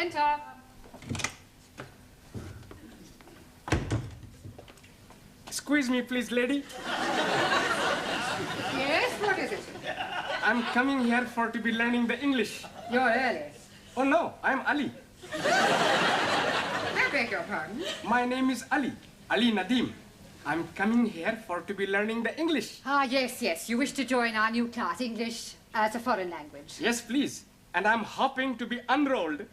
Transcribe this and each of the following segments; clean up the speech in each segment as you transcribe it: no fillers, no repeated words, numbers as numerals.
Enter. Excuse me, please, lady. Yes, what is it? I'm coming here to be learning the English. You're early. Oh, no, I'm Ali. I beg your pardon? My name is Ali Nadim. I'm coming here to be learning the English. Ah, yes. You wish to join our new class, English as a foreign language. Yes, please. And I'm hopping to be unrolled.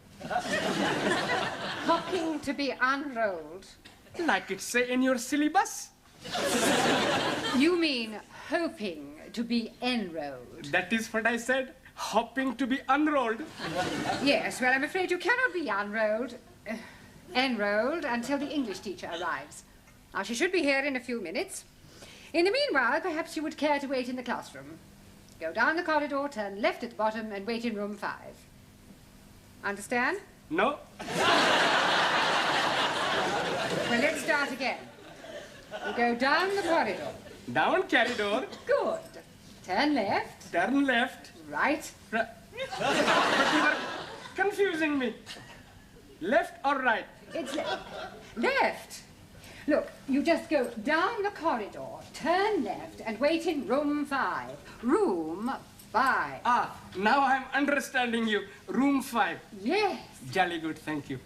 Hopping to be unrolled? Like it say in your syllabus. You mean hoping to be enrolled? That is what I said. Hopping to be unrolled. Yes, well, I'm afraid you cannot be enrolled until the English teacher arrives. Now, she should be here in a few minutes. In the meanwhile, perhaps you would care to wait in the classroom. Go down the corridor, turn left at the bottom, and wait in room 5. Understand? No. Well, let's start again. You go down the corridor. Down corridor. Good. Turn left. Turn left. Right. But you are confusing me. Left or right? It's left. Look, you just go down the corridor, turn left, and wait in room 5. Room 5. Ah, now I'm understanding you. Room 5. Yes. Jolly good, thank you.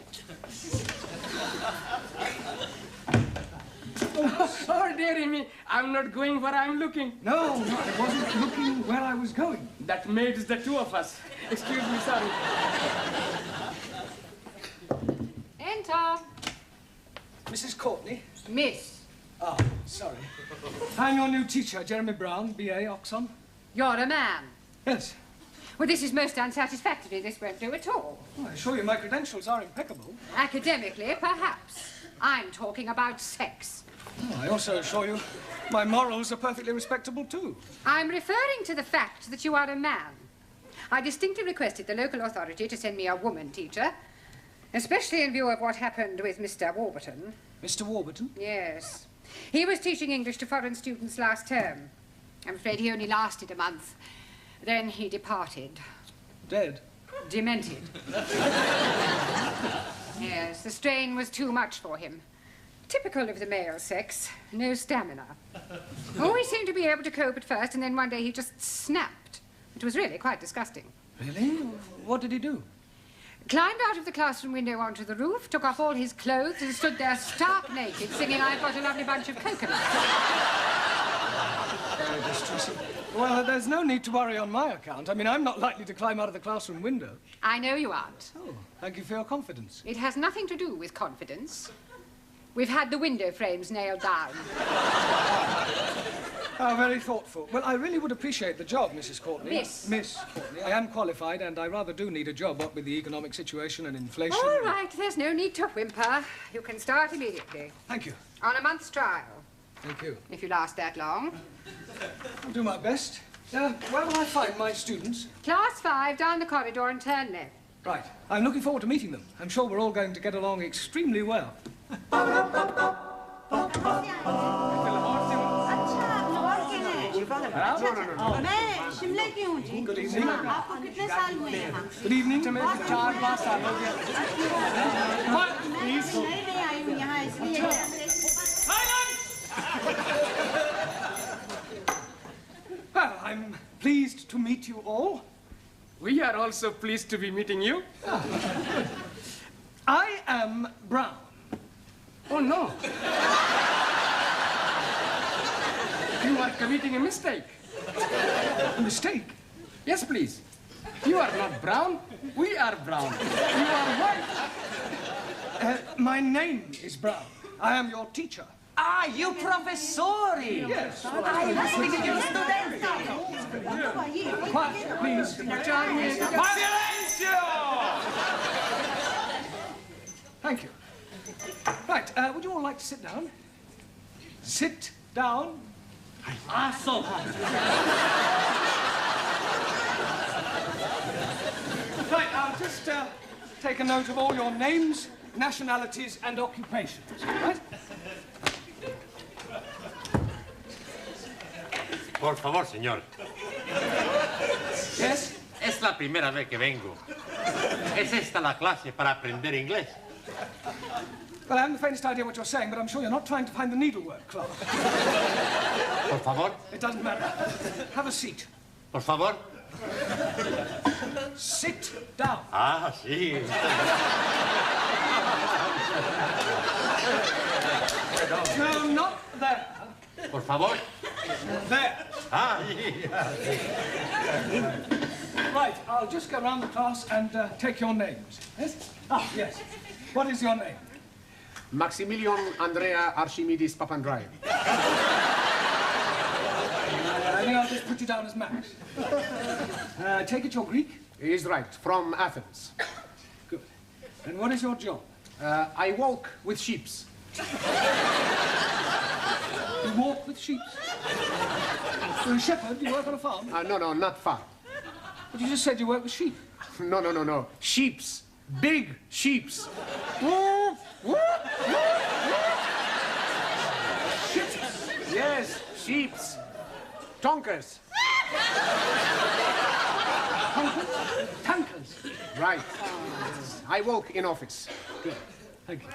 Oh, dearie me, I'm not going where I'm looking. No, I wasn't looking where I was going. That makes the two of us. Excuse me, sorry. Enter. Mrs. Courtney? Miss. Oh, sorry. I'm your new teacher, Jeremy Brown, B.A., Oxon. You're a man. Yes. Well, this is most unsatisfactory. This won't do at all. Well, I assure you my credentials are impeccable. Academically, perhaps. I'm talking about sex. Oh, I also assure you my morals are perfectly respectable, too. I'm referring to the fact that you are a man. I distinctly requested the local authority to send me a woman teacher, especially in view of what happened with Mr. Warburton. Mr. Warburton? Yes. He was teaching English to foreign students last term. I'm afraid he only lasted a month. Then he departed. Dead? Demented. Yes, the strain was too much for him. Typical of the male sex. No stamina. Always seemed to be able to cope at first, and then one day he just snapped. It was really quite disgusting. Really? What did he do? Climbed out of the classroom window onto the roof, took off all his clothes, and stood there stark naked, singing, "I've got a lovely bunch of coconuts." Very distressing. Well, there's no need to worry on my account. I mean, I'm not likely to climb out of the classroom window. I know you aren't. Oh, thank you for your confidence. It has nothing to do with confidence. We've had the window frames nailed down. How very thoughtful. Well, I really would appreciate the job, Mrs. Courtney. Miss. Miss Courtney. I am qualified, and I rather do need a job, what with the economic situation and inflation. All right, there's no need to whimper. You can start immediately. Thank you. On a month's trial. Thank you. If you last that long. I'll do my best. Where will I find my students? Class 5, down the corridor and turn left. Right. I'm looking forward to meeting them. I'm sure we're all going to get along extremely well. Good evening. Good evening. Well, I'm pleased to meet you all. We are also pleased to be meeting you. I am Brown. Oh, no. You are committing a mistake. A mistake? Yes, please. You are not brown. We are brown. You are white. My name is Brown. I am your teacher. Ah, you professori! Yes. I was thinking you studenti! Quiet, please. Silenzio! Thank you. Right, would you all like to sit down? Sit down. Asso! Right, I'll just take a note of all your names, nationalities, and occupations, right? Por favor, señor. Yes? Es la primera vez que vengo. ¿Es esta la clase para aprender inglés? Well, I haven't the faintest idea what you're saying, but I'm sure you're not trying to find the needlework class. Por favor. It doesn't matter. Have a seat. Por favor. Sit down. Ah, sí. No, not there. Por favor. There. Ah, sí. Right, I'll just go around the class and take your names. Yes? Ah, yes. What is your name? Maximilian Andrea Archimedes Papandreou. I think I'll just put you down as Max. Take it you're Greek? He is right, from Athens. Good. And what is your job? I walk with sheeps. You walk with sheep? You're a shepherd? You work on a farm? No, not far. But you just said you work with sheep. No. Sheeps. Big sheeps. Yes, sheeps. Tonkers. Tankers. Right. I walk in office. Good. Thank you.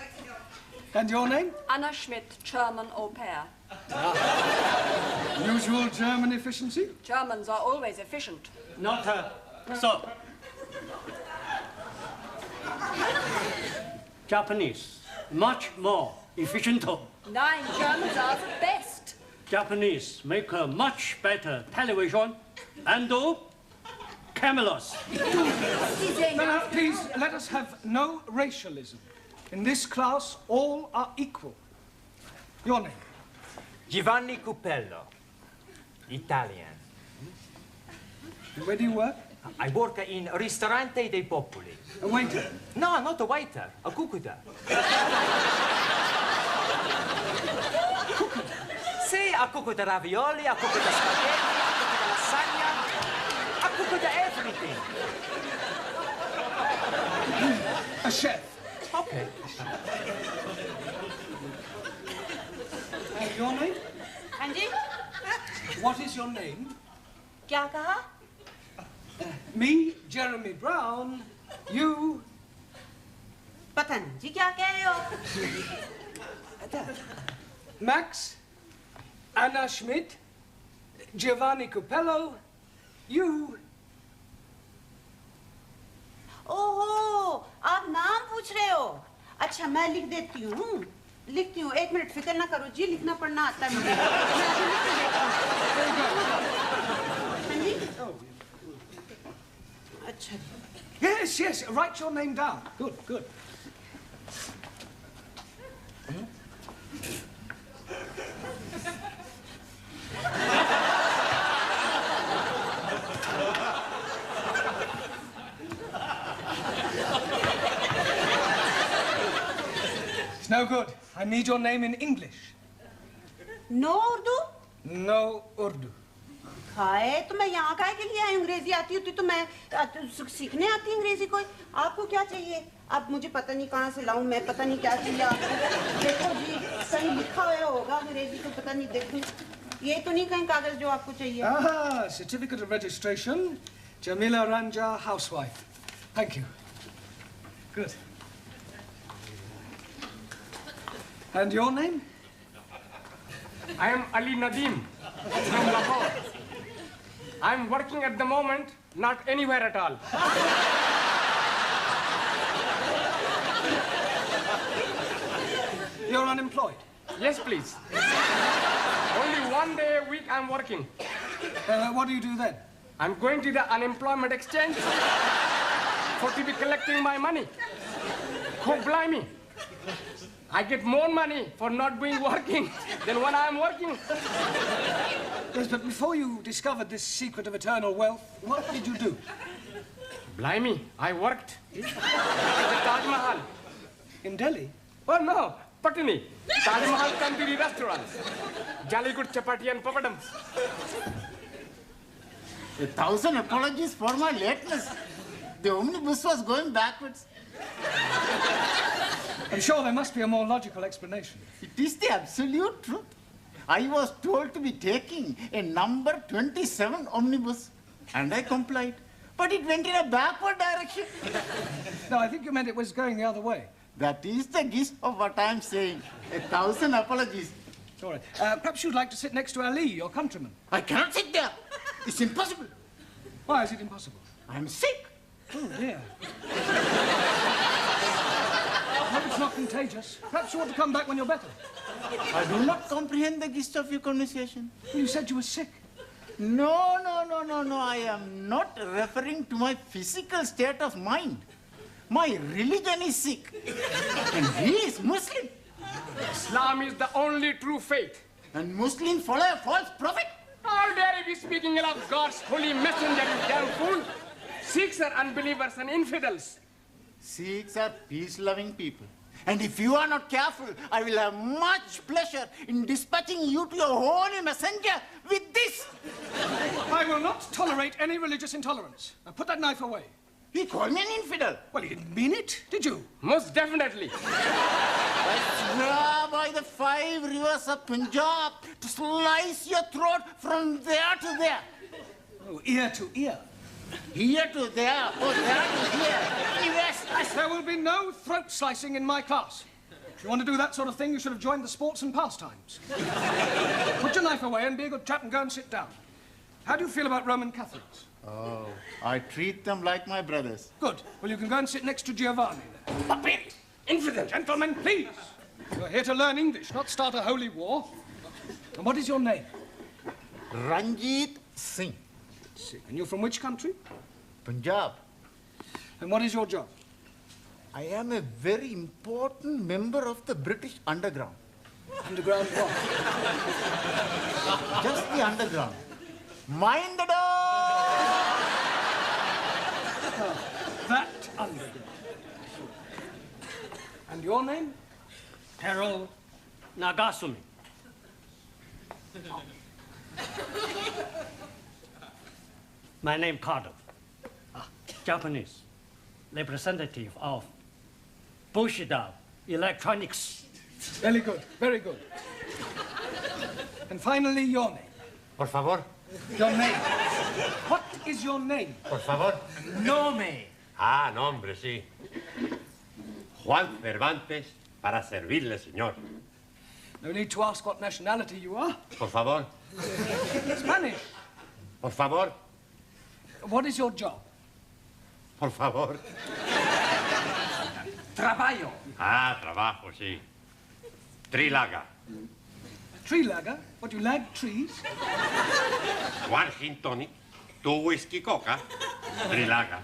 And your name? Anna Schmidt, German au pair. Usual German efficiency? Germans are always efficient. Not her. So. Japanese, much more efficient. Nein, Germans are the best. Japanese make a much better television and cameras. No, please, let us have no racialism. In this class, all are equal. Your name? Giovanni Cupello, Italian. Where do you work? I work in Ristorante dei Popoli. A waiter. No, not a waiter, a cuccuta. Sì, a cuccuta ravioli, a cuccuta spaghetti, a cuccuta lasagna, a cuccuta everything. A chef. Okay. And your name? हाँ जी What is your name? क्या कहा Me, Jeremy Brown. You. पता नहीं जी क्या कह रहे हो Max. Anna Schmidt. Giovanni Cupello. You. ओहो आप नाम पूछ रहे हो अच्छा मैं लिख देती हूँ एक मिनट फिक्र ना करो जी लिखना पढ़ना आता है मुझे मैं अभी लिख के देती हूँ हाँ जी अच्छा Yes, write your name down. Good. It's no good. I need your name in English. No Urdu No Urdu. Hi तो मैं यहाँ काहे के लिए आई अंग्रेजी आती होती तो मैं सीखने आती अंग्रेजी कोई आपको क्या चाहिए अब मुझे पता नहीं कहाँ से लाऊं मैं पता नहीं क्या चाहिए आपको देखो जी सही लिखा हुआ होगा अंग्रेजी तो पता नहीं देखो ये तो नहीं कहीं कागज जो आपको चाहिए Ah, certificate of registration. Jamila Ranja, housewife. Thank you. Good. And your name? I am Ali Nadeem from Lahore. I am working at the moment, not anywhere at all. You're unemployed. Yes, please. Only one day a week I'm working. What do you do then? I'm going to the unemployment exchange for to be collecting my money. God blimey. I get more money for not being working than when I'm working. Yes, but before you discovered this secret of eternal wealth, what did you do? Blimey, I worked at the Taj Mahal. In Delhi? Oh no, Patni. Taj Mahal Tandoori restaurants. Jolly good chapati and papadams. 1,000 apologies for my lateness. The omnibus was going backwards. I'm sure there must be a more logical explanation. It is the absolute truth. I was told to be taking a number 27 omnibus, and I complied. but it went in a backward direction. No, I think you meant it was going the other way. That is the gist of what I'm saying. 1,000 apologies. All right. Perhaps you'd like to sit next to Ali, your countryman. I cannot sit there. It's impossible. Why is it impossible? I'm sick. Oh, dear. I hope it's not contagious. Perhaps you want to come back when you're better. I do not comprehend the gist of your conversation. Well, you said you were sick. No. I am not referring to my physical state of mind. My religion is sick. And he is Muslim. Islam is the only true faith. And Muslims follow a false prophet. How dare you be speaking ill of God's holy messenger, you damn fool? Sikhs are unbelievers and infidels. Sikhs are peace-loving people. And if you are not careful, I will have much pleasure in dispatching you to your holy messenger with this. I will not tolerate any religious intolerance. Now put that knife away. He called me an infidel. Well, you didn't mean it, did you? Most definitely. I swear by the 5 rivers of Punjab to slice your throat from there to there. Oh, ear to ear. Here to there, or there to here. Anywhere slice. There will be no throat slicing in my class. If you want to do that sort of thing, you should have joined the sports and pastimes. Put your knife away and be a good chap and go and sit down. How do you feel about Roman Catholics? Oh, I treat them like my brothers. Good. Well, you can go and sit next to Giovanni then. Puppy! Infidel! Gentlemen, please. You're here to learn English, not start a holy war. And what is your name? Ranjit Singh. And you're from which country? Punjab. And what is your job? I am a very important member of the British underground. Underground what? Just the underground. Mind the door! Oh, that underground. And your name? Harold Nagasumi. My name Cardo. Japanese. Representative of Bushido Electronics. Very good, very good. And finally, your name. Por favor. Your name. What is your name? Por favor. Nome. Ah, nombre, sí. Juan Cervantes, para servirle, señor. No need to ask what nationality you are. Por favor. Spanish. Por favor. What is your job? Por favor. Trabajo. Ah, trabajo, sí. Trilaga. Tree lagger? What, you lag trees? One gin tonic, 2 whiskey coca, Trilaga.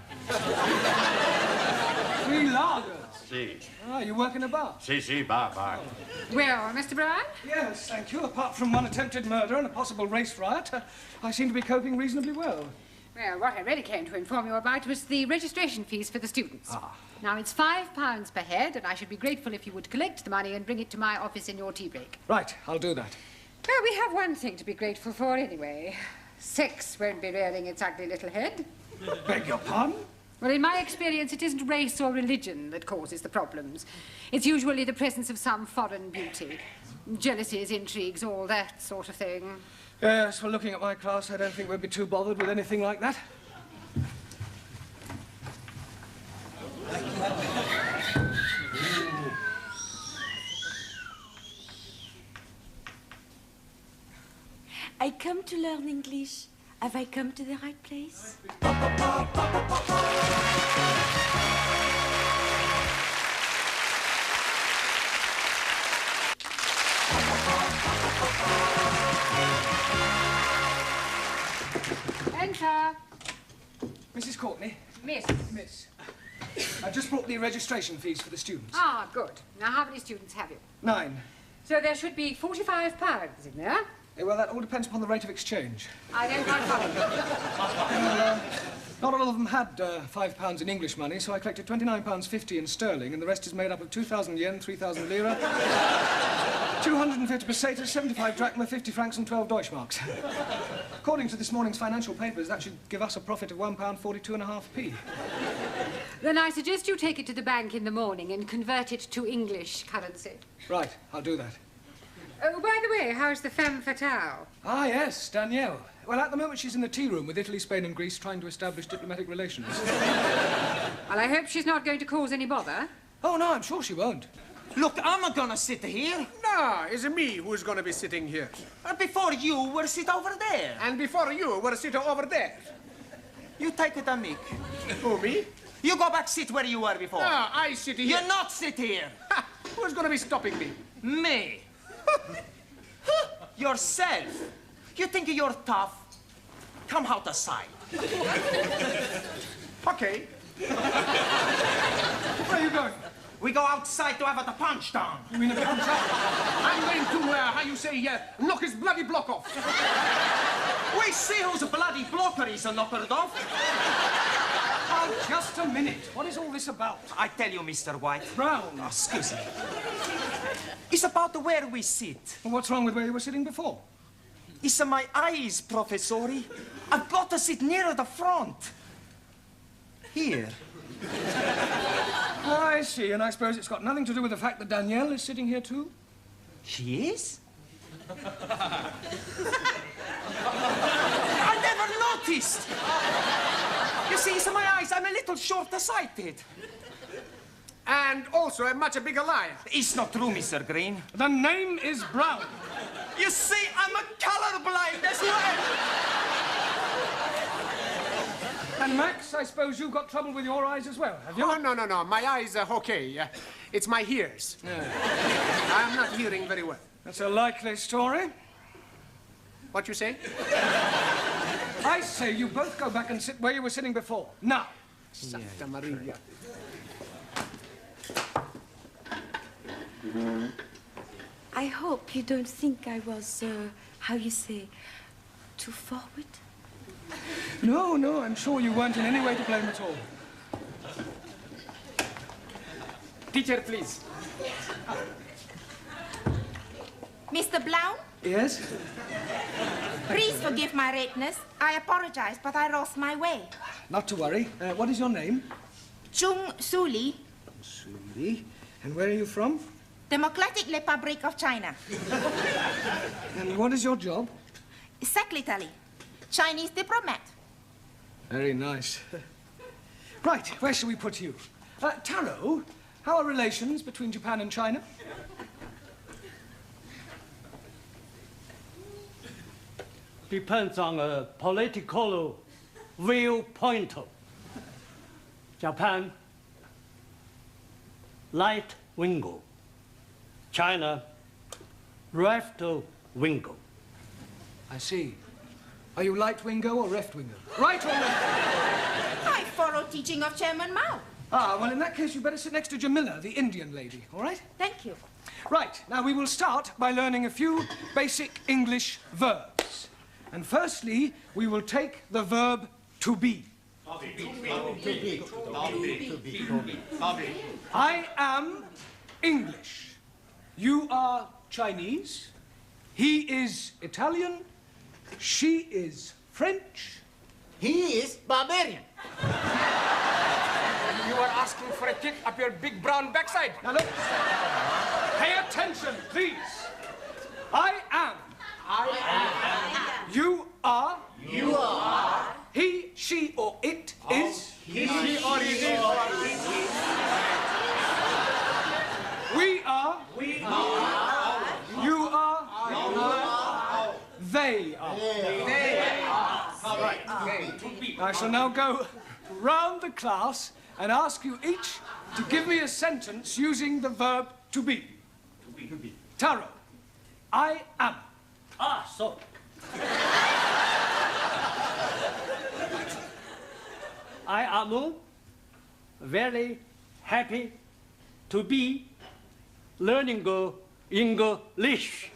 3 lagers. Sí. Ah, you work in a bar? Sí, sí, va. Well, Mr. Brown? Yes, thank you. Apart from one attempted murder and a possible race riot, I seem to be coping reasonably well. Well, what I really came to inform you about was the registration fees for the students. Ah. Now, it's £5 per head, and I should be grateful if you would collect the money and bring it to my office in your tea break. Right, I'll do that. Well, we have one thing to be grateful for anyway. Sex won't be rearing its ugly little head. Beg your pardon? Well, in my experience, it isn't race or religion that causes the problems. It's usually the presence of some foreign beauty. Jealousies, intrigues, all that sort of thing. Yes, well, looking at my class, I don't think we'd be too bothered with anything like that. I come to learn English. Have I come to the right place? Enter. Mrs. Courtney? Miss. Miss. I just brought the registration fees for the students. Ah, good. Now, how many students have you? 9. So there should be £45 in there. Well, that all depends upon the rate of exchange. I don't quite follow you. Well, not all of them had £5 in English money, so I collected £29.50 in sterling, and the rest is made up of 2,000 yen, 3,000 lira, 250 pesetas, 75 drachma, 50 francs, and 12 Deutschmarks. According to this morning's financial papers, that should give us a profit of £1.42.5p. Then I suggest you take it to the bank in the morning and convert it to English currency. Right, I'll do that. Oh, by the way, how's the femme fatale? Ah, yes, Danielle. Well, at the moment she's in the tea room with Italy, Spain and Greece trying to establish diplomatic relations. Well, I hope she's not going to cause any bother. Oh, no, I'm sure she won't. Look, I'm not gonna sit here. No, it's me who's going to be sitting here. Before you were sit over there. And before you were sitting over there. You take it, Mick. Who, me? You go back sit where you were before. No, I sit here. You're not sit here. Ha! Who's going to be stopping me? Me. Yourself. You think you're tough? Come out aside. Okay. Where are you going? We go outside to have a punch down. You mean a punch up? I'm going to, how you say, knock his bloody block off. We see whose bloody blocker is knockered off. Oh, just a minute. What is all this about? I tell you, Mr. White. Brown. Oh, excuse me. It's about where we sit. Well, what's wrong with where you were sitting before? It's my eyes, Professori. I've got to sit nearer the front. Here. I see, and I suppose it's got nothing to do with the fact that Danielle is sitting here too? She is? I never noticed. You see, it's my eyes. I'm a little short-sighted. And also a much bigger liar. It's not true, Mr. Green. The name is Brown. You see, I'm a colorblind as well. And Max, I suppose you've got trouble with your eyes as well, have you? Oh, no. My eyes are okay. It's my ears. I'm not hearing very well. That's a likely story. What you say? I say you both go back and sit where you were sitting before. Now. Santa Maria. I hope you don't think I was, how you say, too forward. No, I'm sure you weren't in any way to blame at all. Teacher, please. Mr. Blount, Yes? please forgive my lateness. I apologize, but I lost my way. Not to worry. What is your name? Chung Suli, Suli. And where are you from? Democratic Republic of China. And what is your job? Secretary, Chinese diplomat. Very nice. Right, where shall we put you? Taro, how are relations between Japan and China? Depends on a political viewpoint. Japan, right wing. China, left wing. I see. Are you right-wingo or left-wingo? Right or left? I follow teaching of Chairman Mao. Ah, well, in that case, you better sit next to Camiller, the Indian lady, all right? Thank you. Right, now we will start by learning a few basic English verbs. And firstly, we will take the verb to be. I am English. You are Chinese. He is Italian. She is French. He is barbarian. You are asking for a kick up your big brown backside. Now look, pay attention, please. I am. You are. You are. He, she, or it is. He, she, or it is. We are. We are. You are. They are. I shall now go round the class and ask you each to give me a sentence using the verb to be. Taro, I am. Ah, so. I am very happy to be learning English.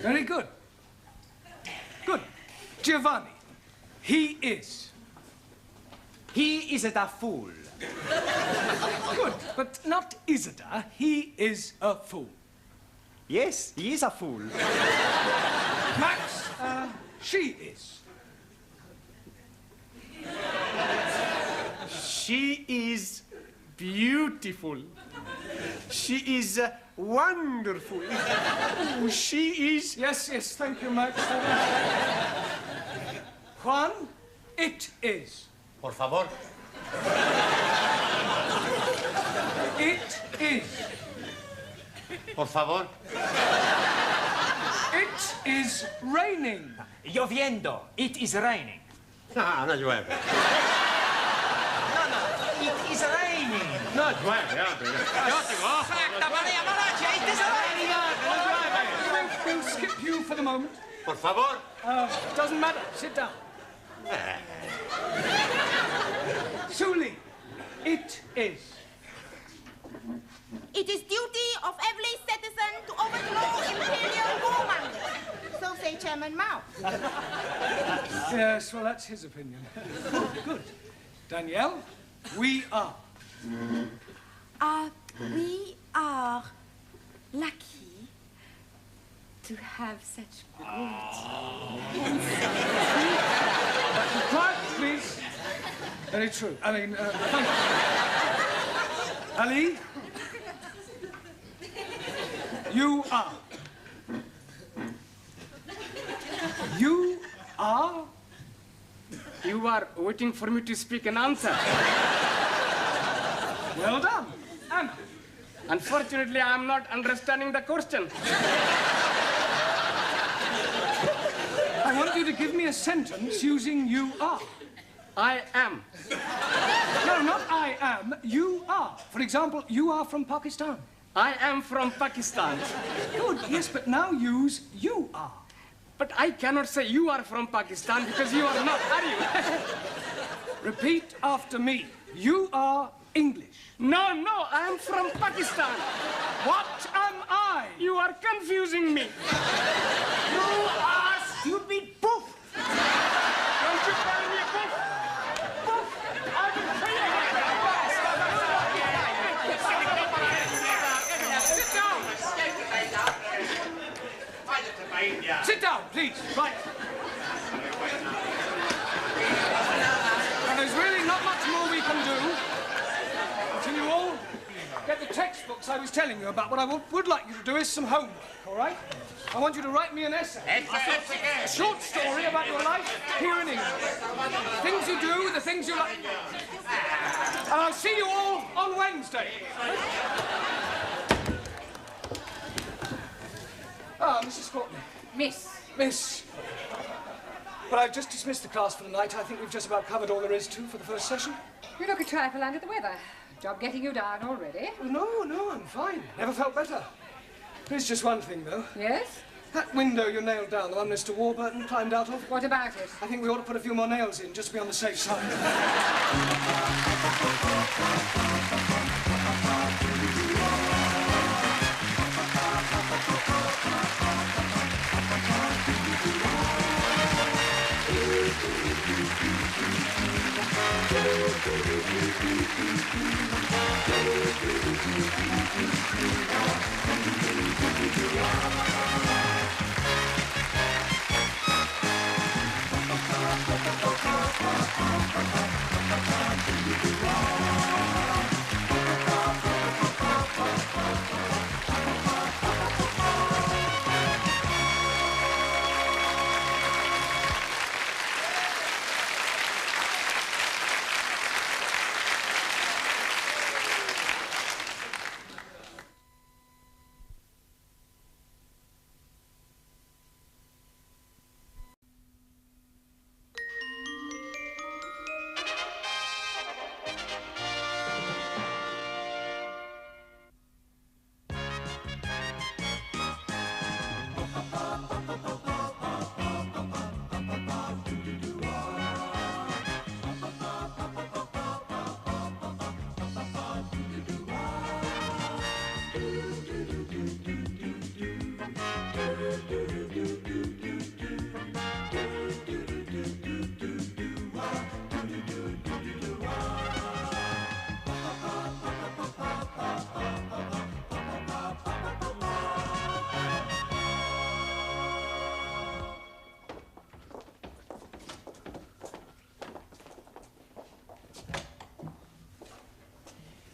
Very good. Good. Giovanni, he is. He is a fool. Good, but not Isidore. He is a fool. Yes, he is a fool. Max, she is. She is beautiful. She is wonderful. Oh, she is... Yes, yes, thank you, Max. Juan, it is. Por favor. It is. Por favor. It is raining. Lloviendo. It is raining. No, no llueve. No, no. It is raining. No llueve, hombre. Yo tengo ojos. Santa Maria Malacia, it is raining. We'll skip you for the moment. Por favor. Doesn't matter. Sit down. Suli, it is. It is duty of every citizen to overthrow imperial warmongers. So say Chairman Mao. Yes, well, that's his opinion. Good. Danielle, we are. We are lucky to have such great... Quiet, please. Very true. I mean, thank you. Ali, you are. You are? You are waiting for me to speak an answer. Well done. Anna. Unfortunately, I'm not understanding the question. I want you to give me a sentence using you are. I am. No, not I am. You are. For example, you are from Pakistan. I am from Pakistan. Good, yes, but now use you are. But I cannot say you are from Pakistan because you are not, are you? Repeat after me. You are English. No, no, I am from Pakistan. What am I? You are confusing me. You are stupid poof. Don't you call me a poof? Poof! I will kill you. Sit down, please. Right. And there's really not much more we can do until you all get the textbooks I was telling you about. What I would like you to do is some homework, all right? I want you to write me an essay. A short story about your life here in England. Things you do, the things you like. And I'll see you all on Wednesday. Ah, Mrs. Courtney. Miss. Well, I've just dismissed the class for the night. I think we've just about covered all there is to for the first session. You look a trifle under the weather. Job getting you down already? Oh, no, I'm fine. Never felt better. There's just one thing, though. Yes? That window you nailed down, the one Mr. Warburton climbed out of. What about it? I think we ought to put a few more nails in, just to be on the safe side.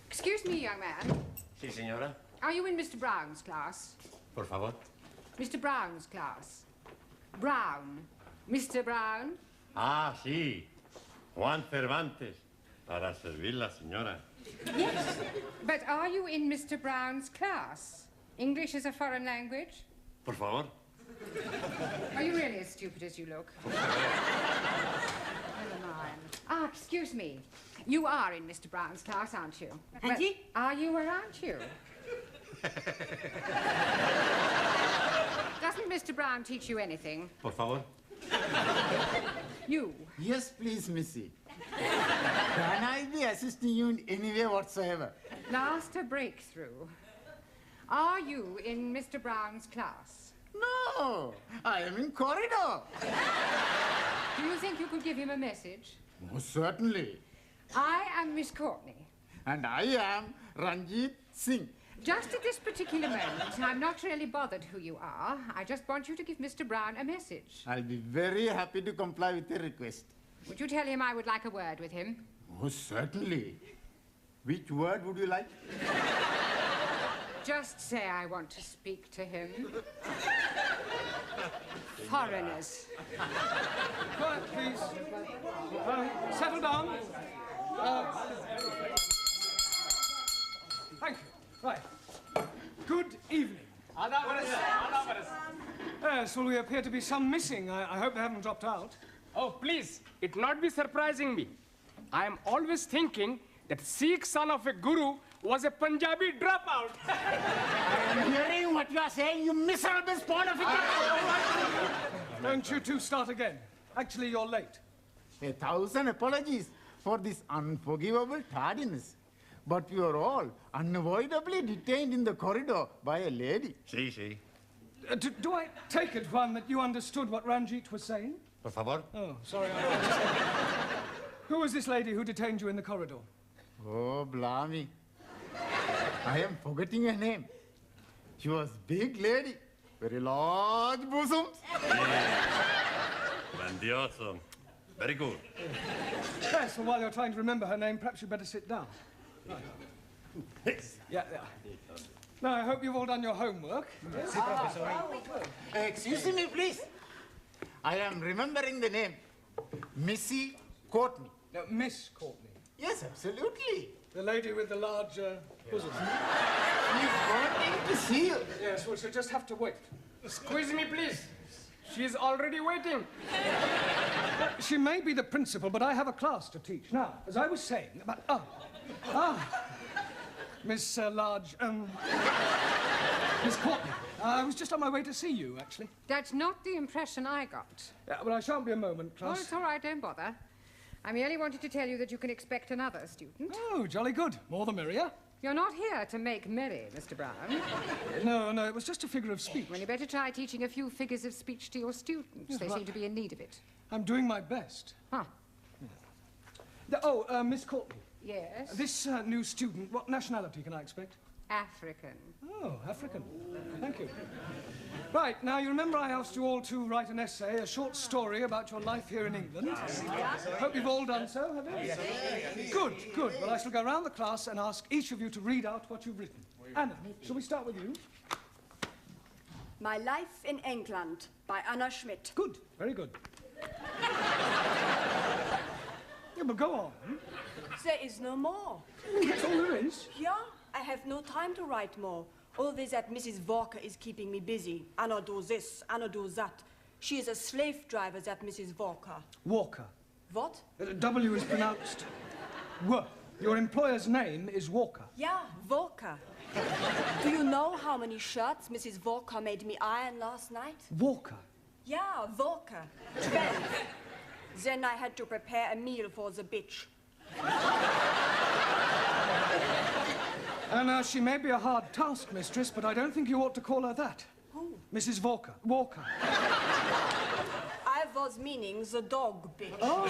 Excuse me, young man. Sí, señora. Are you in Mr. Brown's class? Por favor. Mr. Brown's class. Brown. Mr. Brown? Ah, sí. Juan Cervantes. Para servir la señora. Yes. But are you in Mr. Brown's class? English is a foreign language? Por favor. Are you really as stupid as you look? Never mind. Ah, excuse me. You are in Mr. Brown's class, aren't you? Auntie? Are you or aren't you? Doesn't Mr. Brown teach you anything? Por favor. You? Yes, please, Missy. Can I be assisting you in any way whatsoever? Last a breakthrough. Are you in Mr. Brown's class? No, I am in corridor. Do you think you could give him a message? Most certainly. I am Miss Courtney. And I am Ranjit Singh. Just at this particular moment, I'm not really bothered who you are. I just want you to give Mr. Brown a message. I'll be very happy to comply with your request. Would you tell him I would like a word with him? Most certainly. Which word would you like? Just say I want to speak to him. Foreigners. Quiet, please. Settle down. Thank you. Right. Good evening. Yes, well, we appear to be some missing. I hope they haven't dropped out. Oh, please, it not be surprising me. I am always thinking that Sikh son of a guru was a Punjabi dropout. I'm hearing what you are saying, you miserable spawn of a... Don't you two start again. Actually, you're late. 1,000 apologies for this unforgivable tardiness. But we are all unavoidably detained in the corridor by a lady. Sí, sí. Do I take it, Juan, that you understood what Ranjit was saying? Por favor. Oh, sorry. Who was this lady who detained you in the corridor? Oh, blimey. I am forgetting her name. She was big lady, very large bosoms. Grandioso. Very good. Yes, well, while you're trying to remember her name, perhaps you'd better sit down. Right. Yeah. Now, I hope you've all done your homework. Yes. Excuse me, please. I am remembering the name. Missy Courtney. No, Miss Courtney. Yes, absolutely. The lady with the large bosom. She's wanting to see you. Yes, well, she'll just have to wait. Squeeze me, please. She's already waiting. She may be the principal, but I have a class to teach. Now, as I was saying about... Miss Miss Courtney. I was just on my way to see you, actually. That's not the impression I got. Yeah, but I shan't be a moment, class. Oh, it's all right, don't bother. I merely wanted to tell you that you can expect another student. Oh, jolly good. More the merrier. You're not here to make merry, Mr. Brown. No, it was just a figure of speech. Well, you better try teaching a few figures of speech to your students. Yes, they well, seem to be in need of it. I'm doing my best. Huh. Yeah. Miss Courtney. Yes? This new student, what nationality can I expect? African. Oh, African. Thank you. Right, now, you remember I asked you all to write an essay, a short story about your life here in England? Hope you've all done so, have you? Yes. Good. Well, I shall go round the class and ask each of you to read out what you've written. Anna, shall we start with you? My Life in England by Anna Schmidt. Good, very good. Yeah, but go on. There is no more. That's all there is? Yeah, I have no time to write more. Always that Mrs. Walker is keeping me busy. Anna do this, Anna do that. She is a slave driver, that Mrs. Walker. Walker. What? W is pronounced W. Your employer's name is Walker. Yeah, Walker. Do you know how many shirts Mrs. Walker made me iron last night? Walker? Yeah, Walker. 12. Then I had to prepare a meal for the bitch. Anna, she may be a hard taskmistress, but I don't think you ought to call her that. Who? Mrs. Walker. Walker. I was meaning the dog bitch. Oh.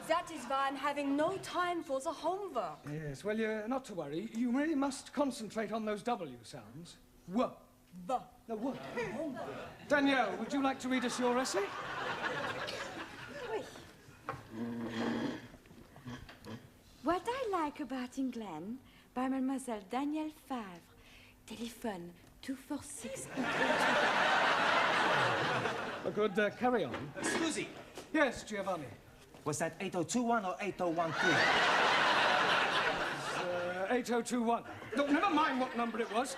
That is why I'm having no time for the homework. Yes, well, you're not to worry. You really must concentrate on those W sounds. W. V. No, W. Danielle, would you like to read us your essay? What I like about England, by Mademoiselle Danielle Favre. Telephone 246. Good, carry on. Susie, Yes, Giovanni. was that 8021 or 8013? 8021. Look, never mind what number it was.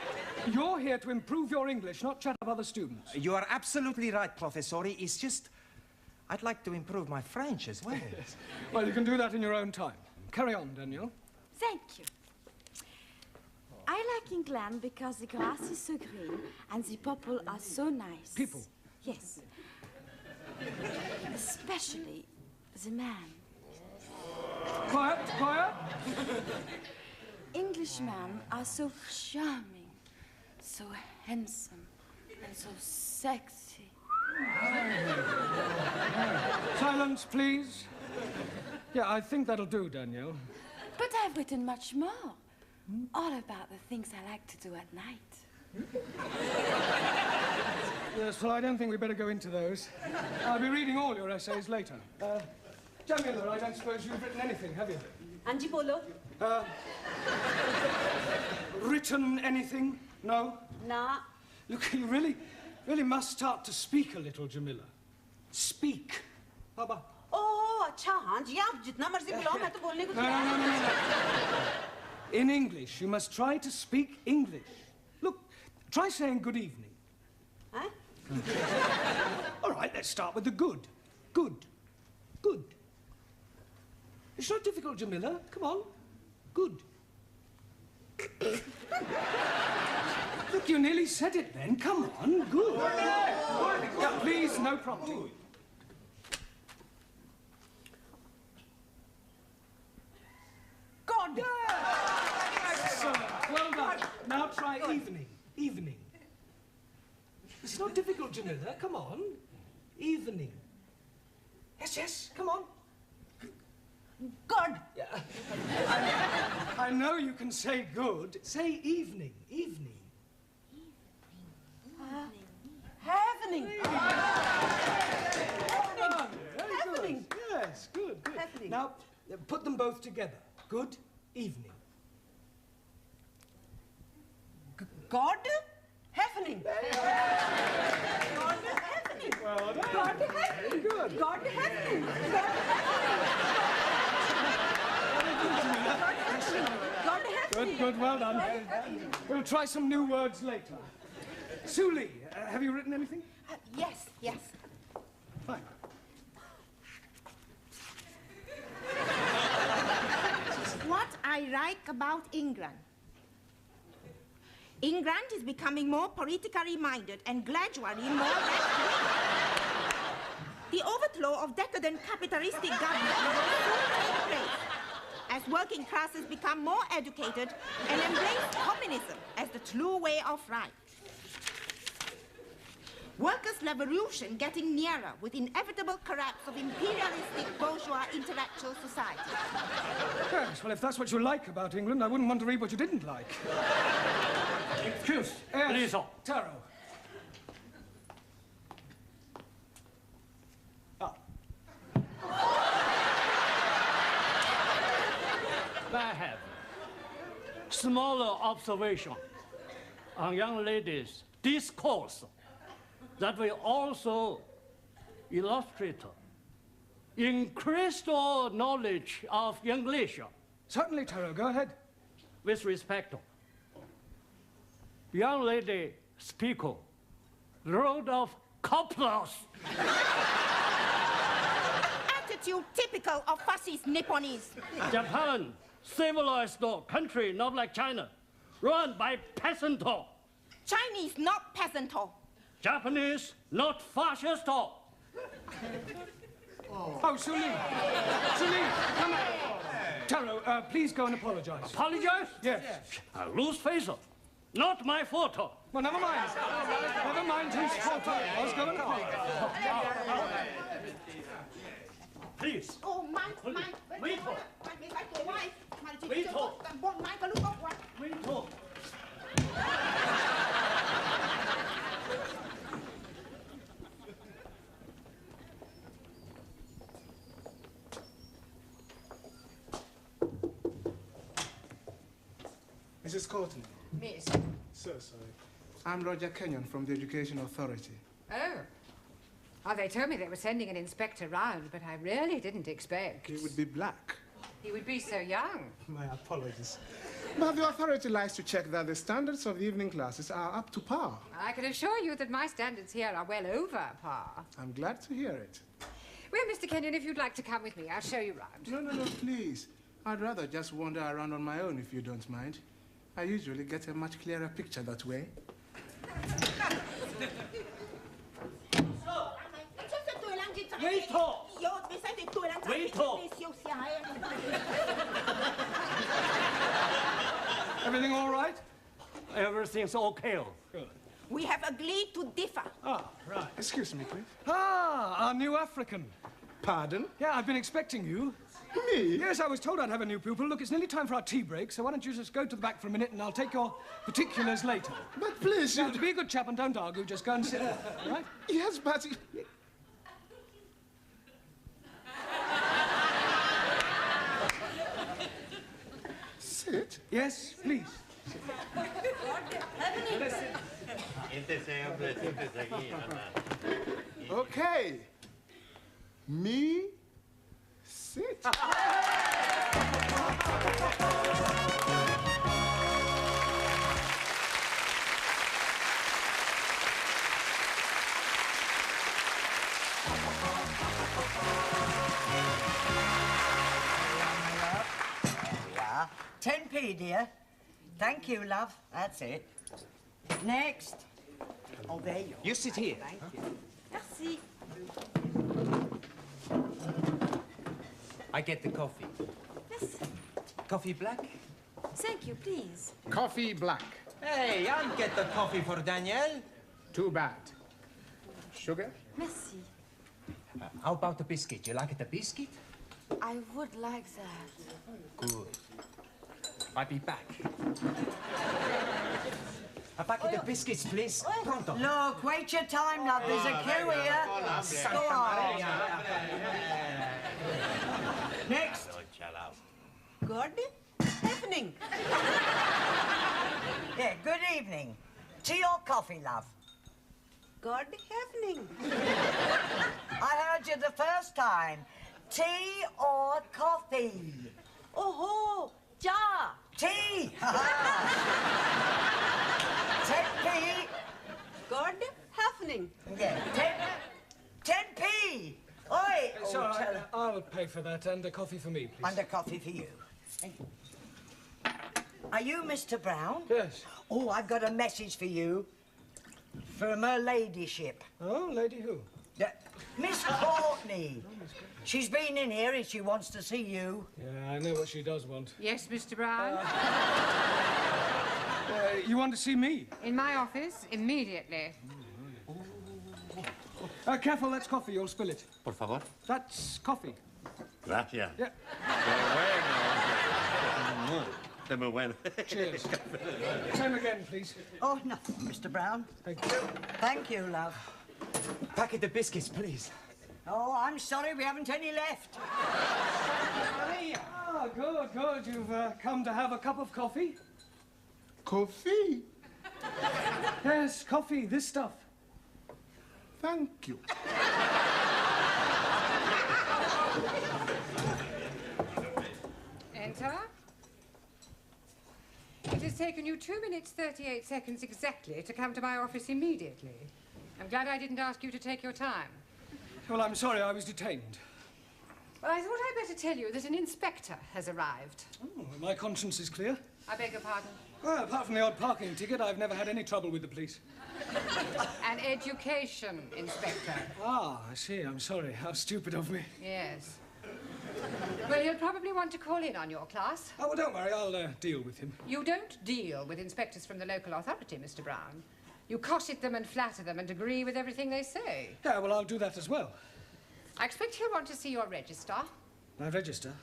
You're here to improve your English, not chat up other students. You are absolutely right, Professori. It's just, I'd like to improve my French as well. Yes. Well, you can do that in your own time. Carry on, Daniel. Thank you. I like England because the grass is so green and the people are so nice. People? Yes. Especially the man. Quiet, quiet. Englishmen are so charming, so handsome, and so sexy. Silence, please. Yeah, I think that'll do, Danielle. But I've written much more. All about the things I like to do at night. Yes, well, I don't think we better go into those. I'll be reading all your essays later. Camiller, I don't suppose you've written anything, have you? Anji bolo. Written anything? No? Na. Look, you really must start to speak a little, Jamila. Speak. Baba. Oh, अच्छा हाँ जी आप जितना मर्जी बुलाओ मैं तो बोलने को तैयार हूँ। No. In English, you must try to speak English. Look, try saying good evening. Huh? All right, let's start with the good. Good. Good. It's not difficult, Jamila. Come on. Good. Look, you nearly said it then. Come on. Good. Yeah, please, no prompting. God. Excellent. Well done. Now try evening. Evening. It's not difficult, Jamila. Come on. Evening. Yes. Come on. God. Yeah. I know you can say good. Say evening. Evening. Happening. Happening. Yes, good. Happening. Now, put them both together. Good evening. God. Happening. God happening. Well done. God happening. Good. God happening. God happening. Good, well done. We'll try some new words later. Suli, have you written anything? Yes. Fine. What I like about England. England is becoming more politically minded and gradually more left-wing. The overthrow of decadent capitalistic government will soon take place as working classes become more educated and embrace communism as the true way of life. Workers' revolution getting nearer with inevitable collapse of imperialistic bourgeois intellectual society. Yes, well, if that's what you like about England, I wouldn't want to read what you didn't like. Excuse, Yes, please. Taro. I have smaller observation on young ladies' discourse that will also illustrate increased knowledge of English. Certainly, Taro, go ahead. With respect, young lady speak load of couplers. Attitude typical of fascist Nipponese. Japan, civilized country, not like China, run by peasant. Chinese, not peasant. Japanese, not fascist. Oh, Suli, come on. Taro, please go and apologize. Apologize? Yes. I lose face. Not my fault. Well, never mind. Never mind whose fault it was. Go and apologize. Please. Oh, my. Wait. Mrs. Courtney. Miss. So sorry. I'm Roger Kenyon from the Education Authority. Oh. Oh, they told me they were sending an inspector round, but I really didn't expect. He would be black. He would be so young. My apologies. But the authority likes to check that the standards of the evening classes are up to par. I can assure you that my standards here are well over par. I'm glad to hear it. Well, Mr. Kenyon, if you'd like to come with me, I'll show you round. No, please. I'd rather just wander around on my own if you don't mind. I usually get a much clearer picture that way. Everything all right? Everything's okay. Good. We have agreed to differ. Ah, right. Excuse me, please. Ah, our new African. Pardon? Yeah, I've been expecting you. Me? Yes, I was told I'd have a new pupil. Look, it's nearly time for our tea break, so why don't you just go to the back for a minute and I'll take your particulars later. But please, Now, to be a good chap and don't argue, just go and sit there, all right? Yes, but... Sit? Yes, please. Okay. Me, sit. Yeah. 10p, dear. Thank you, love. That's it. Next. Oh, there you are. You sit here. Thank you. Merci. I get the coffee. Yes. Coffee black? Thank you, please. Coffee black. Hey, I'll get the coffee for Danielle. Too bad. Sugar? Merci. How about the biscuit? You like the biscuit? I would like that. Good. I'll be back. A packet of biscuits, please. Pronto. Look, wait your time, love. There's a queue here. Go on. Next. Good evening. Yeah, good evening. Tea or coffee, love? Good evening. I heard you the first time. Tea or coffee? Oh, ja. Tea. 10p. Good evening. Yeah, 10p. Oi. It's all right. I'll pay for that and a coffee for me, please. And a coffee for you. Are you Mr. Brown? Yes. Oh, I've got a message for you. From her ladyship. Oh, lady who? Miss Courtney. She's been in here and she wants to see you. Yeah, I know what she does want. Yes, Mr. Brown? You want to see me? In my office, immediately. Careful, that's coffee. You'll spill it. Por favor. That's coffee. Gracias. Yeah. De muy bueno. Cheers. Same again, please. Oh, nothing, Mr. Brown. Thank you. Thank you, love. Packet of biscuits, please. Oh, I'm sorry, we haven't any left. Ah, good. You've come to have a cup of coffee? Coffee? Yes, coffee, this stuff. Thank you. Enter. It has taken you 2 minutes, 38 seconds exactly to come to my office immediately. I'm glad I didn't ask you to take your time. Well, I'm sorry, I was detained. Well, I thought I'd better tell you that an inspector has arrived. Oh, my conscience is clear. I beg your pardon? Well, apart from the odd parking ticket, I've never had any trouble with the police. An education inspector. Ah, I see. I'm sorry. How stupid of me. Yes. Well, he'll probably want to call in on your class. Oh, well, don't worry. I'll deal with him. You don't deal with inspectors from the local authority, Mr. Brown. You cosset them and flatter them and agree with everything they say. Yeah, well, I'll do that as well. I expect he'll want to see your register. My register?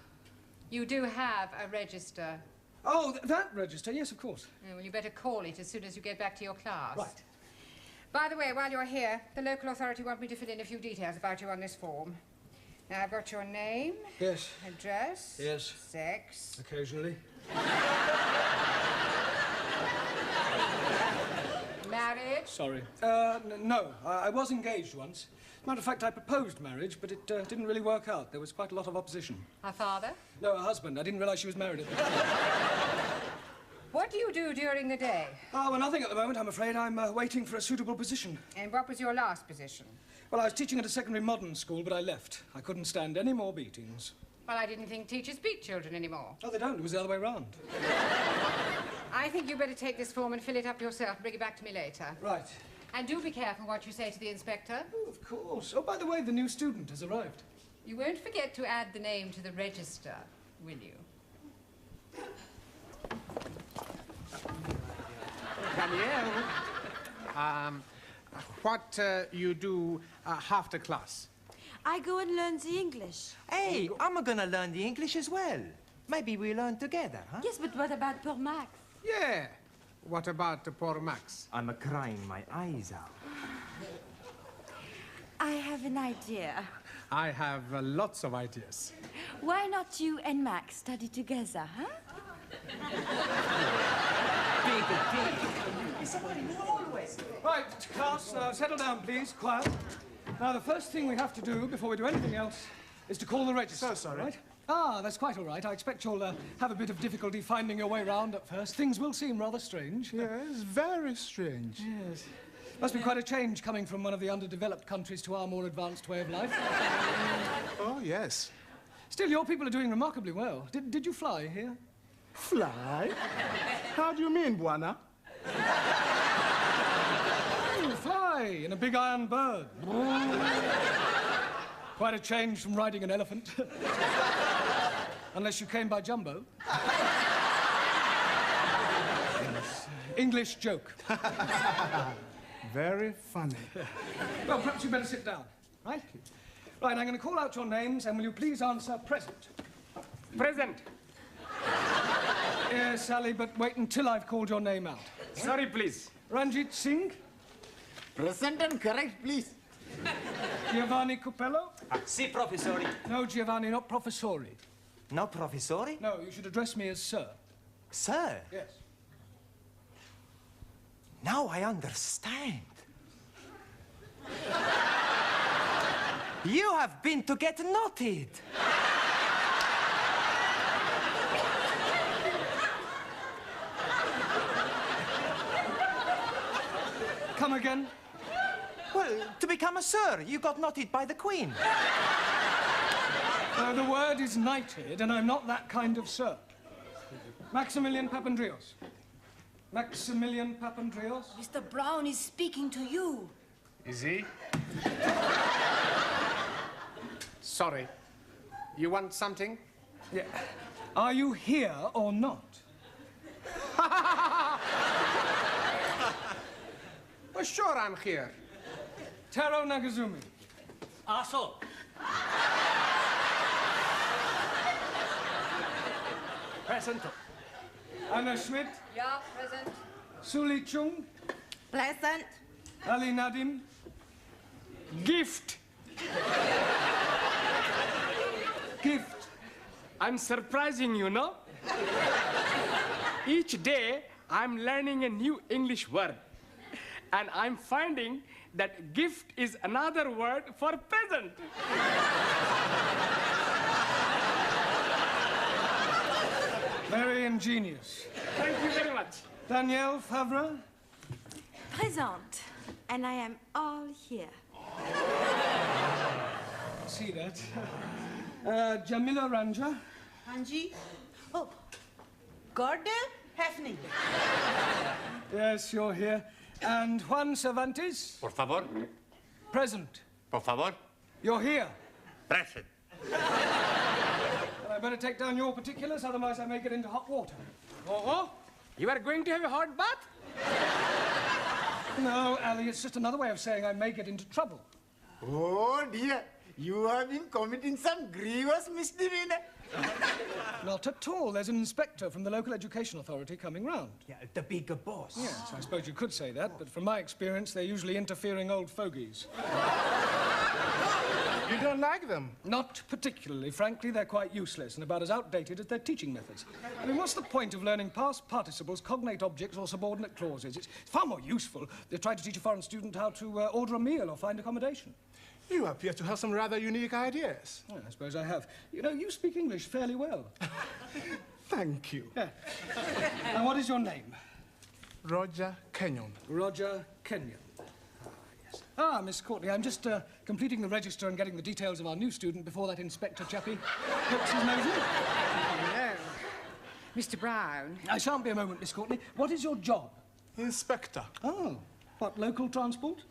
You do have a register. Oh, that register? Yes, of course. Yeah, well, you better call it as soon as you get back to your class. Right. By the way, while you're here, the local authority want me to fill in a few details about you on this form. Now, I've got your name. Yes. Address. Yes. Sex. Occasionally. married? Sorry. No, I was engaged once. Matter of fact, I proposed marriage, but it didn't really work out. There was quite a lot of opposition. Her father? No, her husband. I didn't realize she was married at the time. What do you do during the day? Oh, well, nothing at the moment, I'm afraid. I'm waiting for a suitable position. And what was your last position? Well, I was teaching at a secondary modern school, but I left. I couldn't stand any more beatings. Well, I didn't think teachers beat children anymore. Oh, they don't. It was the other way round. I think you better take this form and fill it up yourself and bring it back to me later. Right. And do be careful what you say to the inspector. Oh, of course. Oh, by the way, the new student has arrived. You won't forget to add the name to the register, will you? Camiller, what you do after class? I go and learn the English. Hey, I'm gonna learn the English as well. Maybe we learn together, huh? Yes, but what about poor Max? Yeah. What about poor Max? I'm crying my eyes out. I have an idea. I have lots of ideas. Why not you and Max study together, huh? Right, class, settle down, please. Quiet. Now, the first thing we have to do before we do anything else is to call the register. So sorry. Right? Ah, that's quite all right. I expect you'll have a bit of difficulty finding your way round at first. Things will seem rather strange. Yes, very strange. Yes. Must be quite a change coming from one of the underdeveloped countries to our more advanced way of life. Oh, yes. Still, your people are doing remarkably well. Did you fly here? Fly? How do you mean, Buana? Oh, fly in a big iron bird. Quite a change from riding an elephant. Unless you came by jumbo. English joke. Very funny. Well, perhaps you better sit down, right? Right, I'm going to call out your names, and will you please answer present? Present. Yes, Sally, but wait until I've called your name out. Sorry, please. Ranjit Singh? Present and correct, please. Giovanni Cupello? Si, professori. No, Giovanni, not professori. No, professori? No, you should address me as sir. Sir? Yes. Now I understand. You have been to get knotted. Come again? Well, to become a sir, you got knotted by the Queen. The word is knighted, and I'm not that kind of sir. Maximilian Papandreous. Maximilian Papandreous? Mr. Brown is speaking to you. Is he? Sorry. You want something? Yeah. Are you here or not? Well, sure I'm here. Taro Nagazumi. Aso. Present. Anna Schmidt. Yeah, present. Suli Chung. Pleasant. Ali Nadim. Gift. Gift. I'm surprising you, no? Each day, I'm learning a new English word. And I'm finding that gift is another word for peasant. Very ingenious. Thank you very much. Danielle Favre. Present. And I am all here. See that. Jamila Ranja. Hanji. Oh, God happening. Yes, you're here. And Juan Cervantes. Por favor. Present. Por favor. You're here. Present. Well, I better take down your particulars, otherwise I may get into hot water. Oh, you are going to have a hot bath? No, Ali, it's just another way of saying I may get into trouble. Oh, dear. You have been committing some grievous misdemeanor. Not at all. There's an inspector from the local education authority coming round. Yeah, the bigger boss. Yes, I suppose you could say that, but from my experience, they're usually interfering old fogies. You don't like them? Not particularly. Frankly, they're quite useless and about as outdated as their teaching methods. I mean, what's the point of learning past participles, cognate objects, or subordinate clauses? It's far more useful to try to teach a foreign student how to order a meal or find accommodation. You appear to have some rather unique ideas. Well, I suppose I have. You know, you speak English fairly well. Thank you. Yeah. And what is your name? Roger Kenyon. Roger Kenyon. Yes. Ah, Miss Courtney, I'm just completing the register and getting the details of our new student before that inspector chappie pokes his nose in. Hello. Mr. Brown. I shan't be a moment, Miss Courtney. What is your job? Inspector. Oh, what, local transport?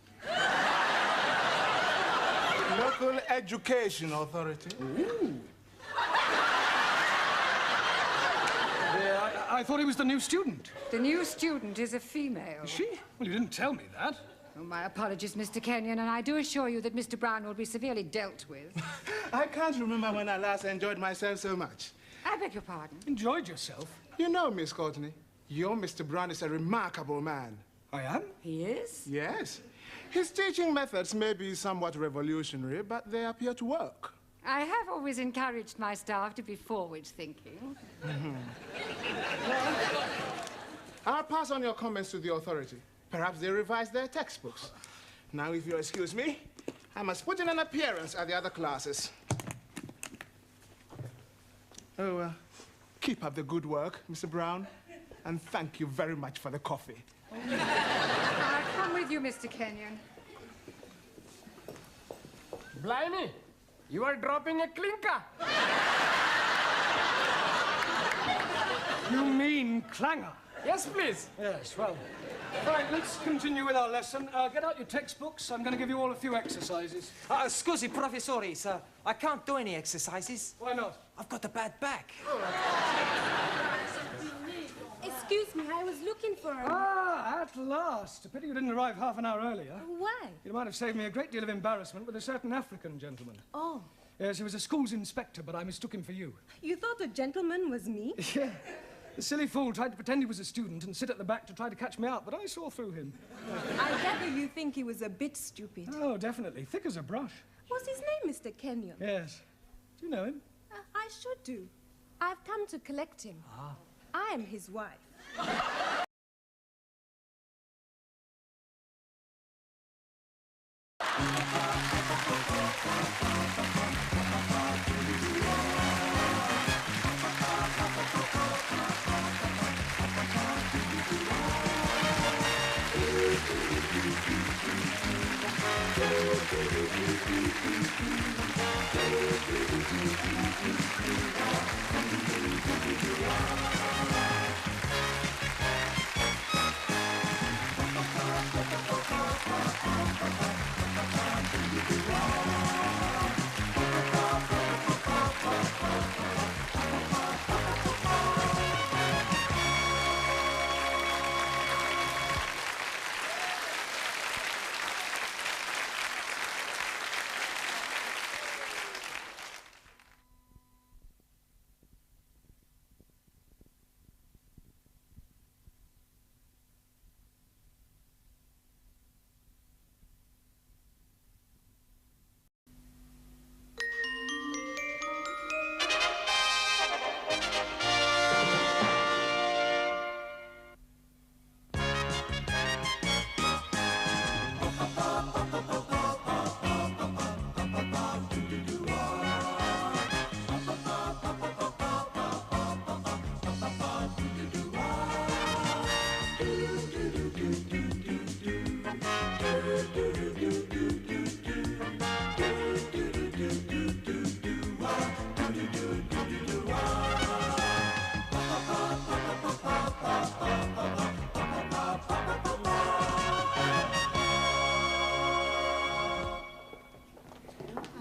Local Education Authority. Ooh. Yeah, I thought he was the new student. The new student is a female. Is she? Well, you didn't tell me that. Oh, my apologies, Mr. Kenyon, and I do assure you that Mr. Brown will be severely dealt with. I can't remember when I last enjoyed myself so much. I beg your pardon? Enjoyed yourself? You know, Miss Courtney, your Mr. Brown is a remarkable man. I am? He is? Yes. His teaching methods may be somewhat revolutionary, but they appear to work. I have always encouraged my staff to be forward-thinking. I'll pass on your comments to the authority. Perhaps they revise their textbooks. Now, if you'll excuse me, I must put in an appearance at the other classes. Oh, keep up the good work, Mr. Brown, and thank you very much for the coffee. I'll come with you, Mr. Kenyon. Blimey, you are dropping a clinker. You mean clanger? Yes, please. Yes, well. Right, let's continue with our lesson. Get out your textbooks. I'm going to give you all a few exercises. Scusi, professore, sir. I can't do any exercises. Why not? I've got a bad back. Excuse me, I was looking for her. Ah, at last. A pity you didn't arrive half an hour earlier. Why? You might have saved me a great deal of embarrassment with a certain African gentleman. Oh. Yes, he was a school's inspector, but I mistook him for you. You thought a gentleman was me? Yeah. The silly fool tried to pretend he was a student and sit at the back to try to catch me out, but I saw through him. I gather you think he was a bit stupid. Oh, definitely. Thick as a brush. What's his name, Mr. Kenyon? Yes. Do you know him? I should do. I've come to collect him. Ah. I am his wife.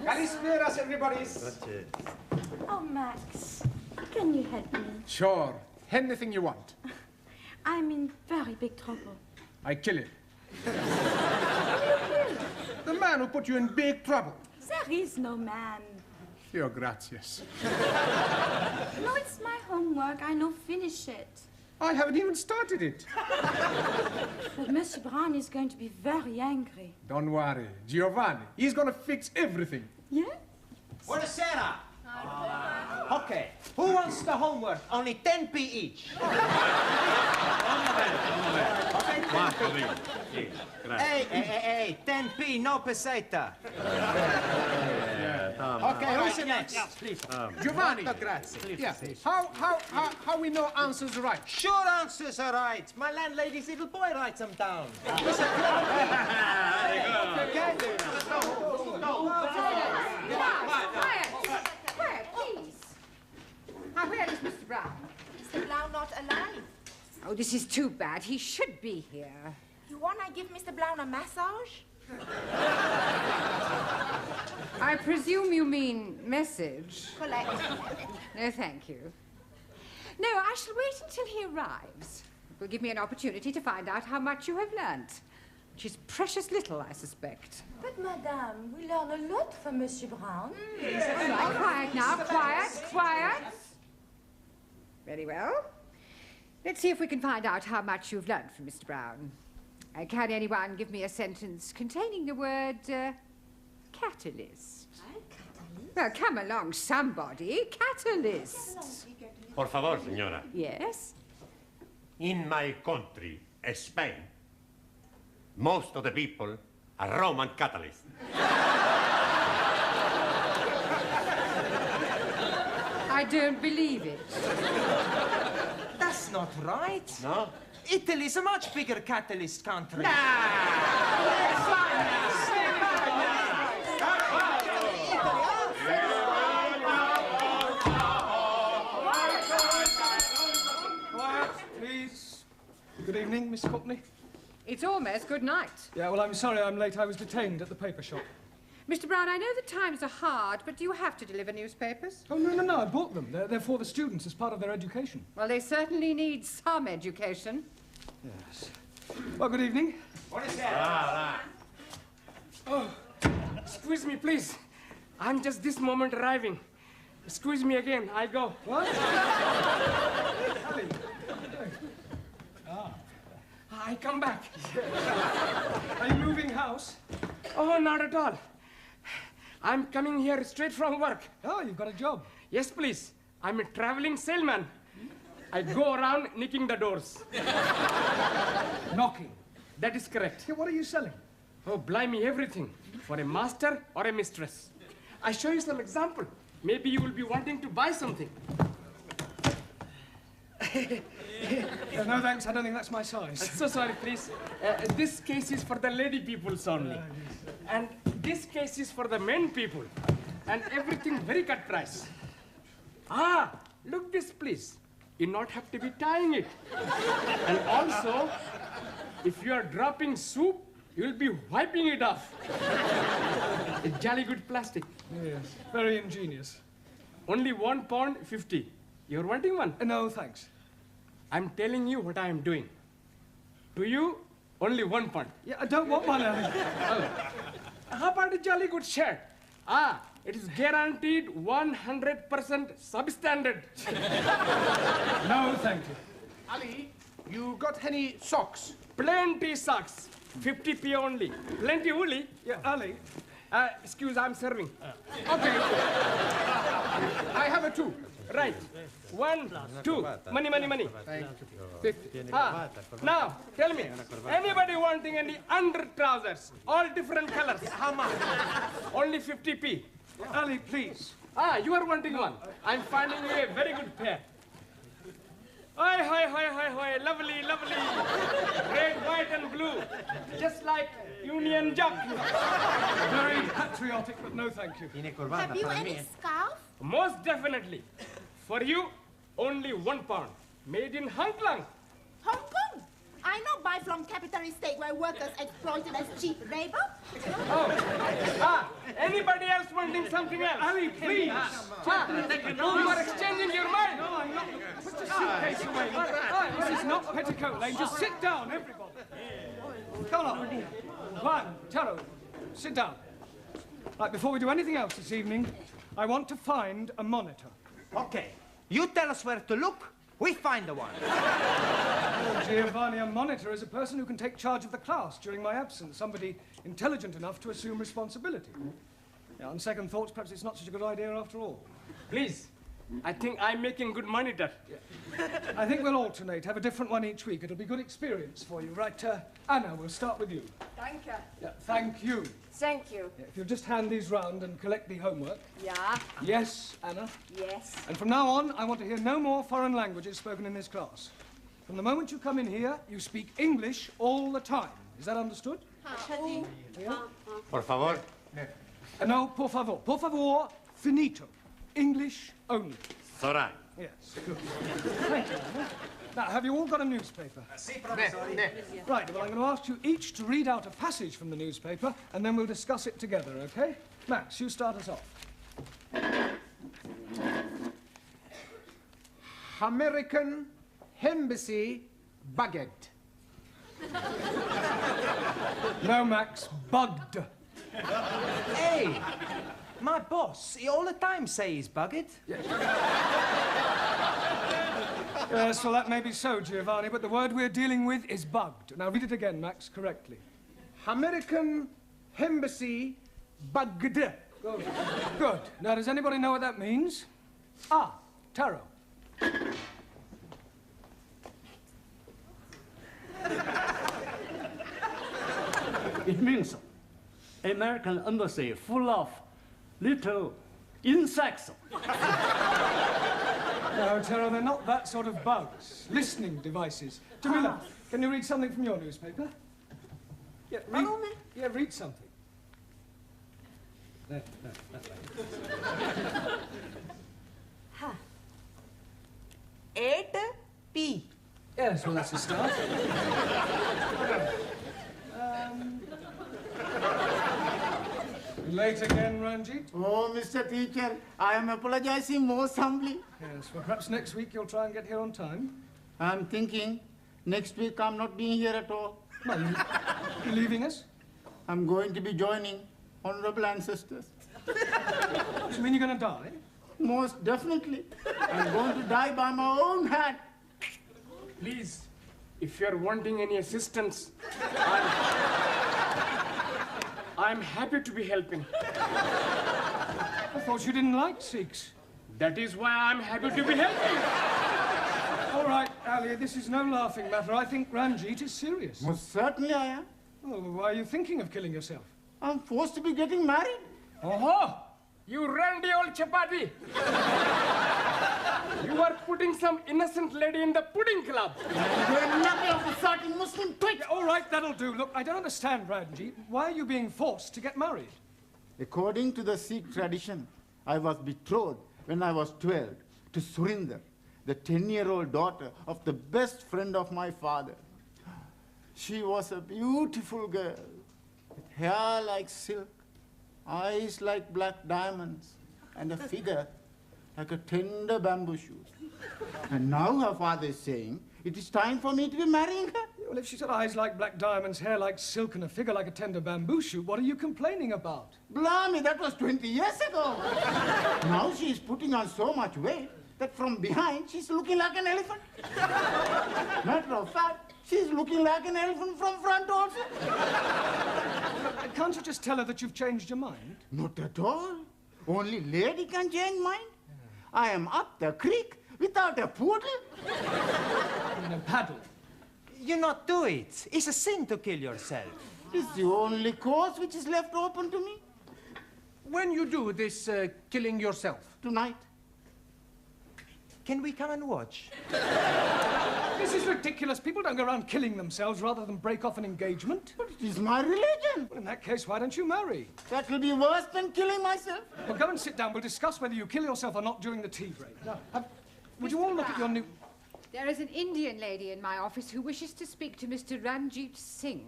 Kalisperas, everybody. Oh, Max, can you help me? Sure. Anything you want. I'm in very big trouble. I kill him. The man who put you in big trouble. There is no man. Your gracias. No, it's my homework. I know finish it. I haven't even started it. But Monsieur Brown is going to be very angry. Don't worry. Giovanni, he's gonna fix everything. Yeah? Buonasera. Okay, who wants the homework? Only 10p each. Hey, 10p, no peseta. Okay, who's the next? Please. Giovanni. Grazie. Yeah. How we know answers right? Sure answers are right. My landlady's little boy writes them down. Quiet, please. Now, where is Mr. Brown? Mr. Brown not alive. Oh, this is too bad. He should be here. You wanna give Mr. Brown a massage? I presume you mean message. Collect. No, thank you. No, I shall wait until he arrives. It will give me an opportunity to find out how much you have learnt. Which is precious little, I suspect. But, Madame, we learn a lot from Monsieur Brown. All right, quiet now. Quiet. Very well. Let's see if we can find out how much you've learnt from Mr. Brown. Can anyone give me a sentence containing the word catalyst? Well, come along, somebody. Catalyst. Por favor, señora. Yes? In my country, Spain, most of the people are Roman Catholics. I don't believe it. That's not right. No? Italy's a much bigger catalyst country. Quiet, please. Good evening, Miss Courtney. It's almost good night. Yeah, well, I'm sorry I'm late. I was detained at the paper shop. Mr. Brown, I know the times are hard, but do you have to deliver newspapers? Oh, no, I bought them. They're for the students as part of their education. Well, they certainly need some education. Yes. Well, good evening. Oh, excuse me, please. I'm just this moment arriving. Excuse me again. I go. What? I come back. Are you moving house? Oh, not at all. I'm coming here straight from work. Oh, you've got a job. Yes, please. I'm a traveling salesman. I go around knocking the doors. Knocking? That is correct. Yeah, what are you selling? Oh, blimey, everything. For a master or a mistress. I show you some example. Maybe you will be wanting to buy something. No, thanks. I don't think that's my size. So sorry, please. This case is for the lady peoples only. And this case is for the men people. And everything very cut price. Ah, look this, please. You not have to be tying it. And also, if you are dropping soup, you'll be wiping it off. A jolly good plastic. Yes, very ingenious. Only £1.50. You're wanting one? No, thanks. I'm telling you what I am doing. To you, only £1. Yeah, I don't want one. How about a jolly good shirt? Ah, it is guaranteed 100% substandard. No, thank you. Ali, you got any socks? Plenty socks. 50p only. Plenty woolly. Yeah, Ali. Excuse, I'm serving. Okay. I have a 2. Right. 1, 2. Money. Thank you. 50. Now, tell me, anybody wanting any under trousers? All different colors. How much? Only 50p. Ali, please. Ah, you are wanting one. I'm finding you a very good pair. Hi. Lovely. Red, white, and blue. Just like Union Jack. Very patriotic, but no, thank you. Have you any scarf? Most definitely. For you, only £1. Made in Hong Kong. Hong Kong? I know buy from capitalist state where workers exploited as cheap labor. Anybody else wanting something else? Ali, please. You are exchanging your mind. No, I'm not. Put your suitcase away. This is not Petticoat Lane. Just sit down, everybody. Come on. Juan, Taro, sit down. Right, before we do anything else this evening, I want to find a monitor. Okay. You tell us where to look, we find the one. Oh, Giovanni, a monitor is a person who can take charge of the class during my absence, somebody intelligent enough to assume responsibility. Yeah, on second thoughts, perhaps it's not such a good idea after all. Please. I think I'm making good money, Dad. Yeah. I think we'll alternate, have a different one each week. It'll be good experience for you. Right, Anna, we'll start with you. Thank you. Yeah, thank you. Thank you. Yeah, if you'll just hand these round and collect the homework. Yeah. Yes, Anna? Yes. And from now on, I want to hear no more foreign languages spoken in this class. From the moment you come in here, you speak English all the time. Is that understood? Yeah? Por favor. No, por favor. Por favor, finito. English only. Sora. Yes, good. Thank you, Anna. Now, have you all got a newspaper? Si, professor. Right, well, I'm going to ask you each to read out a passage from the newspaper, and then we'll discuss it together, OK? Max, you start us off. American Embassy bugged. No, Max, bugged. Hey, my boss, he all the time say he's bugged. Yes, well, that may be so, Giovanni, but the word we're dealing with is bugged. Now, read it again, Max, correctly. American Embassy bugged. Good. Good. Now, does anybody know what that means? Ah, Taro. It means American embassy full of little insects. No, Taro, they're not that sort of bugs. Listening devices. Jamila, can you read something from your newspaper? Yeah, read something. There, that way. Huh. 8P. Yes, well, that's a start. Late again, Ranjit? Oh, Mr. Teacher, I am apologizing most humbly. Yes, well, perhaps next week you'll try and get here on time. I'm thinking next week I'm not being here at all. Well, you leaving us? I'm going to be joining honorable ancestors. So you mean you're going to die? Most definitely. I'm going to die by my own hand. Please, if you're wanting any assistance, I'm happy to be helping. I thought you didn't like Sikhs. That is why I'm happy to be helping. All right, Ali, this is no laughing matter. I think Ranjit is serious. Most certainly I am. Oh, why are you thinking of killing yourself? I'm forced to be getting married. Oh, you randy old chapati. You are putting some innocent lady in the pudding club. You're nothing of the sort, you Muslim twit. Yeah, all right, that'll do. Look, I don't understand, Ranjit. Why are you being forced to get married? According to the Sikh tradition, I was betrothed when I was 12 to Surinder, the 10-year-old daughter of the best friend of my father. She was a beautiful girl, with hair like silk, eyes like black diamonds, and a figure like a tender bamboo shoot. And now her father is saying it is time for me to be marrying her. Well, if she's got eyes like black diamonds, hair like silk, and a figure like a tender bamboo shoot, what are you complaining about? Blimey, that was 20 years ago. Now she is putting on so much weight that from behind she's looking like an elephant. Matter of fact, she's looking like an elephant from front also. Can't you just tell her that you've changed your mind? Not at all. Only lady can change mind. I am up the creek without a poodle. In a paddle. You not do it. It's a sin to kill yourself. It's the only course which is left open to me. When you do this killing yourself? Tonight. Can we come and watch? This is ridiculous. People don't go around killing themselves rather than break off an engagement. But it is my religion. Well, in that case, why don't you marry? That will be worse than killing myself. Well, go and sit down. We'll discuss whether you kill yourself or not during the tea break. Now, would you all look at your new... There is an Indian lady in my office who wishes to speak to Mr. Ranjit Singh.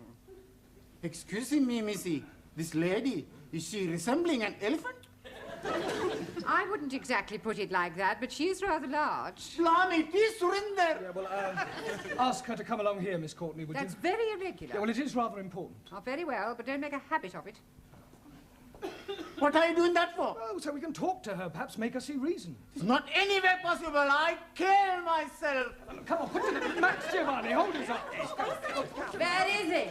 Excuse me, Missy. This lady, is she resembling an elephant? I wouldn't exactly put it like that, but she is rather large. Blimey, it is Surinder. Yeah, well, ask her to come along here, Miss Courtney, would That's you? very irregular. Yeah, well, it is rather important. Oh, very well, but don't make a habit of it. What are you doing that for? Oh, so we can talk to her, perhaps make her see reason. It's not any way possible. I'd kill myself. Come on, put it in. Max Giovanni, hold his up. Where is he?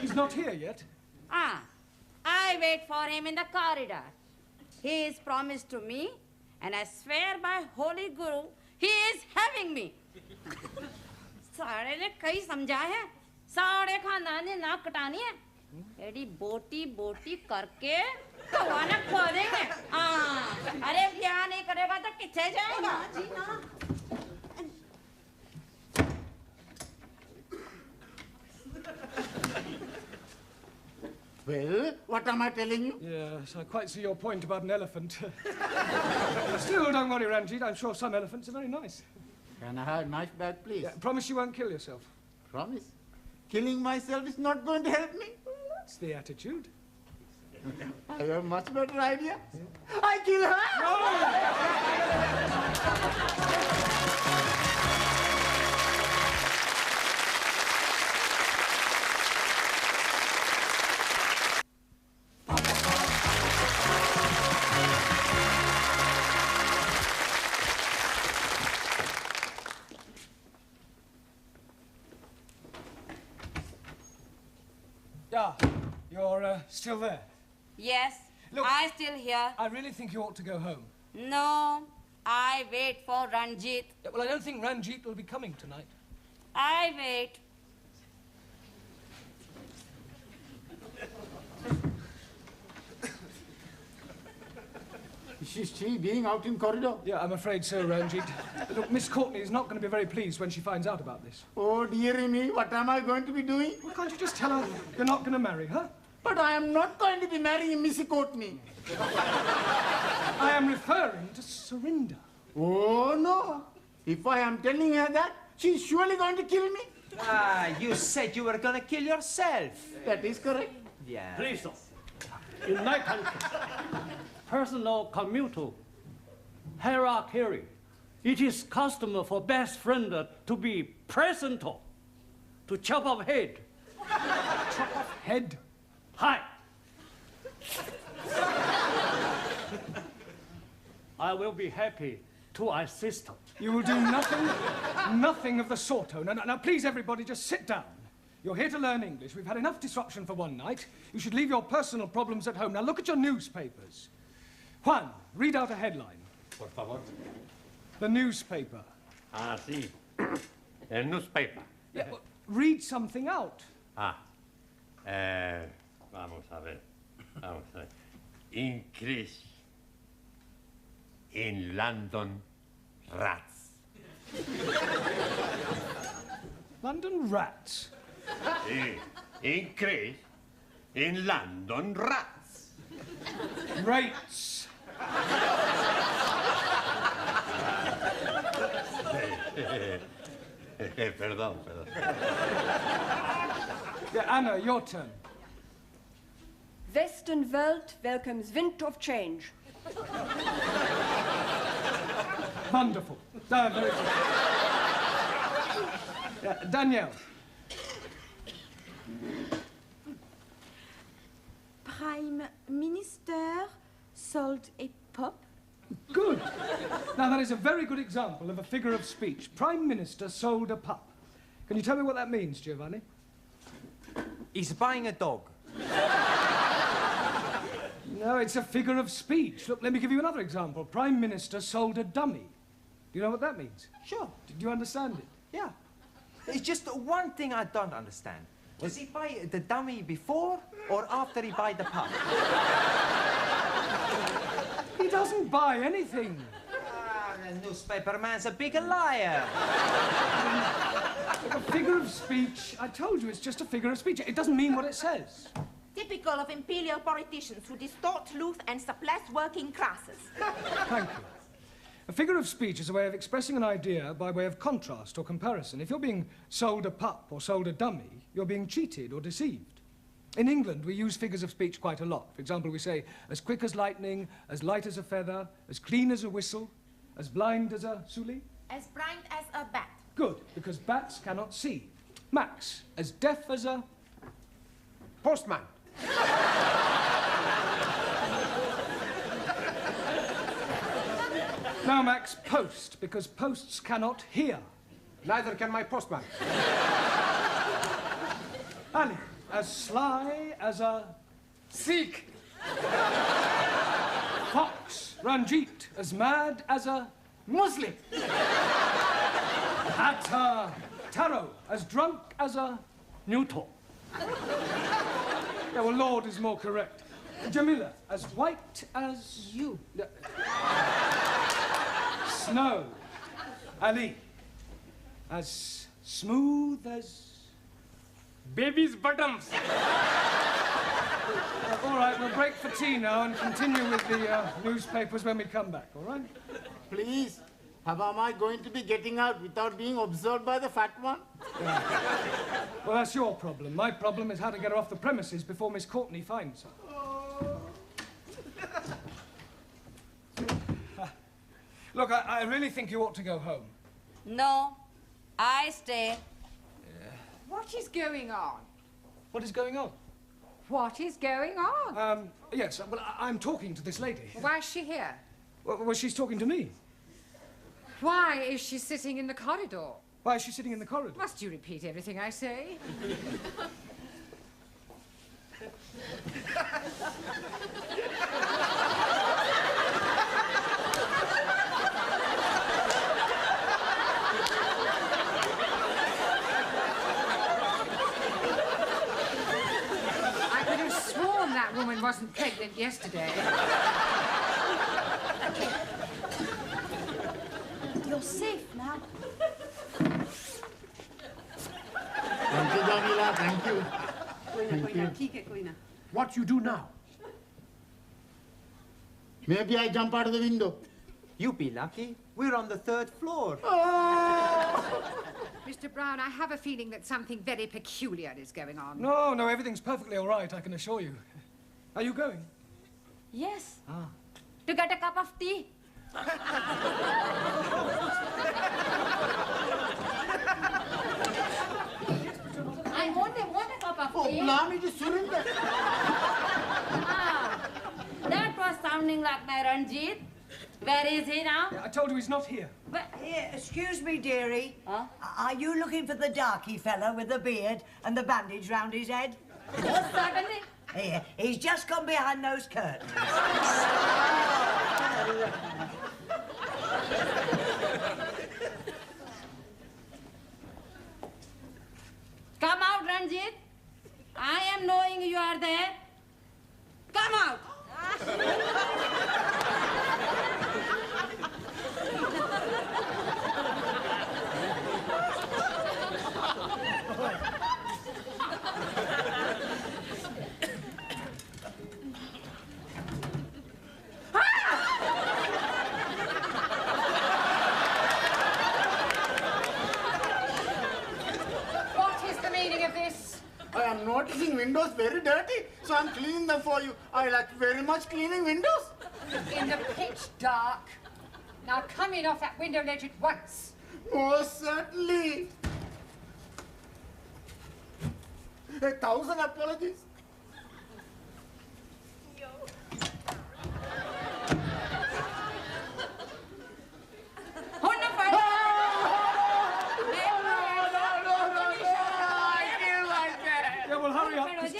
He's not here yet. Ah, I wait for him in the corridor. He is promised to me, and I swear by Holy Guru, he is having me. सारे ने कई समझा है, सारे खानदान ने नाक कटानी है, एडी बोटी बोटी करके कवाना खो देंगे। अरे ब्याह नहीं करेगा तो किथे जाएगा? जी ना। Well, what am I telling you? Yes, I quite see your point about an elephant. Still, don't worry, Ranjit. I'm sure some elephants are very nice. Can I have a knife back, please? Yeah, promise you won't kill yourself. Promise? Killing myself is not going to help me. That's the attitude. I have a much better idea. Yeah. I kill her! Yeah, you're still there? Yes, Look, I'm still here. I really think you ought to go home. No, I wait for Ranjit. Yeah, well, I don't think Ranjit will be coming tonight. I wait. Is she being out in corridor? Yeah, I'm afraid so, Ranjit. Look, Miss Courtney is not going to be very pleased when she finds out about this. Oh, dearie me, what am I going to be doing? Well, can't you just tell her you're not going to marry her? But I am not going to be marrying Missy Courtney. I am referring to Surinder. Oh, no. If I am telling her that, she's surely going to kill me. Ah, you said you were gonna kill yourself. That is correct. Yeah. Please, sir. In my country, personal commutal hierarchy, it is custom for best friend to be present to chop off head. Chop off head? Hi. I will be happy to assist. You will do nothing of the sort. Now, please, everybody, just sit down. You're here to learn English. We've had enough disruption for one night. You should leave your personal problems at home. Now, look at your newspapers. Juan, read out a headline. Por favor. The newspaper. Ah, sí. El newspaper. Yeah, well, read something out. Vamos a ver. Increase in London rats. London rats? Sí. Increase in London rats. Rates. Perdón. Yeah, Anna, your turn. Western Welt welcomes wind of change. Wonderful. Very good. Yeah, Danielle. Prime Minister sold a pup. Good. Now, that is a very good example of a figure of speech. Prime Minister sold a pup. Can you tell me what that means, Giovanni? He's buying a dog. No, it's a figure of speech. Look, let me give you another example. Prime Minister sold a dummy. Do you know what that means? Sure. Did you understand it? Yeah. It's just one thing I don't understand. Does he buy the dummy before or after he buy the pup? He doesn't buy anything. The newspaper man's a big liar. A figure of speech, I told you, it's just a figure of speech. It doesn't mean what it says. Typical of imperial politicians who distort truth and suppress working classes. Thank you. A figure of speech is a way of expressing an idea by way of contrast or comparison. If you're being sold a pup or sold a dummy, you're being cheated or deceived. In England, we use figures of speech quite a lot. For example, we say, as quick as lightning, as light as a feather, as clean as a whistle, as blind as a suli. As blind as a bat. Good, because bats cannot see. Max, as deaf as a... Postman. Now, Max, post, because posts cannot hear. Neither can my postman. Ali, as sly as a... Seek. Fox, Ranjit, as mad as a Muslim. Taro, as drunk as a Newton. Yeah, well, Lord is more correct. Jamila, as white as... You. Snow. Ali, as smooth as... Baby's bottoms. All right, we'll break for tea now and continue with the newspapers when we come back, all right? Please, how am I going to be getting out without being observed by the fat one? Yeah. Well, that's your problem. My problem is how to get her off the premises before Miss Courtney finds her. Look, I really think you ought to go home. No, I stay. What is going on? What is going on? What is going on? Yes, well, I'm talking to this lady. Why is she here? Well, she's talking to me. Why is she sitting in the corridor? Why is she sitting in the corridor? Must you repeat everything I say? I could have sworn that woman wasn't pregnant yesterday. You're safe now. Thank you, Jamila, thank you. What you do now? Maybe I jump out of the window. You be lucky. We're on the 3rd floor. Mr. Brown, I have a feeling that something very peculiar is going on. No, everything's perfectly all right, I can assure you. Are you going? Yes. To get a cup of tea. I only want a cup of tea. Allow me to surrender. That was sounding like my Ranjit. Where is he now? I told you he's not here. Here, excuse me, dearie. Are you looking for the darky fellow with the beard and the bandage round his head? Most certainly. Here, he's just gone behind those curtains. Come out, Ranjit. I am knowing you are there. Come out. I am noticing windows very dirty, so I'm cleaning them for you. I like very much cleaning windows. In the pitch dark. Now come in off that window ledge at once. Most certainly. 1,000 apologies.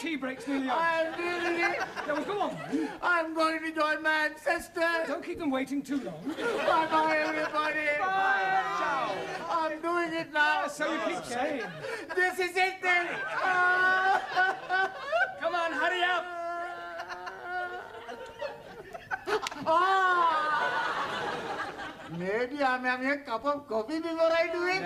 Tea break's nearly over. I'm really... Yeah, well, go on, then. I'm going to join my ancestors. Don't keep them waiting too long. Bye-bye, everybody. Bye. Ciao. I'm doing it now. So you keep saying. This is it, then. Come on, hurry up. Maybe I'm having a cup of coffee before I do it.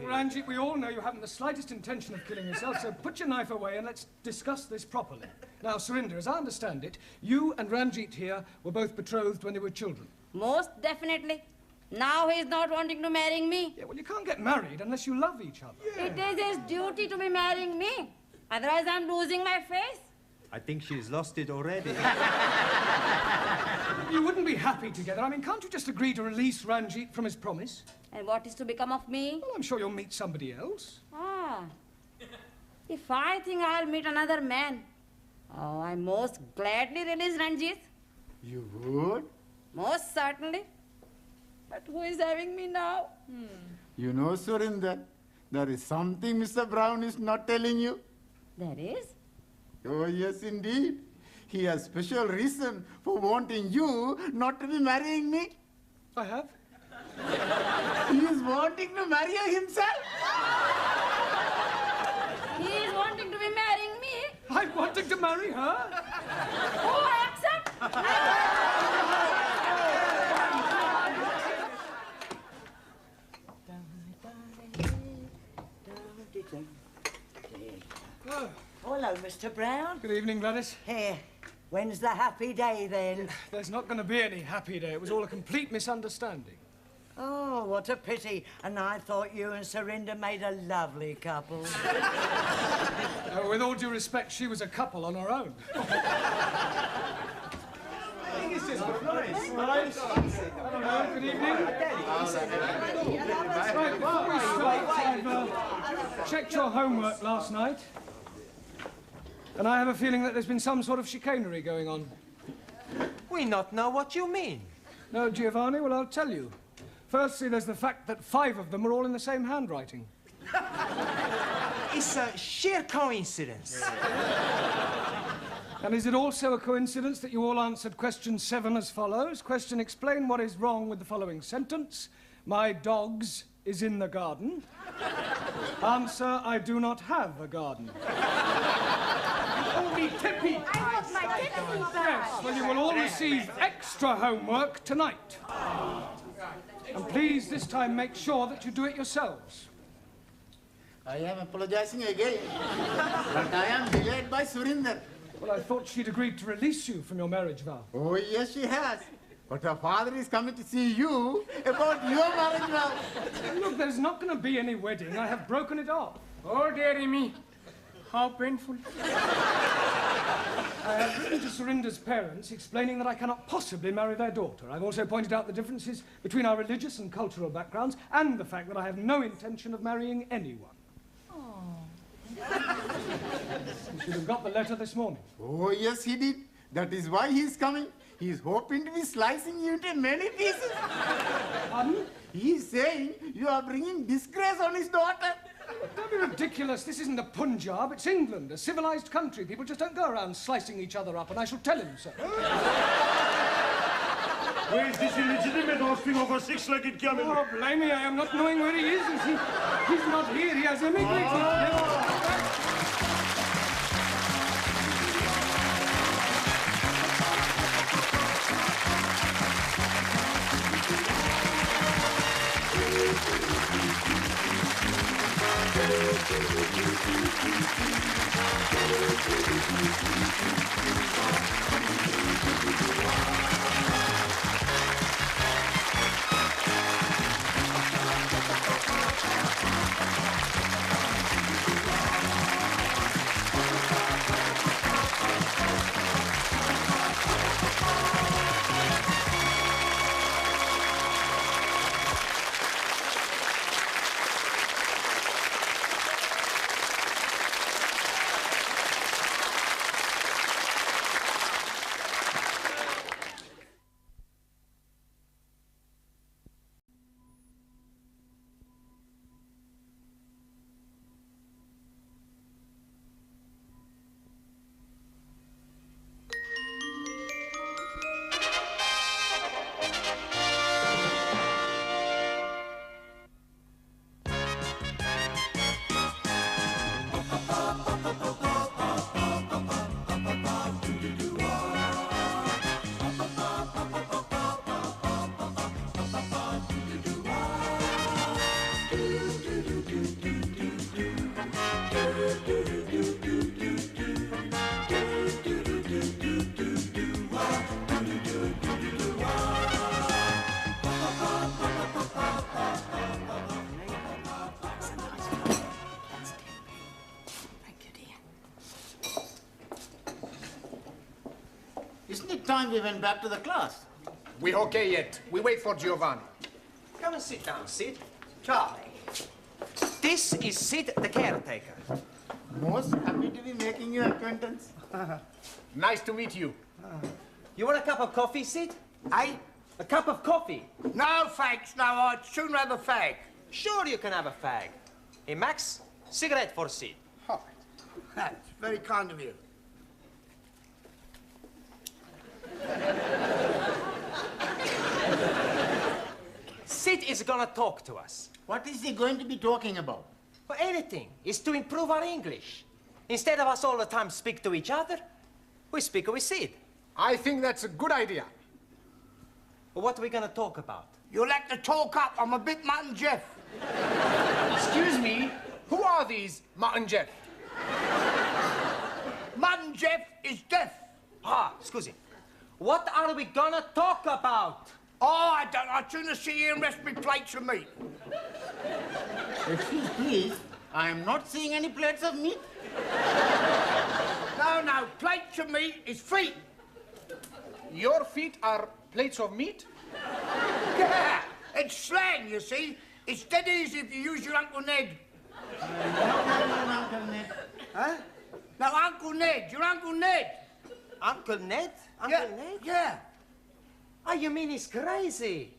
Ranjit, we all know you haven't the slightest intention of killing yourself, so put your knife away and let's discuss this properly. Now, Surinder, as I understand it, you and Ranjit here were both betrothed when they were children. Most definitely. Now he's not wanting to marry me. Yeah, well, you can't get married unless you love each other. Yeah. It is his duty to be marrying me. Otherwise, I'm losing my face. I think she's lost it already. You wouldn't be happy together. I mean, can't you just agree to release Ranjit from his promise? And what is to become of me? Well, I'm sure you'll meet somebody else. If I think I'll meet another man, I most gladly release Ranjit. You would? Most certainly. But who is having me now? You know, Surinder, there is something Mr. Brown is not telling you. There is? Oh, yes, indeed. he has special reason for wanting you not to be marrying me. I have? He is wanting to marry you himself. He is wanting to be marrying me. I'm wanting to marry her. Oh, I accept. Oh. Hello, Mr. Brown. Good evening, Gladys. Here. When's the happy day, then? There's not going to be any happy day. It was all a complete misunderstanding. Oh, what a pity. And I thought you and Surinder made a lovely couple. With all due respect, she was a couple on her own. I think it's just nice. Hello, good evening. Right, before we start, I've checked your homework last night. And I have a feeling that there's been some sort of chicanery going on. We not know what you mean. No, Giovanni? Well, I'll tell you. Firstly, there's the fact that 5 of them are all in the same handwriting. It's a sheer coincidence. And is it also a coincidence that you all answered question 7 as follows? Question, explain what is wrong with the following sentence. My dogs is in the garden. Answer, I do not have a garden. Only Tippy. I want my tippy back. Yes, well, you will all receive extra homework tonight. And please, this time, make sure that you do it yourselves. I am apologizing again, but I am delayed by Surinder. Well, I thought she'd agreed to release you from your marriage vow. Oh, yes, she has. But her father is coming to see you about your marriage vow. Look, there's not going to be any wedding. I have broken it off. Oh, dearie me. How painful. I have written to Surinder's parents explaining that I cannot possibly marry their daughter. I've also pointed out the differences between our religious and cultural backgrounds and the fact that I have no intention of marrying anyone. You should have got the letter this morning. Oh, yes, he did. That is why he's coming. He's hoping to be slicing you into many pieces. Pardon? He's saying you are bringing disgrace on his daughter. Don't be ridiculous. This isn't the Punjab. It's England, a civilized country. People just don't go around slicing each other up, and I shall tell him so. Where's this illegitimate offspring of a 6-legged camel? Oh, blame me. I am not knowing where he is. He's not here. He has emigrated. Isn't it time we went back to the class? We're okay yet. We wait for Giovanni. Come and sit down, Sid. Charlie. This is Sid, the caretaker. Most happy to be making your acquaintance. Nice to meet you. You want a cup of coffee, Sid? Aye? A cup of coffee? No, thanks. No, I'd sooner have a fag. Sure you can have a fag. Hey, Max, cigarette for Sid. Oh, that's very kind of you. Sid is gonna talk to us. What is he going to be talking about? For anything. It's to improve our English. Instead of us all the time speak to each other, we speak with Sid. I think that's a good idea. But what are we gonna talk about? You'll have to talk up. I'm a bit Mutt and Jeff. Excuse me, who are these Mutt and Jeff? Mutt and Jeff is deaf. Ah, excuse me. What are we gonna talk about? Oh, I don't. I'd sooner see you and rest me plates of meat. Excuse please, I am not seeing any plates of meat. No, plates of meat is feet. Your feet are plates of meat? Yeah, it's slang, you see. It's dead easy if you use your Uncle Ned. Uncle Ned. Huh? No, Uncle Ned. Your Uncle Ned. Uncle Ned? Uncle Ned? Yeah. Oh, you mean he's crazy?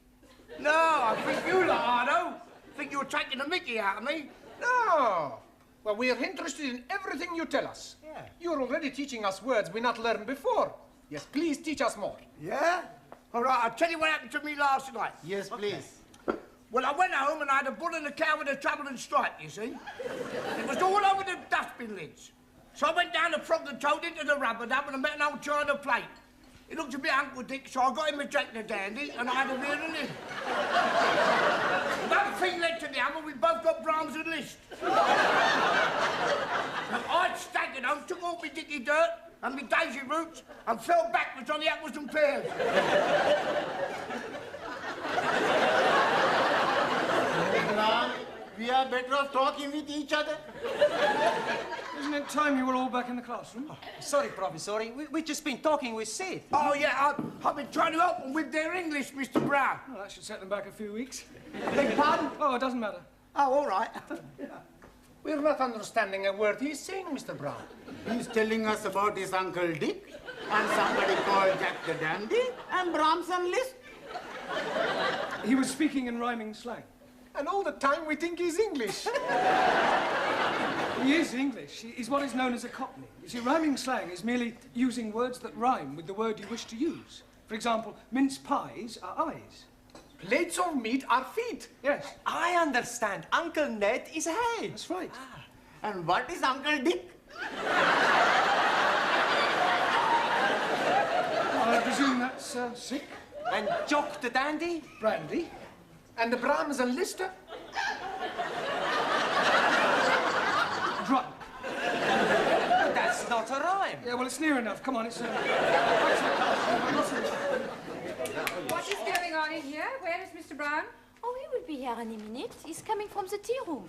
No, I think you lot are, though. Think you're taking the mickey out of me. No. Well, we are interested in everything you tell us. Yeah. You're already teaching us words we not learned before. Yes, please teach us more. Yeah? All right, I'll tell you what happened to me last night. Yes, please. Well, I went home and I had a bull and a cow with a trouble and stripe, you see. It was all over the dustbin lids. So I went down the frog and toad into the rubber dump and I met an old china plate. It looked a bit Uncle Dick, so I got him a Jack the Dandy and I had a real and in. One thing led to the other, we both got Brahms and Liszt. Now, I staggered home, took all my dicky dirt and my daisy roots and fell backwards on the apples and pears. We are better off talking with each other. Isn't it time you were all back in the classroom? Oh, sorry, Professor. We've just been talking with Sid. Oh, yeah, I've been trying to help them with their English, Mr. Brown. Well, that should set them back a few weeks. Beg pardon? Oh, it doesn't matter. Oh, all right. We're not understanding a word he's saying, Mr. Brown. He's telling us about his Uncle Dick and somebody called Jack the Dandy and Brahms and Liszt. He was speaking in rhyming slang. And all the time we think he's English. He is English. He's what is known as a Cockney. You see, rhyming slang is merely using words that rhyme with the word you wish to use. For example, mince pies are eyes. Plates of meat are feet. Yes. I understand. Uncle Ned is head. That's right. Ah. And what is Uncle Dick? I presume that's sick. And Jock the Dandy? Brandy. And the Brahms and Liszt? Drunk. That's not a rhyme. Yeah, well, it's near enough. Come on, it's... What is going on in here? Where is Mr. Brown? Oh, he will be here any minute. He's coming from the tea room.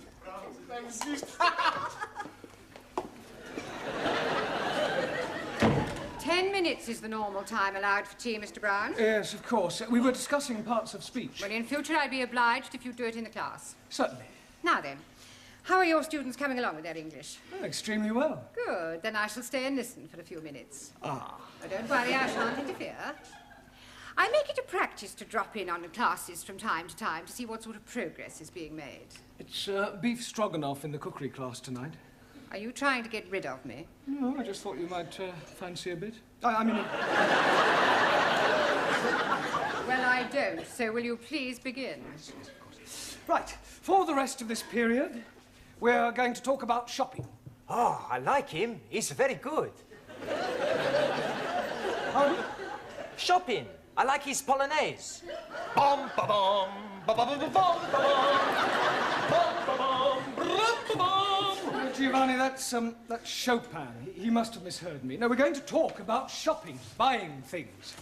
10 minutes is the normal time allowed for tea, Mr. Brown. Yes, of course. We were discussing parts of speech. Well, in future, I'd be obliged if you do it in the class. Certainly. Now then, how are your students coming along with their English? Oh, extremely well. Good. Then I shall stay and listen for a few minutes. Ah. Oh, don't worry, I shan't interfere. I make it a practice to drop in on the classes from time to time to see what sort of progress is being made. It's beef stroganoff in the cookery class tonight. Are you trying to get rid of me? No, I just thought you might fancy a bit. I mean... Well, I don't, so will you please begin? Right, for the rest of this period, we're going to talk about shopping. Oh, I like him. He's very good. Shopping. I like his polonaise. Bum ba bum ba ba ba ba bum ba. Giovanni, that's Chopin. He must have misheard me. No, we're going to talk about shopping, buying things.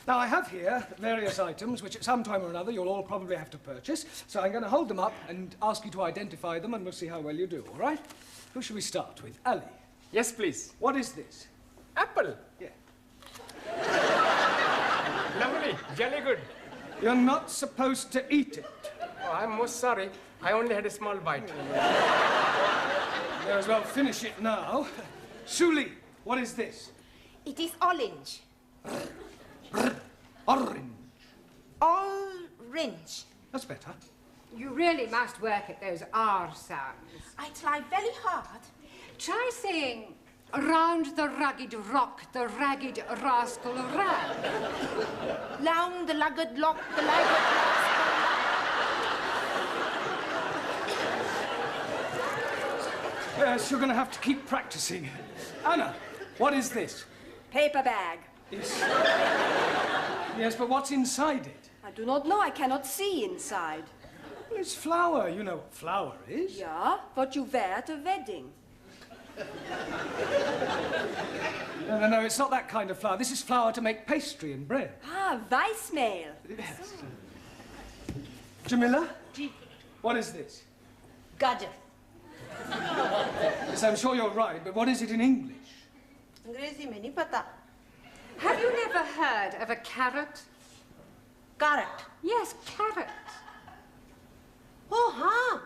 Now, I have here various items which at some time or another you'll all probably have to purchase, so I'm going to hold them up and ask you to identify them, and we'll see how well you do, all right? Who shall we start with? Ali. Yes, please. What is this? Apple. Yeah. Lovely. Jolly good. You're not supposed to eat it. Oh, I'm most sorry. I only had a small bite. May as well finish it now. Suli, what is this? It is orange. Orange. Orange. That's better. You really must work at those R sounds. I try very hard. Try saying Round the rugged rock, the ragged rascal ran. Round the lugged lock, the lagged Yes, you're going to have to keep practicing. Anna, what is this? Paper bag. Yes. Yes, but what's inside it? I do not know. I cannot see inside. Well, it's flour. You know what flour is. Yeah, what you wear at a wedding. No, it's not that kind of flour. This is flour to make pastry and bread. Ah, Weissmehl. Yes. Jamila? What is this? Gajar. Yes, I'm sure you're right, but what is it in English? अंग्रेजी में नहीं पता. Have you never heard of a carrot? Carrot. Yes, carrot. Oh, हाँ.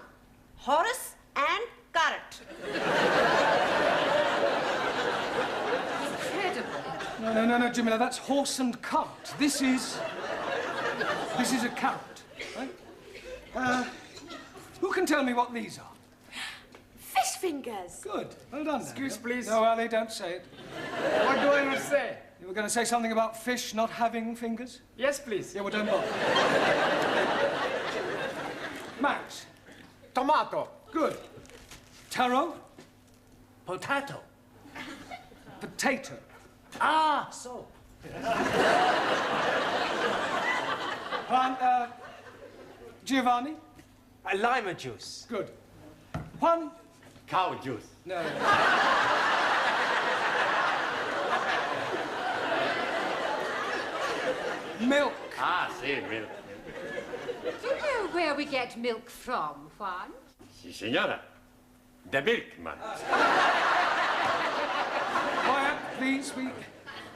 Horse and carrot. Incredible. No, Jamila, that's horse and cart. This is a carrot, right? Who can tell me what these are? Fish fingers. Good. Well done. Excuse, please. No, Ali, don't say it. What do I not say? You were going to say something about fish not having fingers? Yes, please. Yeah, well, don't bother. Max. Tomato. Good. Taro. Potato. Potato. Ah, so. Giovanni. Lime juice. Good. Juan. Cow juice. No. Milk. Ah, sí, milk. Do you know where we get milk from, Juan? Sí, señora. The milkman. Quiet, please.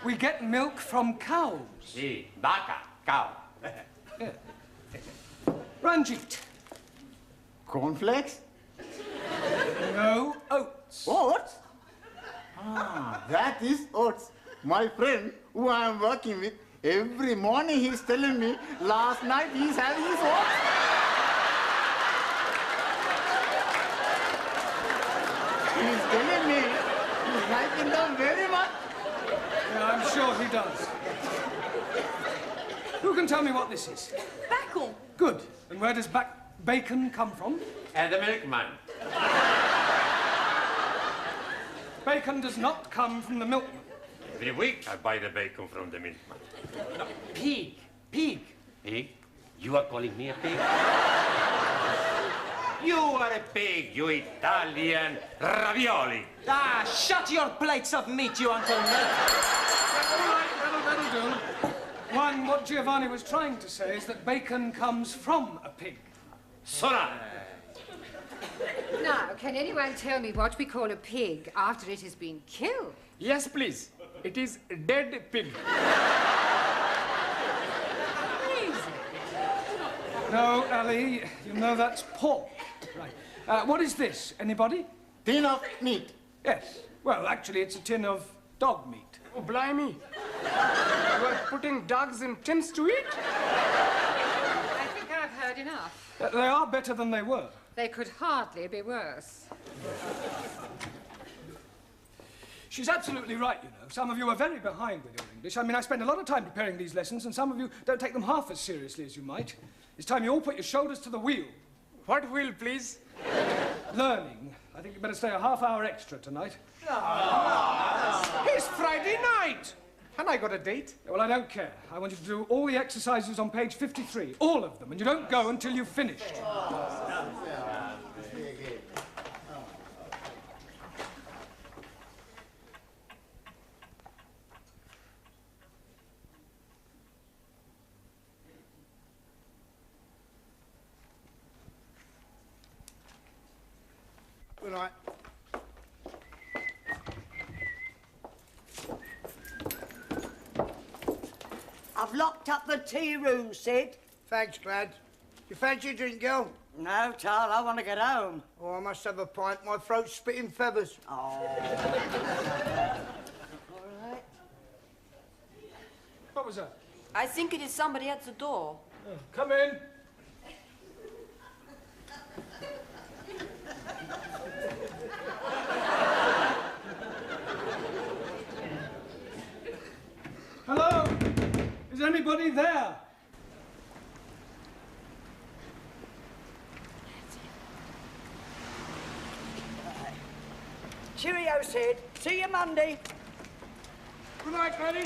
We get milk from cows. Sí, vaca, cow. Yeah. Ranjit. Cornflakes? No, oats. Oats? Ah, that is oats. My friend, who I am working with, every morning he's telling me, last night he's having his oats. He's telling me he's liking them very much. Yeah, I'm sure he does. Who can tell me what this is? Bacon. Good. And where does bacon come from? And the milkman. Bacon does not come from the milkman. Every week I buy the bacon from the milkman. No, pig. Pig. Pig? You are calling me a pig? You are a pig, you Italian ravioli. Ah, shut your plates of meat, you Uncle Ned. All right, that'll do. One, what Giovanni was trying to say is that bacon comes from a pig. Sola. Now, can anyone tell me what we call a pig after it has been killed? Yes, please. It is a dead pig. No, Ali, you know that's pork. Right. What is this? Anybody? Tin of meat. Yes. Well, actually, it's a tin of dog meat. Oh, blimey. You are putting dogs in tins to eat? I think I've heard enough. They are better than they were. They could hardly be worse. She's absolutely right, you know. Some of you are very behind with your English. I mean, I spend a lot of time preparing these lessons, and some of you don't take them half as seriously as you might. It's time you all put your shoulders to the wheel. What wheel, please? Learning. I think you better stay a half hour extra tonight. It's Friday night. And I got a date. Well, I don't care. I want you to do all the exercises on page 53. All of them. And you don't go until you've finished. Good night. I've locked up the tea room, Sid. Thanks, Glad. You fancy a drink, girl? No, Tal, I want to get home. Oh, I must have a pint. My throat's spitting feathers. Oh. All right. What was that? I think it is somebody at the door. Oh, come in. Cheerio, Sid. See you Monday. Good night, Granny.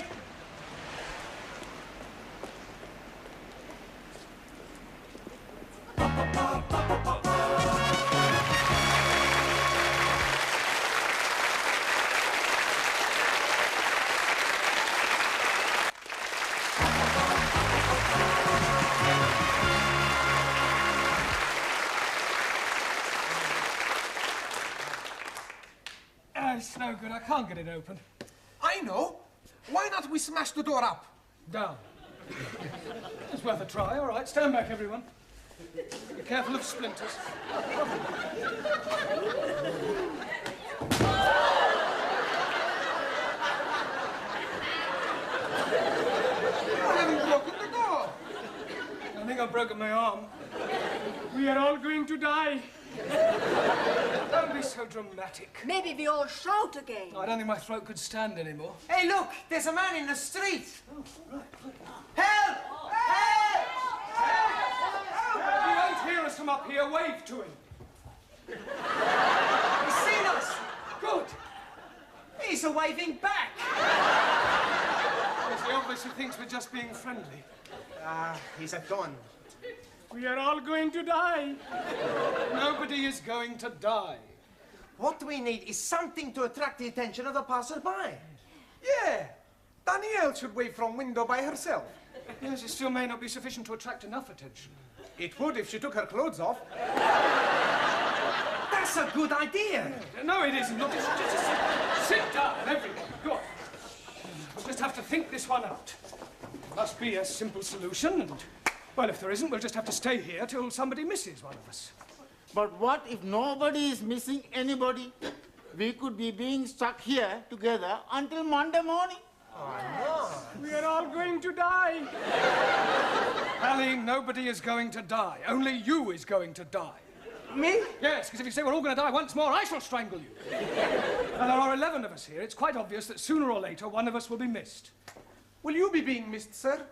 It's no good. I can't get it open. I know. Why not we smash the door up? Down. It's worth a try. All right, stand back, everyone. Be careful of splinters. I haven't broken the door. I think I've broken my arm. We are all going to die. Don't be so dramatic. Maybe we all shout again. I don't think my throat could stand anymore. Hey, look! There's a man in the street! Help! Help! Help! You won't hear us from up here. Wave to him. He's seen us! Good. He's waving back! Yes, he obviously thinks we're just being friendly. He's gone. We are all going to die. Nobody is going to die. What we need is something to attract the attention of the passerby. Yeah. Danielle should wave from window by herself. Yes, it still may not be sufficient to attract enough attention. It would if she took her clothes off. That's a good idea. No, it isn't. Look, just sit down, everyone. Go on. We'll just have to think this one out. There must be a simple solution, and, well, if there isn't, we'll just have to stay here till somebody misses one of us. But what if nobody is missing anybody? We could be being stuck here together until Monday morning. We are all going to die. Ali, nobody is going to die. Only you is going to die. Me? Yes, because if you say we're all going to die once more, I shall strangle you. And there are 11 of us here. It's quite obvious that sooner or later one of us will be missed. Will you be being missed, sir?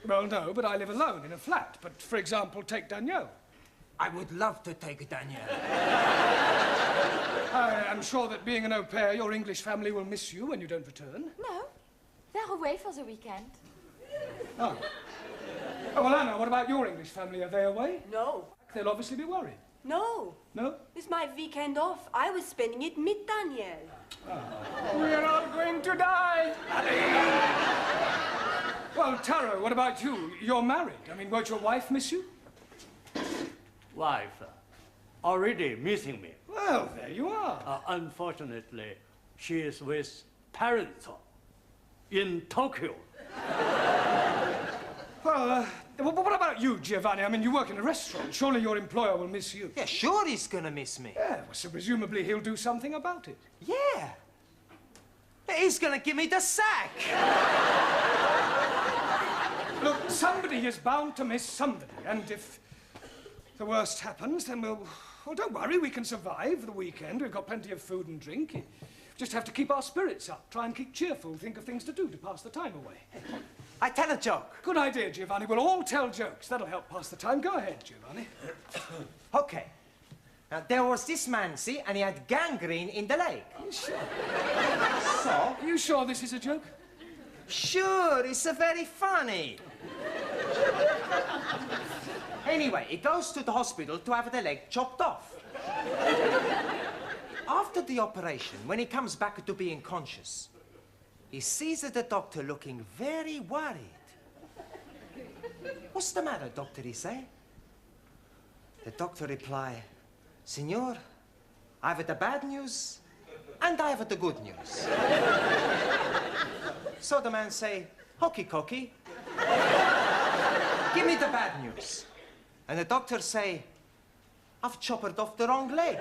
Well, no, but I live alone in a flat. But, for example, take Danielle. I would love to take Danielle. I am sure that being an au pair, your English family will miss you when you don't return. No, they're away for the weekend. Oh. Oh, well, Anna, what about your English family? Are they away? No. They'll obviously be worried. No. No? It's my weekend off. I was spending it with Danielle. We are all going to die. Well, Taro, what about you? You're married. I mean, won't your wife miss you? Wife, already missing me. Well, there you are. Unfortunately, she is with parents in Tokyo. Well, what about you, Giovanni? I mean, you work in a restaurant. Surely your employer will miss you. Yeah, sure he's gonna miss me. Yeah, well, so presumably he'll do something about it. Yeah. He's gonna give me the sack. Look, somebody is bound to miss somebody, and if the worst happens, then well, don't worry, we can survive the weekend. We've got plenty of food and drink. We just have to keep our spirits up, try and keep cheerful, think of things to do to pass the time away. I tell a joke. Good idea, Giovanni. We'll all tell jokes. That'll help pass the time. Go ahead, Giovanni. Okay. Now, there was this man, see, and he had gangrene in the leg. Sure. So? Are you sure this is a joke? Sure, it's very funny. Anyway, he goes to the hospital to have the leg chopped off. After the operation, when he comes back to being conscious, he sees the doctor looking very worried. What's the matter, doctor, he say? The doctor reply, Signor, I have the bad news and I have the good news. So the man say, hokey cokey, give me the bad news. And the doctor say, I've chopped off the wrong leg.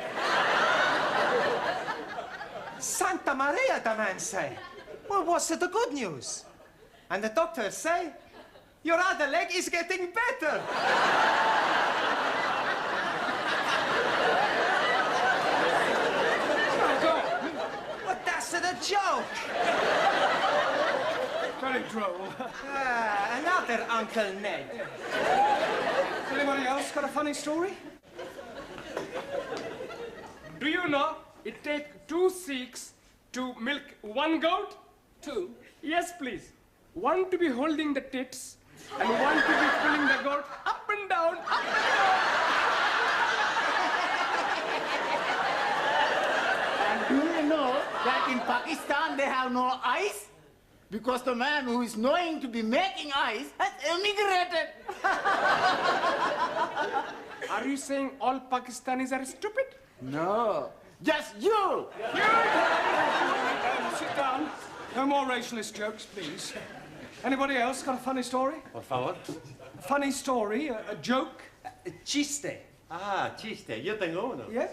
Santa Maria, the man say. Well, what's the good news? And the doctor say, your other leg is getting better. But that's the joke. Very droll. Another Uncle Ned. Anybody else got a funny story? Do you know It takes 2 Sikhs to milk 1 goat? 2? Yes, please. 1 to be holding the tits and 1 to be pulling the goat up and down, up and down. And do you know that in Pakistan they have no ice? Because the man who is knowing to be making ice has emigrated. Are you saying all Pakistanis are stupid? No, just you. Sit down. No more racialist jokes, please. Anybody else got a funny story? Por favor. A funny story, a joke? Chiste. Ah, chiste. Yo tengo uno. Yeah?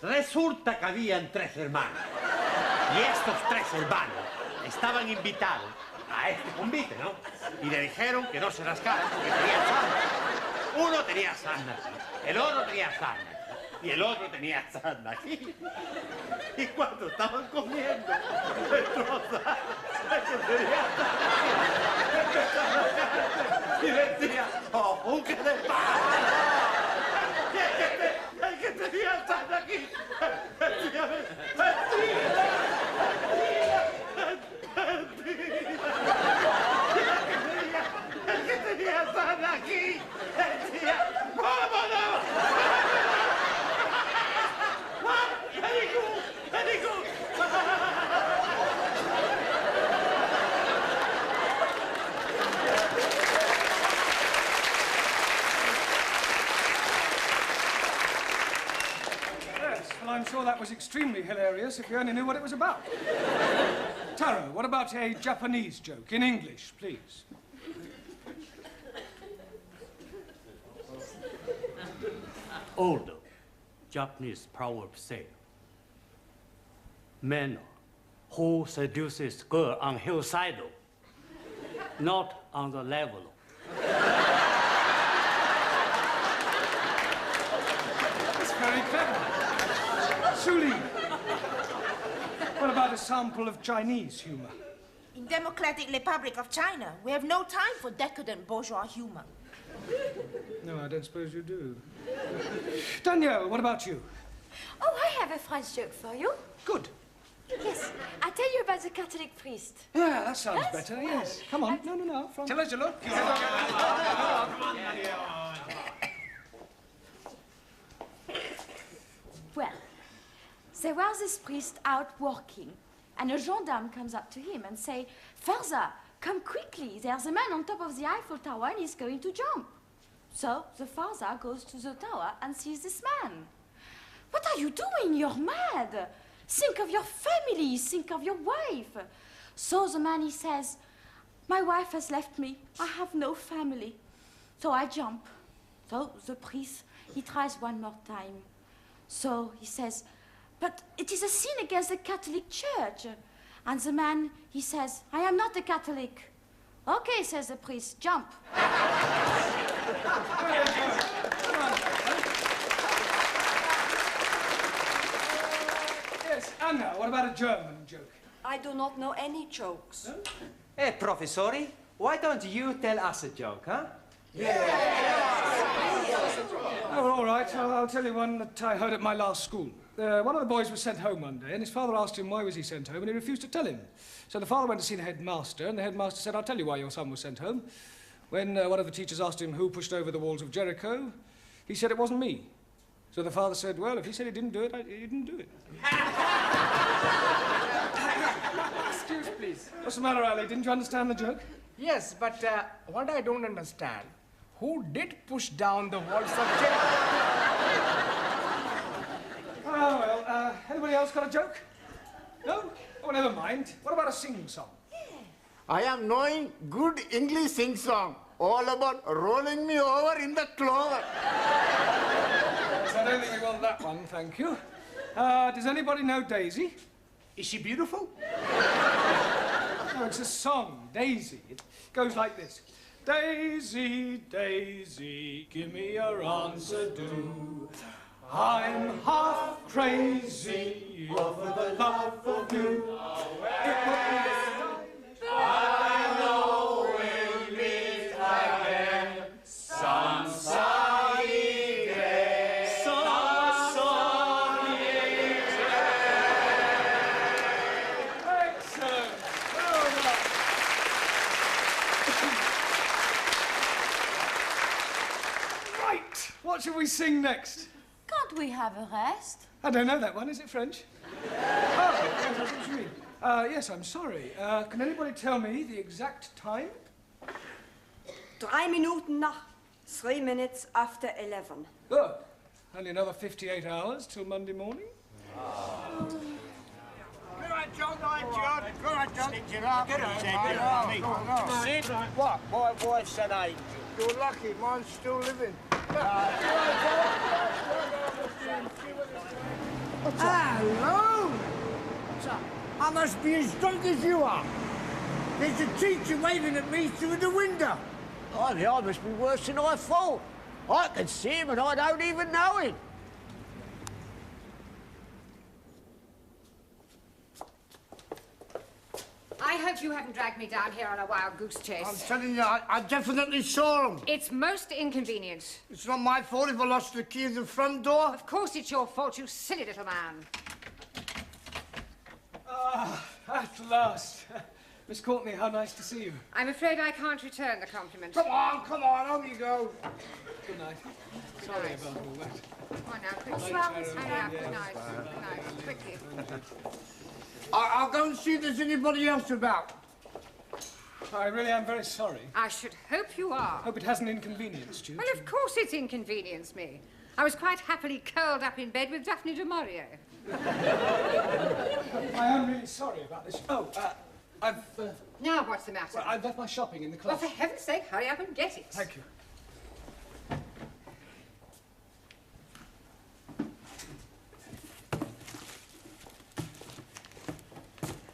Resulta que habían 3 hermanos. Y estos 3 hermanos estaban invitados a este convite, ¿no? Y le dijeron que no se rascaran porque tenían sarna. Uno tenía sarna aquí, el otro tenía sarna aquí, y el otro tenía sarna aquí. Y cuando estaban comiendo, el que tenía sarna, empezaron a rascar y decía, ¡oh, un que de el que tenía sarna aquí! ¡Mentira! El que tenía sarna aquí decía, ¡vámonos! ¡Very good! Yes, well, I'm sure that was extremely hilarious if you only knew what it was about. Taro, what about a Japanese joke in English, please? Old Japanese proverb say, man who seduces girl on hillside, not on the level. That's very clever. Suli, what about a sample of Chinese humor? In Democratic Republic of China, we have no time for decadent bourgeois humor. No, I don't suppose you do. Danielle, what about you? Oh, I have a French joke for you. Good. Yes, I'll tell you about the Catholic priest. Yeah, that sounds better, yes. Come on. No. Tell us, look. Well, there was this priest out walking, and a gendarme comes up to him and say, "Father, come quickly, there's a man on top of the Eiffel Tower and he's going to jump." So the father goes to the tower and sees this man. "What are you doing? You're mad. Think of your family, think of your wife." So the man, he says, "My wife has left me, I have no family." So I jump. So the priest, he tries one more time. So he says, "But it is a sin against the Catholic Church." And the man, he says, "I am not a Catholic." "Okay," says the priest, "jump." Yes, Anna, what about a German joke? I do not know any jokes. No? Hey, Professori, why don't you tell us a joke, huh? Oh, all right, I'll tell you one that I heard at my last school. One of the boys was sent home one day, and his father asked him why was he sent home, and he refused to tell him. So the father went to see the headmaster, and the headmaster said, "I'll tell you why your son was sent home." When one of the teachers asked him who pushed over the walls of Jericho, he said it wasn't me. So the father said, "Well, if he said he didn't do it, he didn't do it." Excuse, please. What's the matter, Ali? Didn't you understand the joke? Yes, but what I don't understand, who did push down the walls of Jericho? Oh, well, anybody else got a joke? No? Oh, never mind. What about a sing-song? I am knowing good English sing-song, all about rolling me over in the clover. Yes, I don't think we want that one, thank you. Does anybody know Daisy? Is she beautiful? No, it's a song, Daisy. It goes like this. Daisy, Daisy, give me your answer, do. I'm half crazy over the love of you. I know we'll meet again some sunny Right! What shall we sing next? Can't we have a rest? I don't know that one. Is it French? Oh, yes, that's what you mean. Yes, I'm sorry. Can anybody tell me the exact time? 3 minuten nach. 3 minutes after 11. Oh, only another 58 hours till Monday morning? Good on, John. Good on, John. Stitch it up. Good on, Sid. What? My wife said Angel. You're lucky. Mine's still living. Hello. What's up? I must be as drunk as you are. There's a teacher waving at me through the window. Oh, I must be worse than I thought. I can see him and I don't even know him. I hope you haven't dragged me down here on a wild goose chase. I'm telling you, I definitely saw him. It's most inconvenient. It's not my fault if I lost the key of the front door. Of course it's your fault, you silly little man. Ah, at last. Miss Courtney, how nice to see you. I'm afraid I can't return the compliment. Come on, on you go. Good night. Sorry about all that. Come on now, quickly. Hurry up, good night. Good night, quickly. I'll go and see if there's anybody else about. I really am very sorry. I should hope you are. Hope it hasn't inconvenienced you. Well, of course it's inconvenienced me. I was quite happily curled up in bed with Daphne du Maurier. I am really sorry about this. Oh, I've... Now what's the matter? Well, I've left my shopping in the Well, club. for heaven's sake, hurry up and get it. Thank you.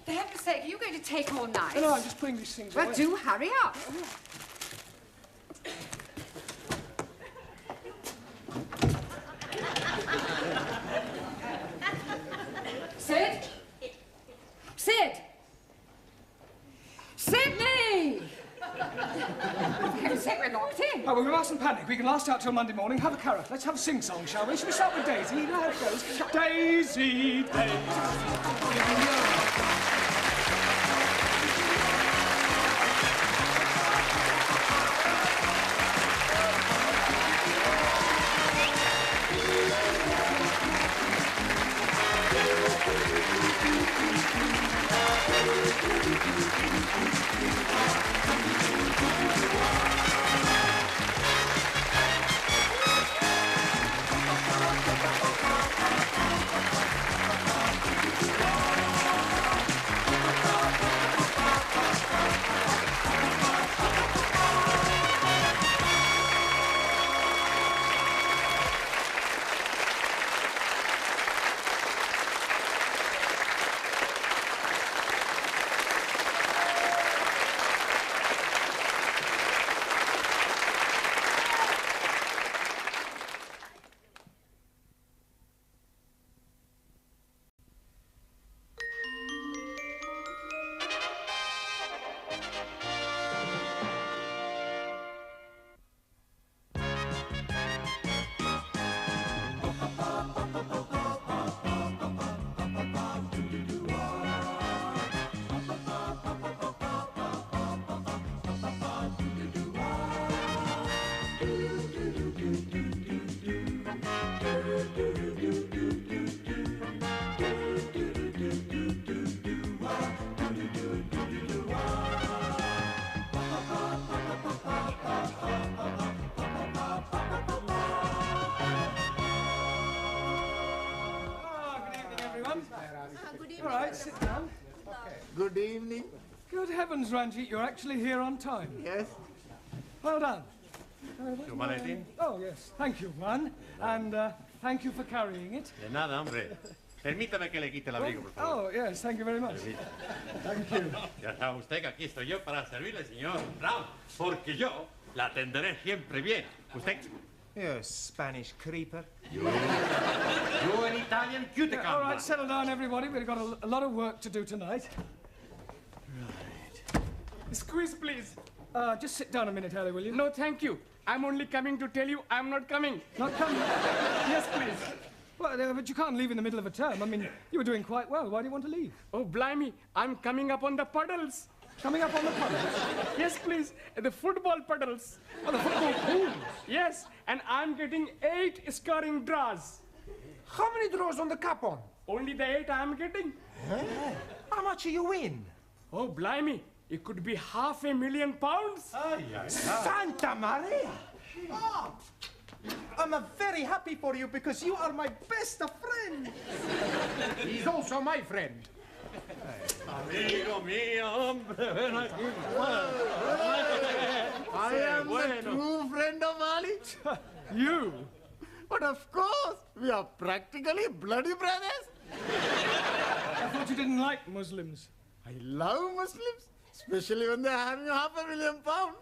For heaven's sake, are you going to take all night? No, I'm just putting these things Well, away. do hurry up. Sid? Sid! Sydney! For heaven's sake, we're locked in. Oh, well, we mustn't panic. We can last out till Monday morning. Have a carrot. Let's have a sing-song, shall we? Shall we start with Daisy? You know how it goes. Daisy, Daisy. All right, sit down. Okay. Good evening. Good heavens, Ranjit, you're actually here on time. Yes. Well done. ¿Tu maletín? Oh, yes. Thank you, Juan. And thank you for carrying it. De nada, hombre. Permítame que le quite el abrigo, por favor. Oh, yes, thank you very much. Thank you. Ya sabe usted que aquí estoy yo para servirle, señor Brown, porque yo la atenderé siempre bien. ¿Usted? You Spanish creeper. You an Italian cuticum. All right, settle down, everybody. We've got a lot of work to do tonight. Right. Squeeze, please. Just sit down a minute, Harry, will you? No, thank you. I'm only coming to tell you I'm not coming. Not coming? Yes, please. Well, but you can't leave in the middle of a term. I mean, you were doing quite well. Why do you want to leave? Oh, blimey. I'm coming up on the puddles. Coming up on the puddles? Yes, please. The football puddles. Oh, the football pools? Yes, and I'm getting 8 scoring draws. How many draws on the cup on? Only the 8 I'm getting. Huh? How much you win? Oh, blimey. It could be £500,000. Santa Maria! Oh, I'm very happy for you because you are my best friend. He's also my friend. Amigo mío, hombre, ven aquí. I am the true friend of Ali. You? But of course, we are practically bloody brothers. I thought you didn't like Muslims. I love Muslims, especially when they're having £500,000.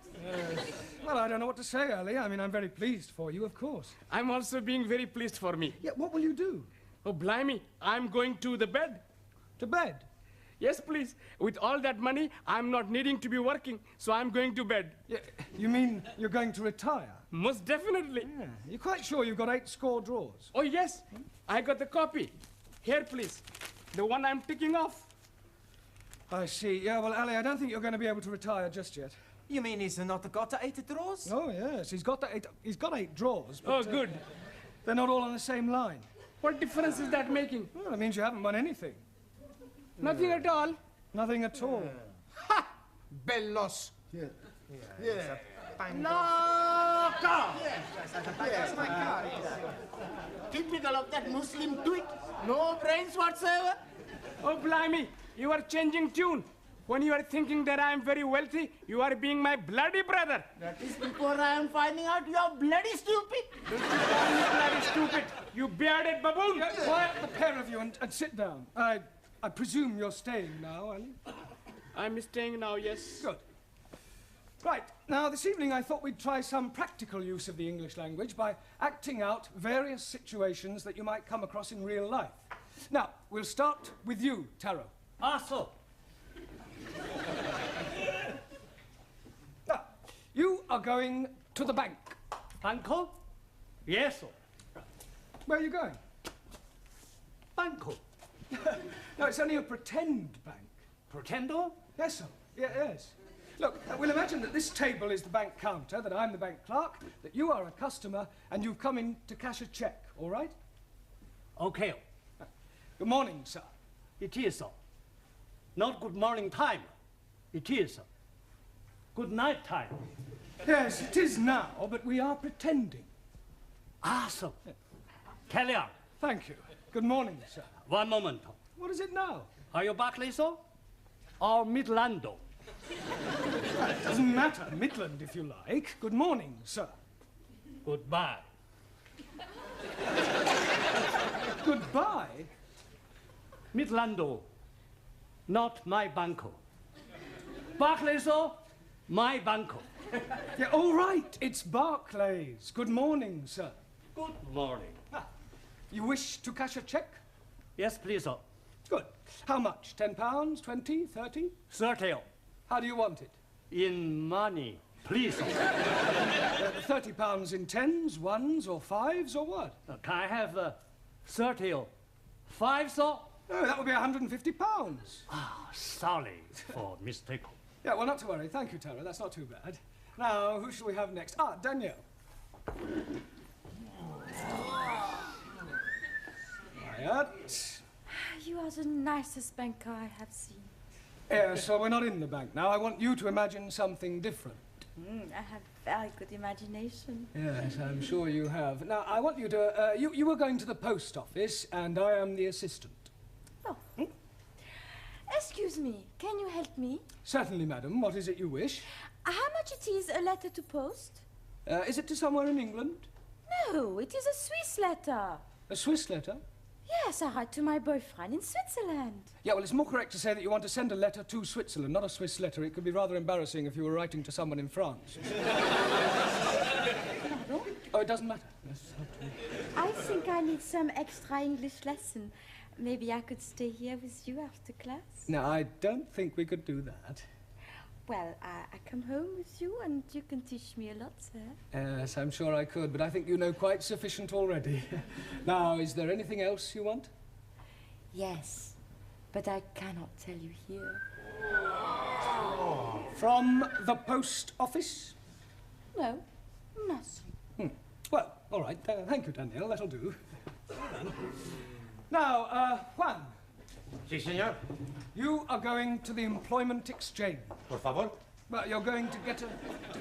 Well, I don't know what to say, Ali. I mean, I'm very pleased for you, of course. I'm also being very pleased for me. Yeah, what will you do? Oh, blimey. I'm going to the bed. To bed? Yes, please. With all that money, I'm not needing to be working, so I'm going to bed. Yeah, you mean you're going to retire? Most definitely. Yeah. You're quite sure you've got 8 score draws? Oh, yes. I got the copy. Here, please. The one I'm ticking off. I see. Yeah, well, Ali, I don't think you're going to be able to retire just yet. You mean he's not got 8 draws? Oh, yes. He's got 8 draws. But, Oh, good. They're not all on the same line. What difference is that making? Well, it means you haven't won anything. Nothing at all. Nothing at all. Ha! Bellos. Yeah. Loco! That's my car. Typical of that Muslim twit. No brains whatsoever. Oh, blimey. You are changing tune. When you are thinking that I am very wealthy, you are being my bloody brother. That is before I am finding out you are bloody stupid. Don't you call me bloody stupid, you bearded baboon. Yeah, quiet, the pair of you, and sit down. I presume you're staying now, Ali? I'm staying now, yes. Good. Right, now this evening I thought we'd try some practical use of the English language by acting out various situations that you might come across in real life. Now, we'll start with you, Taro. So. Now, you are going to the bank. Banco? Yes, sir. Where are you going? Banco. No, it's only a pretend bank. Pretendo? Yes, sir. Yeah, yes. Look, we'll imagine that this table is the bank counter, that I'm the bank clerk, that you are a customer, and you've come in to cash a cheque, all right? Okay. Good morning, sir. It is, sir. Not good morning time. It is, sir. Good night time. Yes, it is now, but we are pretending. Sir. Carry on. Thank you. Good morning, sir. One moment. What is it now? Are you Barclay, sir? Or Midlando? It doesn't matter. Midland, if you like. Good morning, sir. Goodbye. Goodbye? Midlando, not my banco. Barclay, sir, my banco. Yeah, all right. It's Barclays. Good morning, sir. Good morning. You wish to cash a cheque? Yes, please, sir. Good. How much? £10, 20, 30? 30. How do you want it? In money, please, sir. £30 in 10s, 1s, or 5s, or what? Can I have 30 or 5, sir? No, that would be £150. Sorry for mistake. Yeah, well, not to worry. Thank you, Tara. That's not too bad. Now, who shall we have next? Danielle. Quiet. You are the nicest banker I have seen. Yeah, so we're not in the bank now. I want you to imagine something different. I have very good imagination. Yes, I'm sure you have. Now, I want you to... you were going to the post office, and I am the assistant. Oh. Excuse me, can you help me? Certainly, madam. What is it you wish? How much it is a letter to post? Is it to somewhere in England? No, it is a Swiss letter. A Swiss letter? Yes, I write to my boyfriend in Switzerland. Yeah, well, it's more correct to say that you want to send a letter to Switzerland, not a Swiss letter. It could be rather embarrassing if you were writing to someone in France. Oh, it doesn't matter. Yes, I think I need some extra English lesson. Maybe I could stay here with you after class? No, I don't think we could do that. Well, I come home with you and you can teach me a lot, sir. Yes, I'm sure I could, but I think you know quite sufficient already. Now, is there anything else you want? Yes, but I cannot tell you here. From the post office? No, nothing. Well, all right. Thank you, Danielle. That'll do. Now, Juan. Sí, señor. You are going to the employment exchange. Por favor. Well, you're going to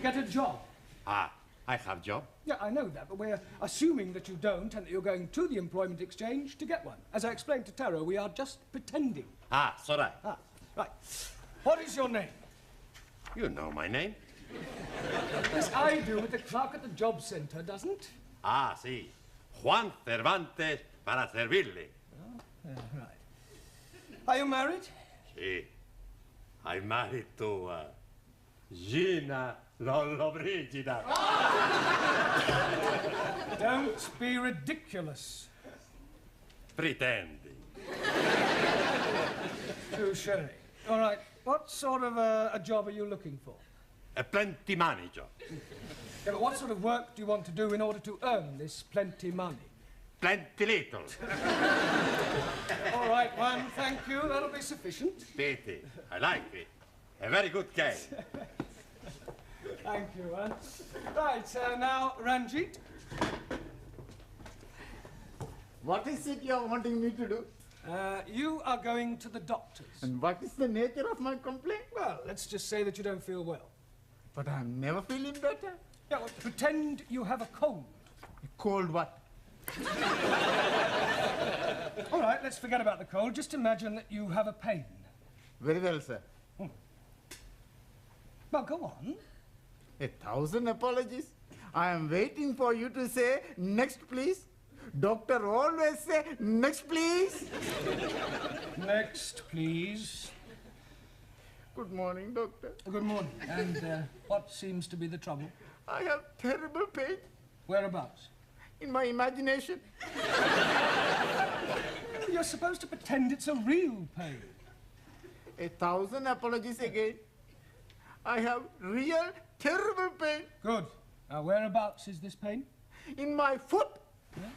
get a job. Ah, I have job. Yeah, I know that, but we're assuming that you don't and that you're going to the employment exchange to get one. As I explained to Taro, we are just pretending. Ah, sorry. Ah, right. What is your name? You know my name. Yes, I do, but the clerk at the job centre doesn't. Ah, sí. Juan Cervantes para servirle. Right. Are you married? Sí. I'm married to Gina Lollobrigida. Don't be ridiculous. Pretending. Touché. All right. What sort of a job are you looking for? A plenty money job. Yeah, but what sort of work do you want to do in order to earn this plenty money? Plenty little. All right, Juan, thank you. That'll be sufficient. Pity. I like it. A very good game. Thank you, Juan. Right, now, Ranjit. What is it you're wanting me to do? You are going to the doctor's. And what is the nature of my complaint? Well, let's just say that you don't feel well. But I'm never feeling better. Yeah, well, pretend you have a cold. A cold what? All right, let's forget about the cold. Just imagine that you have a pain. Very well, sir. Well, go on. 1,000 apologies. I am waiting for you to say, next, please. Doctor always say, next, please. Next, please. Good morning, doctor. Good morning. And what seems to be the trouble? I have terrible pain. Whereabouts? In my imagination. You're supposed to pretend it's a real pain. 1,000 apologies again. I have real terrible pain. Good. Now, whereabouts is this pain? In my foot. Yeah.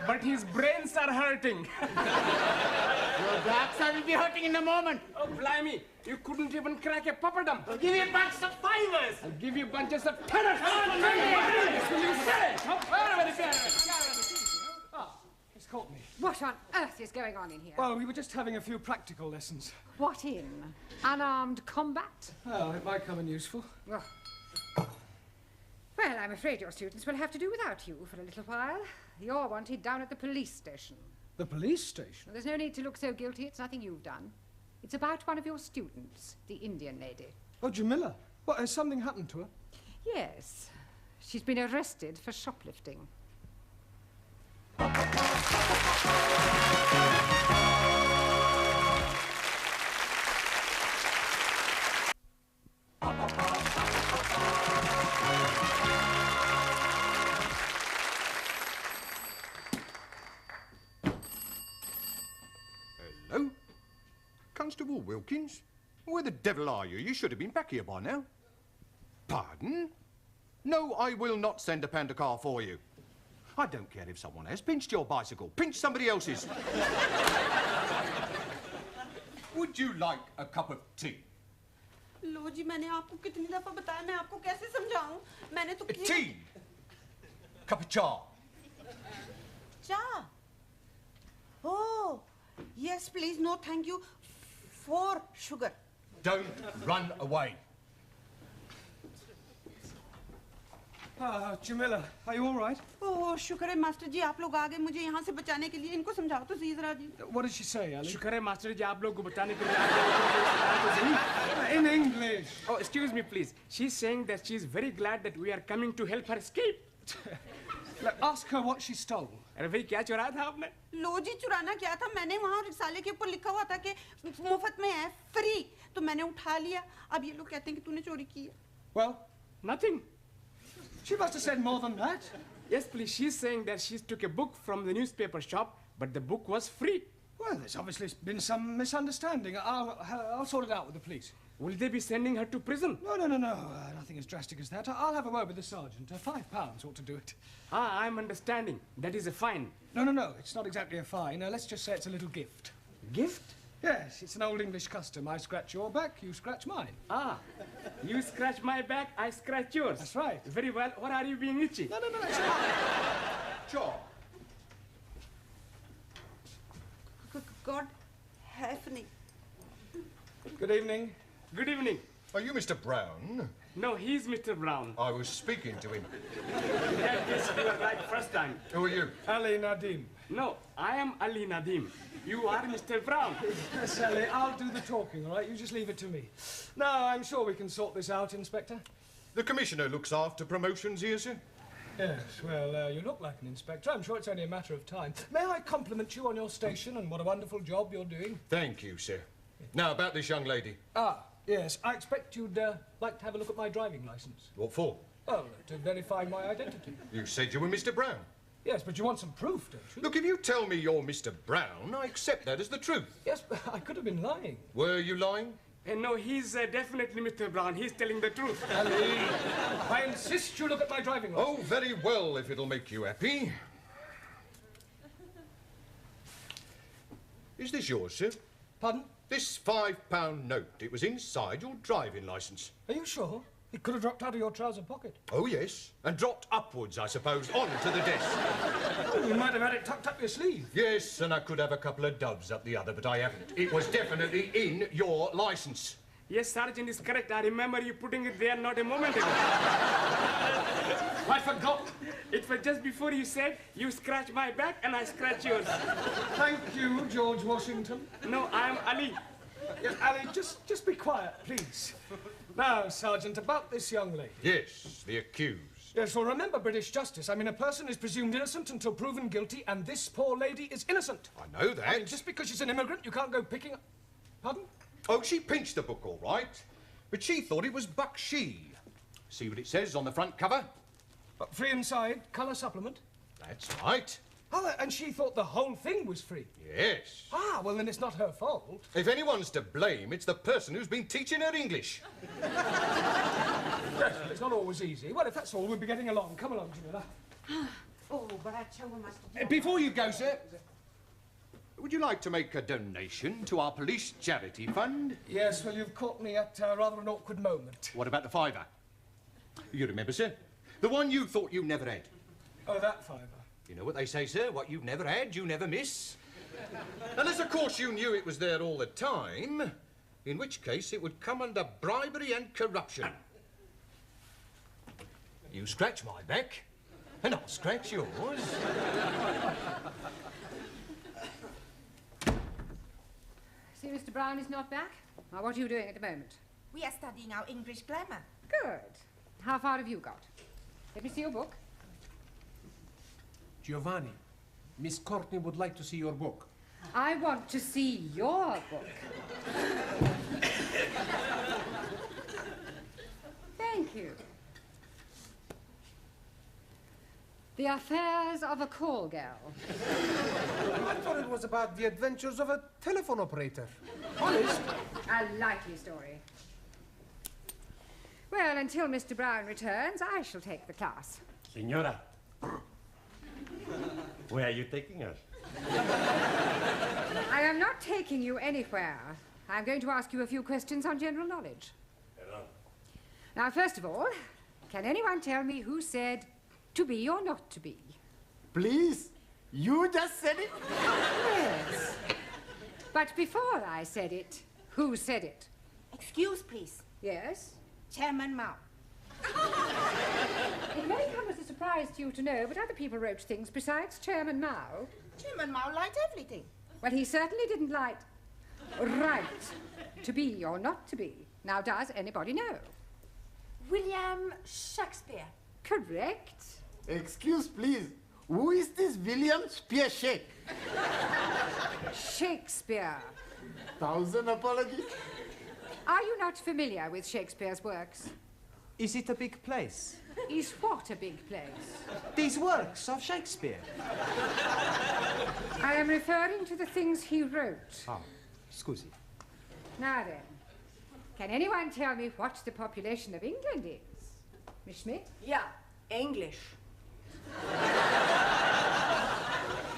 But his brains are hurting. Your backside will be hurting in a moment. Oh, blimey. You couldn't even crack a papadum. I'll give you a bunch of fivers. I'll give you bunches of tenors. Will you say? He's caught me. What on earth is going on in here? Well, we were just having a few practical lessons. What in? Unarmed combat? Oh, it might come in useful. Oh. Well, I'm afraid your students will have to do without you for a little while. You're wanted down at the police station. The police station? Well, there's no need to look so guilty. It's nothing you've done. It's about one of your students, the Indian lady. Oh, Jamila. What, has something happened to her? Yes. She's been arrested for shoplifting. Hello? Constable Wilkins? Where the devil are you? You should have been back here by now. Pardon? No, I will not send a panda car for you. I don't care if someone has pinched your bicycle. Pinch somebody else's. Would you like a cup of tea? लो जी मैंने आपको कितनी दफा बताया मैं आपको कैसे समझाऊं मैंने तो Tea. Cup of cha. Cha. Oh, yes, please. No, thank you. 4 sugar. Don't run away. Jamila, are you all right? Oh, शुक्र है मास्टर जी आप लोग आ गए मुझे यहाँ से बचाने के लिए इनको समझाओ तो सही जरा जी What did she say, Ali? शुक्र है मास्टर जी आप लोग को बचाने के लिए In English. Oh, excuse me, please. She's saying that she's very glad that we are coming to help her escape. Ask her what she stole. अरे भाई क्या चुराया था आपने? लो जी चुराना क्या था मैंने वहाँ रिसाले के ऊपर लिखा हुआ था कि मुफ्त में है फ्री तो मैंने उठा लिया अब ये लोग कहते हैं कि तूने चोरी की है Well, nothing. She must have said more than that. Yes, please. She's saying that she took a book from the newspaper shop, but the book was free. Well, there's obviously been some misunderstanding. I'll sort it out with the police. Will they be sending her to prison? No. Nothing as drastic as that. I'll have a word with the sergeant. £5 ought to do it. Ah, I'm understanding. That is a fine. No. It's not exactly a fine. Let's just say it's a little gift. Gift? Yes, it's an old English custom. I scratch your back, you scratch mine. Ah, you scratch my back, I scratch yours. That's right. Very well. What are you being itchy? No, it's not. John. God, Heffney. Good evening. Good evening. Are you Mr. Brown? No, he's Mr. Brown. I was speaking to him. Yes, you were right first time. Who are you? Ali Nadim. No, I am Ali Nadim. You are Mr. Brown. Yes, Ali, I'll do the talking, all right? You just leave it to me. No, I'm sure we can sort this out, Inspector. The Commissioner looks after promotions here, sir. Yes, well, you look like an inspector. I'm sure it's only a matter of time. May I compliment you on your station and what a wonderful job you're doing? Thank you, sir. Now, about this young lady. Ah, yes. I expect you'd like to have a look at my driving licence. What for? Well, to verify my identity. You said you were Mr. Brown. Yes, but you want some proof, don't you? Look, if you tell me you're Mr. Brown, I accept that as the truth. Yes, but I could have been lying. Were you lying? No, he's definitely Mr. Brown. He's telling the truth. Ali, I insist you look at my driving licence. Oh, very well, if it'll make you happy. Is this yours, sir? Pardon? This £5 note. It was inside your driving licence. Are you sure? It could have dropped out of your trouser pocket. Oh, yes. And dropped upwards, I suppose, onto the desk. Oh, you might have had it tucked up your sleeve. Yes, and I could have a couple of doves up the other, but I haven't. It was definitely in your licence. Yes, Sergeant is correct. I remember you putting it there not a moment ago. I forgot. It was just before you said, you scratch my back and I scratch yours. Thank you, George Washington. No, I'm Ali. Yes, Ali, just be quiet, please. Now, Sergeant, about this young lady. Yes, the accused. Yes, well, remember British justice. I mean, a person is presumed innocent until proven guilty, and this poor lady is innocent. I know that. I mean, just because she's an immigrant, you can't go picking up... Pardon? Oh, she pinched the book, all right. But she thought it was Bakshi. See what it says on the front cover? Free inside, colour supplement. That's right. Oh, and she thought the whole thing was free. Yes. Ah, well, then it's not her fault. If anyone's to blame, it's the person who's been teaching her English. Yes, it's not always easy. Well, if that's all, we'll be getting along. Come along, Jamila. Oh, but I tell you, Master. Before you go, sir, would you like to make a donation to our police charity fund? Yes, well, you've caught me at rather an awkward moment. What about the £5? You remember, sir? The one you thought you never had. Oh, that £5. You know what they say, sir? What you've never had, you never miss. Unless, of course, you knew it was there all the time, in which case it would come under bribery and corruption. You scratch my back, and I'll scratch yours. See, Mr. Brown is not back? Now, what are you doing at the moment? We are studying our English grammar. Good. How far have you got? Let me see your book. Giovanni, Miss Courtney would like to see your book. I want to see your book. Thank you. The Affairs of a Call Girl. I thought it was about the adventures of a telephone operator. Honest? A likely story. Well, until Mr. Brown returns, I shall take the class. Senora, where are you taking us? I am not taking you anywhere. I'm going to ask you a few questions on general knowledge. Hello. Now, first of all, can anyone tell me who said to be or not to be? Please, you just said it. Yes. But before I said it, who said it? Excuse, please. Yes? Chairman Mao. It may come as a surprise to you to know, but other people wrote things besides Chairman Mao. Chairman Mao liked everything. Well, he certainly didn't like right to be or not to be. Now, does anybody know? William Shakespeare. Correct. Excuse, please. Who is this William Spearshake? Shakespeare. 1,000 apologies. Are you not familiar with Shakespeare's works? Is it a big place? Is what a big place? These works of Shakespeare. I am referring to the things he wrote. Ah, scusi. Now then, can anyone tell me what the population of England is? Miss Schmidt? Yeah, English.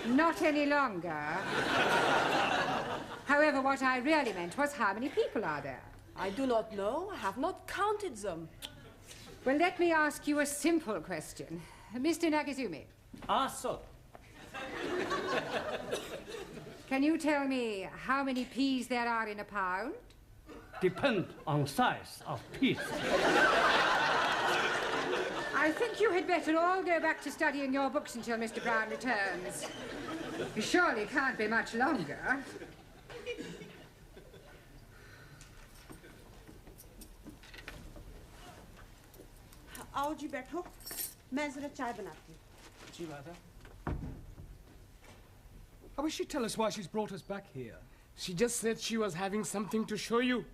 Not any longer. However, what I really meant was how many people are there? I do not know. I have not counted them. Well, let me ask you a simple question. Mr. Nagazumi. Ah, sir. Can you tell me how many peas there are in a pound? Depend on size of piece. I think you had better all go back to studying your books until Mr. Brown returns. He surely can't be much longer. आओ जी बैठो मैं जरा चाय बनाती हूँ जी Radha. I wish she'd tell us why she's brought us back here. She just said she was having something to show you.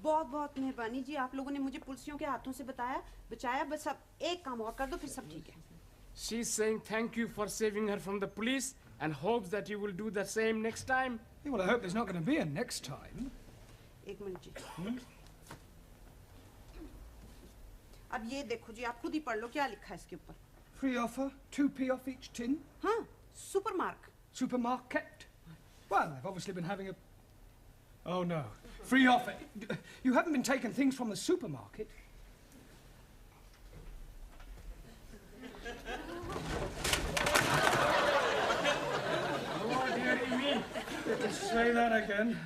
बहुत बहुत मेहरबानी जी आप लोगों ने मुझे पुलिसियों के हाथों से बचाया बस अब एक काम और कर दो फिर सब ठीक है She's saying thank you for saving her from the police and hopes that you will do the same next time. Yeah, well, I hope there's not going to be a next time. एक minute जी अब ये देखो जी आप खुद ही पढ़ लो क्या लिखा है इसके ऊपर Free offer, 2p off each tin. हाँ supermarket. Supermarket. Well, they've obviously been having a... Oh, no. Free offer. You haven't been taking things from the supermarket. Oh, dearie me. Say that again.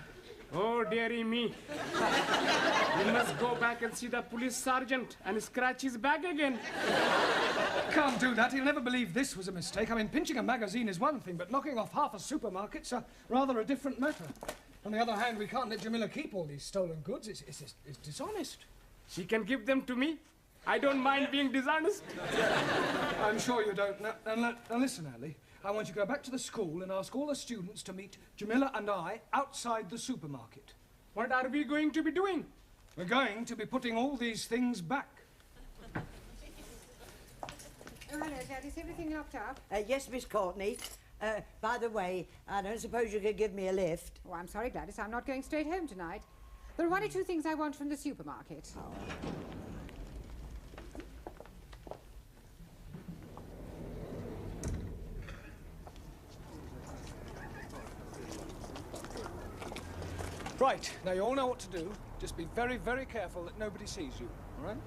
Oh, dearie me. You must go back and see the police sergeant and scratch his back again. Can't do that. He'll never believe this was a mistake. I mean, pinching a magazine is one thing, but knocking off half a supermarket's rather a different matter. On the other hand, we can't let Jamila keep all these stolen goods. It's dishonest. She can give them to me. I don't mind being dishonest. I'm sure you don't. Now listen, Ali. I want you to go back to the school and ask all the students to meet Jamila and I outside the supermarket. What are we going to be doing? We're going to be putting all these things back. Oh, hello, Dad. Is everything locked up? Yes, Miss Courtney. By the way, I don't suppose you could give me a lift. Oh, I'm sorry, Gladys. I'm not going straight home tonight. There are one or two things I want from the supermarket. Oh. Right, now you all know what to do. Just be very, very careful that nobody sees you, all right?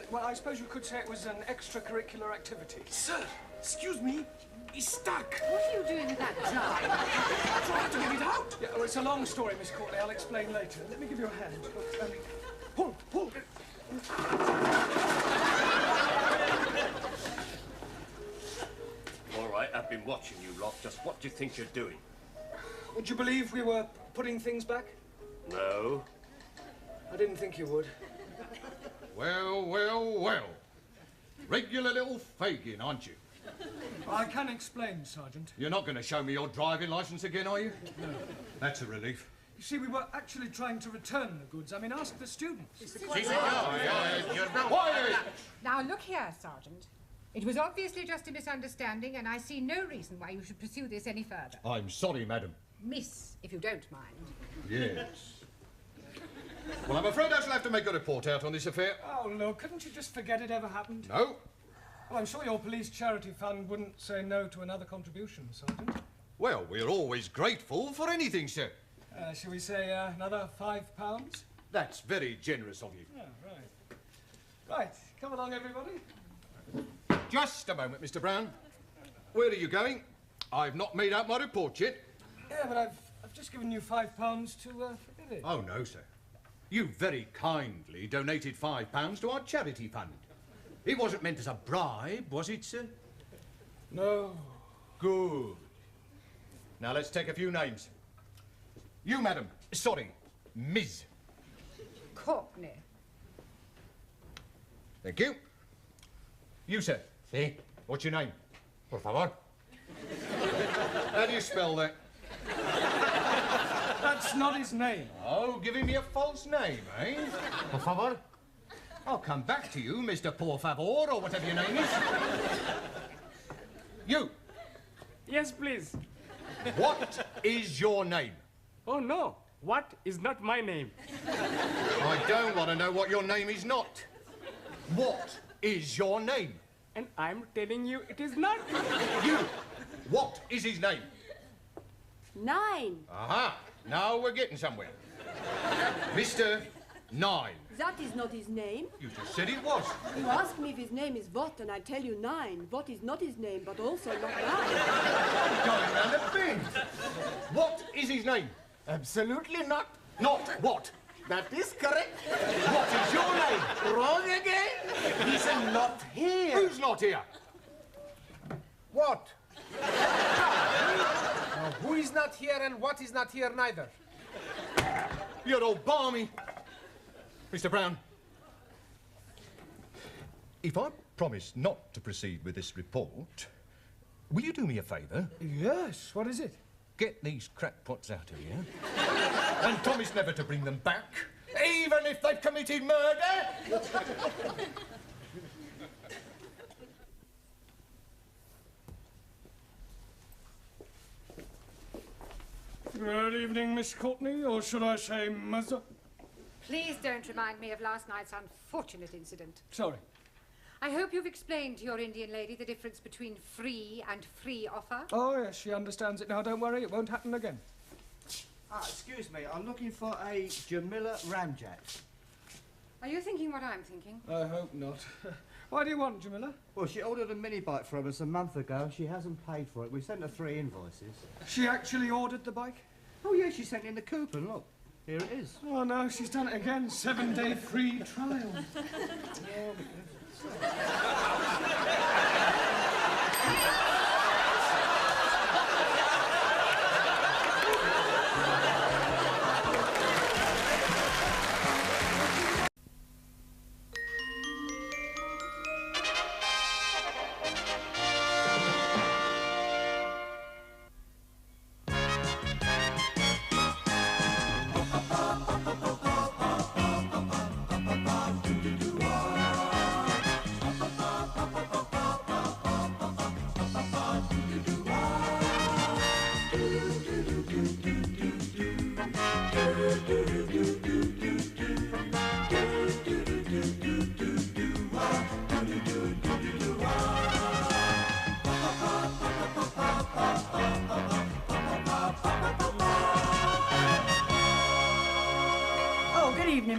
Well, I suppose you could say it was an extracurricular activity. Sir, excuse me. He's stuck. What are you doing with that jar? Trying to get it out. Yeah, well, it's a long story, Miss Courtney. I'll explain later. Let me give you a hand. Pull, pull. All right, I've been watching you lot. Just what do you think you're doing? Would you believe we were putting things back? No. I didn't think you would. Well, well, well. Regular little Fagin, aren't you? I can explain, Sergeant. You're not going to show me your driving licence again, are you? No. That's a relief. You see, we were actually trying to return the goods. I mean, ask the students. Now, look here, Sergeant. It was obviously just a misunderstanding, and I see no reason why you should pursue this any further. I'm sorry, madam. Miss, if you don't mind. Yes. Well, I'm afraid I shall have to make a report out on this affair. Oh, look, couldn't you just forget it ever happened? No. Well, I'm sure your police charity fund wouldn't say no to another contribution, Sergeant. Well, we're always grateful for anything, sir. Shall we say another £5? That's very generous of you. Yeah, right. Right, come along, everybody. Just a moment, Mr. Brown. Where are you going? I've not made out my report yet. Yeah, but I've just given you £5 to forget it. Oh, no, sir. You very kindly donated £5 to our charity fund. It wasn't meant as a bribe, was it, sir? No. Good. Now, let's take a few names. You, madam. Sorry. Ms. Courtney. Thank you. You, sir. Sí. What's your name? Por favor. How do you spell that? That's not his name. Oh, giving me a false name, eh? Por favor. I'll come back to you, Mr. Por Favor, or whatever your name is. You. Yes, please. What is your name? Oh, no. What is not my name? I don't want to know what your name is not. What is your name? And I'm telling you it is not. You. What is his name? 9. Aha. Now we're getting somewhere. Mr. 9. That is not his name. You just said it was. You ask me if his name is what, and I tell you 9. What is not his name, but also not 9. Going round a bend. What is his name? Absolutely not. Not what? That is correct. What is your name? Wrong again. He's not here. Who's not here? What? Now, who is not here and what is not here neither? You're all balmy. Mr. Brown, if I promise not to proceed with this report, will you do me a favour? Yes, what is it? Get these crackpots out of here and promise never to bring them back, even if they've committed murder. Good evening, Miss Courtney, or should I say Mother? Please don't remind me of last night's unfortunate incident. Sorry. I hope you've explained to your Indian lady the difference between free and free offer. Oh, yes, she understands it now. Don't worry, it won't happen again. Excuse me, I'm looking for a Camiller Ramjet. Are you thinking what I'm thinking? I hope not. Why do you want, Jamila? Well, she ordered a mini bike from us a month ago. She hasn't paid for it. We sent her 3 invoices. She actually ordered the bike? Oh, yeah, she sent in the coupon. Look, here it is. Oh, no, she's done it again. 7-day free trial.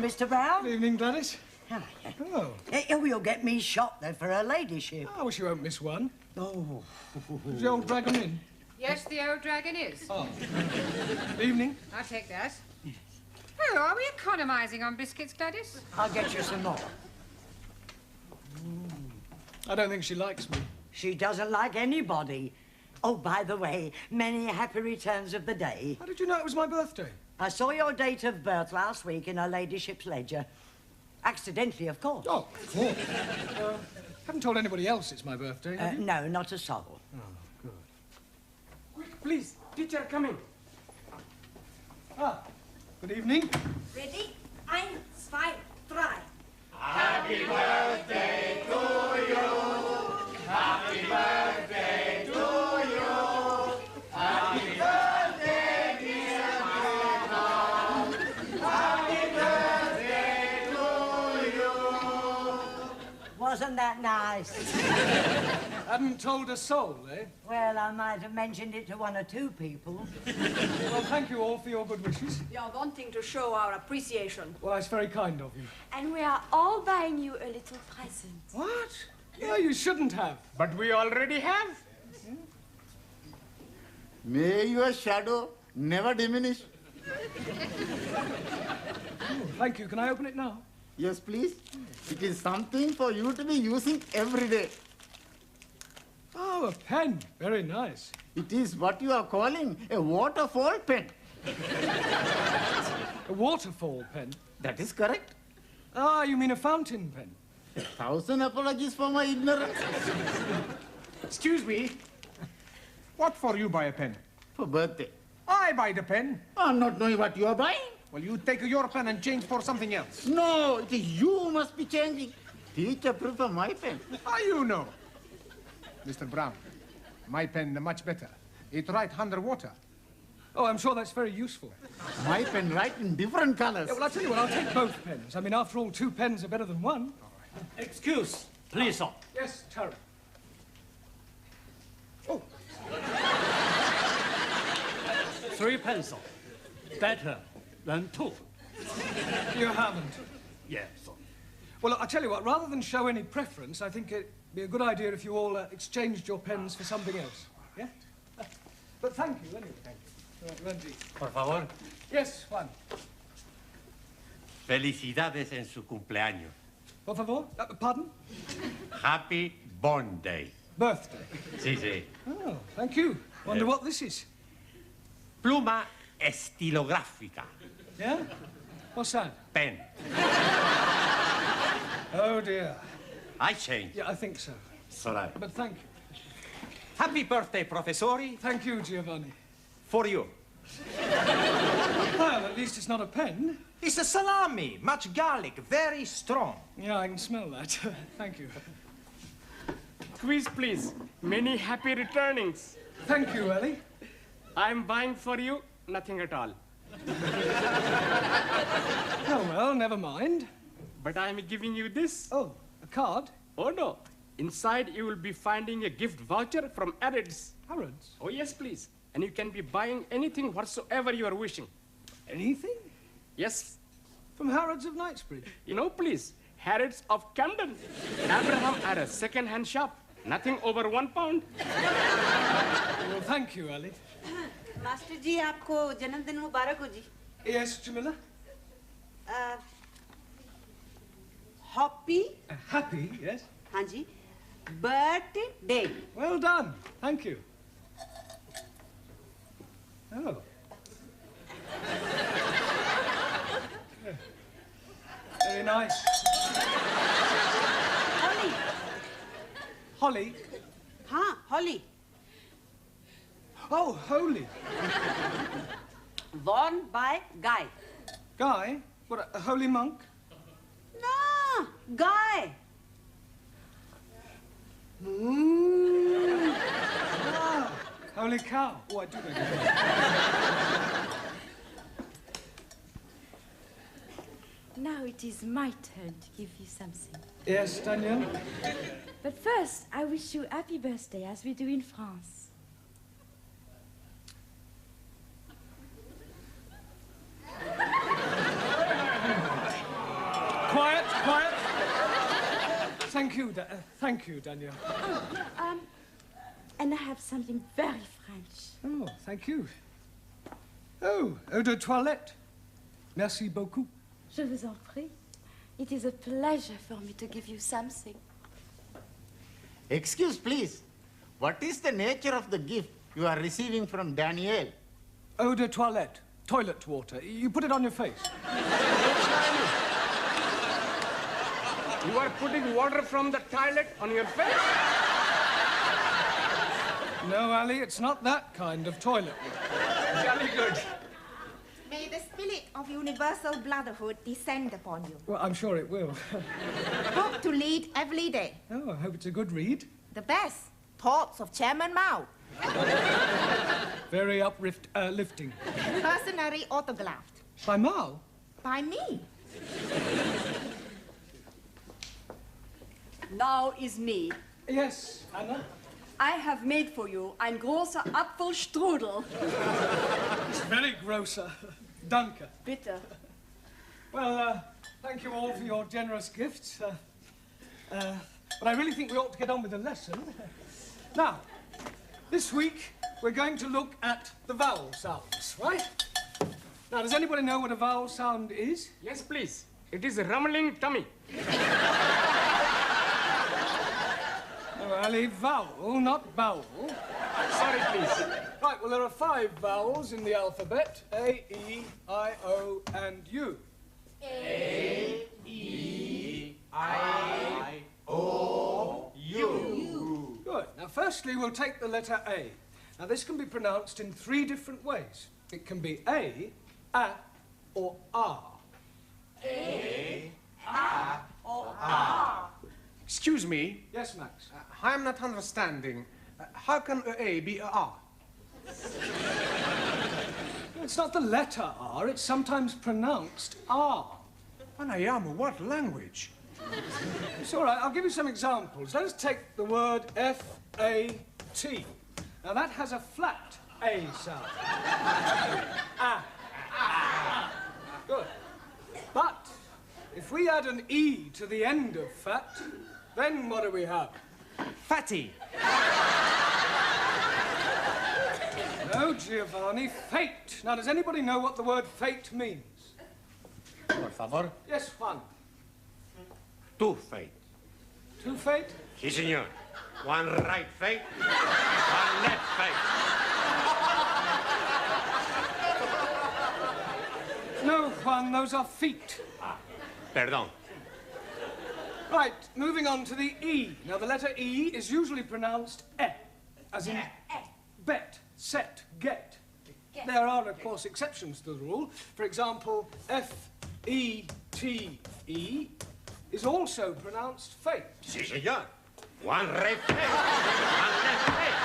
Mr. Brown. Good evening, Gladys. Hello. Oh. You'll get me shot then for her ladyship. I wish you won't miss one. Oh. Is the old dragon in? Yes, the old dragon is. Oh. Evening. I'll take that. Oh, are we economising on biscuits, Gladys? I'll get you some more. I don't think she likes me. She doesn't like anybody. Oh, by the way, many happy returns of the day. How did you know it was my birthday? I saw your date of birth last week in her ladyship's ledger. Accidentally, of course. Oh, of course. Haven't told anybody else it's my birthday, have you? No, not a soul. Oh, good. Quick, please. Teacher, coming. Ah, good evening. Ready? 1, 2, 3. Happy birthday to you. Happy birthday to you. Happy birthday, dear Mama. Happy birthday to you. Wasn't that nice? Hadn't told a soul, eh? Well, I might have mentioned it to 1 or 2 people. Well, thank you all for your good wishes. We are wanting to show our appreciation. Well, that's very kind of you. And we are all buying you a little present. What? Yeah, you shouldn't have. But we already have. May your shadow never diminish. Oh, thank you. Can I open it now? Yes, please. It is something for you to be using every day. Oh, a pen. Very nice. It is what you are calling a waterfall pen. A waterfall pen? That is correct. Ah, you mean a fountain pen? 1,000 apologies for my ignorance. Excuse me. What for you buy a pen? For birthday. I buy the pen. I'm not knowing what you are buying. Well, you take your pen and change for something else. No, it is you who must be changing. Teacher prefer my pen. How you know? Mr. Brown, my pen much better. It write underwater. Oh, I'm sure that's very useful. My pen write in different colors. Yeah, well, I'll tell you what, I'll take both pens. I mean, after all, 2 pens are better than 1. Excuse, please, sir. Yes, Tara. 3 pencils. Better than 2. You haven't? Yes, sir. Well, I'll tell you what, rather than show any preference, I think it'd be a good idea if you all exchanged your pens for something else. Yeah? But thank you, anyway. Thank you. Randy. Por favor. Yes, Juan. Felicidades en su cumpleaños. Por favor? Pardon? Happy Born Day. Birthday? Sí, sí. Oh, thank you. Wonder what this is. Pluma estilográfica. Yeah? What's that? Pen. Oh, dear. I change. Yeah, I think so. It's all right. But thank you. Happy birthday, Professori. Thank you, Giovanni. For you. Well, at least it's not a pen. It's a salami, much garlic, very strong. Yeah, I can smell that. Thank you. Quiz, please. Many happy returnings. Thank you, Ellie. I'm buying for you nothing at all. Oh, well, never mind. But I'm giving you this. Oh, a card? Oh, no. Inside, you will be finding a gift voucher from Harrods. Harrods? Oh, yes, please. And you can be buying anything whatsoever you are wishing. Anything? Yes. From Harrods of Knightsbridge? You know, please, Harrods of Camden. Abraham had a second-hand shop. Nothing over £1. Well, thank you, Ellie. Master ji आपको जन्मदिन मुबारक हो जी. Yes, Jamila? Happy? Happy, yes. हाँ जी. Birthday. Well done. Thank you. Oh. Yeah. Very nice. Holly. Holly? हाँ, Holly. Oh, holy. Worn by Guy. Guy? What, a holy monk? No, Guy. Ah, holy cow. Oh, I do know. Now it is my turn to give you something. Yes, Daniel? But first, I wish you happy birthday, as we do in France. Quiet, quiet. Thank you, Daniel. And I have something very French. Oh, thank you. Oh, eau de toilette. Merci beaucoup. Je vous en prie. It is a pleasure for me to give you something. Excuse, please. What is the nature of the gift you are receiving from Daniel? Eau de toilette. Toilet water. You put it on your face. You are putting water from the toilet on your face? No, Ali, it's not that kind of toilet water. Jolly good. May the spirit of universal brotherhood descend upon you. Well, I'm sure it will. Book to read every day. Oh, I hope it's a good read. The best. Thoughts of Chairman Mao. Very uplifting. Personally autographed. By Mao? By me. Now is me. Yes, Anna? I have made for you ein großer Apfelstrudel. It's very grosser. Danke. Bitte. Well, thank you all for your generous gifts. But I really think we ought to get on with the lesson. Now, this week, we're going to look at the vowel sounds, right? Now, does anybody know what a vowel sound is? Yes, please. It is a rumbling tummy. Oh, Ali, vowel, not bowel. Sorry, please. Right, well, there are 5 vowels in the alphabet. A, E, I, O, and U. A, E, I, O, U. Good. Now, firstly, we'll take the letter A. Now, this can be pronounced in 3 different ways. It can be A, or R. A, or R. Excuse me. Yes, Max? I'm not understanding. How can A be a R? It's not the letter R, it's sometimes pronounced R. Anayama, what language? It's all right, I'll give you some examples. Let us take the word F-A-T. Now, that has a flat A sound. Good. But if we add an E to the end of fat, then what do we have? Fatty. No, Giovanni, fate. Now, does anybody know what the word fate means? Por favor. Yes, Juan. Two fate. 2 fate? Sí, señor. One right fate, one left fate. No, Juan, those are feet. Perdón. Right, moving on to the E. Now, the letter E is usually pronounced E, as in bet, set, get. There are, of course, exceptions to the rule. For example, F-E-T-E is also pronounced fate. Sí, señor. One right fate, one left fate.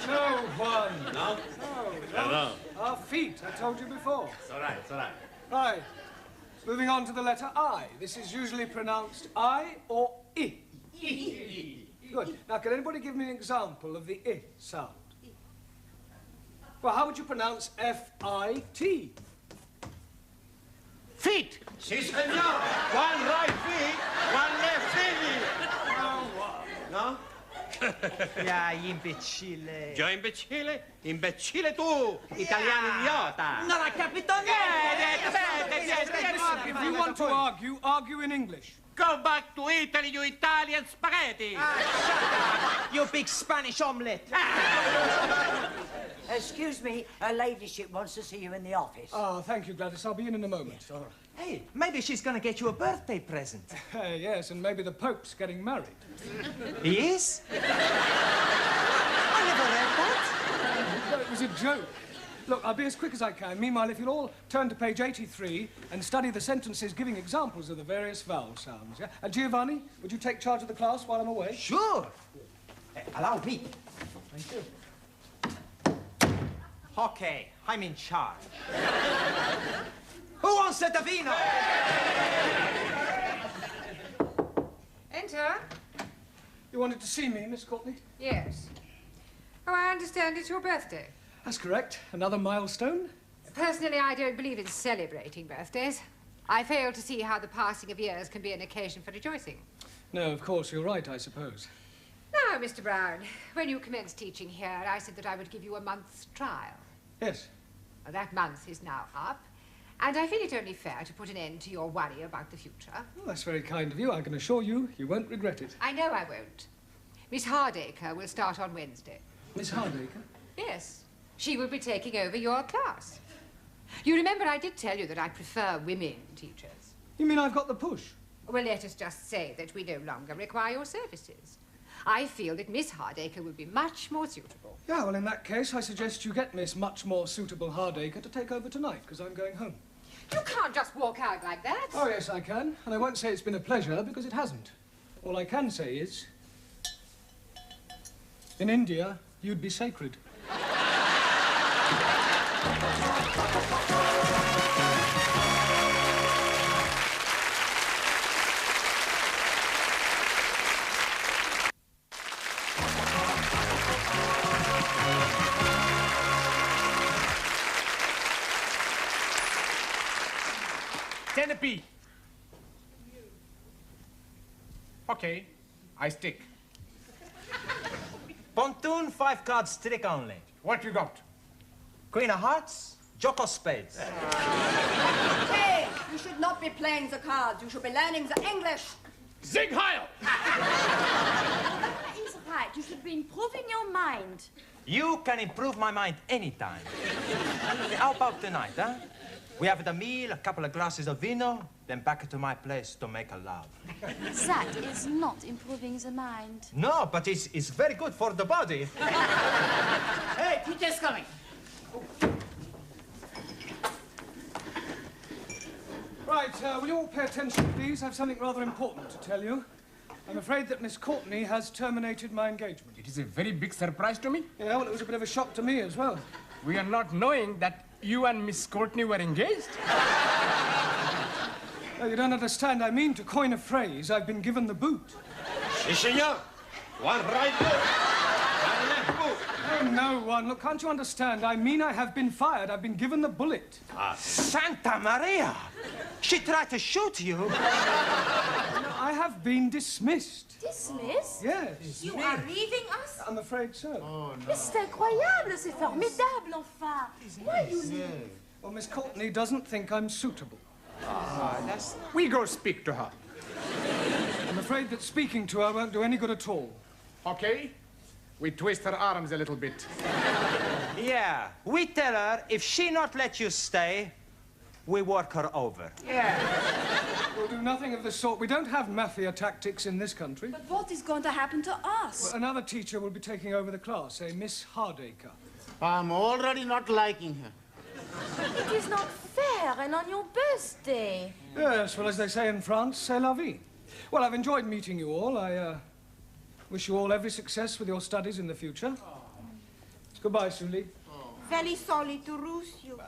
No, Juan. No? No. Perdón. Our feet, I told you before. It's all right, it's all right. Right. Moving on to the letter I. This is usually pronounced I or I. Good. Now, can anybody give me an example of the I sound? Well, how would you pronounce F-I-T? Feet. Sí, señor. One right feet, one left feet. No? Ya, imbecille. Yo imbecille? Imbecille tu, italiano idiota. Non ha capito niente. If you want to argue, argue in English. Go back to Italy, you Italian spaghetti. You big Spanish omelette. Excuse me, her ladyship wants to see you in the office. Oh, thank you, Gladys. I'll be in a moment. All right. Hey, maybe she's going to get you a birthday present. Yes, and maybe the Pope's getting married. He is? I never read that. No, it was a joke. Look, I'll be as quick as I can. Meanwhile, if you'll all turn to page 83 and study the sentences giving examples of the various vowel sounds, yeah? And Giovanni, would you take charge of the class while I'm away? Sure. Allow me. Thank you. Okay, I'm in charge. Who wants a vino? Enter. You wanted to see me, Miss Courtney? Yes. Oh, I understand it's your birthday. That's correct. Another milestone? Personally, I don't believe in celebrating birthdays. I fail to see how the passing of years can be an occasion for rejoicing. No, of course, you're right, I suppose. Now, Mr. Brown, when you commenced teaching here, I said that I would give you a month's trial. Yes. Well, that month is now up, and I feel it only fair to put an end to your worry about the future. Well, that's very kind of you. I can assure you, you won't regret it. I know I won't. Miss Hardacre will start on Wednesday. Miss Hardacre? Yes. She will be taking over your class. You remember I did tell you that I prefer women teachers. You mean I've got the push? Well, let us just say that we no longer require your services. I feel that Miss Hardacre will be much more suitable. Yeah, well, in that case, I suggest you get Miss Much More Suitable Hardacre to take over tonight, because I'm going home. You can't just walk out like that. Oh, yes, I can. And I won't say it's been a pleasure, because it hasn't. All I can say is, in India, you'd be sacred. B. Okay, I stick. Pontoon, 5 cards, trick only. What you got? Queen of hearts, jock of spades. Hey, you should not be playing the cards. You should be learning the English. Zig Heil! That is right. You should be improving your mind. You can improve my mind anytime. How about tonight, huh? We have the meal, a couple of glasses of vino, then back to my place to make a love. That is not improving the mind. No, but it's very good for the body. Hey, teacher's coming. Right, will you all pay attention, please? I have something rather important to tell you. I'm afraid that Miss Courtney has terminated my engagement. It is a very big surprise to me. Yeah, well, it was a bit of a shock to me as well. We are not knowing that you and Miss Courtney were engaged. Oh, you don't understand. I mean, to coin a phrase, I've been given the boot. Si, senor. One right boot, one left boot. Oh, no, one. Look, can't you understand? I mean, I have been fired. I've been given the bullet. Santa Maria! She tried to shoot you. No, I have been dismissed. Dismissed? Yes. You are leaving us? I'm afraid so. Oh, Mais c'est incroyable, c'est formidable, enfin. Why you leave? Well, Miss Courtney doesn't think I'm suitable. We go speak to her. I'm afraid that speaking to her won't do any good at all. Okay? We twist her arms a little bit. Yeah, we tell her if she not let you stay, we work her over. Yeah. We'll do nothing of the sort. We don't have mafia tactics in this country. But what is going to happen to us? Well, another teacher will be taking over the class, a Miss Hardacre. I'm already not liking her. It is not fair, and on your birthday. Yes, well, as they say in France, c'est la vie. Well, I've enjoyed meeting you all. I wish you all every success with your studies in the future. Goodbye, Sully. Very sorry to lose you.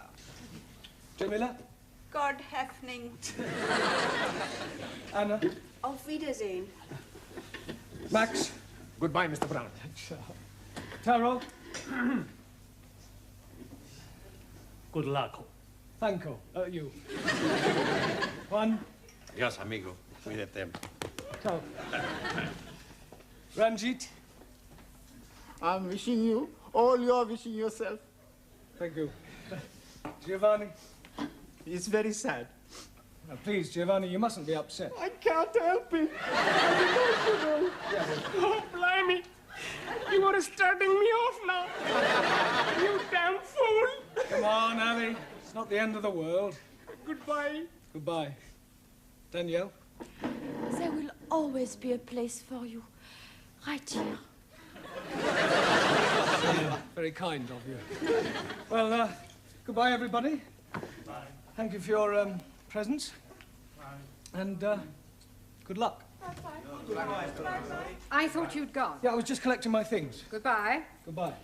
Camiller? God Hefning. Anna? Auf Wiedersehen. Max? Goodbye, Mr. Brown. Taro? Good luck. Thank you. Juan? Adiós, amigo. Cuídate. Ciao. Ranjit? I'm wishing you all you're wishing yourself. Thank you. Giovanni? It's very sad. Now, please, Giovanni, you mustn't be upset. I can't help it. I'm emotional. Oh, blimey. You are starting me off now. You damn fool. Come on, Abby. It's not the end of the world. Goodbye. Goodbye. Danielle? There will always be a place for you, right here. Very kind of you. Well, goodbye, everybody. Bye. Thank you for your presence. Bye. And good luck. I thought you'd gone. Yeah, I was just collecting my things. Goodbye. Goodbye.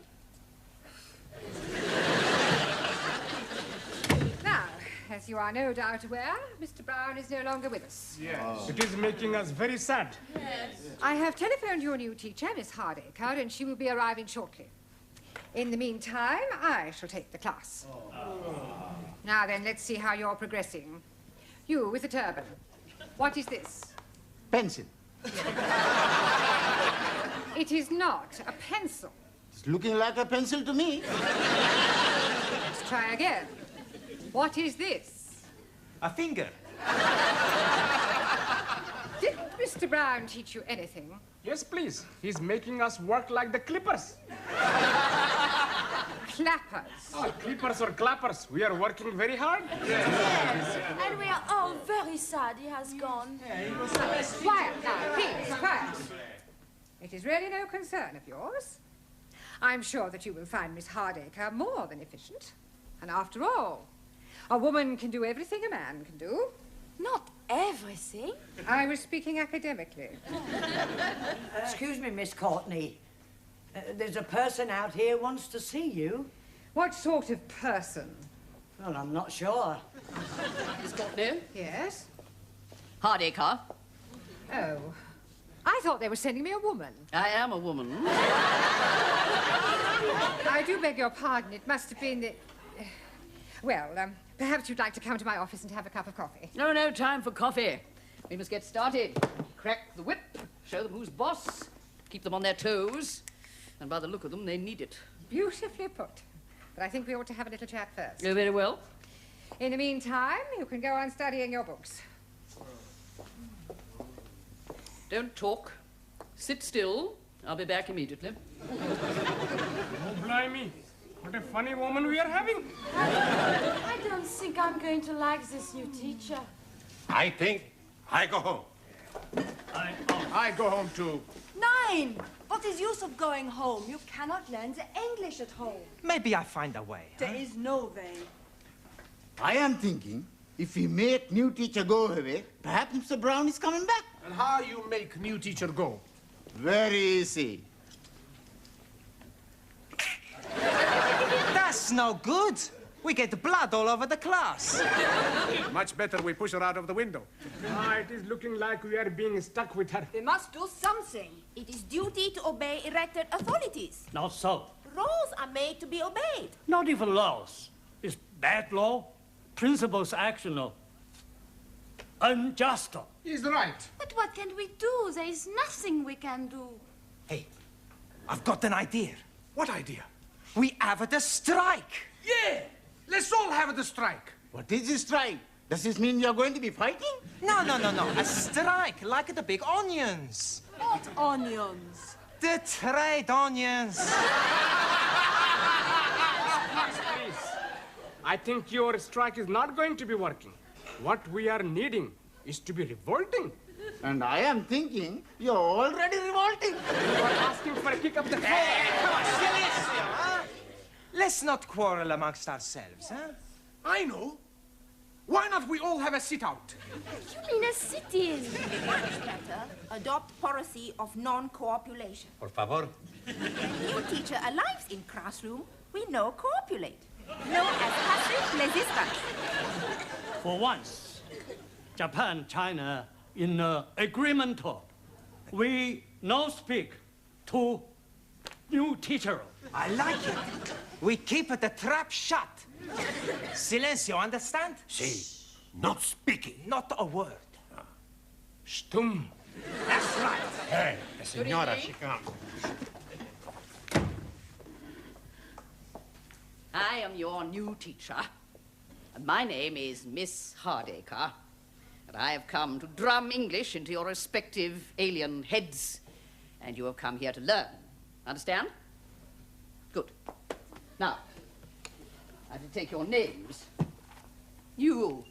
Now, as you are no doubt aware, Mr. Brown is no longer with us. Yes. It is making us very sad. Yes. I have telephoned your new teacher, Miss Hardacre, and she will be arriving shortly. In the meantime, I shall take the class. Now then, let's see how you're progressing. You with the turban. What is this? Pencil. It is not a pencil. It's looking like a pencil to me. Let's try again. What is this? A finger. Didn't Mr. Brown teach you anything? Yes, please. He's making us work like the clippers. Clappers. Oh, clippers or clappers. We are working very hard. Yes. And we are all very sad he has gone. Quiet now, please, quiet. It is really no concern of yours. I'm sure that you will find Miss Hardacre more than efficient. And after all, a woman can do everything a man can do. Not everything. I was speaking academically. Excuse me, Miss Courtney. There's a person out here wants to see you. What sort of person? Well, I'm not sure. Miss Courtney? Yes? Hardacre. Oh. I thought they were sending me a woman. I am a woman. I do beg your pardon. It must have been the... Well, perhaps you'd like to come to my office and have a cup of coffee. No time for coffee. We must get started. Crack the whip, show them who's boss, keep them on their toes, and by the look of them, they need it. Beautifully put. But I think we ought to have a little chat first. Oh, very well. In the meantime, you can go on studying your books. Don't talk. Sit still. I'll be back immediately. Blimey. What a funny woman we are having. I don't think I'm going to like this new teacher. I think I go home. I go home too. 9! What is use of going home? You cannot learn the English at home. Maybe I find a way. There is no way. I am thinking, if we make new teacher go away, perhaps Mr. Brown is coming back. And how you make new teacher go? Very easy. That's no good. We get blood all over the class. Much better we push her out of the window. It is looking like we are being stuck with her. We must do something. It is duty to obey elected authorities. Not so. Laws are made to be obeyed. Not even laws. It's bad law. Principles actional. Unjust. He's right. But what can we do? There is nothing we can do. Hey, I've got an idea. What idea? We have a strike. Yeah! Let's all have the strike. What is this strike? Does this mean you're going to be fighting? No. A strike, like the big onions. What onions? The trade onions. Please. I think your strike is not going to be working. What we are needing is to be revolting. And I am thinking you're already revolting. You are asking for a kick up the floor. Come on, Silencio, huh? Let's not quarrel amongst ourselves, huh? I know. Why not we all have a sit-out? You mean a sit-in? Much better, adopt policy of non-cooperation. Por favor. New teacher arrives in classroom, we no cooperate. No as passive resistance. For once, Japan, China, in agreement, we no speak to new teacher. I like it. We keep the trap shut. Silencio, understand? Si. Not speaking. Not a word. Stum. That's right. Hey, the senora, she comes. I am your new teacher, and my name is Miss Hardacre, and I have come to drum English into your respective alien heads, and you have come here to learn. Understand? Good. Now, I have to take your names. You,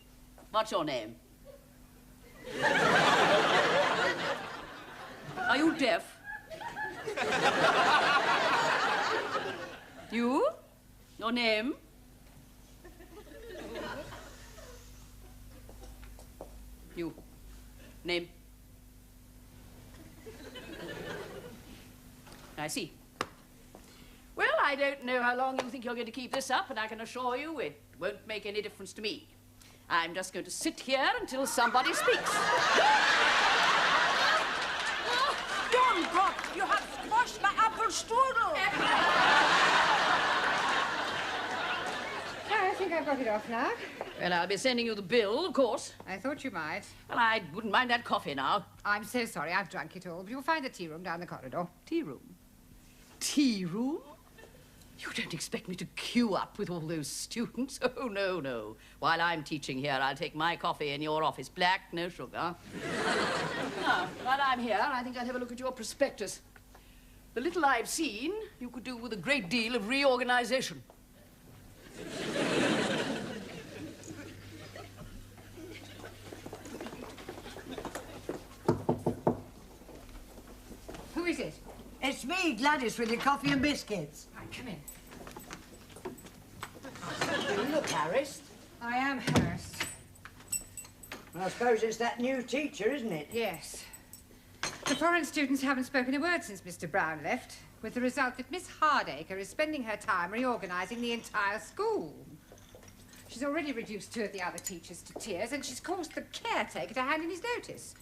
what's your name? Are you deaf? You? Your name? You. Name? I see. Well, I don't know how long you think you're going to keep this up, and I can assure you it won't make any difference to me. I'm just going to sit here until somebody speaks. Don Gott, you have squashed my apple strudel. I think I've got it off now. Well, I'll be sending you the bill, of course. I thought you might. Well, I wouldn't mind that coffee now. I'm so sorry I've drunk it all, but you'll find the tea room down the corridor. Tea room? Tea room? You don't expect me to queue up with all those students? Oh, no, no. While I'm teaching here, I'll take my coffee in your office. Black, no sugar. Now, while I'm here, I think I'll have a look at your prospectus. The little I've seen, you could do with a great deal of reorganization. Who is it? It's me, Gladys, with your coffee and biscuits. Right, come in. You look harassed. I am harassed. I suppose it's that new teacher, isn't it? Yes. The foreign students haven't spoken a word since Mr. Brown left, with the result that Miss Hardacre is spending her time reorganizing the entire school. She's already reduced 2 of the other teachers to tears, and she's caused the caretaker to hand in his notice.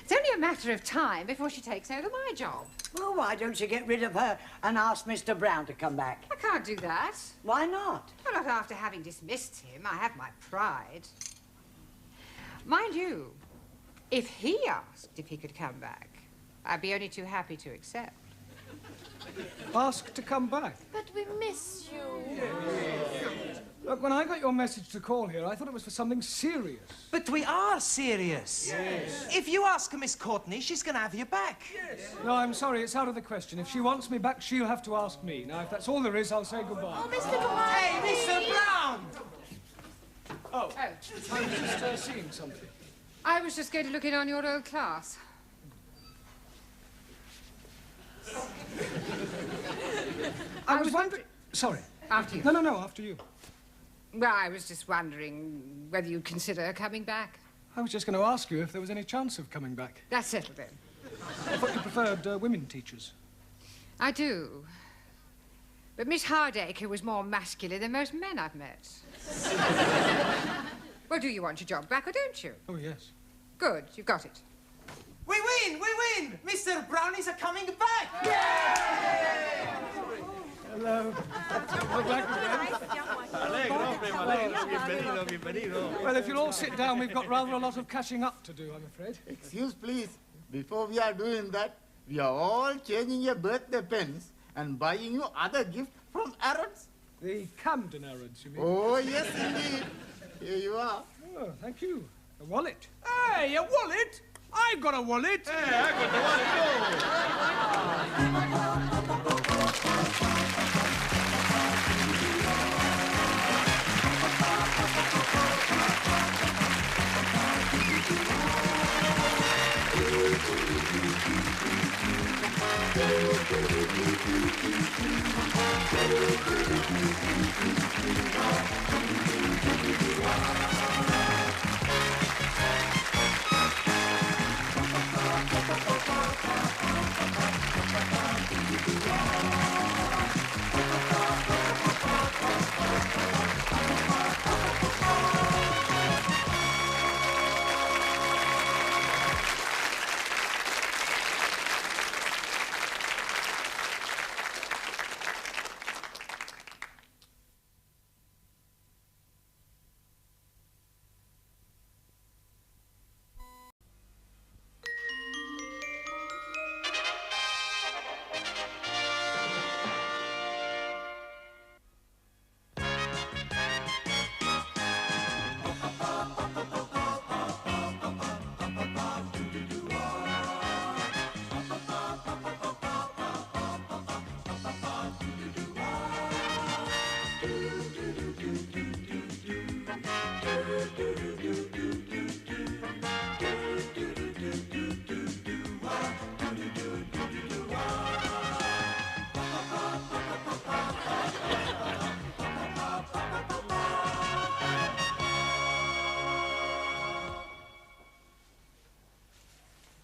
It's only a matter of time before she takes over my job. Well, why don't you get rid of her and ask Mr. Brown to come back? I can't do that. Why not? Well, not after having dismissed him. I have my pride. Mind you, if he asked if he could come back, I'd be only too happy to accept. Ask to come back. But we miss you. Look, when I got your message to call here, I thought it was for something serious. But we are serious. Yes. If you ask her, Miss Courtney, she's going to have you back. Yes. No, I'm sorry, it's out of the question. If she wants me back, she'll have to ask me. Now, if that's all there is, I'll say goodbye. Oh, Mr. Brown! Hey, Mr. Brown! Oh, I was just seeing something. I was just going to look in on your old class. I was wondering... Sorry. After you. No, after you. Well, I was just wondering whether you'd consider coming back. I was just going to ask you if there was any chance of coming back. That's settled then. I thought you preferred women teachers. I do. But Miss Hardacre was more masculine than most men I've met. Well, do you want your job back or don't you? Oh, yes. Good, you've got it. We win! We win! Mr. Brownies are coming back! Hello. We're back again. Well, if you'll all sit down, we've got rather a lot of catching up to do, I'm afraid. Excuse, please. Before we are doing that, we are all changing your birthday pens and buying you other gifts from Arabs. The Camden Arabs, you mean? Oh, yes, indeed. Here you are. Oh, thank you. A wallet. Hey, a wallet? I got a wallet. Hey, I got the wallet, too.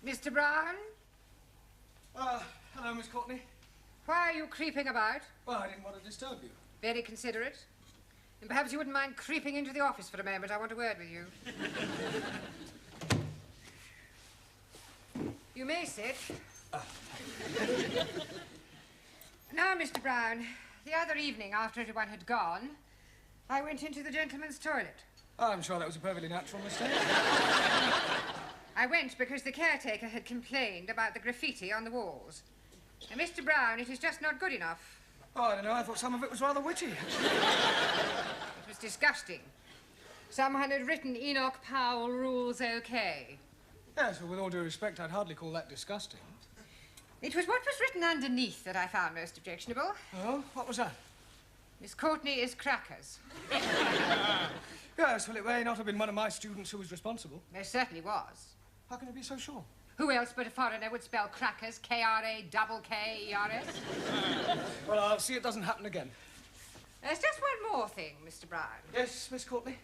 Mr. Brown? Hello, Miss Courtney. Why are you creeping about? Well, I didn't want to disturb you. Very considerate. And perhaps you wouldn't mind creeping into the office for a moment. I want a word with you. You may sit. Now, Mr. Brown, the other evening after everyone had gone, I went into the gentleman's toilet. Oh, I'm sure that was a perfectly natural mistake. I went because the caretaker had complained about the graffiti on the walls. And, Mr. Brown, it is just not good enough. Oh, I don't know. I thought some of it was rather witty. It was disgusting. Someone had written Enoch Powell rules okay. Yes, well, with all due respect, I'd hardly call that disgusting. It was what was written underneath that I found most objectionable. Oh, what was that? Miss Courtney is crackers. Yes, well, it may not have been one of my students who was responsible. Most certainly was. How can you be so sure? Who else but a foreigner would spell crackers, K-R-A-K-K-E-R-S? Well, I'll see it doesn't happen again. There's just one more thing, Mr. Brown. Yes, Miss Courtney?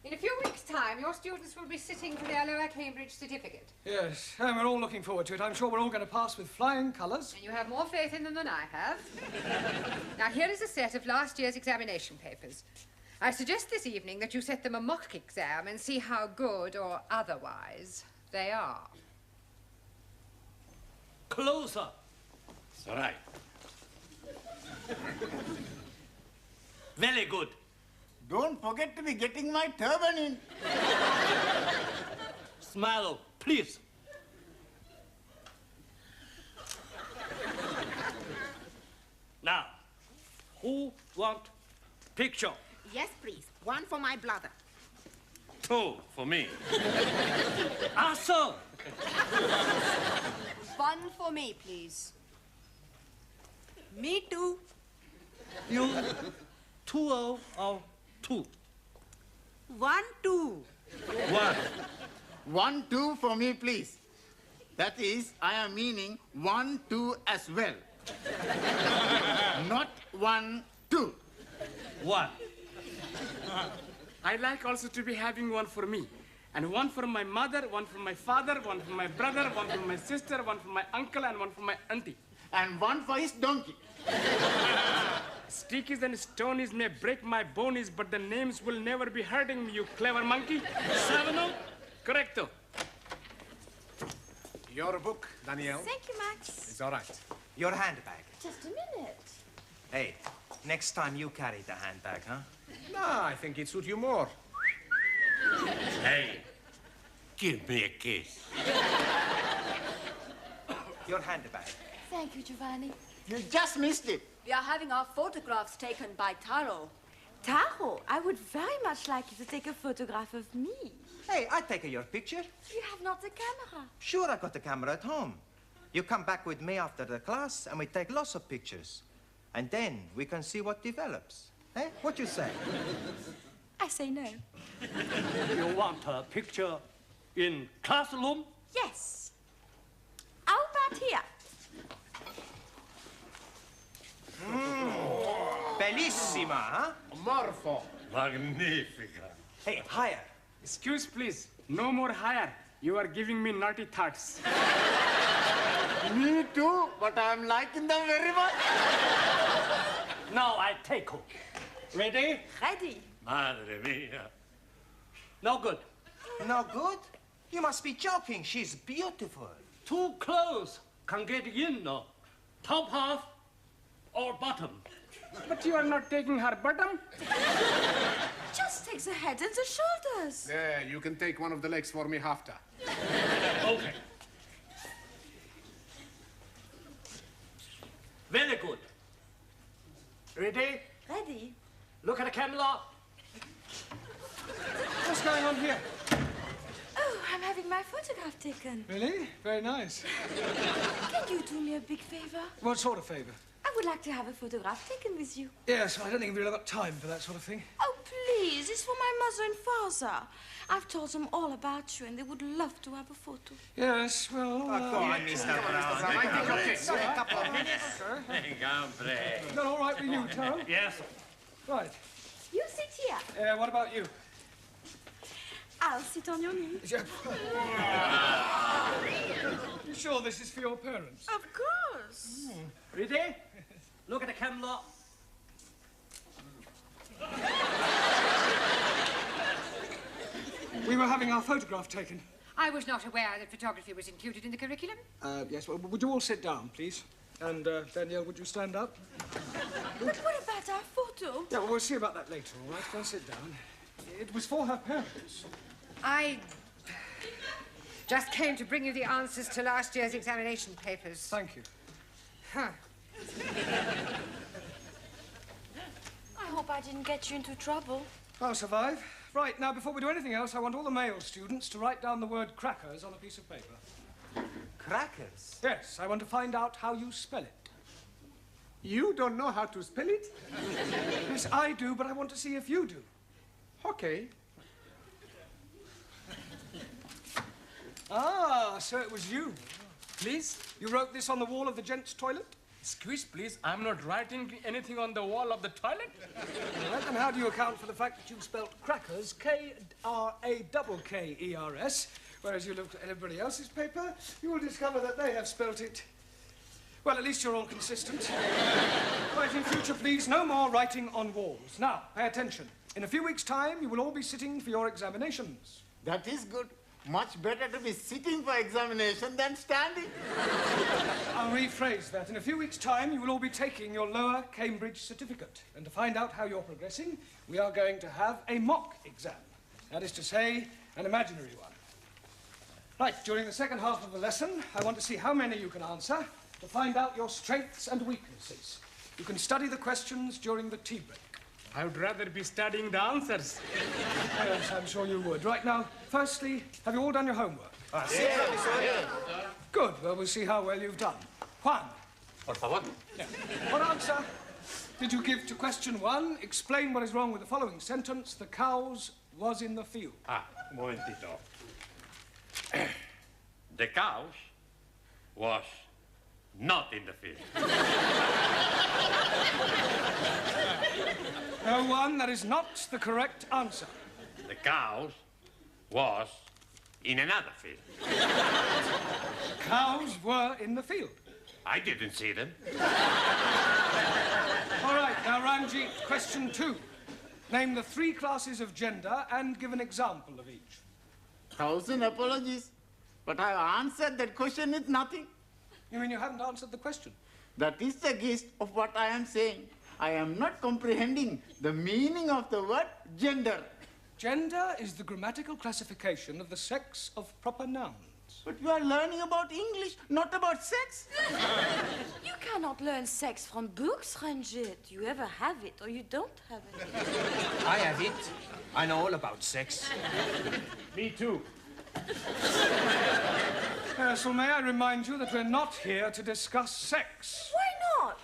In a few weeks' time, your students will be sitting for their lower Cambridge certificate. Yes, and we're all looking forward to it. I'm sure we're all going to pass with flying colours. And you have more faith in them than I have. Now, here is a set of last year's examination papers. I suggest this evening that you set them a mock exam and see how good or otherwise they are. Closer. It's all right. Very good. Don't forget to be getting my turban in. Smile, please. Now, who want picture? Yes, please. One for my brother. 2 for me. So. 1 for me, please. Me too. You 2 or 2? 1, 2. 1. 1, 2 for me, please. That is, I am meaning 1, 2 as well. Not 1, 2. 1. I like also to be having one for me. And one for my mother, one for my father, one for my brother, one for my sister, one for my uncle, and one for my auntie. And one for his donkey. Stickies and stonies may break my bonies, but the names will never be hurting me, you clever monkey. 7 Correcto. Your book, Danielle. Thank you, Max. It's all right. Your handbag. Just a minute. Hey, next time you carry the handbag, huh? No, I think it suits you more. Hey, give me a kiss. Your handbag. Thank you, Giovanni. You just missed it. We are having our photographs taken by Taro. Taro, I would very much like you to take a photograph of me. Hey, I'll take your picture. You have not the camera. Sure, I got the camera at home. You come back with me after the class, and we take lots of pictures. And then we can see what develops. Eh? What you say? I say no. You want a picture in classroom? Yes. How about here? Bellissima, huh? Morpho. Magnifica. Hey, higher. Excuse, please. No more higher. You are giving me naughty thoughts. Me too, but I'm liking them very much. Now I take her. Ready? Ready. Madre mia. No good. No good? You must be joking. She's beautiful. Too close. Can't get in, no. Top half or bottom. But you are not taking her bottom? Just take the head and the shoulders. There, you can take one of the legs for me after. Okay. Very good. Ready? Ready. Look at the camera. What's going on here? Oh, I'm having my photograph taken. Really? Very nice. Can you do me a big favor? What sort of favor? I would like to have a photograph taken with you. Yes, I don't think we've really got time for that sort of thing. Oh, please. It's for my mother and father. I've told them all about you, and they would love to have a photo. Yes, well... Go on, Mr. Brown. A couple of minutes. Is that all right with you, Taro? Yes. Right. You sit here. What about you? I'll sit on your knee. You sure this is for your parents? Of course. Ready? Look at the camera. We were having our photograph taken. I was not aware that photography was included in the curriculum. Yes, well, would you all sit down, please? And, Danielle, would you stand up? But what about our photo? Yeah, well, we'll see about that later, all right? Go and sit down. It was for her parents. I just came to bring you the answers to last year's examination papers. Thank you. Huh. I hope I didn't get you into trouble. I'll survive. Right, now, before we do anything else, I want all the male students to write down the word crackers on a piece of paper. Crackers? Yes, I want to find out how you spell it. You don't know how to spell it? Yes, I do, but I want to see if you do. Okay. Ah, so it was you. Please? You wrote this on the wall of the gents' toilet? Excuse, please. I'm not writing anything on the wall of the toilet. All right, then how do you account for the fact that you spelt crackers, K-R-A-K-K-E-R-S, whereas you looked at everybody else's paper, you will discover that they have spelt it... Well, at least you're all consistent. Right, in future, please, no more writing on walls. Now, pay attention. In a few weeks' time, you will all be sitting for your examinations. That is good. Much better to be sitting for examination than standing. I'll rephrase that. In a few weeks' time, you will all be taking your lower Cambridge certificate. And to find out how you're progressing, we are going to have a mock exam. That is to say, an imaginary one. Right, during the second half of the lesson, I want to see how many you can answer to find out your strengths and weaknesses. You can study the questions during the tea break. I would rather be studying the answers. Yes, I'm sure you would. Right now, firstly, have you all done your homework? Good. Well, we'll see how well you've done. Juan. Por favor. Yeah. What answer did you give to question 1? Explain what is wrong with the following sentence. The cows was in the field. Un momentito. The cows was not in the field. No, Juan, that is not the correct answer. The cows was in another field. Cows were in the field. I didn't see them. All right, now, Ranjit, question 2. Name the 3 classes of gender and give an example of each. 1,000 apologies. But I have answered that question with nothing. You mean you haven't answered the question? That is the gist of what I am saying. I am not comprehending the meaning of the word gender. Gender is the grammatical classification of the sex of proper nouns. But you are learning about English, not about sex. You cannot learn sex from books, Ranjit. You either have it or you don't have it. I have it. I know all about sex. Me too. So may I remind you that we're not here to discuss sex. Why not?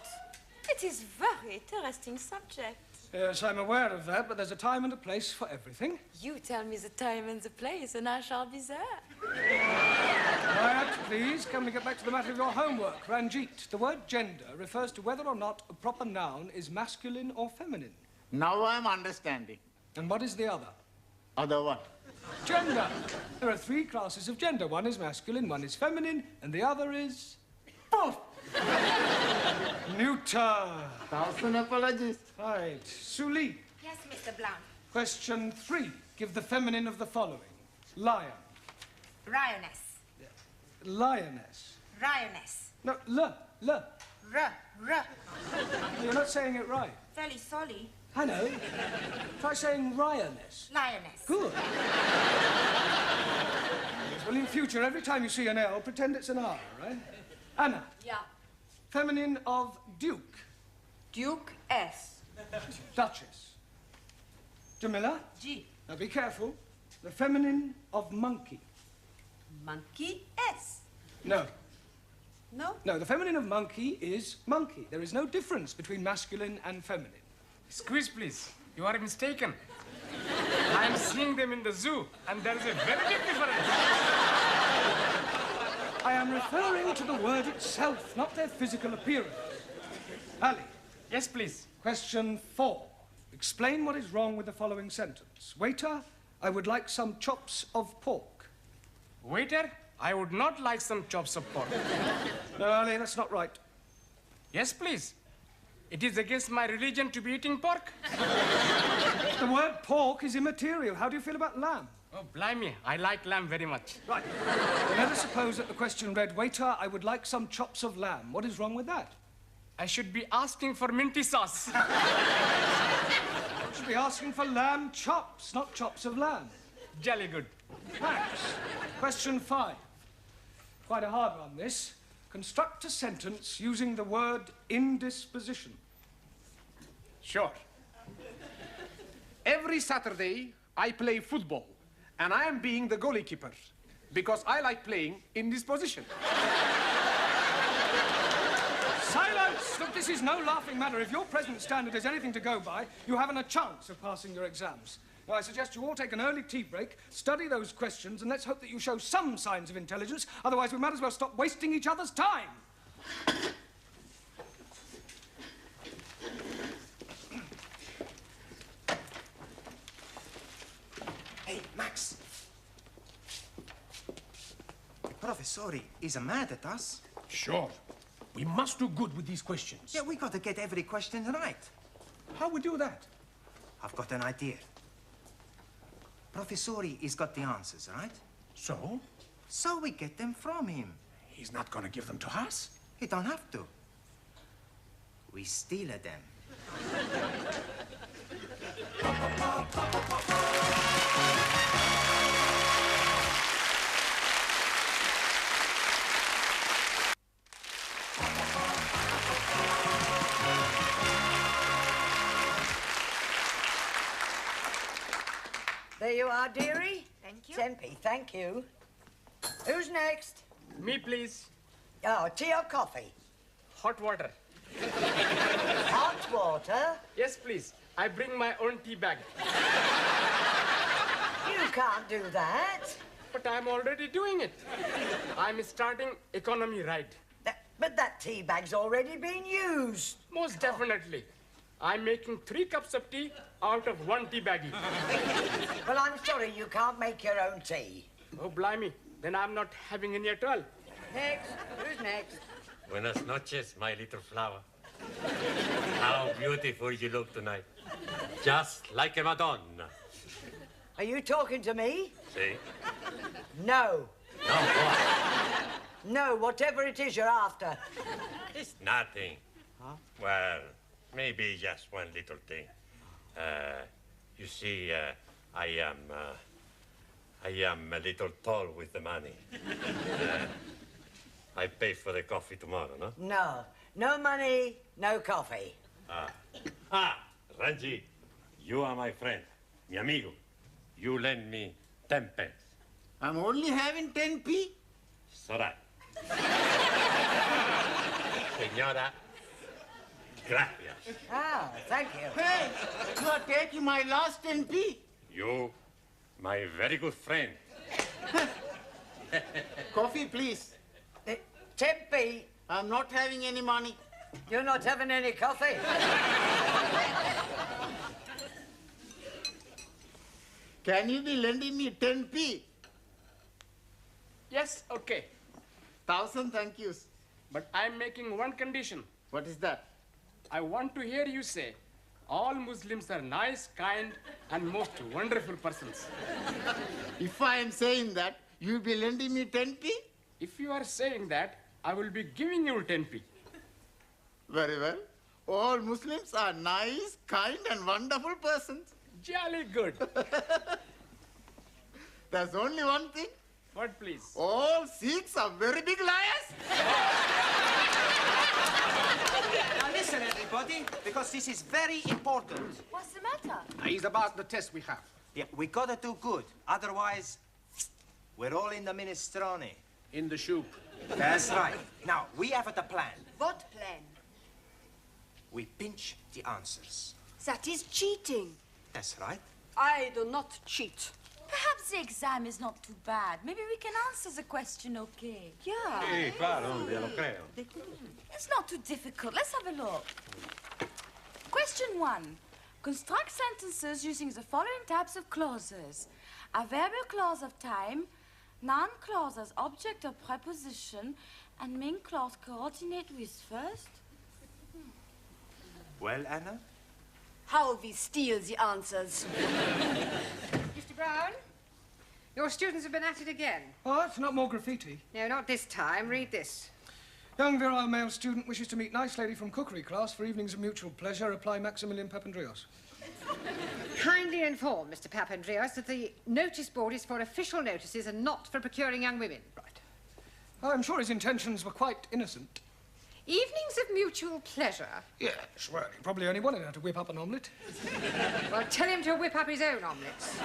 It is very interesting subject. Yes, I'm aware of that, but there's a time and a place for everything. You tell me the time and the place, and I shall be there. Quiet, please. Can we get back to the matter of your homework? Ranjit, the word gender refers to whether or not a proper noun is masculine or feminine. Now I am understanding. And what is the other? Other what? Gender. There are 3 classes of gender. One is masculine, one is feminine, and the other is... Poof! Neuter. 1,000 apologies. Right. Suli. Yes, Mr. Blount. Question 3. Give the feminine of the following. Lion. Lioness. Lioness. Lioness. No, R. You're not saying it right. Very sorry. I know. Try saying lioness. Lioness. Good. Yes, well, in future, every time you see an L, pretend it's an R, right? Anna. Yeah. Feminine of Duke. Duke S. Duchess. Jamila. G. Now be careful. The feminine of monkey. Monkey S. No. No? No, the feminine of monkey is monkey. There is no difference between masculine and feminine. Excuse, please. You are mistaken. I am seeing them in the zoo, and there is a very big difference. I am referring to the word itself, not their physical appearance. Ali. Yes, please. Question 4. Explain what is wrong with the following sentence. Waiter, I would like some chops of pork. Waiter, I would not like some chops of pork. No, Ali, that's not right. Yes, please. It is against my religion to be eating pork. The word pork is immaterial. How do you feel about lamb? Oh, blimey, I like lamb very much. Right. Well, let us suppose that the question read, waiter, I would like some chops of lamb. What is wrong with that? I should be asking for minty sauce. You should be asking for lamb chops, not chops of lamb. Jolly good. Thanks. Question 5. Quite a hard one, this. Construct a sentence using the word indisposition. Sure. Every Saturday, I play football, and I am being the goalkeeper because I like playing in this position. Silence! Look, this is no laughing matter. If your present standard is anything to go by, you haven't a chance of passing your exams. Now, I suggest you all take an early tea break, study those questions, and let's hope that you show some signs of intelligence. Otherwise, we might as well stop wasting each other's time. Hey, Max. The professori is mad at us. Sure. We must do good with these questions. Yeah, we got to get every question right. How we do that? I've got an idea. Professori has got the answers, right? So? So we get them from him. He's not going to give them to us? He don't have to. We steal them. you are, dearie. Thank you. Tempe, thank you. Who's next? Me, please. Oh, tea or coffee? Hot water. Hot water? Yes, please. I bring my own tea bag. You can't do that. But I'm already doing it. I'm starting economy ride. But that tea bag's already been used. Most definitely. I'm making 3 cups of tea out of 1 tea baggie. Well, I'm sorry you can't make your own tea. Oh, blimey. Then I'm not having any at all. Next. Who's next? Buenas noches, my little flower. How beautiful you look tonight. Just like a Madonna. Are you talking to me? See? No. No, what? No, whatever it is you're after. It's nothing. Huh? Well, maybe just one little thing. You see, I am a little tall with the money. I pay for the coffee tomorrow, no? No. No money, no coffee. Ranji, you are my friend, mi amigo. You lend me 10 pence. I'm only having 10p. It's all right. Señora, gracias. Ah, thank you. Hey, you are taking my last 10p. You, my very good friend. Coffee, please. 10p. I'm not having any money. You're not having any coffee? Can you be lending me 10p? Yes, okay. 1,000 thank yous. But I'm making one condition. What is that? I want to hear you say, all Muslims are nice, kind, and most wonderful persons. If I am saying that, you'll be lending me 10p? If you are saying that, I will be giving you 10p. Very well. All Muslims are nice, kind, and wonderful persons. Jolly good. There's only one thing. What, please? All Sikhs are very big liars. Now listen, everybody, because this is very important. What's the matter? It's about the test we have. Yeah, we gotta do good. Otherwise, we're all in the minestrone. In the soup. That's right. Now, we have the plan. What plan? We pinch the answers. That is cheating. That's right. I do not cheat. Perhaps the exam is not too bad. Maybe we can answer the question okay. Yeah. Sí, claro, ya lo creo. It's not too difficult. Let's have a look. Question 1. Construct sentences using the following types of clauses. Adverbial clause of time, noun clause as object or preposition, and main clause coordinate with first. Well, Anna? How we steal the answers. Mr. Brown, your students have been at it again. Oh, that's not more graffiti. No, not this time. Read this. Young virile male student wishes to meet nice lady from cookery class for evenings of mutual pleasure. Apply Maximilian Papandreou. Kindly inform Mr. Papandreou that the notice board is for official notices and not for procuring young women. Right. I'm sure his intentions were quite innocent. Evenings of mutual pleasure? Yes, well, he probably only wanted her to whip up an omelette. Well, tell him to whip up his own omelettes.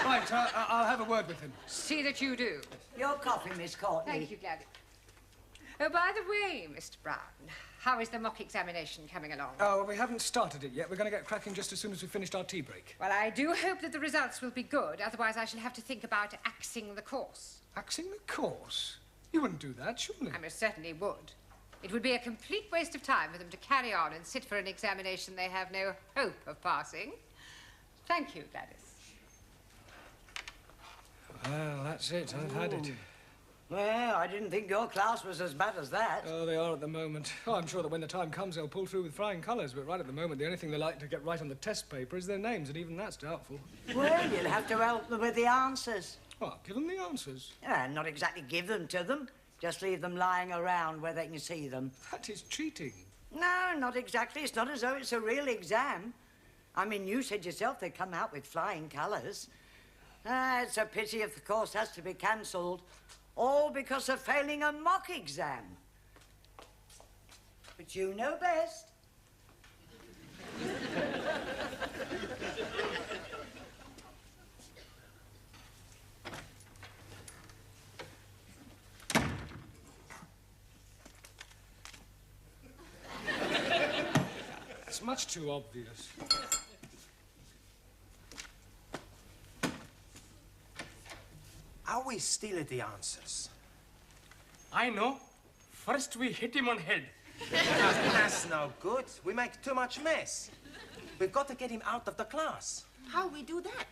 Right, I'll have a word with him. See that you do. Your coffee, Miss Courtney. Thank you, Gladys. Oh, by the way, Mr. Brown, how is the mock examination coming along? Oh, well, we haven't started it yet. We're going to get cracking just as soon as we've finished our tea break. Well, I do hope that the results will be good. Otherwise, I shall have to think about axing the course. Axing the course? You wouldn't do that, surely? I most certainly would. It would be a complete waste of time for them to carry on and sit for an examination they have no hope of passing. Thank you, Gladys. Well, that's it. I've had it. Well, I didn't think your class was as bad as that. Oh, they are at the moment. Oh, I'm sure that when the time comes, they'll pull through with flying colours. But right at the moment, the only thing they like to get right on the test paper is their names, and even that's doubtful. Well, you'll have to help them with the answers. Oh, give them the answers. Not exactly give them to them. Just leave them lying around where they can see them. That is cheating. No, not exactly. It's not as though it's a real exam. I mean, you said yourself they come out with flying colours. It's a pity if the course has to be cancelled, all because of failing a mock exam. But you know best. That's much too obvious. Are we still at the answers? I know. First we hit him on head. That's no good. We make too much mess. We've got to get him out of the class. How we do that?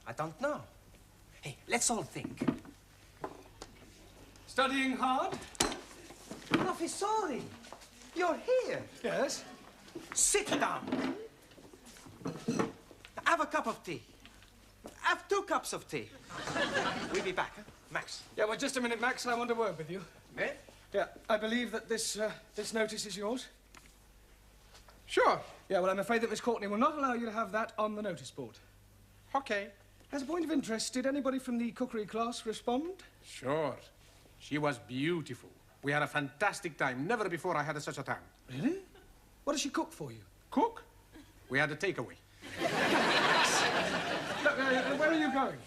I don't know. Hey, let's all think. Studying hard? Professore, you're here. Yes? Sit down. Have a cup of tea. Have 2 cups of tea. We'll be back, huh? Max. Yeah, well, just a minute, Max. I want a word with you. Eh? Yeah, I believe that this notice is yours. Sure. Yeah, well, I'm afraid that Miss Courtney will not allow you to have that on the notice board. Okay. As a point of interest, did anybody from the cookery class respond? Sure. She was beautiful. We had a fantastic time. Never before I had such a time. Really? What does she cook for you? Cook? We had a takeaway. Look, where are you going?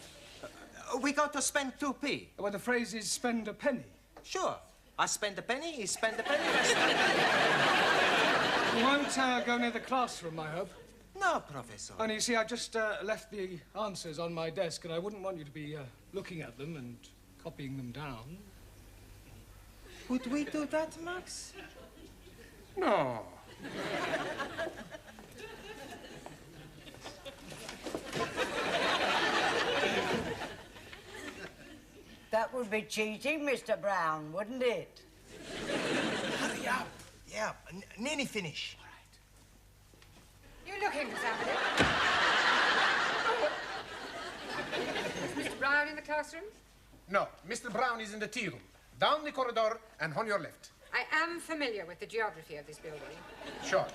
We got to spend 2p. Well, the phrase is spend a penny. Sure. I spend a penny, he spend a penny. You won't go near the classroom, I hope? No, Professor. Only, you see, I just left the answers on my desk, and I wouldn't want you to be looking at them and copying them down. Would we do that, Max? No. That would be cheating, Mr. Brown, wouldn't it? Hurry up. Yeah, nearly finish. You looking for somebody? Is Mr. Brown in the classroom? No, Mr. Brown is in the tea room. Down the corridor and on your left. I am familiar with the geography of this building. Sure.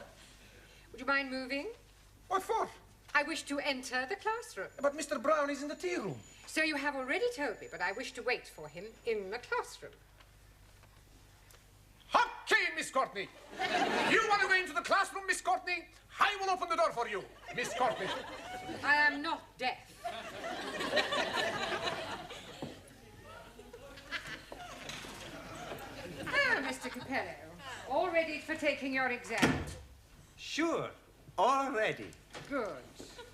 Would you mind moving? What for? I wish to enter the classroom. But Mr. Brown is in the tea room. So you have already told me, but I wish to wait for him in the classroom. Okay, Miss Courtney. You want to go into the classroom, Miss Courtney? I will open the door for you, Miss Courtney. I am not deaf. Ah, Mr. Capello, all ready for taking your exam? Sure. Already. Good.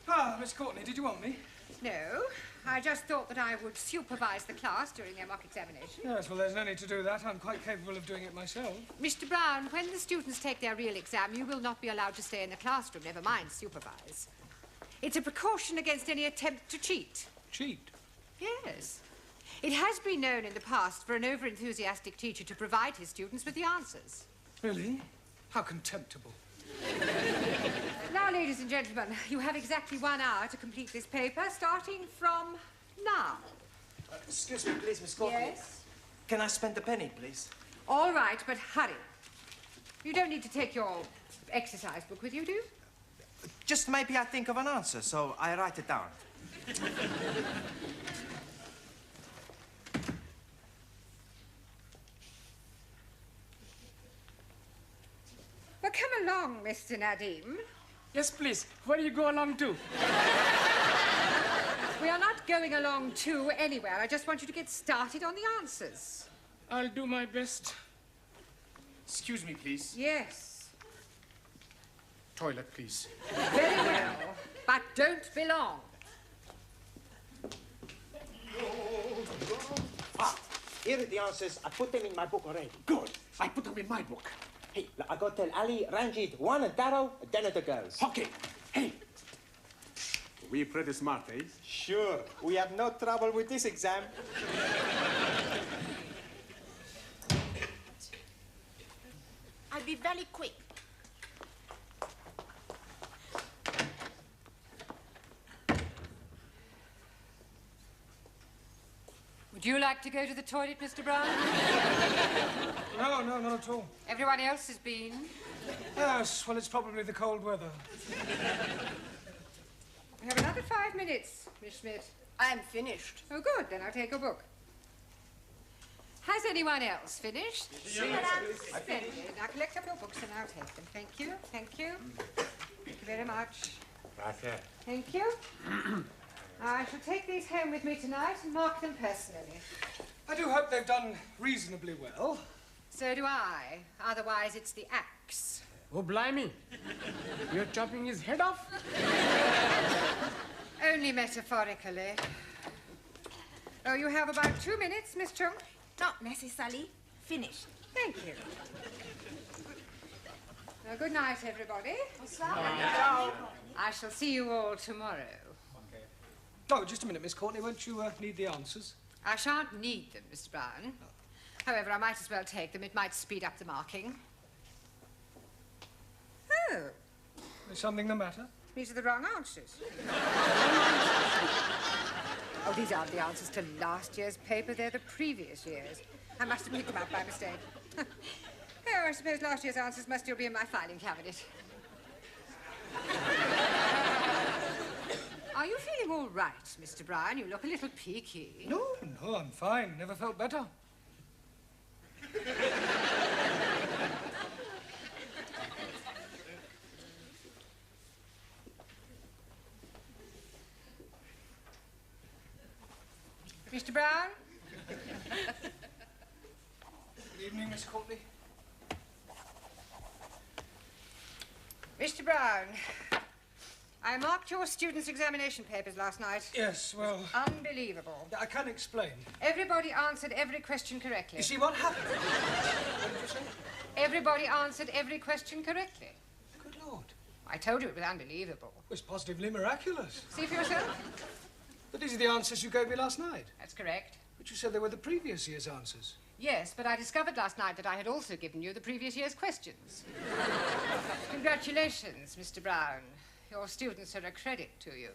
Ah, Miss Courtney, did you want me? No, I just thought that I would supervise the class during their mock examination. Yes, well, there's no need to do that. I'm quite capable of doing it myself. Mr. Brown, when the students take their real exam, you will not be allowed to stay in the classroom, never mind supervise. It's a precaution against any attempt to cheat. Cheat? Yes. It has been known in the past for an over-enthusiastic teacher to provide his students with the answers. Really? How contemptible. Now, ladies and gentlemen, you have exactly 1 hour to complete this paper, starting from now. Excuse me, please, Miss Courtney. Yes? Can I spend a penny, please? All right, but hurry. You don't need to take your exercise book with you, do you? Just maybe I think of an answer, so I write it down. Well, come along, Mr. Nadim. Yes, please. Where do you go along to? We are not going along to anywhere. I just want you to get started on the answers. I'll do my best. Excuse me, please. Yes. Toilet, please. Very well, but don't be long. Ah, here are the answers. I put them in my book already. Good. I put them in my book. Hey, I got to tell Ali, Ranjit, Juan, and Taro, then at the girls. Okay. Hey. We pretty smart, eh? Sure. We have no trouble with this exam. I'll be very quick. Would you like to go to the toilet, Mr. Brown? No, not at all. Everyone else has been. Yes, well, it's probably the cold weather. We have another 5 minutes, Miss Schmidt. I am finished. Oh, good. Then I'll take a book. Has anyone else finished? Splendid. Now collect up your books and I'll take them. Thank you. Thank you. Thank you very much. Gracias. Thank you. I shall take these home with me tonight and mark them personally. I do hope they've done reasonably well. So do I. Otherwise, it's the axe. Oh, blimey. You're chopping his head off? Only metaphorically. Oh, you have about 2 minutes, Miss Chung. Not necessarily. Finished. Thank you. Well, good night, everybody. I shall see you all tomorrow. Oh, just a minute, Miss Courtney. Won't you need the answers? I shan't need them, Mr. Brown. However, I might as well take them. It might speed up the marking. Oh. Is something the matter? These are the wrong answers. Oh, these aren't the answers to last year's paper. They're the previous year's. I must have picked them up by mistake. Oh, I suppose last year's answers must still be in my filing cabinet. Are you feeling all right, Mr. Brown? You look a little peaky. No, I'm fine. Never felt better. Mr. Brown? Good evening, Miss Courtney. Mr. Brown, I marked your students' examination papers last night. Yes, well... Unbelievable. I can't explain. Everybody answered every question correctly. You see what happened? What did you say? Everybody answered every question correctly. Good Lord. I told you it was unbelievable. It was positively miraculous. See for yourself? But these are the answers you gave me last night. That's correct. But you said they were the previous year's answers. Yes, but I discovered last night that I had also given you the previous year's questions. Congratulations, Mr. Brown. Your students are a credit to you.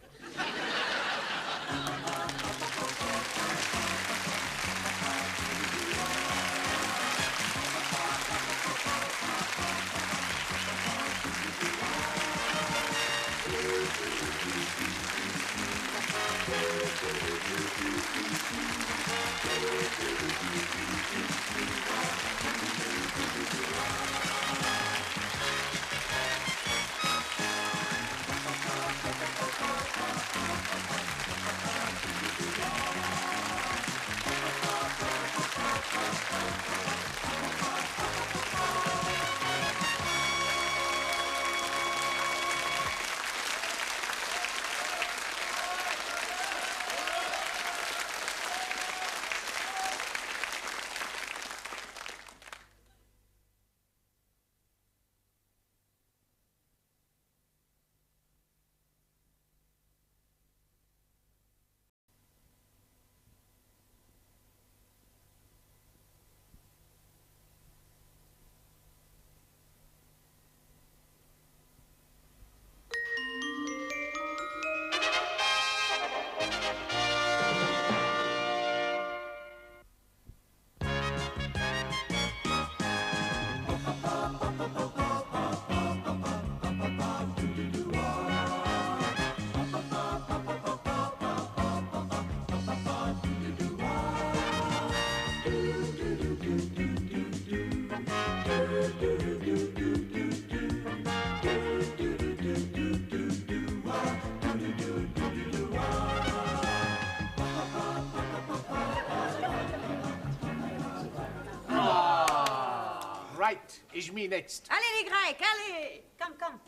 Right, is me next. Allez, les Grecs, allez! Come, come.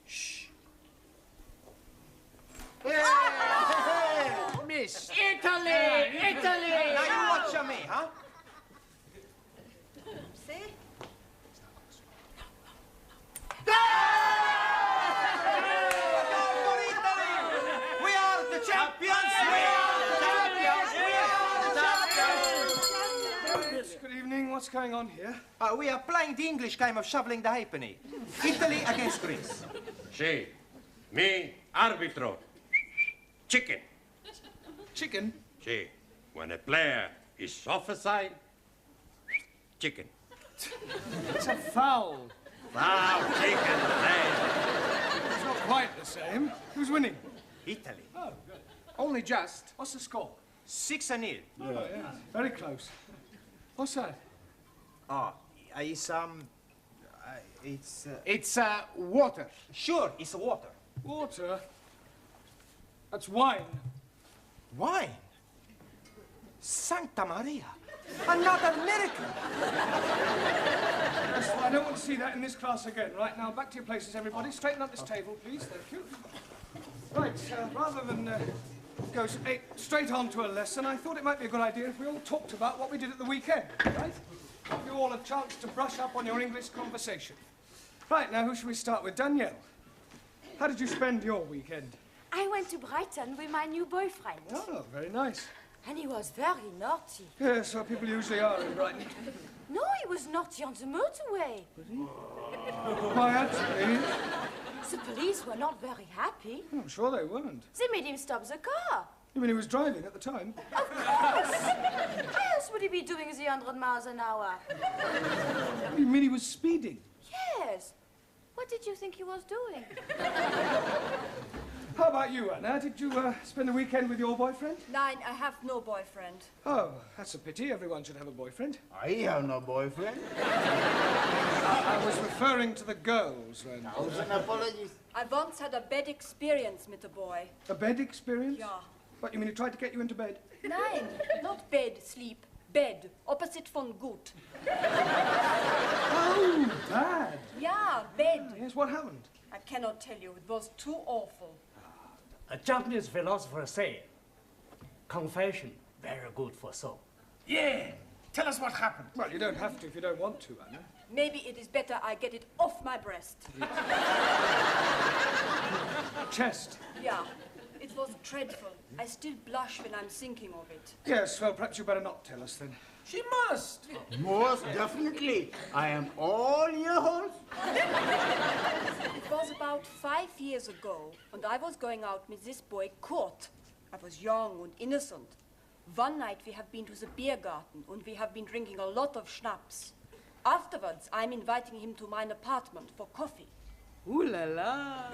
Shh. Oh! Miss. Italy! Italy! Now you watch me, huh? See? For Italy! We are the champions! We are the champions! We are the champions! Good evening. What's going on here? We are playing the English game of shoveling the halfpenny. Italy against Greece. Sì, me arbitro. Chicken. Chicken? Sì, when a player is offside, chicken. It's a foul. Foul, chicken, It's not quite the same. Who's winning? Italy. Oh, good. Only just. What's the score? 6-0. Oh, yeah. Very close. What's that? It's It's water. Sure, it's water. Water? That's wine. Wine? Santa Maria! Another miracle! Yes, well, I don't want to see that in this class again. Right, now, back to your places, everybody. Straighten up this table, please. Thank you. Right, rather than go straight on to a lesson, I thought it might be a good idea if we all talked about what we did at the weekend, right? Give you all a chance to brush up on your English conversation. Right, now, who should we start with? Danielle, how did you spend your weekend? I went to Brighton with my new boyfriend. Oh, very nice. And he was very naughty. Yes, so people usually are in Brighton. No, he was naughty on the motorway. Why, actually? The police were not very happy. I'm sure they weren't. They made him stop the car. You mean he was driving at the time? Of course! Why else would he be doing the 100 miles an hour? You mean he was speeding? Yes. What did you think he was doing? How about you, Anna? Did you spend the weekend with your boyfriend? Nein, I have no boyfriend. Oh, that's a pity. Everyone should have a boyfriend. I have no boyfriend. I was referring to the girls, then. Thousand apologies. I once had a bad experience with a boy. A bed experience? Yeah. What, you mean he tried to get you into bed? Nein, not bed, sleep. Bed, opposite von gut. Oh, bad. Yeah, bed. Yes, what happened? I cannot tell you. It was too awful. A Japanese philosopher said, confession, very good for soul. Yeah. Tell us what happened. Well, you don't have to if you don't want to, Anna. Maybe it is better I get it off my breast. Chest. Yeah. It was dreadful. I still blush when I'm thinking of it. Yes, well, perhaps you better not tell us then. She must. Most definitely. I am all yours. It was about 5 years ago, and I was going out with this boy, Kurt. I was young and innocent. One night we have been to the beer garden, and we have been drinking a lot of schnapps. Afterwards, I'm inviting him to my apartment for coffee. Ooh la la!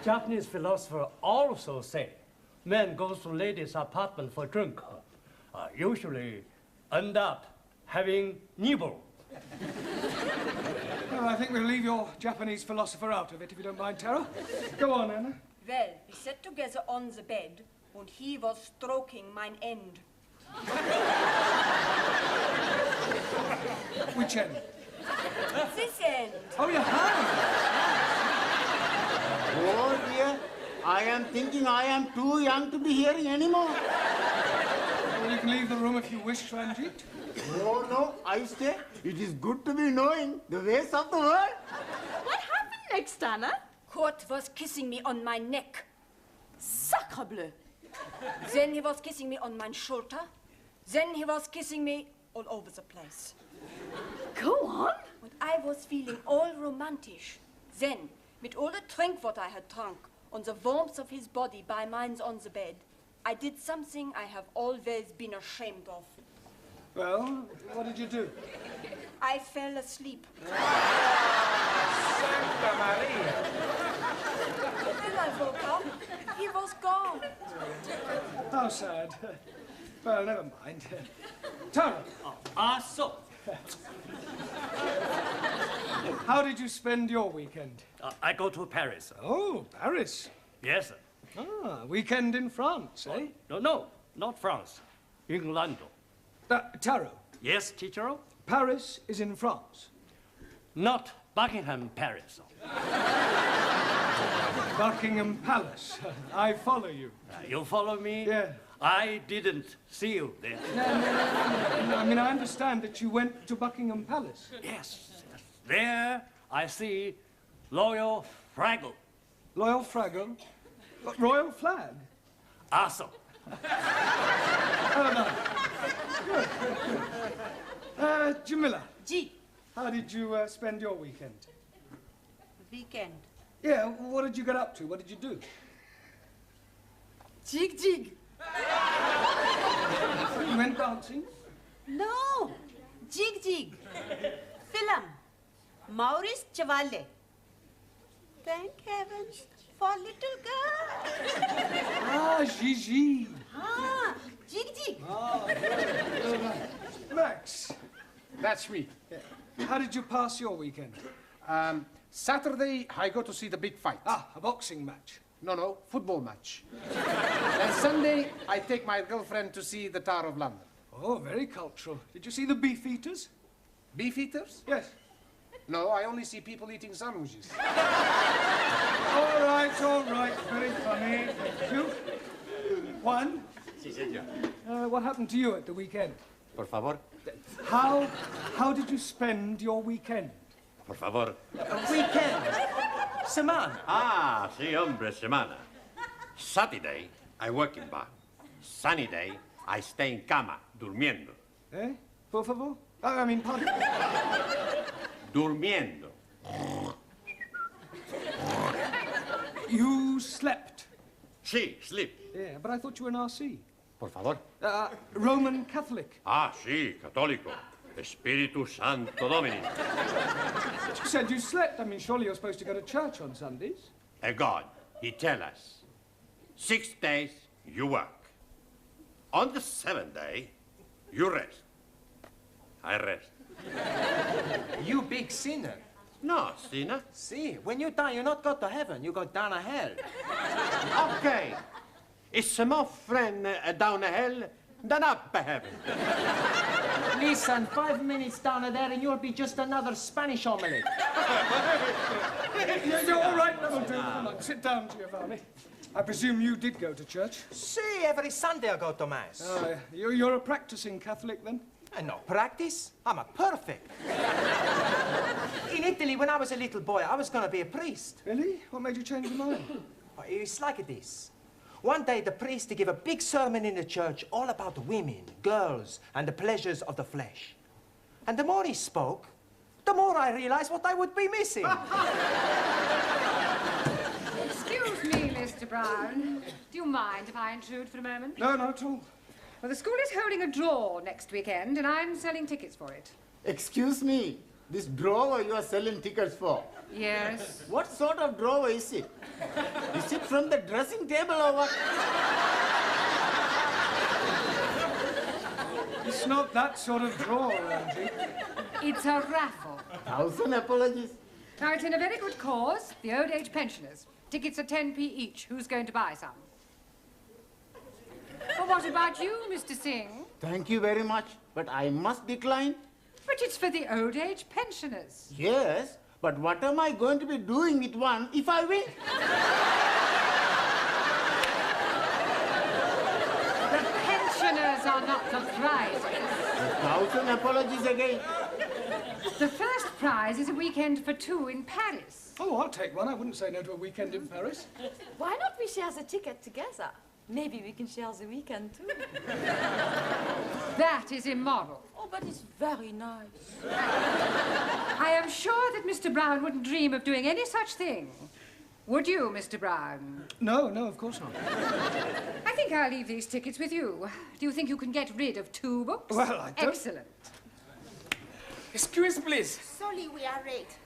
Japanese philosopher also say, men goes to ladies' apartment for drink. Usually end up having nibble. Well, I think we'll leave your Japanese philosopher out of it, if you don't mind, Tara. Go on, Anna. Well, we sat together on the bed, and he was stroking mine end. Which end? This end. Oh, you have? Oh dear, I am thinking I am too young to be hearing anymore. Well, you can leave the room if you wish, Ranjit. Oh no, I stay. It is good to be knowing the ways of the world. What happened next, Anna? Kurt was kissing me on my neck. Sacre bleu. Then he was kissing me on my shoulder. Then he was kissing me all over the place. Go on. And I was feeling all romantic. Then, with all the drink what I had drunk, on the warmth of his body by mine's on the bed, I did something I have always been ashamed of. Well, what did you do? I fell asleep. Santa Maria. Then I woke up. He was gone. How sad. Well, never mind. Tara. So. How did you spend your weekend? I go to Paris. Oh, Paris. Yes, sir. Ah, weekend in France, eh? No, not France. England. Taro. Yes, teacher? Paris is in France. Not Buckingham Paris. Buckingham Palace. I follow you. You follow me? Yeah. I didn't see you there. No. I mean, I understand that you went to Buckingham Palace. Yes. There I see Royal Fraggle. Royal Fraggle? Royal flag? Awesome. Oh, no. Good. Jamila. Ji. How did you spend your weekend? Weekend. Yeah, what did you get up to? What did you do? Jig jig. You went dancing? No. Jig jig. Film. Maurice Chevalier. Thank heavens for little girl. Ah, Gigi. Ah, jig jig. Ah, good. Max. That's me. How did you pass your weekend? Saturday, I go to see the big fight. Ah, a boxing match. No, football match. And Sunday, I take my girlfriend to see the Tower of London. Oh, very cultural. Did you see the Beefeaters? Beefeaters? Yes. No, I only see people eating sandwiches. All right. Very funny. Thank you. Juan? Sí, señor. What happened to you at the weekend? Por favor. How did you spend your weekend? Por favor. Weekend. Semana. Ah, sí, hombre, semana. Saturday, I work in bar. Sunny day, I stay in cama, durmiendo. Eh? Por favor? I mean, pardon? Durmiendo. You slept? Sí, sleep. Yeah, but I thought you were an RC. Por favor. Roman Catholic. Ah, sí, católico. Espíritu Santo Domini. You said you slept. I mean, surely you're supposed to go to church on Sundays. A God, he tell us, 6 days you work. On the 7th day, you rest. I rest. You big sinner. No, sinner. See, when you die, you not go to heaven, you go down to hell. Okay. It's more friend down the hell than up heaven. Listen, 5 minutes down there and you'll be just another Spanish omelette. Yeah, all right, that'll do. Come on, sit down, Giovanni. I presume you did go to church? See, every Sunday I go to Mass. Oh, you're a practicing Catholic, then? No practice. I'm a perfect. In Italy, when I was a little boy, I was going to be a priest. Really? What made you change your mind? It's like this. One day, the priest gave a big sermon in the church all about women, girls, and the pleasures of the flesh. And the more he spoke, the more I realized what I would be missing. Excuse me, Mr. Brown. Do you mind if I intrude for a moment? No, not at all. Well, the school is holding a draw next weekend, and I'm selling tickets for it. Excuse me, this drawer you are selling tickets for? Yes. What sort of drawer is it? Is it from the dressing table or what? It's not that sort of drawer, Angie. It's a raffle. 1,000 apologies. Now, it's in a very good cause, the old age pensioners. Tickets are 10p each. Who's going to buy some? Well, what about you, Mr. Singh? Thank you very much, but I must decline. But it's for the old age pensioners. Yes, but what am I going to be doing with one if I win? The pensioners are not the prizes. 1,000 apologies again. The first prize is a weekend for two in Paris. Oh, I'll take one. I wouldn't say no to a weekend in Paris. Why not we share the ticket together? Maybe we can share the weekend too. That is immoral. Oh, but it's very nice. I am sure that Mr. Brown wouldn't dream of doing any such thing. Would you, Mr. Brown? No, of course not. I think I'll leave these tickets with you. Do you think you can get rid of 2 books? Well, I don't... Excellent. Excuse, please. Sorry, we are late.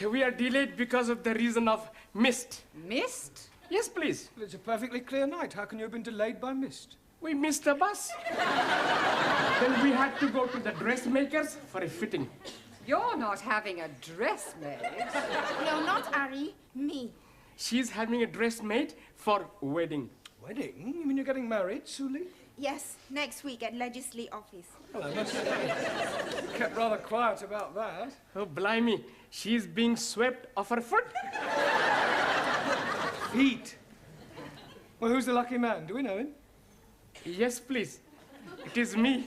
We are delayed because of the reason of mist. Mist? Yes, please. Well, it's a perfectly clear night. How can you have been delayed by mist? We missed the bus. Then we had to go to the dressmakers for a fitting. You're not having a dress made. No, not Ari, me. She's having a dress made for wedding. Wedding? You mean you're getting married, Suli? Yes, next week at Legislative Office. Well, I must say, you kept rather quiet about that. Oh, blimey. She's being swept off her foot. Feet? Well, who's the lucky man? Do we know him? Yes, please. It is me.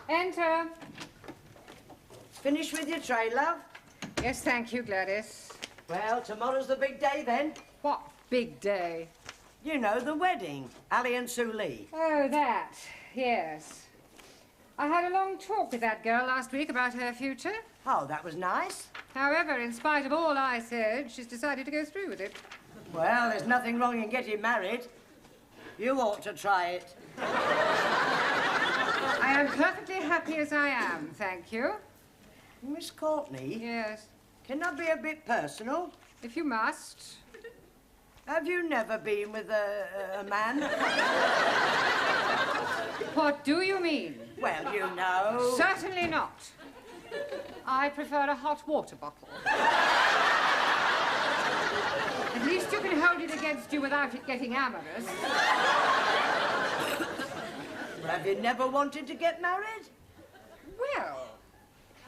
Enter. Finished with your tray, love? Yes, thank you, Gladys. Well, tomorrow's the big day, then. What big day? You know, the wedding. Ali and Sue Lee. Oh, that. Yes. I had a long talk with that girl last week about her future. Oh, that was nice. However, in spite of all I said, she's decided to go through with it. Well, there's nothing wrong in getting married. You ought to try it. I am perfectly happy as I am, thank you. Miss Courtney? Yes? Can I be a bit personal? If you must. Have you never been with a man? What do you mean? Well, you know. Certainly not. I prefer a hot water bottle. At least you can hold it against you without it getting amorous. Have you never wanted to get married? Well,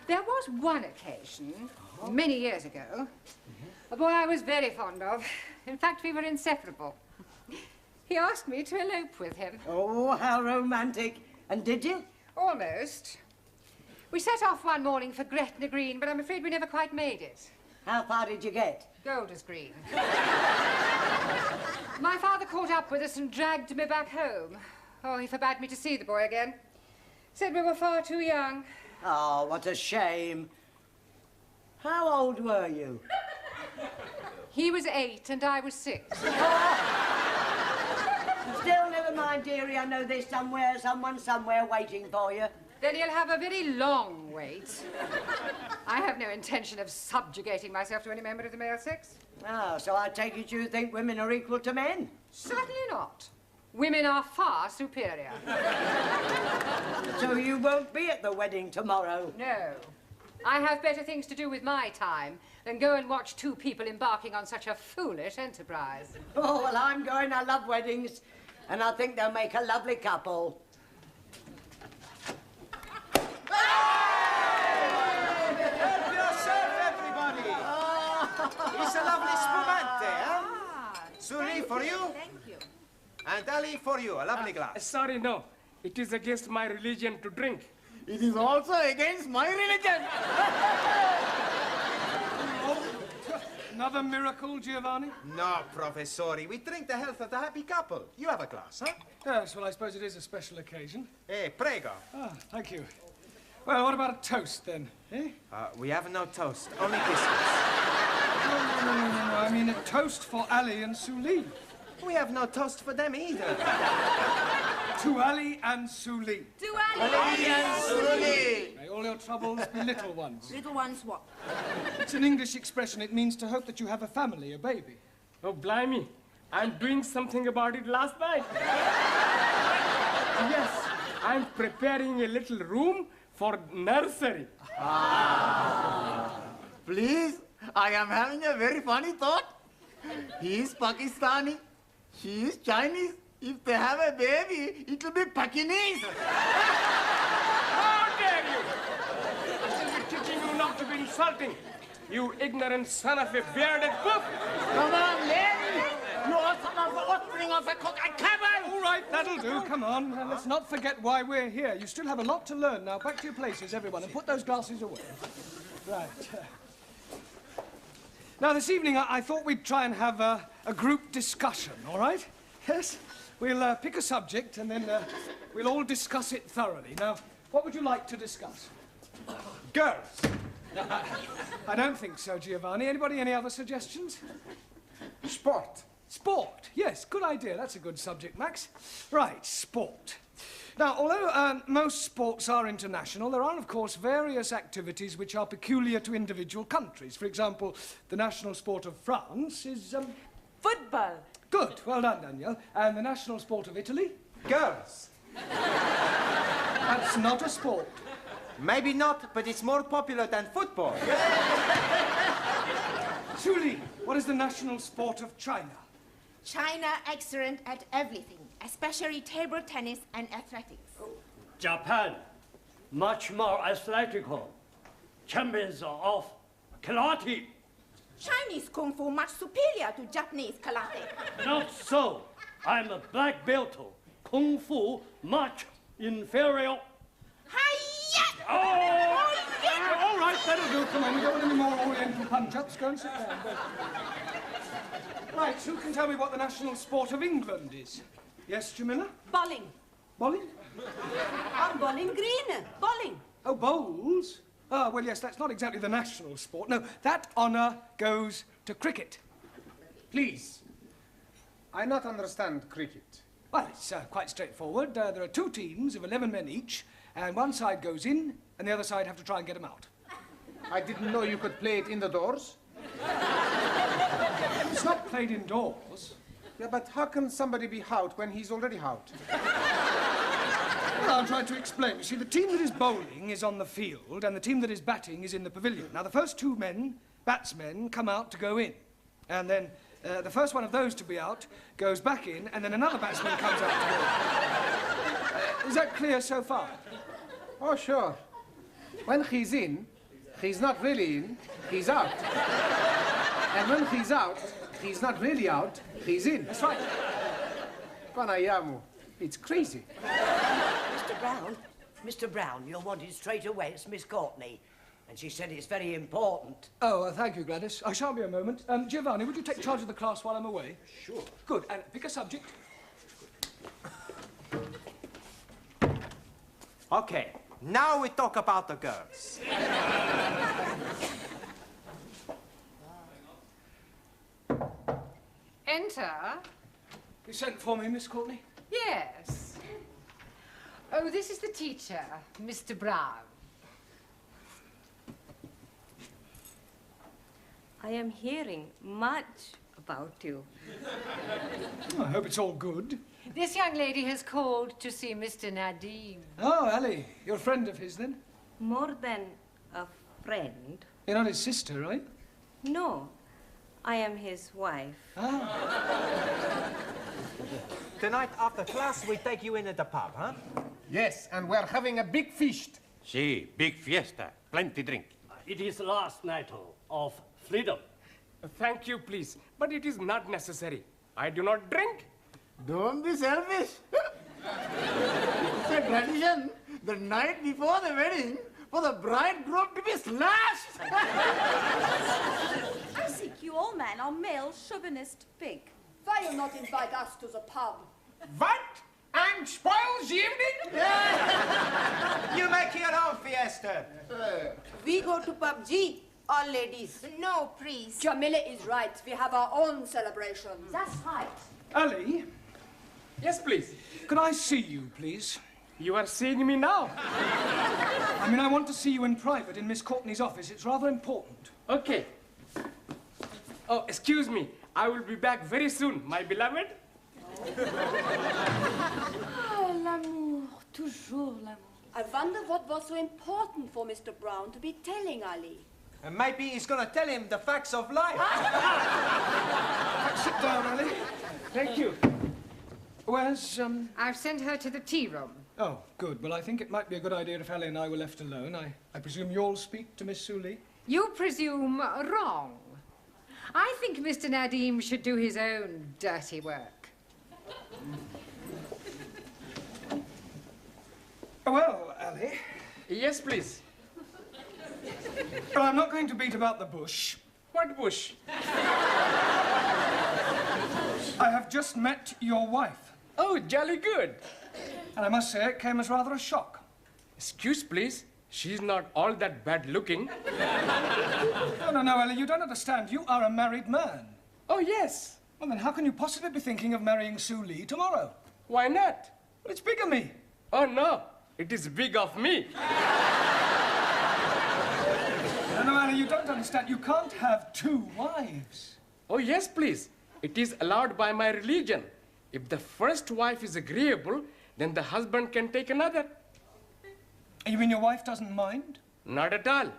there was one occasion, many years ago, a boy I was very fond of. In fact, we were inseparable. He asked me to elope with him. Oh, how romantic. And did you? Almost. We set off one morning for Gretna Green, but I'm afraid we never quite made it. How far did you get? Golders Green. My father caught up with us and dragged me back home. Oh, he forbade me to see the boy again. Said we were far too young. Oh, what a shame. How old were you? He was 8 and I was 6. Still, never mind, dearie. I know there's someone somewhere waiting for you. Then you'll have a very long wait. I have no intention of subjugating myself to any member of the male sex. Oh, so I take it you think women are equal to men? Certainly not. Women are far superior. So you won't be at the wedding tomorrow? No. I have better things to do with my time than go and watch two people embarking on such a foolish enterprise. Oh, well, I'm going. I love weddings, and I think they'll make a lovely couple. Help yourself, everybody. It's a lovely spumante, huh? Suri, for you. Thank you. And Ali, for you, a lovely glass. Sorry, no. It is against my religion to drink. It is also against my religion. Another miracle, Giovanni? No, Professori. We drink the health of the happy couple. You have a glass, huh? Yes, well, I suppose it is a special occasion. Prego. Ah, thank you. Well, what about a toast, then? Eh? We have no toast, only biscuits. No. I mean a toast for Ali and Suli. We have no toast for them either. To Ali and Suli. To Ali. Ali and Suli. May all your troubles be little ones. Little ones what? It's an English expression. It means to hope that you have a family, a baby. Oh, blimey. I'm doing something about it last night. Yes, I'm preparing a little room for nursery. Please, I am having a very funny thought. He is Pakistani. She is Chinese. If they have a baby, it will be Pakinese. How dare you! I shall be teaching you not to be insulting, you ignorant son of a bearded cook. Come on, Len. You are son of the offspring of a cook. I cover. All right, that'll do. Come on. Let's not forget why we're here. You still have a lot to learn. Now, back to your places, everyone, and put those glasses away. Right. Now, this evening, I thought we'd try and have a group discussion, all right? Yes? We'll pick a subject, and then we'll all discuss it thoroughly. Now, what would you like to discuss? Girls. I don't think so, Giovanni. Anybody, any other suggestions? Sport. Sport. Yes, good idea. That's a good subject, Max. Right, sport. Now, although most sports are international, there are, of course, various activities which are peculiar to individual countries. For example, the national sport of France is... Football. Good. Well done, Danielle. And the national sport of Italy? Girls. That's not a sport. Maybe not, but it's more popular than football. Suli, what is the national sport of China? China excellent at everything, especially table tennis and athletics. Japan, much more athletical. Champions of karate. Chinese Kung Fu much superior to Japanese karate. Not so. I'm a black belt. Kung Fu much inferior. Hi-ya! Oh! All right, that'll do. Come on, we don't want any more Oriental punch-ups. Go and sit down. Right, who can tell me what the national sport of England is? Yes, Jamila? Bowling. Bowling? I'm bowling green. Bowling. Oh, bowls? Ah, well, yes, that's not exactly the national sport. No, that honour goes to cricket. Please. I not understand cricket. Well, it's quite straightforward. There are 2 teams of 11 men each, and one side goes in, and the other side have to try and get them out. I didn't know you could play it in the doors. It's not played indoors. Yeah, but how can somebody be out when he's already out? I'll try to explain. You see, the team that is bowling is on the field, and the team that is batting is in the pavilion. Now, the first two batsmen, come out to go in. And then the first one of those to be out goes back in, and then another batsman comes out to go in. Is that clear so far? Oh, sure. When he's in, he's not really in, he's out. And when he's out, he's not really out, he's in. That's right. Panayamu, it's crazy. Mr. Brown, you're wanted straight away. It's Miss Courtney. And she said it's very important. Oh, thank you, Gladys. I shan't be a moment. Giovanni, would you take charge of the class while I'm away? Sure. Good. And pick a subject. Okay, now we talk about the girls. Enter. You sent for me, Miss Courtney? Yes. Oh, this is the teacher, Mr. Brown. I am hearing much about you. I hope it's all good. This young lady has called to see Mr. Nadim. Oh, Ali, you're a friend of his, then? More than a friend. You're not his sister, right? No, I am his wife. Tonight, after class, we take you in at the pub, huh? Yes, and we're having a big feast. Sí, big fiesta. Plenty drink. It is last night of freedom. Thank you, please. But it is not necessary. I do not drink. Don't be selfish. It's a tradition, the night before the wedding, for the bridegroom to be slashed. I think you all men are male chauvinist pig. Why you not invite us to the pub? What? And spoils the evening? You make your own fiesta. We go to PUBG, all ladies. No, please. Camiller is right. We have our own celebration. That's right. Ali? Yes, please. Can I see you, please? You are seeing me now? I mean, I want to see you in private in Miss Courtney's office. It's rather important. Okay. Oh, excuse me. I will be back very soon, my beloved. Oh, l'amour, toujours l'amour. I wonder what was so important for Mr. Brown to be telling Ali. And maybe he's going to tell him the facts of life. Sit down, Ali. Thank you. Where's, I've sent her to the tea room. Oh, good. Well, I think it might be a good idea if Ali and I were left alone. I presume you'll speak to Miss Suli? You presume wrong. I think Mr. Nadim should do his own dirty work. Well, Ali. Yes, please. Well, I'm not going to beat about the bush. What bush? I have just met your wife. Oh, jolly good. And I must say it came as rather a shock. Excuse, please. She's not all that bad looking. No, Ellie, you don't understand. You are a married man. Oh, yes. Well, then how can you possibly be thinking of marrying Sue Lee tomorrow? Why not? Well, it's bigamy. Oh, no. It is big of me. No, Ellie, you don't understand. You can't have two wives. Oh, yes, please. It is allowed by my religion. If the first wife is agreeable, then the husband can take another. You mean your wife doesn't mind? Not at all.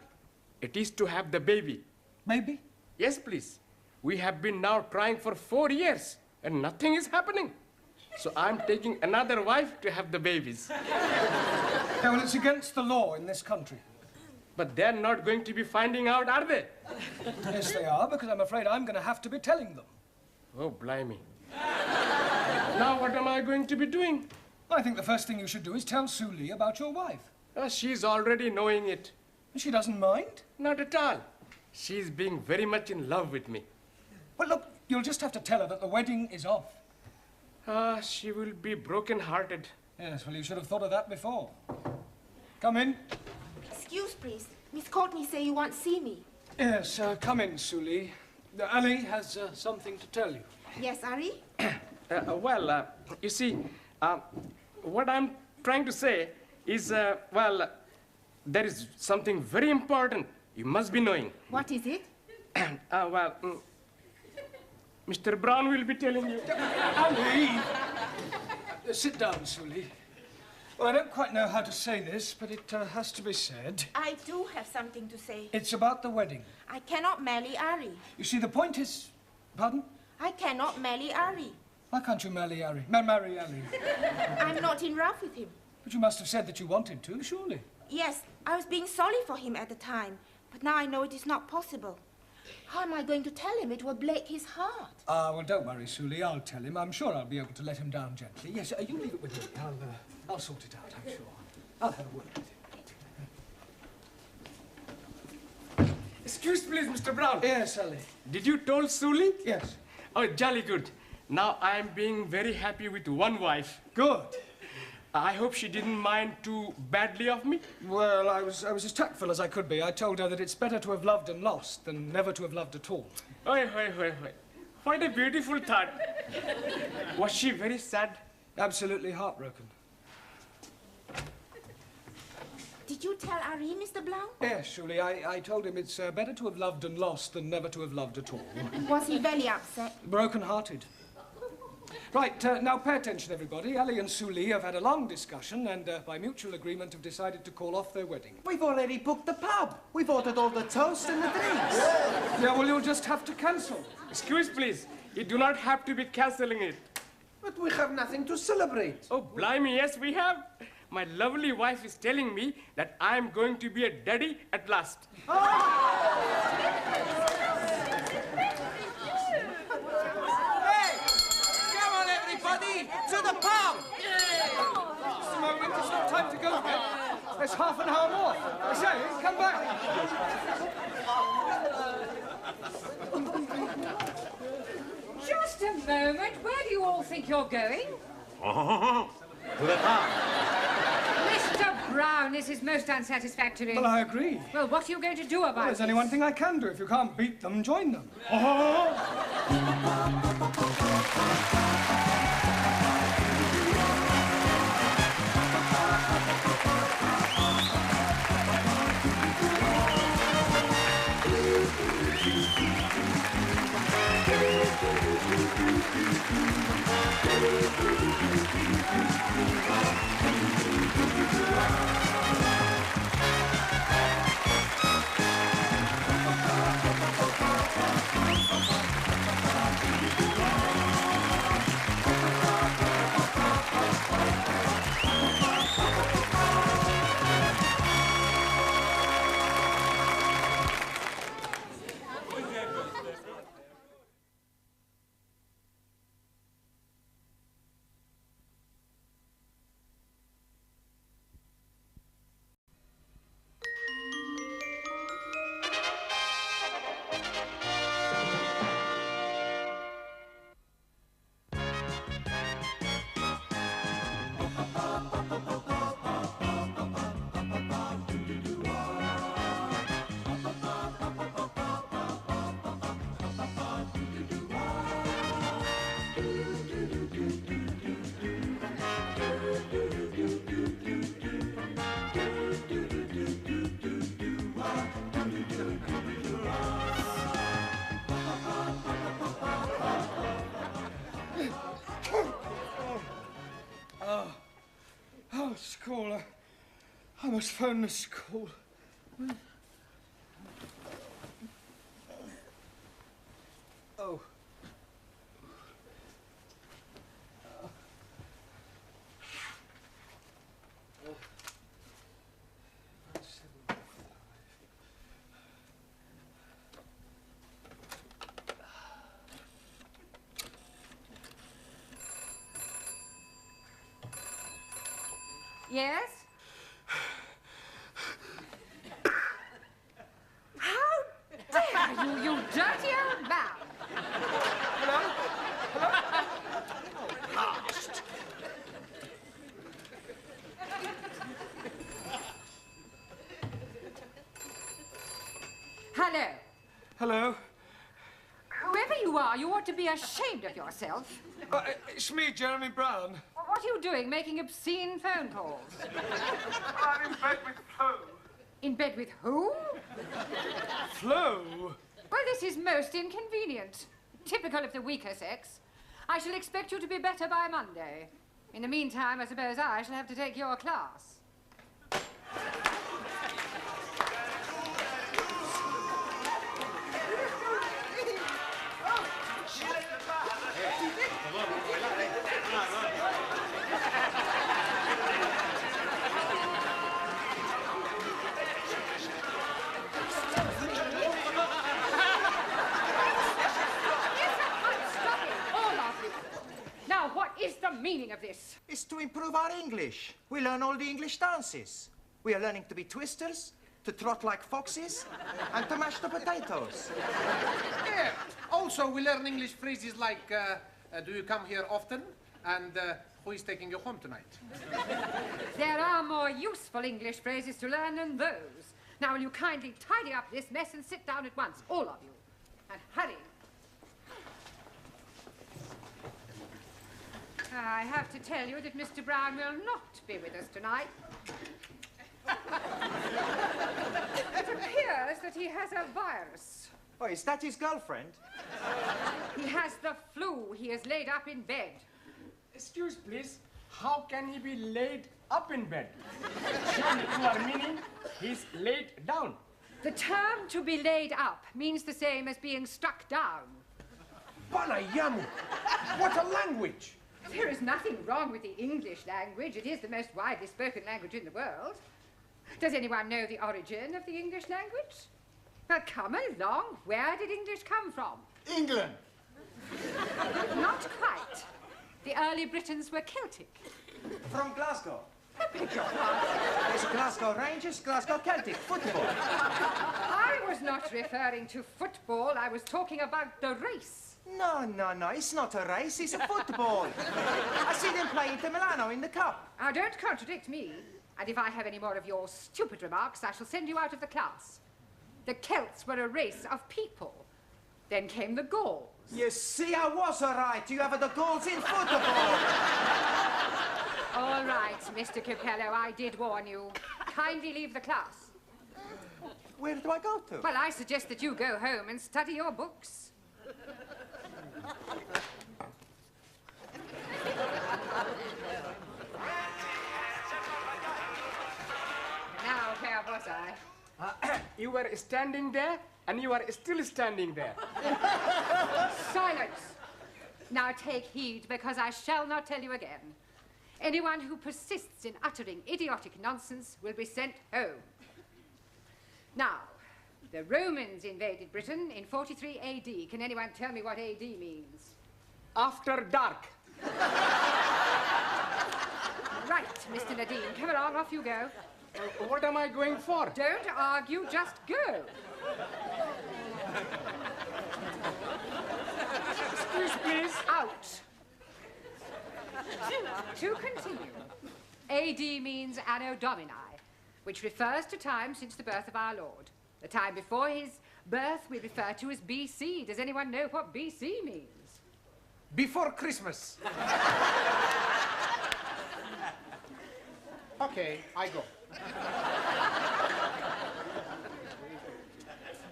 It is to have the baby. Baby? Yes, please. We have been now trying for 4 years, and nothing is happening. So I'm taking another wife to have the babies. Yeah, well, it's against the law in this country. But they're not going to be finding out, are they? Yes, they are, because I'm afraid I'm going to have to be telling them. Oh, blimey. Now what am I going to be doing? I think the first thing you should do is tell Sue Lee about your wife. She's already knowing it. She doesn't mind? Not at all. She's being very much in love with me. Well, look, you'll just have to tell her that the wedding is off. She will be broken-hearted. Yes, well, you should have thought of that before. Come in. Excuse, please. Miss Courtney say you want to see me. Yes, come in, Sue Lee. Ali has something to tell you. Yes, Ari? You see, what I'm trying to say is, there is something very important you must be knowing. What is it? Mr. Brown will be telling you. Ali! Sit down, Sue Lee. Well, I don't quite know how to say this, but it has to be said. I do have something to say. It's about the wedding. I cannot marry Ari. You see, the point is... Pardon? I cannot marry Ari. Why can't you marry Ari? Marry Ari? I'm not in love with him. But you must have said that you wanted to, surely. Yes, I was being sorry for him at the time, but now I know it is not possible. How am I going to tell him? It will break his heart. Well, don't worry, Suli. I'll tell him. I'm sure I'll be able to let him down gently. Yes, you leave it with me. I'll sort it out, I'm sure. I'll have a word with him. Excuse please, Mr. Brown. Yes, Sally. Did you told Suli? Yes. Oh, jolly good. Now I'm being very happy with one wife. Good. I hope she didn't mind too badly of me. Well, I was as tactful as I could be. I told her that it's better to have loved and lost than never to have loved at all. Oi. What a beautiful thought. Was she very sad? Absolutely heartbroken. Did you tell Ari, Mr. Blount? Yes, Shuli. I told him it's better to have loved and lost than never to have loved at all. Was he very upset? Broken-hearted. Right, now pay attention, everybody. Ali and Suli have had a long discussion and, by mutual agreement, have decided to call off their wedding. We've already booked the pub. We've ordered all the toast and the drinks. Yeah, well, you'll just have to cancel. Excuse, please. You do not have to be cancelling it. But we have nothing to celebrate. Oh, blimey, yes, we have. My lovely wife is telling me that I'm going to be a daddy at last. To the pub! Just a moment, it's not time to go yet. There's half an hour more. I say, come back. Just a moment. Where do you all think you're going? To the pub. Mr. Brown, this is most unsatisfactory. Well, I agree. Well, what are you going to do about Well, there's it? only one thing I can do. If you can't beat them, join them. School. I must phone the school. Oh. Yes? How dare you, you dirty old man! Hello? Last. Hello. Hello? Whoever you are, you ought to be ashamed of yourself. It's me, Jeremy Brown. Well, what are you doing, making obscene phone calls? I'm in bed with Flo. In bed with who? Flo? Well, this is most inconvenient. Typical of the weaker sex. I shall expect you to be better by Monday. In the meantime, I suppose I shall have to take your class. Now, what is the meaning of this? It's to improve our English. We learn all the English dances. We are learning to be twisters, to trot like foxes, and to mash the potatoes. Yeah. Also, we learn English phrases like, do you come here often? And who is taking you home tonight? There are more useful English phrases to learn than those. Now, will you kindly tidy up this mess and sit down at once, all of you? And hurry. I have to tell you that Mr. Brown will not be with us tonight. It appears that he has a virus. Oh, is that his girlfriend? He has the flu. He is laid up in bed. Excuse, please. How can he be laid up in bed? Surely you are meaning he's laid down. The term to be laid up means the same as being struck down. Banayamu! What a language! There is nothing wrong with the English language. It is the most widely spoken language in the world. Does anyone know the origin of the English language? Well, come along. Where did English come from? England. Not quite. The early Britons were Celtic. From Glasgow. I beg your pardon. There's Glasgow Rangers, Glasgow Celtic, football. I was not referring to football. I was talking about the race. No, it's not a race, it's a football. I see them play Inter Milano in the cup. Now, don't contradict me. And if I have any more of your stupid remarks, I shall send you out of the class. The Celts were a race of people. Then came the Gauls. You see, I was all right. You have the Gauls in football. All right, Mr. Capello, I did warn you. Kindly leave the class. Where do I go to? Well, I suggest that you go home and study your books. Now, where was I? You were standing there, and you are still standing there. Silence! Now take heed, because I shall not tell you again. Anyone who persists in uttering idiotic nonsense will be sent home. Now, the Romans invaded Britain in 43 AD. Can anyone tell me what AD means? After dark. Right, Mr. Nadine. Come along, off you go. What am I going for? Don't argue, just go. Excuse, please. Out. To continue, AD means Anno Domini, which refers to time since the birth of our Lord. The time before his birth we refer to as BC. Does anyone know what BC means? Before Christmas. Okay, I go.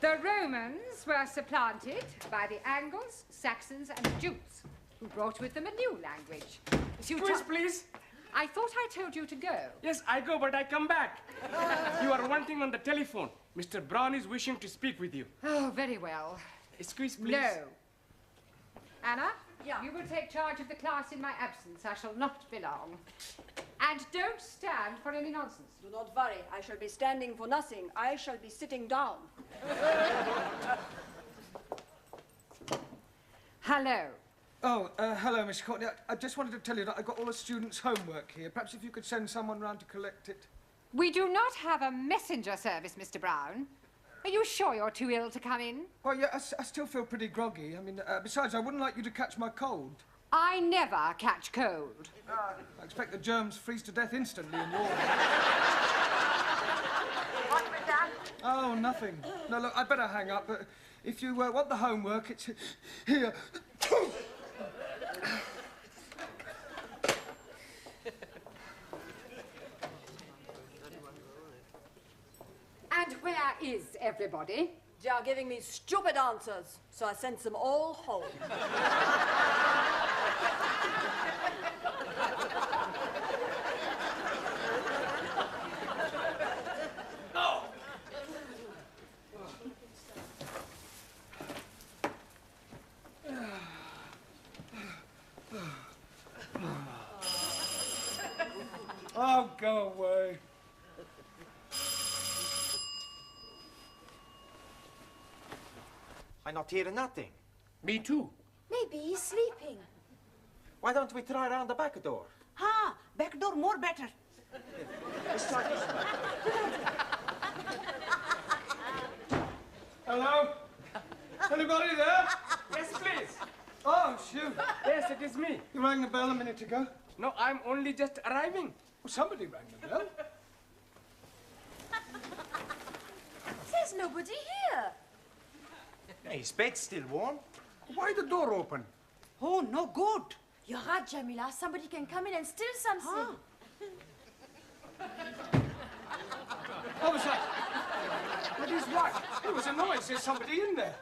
The Romans were supplanted by the Angles, Saxons, and Jutes, who brought with them a new language. Excuse, please. I thought I told you to go. Yes, I go, but I come back. You are wanting on the telephone. Mr. Brown is wishing to speak with you. Oh, very well. Excuse, please. No. Anna? Yeah. You will take charge of the class in my absence. I shall not be long. And don't stand for any nonsense. Do not worry. I shall be standing for nothing. I shall be sitting down. Hello. Oh, hello, Miss Courtney. I just wanted to tell you that I got all the students' homework here. Perhaps if you could send someone round to collect it. We do not have a messenger service, Mr. Brown. Are you sure you're too ill to come in? Well, yeah, I still feel pretty groggy. I mean, besides, I wouldn't like you to catch my cold. I never catch cold. I expect the germs freeze to death instantly in your... What was that? Oh, nothing. No, look, I'd better hang up. But if you want the homework, it's here. And where is everybody? They are giving me stupid answers, so I sent them all home. go away. I'm not hearing nothing. Me too. Maybe he's sleeping. Why don't we try around the back door? Ha, back door more better. Let's try this one. Hello? Anybody there? Yes, please. Oh, shoot. Yes, it is me. You rang the bell a minute ago? No, I'm only just arriving. Well, somebody rang the bell. There's nobody here. His bed's still warm. Why the door open? Oh, no good. You're right, Jamila. Somebody can come in and steal something. What was that? That is what? There was a noise. There's somebody in there.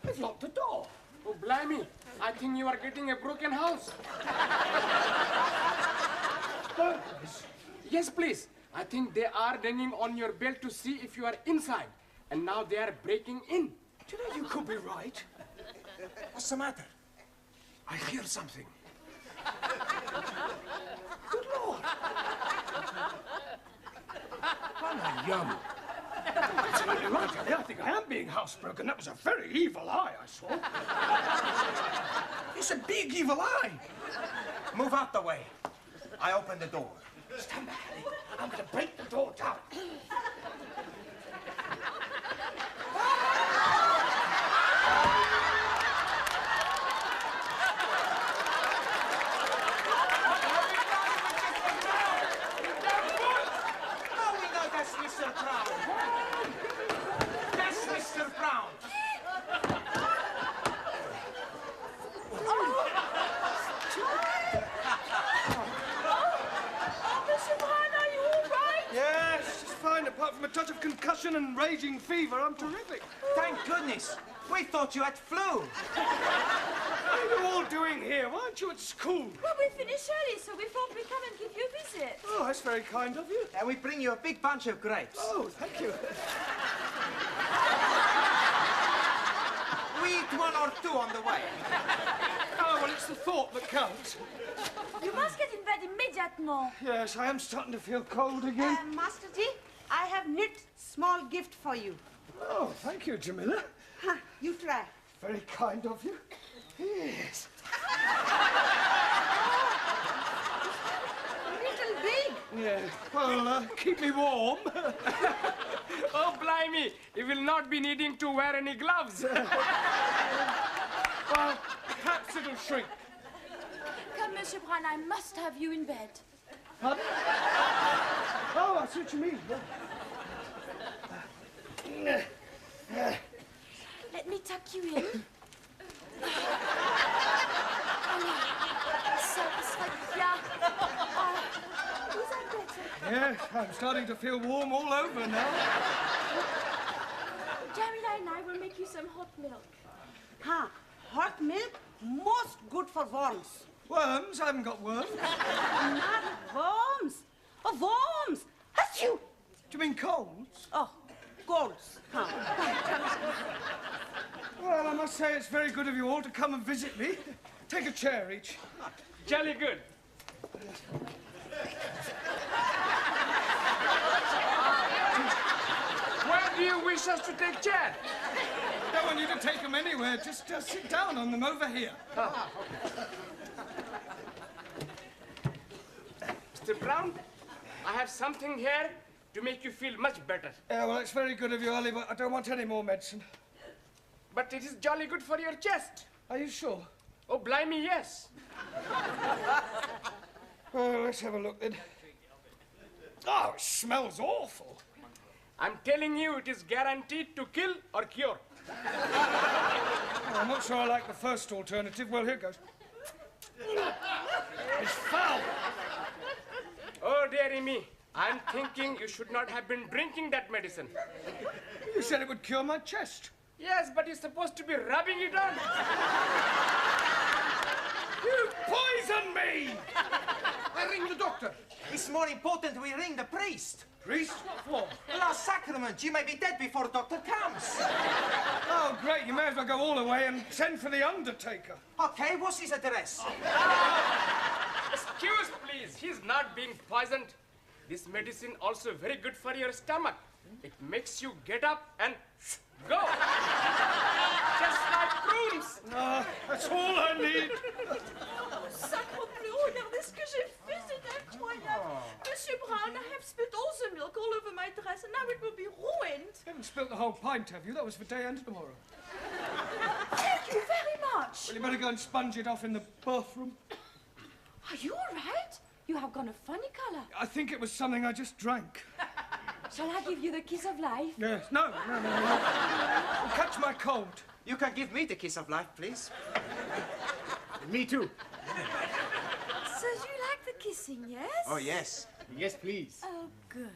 They've locked the door. Oh, blimey. I think you are getting a broken house. Burglars? Yes, please. I think they are ringing on your bell to see if you are inside. And now they are breaking in. Do you know, you could be right. What's the matter? I hear something. Good Lord. Yum. Absolutely right. I think I am being housebroken. That was a very evil eye I saw. It's a big evil eye. Move out the way. I open the door. Stand back, Harry. I'm going to break the door down. Mr. Brown. That's Mr. Brown. Mr. Brown, are you all right? Yes, just fine. Apart from a touch of concussion and raging fever, I'm terrific. Thank goodness. We thought you had flu. What are you all doing here? Why aren't you at school? Well, we finished early, so we thought we'd come and give you a visit. Oh, that's very kind of you. And we bring you a big bunch of grapes. Oh, thank you. We eat one or two on the way. Oh, well, it's the thought that counts. You must get in bed immediately. Yes, I am starting to feel cold again. Master G, I have knit small gift for you. Oh, thank you, Jamila. Huh, you try. Very kind of you. Yes. A little big. Yeah. Well, keep me warm. Oh, blimey. You will not be needing to wear any gloves. Well, perhaps it'll shrink. Come, Monsieur Brown, I must have you in bed. Pardon? Oh, I see what you mean. Let me tuck you in. So it's like, yeah. Is that better? Yes, I'm starting to feel warm all over now. Jamila and I will make you some hot milk. Huh, hot milk, most good for worms. Worms? I haven't got worms. Not worms. Oh, worms. Achoo! Do you mean colds? Oh, colds. Huh. Well, I must say it's very good of you all to come and visit me. Take a chair each. Jolly good. Where do you wish us to take chair? I don't want you to take them anywhere. Just sit down on them over here. Oh. Mr. Brown, I have something here to make you feel much better. Yeah, well, it's very good of you, Ollie, but I don't want any more medicine. But it is jolly good for your chest. Are you sure? Oh, blimey, yes. Well, let's have a look then. Oh, it smells awful. I'm telling you, it is guaranteed to kill or cure. Oh, I'm not sure I like the first alternative. Well, here goes. It's foul. Oh, dearie me. I'm thinking you should not have been drinking that medicine. You said it would cure my chest. Yes, but you're supposed to be rubbing it on. You poisoned me! I ring the doctor. It's more important we ring the priest. Priest? What for? The last sacrament. You may be dead before the doctor comes. Oh, great. You may as well go all the way and send for the undertaker. Okay, what's his address? Excuse please. He's not being poisoned. This medicine also very good for your stomach. It makes you get up and go. Just like prunes. No, that's all I need. Sacre bleu, regardez ce que j'ai fait, c'est incroyable. Monsieur Brown, I have spilled all the milk all over my dress and now it will be ruined. You haven't spilt the whole pint, have you? That was for day and tomorrow. Thank you very much. Well, you better go and sponge it off in the bathroom. Are you all right? You have gone a funny colour. I think it was something I just drank. Shall I give you the kiss of life? Yes. No. I'll catch my cold. You can give me the kiss of life, please. Me too. So you like the kissing, yes? Oh, yes. Yes, please. Oh, good.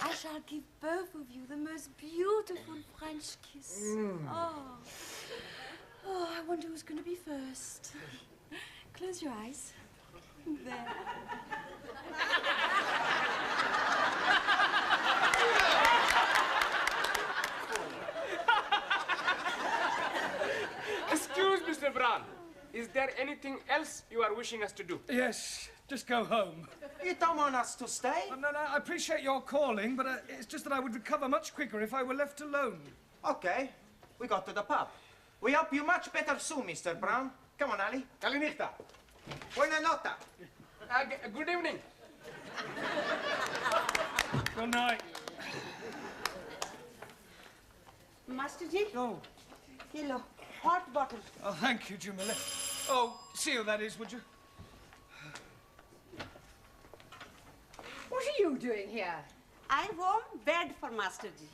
I shall give both of you the most beautiful French kiss. Oh, I wonder who's going to be first. Close your eyes. There. Excuse Mr. Brown. Is there anything else you are wishing us to do? Yes, just go home. You don't want us to stay? No, I appreciate your calling, but it's just that I would recover much quicker if I were left alone. Okay, we go to the pub. We hope you much better soon, Mr. Brown. Come on, Ali. Kalinichta. Buena nota. Good evening. Good night. Master Ji? Oh. Hello. Hot bottle. Oh, thank you, Jamila. Oh, see who that is, would you? What are you doing here? I warm bed for Master Ji.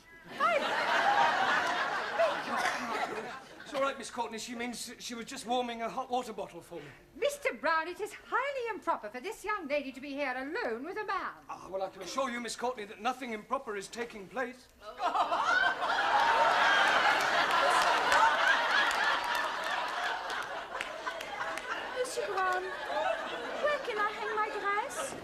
It's all right, Miss Courtney. She means she was just warming a hot water bottle for me. Mr. Brown, it is highly improper for this young lady to be here alone with a man. Ah, well, I can assure you, Miss Courtney, that nothing improper is taking place. Monsieur Brown, where can I hang my dress?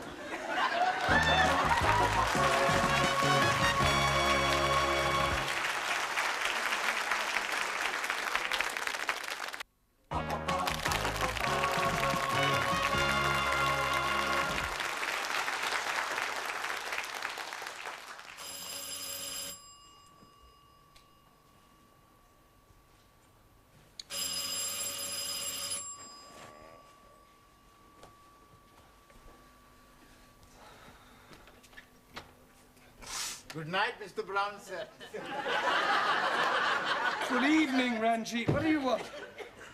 Good night, Mr. Brown, sir. Good evening, Ranjit. What do you want?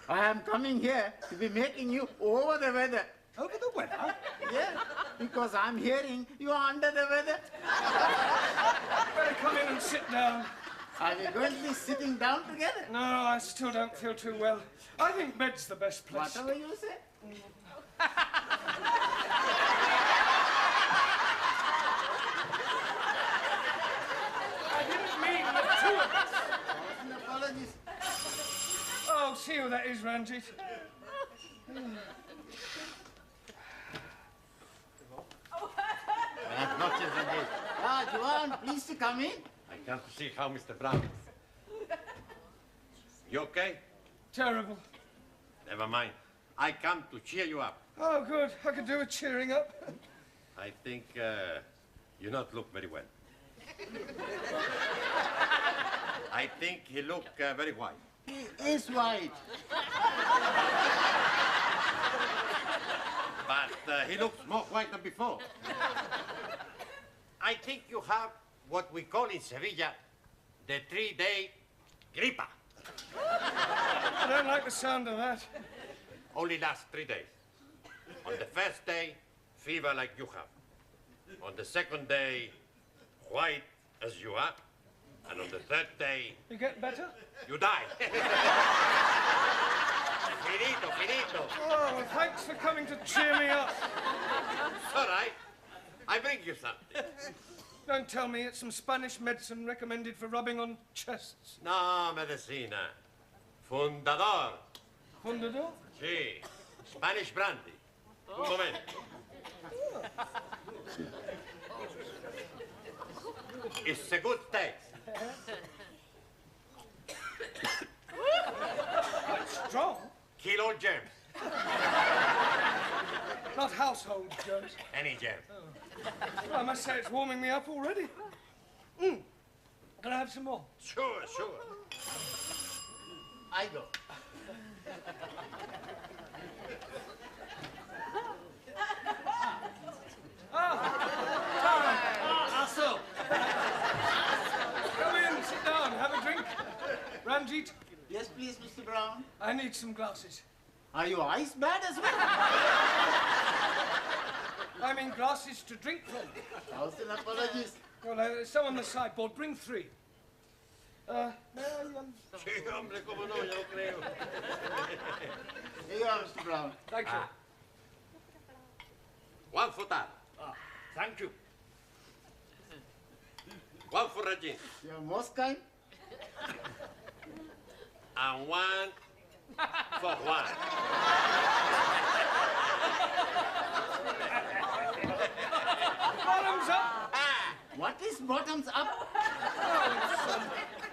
I am coming here to be making you over the weather. Over the weather? Yes, because I'm hearing you are under the weather. Better come in and sit down. Are we going to be sitting down together? No, I still don't feel too well. I think bed's the best place. Whatever you say. Apologies. Oh, see who that is, Ranjit. Buenas noches, Ranjit. Ah, Joan, please to come in. I come to see how Mr. Brown is. You okay? Terrible. Never mind. I come to cheer you up. Oh, good. I could do with cheering up. I think you not look very well. I think he look very white. He is white. But he looks more white than before. I think you have what we call in Sevilla the 3-day gripa. I don't like the sound of that. Only lasts 3 days. On the first day, fever like you have. On the second day, white as you are. And on the third day... You get better? You die. Finito, finito. Oh, well, thanks for coming to cheer me up. It's all right. I bring you something. Don't tell me it's some Spanish medicine recommended for rubbing on chests. No, medicina. Fundador. Fundador? Sí. Spanish brandy. Un momento. It's a good taste. Quite strong. Kill all germs. Not household germs? Any germ. Well, I must say it's warming me up already. Can I have some more? Sure. I go. So. Come in, sit down, have a drink. Ranjit? Yes, please, Mr. Brown. I need some glasses. Are you ice bad as well? I mean glasses to drink from. Thousand apologies. Well, there's some on the sideboard. Bring 3. May I, Sí, hombre, cómo no, yo creo. Here you are, Mr. Brown. Thank you. One for that. Thank you. One for Regine. You're most kind. And one for one. Bottoms up! What is bottoms up? Oh,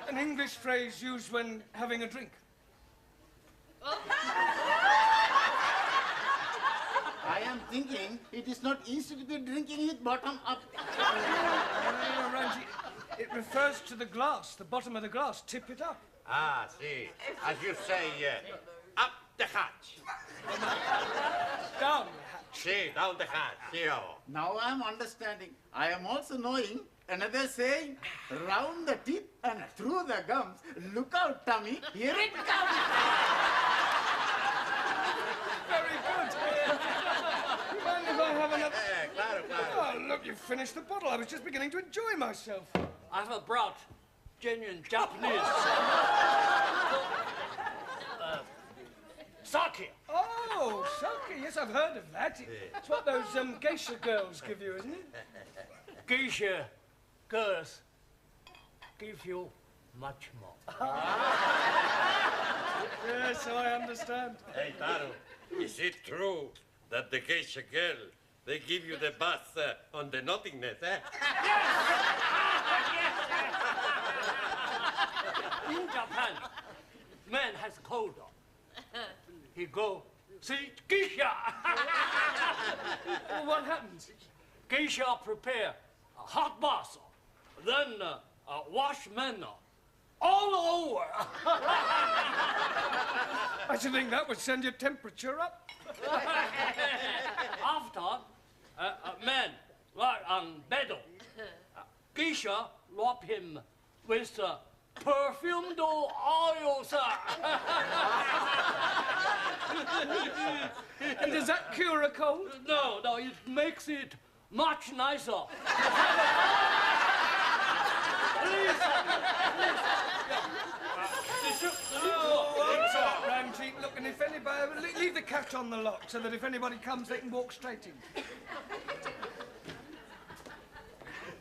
it's an English phrase used when having a drink. I am thinking it is not easy to be drinking it bottom up. No, Ranji, it refers to the glass, the bottom of the glass. Tip it up. Ah, see. As you say, up the hatch. Down. See, down the hatch. See how. Now I am understanding. I am also knowing another saying, round the teeth and through the gums. Look out, tummy, here it comes. Very good. Mind if I have another? Claro. Oh, look, you've finished the bottle. I was just beginning to enjoy myself. I have brought genuine Japanese sake. Oh, sake. Yes, I've heard of that. It's what those geisha girls give you, isn't it? Geisha girls give you much more. Yes, I understand. Hey, Taro, is it true that the geisha girl, they give you the bath on the nothingness, eh? In Japan, man has cold. He go see geisha. Well, what happens? Geisha prepare a hot bath, then wash men all over. I should think that would send your temperature up. After, man lie on bed. Geisha rub him with perfumed oil, sir. And does that cure a cold? No, it makes it much nicer. What's up, Ranjit? Look, and if anybody... Leave the cat on the lock so that if anybody comes, they can walk straight in.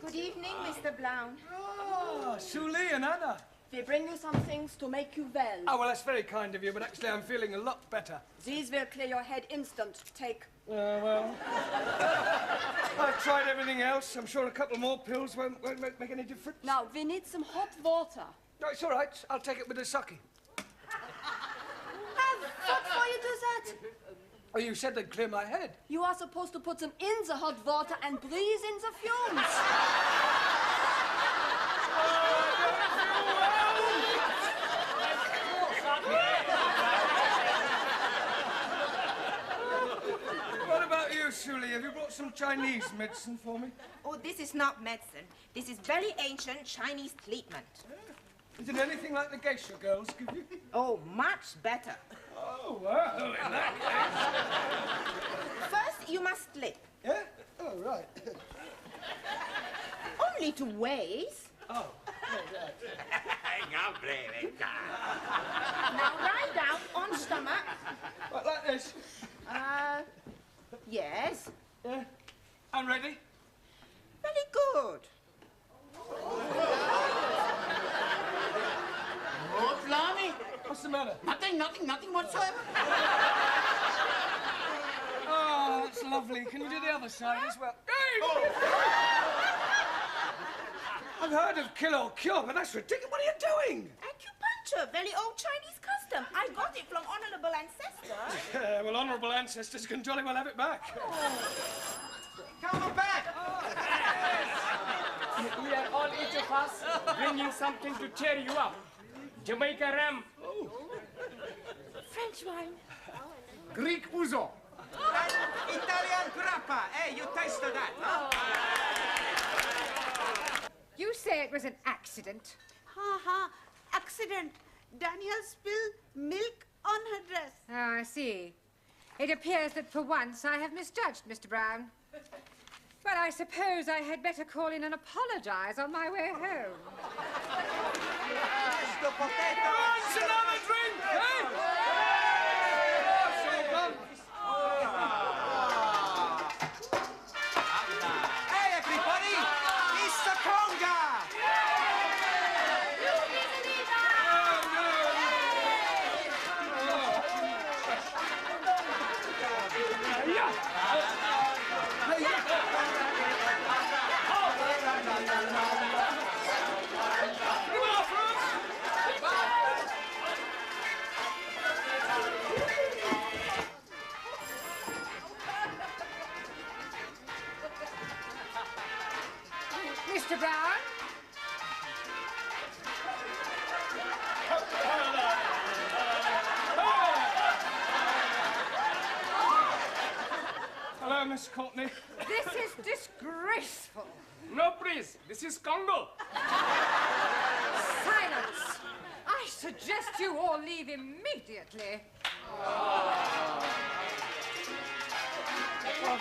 Good evening, Mr. Brown. Ah, Suli and Anna. We bring you some things to make you well. Oh, well, that's very kind of you, but actually I'm feeling a lot better. These will clear your head instant. Take. Well, I've tried everything else. I'm sure a couple more pills won't make any difference. Now, we need some hot water. No, it's all right. I'll take it with the sake. What for you do that? Oh, you said they'd clear my head. You are supposed to put them in the hot water and breathe in the fumes. What about you, Suli? Have you brought some Chinese medicine for me? Oh, this is not medicine. This is very ancient Chinese treatment. Is it anything like the geisha girls give you? Oh, much better. Oh, well, in that case. First, you must slip. Yeah? Oh, right. Only 2 ways. Oh, right. Now lie down on stomach. What, like this? Yes. Yeah. I'm ready. Very good. Oh, Flammy. What's the matter? Nothing whatsoever. Oh, that's lovely. Can you do the other side as well? Hey! I've heard of kill or cure, but that's ridiculous. What are you doing? Acupuncture, very old Chinese custom. custom. I got it from honorable ancestors. Well, honourable ancestors can jolly well have it back. Come on back! We are all, each of us, bringing something to cheer you up. Jamaica ram. French wine. Greek ouzo. Italian grappa. Hey, you tasted that, huh? You say it was an accident. Ha. Accident. Danielle spilled milk on her dress. Oh, I see. It appears that for once I have misjudged Mr. Brown. Well, I suppose I had better call in and apologize on my way home. Wants another drink, eh? Hey, everybody! Mr. Conga! Mr. Brown? Hello, Miss Courtney. This is disgraceful. No, please. This is Congo. Silence! I suggest you all leave immediately. Oh,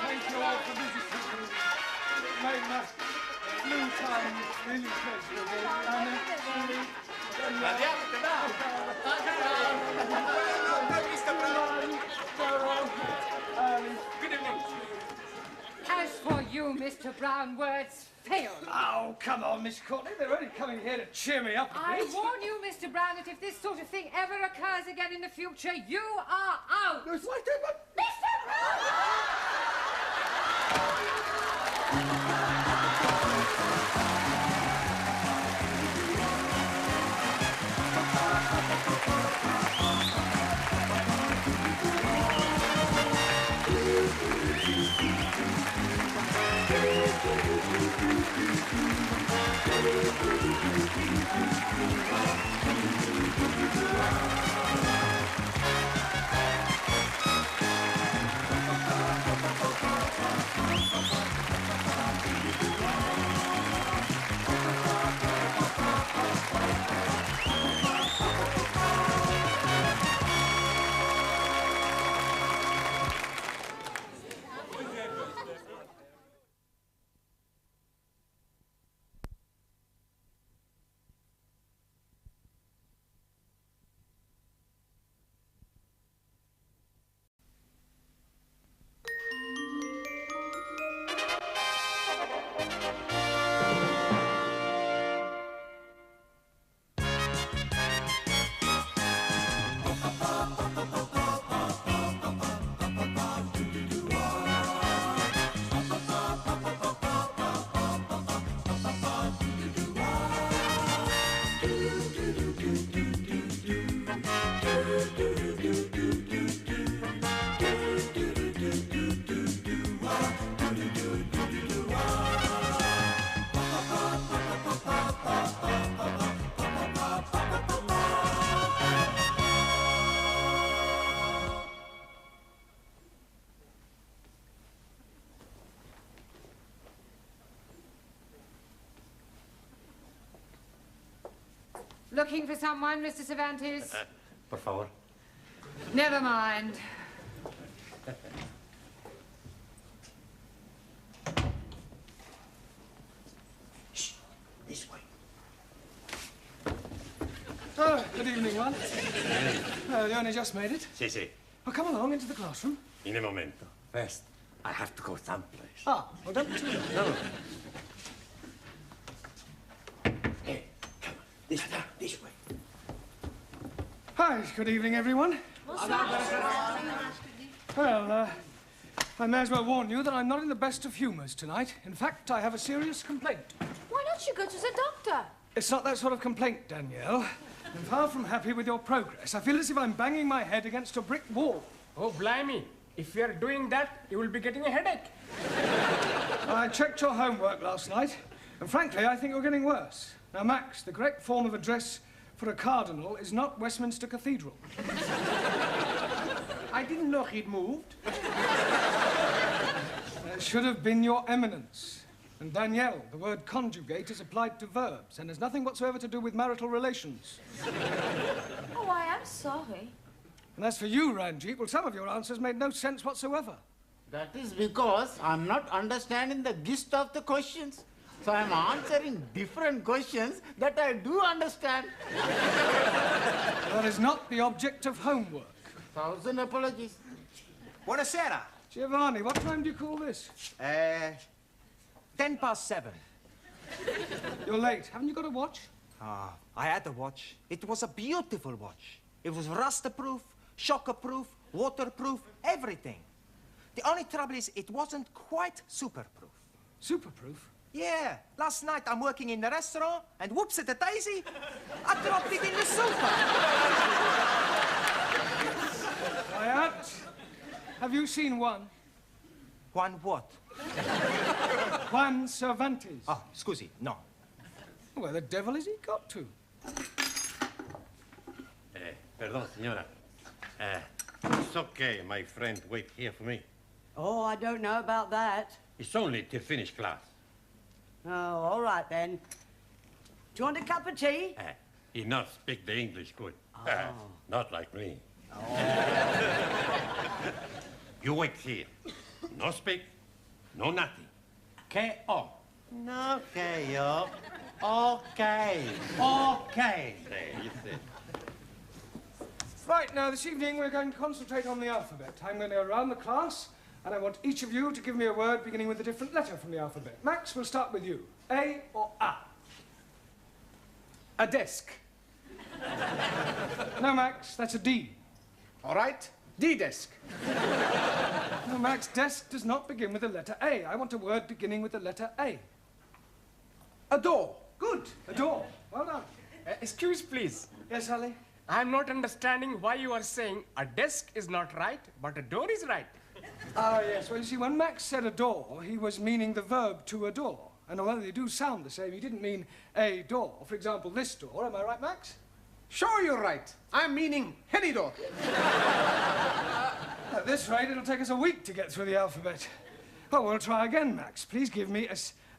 thank you all for visiting me. It made my new time really pleasurable. Good evening. As for you, Mr. Brown, words fail. Oh, come on, Miss Courtney. They're only coming here to cheer me up a I bit. warn you, Mr. Brown, that if this sort of thing ever occurs again in the future, you are out. It's like that, but... Mr. Looking for someone, Mr. Cervantes? Por favor. Never mind. Shh, this way. Oh, good evening, one. You only just made it? Sì, sì. Well, come along into the classroom. In a momento. First, I have to go someplace. Ah, well, don't be too late. No. Hey, come on. This way. Hi, good evening, everyone. Well, I may as well warn you that I'm not in the best of humours tonight. In fact, I have a serious complaint. Why don't you go to the doctor? It's not that sort of complaint, Danielle. I'm far from happy with your progress. I feel as if I'm banging my head against a brick wall. Oh, blimey. If you're doing that, you will be getting a headache. I checked your homework last night, and frankly, I think you're getting worse. Now, Max, the correct form of address for a cardinal is not Westminster Cathedral. I didn't know he'd moved. It should have been Your Eminence. And Danielle, the word conjugate is applied to verbs and has nothing whatsoever to do with marital relations. Oh, I am sorry. And as for you, Ranjit, well, some of your answers made no sense whatsoever. That is because I'm not understanding the gist of the questions. So I'm answering different questions that I do understand. That is not the object of homework. 1,000 apologies. Buonasera. Giovanni, what time do you call this? 7:10. You're late. Haven't you got a watch? Ah, I had a watch. It was a beautiful watch. It was rust-proof, shock-proof, waterproof, everything. The only trouble is it wasn't quite super-proof. Super-proof? Yeah. Last night I'm working in the restaurant, and whoops-a-daisy, I dropped it in the super. Quiet. Have you seen one? One what? Juan Cervantes. Ah, scusi, no. Where the devil has he got to? Perdón, señora. It's okay, my friend. Wait here for me. Oh, I don't know about that. It's only till finish class. Oh, all right then. Do you want a cup of tea? He not speak the English good. Not like me. You wait here. No speak, no nothing. K.O. No, K.O. Okay. Okay. There, you see. Right, now this evening we're going to concentrate on the alphabet. I'm going to go around the class, and I want each of you to give me a word beginning with a different letter from the alphabet. Max, we'll start with you. A or A? A desk. No, Max, that's a D. All right, D-desk. No, Max, desk does not begin with the letter A. I want a word beginning with the letter A. A door. Good, a door. Well done. Excuse, please. Yes, Ali? I'm not understanding why you are saying a desk is not right, but a door is right. Ah, yes. Well, you see, when Max said adore, he was meaning the verb to adore. And although they do sound the same, he didn't mean a door. For example, this door. Am I right, Max? Sure, you're right. I'm meaning any door. At this rate, it'll take us a week to get through the alphabet. Well, we'll try again, Max. Please give me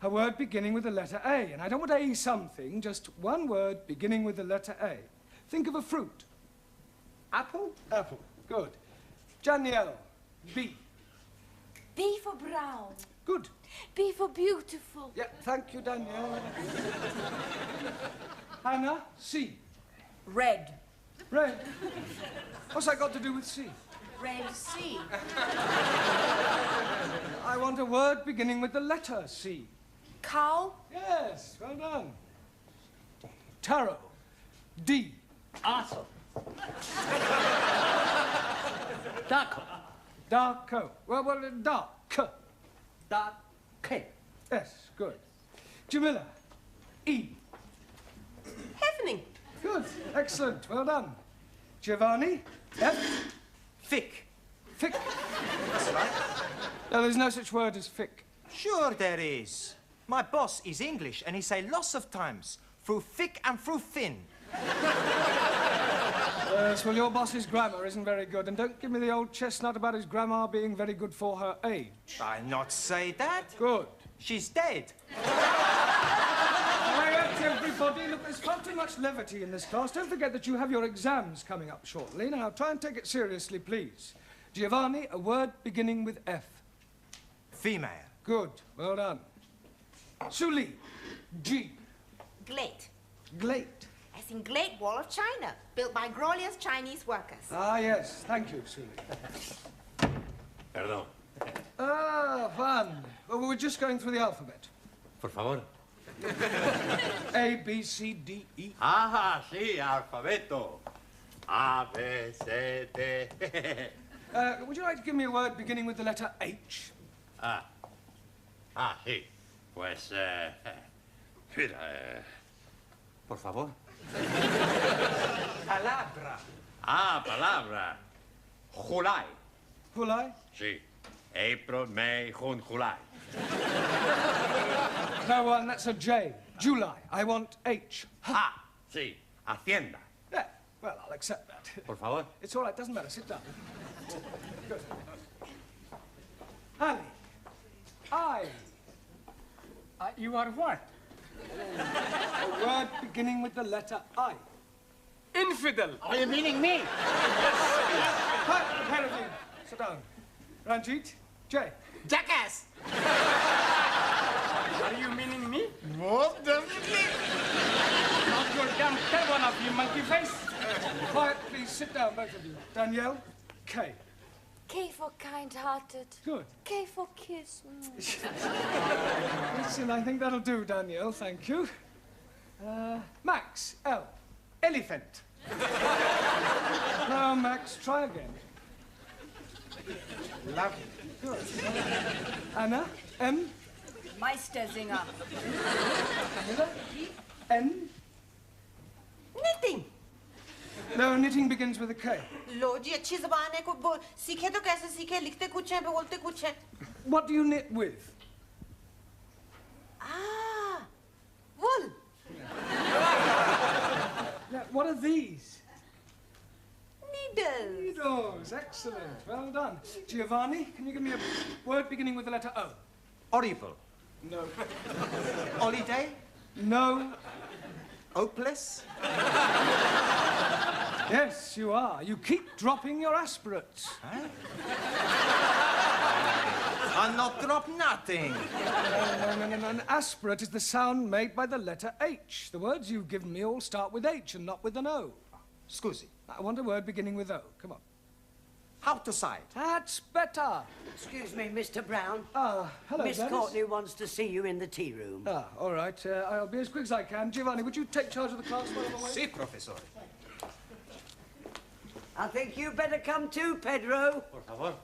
a word beginning with the letter A. And I don't want A something, just one word beginning with the letter A. Think of a fruit. Apple? Apple. Good. Danielle. B. B for brown. Good. B for beautiful. Yeah, thank you, Danielle. Hannah. C. Red. Red. What's that got to do with C? Red sea. I want a word beginning with the letter C. Cow. Yes, well done. Taro. D. Awesome. Darko. Darko. Well, dark. Dark. K. Yes, good. Jamila. E. Happening. Good. Excellent. Well done. Giovanni. F. Thick. Thick. That's right. No, there's no such word as thick. Sure there is. My boss is English, and he say lots of times, through thick and through thin. Yes, well, your boss's grammar isn't very good, and don't give me the old chestnut about his grammar being very good for her age. I not say that. Good. She's dead. Quiet, everybody. Look, there's far too much levity in this class. Don't forget that you have your exams coming up shortly. Now, try and take it seriously, please. Giovanni, a word beginning with F. Female. Good. Well done. Suli. G. Glade. Glade. As in Great Wall of China, built by glorious Chinese workers. Ah, yes. Thank you, Suli. Perdón. Ah, fun. Well, we're just going through the alphabet. Por favor. A, B, C, D, E. Ah, sí, alfabeto. A, B, C, D. Would you like to give me a word beginning with the letter H? Sí. Pues, mira, por favor. Palabra. Ah, palabra. July. July? Sí. April, May, June, July. No, that's a J. July. I want H. Ah, sí. Hacienda. Yeah, well, I'll accept that. Por favor. It's all right, doesn't matter. Sit down. Good. Ali. I. You are what? A word beginning with the letter I. Infidel. Are you meaning me? Hi, the pair of you. Sit down. Ranjit. J. Jackass. Are you meaning me? Most definitely. Not your damn tail one of you, monkey face. Quiet, please. Sit down, both of you. Danielle. K. K for kind-hearted. Good. K for kiss. Listen, I think that'll do, Danielle. Thank you. Max. L. Elephant. No, Max, try again. Lovely. Good. Anna. M. Meistersinger. Camilla. N. Knitting. No, knitting begins with a K. लो जी अच्छी ज़बान है को सीखे तो कैसे सीखे लिखते कुछ हैं बोलते कुछ हैं What do you knit with? Ah, wool. Now, what are these? Needles. Needles. Excellent. Well done. Giovanni, can you give me a word beginning with the letter O? Horrible. No. Holiday. No. Hopeless. Yes, you are. You keep dropping your aspirates. Huh? I'll not drop nothing. No. An aspirate is the sound made by the letter H. The words you've given me all start with H and not with an O. Scusi. I want a word beginning with O. Come on. How to sight? That's better. Excuse me, Mr. Brown. Ah, hello, Miss Gladys. Courtney wants to see you in the tea room. Ah, all right. I'll be as quick as I can. Giovanni, would you take charge of the class while I'm away? Si, professor. I think you better come too, Pedro. Por favor.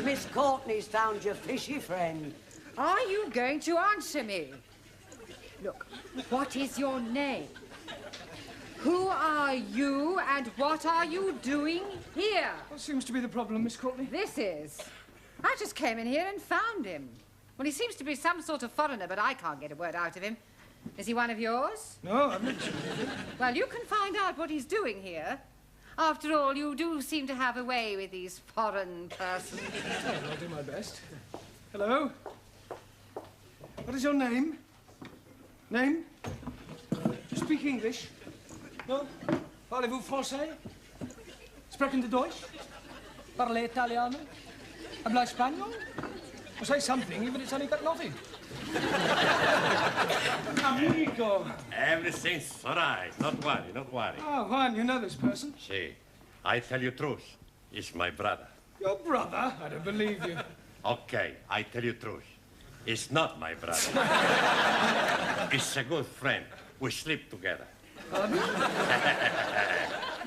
Miss Courtney's found your fishy friend. Are you going to answer me? Look, what is your name? Who are you and what are you doing here? What seems to be the problem, Miss Courtney? This is. I just came in here and found him. Well, he seems to be some sort of foreigner, but I can't get a word out of him. Is he one of yours? No, I'm not sure. Well, you can find out what he's doing here. After all, you do seem to have a way with these foreign persons. Oh, I'll do my best. Hello? What is your name? Name? You speak English? No? Parlez-vous français? Sprechen Sie Deutsch? Parle Italiano? Habla español? Well, say something, even if it's only got nothing. Amigo. Everything's all right. Not worry, not worry. Oh, Juan, you know this person? See, I tell you truth. It's my brother. Your brother? I don't believe you. Okay, I tell you truth. It's not my brother. It's a good friend. We sleep together.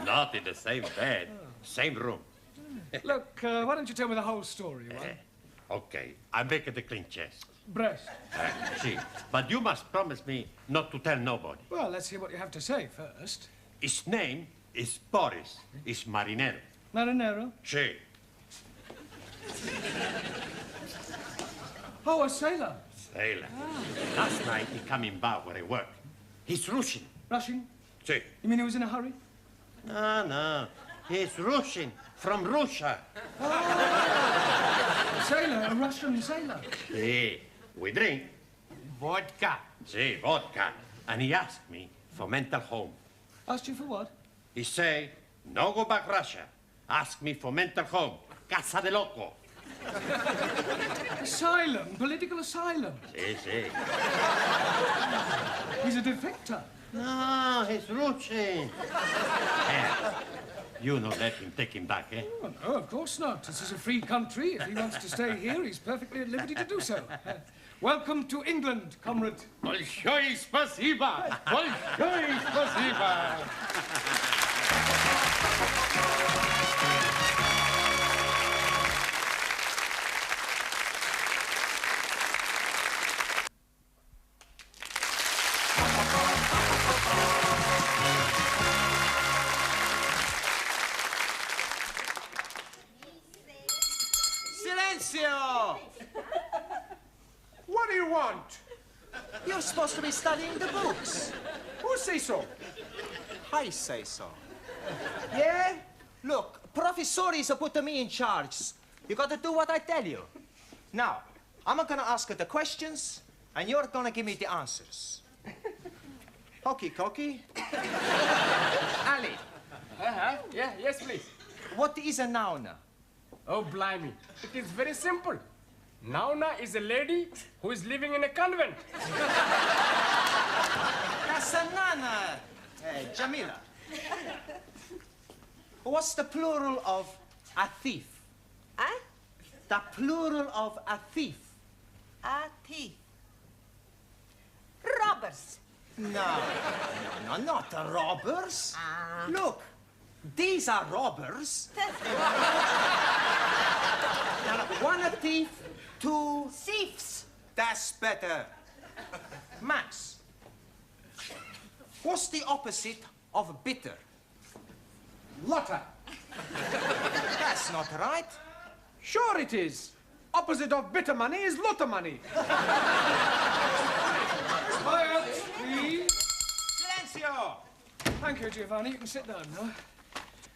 Not in the same bed, same room. Look, why don't you tell me the whole story, Juan? Okay, I make it a clean chest. Breast. See, but you must promise me not to tell nobody. Well, let's hear what you have to say first. His name is Boris. It's Marinero. Marinero? See. Oh, a sailor. Sailor. Last night he come in bar where I work. He's Russian. Russian? See. You mean he was in a hurry? No. He's Russian. From Russia. A sailor, a Russian sailor. See. We drink. Vodka. See, vodka. And he asked me for mental home. Asked you for what? He say, no go back Russia. Ask me for mental home. Casa de loco. Asylum, political asylum. See. He's a defector. No, he's Russian. You no let him take him back, eh? Oh, no, of course not. This is a free country. If he wants to stay here, he's perfectly at liberty to do so. Welcome to England, comrade. Большое спасибо! Большое спасибо! supposed to be studying the books. Who say so? I say so. Yeah? Look, professores put me in charge. You got to do what I tell you. Now, I'm gonna ask you the questions, and you're gonna give me the answers. Hokey cokey. Ali. Yeah, yes, please. What is a noun? Oh, blimey. It is very simple. Nauna is a lady who is living in a convent. That's a nana, Jamila. What's the plural of a thief? Huh? The plural of a thief. A thief. Robbers. No, not robbers. Look, these are robbers. Now, look, one a thief, two thieves. That's better. Max, what's the opposite of bitter? Lotter. That's not right. Sure it is. Opposite of bitter money is lotter money. Quiet, please. Silencio. Thank you, Giovanni. You can sit down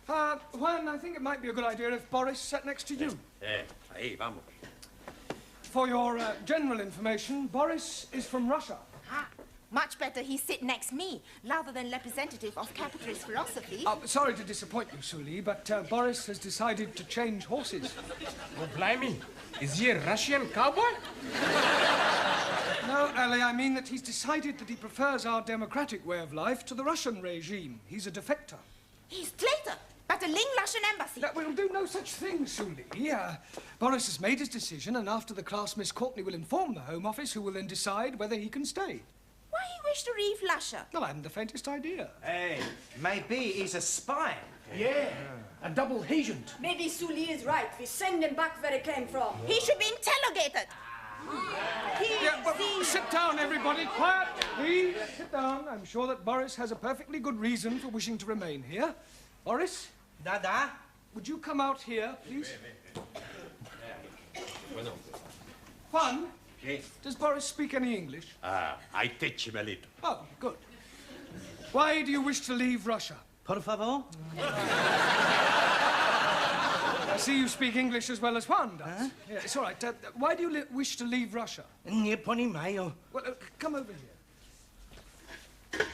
now. Juan, I think it might be a good idea if Boris sat next to you. Ahí, vamos. For your general information, Boris is from Russia. Much better he sit next me, rather than representative of capitalist philosophy. Sorry to disappoint you, Sully, but Boris has decided to change horses. Oh, blimey. Is he a Russian cowboy? No, Ali, I mean that he's decided that he prefers our democratic way of life to the Russian regime. He's a defector. He's traitor, but a Ling Russian embassy. No, we'll do no such thing, Sully. Boris has made his decision, and after the class, Miss Courtney will inform the Home Office, who will then decide whether he can stay. Why he wish to leave Russia? No, I haven't the faintest idea. Hey, maybe he's a spy. Yeah, a double agent. Maybe Sully is right. We send him back where he came from. He should be interrogated. Sit down, everybody. Quiet, please. Sit down. I'm sure that Boris has a perfectly good reason for wishing to remain here. Boris? Dada? Would you come out here, please? Juan? Does Boris speak any English? I teach him a little. Oh, good. Why do you wish to leave Russia? Por favor? I see you speak English as well as Juan does. Yeah, it's all right. Why do you wish to leave Russia? Nie poнимаю. Well, come over here.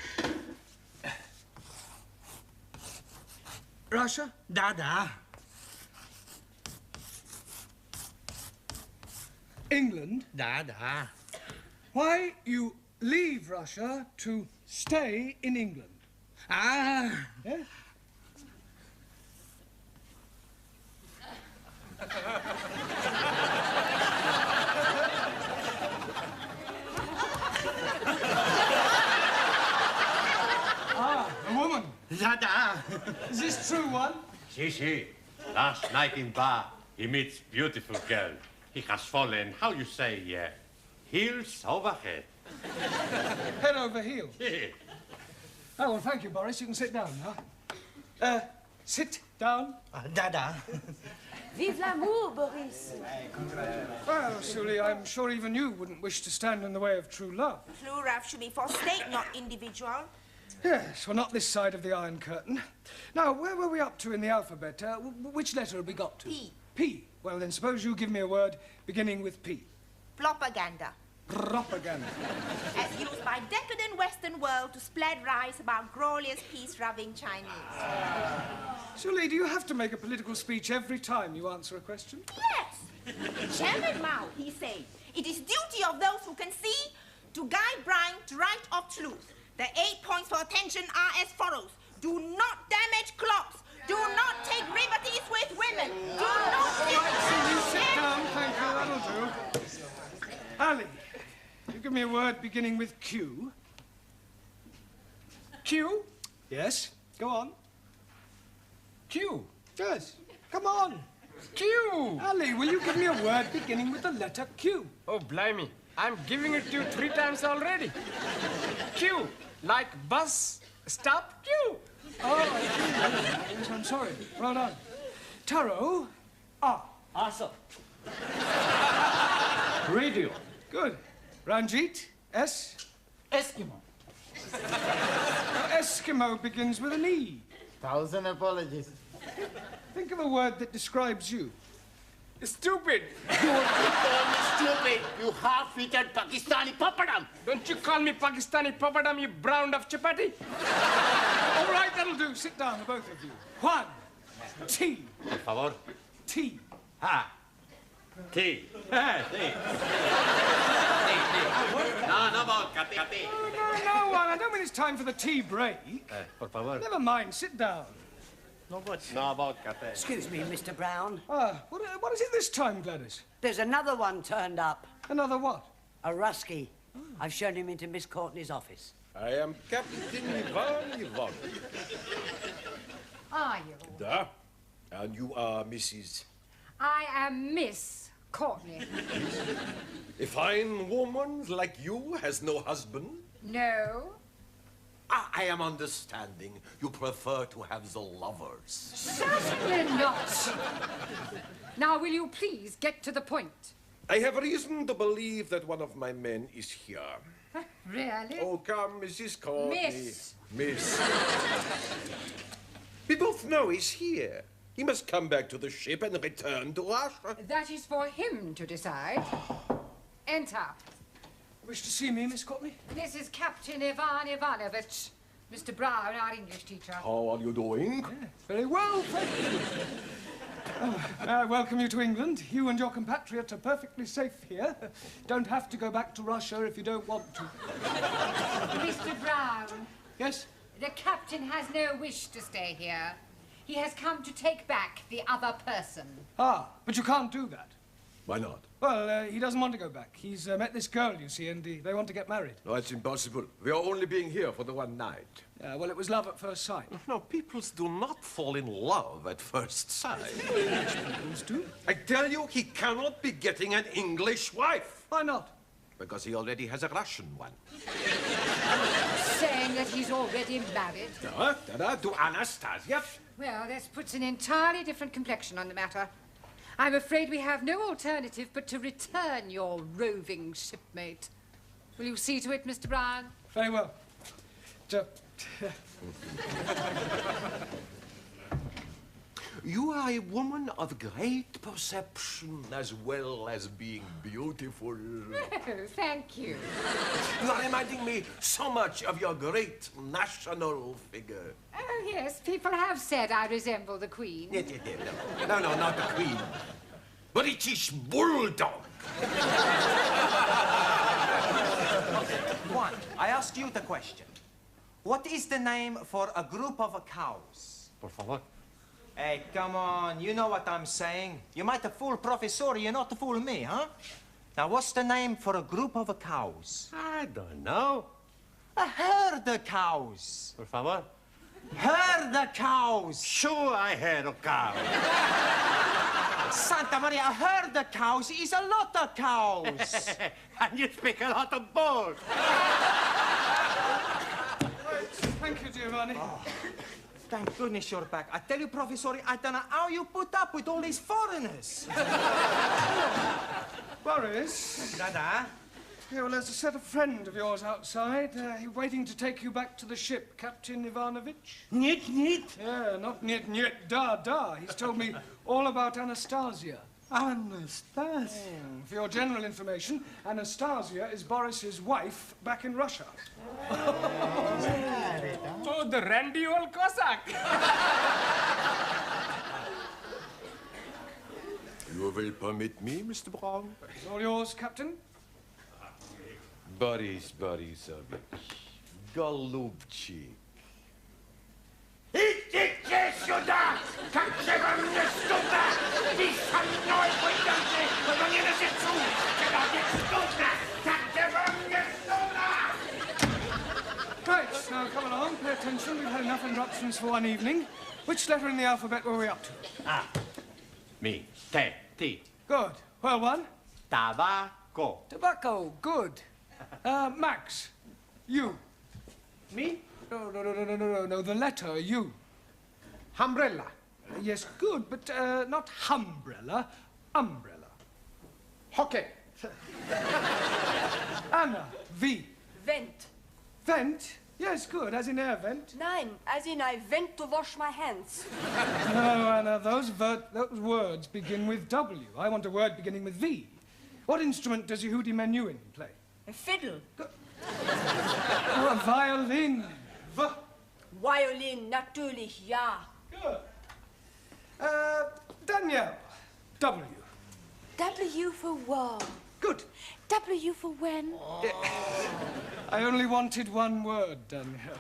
Russia? Dada. England? Dada. Why you leave Russia to stay in England? Yeah? A woman. Dada. Is this true, one? Si. Last night in bar, he meets beautiful girl. He has fallen, how you say, heels over head. Head over heels? Oh, well, thank you, Boris. You can sit down now. Sit down. Dada. Vive l'amour, Boris. Well, Sully, I'm sure even you wouldn't wish to stand in the way of true love. True love should be for state, not individual. Yes, well, not this side of the Iron Curtain. Now, where were we up to in the alphabet? Which letter have we got to? P. P. Well, then suppose you give me a word beginning with P. Propaganda. Propaganda. As used by decadent Western world to spread lies about glorious peace-loving Chinese. Sully, do you have to make a political speech every time you answer a question? Yes. Chairman Mao, he said, it is duty of those who can see to guide blind to right of truth. The 8 points for attention are as follows. Do not damage clocks. Do not take liberties with women. Do not... Sit down, thank you, that'll do. Ali, you give me a word beginning with Q. Q? Yes, go on. Q. Yes, come on. Q. Ali, will you give me a word beginning with the letter Q? Oh, blimey. I'm giving it to you 3 times already. Q. Like bus, stop, Q. Oh, yes, I'm sorry. Well done. Taro, R. Asa. Radio. Good. Ranjit, S. Eskimo. Eskimo begins with an E. 1,000 apologies. Think of a word that describes you. Stupid. You call me stupid, you half-witted Pakistani papadam. Don't you call me Pakistani papadam, you brown of chapati. All right, that'll do. Sit down, the both of you. Juan, tea. Por favor. Tea. Ah. Tea. Tea. No vodka, tea. No, Juan, I don't mean it's time for the tea break. Por favor. Never mind, sit down. No vodka, tea. Excuse me, Mr. Brown. What is it this time, Gladys? There's another one turned up. Another what? A Rusky. I've shown him into Miss Courtney's office. I am Captain Ivan Ivanovich. Are you? Da. And you are Mrs. I am Miss Courtney. A fine woman like you has no husband? No. I am understanding you prefer to have the lovers. Certainly not. Now, will you please get to the point? I have reason to believe that one of my men is here. Really? Oh, come, Mrs. Courtney. Miss. We both know he's here. He must come back to the ship and return to Russia. That is for him to decide. Enter. Wish to see me, Miss Courtney? This is Captain Ivan Ivanovich. Mr. Brown, our English teacher. How are you doing? Very well, thank you. I welcome you to England. You and your compatriot are perfectly safe here. Don't have to go back to Russia if you don't want to. Mr. Brown. Yes? The captain has no wish to stay here. He has come to take back the other person. Ah, but you can't do that. Why not? Well, he doesn't want to go back. He's met this girl, you see, and they want to get married. No, it's impossible. We are only being here for the one night. Well, it was love at first sight. No, people do not fall in love at first sight. Peoples do. I tell you, he cannot be getting an English wife. Why not? Because he already has a Russian one. Saying that he's already married? No, to Anastasia. Well, this puts an entirely different complexion on the matter. I'm afraid we have no alternative but to return your roving shipmate. Will you see to it, Mr. Brown? Very well. You are a woman of great perception as well as being beautiful. Oh, thank you. You are reminding me so much of your great national figure. Oh, yes, people have said I resemble the Queen. No, not the Queen. British Bulldog. Juan, I ask you the question. What is the name for a group of cows? Por favor. Hey, come on, you know what I'm saying. You might have fooled Professor, you not fool me, huh? Now, what's the name for a group of cows? I don't know. A herd of cows. Por favor. Herd of cows. Sure, I heard of cows. Santa Maria, a herd of cows is a lot of cows. And you speak a lot of bull. Thank you, Giovanni. Thank goodness you're back. I tell you, Professor, I don't know how you put up with all these foreigners. Boris? Dada? Yeah, well, there's a set of friend of yours outside. He's waiting to take you back to the ship, Captain Ivanovich. Niet. Yeah, not niet, da. He's told me all about Anastasia. Anastasia? For your general information, Anastasia is Boris's wife back in Russia. Oh, the randy old Cossack. You will permit me, Mr. Brown? It's all yours, Captain. Boris Borisovich, Golubчик. Idźcie сюда! Как же вам не стыдно! Ты со мной пойдете, но не на сетку! Когда не стыдно! Как же вам не стыдно! Right, now come along, pay attention. We've had enough interruptions for one evening. Which letter in the alphabet were we up to? Me. T. Good. Well, one. Tobacco. Tobacco. Good. Max. You. Me? No. The letter U. Umbrella. Yes, good, but not humbrella. Umbrella. Hockey. Anna. V. Vent. Vent? Yes, good, as in air vent. Nein, as in I went to wash my hands. No, Anna, those words begin with W. I want a word beginning with V. What instrument does Yehudi Menuhin play? A fiddle. Oh, a violin. Violin, natürlich, ja. Good. Danielle. W. W for war. Good. W for when? I only wanted one word, Danielle.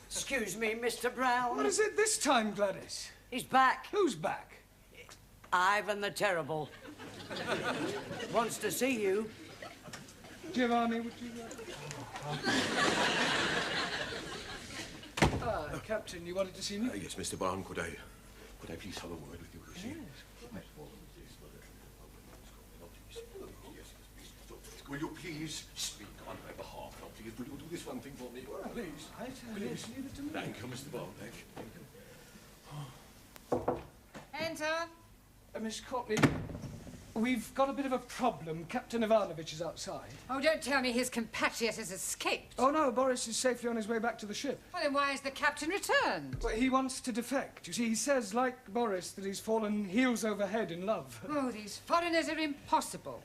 Excuse me, Mr. Brown. What is it this time, Gladys? He's back. Who's back? Ivan the Terrible. Wants to see you. Giovanni, would you... Captain, you wanted to see me? Yes, Mr. Brown, could I please have a word with you? Will you please speak on my behalf? Now, please, will you do this one thing for me? Please. Please, leave it to me. Thank you, Mr. Brown. Thank you. Enter. Miss Courtney, we've got a bit of a problem. Captain Ivanovich is outside. Oh, don't tell me his compatriot has escaped. Oh, no, Boris is safely on his way back to the ship. Well, then why has the captain returned? Well, he wants to defect. You see, he says, like Boris, that he's fallen heels over head in love. Oh, these foreigners are impossible.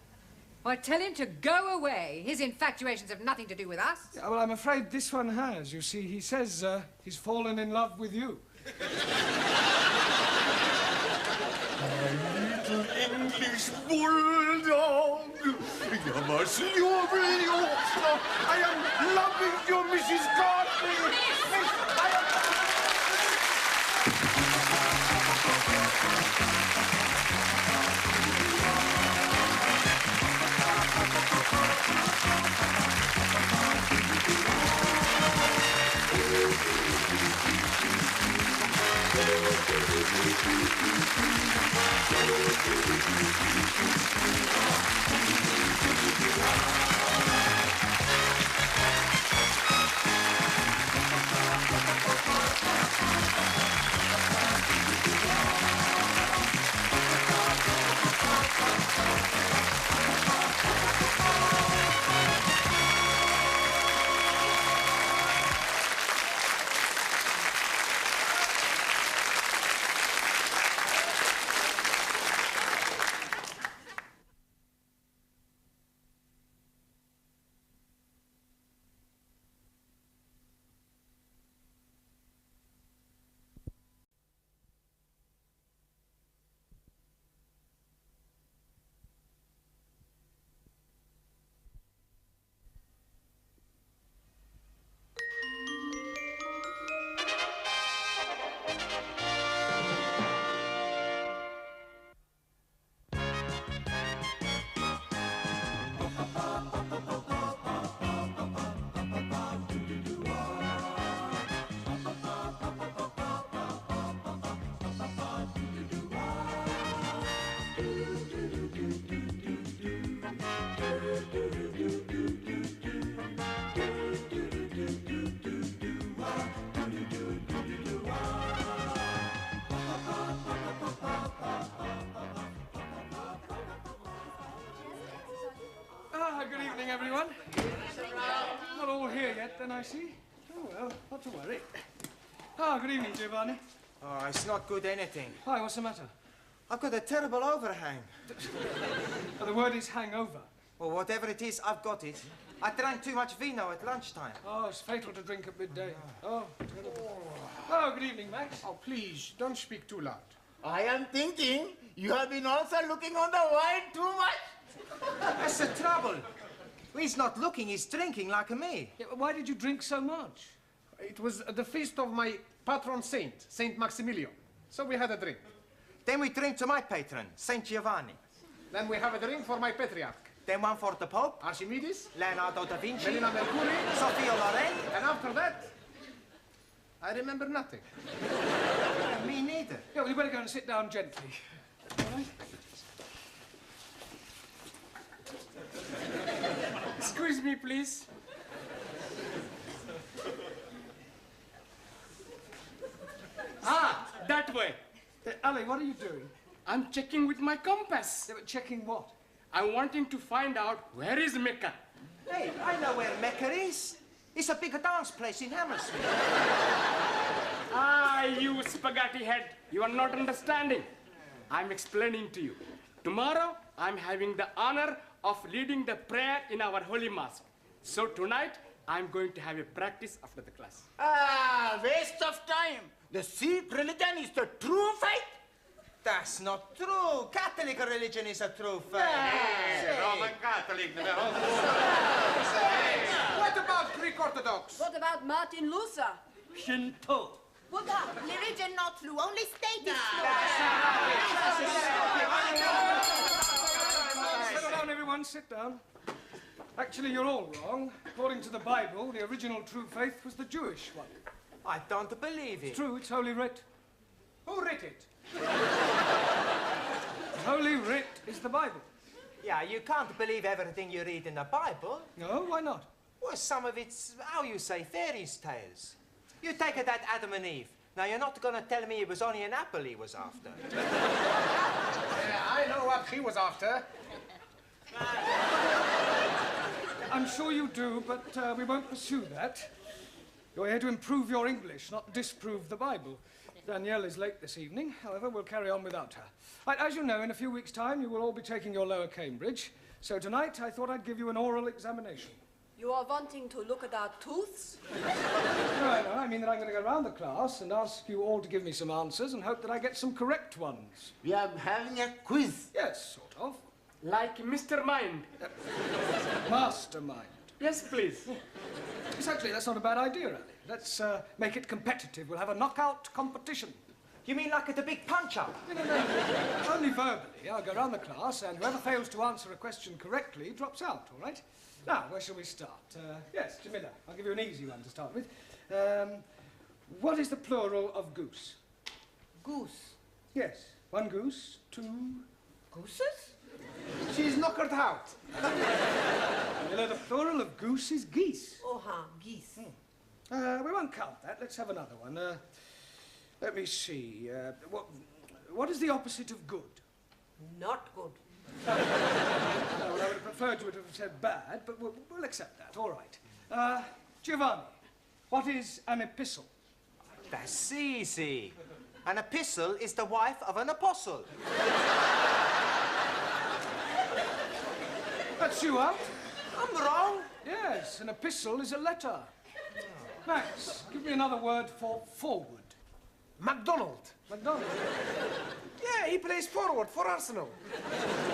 Well, tell him to go away. His infatuations have nothing to do with us. Yeah, well, I'm afraid this one has. You see, he says he's fallen in love with you. Little English bulldog. You must love me. I am loving you, Mrs. Courtney. Good evening, everyone. Not all here yet, then, I see. Oh, well, not to worry. Good evening, Giovanni. Oh, it's not good anything. Hi, what's the matter? I've got a terrible overhang. The word is hangover. Well, whatever it is, I've got it. I drank too much vino at lunchtime. Oh, it's fatal to drink at midday. Oh, terrible. Oh, good evening, Max. Oh, please, don't speak too loud. I am thinking you have been also looking on the wine too much. That's the trouble. He's not looking, he's drinking like me. Yeah, why did you drink so much? It was the feast of my patron saint, Saint Maximilian. So we had a drink. Then we drink to my patron, Saint Giovanni. Then we have a drink for my patriarch. Then one for the Pope. Archimedes. Leonardo da Vinci. Melina Mercury. Sophia Loren. And after that, I remember nothing. Me neither. Yeah, well, you better go and sit down gently. All right? Excuse me, please. That way. Ali, what are you doing? I'm checking with my compass. Checking what? I'm wanting to find out where is Mecca. Hey, I know where Mecca is. It's a big dance place in Hammersmith. Ah, you spaghetti head. You are not understanding. I'm explaining to you. Tomorrow, I'm having the honor of leading the prayer in our holy mosque. So tonight, I'm going to have a practice after the class. Ah, waste of time. The Sikh religion is the true faith. That's not true. Catholic religion is a true faith. Roman Catholic, What about Greek Orthodox? What about Martin Luther? Shinto. Buddha, religion not true, only state is true. Sit down, everyone, sit down. Actually, you're all wrong. According to the Bible, the original true faith was the Jewish one. I don't believe it. It's true, it's Holy Writ. Who writ it? Holy Writ is the Bible. Yeah, you can't believe everything you read in the Bible. No, why not? Well, some of it's, how you say, fairy tales. You take it that Adam and Eve. Now, you're not going to tell me it was only an apple he was after. Yeah, I know what he was after. I'm sure you do, but we won't pursue that. You're here to improve your English, not disprove the Bible. Danielle is late this evening. However, we'll carry on without her. Right, as you know, in a few weeks' time, you will all be taking your lower Cambridge. So tonight, I thought I'd give you an oral examination. You are wanting to look at our tooths? No, I mean that I'm going to go around the class and ask you all to give me some answers and hope that I get some correct ones. We are having a quiz. Yes, sort of. Like Mr. Mind. Mastermind. Yes, please. Yes, actually, that's not a bad idea, Ali. Let's make it competitive. We'll have a knockout competition. You mean like at the big punch-up? No. Only verbally. I'll go around the class, and whoever fails to answer a question correctly drops out, all right? Now, where shall we start? Yes, Camilla, I'll give you an easy one to start with. What is the plural of goose? Goose. Yes, one goose, two... Gooses? She's knockered out. Camilla, the plural of goose is geese. Oh, geese. We won't count that. Let's have another one. Let me see. What is the opposite of good? Not good. Well, I would have preferred you to have said bad, but we'll accept that. All right. Giovanni, what is an epistle? That's easy. An epistle is the wife of an apostle. That's you out. I'm wrong. Yes, an epistle is a letter. Max, give me another word for forward. MacDonald. MacDonald? Yeah, he plays forward for Arsenal.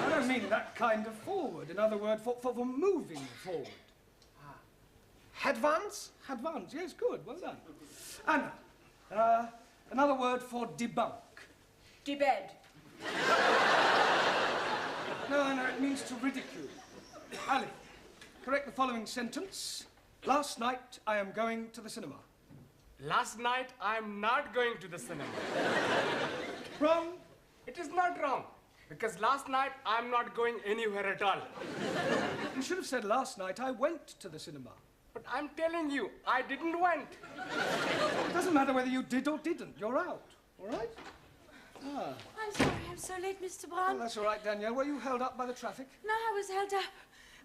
I don't mean that kind of forward. Another word for moving forward. Advance? Advance, yes, good, well done. Anna, another word for debunk. Debed. No, it means to ridicule. Ali, correct the following sentence. Last night, I am going to the cinema. Last night, I'm not going to the cinema. Wrong. It is not wrong. Because last night, I'm not going anywhere at all. You should have said last night I went to the cinema. But I'm telling you, I didn't went. It doesn't matter whether you did or didn't. You're out, all right? Ah. I'm sorry, I'm so late, Mr. Brown. Well, that's all right, Danielle. Were you held up by the traffic? No, I was held up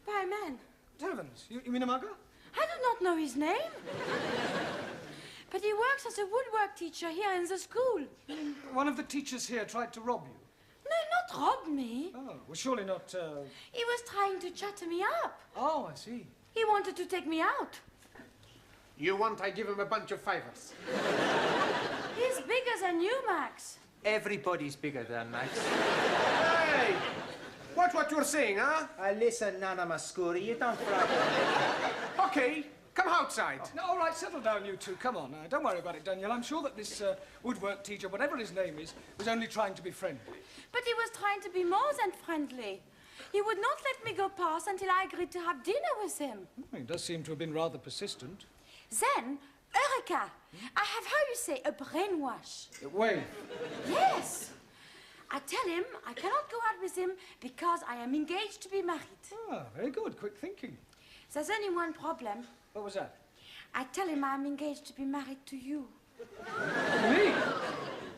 by a man. Heavens, you mean a mugger? I do not know his name. But he works as a woodwork teacher here in the school. One of the teachers here tried to rob you. No, not rob me. Oh, well, surely not, He was trying to chatter me up. Oh, I see. He wanted to take me out. You want I give him a bunch of fivers? He's bigger than you, Max. Everybody's bigger than Max. Hey! Watch what you're saying, huh? Listen, Nana Mascuri, you don't frighten me. Okay, come outside. No, all right, settle down, you two. Come on, don't worry about it, Danielle. I'm sure that this woodwork teacher, whatever his name is, was only trying to be friendly. But he was trying to be more than friendly. He would not let me go past until I agreed to have dinner with him. He does seem to have been rather persistent. Then, Eureka! I have, how you say, a brainwash. Wait. Yes. I tell him I cannot go out with him because I am engaged to be married. Ah, very good. Quick thinking. There's only one problem. What was that? I tell him I'm engaged to be married to you. Me?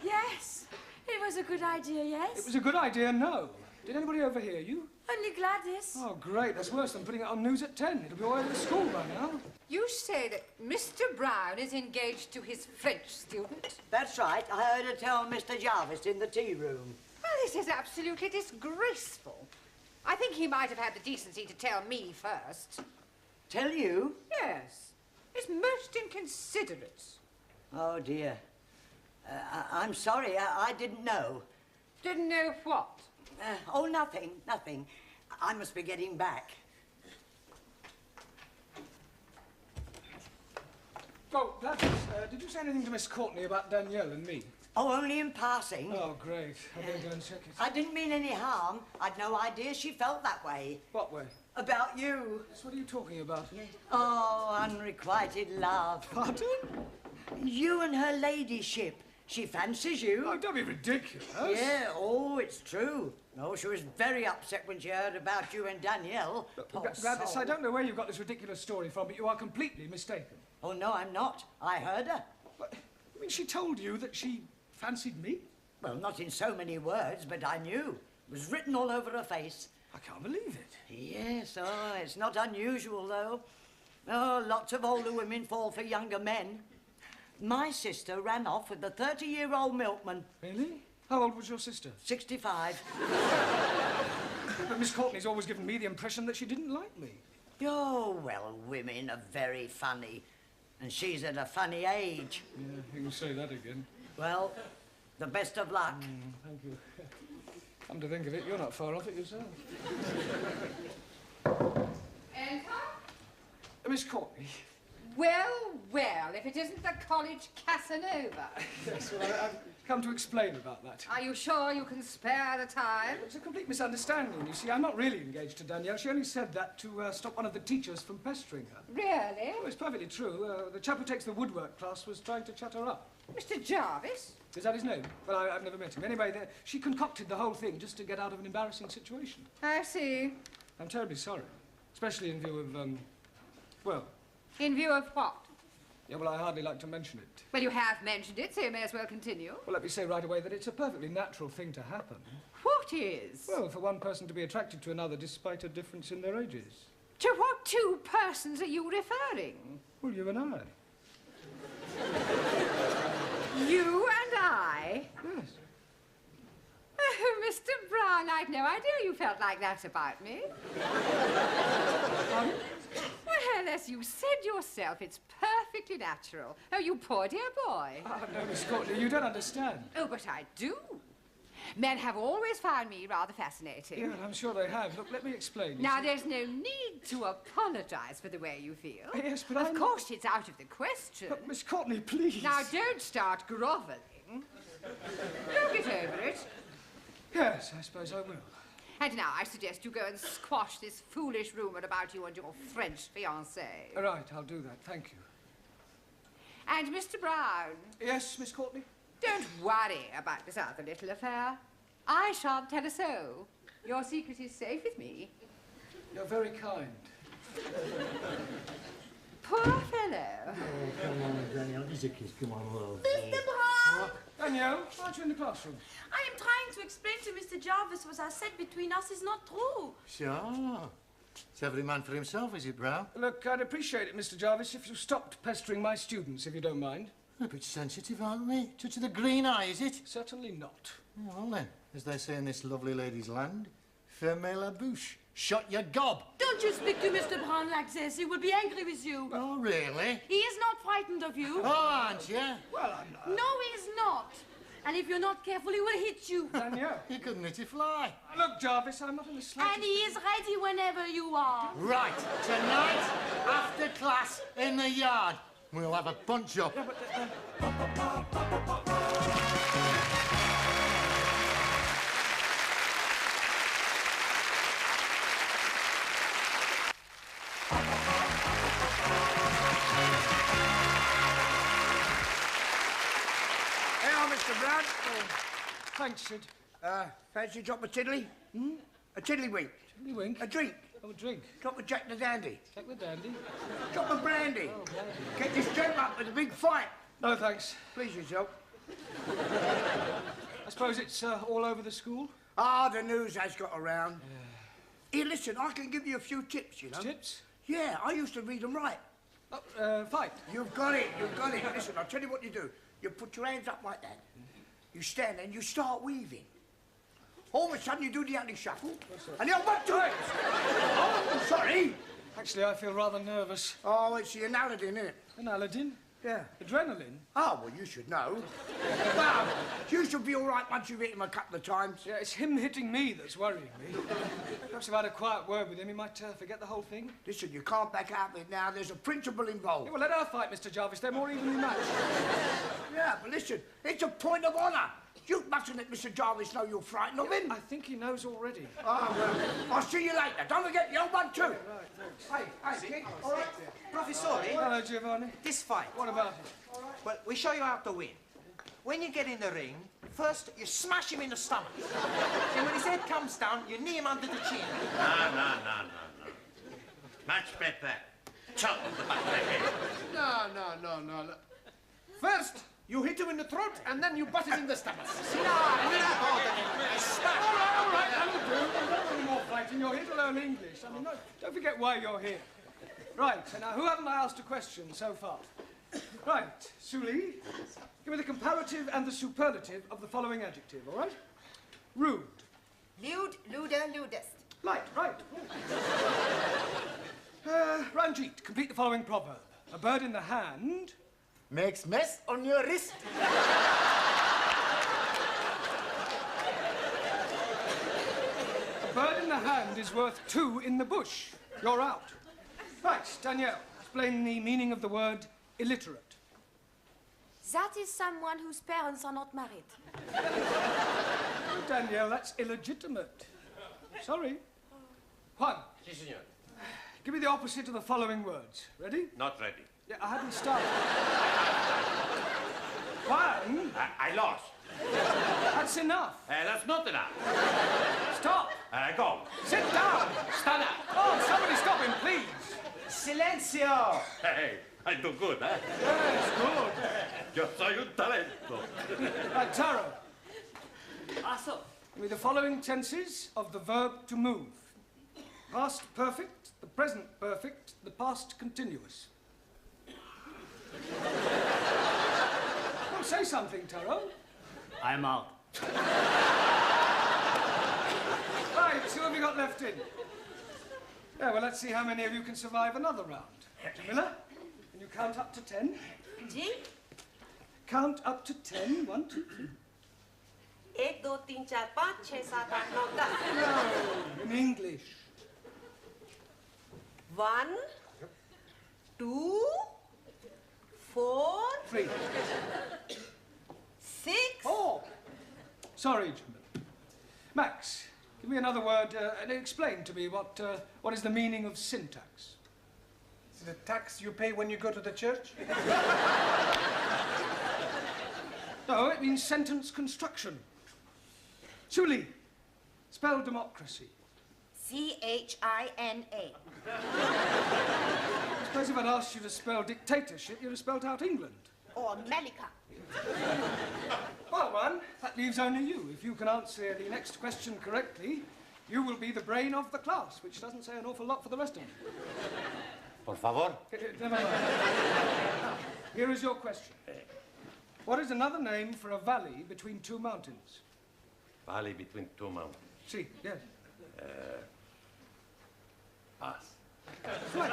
Yes. It was a good idea, yes? It was a good idea, no. Did anybody overhear you? Only Gladys. Oh, great. That's worse than putting it on news at 10. It'll be all over the school by now. You say that Mr. Brown is engaged to his French student? That's right. I heard her tell Mr. Jarvis in the tea room. Well, this is absolutely disgraceful. I think he might have had the decency to tell me first. Tell you? Yes. It's most inconsiderate. Oh, dear. I'm sorry. I didn't know. Didn't know what? Oh, nothing. Nothing. I must be getting back. Oh, Gladys, did you say anything to Miss Courtney about Danielle and me? Oh, only in passing. Oh, great. I better go and check it. I didn't mean any harm. I'd no idea she felt that way. What way? About you. Yes, what are you talking about? Oh, unrequited love. Pardon? You and her ladyship. She fancies you. Oh, don't be ridiculous. Yeah, oh, it's true. No, she was very upset when she heard about you and Danielle. Poor Gladys, soul. I don't know where you got this ridiculous story from, but you are completely mistaken. Oh, no, I'm not. I heard her. But, I mean, she told you that she fancied me? Well, not in so many words, but I knew. It was written all over her face. I can't believe it. Yes, oh, it's not unusual, though. Oh, lots of older women fall for younger men. My sister ran off with a 30-year-old milkman. Really? How old was your sister? 65. But Miss Courtney's always given me the impression that she didn't like me. Oh, well, women are very funny. And she's at a funny age. Yeah, you can say that again. Well, the best of luck. Thank you. Come to think of it, you're not far off it yourself. Enter? Miss Courtney. Well, well, if it isn't the college Casanova. Yes, well, I've come to explain about that. Are you sure you can spare the time? It's a complete misunderstanding. You see, I'm not really engaged to Danielle. She only said that to stop one of the teachers from pestering her. Really? Oh, it's perfectly true. The chap who takes the woodwork class was trying to chat her up. Mr. Jarvis? Is that his name? Well, I've never met him. Anyway, she concocted the whole thing just to get out of an embarrassing situation. I see. I'm terribly sorry. Especially in view of, well... In view of what? Yeah, well, I hardly like to mention it. Well, you have mentioned it, so you may as well continue. Well, let me say right away that it's a perfectly natural thing to happen. What is? Well, for one person to be attracted to another despite a difference in their ages. To what two persons are you referring? Well, you and I. You and I? Yes. Oh, Mr. Brown, I'd no idea you felt like that about me. Well, as you said yourself, it's perfectly natural. Oh, you poor dear boy. Oh, no, Miss Courtney, you don't understand. Oh, but I do. Men have always found me rather fascinating. Yeah, I'm sure they have. Look, let me explain. Now, there's no need to apologize for the way you feel. Yes, but Of course, it's out of the question. But, Miss Courtney, please. Now, don't start grovelling. You'll get over it. Yes, I suppose I will. And now I suggest you go and squash this foolish rumour about you and your French fiancée. All right, I'll do that. Thank you. And Mr. Brown. Yes, Miss Courtney? Don't worry about this other little affair. I shan't tell a soul. Your secret is safe with me. You're very kind. Poor fellow. Oh, come on, Danielle. Just a kiss. Come on, love. Mr. Brown! Danielle, aren't you in the classroom? I am trying to explain to Mr. Jarvis what I said between us is not true. Sure. It's every man for himself, is it, Brown? Look, I'd appreciate it, Mr. Jarvis, if you stopped pestering my students, if you don't mind. A bit sensitive, aren't we? Touch of the green eye, is it? Certainly not. Well, then, as they say in this lovely lady's land, fermez la bouche. Shut your gob. Don't you speak to Mr. Brown like this. He will be angry with you. Oh, really? He is not frightened of you. Oh, aren't you? Well, I'm not. No, he is not. And if you're not careful, he will hit you. Danielle. He couldn't hit a fly. Look, Jarvis, I'm not in the slightest... And he is ready whenever you are. Right. Tonight, after class, in the yard. We'll have a punch-up. Yeah, but, Mr. Brown. Thanks, Sid. Fancy a drop of tiddly? A tiddlywink. Tiddlywink? A drink. Oh, a drink. Drop of Jack the Dandy. Jack the Dandy? Drop of brandy. Oh, brandy. Get this gent up with a big fight. No, thanks. Please yourself. I suppose it's all over the school? Ah, the news has got around. Here, listen, I can give you a few tips, you know. Tips? Yeah, I used to read and write. Fight. You've got it, you've got it. Listen, I'll tell you what you do. You put your hands up like that. You stand and you start weaving. All of a sudden, you do the anti-shuffle. And the old one, two. Oh, sorry. Actually, I feel rather nervous. Oh, it's the Aladdin, isn't it? An Aladdin? Yeah. Adrenaline? Oh, well, you should know. Well, you should be all right once you've hit him a couple of times. Yeah, it's him hitting me that's worrying me. Perhaps if I had a quiet word with him, he might forget the whole thing. Listen, you can't back out of it now. There's a principle involved. Yeah, well, let her fight, Mr. Jarvis. They're more evenly matched. Yeah, but listen, it's a point of honour. You mustn't let Mr. Jarvis know you're frightened of him. I think he knows already. Oh, well, I'll see you later. Don't forget the old one, too. Right, thanks. Hey, kid. All right. Professore. Hello, Giovanni. This fight. What about it? Well, we show you how to win. When you get in the ring, first you smash him in the stomach. And when his head comes down, you knee him under the chin. No. Much better. Chop the back of the head. No. First, you hit him in the throat, and then you butt him in the stomach. No, we're not bothering him. All right, that'll do. Don't any more fighting. You're here to learn English. I mean, don't forget why you're here. Right, so now, who haven't I asked a question so far? Right, Suli, give me the comparative and the superlative of the following adjective, all right? Rude. Lewd, luder, ludest. Right. Ranjit, complete the following proverb. A bird in the hand... Makes mess on your wrist. A bird in the hand is worth 2 in the bush. You're out. Right, Danielle, explain the meaning of the word illiterate. That is someone whose parents are not married. Danielle, that's illegitimate. Sorry. Juan. Si, senor. Give me the opposite of the following words. Ready? Not ready. Yeah, I hadn't started. Juan. I lost. That's enough. That's not enough. Stop. Go. Sit down. Stand up. Oh, somebody stop him, please. Silencio. Hey, I do good, eh? Yes, good. Yo soy un talento. Right, Taro. Give me the following tenses of the verb to move. Past perfect, the present perfect, the past continuous. Oh, say something, Taro. I'm out. Right, who have you got left in? Yeah, well, let's see how many of you can survive another round. Camiller, can you count up to 10? Ji? Count up to 10. 1, 2, 3. 1, 2, 3, 4, 5, 6, 7, 8, 9, 10. No, in English. 1, 2, 4, 3. 6. 4. Sorry, Jamil. Max, give me another word and explain to me what is the meaning of syntax. Is it a tax you pay when you go to the church? No, it means sentence construction. Suli, spell democracy. C-H-I-N-A. I suppose if I'd asked you to spell dictatorship, you'd have spelled out England. Or America. Well, Juan, that leaves only you. If you can answer the next question correctly, you will be the brain of the class, which doesn't say an awful lot for the rest of them. Por favor. Never mind. Now, here is your question. What is another name for a valley between 2 mountains? Valley between 2 mountains. See, yes. Pass. Right.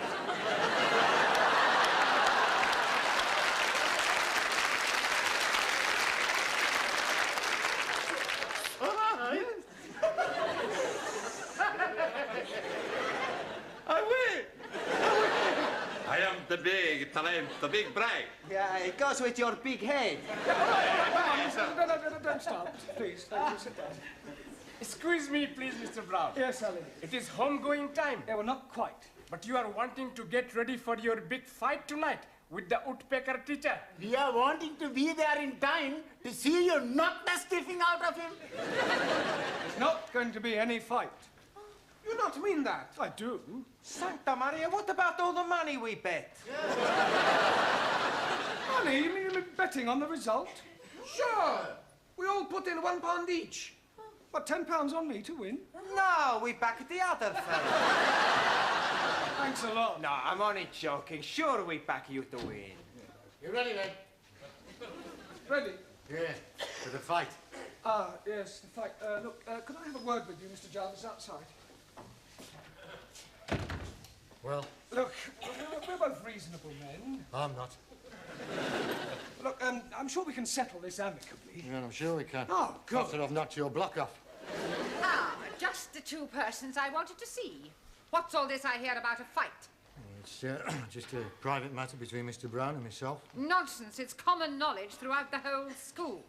I am the big talent, the big brain. Yeah, it goes with your big head. No, don't stop. Please, thank you. Sit down. Excuse me, please, Mr. Brown. Yes, Ali. It is homegoing time. Yeah, well, not quite. But you are wanting to get ready for your big fight tonight with the woodpecker teacher. We are wanting to be there in time to see you knock the stiffing out of him. There's not going to be any fight. You don't mean that? I do. Santa Maria, what about all the money we bet? Money? You mean betting on the result? Sure. We all put in £1 each. What, £10 on me to win? No, we back the other fella. Thanks a lot. No, I'm only joking. Sure, we back you to win. You ready, then? Ready? Yeah, for the fight. Ah, yes, the fight. Look, could I have a word with you, Mr. Jarvis, outside? Well, Look, we're both reasonable men. I'm not. Look, I'm sure we can settle this amicably. Yeah, I'm sure we can. Oh, good. After I've knocked your block off. Ah, just the two persons I wanted to see. What's all this I hear about a fight? It's just a private matter between Mr. Brown and myself. Nonsense. It's common knowledge throughout the whole school.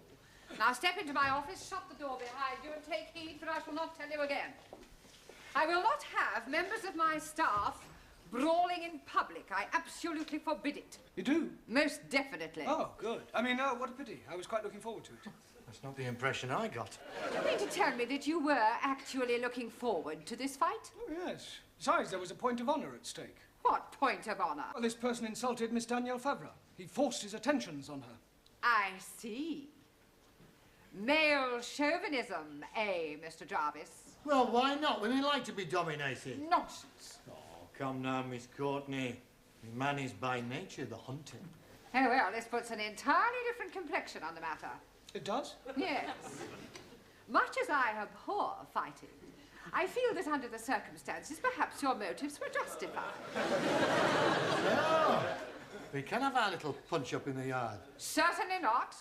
Now step into my office, shut the door behind you, and take heed, for I shall not tell you again. I will not have members of my staff brawling in public. I absolutely forbid it. You do? Most definitely. Oh, good. I mean, what a pity. I was quite looking forward to it. That's not the impression I got. Do you mean to tell me that you were actually looking forward to this fight? Oh, yes. Besides, there was a point of honour at stake. What point of honour? Well, this person insulted Miss Danielle Favre. He forced his attentions on her. I see. Male chauvinism, eh, Mr. Jarvis? Well, why not? Women like to be dominated. Nonsense. Oh, come now, Miss Courtney. Man is by nature the hunter. Oh, well, this puts an entirely different complexion on the matter. It does? Yes. Much as I abhor fighting, I feel that under the circumstances, perhaps your motives were justified. No. We can have our little punch-up in the yard. Certainly not.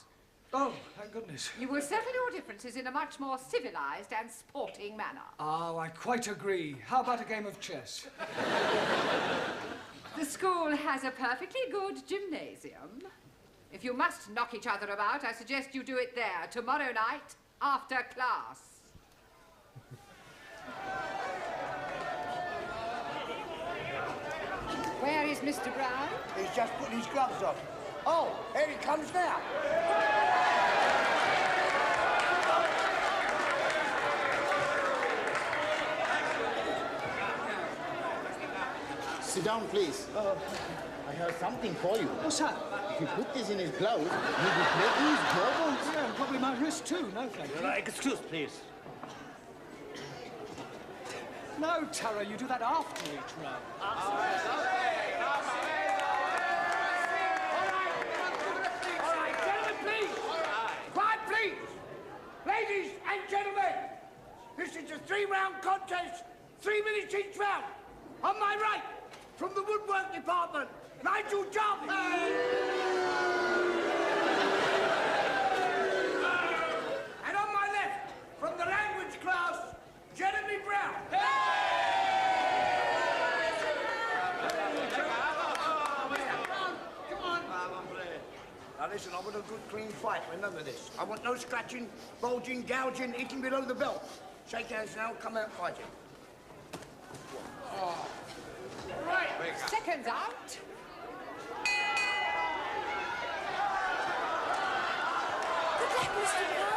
Oh, thank goodness. You will settle your differences in a much more civilized and sporting manner. Oh, I quite agree. How about a game of chess? The school has a perfectly good gymnasium. If you must knock each other about, I suggest you do it there tomorrow night after class. Where is Mr. Brown? He's just putting his gloves on. Oh, here he comes now. Sit down, please. I have something for you. What's that? If you put this in his glove, you'll be breaking his jawbones. Yeah, and probably my wrist too. No, thank you. Excuse, please. No, Tara, you do that after each round. All right, gentlemen, please. Quiet, please. Ladies and gentlemen, this is a 3-round contest, 3 minutes each round. On my right, from the woodwork department, Nigel Jarvis. And on my left, from the language class, Jeremy Brown. Now listen, I want a good clean fight, remember this. I want no scratching, bulging, gouging, hitting below the belt. Shake hands now, come out fighting. Right, seconds out. Good luck, Mr. Brown.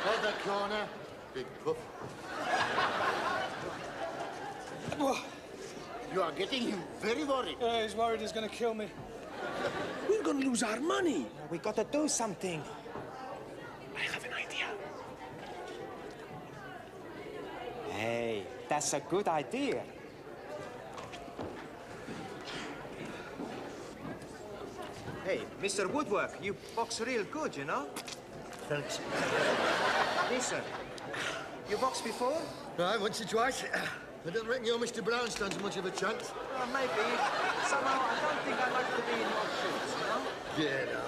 Hold that corner, big puff. You are getting him very worried. He's worried he's going to kill me. We're going to lose our money. We got to do something. I have an idea. Hey, That's a good idea. Hey, Mr. Woodwork, you box real good, you know? Thanks. Listen, you boxed before? Right, once or twice. I don't reckon your Mr. Brown stands much of a chance. Maybe. Somehow, I don't think I'd like to be in your shoes, you know? Yeah, no.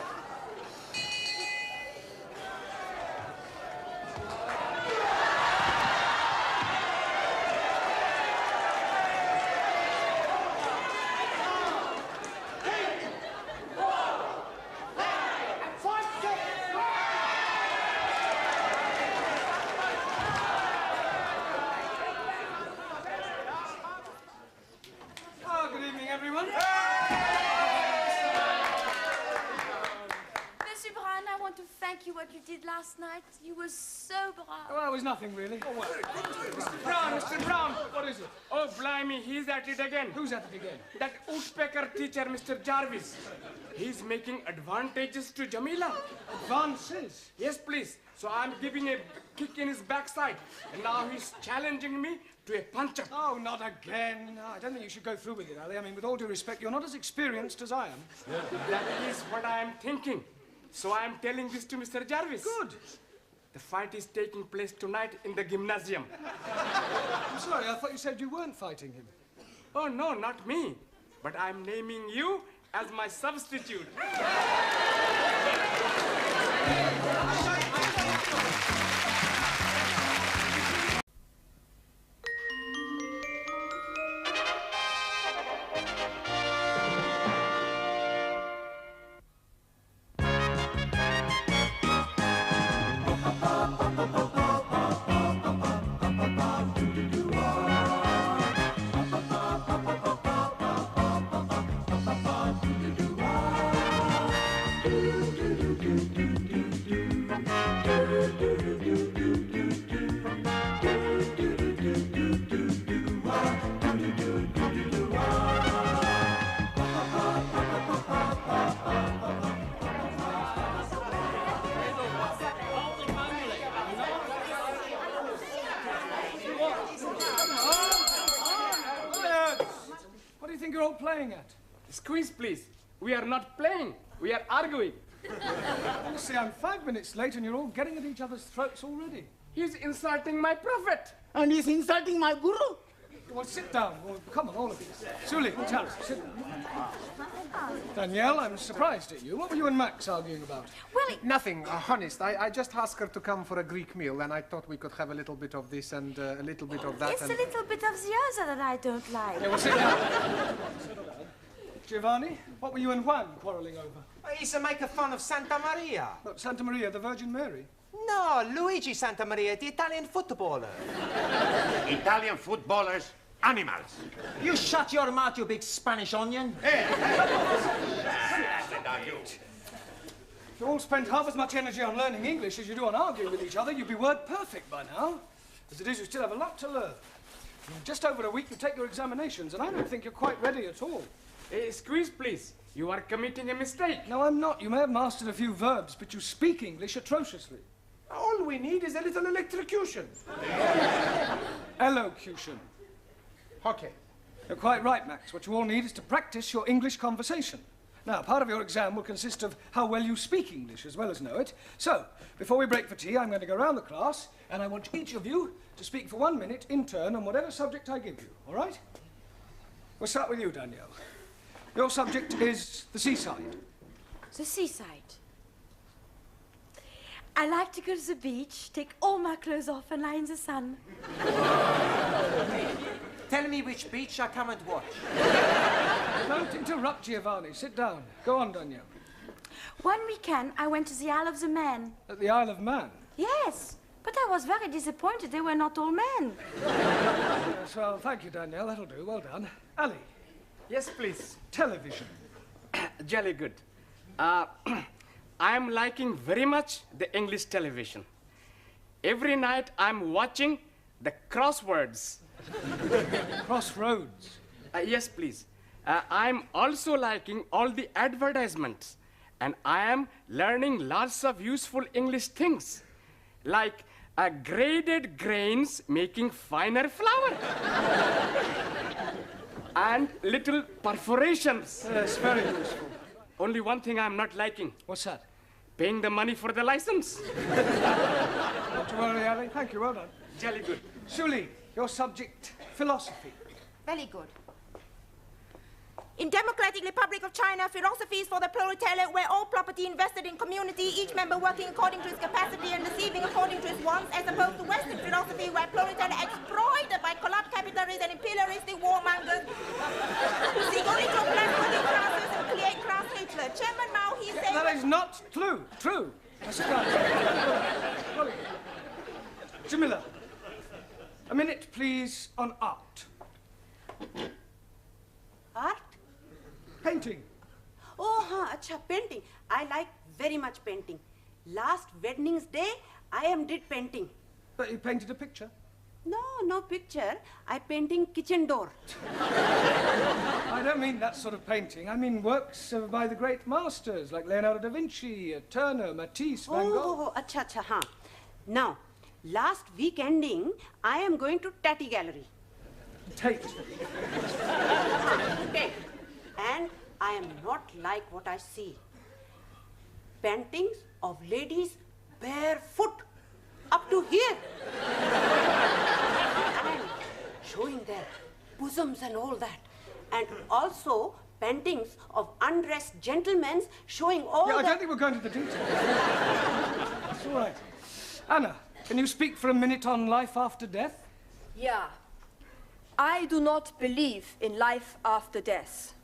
What you did last night. You were so brave. Well, it was nothing, really. Oh, well. Mr. Brown. What is it? Oh, blimey, he's at it again. Who's at it again? That woodpecker teacher, Mr. Jarvis. He's making advantages to Jamila. Advances? Yes, please. So I'm giving a kick in his backside. And now he's challenging me to a punch-up. Oh, not again. No, I don't think you should go through with it, Ali. I mean, with all due respect, you're not as experienced as I am. That is what I am thinking. So I am telling this to Mr. Jarvis. Good. The fight is taking place tonight in the gymnasium. I'm sorry, I thought you said you weren't fighting him. Oh, no, not me. But I'm naming you as my substitute. You're all playing at? Squeeze, please. We are not playing. We are arguing. Honestly, I'm 5 minutes late and you're all getting at each other's throats already. He's insulting my prophet. And he's insulting my guru. Well, sit down. Well, come on, all of you. Suli, Tara, sit down. Danielle, I'm surprised at you. What were you and Max arguing about? Well, nothing, honest. I just asked her to come for a Greek meal, and I thought we could have a little bit of this and a little bit of that. It's a little bit of the other that I don't like. Yeah, well, sit down. Giovanni, what were you and Juan quarrelling over? He used to make fun of Santa Maria. What, Santa Maria, the Virgin Mary? No, Luigi Santa Maria, the Italian footballer. Italian footballers, animals. You shut your mouth, you big Spanish onion. If you all spent half as much energy on learning English as you do on arguing with each other, you'd be word perfect by now. As it is, you still have a lot to learn. In just over a week, you take your examinations, and I don't think you're quite ready at all. Squeeze, please. You are committing a mistake. No, I'm not. You may have mastered a few verbs, but you speak English atrociously. All we need is a little electrocution. Elocution. Okay. You're quite right, Max. What you all need is to practice your English conversation. Now, part of your exam will consist of how well you speak English as well as know it. So, before we break for tea, I'm going to go round the class, and I want each of you to speak for 1 minute in turn on whatever subject I give you, all right? We'll start with you, Danielle. Your subject is the seaside. The seaside. I like to go to the beach, take all my clothes off and lie in the sun. Tell me which beach I come and watch. Don't interrupt, Giovanni. Sit down. Go on, Danielle. One weekend, I went to the Isle of the Man. At the Isle of Man? Yes, but I was very disappointed. They were not all men. Yes, well, thank you, Danielle. That'll do. Well done. Ali. Yes, please. Television. Jolly good. I'm liking very much the English television. Every night I'm watching the crosswords. Crossroads? Yes, please. I'm also liking all the advertisements. And I am learning lots of useful English things. Like Graded grains making finer flour. And little perforations. Yes, very useful. Only one thing I'm not liking. What's that? Paying the money for the license. Not to worry, Ali. Thank you, well done. Jolly good. Suli, your subject, philosophy. Very good. In Democratic Republic of China, philosophy is for the proletariat, where all property invested in community, each member working according to his capacity and receiving according to his wants, as opposed to Western philosophy, where proletariat exploited by corrupt capitalists and imperialistic warmongers who seek only to oppress working classes and create class hatred. Chairman Mao, he said... That is not true. That's right. Camiller, a minute, please, on art. Art? Painting. Oh, acha, painting. I like very much painting. Last Wednesday's day, I did painting. But you painted a picture? No picture. I painting kitchen door. I don't mean that sort of painting. I mean works by the great masters, like Leonardo da Vinci, Turner, Matisse, Van Gogh. Oh, acha, huh. Now, last week ending, I am going to Tatty Gallery. Tate. Tate. And I am not like what I see. Paintings of ladies barefoot up to here. And showing their bosoms and all that. And also paintings of undressed gentlemen showing all I don't think we're going to the details. It's all right. Anna, can you speak for a minute on life after death? Yeah. I do not believe in life after death.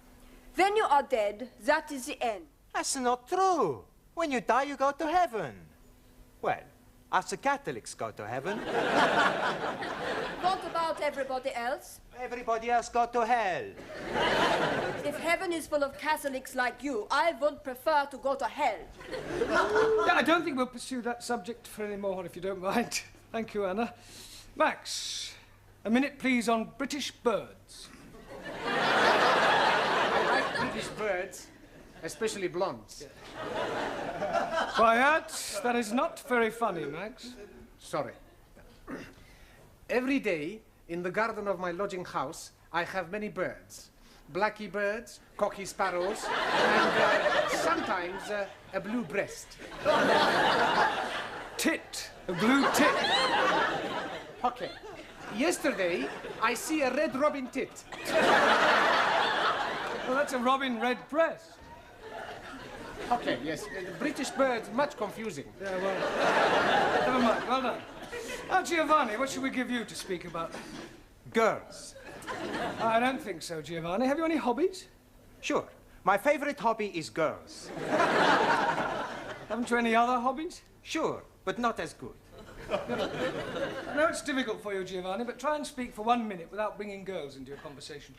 When you are dead, that is the end. That's not true. When you die, you go to heaven. Well, us the Catholics go to heaven. What about everybody else? Everybody else go to hell. If heaven is full of Catholics like you, I would prefer to go to hell. I don't think we'll pursue that subject for any more, if you don't mind. Thank you, Anna. Max, a minute, please, on British birds. I like British birds, especially blondes. Quiet. That is not very funny, Max. Sorry. Every day, in the garden of my lodging house, I have many birds. Blacky birds, cocky sparrows, and sometimes a blue breast. Tit. A blue tit. Okay. Yesterday, I see a red robin tit. Well, that's a robin red breast. Okay, yes. British birds, much confusing. Yeah, well, never mind. Well done. Now, Giovanni, what should we give you to speak about? Girls. I don't think so, Giovanni. Have you any hobbies? Sure. My favorite hobby is girls. Haven't you any other hobbies? Sure, but not as good. I know it's difficult for you, Giovanni, but try and speak for 1 minute without bringing girls into your conversation.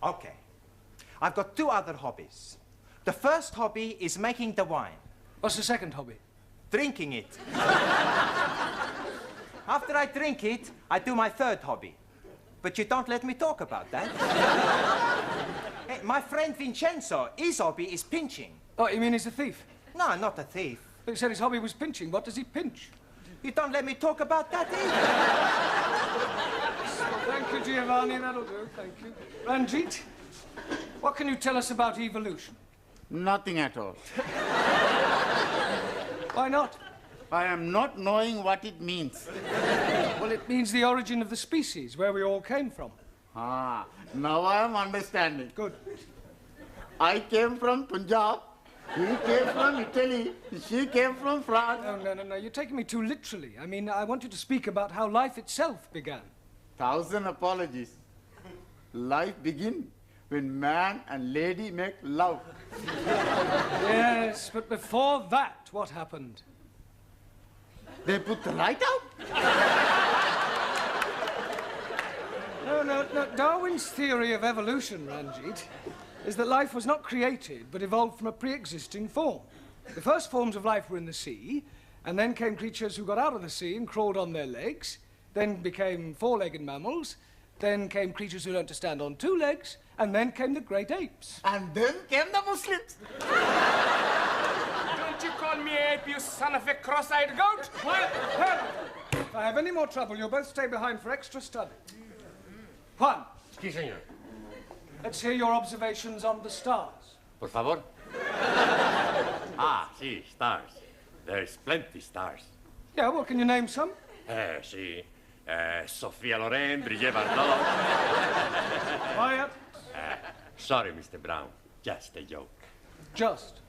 Okay. I've got 2 other hobbies. The first hobby is making the wine. What's the second hobby? Drinking it. After I drink it, I do my third hobby. But you don't let me talk about that. Hey, my friend Vincenzo, his hobby is pinching. Oh, you mean he's a thief? No, not a thief. But you said his hobby was pinching. What does he pinch? You don't let me talk about that either. Well, thank you, Giovanni. That'll do. Thank you. Ranjit, what can you tell us about evolution? Nothing at all. Why not? I am not knowing what it means. Well, it means the origin of the species, where we all came from. Ah, now I am understanding. Good. I came from Punjab. He came from Italy. She came from France. No. You're taking me too literally. I mean, I want you to speak about how life itself began. 1,000 apologies. Life begins when man and lady make love. Yes, but before that, what happened? They put the light out? No. Darwin's theory of evolution, Ranjit, is that life was not created, but evolved from a pre-existing form. The first forms of life were in the sea, and then came creatures who got out of the sea and crawled on their legs, then became 4-legged mammals, then came creatures who learned to stand on 2 legs, and then came the great apes. And then came the Muslims. Don't you call me ape, you son of a cross-eyed goat? Quiet! If I have any more trouble, you'll both stay behind for extra study. Juan. Sí, señor. Let's hear your observations on the stars. Por favor. Sí, stars. There's plenty stars. Yeah, well, can you name some? Sí. Sophia Loren, Brigitte Bardot. Quiet. Sorry, Mr. Brown. Just a joke. Just.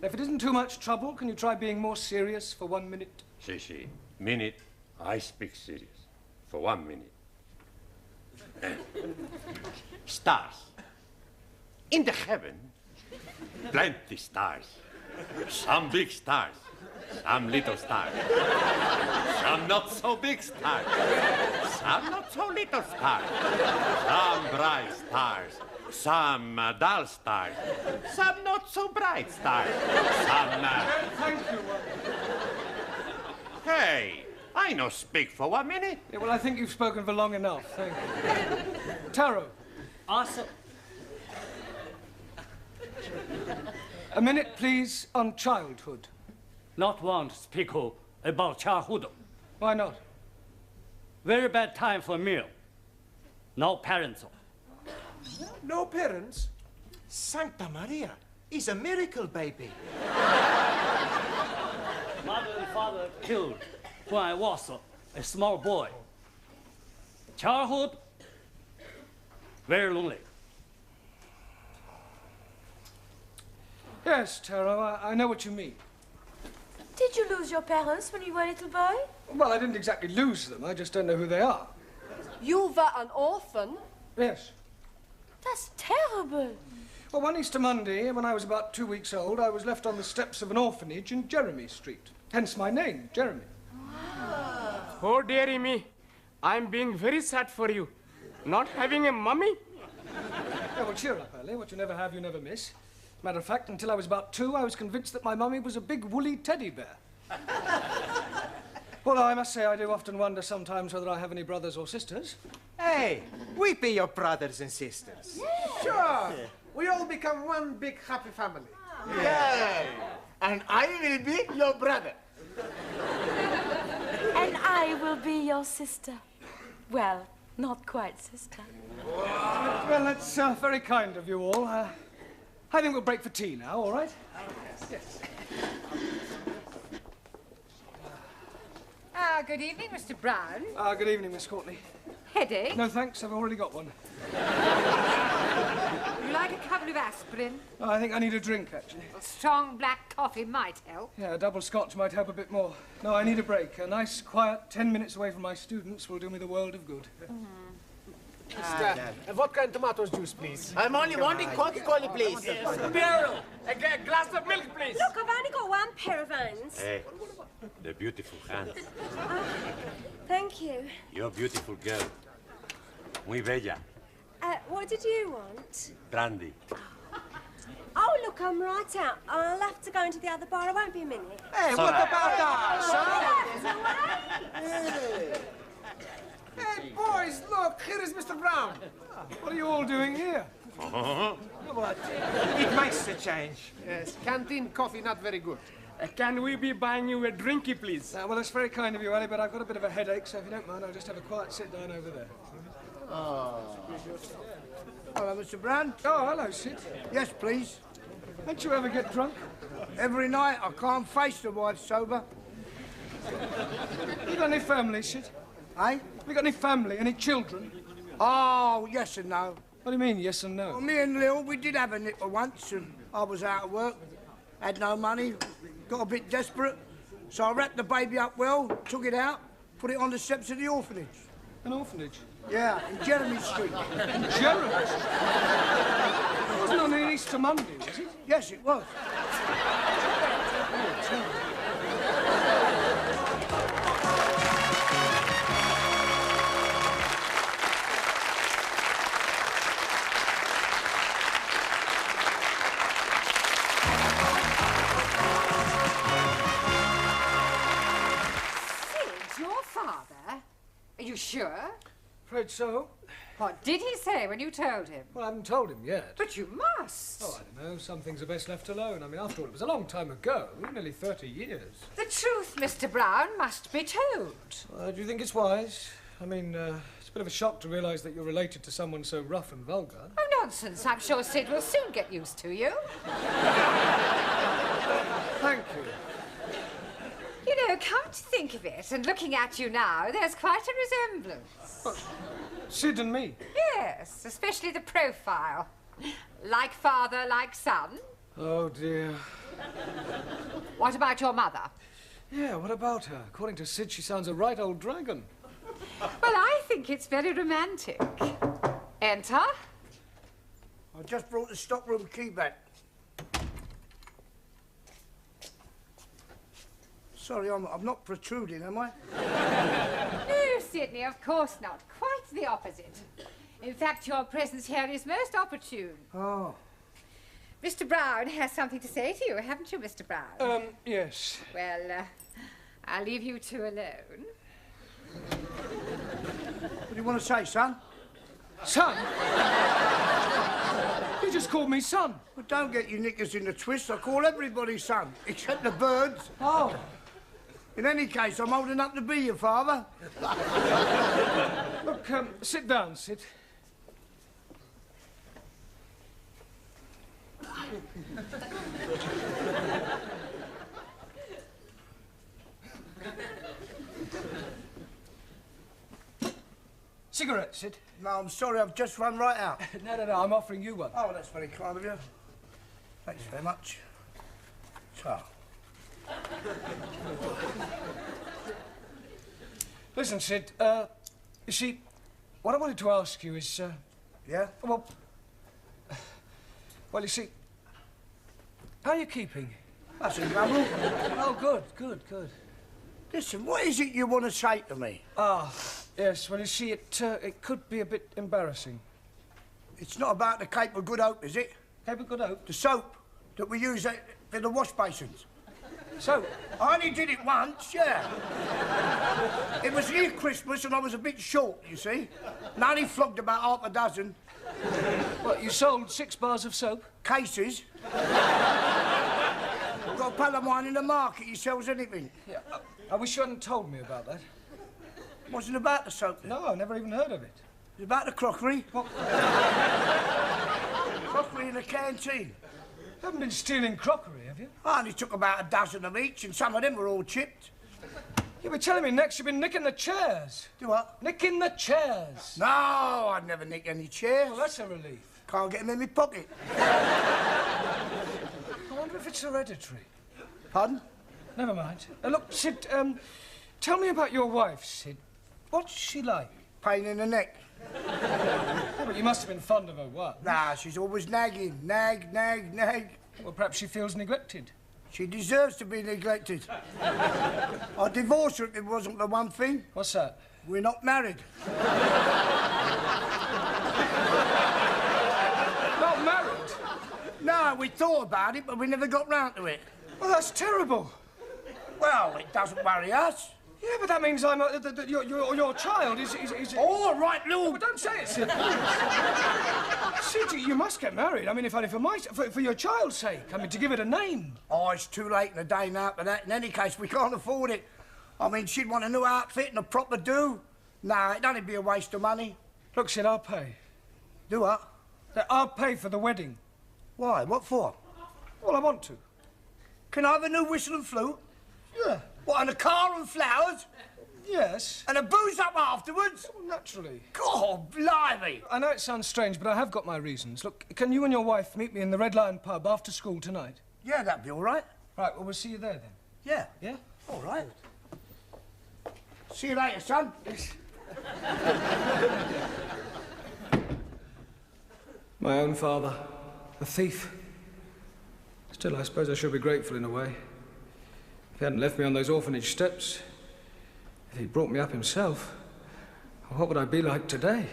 If it isn't too much trouble, can you try being more serious for 1 minute? Sí. Minute, I speak serious. For 1 minute. Stars. In the heaven, plenty stars. Some big stars. Some little stars. Some not so big stars. Some not so little stars. Some bright stars. Some dull stars. Some not so bright stars. Some... Thank you. Hey, I no speak for 1 minute. Yeah, well, I think you've spoken for long enough. Thank you. Taro. Also, a minute, please, on childhood. not want to speak about childhood. Why not? Very bad time for meal. No parents. No parents? Santa Maria, he's a miracle baby. Mother and father killed when I was a small boy. Childhood, very lonely. Yes, Taro, I know what you mean. Did you lose your parents when you were a little boy? Well, I didn't exactly lose them. I just don't know who they are. You were an orphan? Yes. That's terrible. Well, one Easter Monday, when I was about 2 weeks old, I was left on the steps of an orphanage in Jeremy Street. Hence my name, Jeremy. Oh, dearie me. I'm being very sad for you. Not having a mummy? Yeah, well, cheer up, Ellie. What you never have, you never miss. Matter of fact, until I was about 2, I was convinced that my mummy was a big woolly teddy bear. Although I must say I do often wonder sometimes whether I have any brothers or sisters. Hey, we be your brothers and sisters. Sure. We all become one big happy family. Yeah. And I will be your brother. And I will be your sister. Well, not quite sister. Well, that's very kind of you all. I think we'll break for tea now, all right? Yes. Good evening, Mr. Brown. Good evening, Miss Courtney. Headache? No, thanks. I've already got one. You like a couple of aspirin? Oh, I think I need a drink, actually. A strong black coffee might help. Yeah, a double scotch might help a bit more. No, I need a break. A nice, quiet 10 minutes away from my students will do me the world of good. Vodka and tomato juice, please. I'm only wanting Coca-Cola, please. Beryl, a glass of milk, please. Look, I've only got one pair of hands. Hey, the beautiful hands. Thank you. You're a beautiful girl. Muy bella. What did you want? Brandy. Oh, look, I'm right out. I'll have to go into the other bar. I won't be a minute. Hey, what about us, huh? Hey, boys, look, here is Mr. Brown. What are you all doing here? It makes a change. Yes, canteen coffee not very good. Can we be buying you a drinky, please? Well, that's very kind of you, Ellie, but I've got a bit of a headache, so if you don't mind, I'll just have a quiet sit down over there. Hello, Mr. Brown. Oh, hello, Sid. Yes, please. Don't you ever get drunk? Every night I can't face the wife sober. You got any family, Sid? Eh? You got any family, any children? Oh, yes and no. What do you mean, yes and no? Well, me and Lil, we did have a nipper once, and I was out of work, had no money, got a bit desperate, so I wrapped the baby up well, took it out, put it on the steps of the orphanage. An orphanage? Yeah, in Jeremy Street. In Jeremy Street? It wasn't on an Easter Monday, was it? Yes, it was. Sid, your father? Are you sure? Afraid so. What did he say when you told him? Well, I haven't told him yet. But you must. Oh, I don't know. Some things are best left alone. I mean, after all, it was a long time ago. Nearly 30 years. The truth, Mr. Brown, must be told. Do you think it's wise? I mean, it's a bit of a shock to realise that you're related to someone so rough and vulgar. Oh, nonsense. I'm sure Sid will soon get used to you. Thank you. You know, come to think of it, and looking at you now, there's quite a resemblance. What? Sid and me? Yes, especially the profile. Like father, like son. Oh, dear. What about your mother? Yeah, what about her? According to Sid, she sounds a right old dragon. Well, I think it's very romantic. Enter. I just brought the stockroom key back. Sorry, I'm not protruding, am I? No, Sidney, of course not. Quite the opposite. In fact, your presence here is most opportune. Oh. Mr. Brown has something to say to you, haven't you, Mr. Brown? Yes. Well, I'll leave you two alone. What do you want to say, son? Son? You just called me son. Well, don't get your knickers in the twist. I call everybody son, except the birds. Oh. In any case, I'm old enough to be your father. Look, sit down, Sid. Cigarette, Sid? No, I'm sorry, I've just run right out. No, I'm offering you one. Oh, that's very kind of you. Thanks very much. So. Listen, Sid, you see, what I wanted to ask you is, Yeah? Well, you see, how are you keeping? That's in trouble. Oh, good. Listen, what is it you want to say to me? Ah, yes, well, you see, it could be a bit embarrassing. It's not about the Cape of Good Hope, is it? Cape of Good Hope? The soap that we use for the wash basins. So, I only did it once, yeah. It was near Christmas and I was a bit short, you see. And I only flogged about half a dozen. What, you sold 6 bars of soap? Cases. Got a pal of mine in the market, he sells anything. Yeah, I wish you hadn't told me about that. Wasn't about the soap then? No, I never even heard of it. It was about the crockery. What? Crockery in the canteen. You haven't been stealing crockery, have you? I only took about a dozen of each, and some of them were all chipped. You were telling me next you've been nicking the chairs. Do what? Nicking the chairs. No, I'd never nick any chairs. Well, that's a relief. Can't get them in my pocket. I wonder if it's hereditary. Pardon? Never mind. Look, Sid, tell me about your wife, Sid. What's she like? Pain in the neck. Yeah, but you must have been fond of her once. Nah, she's always nagging. Nag. Well, perhaps she feels neglected. She deserves to be neglected. I'd divorce her if it wasn't for one thing. What's that? We're not married. Not married? No, we thought about it, but we never got round to it. Well, that's terrible. Well, it doesn't worry us. Yeah, but that means I'm your child is... All right, Lou. But don't say it, Sid. Sid, you must get married. I mean, if only for your child's sake. I mean, to give it a name. Oh, it's too late in the day now for that. In any case, we can't afford it. I mean, she'd want a new outfit and a proper do. Nah, it'd only be a waste of money. Look, Sid, I'll pay. Do what? I'll pay for the wedding. Why? What for? Well, I want to. Can I have a new whistle and flute? Yeah. What, and a car and flowers? Yes. And a booze up afterwards? Well, naturally. God, blimey. I know it sounds strange, but I have got my reasons. Look, can you and your wife meet me in the Red Lion pub after school tonight? Yeah, that'd be all right. Right, well, we'll see you there then. Yeah. Yeah? All right. See you later, son. Yes. My own father, a thief. Still, I suppose I should be grateful in a way. If he hadn't left me on those orphanage steps, if he'd brought me up himself, what would I be like today?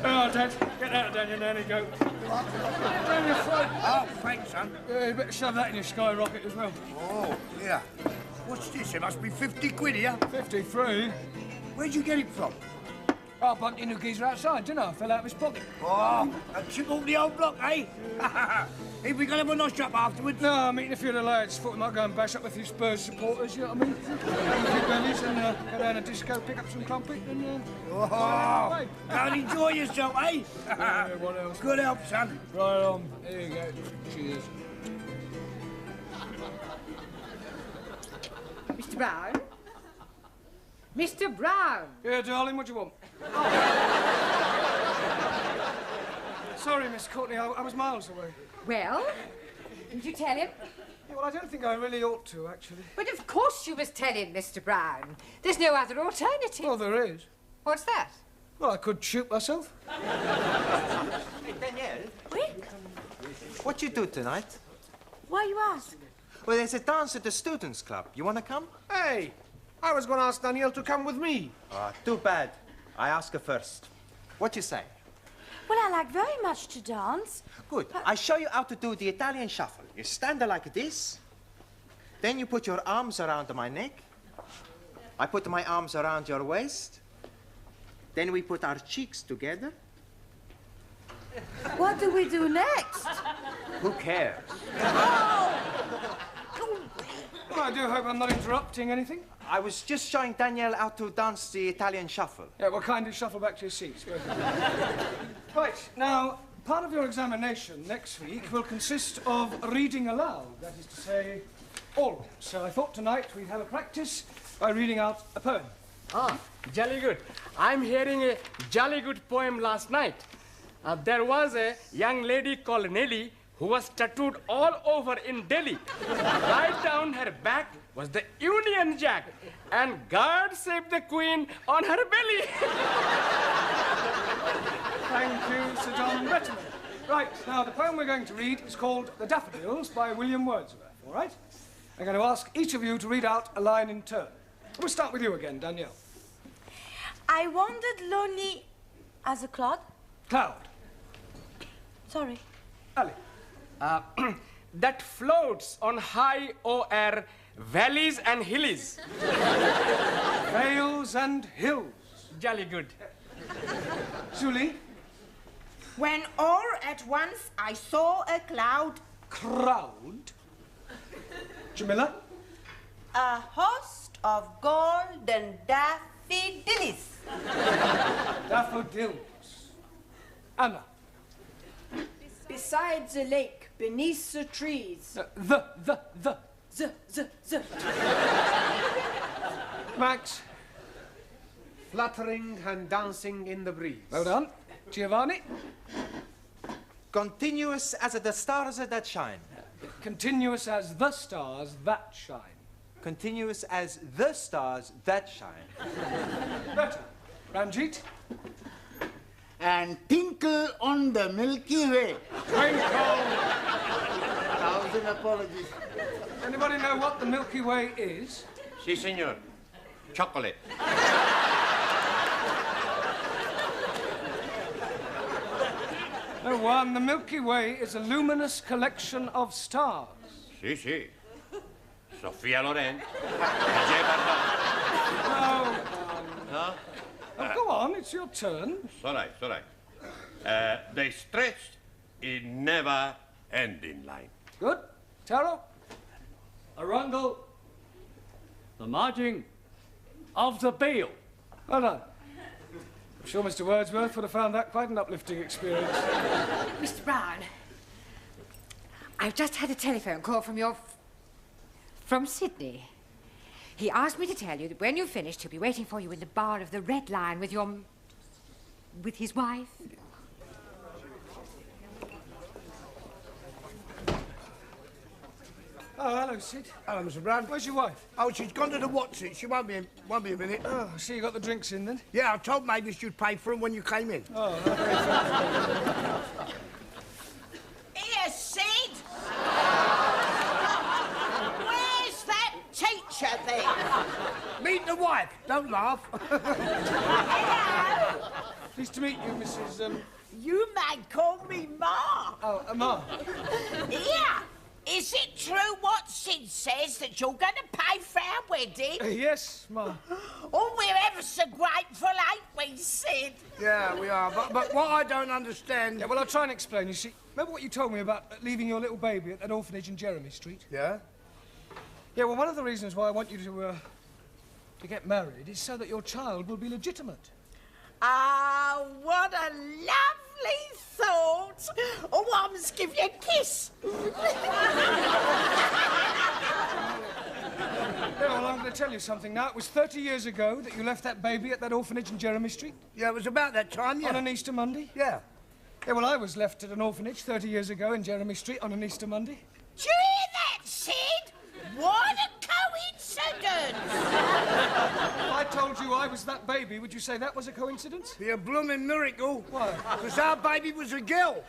Oh, Dad, get out, Daniel. There you go. Down your throat. Oh, thanks, son. Yeah, you better shove that in your skyrocket as well. Oh, yeah. What's this? It must be 50 quid here. 53. Where'd you get it from? I bumped into a geezer outside, didn't I? Fell out of his pocket. Oh, a chip off the old block, eh? If we gonna have a nosh up afterwards? No, I'm meeting a few of the lads. Thought we might go and bash up with a few Spurs supporters, you know what I mean? Have a few bellies and go down a disco, pick up some crumpet and... Oh, go and enjoy yourself, eh? Yeah, what else? Good help, son. Right on. There you go. Cheers. Mr. Brown? Mr. Brown! Yeah, darling, what do you want? Sorry, Miss Courtney, I was miles away. Well, did you tell him? Yeah, well, I don't think I really ought to, actually. But of course you must tell him, Mr. Brown. There's no other alternative. Well, there is. What's that? Well, I could shoot myself. Hey, Danielle. Oui? What you do tonight? Why you ask? Well, there's a dance at the Students' Club. You want to come? Hey, I was going to ask Danielle to come with me. Ah, too bad. I ask her first. What you say? Well, I like very much to dance. Good. I show you how to do the Italian shuffle. You stand there like this. Then you put your arms around my neck. I put my arms around your waist. Then we put our cheeks together. What do we do next? Who cares? Well, I do hope I'm not interrupting anything. I was just showing Danielle how to dance the Italian shuffle. Yeah, well, kindly shuffle back to your seats. Right, now, part of your examination next week will consist of reading aloud. That is to say, always. So I thought tonight we'd have a practice by reading out a poem. Ah, jolly good. I'm hearing a jolly good poem last night. There was a young lady called Nelly who was tattooed all over in Delhi. Right down her back was the Union Jack, and God save the Queen on her belly. Thank you, Sir John Betterman. Right, now, the poem we're going to read is called The Daffodils by William Wordsworth, all right? I'm going to ask each of you to read out a line in turn. We'll start with you again, Danielle. I wandered lonely as a cloud. Cloud. Sorry. Ali. That floats on high o'er valleys and hillies. Vales and hills. Jolly good. Julie. When all at once I saw a cloud. Crowd. Jamila. A host of golden daffodils. Daffodils. Anna. Beside the lake, beneath the trees. The. The. Max. Fluttering and dancing in the breeze. Well done. Giovanni. Continuous as the stars that shine. Continuous as the stars that shine. Continuous as the stars that shine. Better. Ranjit. And tinkle on the Milky Way. Twinkle. 1,000 apologies. Anybody know what the Milky Way is? Si, senor. Chocolate. No one. The Milky Way is a luminous collection of stars. Si, si. Sofia Loren. No. No? Oh, go on, it's your turn. It's all right, it's all right. They stretched in never-ending line. Good. Taro? Arundel, the margin of the bale. Well done. I'm sure Mr. Wordsworth would have found that quite an uplifting experience. Mr. Brown, I've just had a telephone call from Sydney. He asked me to tell you that when you've finished, he'll be waiting for you in the bar of the Red Lion with his wife. Oh, hello, Sid. Hello, Mr. Brown. Where's your wife? Oh, she's gone to the Watson. She won't be a minute. Oh, I see you got the drinks in, then? Yeah, I told Mavis you'd pay for them when you came in. Oh, okay. Here, Sid! Where's that teacher then? Meet the wife. Don't laugh. Hello. Pleased to meet you, Mrs. You may call me Ma. Oh, Ma. Here, is it true what Sid says that you're going to pay for our wedding? Yes, Ma. Oh, we're ever so grateful, ain't we, Sid? Yeah, we are. But what I don't understand... Yeah, well, I'll try and explain. You see, remember what you told me about leaving your little baby at that orphanage in Jeremy Street? Yeah? Yeah, well, one of the reasons why I want you to get married is so that your child will be legitimate. Ah, what a lovely thought. Oh, I must give you a kiss. Yeah, well, I'm going to tell you something now. It was 30 years ago that you left that baby at that orphanage in Jeremy Street. Yeah, it was about that time, yeah. On an Easter Monday? Yeah. Yeah, well, I was left at an orphanage 30 years ago in Jeremy Street on an Easter Monday. Do you hear that, Sid? What a coincidence! If I told you I was that baby, would you say that was a coincidence? Be a blooming miracle. Why? Because our baby was a girl.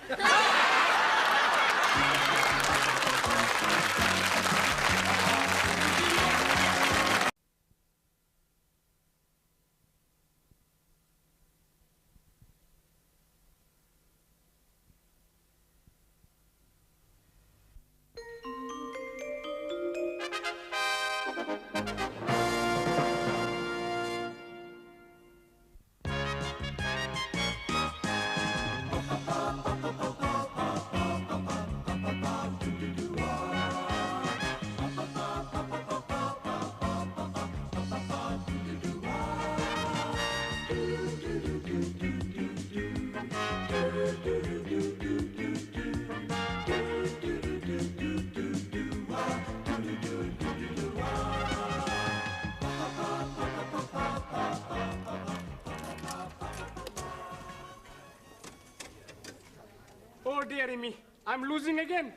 Oh, dearie me. I'm losing again.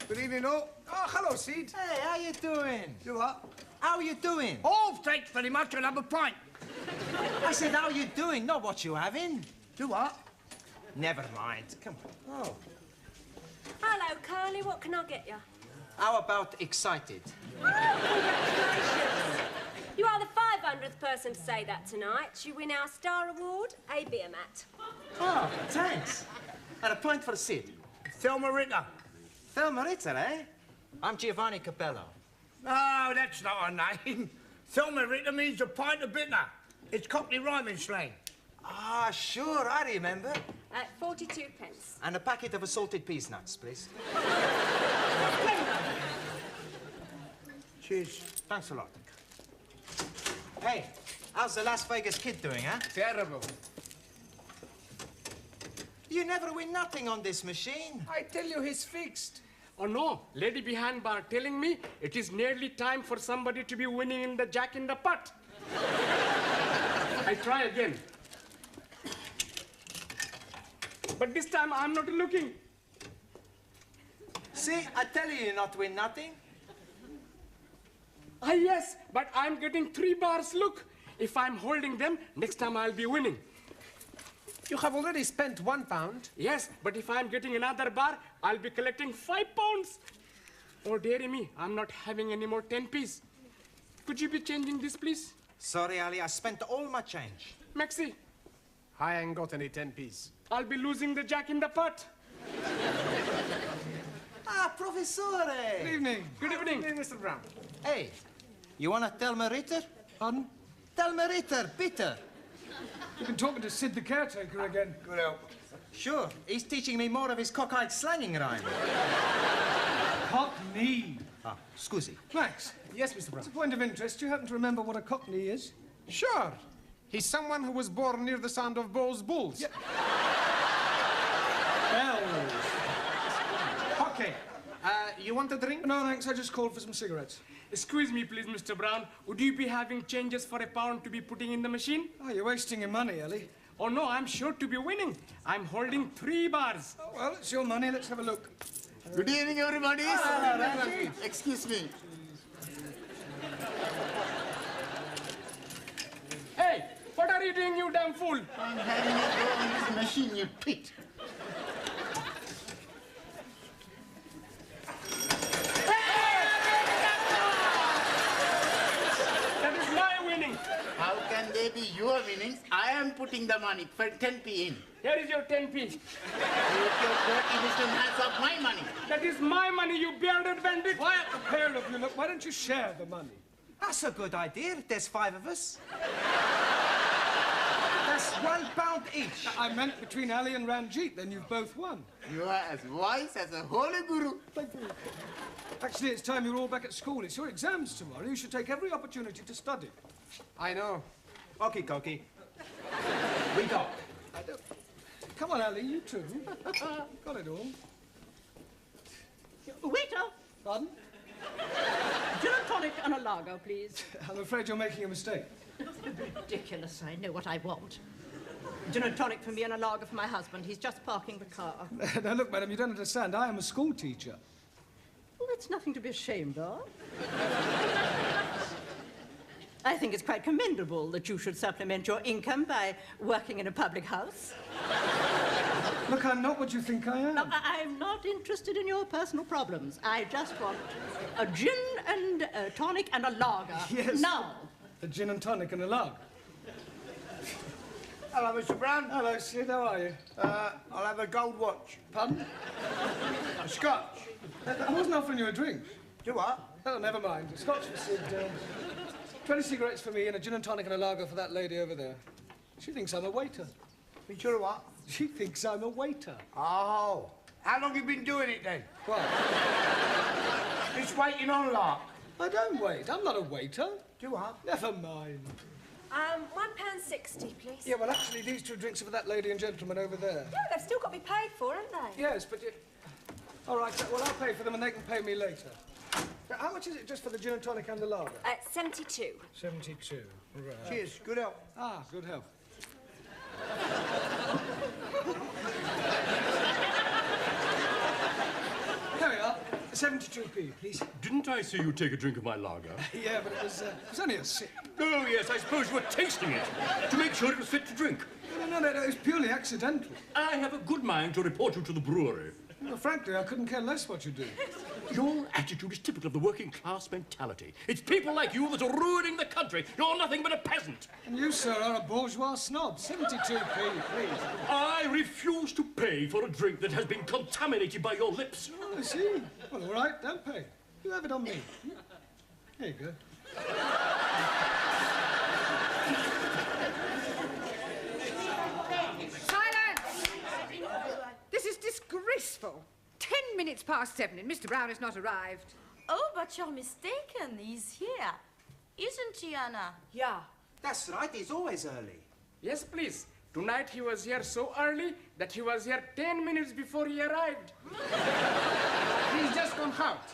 Good evening, all. Oh, hello, Sid. Hey, how you doing? You what? How are you doing? Oh, thanks very much. I'll have a pint. I said, how you doing? Not what you having. Do what? Never mind. Come on. Oh. Hello, Curly. What can I get you? How about excited? You are the 500th person to say that tonight. You win our Star Award, a beer mat. Oh, thanks. And a pint for Sid. Thelma Ritter. Thelma Ritter, eh? I'm Giovanni Capello. No, that's not her name. Thelma Ritter means a pint of bitter. It's Cockney rhyming slang. Ah, sure, I remember. 42 pence. And a packet of assorted peas nuts, please. Cheers. Thanks a lot. Hey, how's the Las Vegas kid doing, huh? Terrible. You never win nothing on this machine. I tell you, he's fixed. Oh, no. Lady behind bar telling me it is nearly time for somebody to be winning in the jack in the pot. I try again. But this time I'm not looking. See, I tell you not win nothing. Ah, yes, but I'm getting 3 bars. Look, if I'm holding them, next time I'll be winning. You have already spent £1. Yes, but if I'm getting another bar, I'll be collecting £5. Oh, dearie me, I'm not having any more 10p's. Could you be changing this, please? Sorry, Ali, I spent all my change. Maxi, I ain't got any 10p's. I'll be losing the jack in the pot. Ah, Professore! Good evening. Good evening. Good evening, Mr. Brown. Hey, you want a Thelma Ritter? Pardon? Thelma Ritter, bitter. You've been talking to Sid the caretaker again. Good help. Sure, he's teaching me more of his cockeyed slanging rhyme. Cockney. Ah, scusi. Max. Yes, Mr. Brown. As a point of interest, do you happen to remember what a cockney is? Sure. He's someone who was born near the sound of Bow's bulls. Yeah. Bells. Okay. You want a drink? No, thanks. I just called for some cigarettes. Excuse me, please, Mr. Brown. Would you be having changes for £1 to be putting in the machine? Oh, you're wasting your money, Ellie. Oh, no, I'm sure to be winning. I'm holding 3 bars. Oh, well, it's your money. Let's have a look. Good evening, everybody. Excuse me. Hey, what are you doing, you damn fool? I'm having a go on this machine, you twit. That is my winning. How can they maybe your winnings. I am putting the money for 10p in. Here is your 10p. Take your dirty little hands off my money. That is my money, you bearded bandit. Quiet, the pair of you. Look, why don't you share the money? That's a good idea. There's 5 of us. That's £1 each. I meant between Ali and Ranjit, then you've both won. You are as wise as a holy guru. Thank you. Actually, it's time you're all back at school. It's your exams tomorrow. You should take every opportunity to study. I know. Okie dokie. We go. Come on, Ali, you too. Got it all. Waiter! Pardon? Gin and tonic and a lager, please. I'm afraid you're making a mistake. Ridiculous. I know what I want. Gin and tonic for me and a lager for my husband. He's just parking the car. Now, look, madam, you don't understand. I am a school teacher. Well, that's nothing to be ashamed of. I think it's quite commendable that you should supplement your income by working in a public house. Look, I'm not what you think I am. No, I'm not interested in your personal problems. I just want a gin and a tonic and a lager. Yes. Now. A gin and tonic and a lager. Hello, Mr. Brown. Hello, Sid. How are you? I'll have a gold watch. Pardon? A scotch. I wasn't offering you a drink. Do what? Oh, never mind. A scotch for Sid. 20 cigarettes for me and a gin and tonic and a lager for that lady over there. She thinks I'm a waiter. You sure of what? She thinks I'm a waiter. Oh. How long have you been doing it, then? What? Just waiting on lark. I don't wait. I'm not a waiter. Do what? Never mind. £1.60, please. Yeah, well, actually, these two drinks are for that lady and gentleman over there. Yeah, they've still got to be paid for, haven't they? Yes, but you... All right, well, I'll pay for them and they can pay me later. Now, how much is it just for the gin and tonic and the lager? 72. 72. Right. Cheers. Good health. Ah, good health. There we are. 72p, please. Didn't I see you take a drink of my lager? Yeah, but it was only a sip. Oh, yes, I suppose you were tasting it to make sure it was fit to drink. No, it was purely accidental. I have a good mind to report you to the brewery. Well, frankly, I couldn't care less what you do. Your attitude is typical of the working class mentality. It's people like you that are ruining the country. You're nothing but a peasant. And you, sir, are a bourgeois snob. 72p, please. I refuse to pay for a drink that has been contaminated by your lips. Oh, I see. Well, all right, don't pay. You have it on me. Here you go. Silence! This is disgraceful. 10 minutes past 7 and Mr. Brown has not arrived. Oh, but you're mistaken. He's here. Isn't he, Anna? Yeah. That's right, he's always early. Yes, please. Tonight he was here so early that he was here 10 minutes before he arrived. He's just gone out.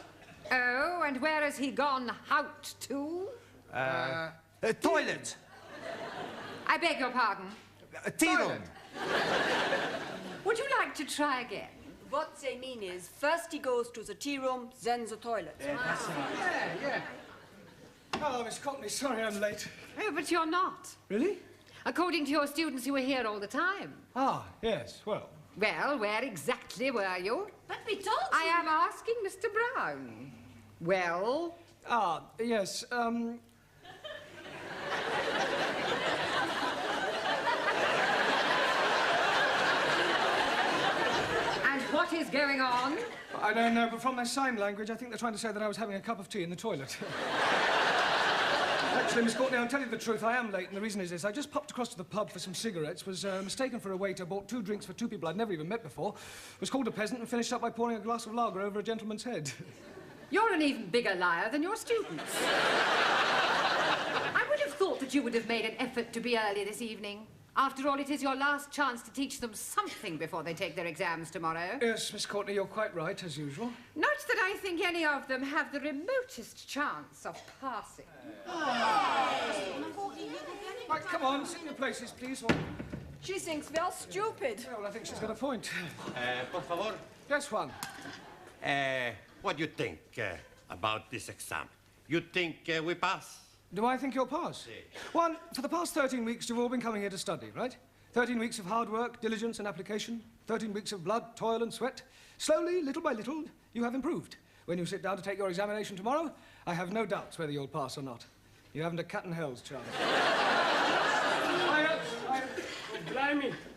Oh, and where has he gone out to? Toilet. I beg your pardon. Tea room. Would you like to try again? What they mean is, first he goes to the tea room, then the toilet. Yeah. Hello, Miss Courtney. Sorry I'm late. Oh, but you're not. Really? According to your students, you were here all the time. Ah, yes, well. Well, where exactly were you? But we told you. I am asking Mr. Brown. Well? Ah, yes, And what is going on? I don't know, but from their sign language, I think they're trying to say that I was having a cup of tea in the toilet. Actually, Miss Courtney, I'll tell you the truth. I am late, and the reason is this. I just popped across to the pub for some cigarettes, was mistaken for a waiter, bought 2 drinks for 2 people I'd never even met before, was called a peasant, and finished up by pouring a glass of lager over a gentleman's head. You're an even bigger liar than your students. I would have thought that you would have made an effort to be early this evening. After all, it is your last chance to teach them something before they take their exams tomorrow. Yes, Miss Courtney, you're quite right, as usual. Not that I think any of them have the remotest chance of passing. Right, come on, sit in your places, please. Or... She thinks we are stupid. Yeah, well, I think she's got a point. Por favor. Yes, Juan. What do you think about this exam? You think we pass? Do I think you'll pass? Juan, for the past 13 weeks, you've all been coming here to study, right? 13 weeks of hard work, diligence and application. 13 weeks of blood, toil and sweat. Slowly, little by little, you have improved. When you sit down to take your examination tomorrow, I have no doubts whether you'll pass or not. You haven't a cat in hell's chance.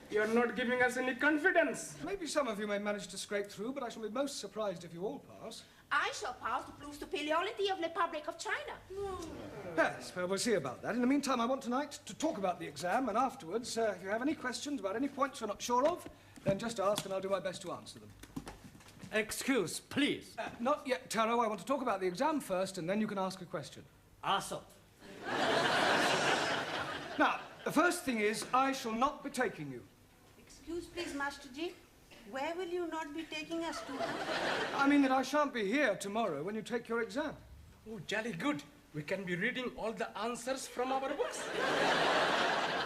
You're not giving us any confidence. Maybe some of you may manage to scrape through, but I shall be most surprised if you all pass. I shall pass to prove the superiority of the Republic of China. Yes, well, we'll see about that. In the meantime, I want tonight to talk about the exam, and afterwards, if you have any questions about any points you're not sure of, then just ask and I'll do my best to answer them. Excuse, please. Not yet, Taro. I want to talk about the exam first, and then you can ask a question. Also. Now, the first thing is, I shall not be taking you. Excuse please, Master Ji. Where will you not be taking us to? I mean that I shan't be here tomorrow when you take your exam. Oh, jolly good. We can be reading all the answers from our books.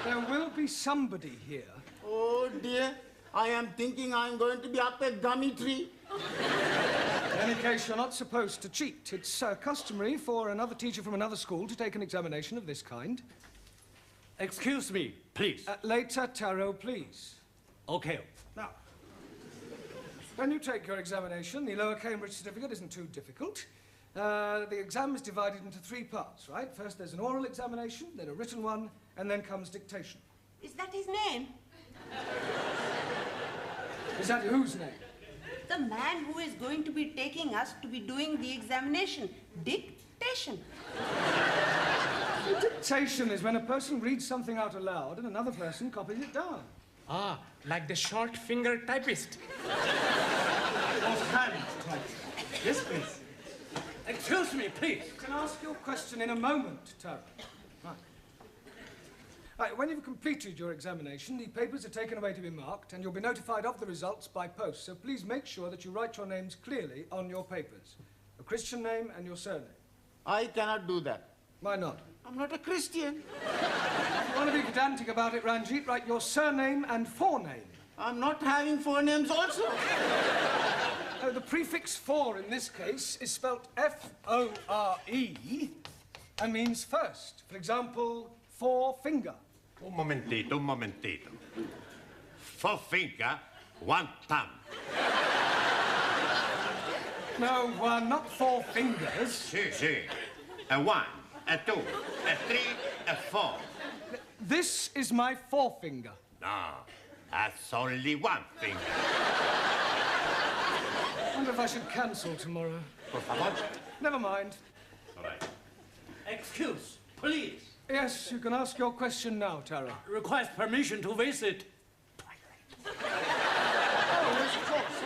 There will be somebody here. Oh, dear. I am thinking I'm going to be up a gummy tree. In any case, you're not supposed to cheat. It's customary for another teacher from another school to take an examination of this kind. Excuse me, please. Later, Taro, please. Okay. Now, when you take your examination, the Lower Cambridge certificate isn't too difficult. The exam is divided into 3 parts, right? First, there's an oral examination, then a written one, and then comes dictation. Is that his name? Is that whose name? The man who is going to be taking us to be doing the examination. Dictation. Dictation is when a person reads something out aloud and another person copies it down. Ah, like the short finger typist. Hand typist. Yes, please. Excuse me, please. You can ask your question in a moment, Taro. Right. Right, when you've completed your examination, the papers are taken away to be marked, and you'll be notified of the results by post. So please make sure that you write your names clearly on your papers. Your Christian name and your surname. I cannot do that. Why not? I'm not a Christian. If you want to be pedantic about it, Ranjit, write your surname and forename. I'm not having forenames also. The prefix for in this case is spelt F-O-R-E and means first. For example, forefinger. Un momentito. Forefinger, one thumb. No, not 4 fingers. Si. A 1, a 2, a 3, a 4. This is my forefinger. No, that's only 1 finger. I wonder if I should cancel tomorrow. Por favor. Never mind. All right. Excuse, please. Yes, you can ask your question now, Taro. Request permission to visit. Oh, yes, of course.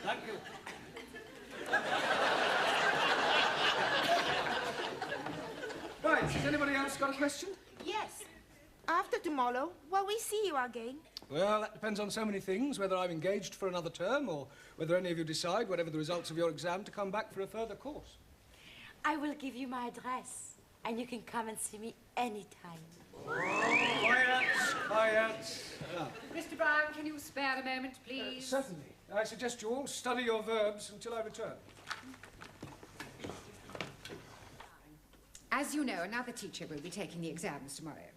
Thank you. Right, has anybody else got a question? Yes. After tomorrow, will we see you again? Well, that depends on so many things, whether I'm engaged for another term or whether any of you decide, whatever the results of your exam, to come back for a further course. I will give you my address, and you can come and see me anytime. Quiet. Mr. Brown, can you spare a moment, please? Certainly. I suggest you all study your verbs until I return. As you know, another teacher will be taking the exams tomorrow.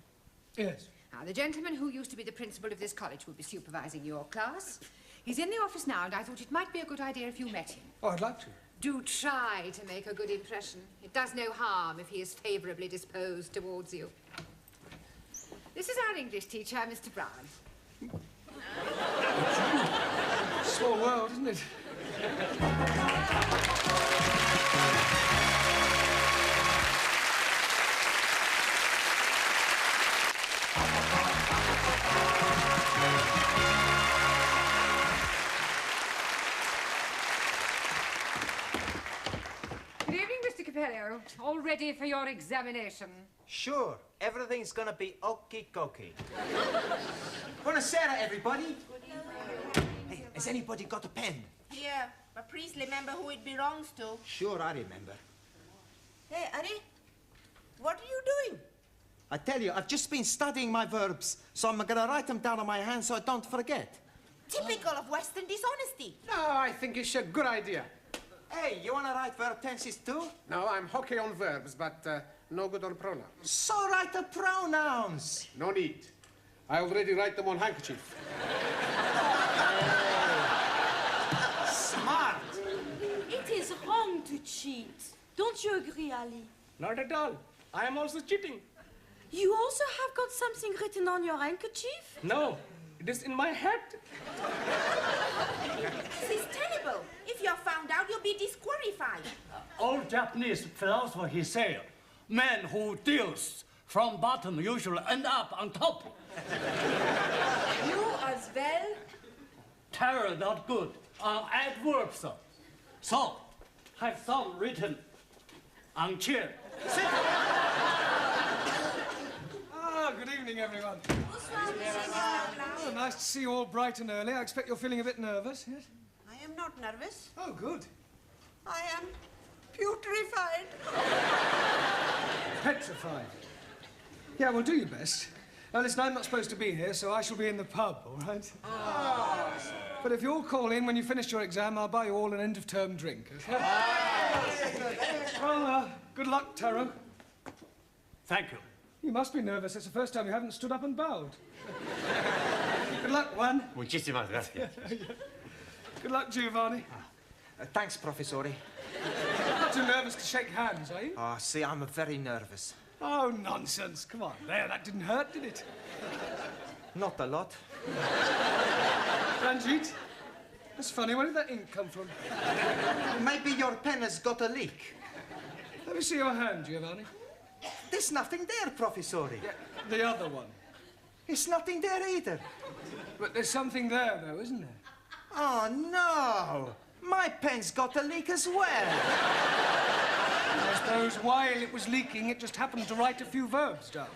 Yes. Now, the gentleman who used to be the principal of this college will be supervising your class. He's in the office now, and I thought it might be a good idea if you met him. Oh, I'd like to. Do try to make a good impression. It does no harm if he is favourably disposed towards you. This is our English teacher, Mr. Brown. Small world, isn't it? Good evening, Mr. Capello. All ready for your examination? Sure, everything's gonna be okie-dokie. Buonasera, everybody. Hey, has anybody got a pen? Here, but please remember who it belongs to. Sure, I remember. Hey, Ari, what are you doing? I tell you, I've just been studying my verbs, so I'm gonna write them down on my hand so I don't forget. Typical of Western dishonesty. No, I think it's a good idea. Hey, you wanna write verb tenses too? No, I'm hockey on verbs, but no good on pronouns. So write the pronouns. No need. I already write them on handkerchief. Smart. It is wrong to cheat. Don't you agree, Ali? Not at all. I am also cheating. You also have got something written on your handkerchief? No, It is in my head. This is terrible. If you're found out, you'll be disqualified. Old Japanese philosopher, he said, man who deals from bottom usually end up on top. You as well? Terror not good. Adverbs. So, have some written on chair. Sit. Ah, good evening, everyone. Oh, nice to see you all bright and early. I expect you're feeling a bit nervous, yes? I am not nervous. Oh, good. I am putrefied. Petrified. Yeah, well, do your best. Now, listen, I'm not supposed to be here, so I shall be in the pub, all right? Oh. But if you all call in when you finish your exam, I'll buy you all an end-of-term drink, okay? Well, good luck, Taro. Thank you. You must be nervous. It's the first time you haven't stood up and bowed. Good luck, Juan. Muchísimas gracias. Good luck, Giovanni. Thanks, Professore. Not too nervous to shake hands, are you? Oh, see, I'm very nervous. Oh, nonsense. Come on. There, that didn't hurt, did it? Not a lot. Ranjit, that's funny. Where did that ink come from? Maybe your pen has got a leak. Let me see your hand, Giovanni. There's nothing there, Professore. Yeah, the other one. It's nothing there either. But there's something there, though, isn't there? Oh, no. My pen's got a leak as well. I suppose while it was leaking, it just happened to write a few verbs down.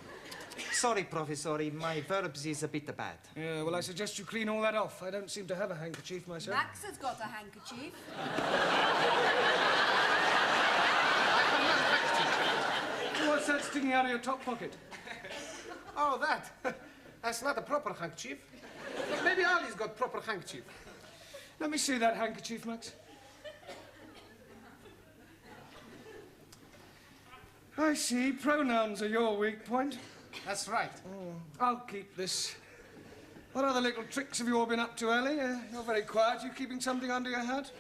Sorry, Professore, my verbs is a bit bad. Yeah, well, I suggest you clean all that off. I don't seem to have a handkerchief myself. Max has got a handkerchief. What's that sticking out of your top pocket? Oh, that. That's not a proper handkerchief. Maybe Ali's got proper handkerchief. Let me see that handkerchief, Max. I see. Pronouns are your weak point. That's right. I'll keep this. What other little tricks have you all been up to, Ellie? You're very quiet. You keeping something under your hat?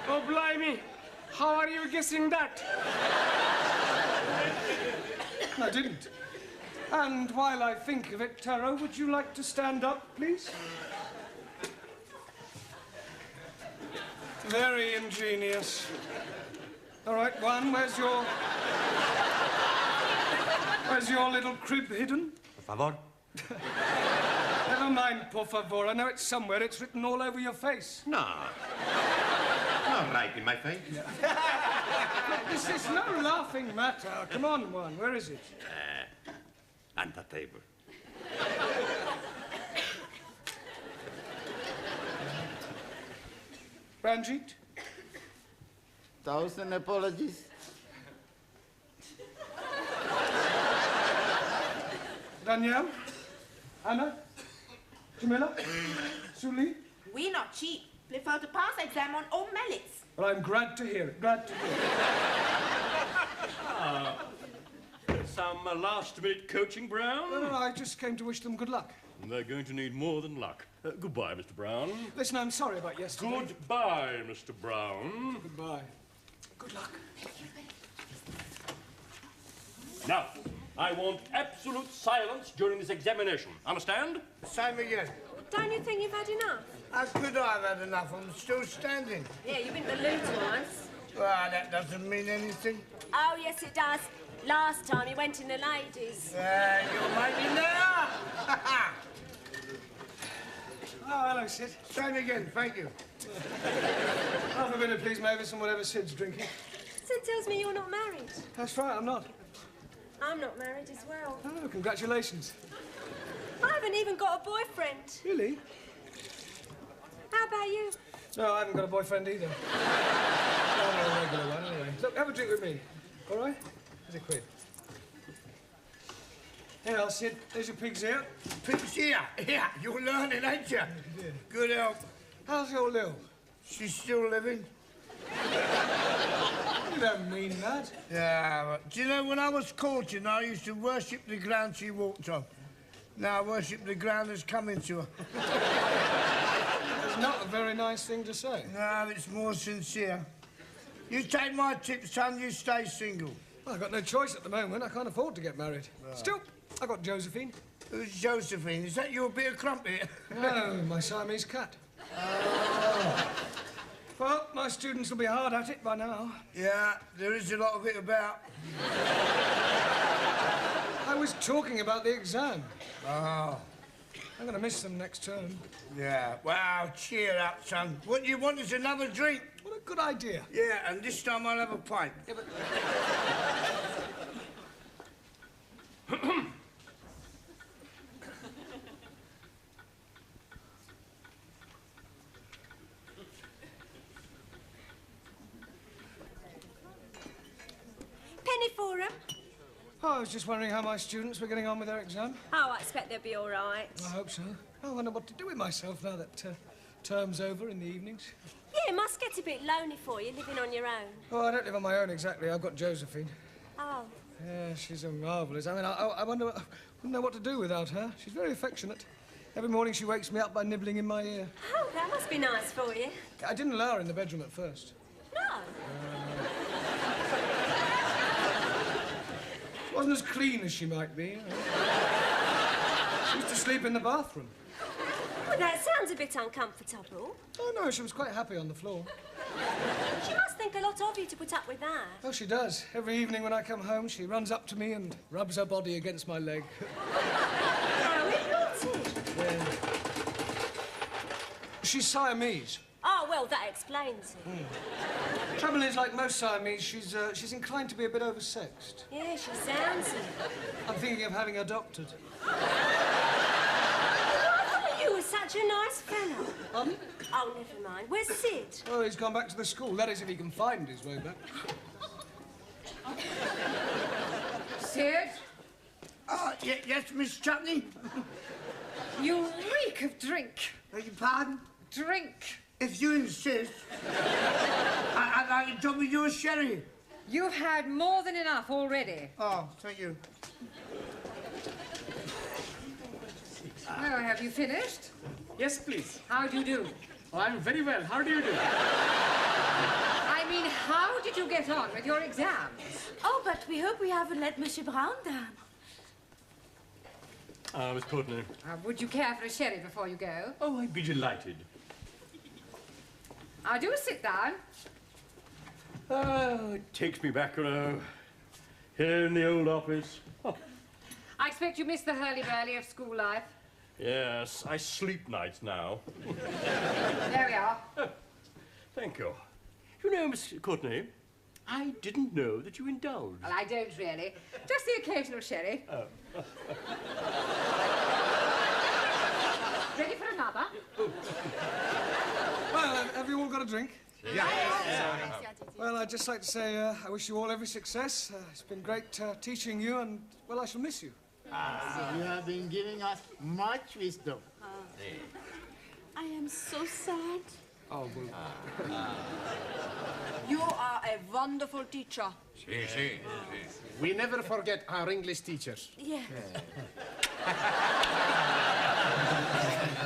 Oh, blimey. How are you guessing that? I didn't. And while I think of it, Taro, would you like to stand up, please? Very ingenious. All right, Juan, where's your little crib hidden? Por favor. Never mind, por favor. I know it's somewhere. It's written all over your face. No. Not right in my face. Look, this is no laughing matter. Come on, Juan. Where is it? On the table. Ranjit? 1,000 apologies. Danielle? Anna? Camilla? Suli? We not cheap. Prefer to pass exam on all merits. Well, I'm glad to hear it. Glad to hear it. Some last-minute coaching, Brown? No, I just came to wish them good luck. They're going to need more than luck. Goodbye, Mr. Brown. Listen, I'm sorry about yesterday. Goodbye, Mr. Brown. Goodbye. Good luck. Now, I want absolute silence during this examination. Understand? Same again. Don't you think you've had enough? How could I have had enough? I'm still standing. Yeah, you've been to the loo once. Well, that doesn't mean anything. Oh, yes, it does. Last time you went in the ladies. You're making now. Oh, hello, Sid. Same again, thank you. Half a minute, please, Mavis, and whatever Sid's drinking. Sid tells me you're not married. That's right, I'm not. I'm not married as well. Oh, congratulations. I haven't even got a boyfriend. Really? How about you? No, I haven't got a boyfriend either. No, a regular one, anyway. Look, have a drink with me, all right? Here's a quid. Here, I'll Sid. There's your pig's ear. Pig's ear? Yeah, you're learning, ain't you? Yeah. Good help. How's your Lil? She's still living. You don't mean that. Yeah, but do you know, when I was courting, I used to worship the ground she walked on. Now I worship the ground that's coming to her. It's not a very nice thing to say. No, it's more sincere. You take my tip, son, you stay single. Well, I've got no choice at the moment. I can't afford to get married. Right. Still, I've got Josephine. Who's Josephine? Is that your bit of crumpet? No, my Siamese cat. Oh. Well, my students will be hard at it by now. Yeah, there is a lot of it about. I was talking about the exam. Oh. I'm going to miss them next term. Yeah, well, cheer up, son. What you want is another drink. What a good idea. Yeah, and this time I'll have a pint. Yeah, but... Penny for 'em? Oh, I was just wondering how my students were getting on with their exam. Oh, I expect they'll be all right. I hope so. I wonder what to do with myself now that term's over in the evenings. Yeah, it must get a bit lonely for you, living on your own. Oh, I don't live on my own exactly. I've got Josephine. Oh. Yeah, she's a marvellous. I mean, I wonder, I wouldn't know what to do without her. She's very affectionate. Every morning she wakes me up by nibbling in my ear. Oh, that must be nice for you. I didn't allow her in the bedroom at first. No. She wasn't as clean as she might be. She used to sleep in the bathroom. Well, that sounds a bit uncomfortable. Oh, no, she was quite happy on the floor. She must think a lot of you to put up with that. Oh, she does. Every evening when I come home, she runs up to me and rubs her body against my leg. How naughty. Yeah. She's Siamese. Oh, well, that explains it. Trouble is, like most Siamese, she's inclined to be a bit oversexed. Yeah, she sounds it. I'm thinking of having her doctored. You were such a nice fellow. Oh, never mind. Where's Sid? Oh, he's gone back to the school. That is, if he can find his way back. Sid? Yes, Miss Chutney? You reek of drink. Beg your pardon? Drink. If you insist, I'd like to drop with your sherry. You've had more than enough already. Oh, thank you. Oh, have you finished? Yes, please. How do you do? Oh, I'm very well. How do you do? I mean, how did you get on with your exams? Oh, but we hope we haven't let Monsieur Brown down. Miss Courtney. Would you care for a sherry before you go? Oh, I'd be delighted. Do sit down. Oh, it takes me back, you know. Here in the old office. Oh. I expect you miss the hurly-burly of school life. Yes, I sleep nights now. There we are. Oh, thank you. You know, Miss Courtney, I didn't know that you indulged. Well, I don't really. Just the occasional sherry. Oh. Ready for another? Well, have you all got a drink? Yeah. Well, I'd just like to say I wish you all every success. It's been great teaching you, and, well, I shall miss you. You have been giving us much wisdom. I am so sad. Oh, well. You are a wonderful teacher. Si. We never forget our English teachers. Yeah.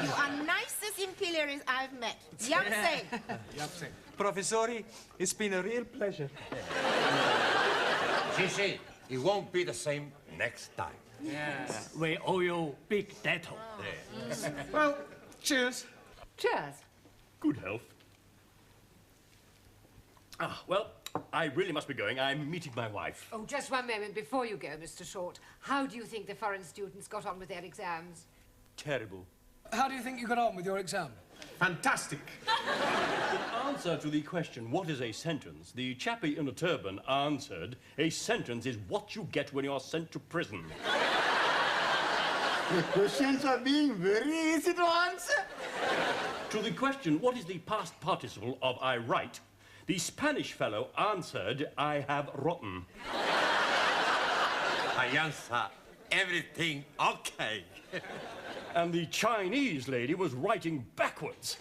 You are nicest imperials I've met. Yamse. Professori, it's been a real pleasure. Si. It won't be the same next time. Yes. We owe you big debt. Well, cheers. Cheers. Good health. Well, I really must be going. I'm meeting my wife. Oh, just one moment before you go, Mr. Short. How do you think the foreign students got on with their exams? Terrible. How do you think you got on with your exam? Fantastic. In answer to the question, what is a sentence, the chappie in a turban answered, a sentence is what you get when you're sent to prison. The questions are being very easy to answer. To the question, what is the past participle of I write, the Spanish fellow answered, I have rotten. I answer everything okay. And the Chinese lady was writing backwards.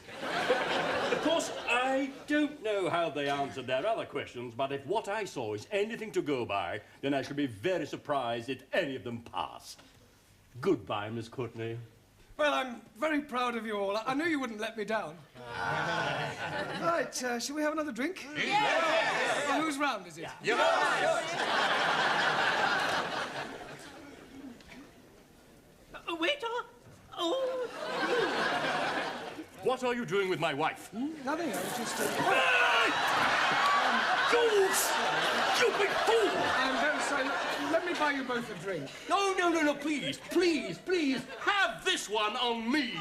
Of course, I don't know how they answered their other questions, but if what I saw is anything to go by, then I shall be very surprised if any of them pass. Goodbye, Miss Courtney. Well, I'm very proud of you all. I knew you wouldn't let me down. Right, shall we have another drink? Yes! Well, whose round is it? Yours! Waiter! Oh! What are you doing with my wife? Nothing, I was just... You stupid fool! I'm very sorry. Let me buy you both a drink. No, please, please, please, have this one on me.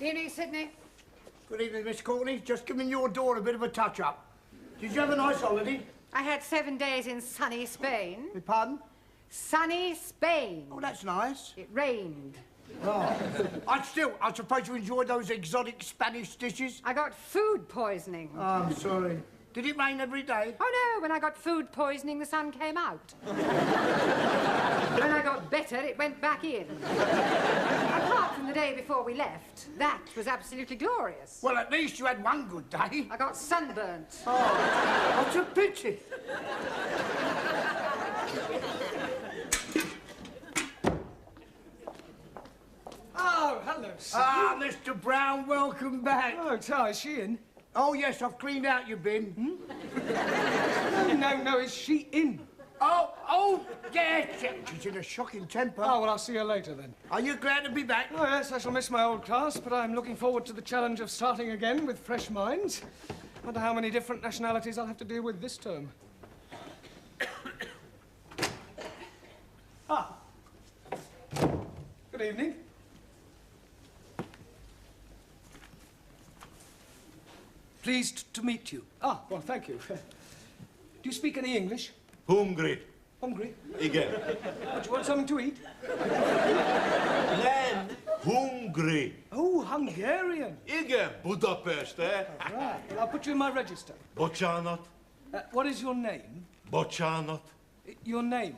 Evening, Sydney. Good evening, Miss Courtney. Just giving your door a bit of a touch-up. Did you have a nice holiday? I had 7 days in sunny Spain. Pardon? Sunny Spain. Oh, that's nice. It rained. Oh. I suppose you enjoyed those exotic Spanish dishes? I got food poisoning. Oh, I'm sorry. Did it rain every day? Oh, no. When I got food poisoning, the sun came out. When I got better, it went back in. Apart from the day before we left, that was absolutely glorious. Well, at least you had one good day. I got sunburnt. Oh, that's a pity. Oh, hello, sir. Ah, Mr. Brown, welcome back. Oh, Ty, is she in? Oh, yes, I've cleaned out your bin. No, is she in? Oh, yes. She's in a shocking temper. Oh, well, I'll see her later, then. Are you glad to be back? Oh, yes, I shall miss my old class, but I'm looking forward to the challenge of starting again with fresh minds. Wonder how many different nationalities I'll have to deal with this term. Good evening. Pleased to meet you. Ah, well, thank you. Do you speak any English? Hungry. Hungry? Igen. Do you want something to eat? Nem, hungry. Oh, Hungarian. Igen, Budapest, eh? Right. Well, I'll put you in my register. Bocsánat. What is your name? Bocsánat. Your name?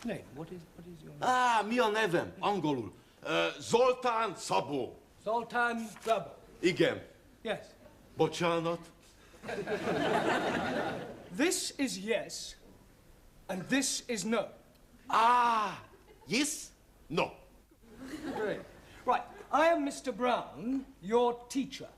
Name. What is your name? Mi a nevem? Angolul. Zoltán Szabó. Zoltán Szabó. Igen. Yes. Bocsánat. This is yes, and this is no. Yes? No. Great. Right. I am Mr. Brown, your teacher.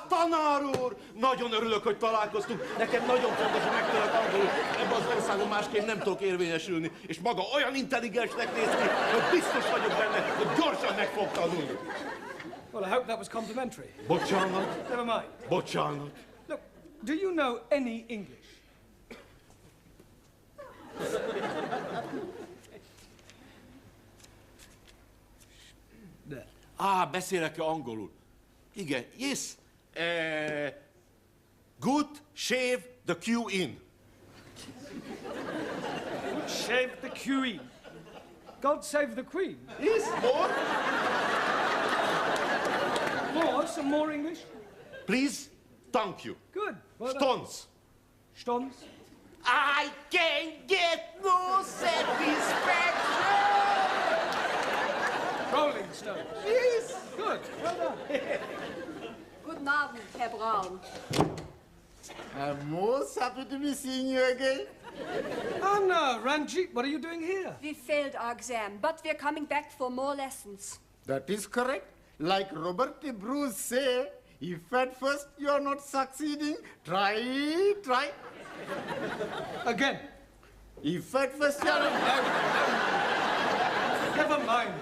Tanár úr! Nagyon örülök, hogy találkoztunk. Nekem nagyon fontos, hogy megtanulok angolul. Ebben az országban másképp nem tudok érvényesülni. És maga olyan intelligensnek néz ki, hogy biztos vagyok benne, hogy gyorsan meg fog tanulni. Well, I hope that was complimentary. Bocciano. Never mind. Bocciano. Look, do you know any English? Beszélek angolul. Igen, yes. Good shave the queen. Good shave the queen. God save the Queen. Yes, more? More? Some more English? Please, thank you. Good. Well done. Stones. Stones? I can't get no satisfaction. Rolling Stones. Yes. Good. Well done. Guten Abend, Herr Braun. I'm most happy to be seeing you again. Oh, no, Ranjit, what are you doing here? We failed our exam, but we're coming back for more lessons. That is correct. Like Robert de Bruce say, if at first you are not succeeding, try. Again. If at first you are not... Never mind.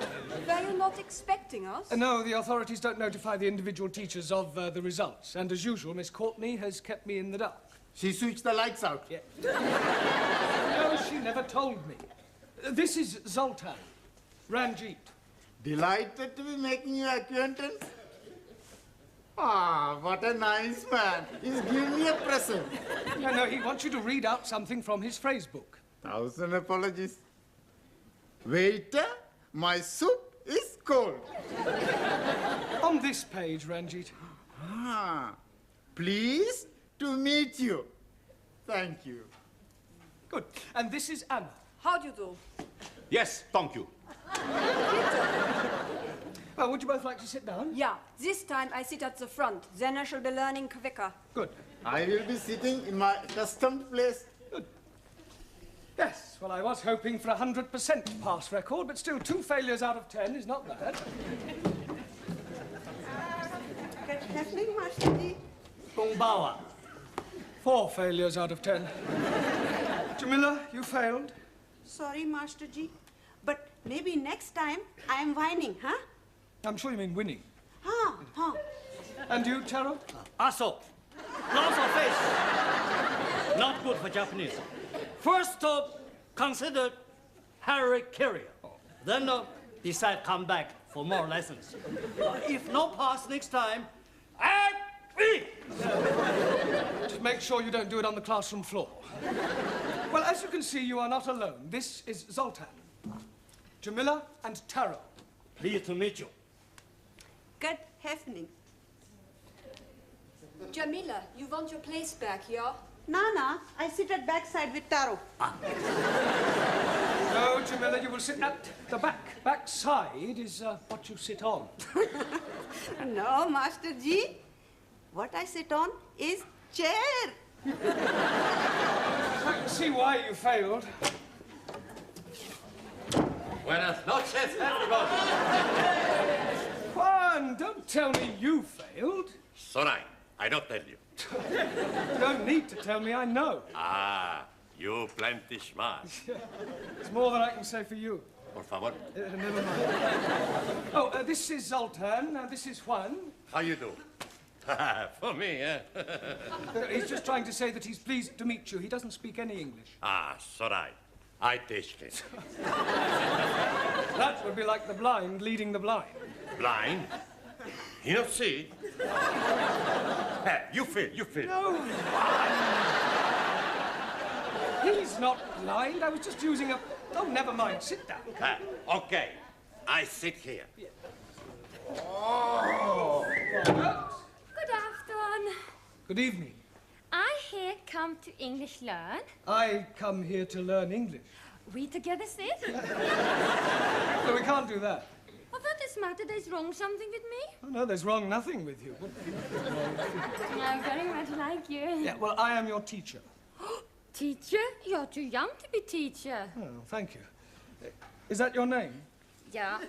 Were you not expecting us? No, the authorities don't notify the individual teachers of the results. And as usual, Miss Courtney has kept me in the dark. She switched the lights out. Yeah. No, she never told me. This is Zoltan. Ranjit. Delighted to be making your acquaintance. Ah, what a nice man. He's giving me a present. No, he wants you to read out something from his phrase book. 1,000 apologies. Waiter, my soup is cold. On this page, Ranjit. Ah, pleased to meet you. Thank you. Good. And this is Anna. How do you do? Yes, thank you. Well, would you both like to sit down? Yeah, this time I sit at the front. Then I shall be learning quicker. Good. I will be sitting in my accustomed place. Good. Yes, well, I was hoping for 100% pass record, but still 2 failures out of 10 is not bad. Good evening, Master Ji. Bungbawa. 4 failures out of 10. Jamila, you failed. Sorry, Master Ji. But maybe next time I am whining, huh? I'm sure you mean winning. Huh. And you, Taro? Aso. Lots of face. Not good for Japanese. First stop, consider Harry Carrier. Then decide come back for more lessons. If no pass next time, Just make sure you don't do it on the classroom floor. Well, as you can see, you are not alone. This is Zoltan, Jamila, and Taro. Pleased to meet you. Good evening. Jamila, you want your place back here? Nana, I sit at backside with Taro. No, Jamila, you will sit at the back. Backside is what you sit on. No, Master Ji. What I sit on is chair. I can see why you failed. Buenas noches, everybody. Juan, don't tell me you failed. Sorry, I don't tell you. You don't need to tell me, I know. Ah, you plenty smart. It's more than I can say for you. Por favor. Never mind. Oh, this is Zoltan, this is Juan. How you do? For me, eh? He's just trying to say that he's pleased to meet you. He doesn't speak any English. Ah, sorry. I teach him. That would be like the blind leading the blind. Blind? You don't see? Hey, you feel. No. He's not blind. I was just using a... Oh, never mind. Sit down. Okay. I sit here. Oh. Good afternoon. Good evening. I here come to English learn. I come here to learn English. We together sit. No, we can't do that. Well, what is matter? There's wrong something with me? Oh, no, there's wrong nothing with you. I very much like you. Yeah, well, I am your teacher. Teacher? You're too young to be teacher. Oh, thank you. Is that your name? Yeah.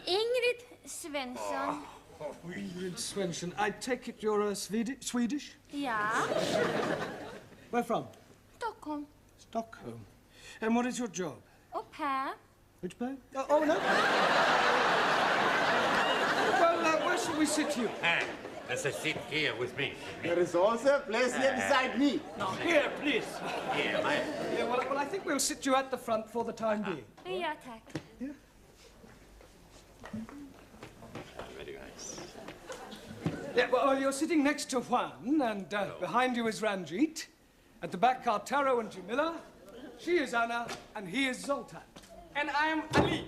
Ingrid Svensson. Oh, Ingrid Svensson. I take it you're Swedish? Yeah. Where from? Stockholm. Stockholm. And what is your job? Au pair. Which pair? Oh, no. Well, where shall we sit you. Let's sit here with me. There is also a place here beside me. No, here, please. Here, Yeah, well, I think we'll sit you at the front for the time being. Ja, tack. Very nice. Yeah, well, you're sitting next to Juan, and behind you is Ranjit. At the back are Taro and Camiller. She is Anna, and he is Zoltan. And I am Ali.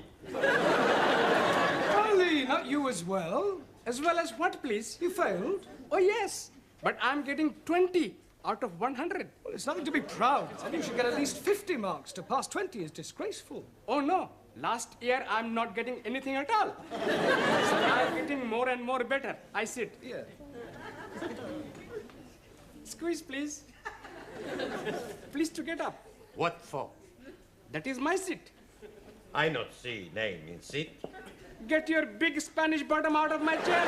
Ali, not you as well. As well as what, please? You failed. Oh, yes. But I'm getting 20 out of 100. Well, it's nothing to be proud of. You should get at least 50 marks. To pass 20 is disgraceful. Oh, no. Last year, I'm not getting anything at all. So I'm getting more and more better. I sit. Yeah. Squeeze, please. Please to get up. What for? That is my seat. I not see name in seat. Get your big Spanish bottom out of my chair.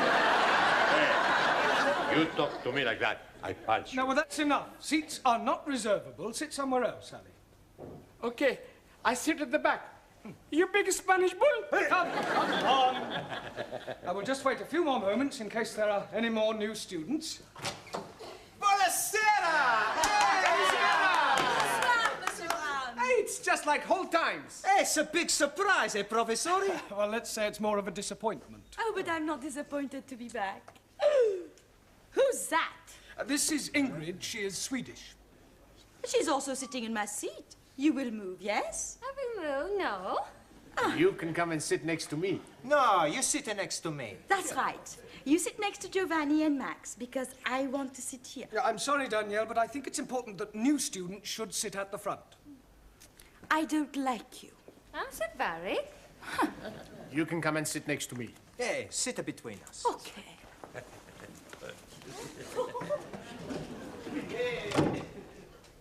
You talk to me like that, I punch you. Now, well, that's enough. Seats are not reservable. Sit somewhere else, Ali. Okay, I sit at the back. You big Spanish bull. Come on. I will just wait a few more moments in case there are any more new students. Hey, it's just like old times. Hey, it's a big surprise, eh, Professori? Well, let's say it's more of a disappointment. Oh, but I'm not disappointed to be back. Who's that? This is Ingrid. She is Swedish. She's also sitting in my seat. You will move, yes? I will move, no. You can come and sit next to me. No, you sit next to me. That's right. You sit next to Giovanni and Max, because I want to sit here. Yeah, I'm sorry, Danielle, but I think it's important that new students should sit at the front. I don't like you. I'm so very. You can come and sit next to me. Hey, sit between us. Okay.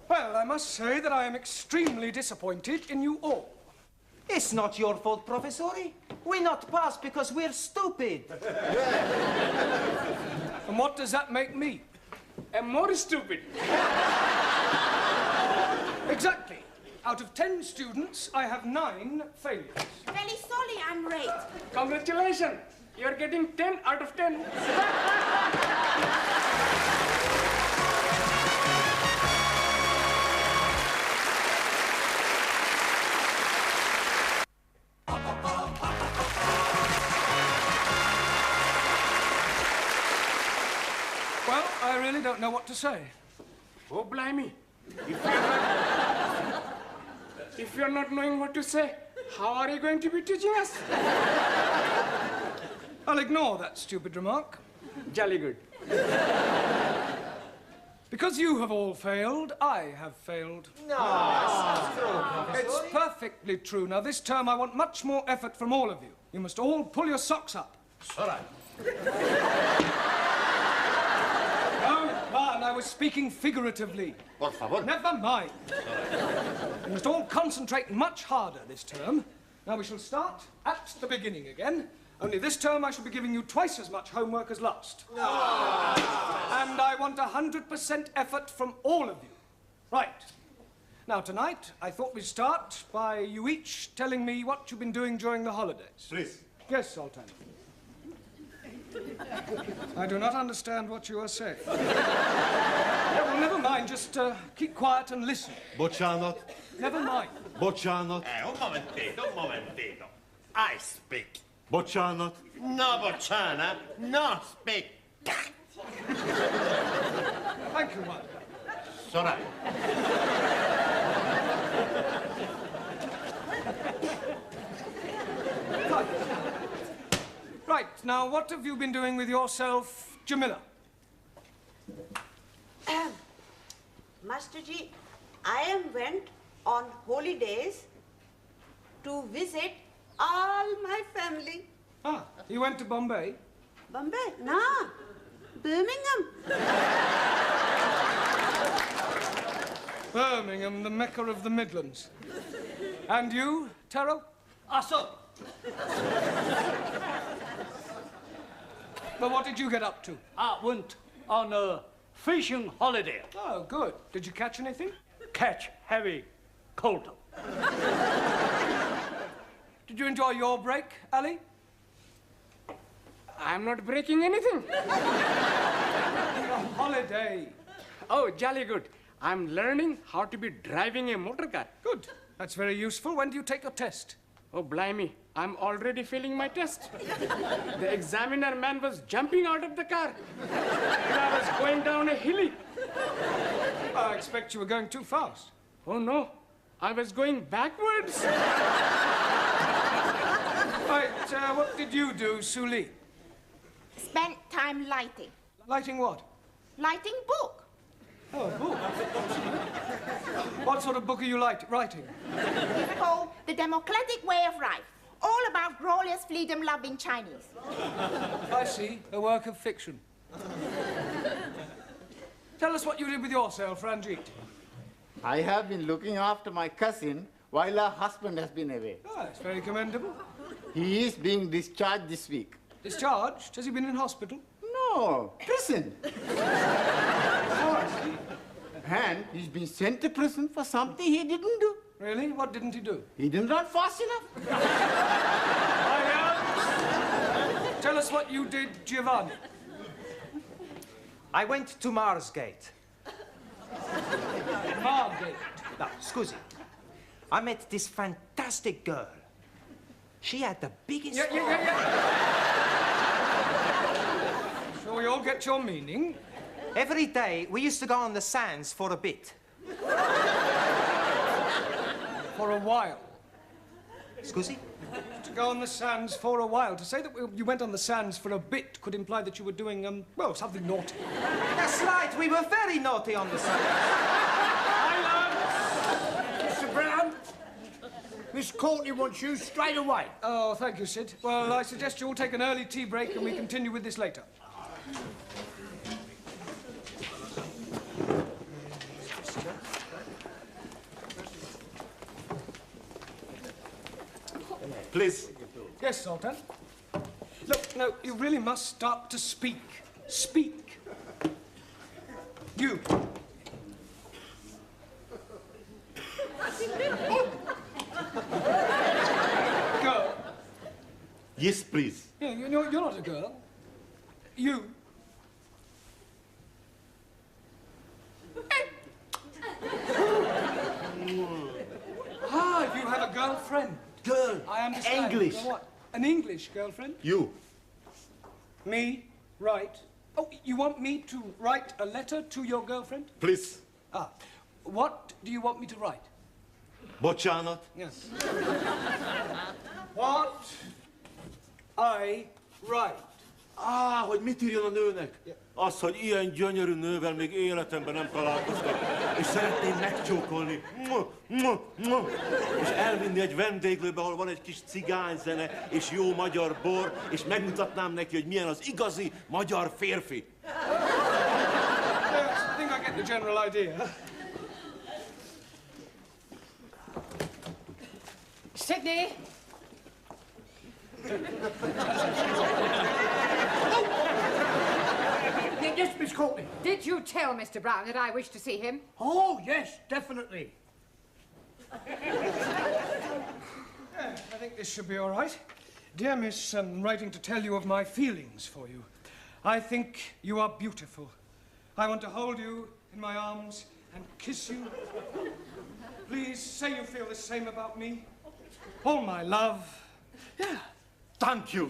Well, I must say that I am extremely disappointed in you all. It's not your fault, Professori. We not pass because we're stupid. And what does that make me? I'm more stupid. Exactly. Out of 10 students, I have 9 failures. Very sorry, I'm late. Congratulations. You're getting 10 out of 10. Well, I really don't know what to say. Oh, blimey. If you're not knowing what to say, how are you going to be teaching us? I'll ignore that stupid remark. Jolly good. Because you have all failed, I have failed. No, it's not true, It's perfectly true. Now, this term, I want much more effort from all of you. You must all pull your socks up. All No, man, I was speaking figuratively. Por favor. Never mind. You must all concentrate much harder this term. Now, we shall start at the beginning again. Only this term, I shall be giving you twice as much homework as last. And I want 100% effort from all of you. Right. Now, tonight, I thought we'd start by you each telling me what you've been doing during the holidays. Please. Yes, Sultan. I do not understand what you are saying. Yeah, well, never mind. Just keep quiet and listen. Boccianot. Never mind. Boccianot. Un momentito. I speak. Boccianot. No, Bocciana, no speak. Thank you, Juan. Sorry. Right, now, what have you been doing with yourself, Jamila? Master Ji, I went on holidays to visit all my family. Ah, you went to Bombay? Bombay? Nah, Birmingham. Birmingham, the Mecca of the Midlands. And you, Taro? So, But what did you get up to? I went on a fishing holiday. Oh, good. Did you catch anything? Catch heavy quota. Did you enjoy your break, Ali? I I'm not breaking anything. A holiday. Oh, jolly good. I'm learning how to be driving a motor car. Good. That's very useful. When do you take your test? Oh, blimey. I'm already failing my test. The examiner man was jumping out of the car. And I was going down a hilly. I expect you were going too fast. Oh, no. I was going backwards. Right, what did you do, Suli? Spent time lighting. Lighting what? Lighting book. Oh, a book. What sort of book are you writing? It's called The Democratic Way of Life. All about glorious freedom-loving Chinese. I see. A work of fiction. Tell us what you did with yourself, Ranjit. I have been looking after my cousin while her husband has been away. Oh, that's very commendable. He is being discharged this week. Discharged? Has he been in hospital? No, prison. And he's been sent to prison for something he didn't do. Really? What didn't he do? He didn't run fast enough. Tell us what you did, Giovanni. I went to Marsgate. Margate? No, scusi. I met this fantastic girl. She had the biggest... Yeah. Sure you all get your meaning? Every day, we used to go on the sands for a bit. For a while. Scusi? To go on the sands for a while. To say that you went on the sands for a bit could imply that you were doing, well, something naughty. That's right, we were very naughty on the sands. Mr. Brown, Miss Courtney wants you straight away. Oh, thank you, Sid. Well, I suggest you all take an early tea break and we continue with this later. Please. Yes, Sultan. Look, no, you really must start to speak. Speak. You. Girl. Yes, please. Yeah, you're not a girl. You. Ah, you have a girlfriend. Girl. I understand. English. What? An English girlfriend? You. Me? Right. Oh, you want me to write a letter to your girlfriend? Please. Ah. What do you want me to write? Bocsánat. Yes. What I write. Hogy mit írjon a nőnek? Az, hogy ilyen gyönyörű nővel még életemben nem találkoztam, és szeretném megcsókolni, és elvinni egy vendéglőbe, ahol van egy kis cigányzene, és jó magyar bor, és megmutatnám neki, hogy milyen az igazi magyar férfi. Yes, I think I get the general idea. Sydney! Yes, Miss Courtney. Did you tell Mr. Brown that I wish to see him? Oh, yes, definitely. I think this should be all right. Dear Miss, I'm writing to tell you of my feelings for you. I think you are beautiful. I want to hold you in my arms and kiss you. Please say you feel the same about me. All my love. Yeah. Thank you.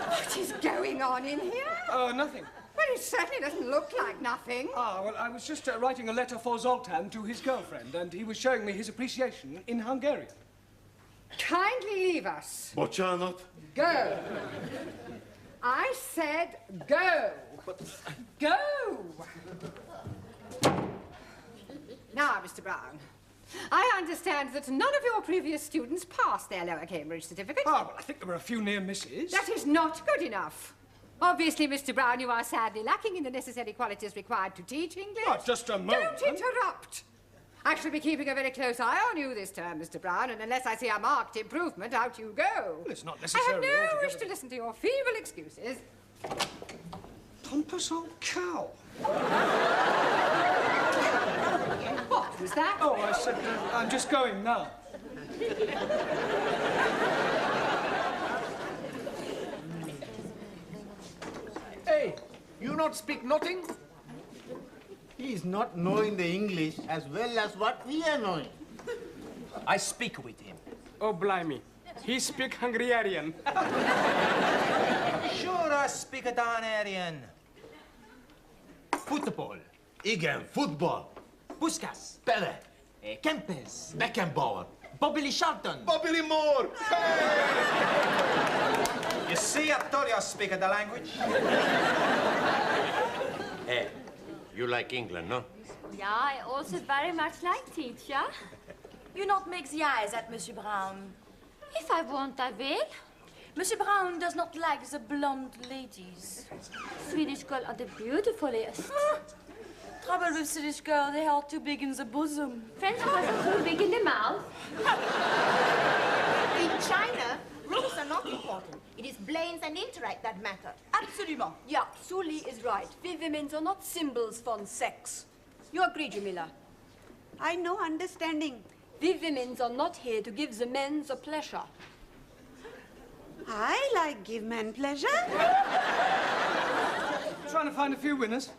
What is going on in here? Oh, nothing. Well, it certainly doesn't look like nothing. Ah, well, I was just writing a letter for Zoltan to his girlfriend, and he was showing me his appreciation in Hungarian. Kindly leave us. Bocsánat. Go. I said go. Go. Now, Mr. Brown, I understand that none of your previous students passed their lower Cambridge certificate. Ah, well, I think there were a few near misses. That is not good enough. Obviously, Mr. Brown, you are sadly lacking in the necessary qualities required to teach English. Oh, just a moment. Don't interrupt. I shall be keeping a very close eye on you this term, Mr. Brown, and unless I see a marked improvement, out you go. Well, it's not I necessary. have no wish to listen to your feeble excuses. Pompous old cow. What was that? Oh, I said, I'm just going now. not speak nothing? He is not knowing the English as well as what we are knowing. I speak with him. Oh, blimey. He speak Hungarian. Sure, I speak a Danarian. Football. Igen, football. Puskas. Pele. Kempes. Beckenbauer. Bobby Charlton. Bobby Moore. You see, I told you I speak the language. Hey, you like England, no? Yeah, I also very much like teacher. You not make the eyes at Monsieur Brown. If I want, I will. Monsieur Brown does not like the blonde ladies. Swedish girls are the beautifulest. Trouble with Swedish girls, they are too big in the bosom. French girls are too big in the mouth. In China, looks are not important. It is brains and intellect that matter. Absolument. Yeah, Sully is right. We women are not symbols for sex. You agree, Jamila? I know understanding. We women are not here to give the men the pleasure. I like give men pleasure. Trying to find a few winners.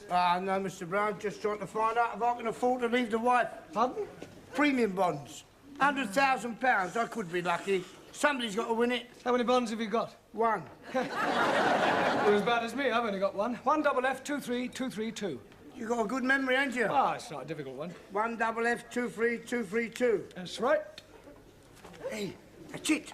Ah, no, Mr. Brown, just trying to find out if I can afford to leave the wife. Pardon? Premium bonds. £100,000. I could be lucky. Somebody's got to win it. How many bonds have you got? One. You're as bad as me. I've only got one. 1FF23232. You got a good memory, ain't you? Ah, it's not a difficult one. 1FF23232. That's right. Hey, that's it.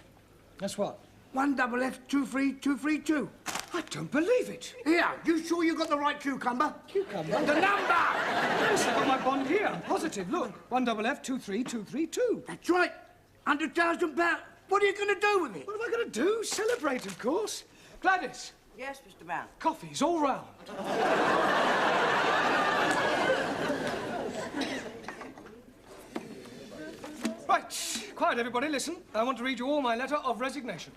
That's what? 1FF23232. I don't believe it. Here, you sure you got the right cucumber? Cucumber? The number! Yes, I've got my bond here. I'm positive. Look, 1FF23232. That's right. £100,000. What are you going to do with it? What am I going to do? Celebrate, of course. Gladys. Yes, Mr. Brown. Coffees all round. Right. Quiet, everybody. Listen. I want to read you all my letter of resignation.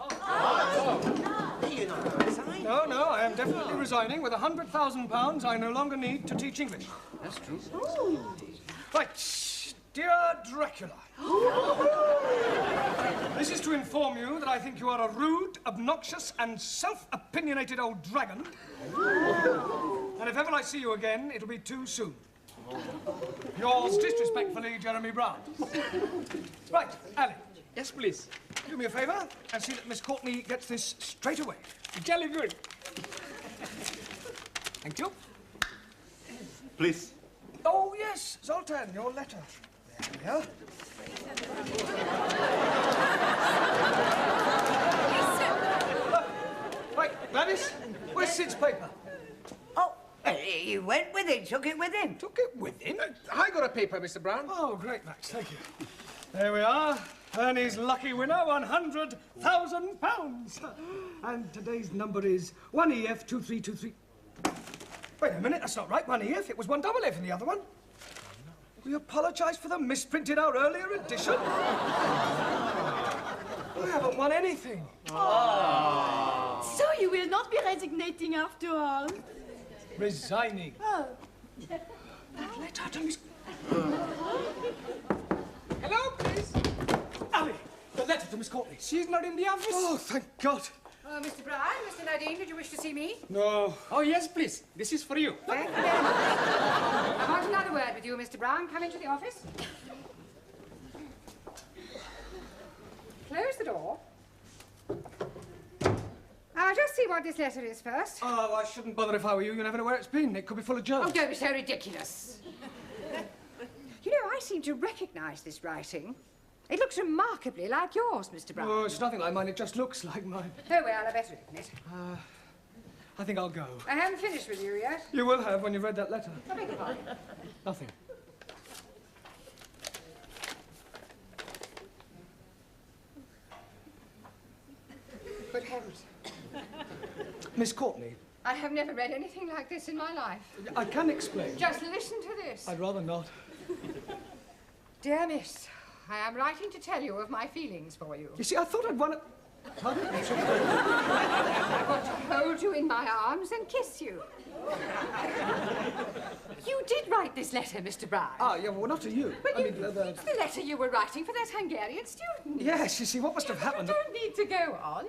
No, I am definitely resigning. With £100,000, I no longer need to teach English. That's true. Right. Dear Dracula, this is to inform you that I think you are a rude, obnoxious, and self-opinionated old dragon. And if ever I see you again, it'll be too soon. Yours disrespectfully, Jeremy Brown. Right, Ali. Yes, please. Do me a favour and see that Miss Courtney gets this straight away. Jolly good. Thank you. Please. Oh, yes, Zoltan, your letter. There we are. Right, Gladys, where's Sid's paper? Oh, he went with it, took it with him. Took it with him? I got a paper, Mr. Brown. Oh, great, Max, thank you. There we are. Ernie's lucky winner, £100,000. And today's number is 1EF2323. Wait a minute, that's not right. 1EF, it was 1FF in the other one. We apologise for the misprinted our earlier edition. I haven't won anything. So you will not be resignating after all? Resigning. Oh. That letter to Miss... Hello, please. Ali, the letter to Miss Courtney. She's not in the office. Oh, thank God. Mr. Brown, Mr. Nadine, did you wish to see me? No. Oh, yes, please. This is for you. Thank you very much. I want another word with you, Mr. Brown. Come into the office. Close the door. I'll just see what this letter is first. Oh, I shouldn't bother if I were you. You never know where it's been. It could be full of germs. Oh, don't be so ridiculous. You know, I seem to recognise this writing. It looks remarkably like yours, Mr. Brown. Oh, it's nothing like mine. It just looks like mine. Oh, well, I better open it. I think I'll go. I haven't finished with you yet. You will have when you've read that letter. I beg your pardon. Nothing. Good heavens. Miss Courtney, I have never read anything like this in my life. I can explain. Just listen to this. I'd rather not. Dear Miss, I am writing to tell you of my feelings for you. You see, I thought I'd won it. Pardon? I want to hold you in my arms and kiss you. You did write this letter, Mr. Brown. Ah, yeah, well, not to you. But it's the letter you were writing for that Hungarian student. Yes, you see, what must have happened... You don't need to go on.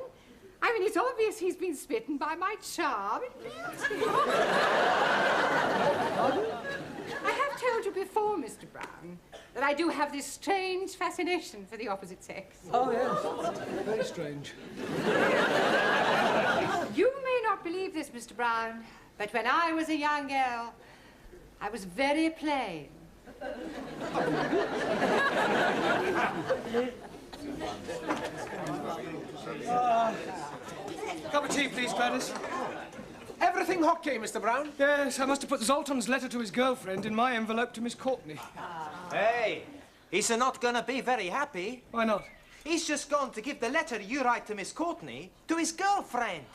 I mean, it's obvious he's been smitten by my charm. I have told you before, Mr. Brown, that I do have this strange fascination for the opposite sex. Oh, yes. Very strange. You may not believe this, Mr. Brown, but when I was a young girl, I was very plain. Cup of tea, please, Gladys. Everything okay, Mr. Brown? Yes, I must have put Zoltan's letter to his girlfriend in my envelope to Miss Courtney. Hey, he's not gonna be very happy. Why not? He's just going to give the letter you write to Miss Courtney to his girlfriend.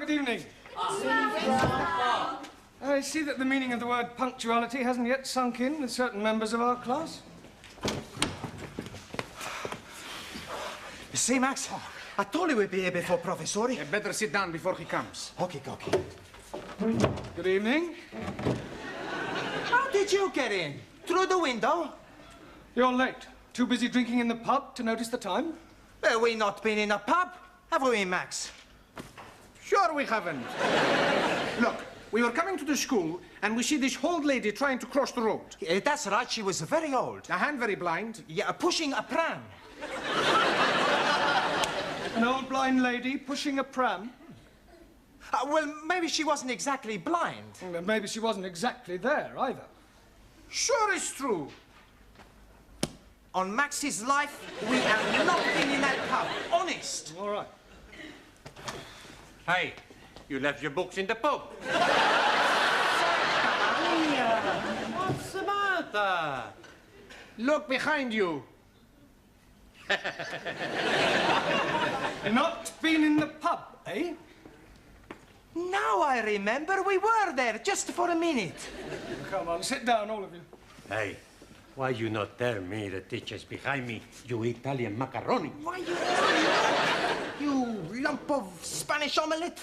Good evening. I see that the meaning of the word punctuality hasn't yet sunk in with certain members of our class. You see, Max? I told you we'd be here before Professor. You better sit down before he comes. Okay. Good evening. How did you get in? Through the window? You're late. Too busy drinking in the pub to notice the time? Well, we not been in a pub, have we, Max? Sure we haven't. Look, we were coming to the school, and we see this old lady trying to cross the road. That's right, she was very old. And very blind. Yeah, pushing a pram. An old blind lady pushing a pram? Well, maybe she wasn't exactly blind. Well, maybe she wasn't exactly there, either. Sure it's true. On Max's life, we have not been in that pub. Honest. All right. Hey, you left your books in the pub. What's the matter? Look behind you. Not been in the pub, eh? Now I remember we were there just for a minute. Come on, sit down, all of you. Hey, why you not tell me the teacher's behind me, you Italian macaroni? Why you lump of Spanish omelette?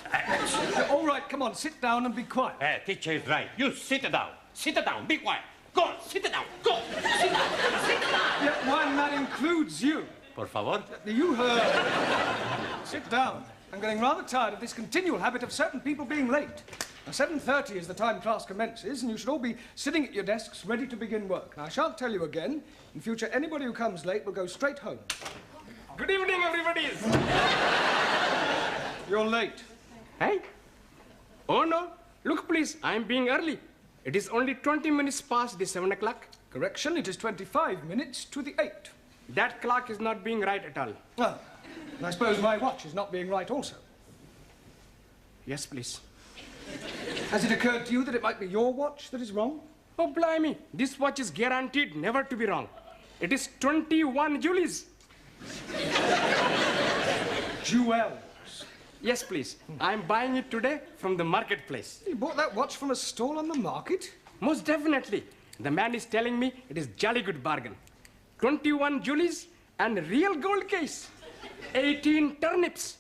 All right, come on, sit down and be quiet. Teacher is right. You sit down. Sit down. Be quiet. Go on, sit down. Go. Sit down. Sit down. Yeah, one that includes you. Por favor. You heard. Sit down. I'm getting rather tired of this continual habit of certain people being late. Now, 7:30 is the time class commences, and you should all be sitting at your desks ready to begin work. Now, I shan't tell you again. In future, anybody who comes late will go straight home. Good evening, everybody. You're late. Hey? Oh, no. Look, please, I'm being early. It is only 20 minutes past the 7 o'clock. Correction, it is 25 minutes to the 8. That clock is not being right at all. Oh, and I suppose my watch is not being right also. Yes, please. Has it occurred to you that it might be your watch that is wrong? Oh, blimey. This watch is guaranteed never to be wrong. It is 21 Julies. Jewels. Yes, please. I'm buying it today from the marketplace. You bought that watch from a stall on the market? Most definitely. The man is telling me it is jolly good bargain. 21 jewels and real gold case. 18 turnips.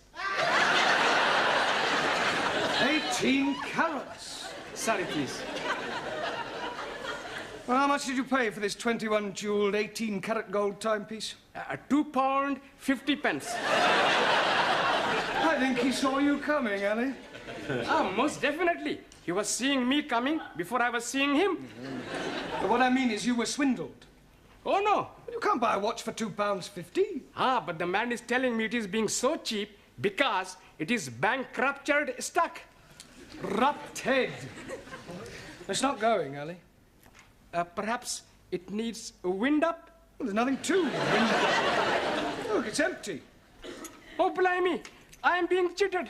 18 carats. Sorry, please. Well, how much did you pay for this 21 jeweled, 18 carat gold timepiece? £2.50. I think he saw you coming, Ellie. Most definitely. He was seeing me coming before I was seeing him. But what I mean is you were swindled. Oh, no. You can't buy a watch for £2.50. But the man is telling me it is being so cheap because it is bankrupted stock. Rupted. It's not going, Ellie. Perhaps it needs a wind up? Well, there's nothing to wind up. Look, it's empty. Oh, blimey. I am being cheated.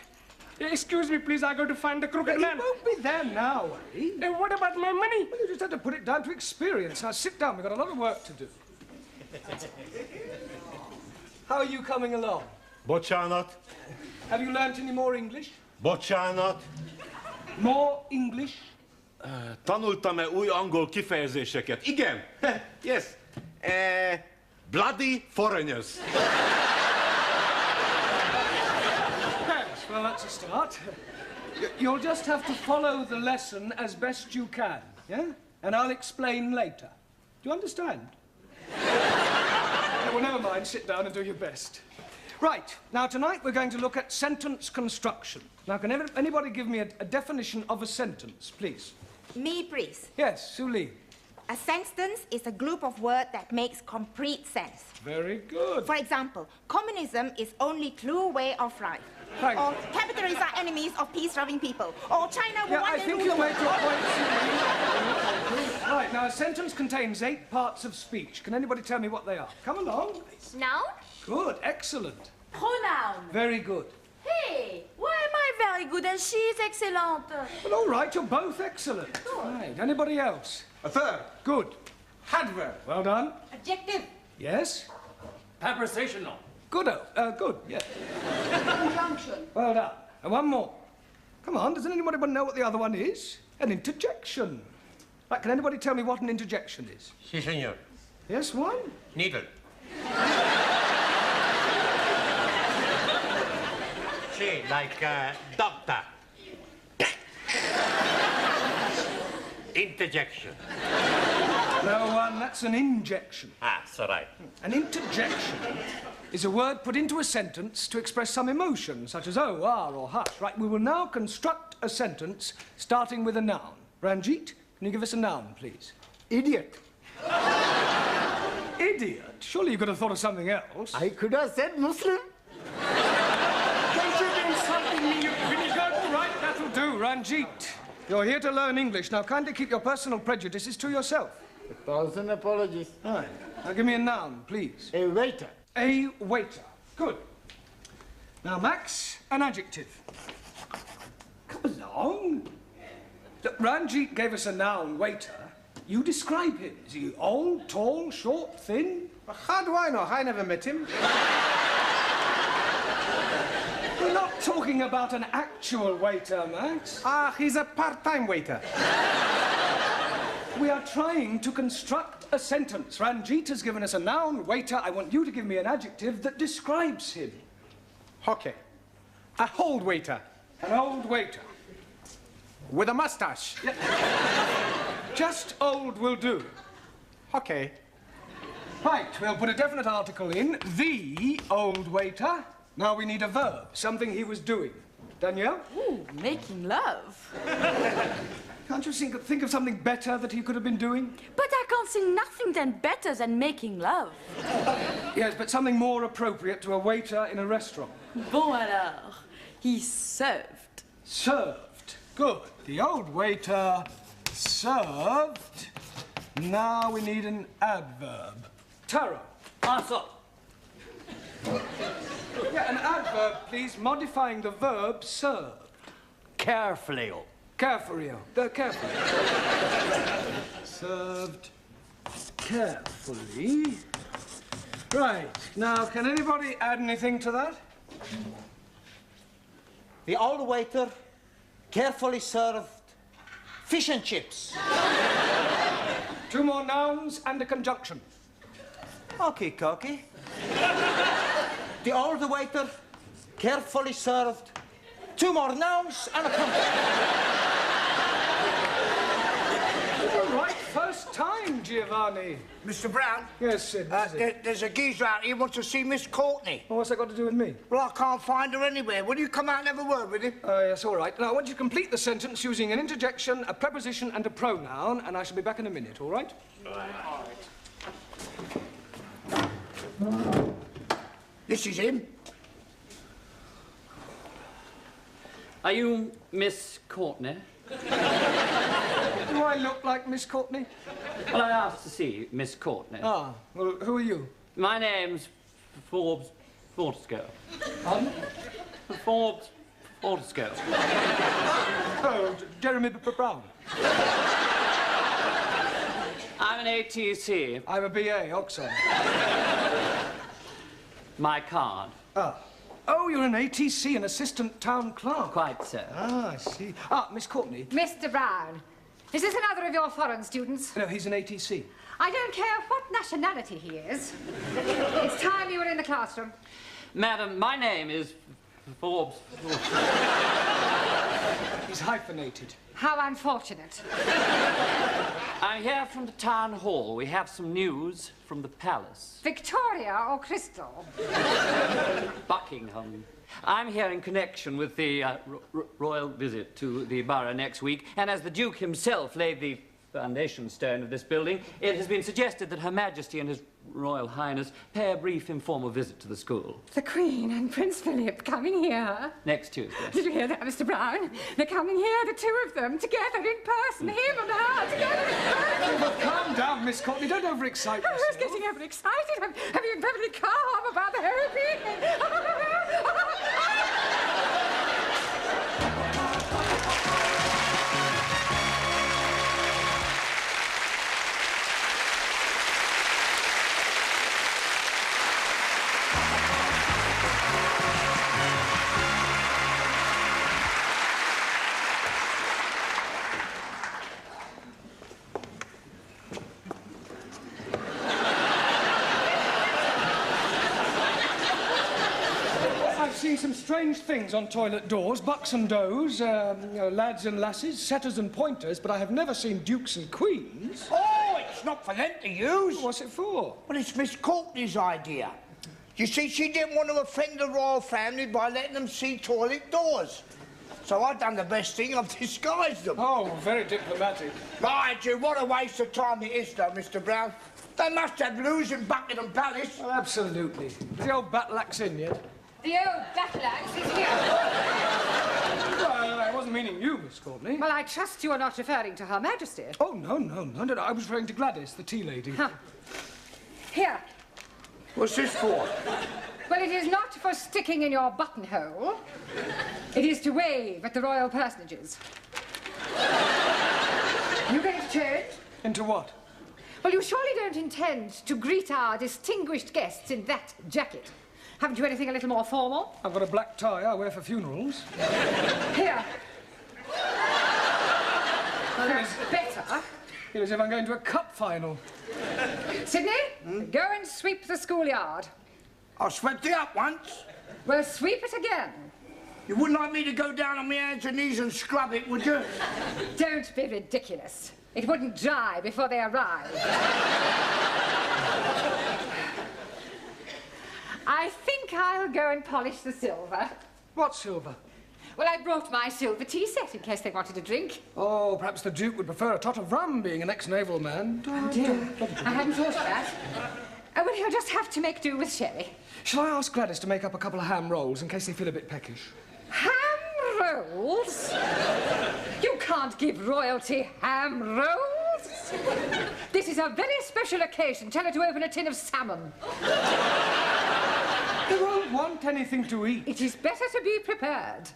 Excuse me, please. I go to find the crooked man. He won't be there now, eh? What about my money? Well, you just had to put it down to experience. Now, sit down. We've got a lot of work to do. How are you coming along? Bocsánat. Have you learnt any more English? Bocsánat. More English? Tanultam-e új angol kifejezéseket? Igen. Yes. Bloody foreigners. Yes, well, that's a start. You'll just have to follow the lesson as best you can, yeah? And I'll explain later. Do you understand? Well, never mind. Sit down and do your best. Right. Now, tonight we're going to look at sentence construction. Now, can anybody give me a definition of a sentence, please? Me, please. Yes, Suli. A sentence is a group of words that makes complete sense. Very good. For example, communism is only true way of life. Thank or capitalists are enemies of peace-loving people. Or China will Yeah, one I day think rule you'll the make your world. point, Suli. Right, now, a sentence contains 8 parts of speech. Can anybody tell me what they are? Come along. Noun? Good, excellent. Pronoun. Very good. Hey, why am I very good and she is excellent? Well, all right, you're both excellent. Right, anybody else? A third. Good. Adverb. Well done. Adjective. Yes? Prepositional. Good, good, yes. Conjunction. Well done. And one more. Come on, does anybody know what the other one is? An interjection. Right, can anybody tell me what an interjection is? Si, senor. Yes, one? Needle. Si, like doctor. Interjection. No, one, that's an injection. That's all right. An interjection is a word put into a sentence to express some emotion, such as oh, ah, or hush. Right, we will now construct a sentence starting with a noun. Ranjit, can you give us a noun, please? Idiot. Idiot? Surely you could have thought of something else. I could have said Muslim. Don't you be insulting me, you vinegar. Right, that'll do, Ranjit. You're here to learn English. Now, kindly keep your personal prejudices to yourself. 1,000 apologies. Right. Now, give me a noun, please. A waiter. A waiter. Good. Now, Max, an adjective. Come along. Look, Ranjit gave us a noun, waiter. You describe him. Is he old, tall, short, thin? How do I know? I never met him. We're not talking about an actual waiter, Max. He's a part-time waiter. We are trying to construct a sentence. Ranjit has given us a noun, waiter. I want you to give me an adjective that describes him. Okay. A old waiter. An old waiter. With a mustache. Yeah. Just old will do. Okay. Right, we'll put a definite article in. The old waiter. Now we need a verb, something he was doing. Danielle? Ooh, making love. Can't you think of something better that he could have been doing? But I can't see nothing then better than making love. Yes, but something more appropriate to a waiter in a restaurant. Bon alors, he served. Served. Good. The old waiter served. Now we need an adverb. Taro. Answer. Yeah, an adverb, please, modifying the verb served. Carefully. Carefully. Carefully. Served carefully. Right. Now, can anybody add anything to that? The old waiter carefully served fish and chips. 2 more nouns and a conjunction. Okie dokie. The old waiter carefully served 2 more nouns and a conjunction. All right, first time, Giovanni. Mr. Brown? Yes, Sid. There's a geezer out here who wants to see Miss Courtney. Well, what's that got to do with me? Well, I can't find her anywhere. Will you come out and have a word with him? Yes, all right. Now, I want you to complete the sentence using an interjection, a preposition, and a pronoun, and I shall be back in a minute, all right? This is him. Are you Miss Courtney? Do I look like Miss Courtney? Well, I asked to see Miss Courtney. Ah, well, who are you? My name's Forbes Fortescue. Pardon? Forbes Fortescue. Oh, Jeremy Brown. I'm an ATC. I'm a BA, Oxon. My card. Ah. Oh, you're an ATC, an assistant town clerk. Quite so. Ah, I see. Ah, Miss Courtney. Mr. Brown, is this another of your foreign students? No, he's an ATC. I don't care what nationality he is. It's time you were in the classroom. Madam, my name is Forbes. He's hyphenated. How unfortunate. I'm here from the town hall. We have some news from the palace. Victoria or Crystal? Buckingham. I'm here in connection with the royal visit to the borough next week, and as the Duke himself laid the foundation stone of this building, it has been suggested that Her Majesty and His Royal Highness pay a brief informal visit to the school. The Queen and Prince Philip coming here. Next Tuesday. Did you hear that, Mr. Brown? They're coming here, the 2 of them, together in person, him and her, together in person. Well, calm down, Miss Courtney. Don't overexcite yourself. I was getting overexcited. I'm being perfectly calm about the whole thing. Seen some strange things on toilet doors, bucks and does, lads and lasses, setters and pointers, but I have never seen dukes and queens. Oh, it's not for them to use. What's it for? Well, it's Miss Courtney's idea. You see, she didn't want to offend the royal family by letting them see toilet doors. So I've done the best thing, I've disguised them. Oh, very diplomatic. Mind you, what a waste of time it is, though, Mr. Brown. They must have lose in Buckingham Palace. Oh, absolutely. Is the old Batlax in yet? The old Batlax is here. Well, I wasn't meaning you, Miss Courtney. Well, I trust you are not referring to Her Majesty. Oh, no. I was referring to Gladys, the tea lady. Huh. Here. What's this for? Well, it is not for sticking in your buttonhole. It is to wave at the royal personages. You going to change? Into what? Well, you surely don't intend to greet our distinguished guests in that jacket. Haven't you anything a little more formal? I've got a black tie I wear for funerals. Here. Well, that's better. Feel as if I'm going to a cup final. Sydney, go and sweep the schoolyard. I swept it up once. Well, sweep it again. You wouldn't like me to go down on my hands and knees and scrub it, would you? Don't be ridiculous. It wouldn't dry before they arrive. I think I'll go and polish the silver. What silver? Well, I brought my silver tea set in case they wanted a drink. Oh, perhaps the Duke would prefer a tot of rum, being an ex-naval man. Oh, dear. I hadn't thought of that. Oh, well, he'll just have to make do with sherry. Shall I ask Gladys to make up a couple of ham rolls in case they feel a bit peckish? Ham rolls? You can't give royalty ham rolls. This is a very special occasion. Tell her to open a tin of salmon. They won't want anything to eat. It is better to be prepared.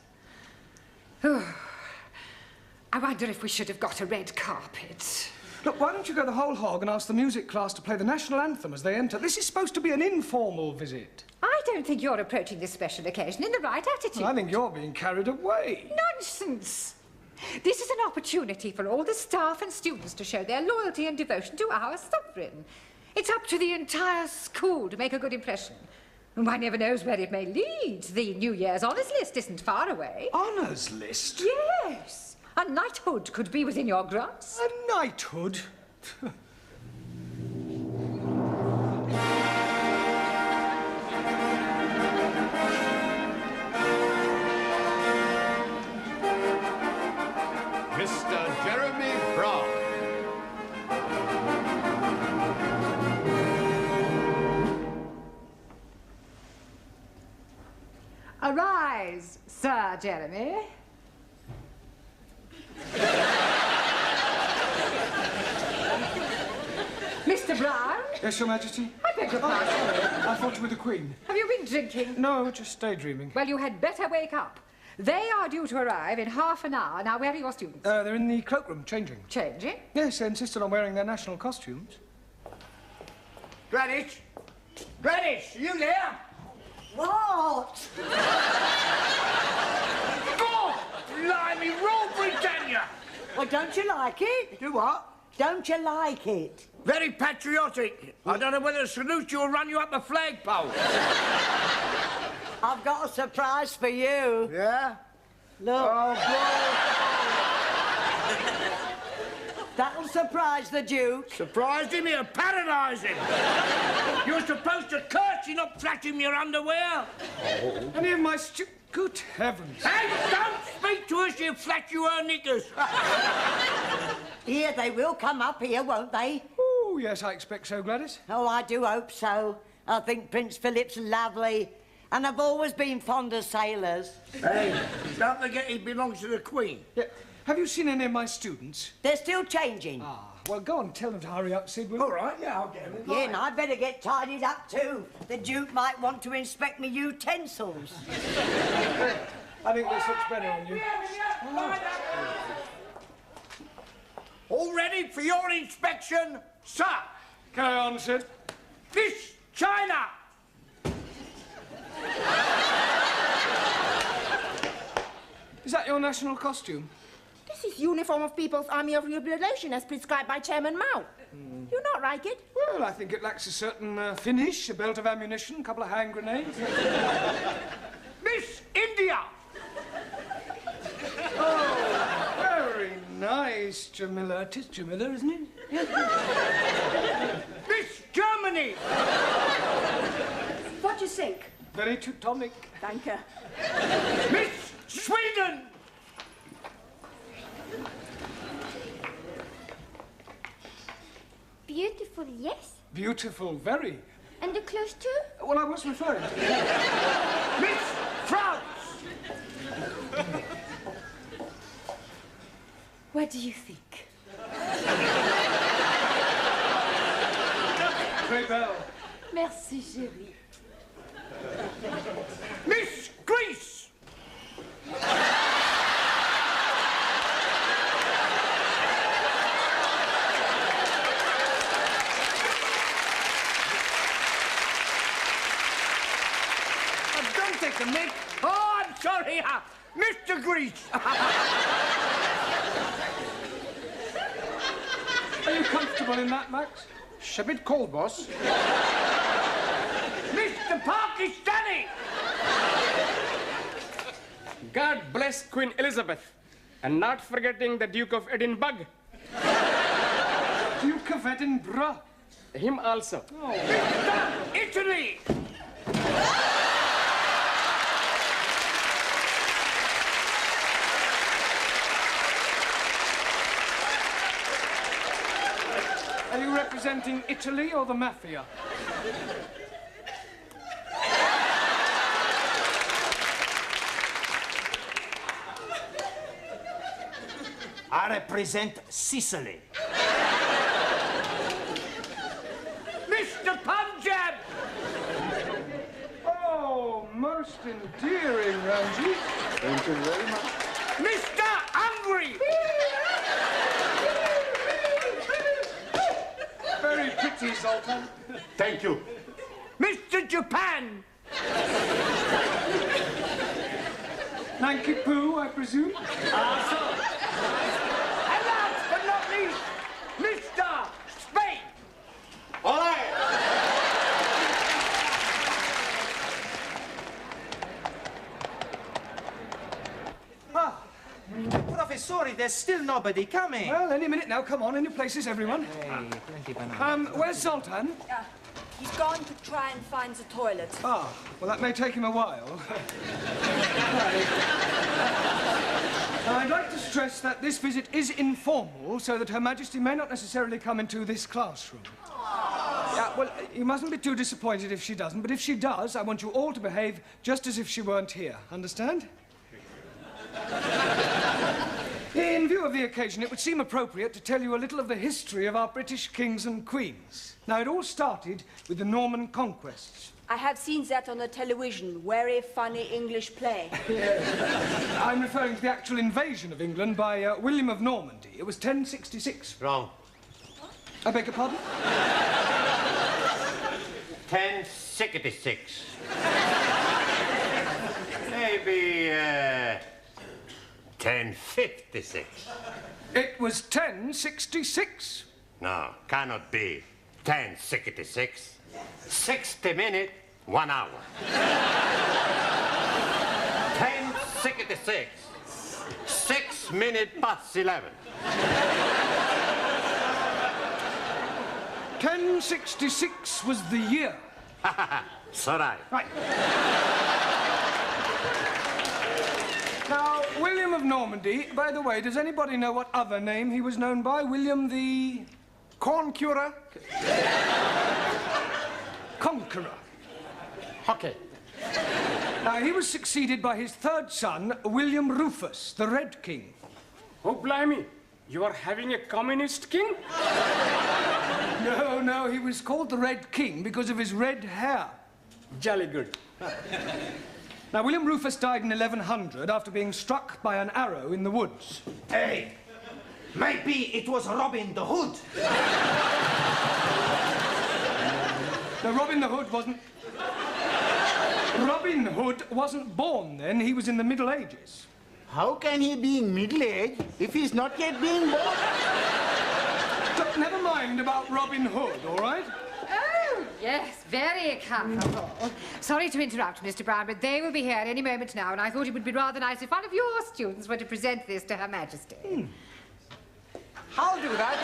I wonder if we should have got a red carpet. Look, why don't you go the whole hog and ask the music class to play the national anthem as they enter? This is supposed to be an informal visit. I I don't think you're approaching this special occasion in the right attitude. I think you're being carried away. Nonsense! This is an opportunity for all the staff and students to show their loyalty and devotion to our sovereign. It's up to the entire school to make a good impression. And one never knows where it may lead. The New Year's honours list isn't far away. Honours list? Yes. A knighthood could be within your grasp. A knighthood? Mr. Jeremy Brown. Arise, Sir Jeremy. Mr. Brown? Yes, Your Majesty? I beg your pardon. I thought you were the Queen. Have you been drinking? No, just daydreaming. Well, you had better wake up. They are due to arrive in half an hour. Now, where are your students? They're in the cloakroom, changing. Changing? Yes, they insisted on wearing their national costumes. Gladys? Gladys, are you there? What? God, blimey, Rule Britannia! Well, don't you like it? Do what? Don't you like it? Very patriotic. I don't know whether to salute you or run you up a flagpole. I've got a surprise for you. Yeah? Look. Oh, That'll surprise the Duke. surprised him, he'll paralyse him. You're supposed to curse you, not flash him your underwear. Any of my Good heavens. Hey, don't speak to us, you flash you her knickers. Here, they will come up here, won't they? Oh, yes, I expect so, Gladys. Oh, I do hope so. I think Prince Philip's lovely. And I've always been fond of sailors. Hey, don't forget he belongs to the Queen. Yeah. Have you seen any of my students? They're still changing. Ah, well, go on, tell them to hurry up, Sid. All right, yeah, I'll get them. Yeah, and I'd better get tidied up too. The Duke might want to inspect me utensils. I think this looks better on you. All ready for your inspection, sir? Carry on, Sid. This China. Is that your national costume? This is uniform of People's Army of Liberation as prescribed by Chairman Mao. You not like it? Well, I think it lacks a certain finish, a belt of ammunition, a couple of hand grenades. Miss India. Oh, very nice, Jamila. It is Jamila, isn't it? Miss Germany. What do you think? Very Teutonic. Thank you. Miss Sweden. Beautiful, yes. Beautiful, very. And the clothes too? Well, I was referring to... Miss France. What do you think? Très belle. Merci, chérie. Miss Greece. Don't take the mic. Oh, I'm sorry. Mr. Greece. Are you comfortable in that, Max? It's a bit cold, boss. Mr. Pakistani. God bless Queen Elizabeth, and not forgetting the Duke of Edinburgh. Duke of Edinburgh? Him also. Oh. Mr. Italy. Are you representing Italy or the mafia? I represent Sicily. Mr. Punjab. Oh, most endearing, Ramsey. Thank you very much. Mr. Hungary. Very pretty, Zoltan. Thank you. Mr. Japan. Hanky-poo, I presume? And last but not least, Mr. Spade. All right. Ah, Professori, there's still nobody coming. Well, any minute now. Come on, in your places, everyone. Hey, plenty banana. Where's Zoltan? He's gone to try and find the toilet. Ah, well, that may take him a while. Now, I'd like to stress that this visit is informal, so that Her Majesty may not necessarily come into this classroom. Yeah, well, you mustn't be too disappointed if she doesn't, but if she does, I want you all to behave just as if she weren't here. Understand? In view of the occasion, it would seem appropriate to tell you a little of the history of our British kings and queens. Now, it all started with the Norman conquests. I have seen that on the television. Very funny English play. I'm referring to the actual invasion of England by William of Normandy. It was 1066. Wrong. I beg your pardon? 1066. Maybe, 1056. It was 1066. No, cannot be. 1066. 60 minutes, 1 hour. 1066. 6 minutes past 11. 1066 was the year. So right. Right. Now, William of Normandy, by the way, does anybody know what other name he was known by? William the... Corn curer? Conqueror. Okay. Now, he was succeeded by his third son, William Rufus, the Red King. Oh, blimey. You are having a communist king? No, he was called the Red King because of his red hair. Jolly good. Now, William Rufus died in 1100 after being struck by an arrow in the woods. Hey, maybe it was Robin the Hood. No, Robin Hood wasn't born then. He was in the Middle Ages. How can he be in middle-aged if he's not yet being born? But never mind about Robin Hood, all right? Oh, yes, very comfortable. Sorry to interrupt, Mr. Brown, but they will be here any moment now, and I thought it would be rather nice if one of your students were to present this to Her Majesty. I'll do that.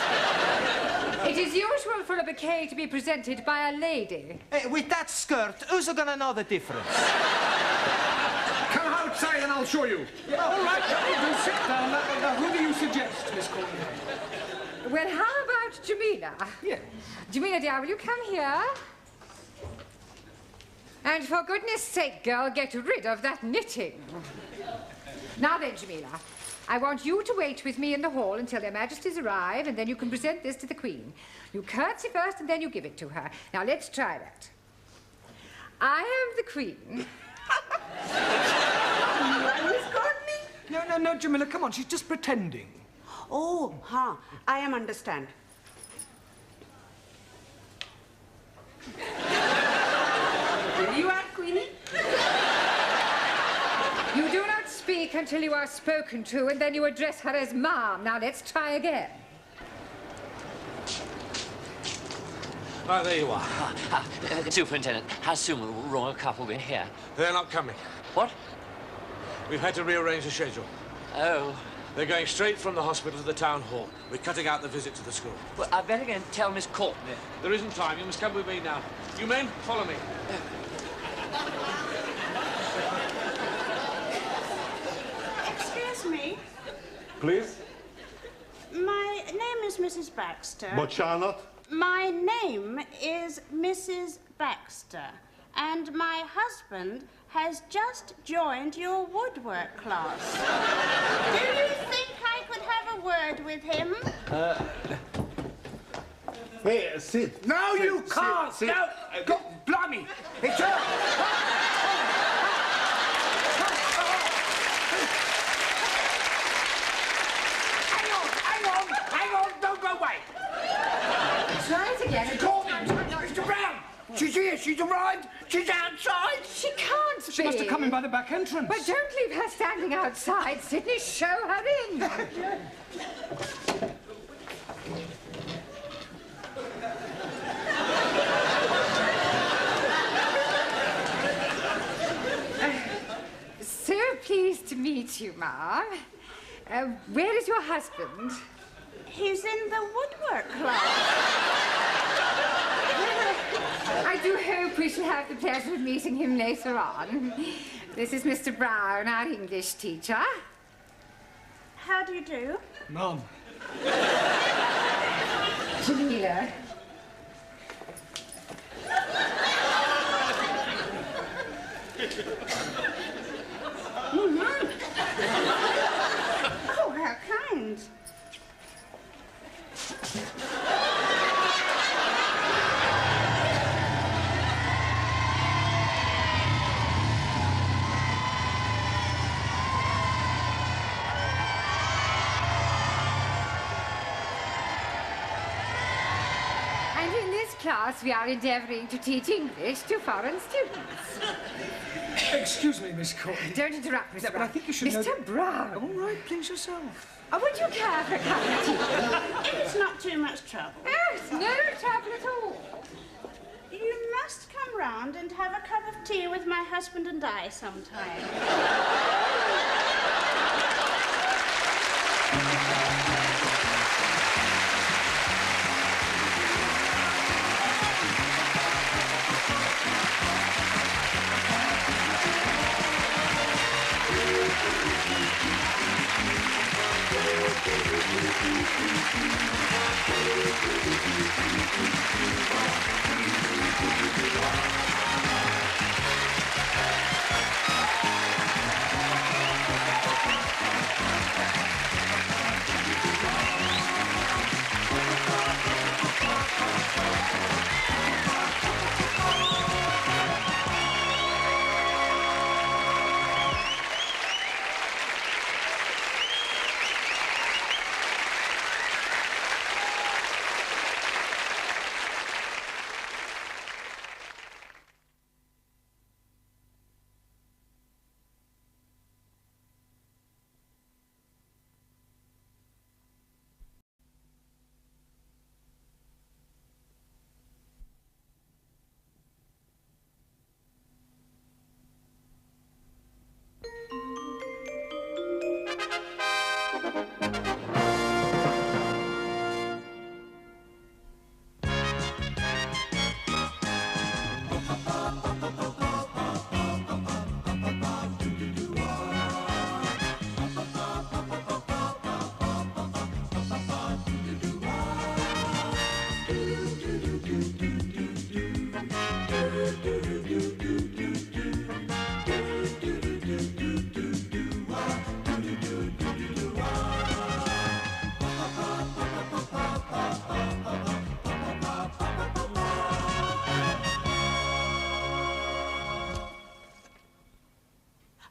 It is usual for a bouquet to be presented by a lady. Hey, with that skirt, who's gonna know the difference? Come outside and I'll show you. Yeah, all right, do sit down. Now, who do you suggest, Miss Courtney? Well, how about Jamila? Yeah. Jamila, dear, will you come here? And for goodness sake, girl, get rid of that knitting. Now then, Jamila, I want you to wait with me in the hall until their majesties arrive, and then you can present this to the Queen. You curtsy first, and then you give it to her. Now, let's try that. I am the Queen. Miss Courtney? No, Jamila, come on, she's just pretending. Oh, I am understand. Here you are, Queenie. You do not speak until you are spoken to, and then you address her as Mom. Now, let's try again. Oh, there you are. Superintendent, how soon will the royal couple be here? They're not coming. What? We've had to rearrange the schedule. Oh. They're going straight from the hospital to the town hall. We're cutting out the visit to the school. Well, I better go and tell Miss Courtney. There isn't time. You must come with me now. You men, follow me. Excuse me. Please? My name is Mrs. Baxter. But Charlotte? My name is Mrs. Baxter, and my husband has just joined your woodwork class. Do you think I could have a word with him? Hey, sit. No, Sit, you sit, can't. sit. No, God, blimey. It's her. Hang on, don't go away. Try it again. Mr. Brown, she's here, she's arrived, she's outside. She can't She must have come in by the back entrance. But don't leave her standing outside, Sidney. Show her in. So pleased to meet you, Ma. Where is your husband? He's in the woodwork club. I do hope we shall have the pleasure of meeting him later on. This is Mr. Brown, our English teacher. How do you do? Mum. Camiller. Oh, how kind. And in this class, we are endeavouring to teach English to foreign students. Excuse me, Miss Courtney. Don't interrupt, Mr. Yeah, but I think you should know... Mr. Brown. All right, please yourself. Would you care for a cup of tea? It's not too much trouble. Oh, it's no trouble at all. You must come round and have a cup of tea with my husband and I sometime.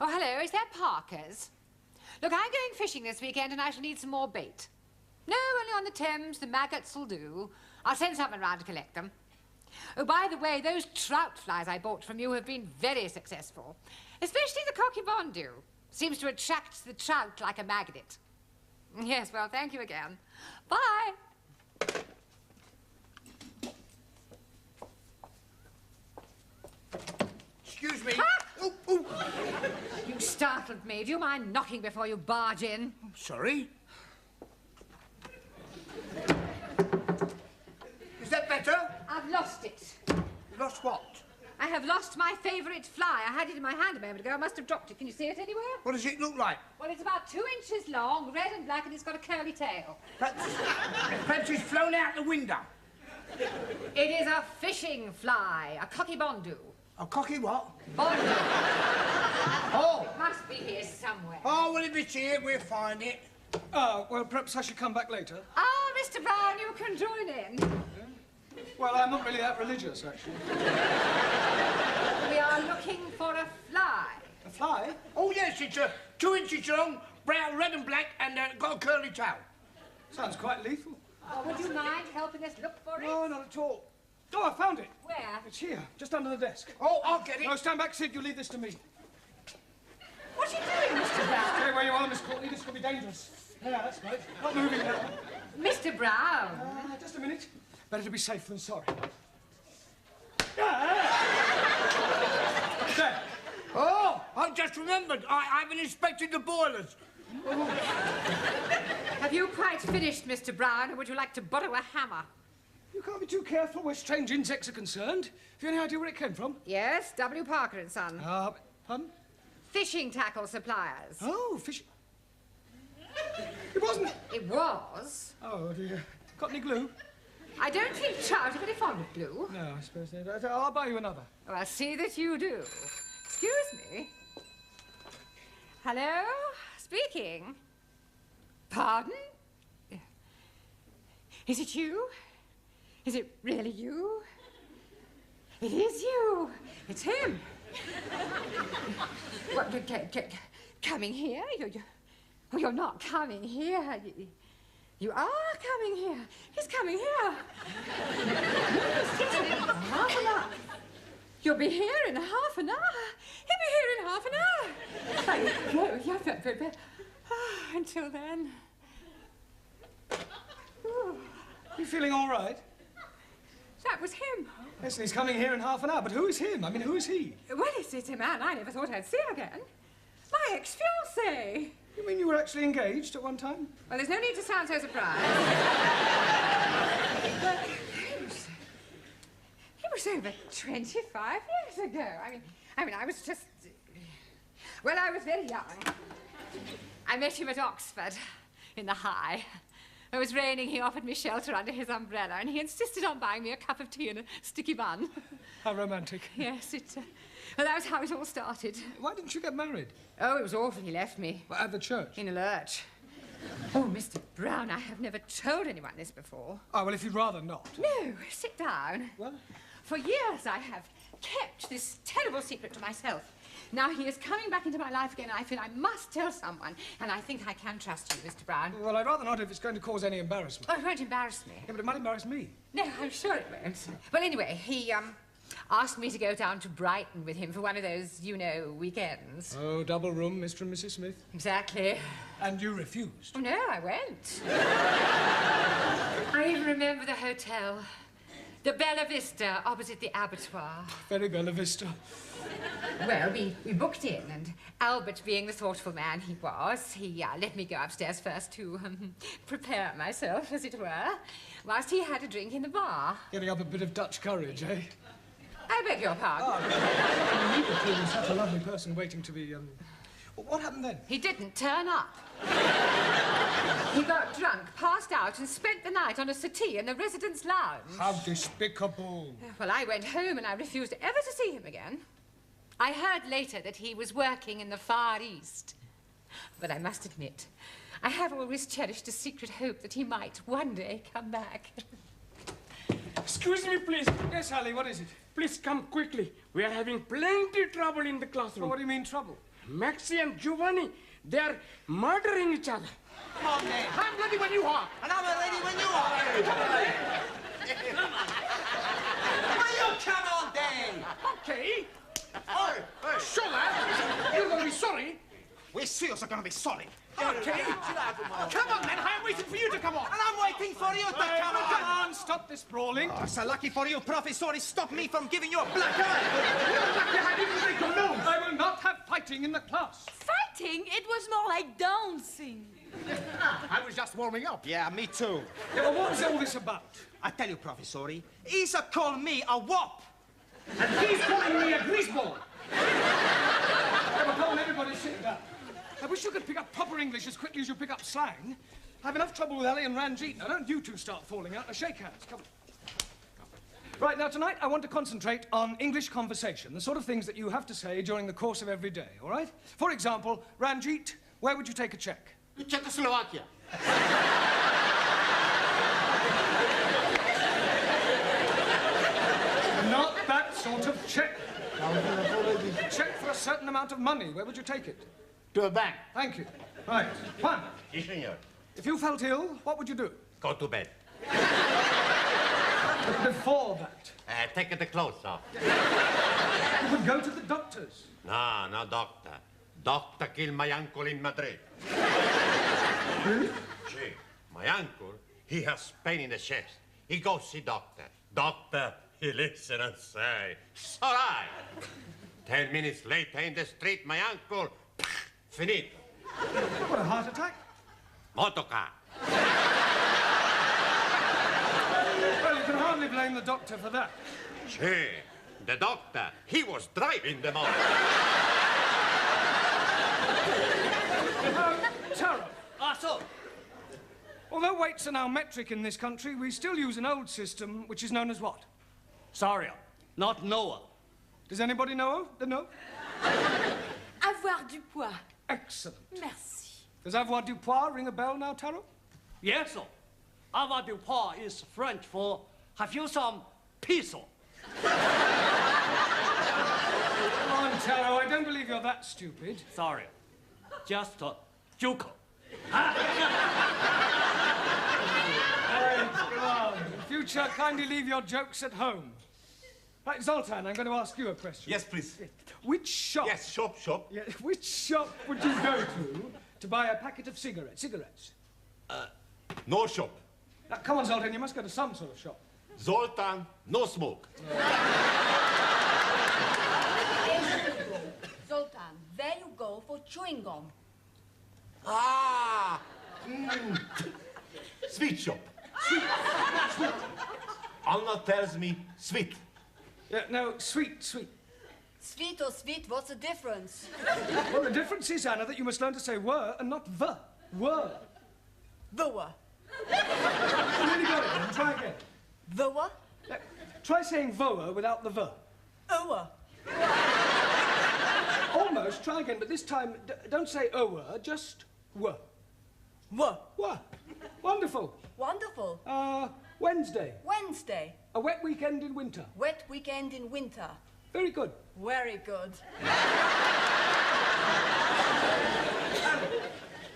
Oh, hello, is that Parker's? Look, I'm going fishing this weekend and I shall need some more bait. No, only on the Thames, the maggots will do. I'll send someone round to collect them. Oh, by the way, those trout flies I bought from you have been very successful. Especially the cockybondu. Seems to attract the trout like a magnet. Yes, well, thank you again. Bye. Excuse me. Ah! Ooh, ooh. You startled me. Do you mind knocking before you barge in? Sorry. Is that better? I've lost it. You lost what? I have lost my favourite fly. I had it in my hand a moment ago. I must have dropped it. Can you see it anywhere? What does it look like? Well, it's about 2 inches long, red and black, and it's got a curly tail. Perhaps it's flown out the window. It is a fishing fly, a cockybondu. A cocky what? Bondu. Oh. It must be here somewhere. Oh, well, if it's here, we'll find it. Well, perhaps I should come back later. Ah, Mr. Brown, you can join in. Well, I'm not really that religious, actually. We are looking for a fly. A fly? Oh, yes, it's 2 inches long, brown, red and black, and got a curly tail. Sounds quite lethal. Oh, would you mind helping us look for it? No, not at all. Oh, I found it. Where? It's here, just under the desk. Oh, I'll get it. No, stand back, Sid. You leave this to me. What are you doing, Mr. Brown? Stay where you are, Miss Courtney. This could be dangerous. Yeah, that's right. Not moving now. Mr. Brown. Just a minute. Better to be safe than sorry. There. Oh, I've just remembered. I haven't inspected the boilers. Have you quite finished, Mr. Brown, or would you like to borrow a hammer? You can't be too careful where strange insects are concerned. Have you any idea where it came from? Yes, W. Parker and Son. Pardon? Fishing tackle suppliers. Oh, fishing. It wasn't. It was. Oh, dear. Got any glue? I don't think trout are very fond of glue. No, I suppose they don't. I'll buy you another. Oh, I'll see that you do. Excuse me. Hello? Speaking. Pardon? Is it you? Is it really you? It is you. It's him. What, coming here? You're not coming here. You are coming here. He's coming here. Half an hour. You'll be here in half an hour. He'll be here in half an hour. Until then. You feeling all right? That was him. Yes, he's coming here in half an hour. But who is him? I mean, who is he? Well, it's a man I never thought I'd see again. My ex-fiancé. You mean you were actually engaged at one time? Well, there's no need to sound so surprised. But he was over 25 years ago. I mean, I was just... Well, I was very young. I met him at Oxford, in the High. It was raining, he offered me shelter under his umbrella, and he insisted on buying me a cup of tea and a sticky bun. How romantic. Yes, well, that was how it all started. Why didn't you get married? Oh, it was awful. He left me. Well, at the church? In a lurch. Oh, Mr. Brown, I have never told anyone this before. Oh, well, if you'd rather not. No, sit down. What? For years I have kept this terrible secret to myself. Now he is coming back into my life again, and I feel I must tell someone, and I think I can trust you, Mr. Brown. Well, I'd rather not if it's going to cause any embarrassment. Oh, it won't embarrass me. Yeah, but it might embarrass me. No, I'm sure it won't. Well, anyway, he, asked me to go down to Brighton with him for one of those, you know, weekends. Oh, double room, Mr. and Mrs. Smith? Exactly. And you refused? Oh, no, I went. I even remember the hotel. The Bella Vista, opposite the abattoir. Very Bella Vista. Well, we booked in, and Albert, being the thoughtful man he was, he let me go upstairs first to prepare myself, as it were, whilst he had a drink in the bar. Getting up a bit of Dutch courage, eh? I beg your pardon. Oh, you were such a lovely person waiting to be, What happened then? He didn't turn up. He got drunk, passed out, and spent the night on a settee in the residence lounge. How despicable. Well, I went home and I refused ever to see him again. I heard later that he was working in the Far East. But I must admit, I have always cherished a secret hope that he might one day come back. Excuse me, please. Yes, Harley, what is it? Please come quickly. We are having plenty trouble in the classroom. Well, what do you mean, trouble? Maxie and Giovanni, they are murdering each other. Come on, then. I'm ready when you are. And I'm ready when you are. Will you come on, then? Okay. Oh, hey. Sure, lad. You're going to be sorry. We're seriously going to be sorry. Okay. Come on, man. I'm waiting for you to come on. And I'm waiting for you to come on. Come on, stop this brawling. Oh, so lucky for you, Professor, he stopped me from giving you a black eye. I will not have fighting in the class. Fighting? It was more like dancing. I was just warming up. Yeah, me too. Yeah, well, what was all this about? I tell you, Professor, he's called me a wop. And he's calling me a greaseball. I will call everybody sit down. I wish you could pick up proper English as quickly as you pick up slang. I have enough trouble with Ellie and Ranjit. Now, don't you two start falling out. Now, shake hands. Come on. Right, now, tonight, I want to concentrate on English conversation, the sort of things that you have to say during the course of every day, all right? For example, Ranjit, where would you take a check? Czechoslovakia. Not that sort of check. A check for a certain amount of money. Where would you take it? To a bank. Thank you. Right. Juan. Yes, senor. If you felt ill, what would you do? Go to bed. But before that... Take the clothes off. You would go to the doctor's. No, no doctor. Doctor killed my uncle in Madrid. Really? See, my uncle, he has pain in the chest. He goes see doctor. Doctor, he listen and say, it's all right. 10 minutes later in the street, my uncle, finito. What, a heart attack? Motorcar. Well, you can hardly blame the doctor for that. See, the doctor, he was driving the motor. Taro. So. Although weights are now metric in this country, we still use an old system which is known as what? Sorry, not Noah. Does anybody know? No? Avoir du poids. Excellent. Merci. Does avoir du poids ring a bell now, Taro? Yes, sir. Avoir du poids is French for have you some peso? Come on, Taro, I don't believe you're that stupid. Sorry. Just a joke. Right, come on. In future, kindly leave your jokes at home. Right, Zoltan, I'm going to ask you a question. Yes, please. Which shop... Yes, shop. Yeah, which shop would you go to buy a packet of cigarettes? No shop. Now, come on, Zoltan, you must go to some sort of shop. Zoltan, no smoke. Zoltan, there you go for chewing gum. Ah! Sweet shop. Sweet. Anna tells me sweet. Yeah, no, sweet. Sweet or sweet, what's the difference? Well, the difference is, Anna, that you must learn to say were and not the. Were. The were. You really got it, then. Try again. The were? Try saying voa without the ver. Ower. Almost. Try again, but this time, don't say ower, just were. Were. Wonderful. Wonderful. Wednesday. Wednesday. A wet weekend in winter. Wet weekend in winter. Very good. Very good.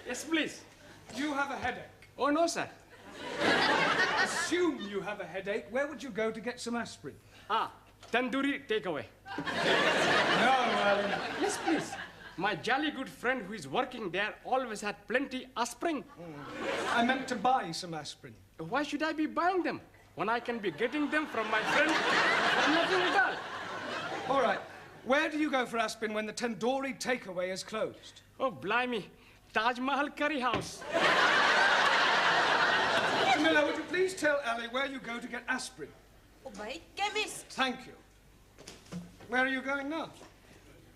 Yes, please. Do you have a headache? Oh, no, sir. Assume you have a headache. Where would you go to get some aspirin? Tandoori takeaway. No, Yes, please. My jolly good friend who is working there always had plenty aspirin. I meant to buy some aspirin. Why should I be buying them when I can be getting them from my friend for nothing at all? All right. Where do you go for aspirin when the tandoori takeaway is closed? Oh, blimey. Taj Mahal Curry House. Camiller, would you please tell Ali where you go to get aspirin? Oh, my chemist. Thank you. Where are you going now?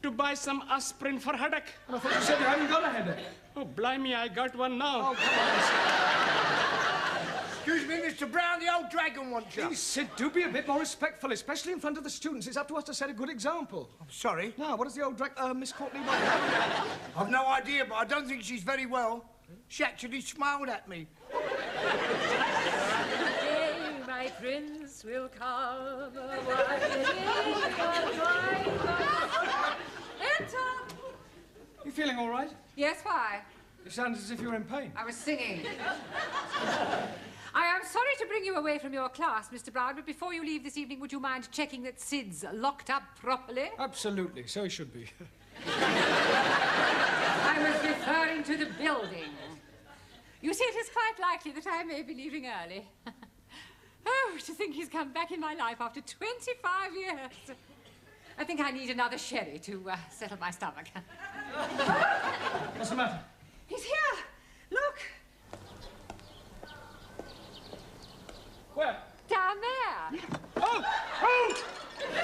To buy some aspirin for headache. I thought you said you hadn't got a headache. Oh, blimey, I got one now. Oh, come on, Excuse me, Mr. Brown, the old dragon wants you. Please, Sid, do be a bit more respectful, especially in front of the students. It's up to us to set a good example. I'm sorry. Now, what does the old Miss Courtney want? I've no idea, but I don't think she's very well. She actually smiled at me. Today my prince will come. Enter! You feeling all right? Yes, why? You sound as if you were in pain. I was singing. I am sorry to bring you away from your class, Mr. Brown, but before you leave this evening, would you mind checking that Sid's locked up properly? Absolutely, so he should be. I was referring to the building. You see, it is quite likely that I may be leaving early. Oh, to think he's come back in my life after 25 years. I think I need another sherry to settle my stomach. What's the matter? He's here! Look! Where? Down there! Oh! You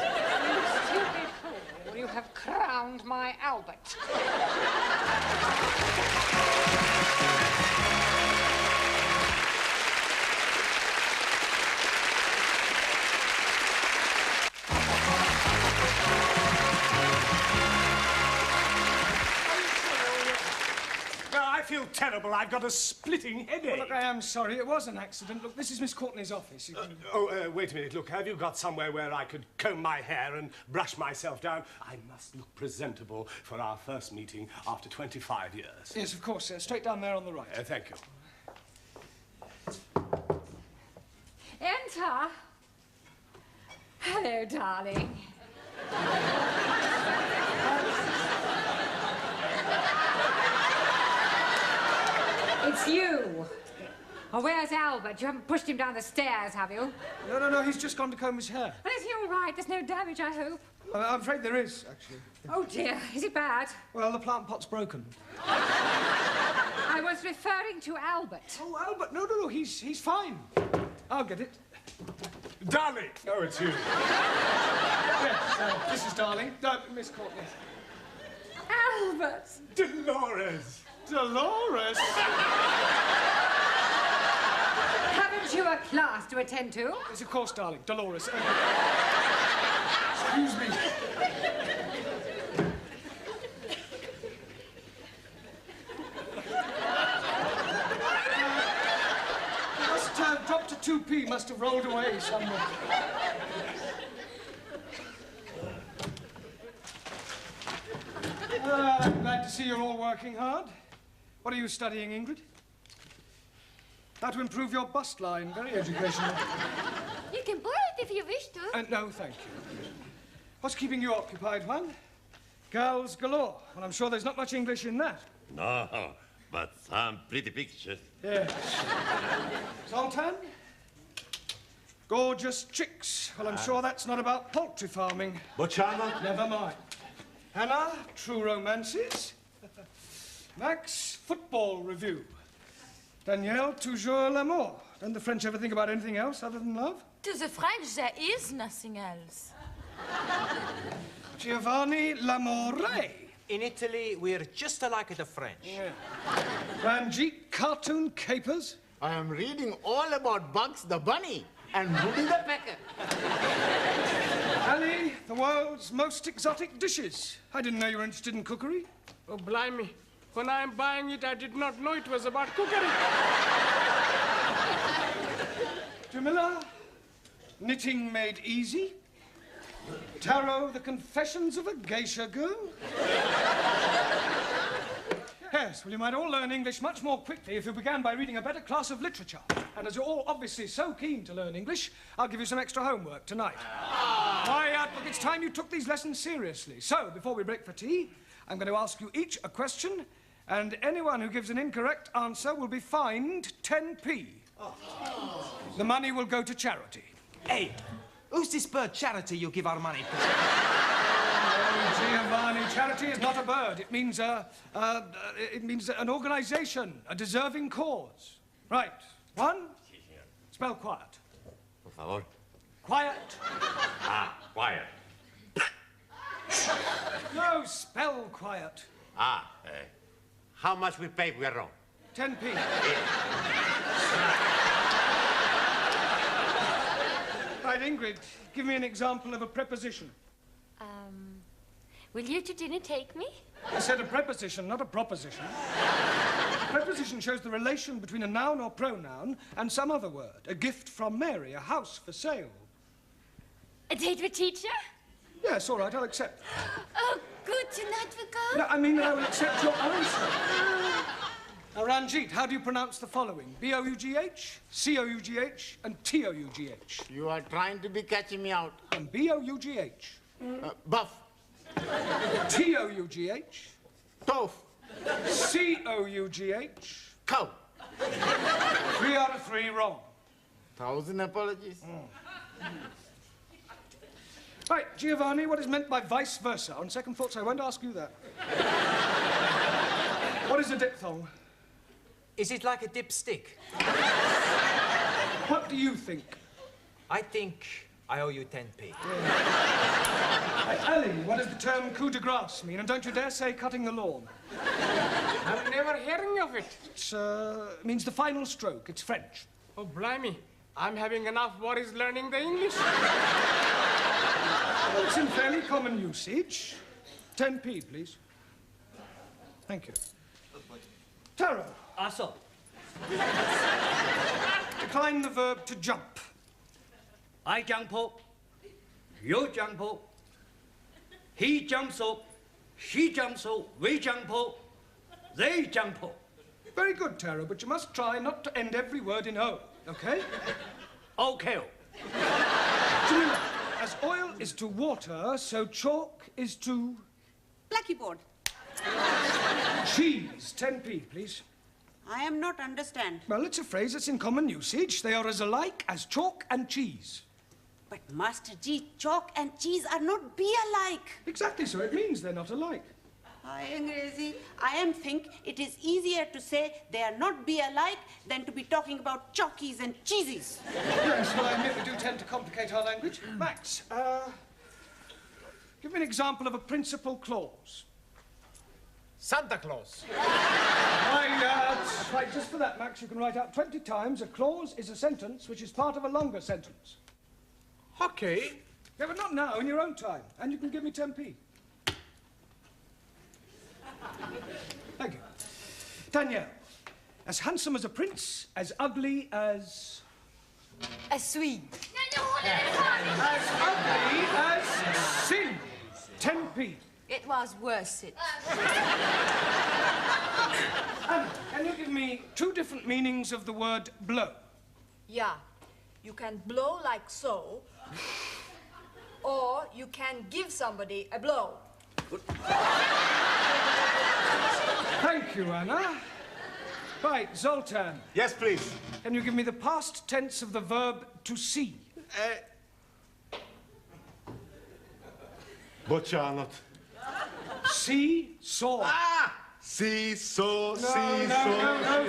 stupid fool! You have crowned my Albert. I feel terrible. I've got a splitting headache. Well, look, I am sorry. It was an accident. Look, this is Miss Courtney's office. You can... Wait a minute. Look, have you got somewhere where I could comb my hair and brush myself down? I must look presentable for our first meeting after 25 years. Yes, of course, sir. Straight down there on the right. Thank you. Enter. Hello, darling. It's you. Oh, where's Albert? You haven't pushed him down the stairs, have you? No, he's just gone to comb his hair. Well, is he all right? There's no damage, I hope. I'm afraid there is, actually. Oh, dear. Is it bad? Well, the plant pot's broken. I was referring to Albert. Oh, Albert? No, he's fine. I'll get it. Darling! Oh, it's you. Yes, this is Darling. Miss Courtney. Albert! Dolores! Dolores? Haven't you a class to attend to? Yes, of course, darling. Dolores. Excuse me. Must have dropped a 2p. Must have rolled away somewhere. I'm glad to see you're all working hard. What are you studying, Ingrid? How to improve your bust line. Very educational. You can borrow it if you wish to. No, thank you. What's keeping you occupied, Juan? Girls galore. Well, I'm sure there's not much English in that. No, but some pretty pictures. Yes. Zoltan? Gorgeous chicks. Well, I'm sure that's not about poultry farming. Bocciana? Never mind. Hannah, true romances. Max, football review. Danielle, toujours l'amour. Don't the French ever think about anything else other than love? To the French, there is nothing else. Giovanni, l'amore. In Italy, we're just like the French. Yeah. Ranjit, cartoon capers. I am reading all about Bugs the Bunny and Woody the Pecker. Ali, the world's most exotic dishes. I didn't know you were interested in cookery. Oh, blimey. When I'm buying it, I did not know it was about cookery. Jamila, knitting made easy. Tarot, the confessions of a geisha girl. Yes, well, you might all learn English much more quickly if you began by reading a better class of literature. And as you're all obviously so keen to learn English, I'll give you some extra homework tonight. Quiet, look, it's time you took these lessons seriously. So, before we break for tea, I'm going to ask you each a question, and anyone who gives an incorrect answer will be fined 10p. The money will go to charity. Hey, who's this bird charity you give our money to? Oh, Giovanni, charity is not a bird. It means an organization, a deserving cause. Right. One, spell quiet. Por favor. Quiet. Quiet. No, spell quiet. How much we pay if we are wrong? 10p. Right, Ingrid, give me an example of a preposition. Will you to dinner take me? I said a preposition, not a proposition. A preposition shows the relation between a noun or pronoun and some other word. A gift from Mary, a house for sale. A date with teacher? Yes, all right, I'll accept. Oh, good. Tonight we go? No, I mean, I will accept your answer. Now, Ranjit, how do you pronounce the following? B-O-U-G-H, C-O-U-G-H, and T-O-U-G-H. You are trying to be catching me out. And B-O-U-G-H. Buff. T-O-U-G-H. Tof. C-O-U-G-H. Cow. 3 out of 3 wrong. 1,000 apologies. Right, Giovanni, what is meant by vice versa? On second thoughts, I won't ask you that. What is a diphthong? Is it like a dipstick? What do you think? I think I owe you 10p. Right, Ali, what does the term coup de grace mean? And don't you dare say cutting the lawn. I'm never hearing of it. It means the final stroke. It's French. Oh, blimey. I'm having enough worries learning the English. Well, it's in fairly common usage. 10p, please. Thank you. Taro. Also. Decline the verb to jump. I jump up. You jump up. He jumps up. She jumps up. We jump up. They jump up. Very good, Taro, but you must try not to end every word in O, okay? Okay. Jamila, as As oil is to water, so chalk is to... Blackboard. Cheese. 10p, please. I am not understand. Well, it's a phrase that's in common usage. They are as alike as chalk and cheese. But Master G, chalk and cheese are not be alike. Exactly so. It means they're not alike. I am think it is easier to say they are not be alike than to be talking about chalkies and cheeses. Yes, well, I admit we do tend to complicate our language. Max, give me an example of a principal clause. Santa Claus. That's right, just for that, Max, you can write out 20 times a clause is a sentence which is part of a longer sentence. Okay. Yeah, but not now, in your own time. And you can give me 10p. Thank you. Danielle, as handsome as a prince, as ugly as... A Swede. As ugly as sin. 10p. It was worth it. Can you give me 2 different meanings of the word blow? Yeah. You can blow like so, or you can give somebody a blow. Thank you, Anna. Right, Zoltan. Yes, please. Can you give me the past tense of the verb to see? Boccianot. See, saw. Ah! See, saw, No, saw.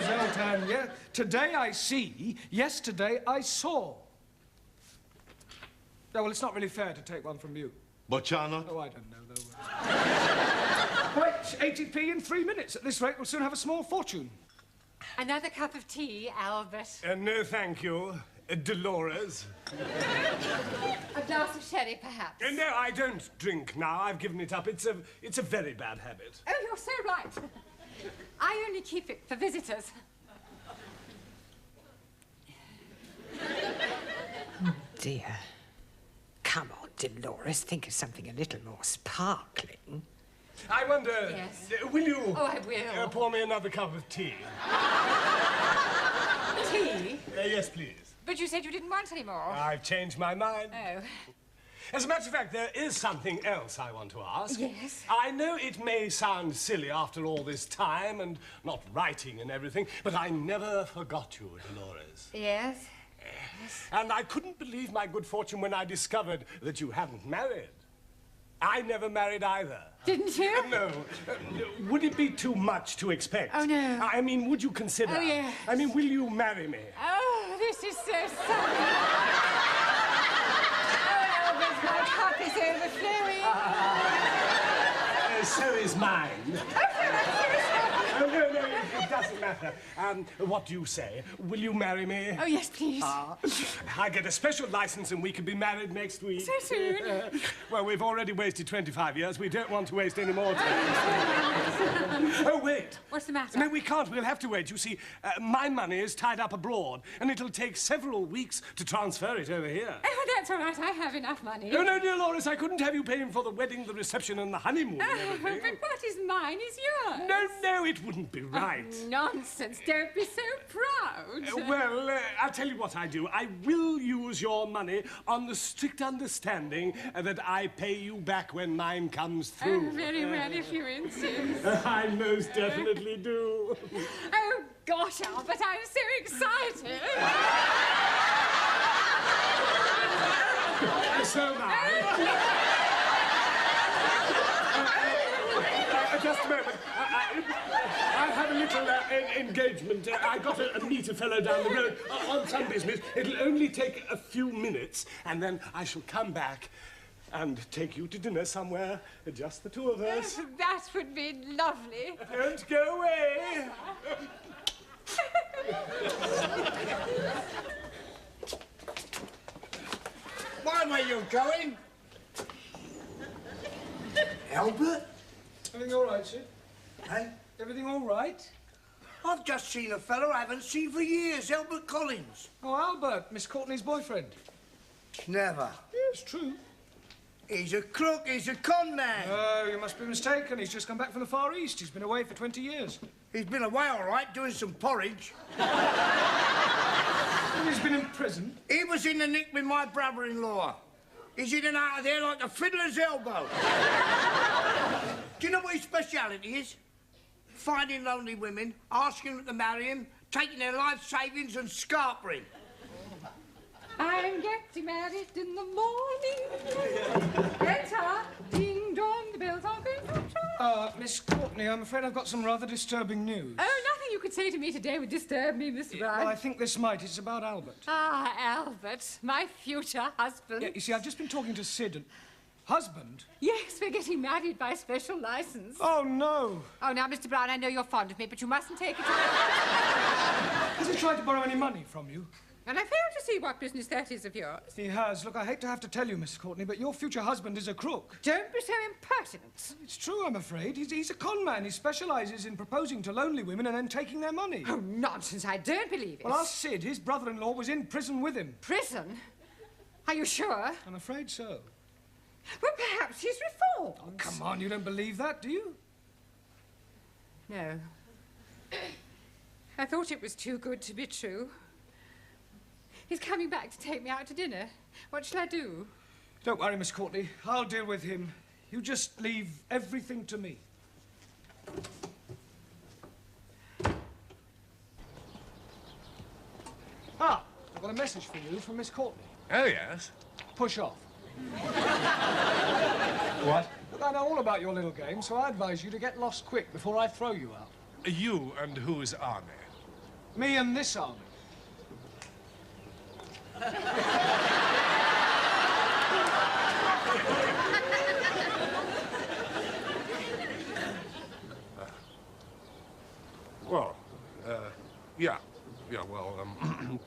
Zoltan. Yeah. Today I see, yesterday I saw. No, well, it's not really fair to take one from you. Boccianot. Oh, I don't know, though. Right, 80p in 3 minutes. At this rate, we'll soon have a small fortune. Another cup of tea, Albert. No, thank you. Dolores. A glass of sherry, perhaps. No, I don't drink now. I've given it up. It's a very bad habit. Oh, you're so right. I only keep it for visitors. Dear. Come on, Dolores, think of something a little more sparkling. I wonder... Yes. Will you... Oh, I will. Pour me another cup of tea? Tea? Yes, please. But you said you didn't want any more. I've changed my mind. Oh. As a matter of fact, there is something else I want to ask. Yes? I know it may sound silly after all this time and not writing and everything, but I never forgot you, Dolores. Yes? And I couldn't believe my good fortune when I discovered that you hadn't married. I never married either. Didn't you? No. Would it be too much to expect? Oh, no. I mean, would you consider? Oh, yes. I mean, will you marry me? Oh, this is so sunny. Oh, Albert, my cup is overflowing. So is mine. Oh, no, it doesn't matter. What do you say? Will you marry me? Oh, yes, please. I get a special license and we can be married next week. So soon? Well, we've already wasted 25 years. We don't want to waste any more time. Oh, wait. What's the matter? No, we can't. We'll have to wait. You see, my money is tied up abroad, and it'll take several weeks to transfer it over here. Oh, that's all right. I have enough money. Oh, no, dear Loris, I couldn't have you paying for the wedding, the reception, and the honeymoon and everything. But what is mine is yours. No, it wouldn't be right. Oh, nonsense. Don't be so proud. Well, I'll tell you what I do. I will use your money on the strict understanding that I pay you back when mine comes through. Oh, very well, if you insist. I most definitely do. Oh, gosh, Albert, I'm so excited. So am I. Just a moment. I have a little engagement. I got to meet a fellow down the road on some business. It'll only take a few minutes, and then I shall come back and take you to dinner somewhere, just the two of us. Oh, that would be lovely. Don't go away. Why were you going? Albert? Everything all right, sir? Hey? Everything all right? I've just seen a fellow I haven't seen for years, Albert Collins. Oh, Albert, Miss Courtney's boyfriend. Never. Yes, true. He's a crook, he's a con man. Oh, you must be mistaken. He's just come back from the Far East. He's been away for 20 years. He's been away all right, doing some porridge. And he's been in prison. He was in the nick with my brother-in-law. He's in and out of there like a fiddler's elbow. Do you know what his speciality is? Finding lonely women, asking them to marry him, taking their life savings and scarpering. I'm getting married in the morning. Enter, ding dong, the bells are going to chime. Miss Courtney, I'm afraid I've got some rather disturbing news. Oh, nothing you could say to me today would disturb me, Mr. Brown. Well, I think this might. It's about Albert. Ah, Albert, my future husband. Yeah, you see, I've just been talking to Sid and... Husband? Yes, we're getting married by special license. Oh, no. Oh, now, Mr. Brown, I know you're fond of me, but you mustn't take it. Has he tried to borrow any money from you? And I fail to see what business that is of yours. He has. Look, I hate to have to tell you, Miss Courtney, but your future husband is a crook. Don't be so impertinent. It's true, I'm afraid. He's a con man. He specialises in proposing to lonely women and then taking their money. Oh, nonsense. I don't believe it. Well, ask Sid. His brother-in-law was in prison with him. Prison? Are you sure? I'm afraid so. Well, perhaps he's reformed. Oh, come on, you don't believe that, do you? No. I thought it was too good to be true. He's coming back to take me out to dinner. What shall I do? Don't worry, Miss Courtney. I'll deal with him. You just leave everything to me. Ah, I've got a message for you from Miss Courtney. Oh, yes? Push off. What? Look, I know all about your little game, so I advise you to get lost quick before I throw you out. You and whose army? Me and this army. Well, yeah. Yeah, well,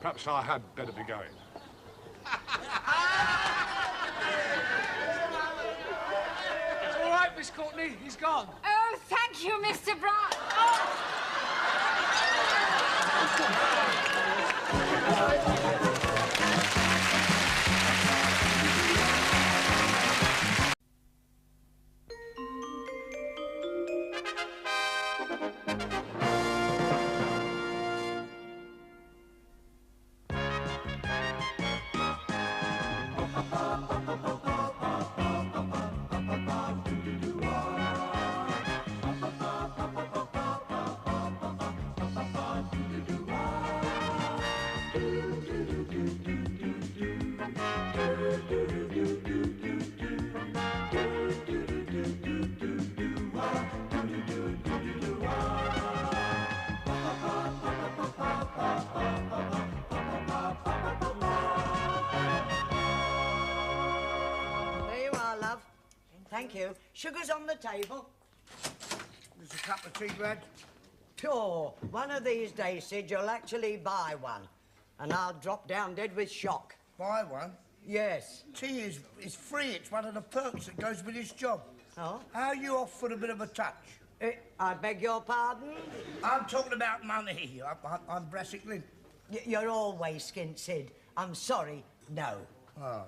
perhaps I had better be going. It's all right, Miss Courtney. He's gone. Oh, thank you, Mr. Brown. Thank you. Sugar's on the table. There's a cup of tea, Brad. Sure. One of these days, Sid, you'll actually buy one. And I'll drop down dead with shock. Buy one? Yes. Tea is free. It's one of the perks that goes with this job. Oh? How are you off for a bit of a touch? I beg your pardon? I'm talking about money. I'm brassically. You're always skint, Sid. I'm sorry, no. Oh.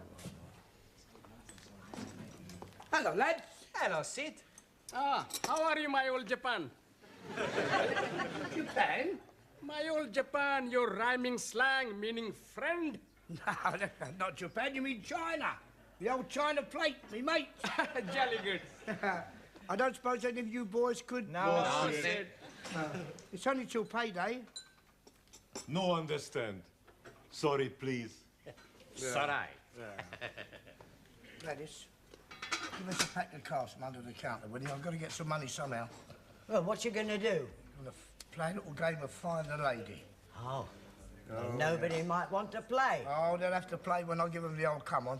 Hello, lad. Hello, Sid. Ah, how are you, my old Japan? Japan? My old Japan, your rhyming slang meaning friend? No, not Japan, you mean China. The old China plate, me mate. Jolly good. I don't suppose any of you boys could... No, Sid. It's only till payday. No understand. Sorry, please. Sorry. Gladys, give us a pack of cards from under the counter, will you? I've got to get some money somehow. Well, what you gonna do? I'm going to play a little game of Find the Lady. Oh. Well, nobody might want to play. Oh, they'll have to play when I give them the old come on.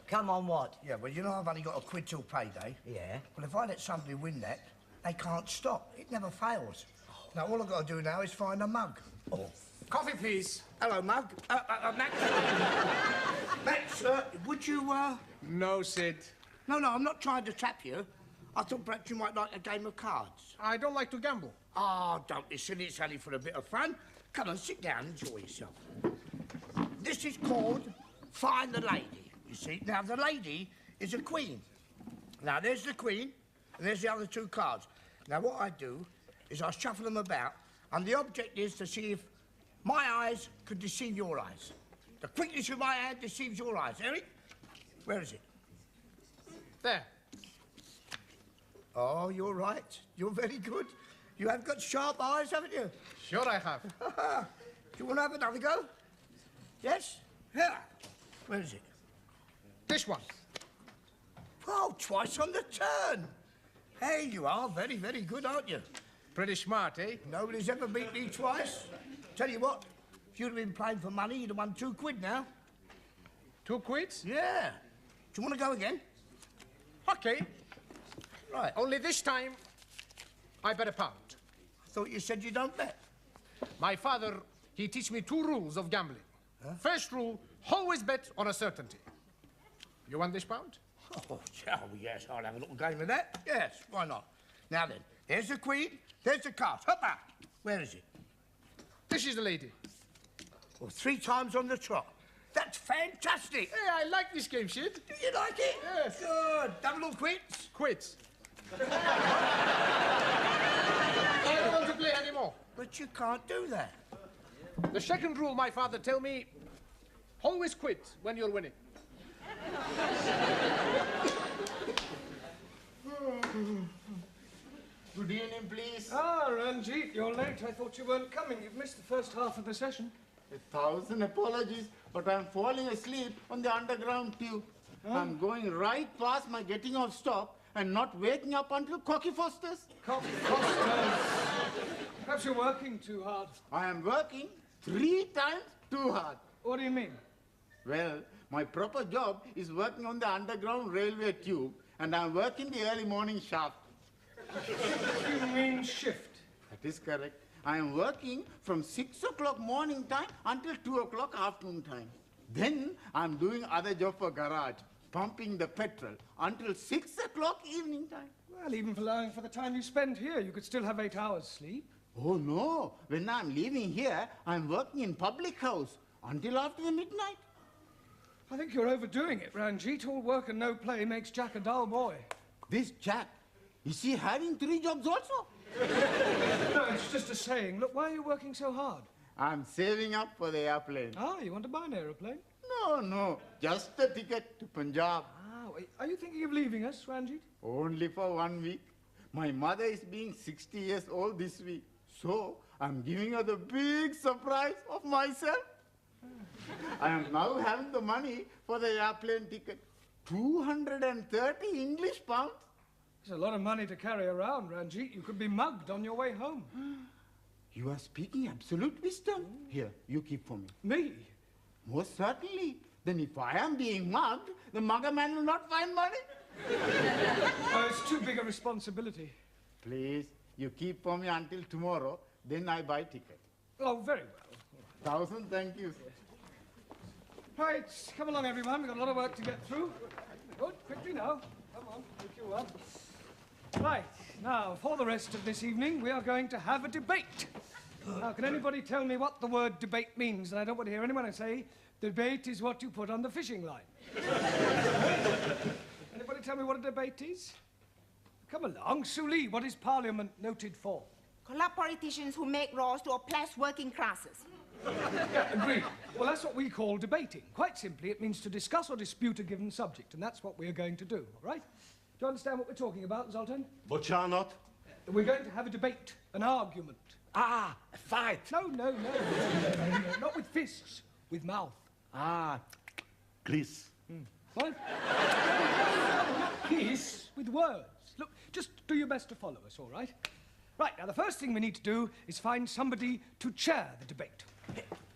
Come on what? Yeah, well, you know I've only got a quid till payday. Yeah. Well, if I let somebody win that, they can't stop. It never fails. Now, all I've got to do now is find a mug. Oh. Coffee, please. Hello, mug. Max. Max, would you, No, Sid. No, I'm not trying to trap you. I thought perhaps you might like a game of cards. I don't like to gamble. Oh, don't be silly. It's only for a bit of fun. Come on, sit down, enjoy yourself. This is called Find the Lady, you see. Now, the lady is a queen. Now, there's the queen, and there's the other two cards. Now, what I do is I shuffle them about, and the object is to see if my eyes could deceive your eyes. The quickness of my hand deceives your eyes, Eric? Where is it? There. Oh, you're right. You're very good. You have got sharp eyes, haven't you? Sure I have. Do you want to have another go? Yes? Here. Where is it? This one. Oh, twice on the turn. Hey, you are very, very good, aren't you? Pretty smart, eh? Nobody's ever beat me twice. Tell you what, if you'd have been playing for money, you'd have won £2 now. 2 quids? Yeah. Do you want to go again? Okay. Right. Only this time, I bet £1. I thought you said you don't bet. My father, he teach me 2 rules of gambling. Huh? First rule, always bet on a certainty. You want this £1? Oh, yes, I'll have a little game of that. Yes, why not? Now then, there's the queen, there's the card. Hop out. Where is it? This is the lady. Well, 3 times on the trot. That's fantastic. Hey, I like this game, Sid. Do you like it? Yes. Good. Double or quits? Quits. I don't want to play anymore. But you can't do that. The second rule my father tell me, always quit when you're winning. Good evening, please. Ah, Ranjit, you're late. I thought you weren't coming. You've missed the first half of the session. 1,000 apologies, but I'm falling asleep on the underground tube. I'm going right past my getting off stop and not waking up until Cocky Foster's. Cocky Foster's. Perhaps you're working too hard. I am working 3 times too hard. What do you mean? Well, my proper job is working on the underground railway tube, and I'm working the early morning shaft. You mean shift? That is correct. I am working from 6 o'clock morning time until 2 o'clock afternoon time. Then I'm doing other job for garage, pumping the petrol until 6 o'clock evening time. Well, even for allowing for the time you spend here, you could still have 8 hours sleep. Oh, no. When I'm leaving here, I'm working in public house until after the midnight. I think you're overdoing it, Ranjit. All work and no play makes Jack a dull boy. This Jack, is he having 3 jobs also? No, it's just a saying. Look, why are you working so hard? I'm saving up for the airplane. Ah, you want to buy an aeroplane? No, just a ticket to Punjab. Ah, are you thinking of leaving us, Ranjit? Only for 1 week. My mother is being 60 years old this week. So, I'm giving her the big surprise of myself. I am now having the money for the airplane ticket. 230 English pounds. It's a lot of money to carry around, Ranjit. You could be mugged on your way home. You are speaking absolute wisdom. Here, you keep for me. Me? Most certainly. Then if I am being mugged, the mugger man will not find money. Oh, it's too big a responsibility. Please, you keep for me until tomorrow, then I buy ticket. Oh, very well. 1,000 thank you. Right, come along, everyone. We've got a lot of work to get through. Good, quickly now. Come on, pick you up. Right, now, for the rest of this evening, we are going to have a debate. Now, can anybody tell me what the word debate means? And I don't want to hear anyone say, debate is what you put on the fishing line. Anybody tell me what a debate is? Come along. Suli, what is Parliament noted for? Corrupt politicians who make laws to oppress working classes. Yeah, agreed. Well, that's what we call debating. Quite simply, it means to discuss or dispute a given subject, and that's what we are going to do, all right? Do you understand what we're talking about, Zoltan? But you're not. We're going to have a debate, an argument. Ah, a fight. No, not with fists, with mouth. Ah, Chris. What? Kiss with words. Look, just do your best to follow us, all right? Right, now the first thing we need to do is find somebody to chair the debate.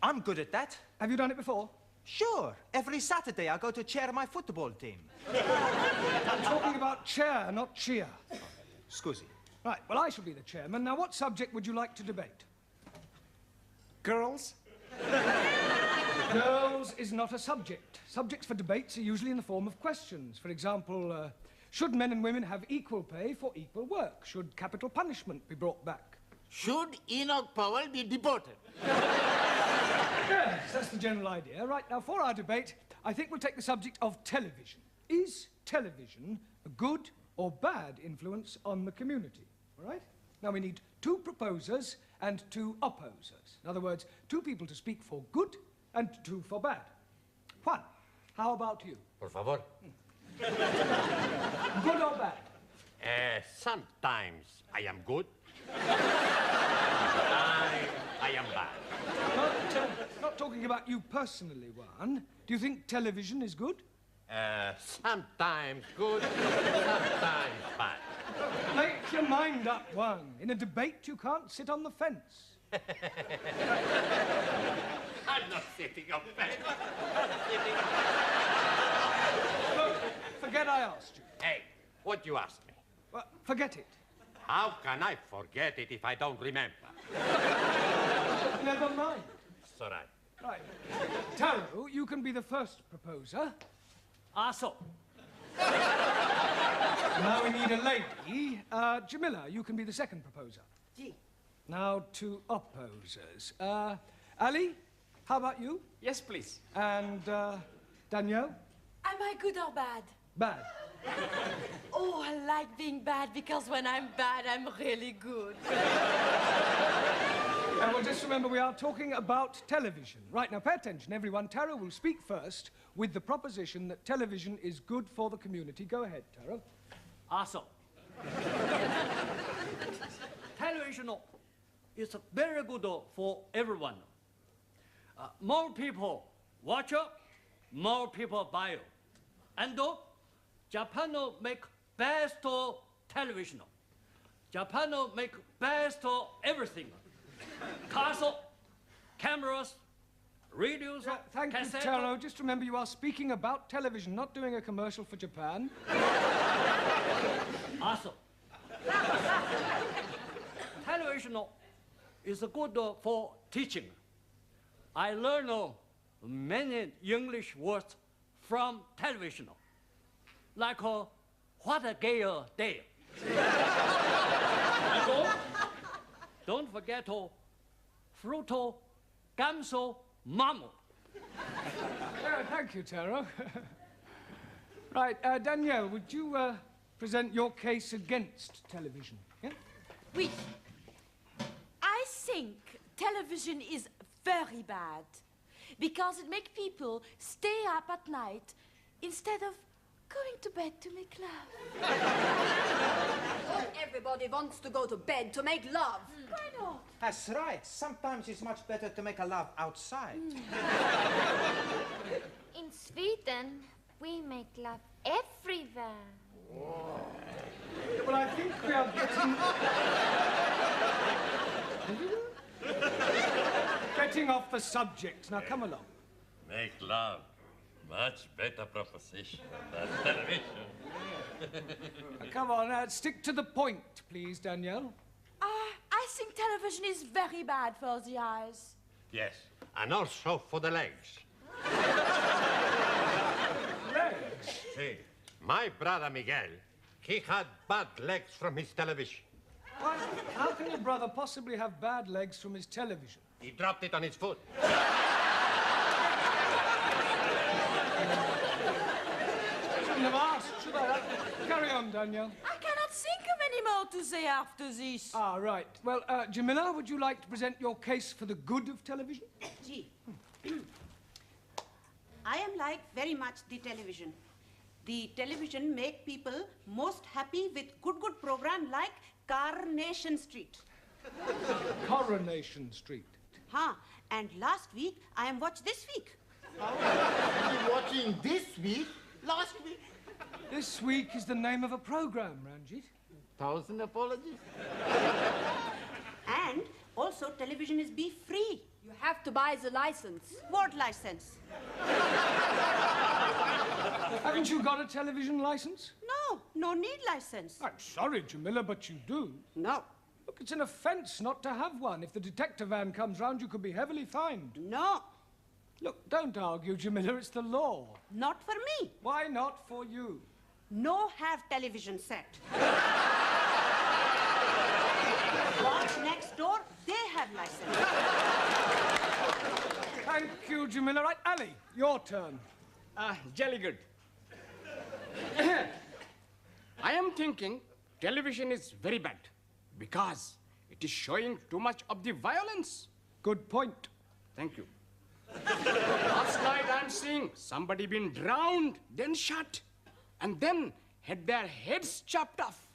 I'm good at that. Have you done it before? Sure. Every Saturday I go to chair my football team. I'm talking about chair, not cheer. Scusi. Right, well, I shall be the chairman. Now, what subject would you like to debate? Girls? Girls is not a subject. Subjects for debates are usually in the form of questions. For example, should men and women have equal pay for equal work? Should capital punishment be brought back? Should Enoch Powell be deported? Yes, that's the general idea. Right, now, for our debate, I think we'll take the subject of television. Is television a good or bad influence on the community? All right? Now, we need 2 proposers and 2 opposers. In other words, 2 people to speak for good and 2 for bad. 1. How about you? Por favor. Good or bad? Sometimes I am good. I am bad. Not talking about you personally, Juan. Do you think television is good? Sometimes good, sometimes bad. Make your mind up, Juan. In a debate, you can't sit on the fence. I'm not sitting on fence. Look, forget I asked you. Hey, what you asked me? Well, forget it. How can I forget it if I don't remember? Never mind. It's all right. Right. Taro, you can be the first proposer. Also. Now we need a lady. Jamila, you can be the second proposer. Gee. Now two opposers. Ali, how about you? Yes, please. And Danielle? Am I good or bad? Bad. Oh, I like being bad because when I'm bad, I'm really good. Well, just remember, we are talking about television. Right, now pay attention, everyone. Taro will speak first with the proposition that television is good for the community. Go ahead, Taro. Also. Television is very good for everyone. More people watch it, more people buy it. And Japan make best television. Japan make best everything. Cars, cameras, radios, Thank you, cassette. Taro. Just remember, you are speaking about television, not doing a commercial for Japan. Also, television is good for teaching. I learn many English words from television, like what a gay day. Don't forget fruto, gamso, mamo. Thank you, Taro. Right, Danielle, would you present your case against television? Yeah? Oui. I think television is very bad because it makes people stay up at night instead of going to bed to make love. Everybody wants to go to bed to make love. Why not? That's right. Sometimes it's much better to make a love outside. In Sweden, we make love everywhere. Well, I think we are getting off the subject. Now, come along. Make love. Much better proposition than television. Come on, stick to the point, please, Danielle. I think television is very bad for the eyes. Yes, and also for the legs. Legs? See, my brother Miguel, he had bad legs from his television. Why, how can your brother possibly have bad legs from his television? He dropped it on his foot. Shouldn't have asked, should I? Carry on, Danielle. I cannot think of any more to say after this. Ah, right. Well, Jamila, would you like to present your case for the good of television? Gee. I am like very much the television. The television make people most happy with good program like Coronation Street. Coronation Street. Huh. And last week, I am watched this week. You're watching this week? Last week. This week is the name of a program, Ranjit. 1,000 apologies. And also television is be free. You have to buy the license. What license? Haven't you got a television license? No need license. I'm sorry, Jamila, but you do. No. Look, it's an offence not to have one. If the detector van comes round, you could be heavily fined. No. Look, don't argue, Jamila. It's the law. Not for me. Why not for you? No have television set. Watch next door, they have license. Thank you, Jamila. Right, Ali, your turn. Jolly good. I am thinking television is very bad because it is showing too much of the violence. Good point. Thank you. Last night I'm seeing somebody been drowned, then shot, and then had their heads chopped off.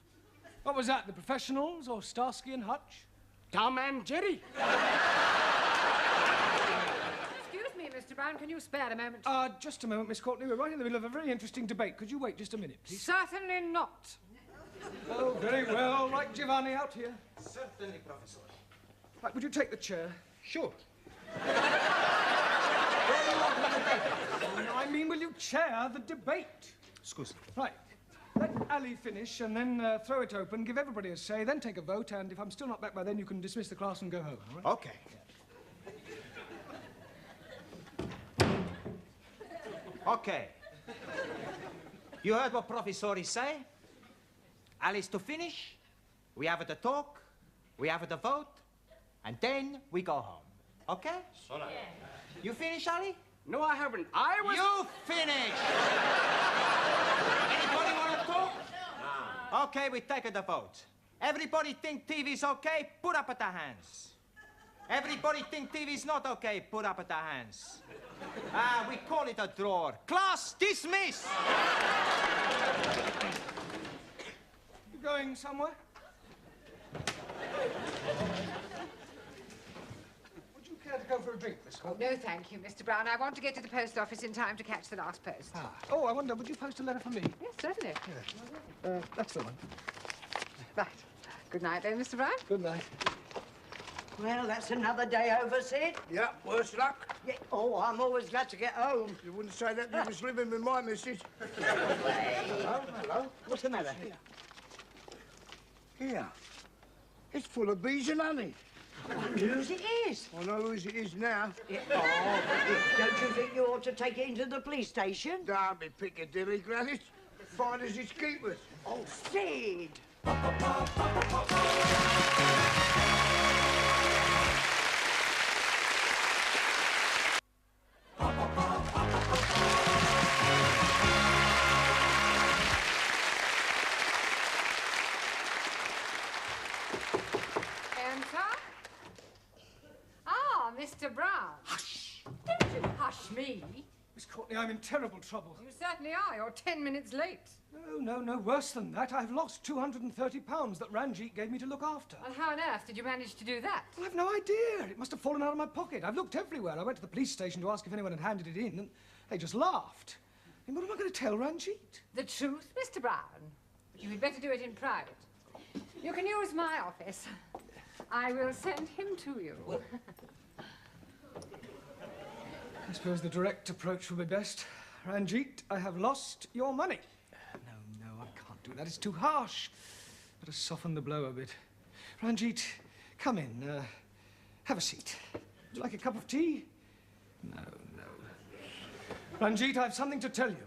What was that, the professionals or Starsky and Hutch? Tom and Jerry. Excuse me, Mr. Brown, can you spare a moment? Just a moment, Miss Courtney. We're right in the middle of a very interesting debate. Could you wait just a minute, please? Certainly not. Oh, very well. Right, Giovanni, out here. Certainly, Professor. Right, would you take the chair? Sure. I mean, will you chair the debate? Excuse me. Right. Let Ali finish and then throw it open, give everybody a say, then take a vote, and if I'm still not back by then, you can dismiss the class and go home, all right? Okay. Okay. You heard what Professor say? Alice to finish, we have the talk, we have the vote, and then we go home. Okay? Yeah. You finish, Ali? No, I haven't. I was... You finish! Anybody want to talk? No. Okay, we take the vote. Everybody think TV's okay? Put up at the hands. Everybody think TV's not okay? Put up at the hands. We call it a draw. Class, dismiss! You going somewhere? Would you care to go for a drink, Miss Courtney? No, thank you, Mr. Brown. I want to get to the post office in time to catch the last post. Oh, I wonder, would you post a letter for me? Yes, certainly. That's the one. Right. Good night, then, Mr. Brown. Good night. Well, that's another day over, Sid. Yeah, worse luck. Yeah. Oh, I'm always glad to get home. You wouldn't say that if you was living with my missus. Hello, hello. What's the matter? Here. It's full of bees and honey. Whose it is? I know whose it is now. Yeah. Oh, don't you think you ought to take it into the police station? Don't be Piccadilly, Granny. Fine as its keepers. Oh, Sid! Mr. Brown. Hush! Don't you hush me. Miss Courtney, I'm in terrible trouble. You certainly are. You're 10 minutes late. No, worse than that. I've lost £230 that Ranjit gave me to look after. Well, how on earth did you manage to do that? Well, I've no idea. It must have fallen out of my pocket. I've looked everywhere. I went to the police station to ask if anyone had handed it in, and they just laughed. I mean, what am I going to tell Ranjit? The truth, Mr. Brown. But you had better do it in private. You can use my office. I will send him to you. I suppose the direct approach will be best. Ranjit, I have lost your money. No, I can't do that. It's too harsh. Better soften the blow a bit. Ranjit, come in. Have a seat. Would you like a cup of tea? No. Ranjit, I have something to tell you.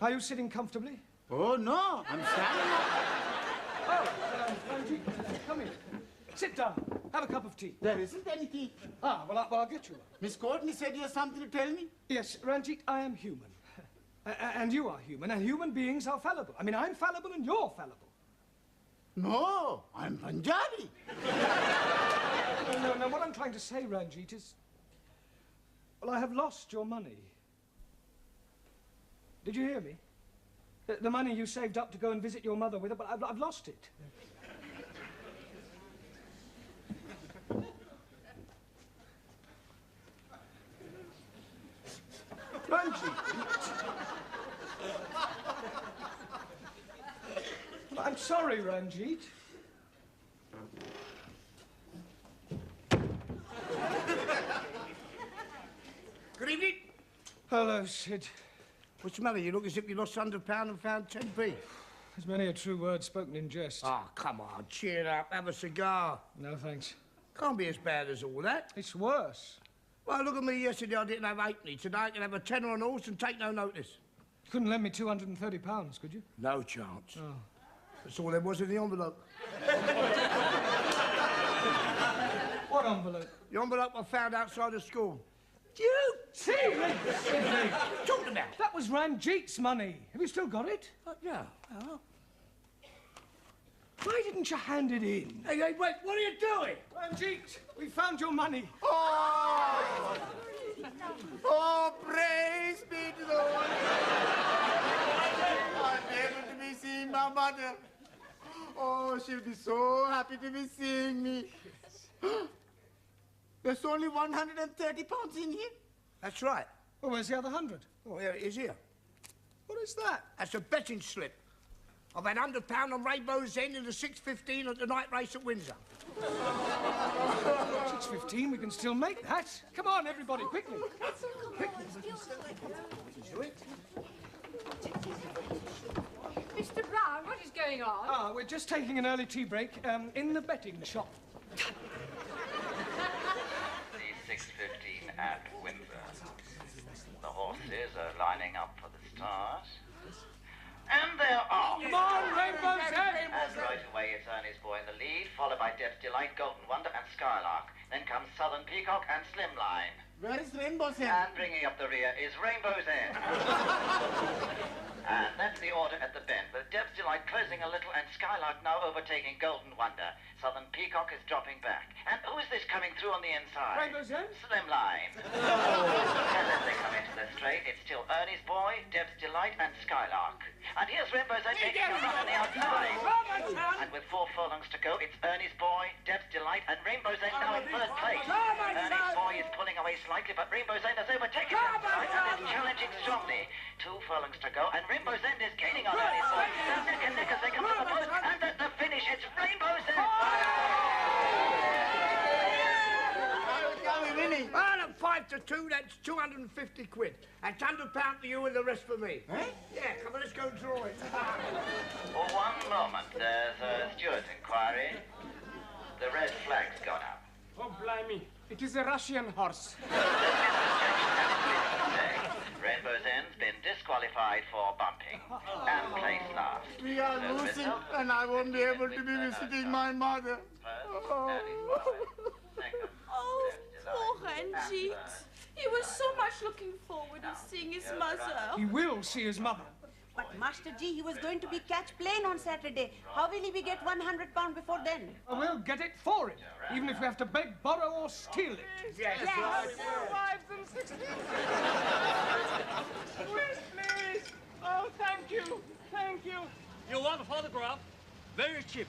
Are you sitting comfortably? Oh, no, I'm standing up. Oh, Ranjit, come in. Sit down. Have a cup of tea. There isn't any tea. Well, I'll get you one. Miss Courtney said you have something to tell me? Yes, Ranjit, I am human. And you are human, and human beings are fallible. I mean, I'm fallible and you're fallible. No, I'm Punjabi. No, what I'm trying to say, Ranjit, is... Well, I have lost your money. Did you hear me? The money you saved up to go and visit your mother with, but I've lost it. Ranjit. I'm sorry, Ranjit. Good evening. Hello, Sid. What's the matter? You look as if you lost £100 and found 10p. There's many a true word spoken in jest. Oh, come on, cheer up. Have a cigar. No, thanks. Can't be as bad as all that. It's worse. Well, look at me yesterday. I didn't have 8p. Today I can have a tenner on horse and take no notice. You couldn't lend me £230, could you? No chance. Oh. That's all there was in the envelope. What envelope? The envelope I found outside the school. You serious? Talking about? That was Ranjit's money. Have you still got it? Yeah. Oh. Why didn't you hand it in? Hey, wait, what are you doing? Ranjit, we found your money. Oh! Oh, praise be to the Lord. I'm able to be seeing my mother. Oh, she'll be so happy to be seeing me. There's only 130 pounds in here. That's right. Well, where's the other 100? Oh, here it is here. What is that? That's a betting slip. I've had £100 on Rainbow's End in the 6:15 at the night race at Windsor. 6:15, we can still make that. Come on, everybody, quickly. Mr. Brown, what is going on? Ah, we're just taking an early tea break in the betting shop. The 6:15 at Windsor. The horses are lining up for the start. And they're off. Come on, Rainbow's End! And right away, it's Ernie's Boy in the lead, followed by Deb's Delight, Golden Wonder, and Skylark. Then comes Southern Peacock and Slimline. Where is Rainbow's End? And bringing up the rear is Rainbow's End. And that's the order at the bend, with Deb's Delight closing a little and Skylark now overtaking Golden Wonder. Southern Peacock is dropping back. And who is this coming through on the inside? Rainbow's End? Slimline. And as they come into the straight, it's still Ernie's Boy, Deb's Delight, and Skylark. And here's Rainbow's End taking a run on the outside. And with 4 furlongs to go, it's Ernie's Boy, Deb's Delight, and Rainbow's End now in third place. Ernie's Boy is pulling away slightly, but Rainbow's End has overtaken him and is challenging strongly. 2 furlongs to go, and Rainbow's End is gaining on Ernie's Boy. Now neck and neck as they come to the post, and at the finish, it's Rainbow's End. Well, at 5 to 2, that's 250 quid. That's £100 to you and the rest for me. Eh? Yeah, come on, let's go and draw it. For one moment, there's a Stuart inquiry. The red flag's gone up. Oh, blimey. It is a Russian horse. Rainbow's End's been disqualified for bumping and placed last. We are So the losing, result, and I won't be able to be visiting my mother. Oh, poor Ranjit. He was so much looking forward to seeing his mother. He will see his mother. But Master G, he was going to be catch plane on Saturday. How will he be get £100 before then? We'll get it for him, even if we have to beg, borrow, or steal it. Yes. 4 wives and 16. Please, please. Oh, thank you. Thank you. You want a photograph? Very cheap.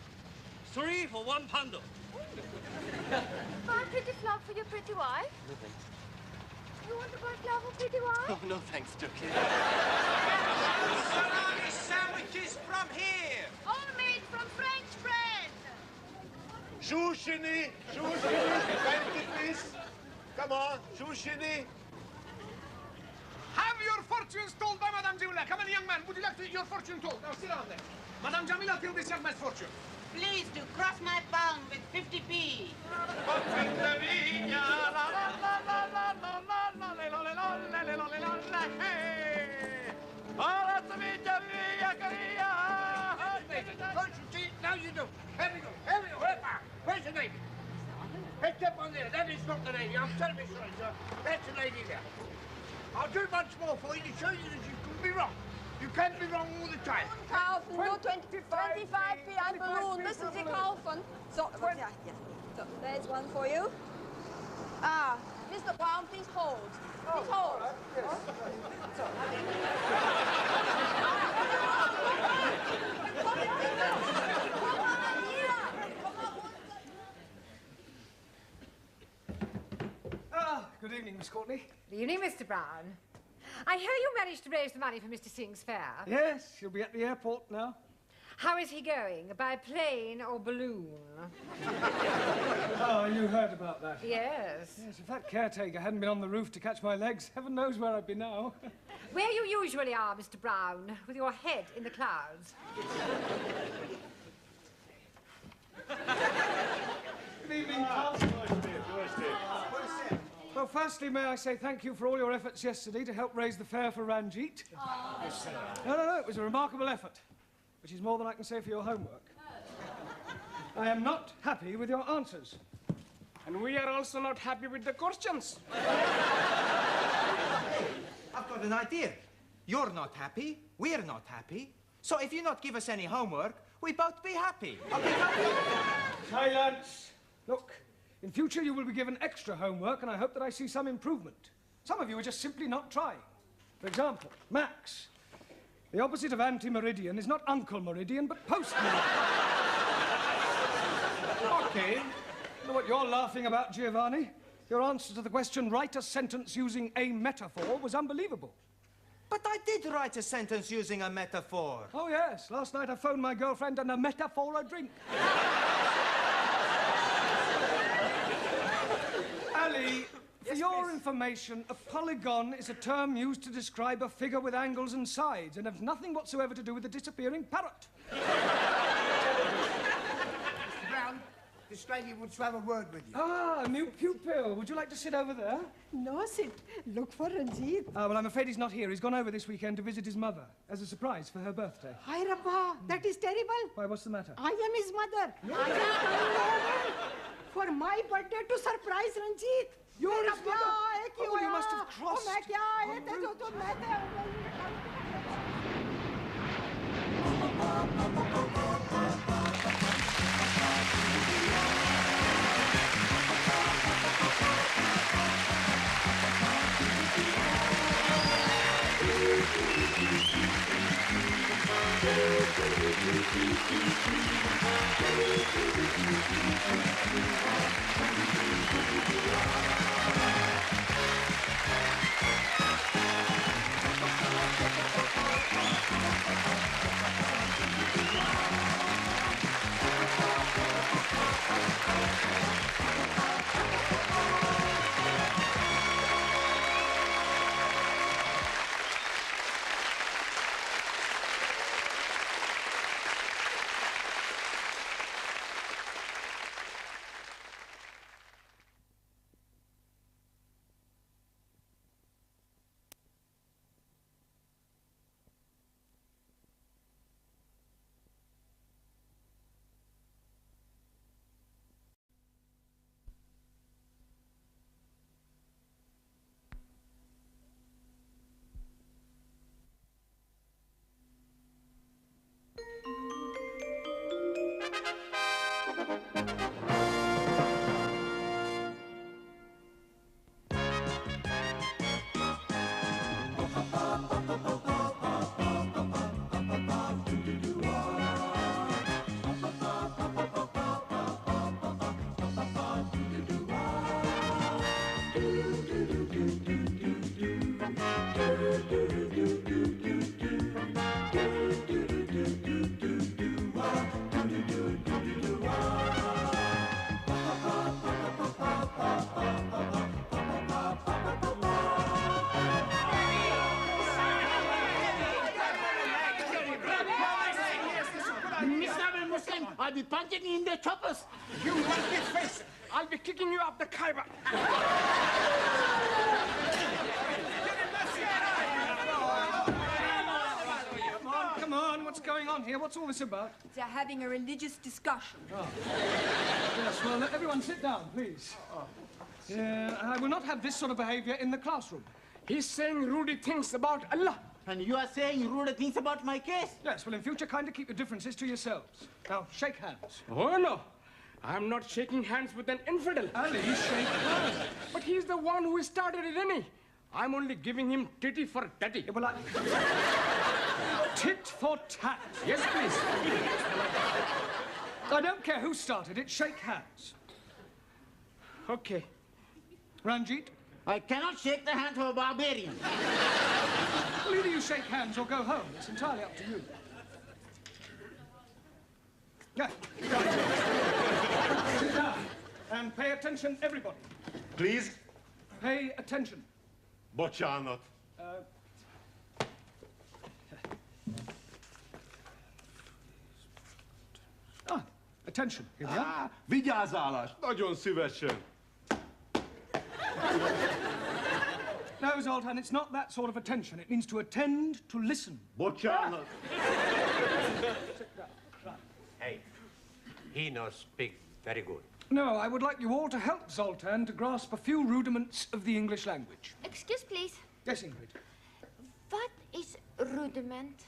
3 for £1. Buy a pretty flower for your pretty wife? No, thanks. You want to buy a flower for pretty wife? Oh, no, thanks, Turkey. Salami sandwiches from here. All made from French bread. Shushini, thank you, please. Come on, Shushini. Have your fortunes told by Madame Jamila. Come on, young man. Would you like to get your fortune told? Now, sit down there. Madame Jamila, tell this young man's fortune. Please do cross my palm with 50p. Now you do. Here we go. Where's the lady? Head up on there. That is not the lady. I'm terribly sorry, sir. That's the lady there. I'll do much more for you to show you that you can be wrong. You can't be wrong all the time. Kaufen, nur 25p ein Balloon. Müssen Sie kaufen. So, ja, hier. So, there's one for you. Ah, Mr. Brown, please hold. Please hold. Good evening, Miss Courtney. Good evening, Mr. Brown. I hear you managed to raise the money for Mr. Singh's fair. Yes, he'll be at the airport now. How is he going? By plane or balloon? Oh, you heard about that? Yes. Yes, if that caretaker hadn't been on the roof to catch my legs, heaven knows where I'd be now. Where you usually are, Mr. Brown, with your head in the clouds. Good evening, Council. Well, firstly, may I say thank you for all your efforts yesterday to help raise the fare for Ranjit. No, it was a remarkable effort, which is more than I can say for your homework. I am not happy with your answers. And we are also not happy with the questions. I've got an idea. You're not happy, we're not happy. So if you not give us any homework, we both be happy. Silence! Look, in future you will be given extra homework, and I hope that I see some improvement. Some of you are just simply not trying. For example, Max. The opposite of anti-meridian is not Uncle Meridian, but post-meridian. Okay. Know what you're laughing about, Giovanni? Your answer to the question, write a sentence using a metaphor, was unbelievable. But I did write a sentence using a metaphor. Oh, yes. Last night I phoned my girlfriend and a metaphor a drink. Ali, for your information, a polygon is a term used to describe a figure with angles and sides and has nothing whatsoever to do with the disappearing parrot. Brown, this lady wants to have a word with you. Ah, a new pupil. Would you like to sit over there? No, sit. Look for Ranjit. Well, I'm afraid he's not here. He's gone over this weekend to visit his mother as a surprise for her birthday. Hi, Rabba. That is terrible. Why, what's the matter? I am his mother. I am coming over for my birthday to surprise Ranjit. You're his mother? Oh, you must have crossed. I'll be punching you in the choppers. You monkey face! I'll be kicking you off the Khyber. Come on, what's going on here? What's all this about? They're having a religious discussion. Oh. Yes, well, everyone sit down, please. I will not have this sort of behavior in the classroom. He's saying rude things about Allah. And you are saying rude things about my case? Yes, well, in future, kindly keep your differences to yourselves. Now, shake hands. Oh, no. I'm not shaking hands with an infidel. Ali, shake hands. But he's the one who started it, isn't he? I'm only giving him titty for tatty. Yeah, well, tit for tat. Yes, please. I don't care who started it. Shake hands. Okay. Ranjit? I cannot shake the hand of a barbarian. Well, either you shake hands or go home. It's entirely up to you. Yeah. Sit down. And pay attention, everybody. Please? Pay attention. Bocsánat. Attention. Here we are. Vigyázálás. Nagyon szívesen. No, Zoltan, it's not that sort of attention. It means to attend, to listen. Bocsánat. Hey, he knows speak very good. No, I would like you all to help Zoltan to grasp a few rudiments of the English language. Excuse, please. Yes, Ingrid. What is rudiment?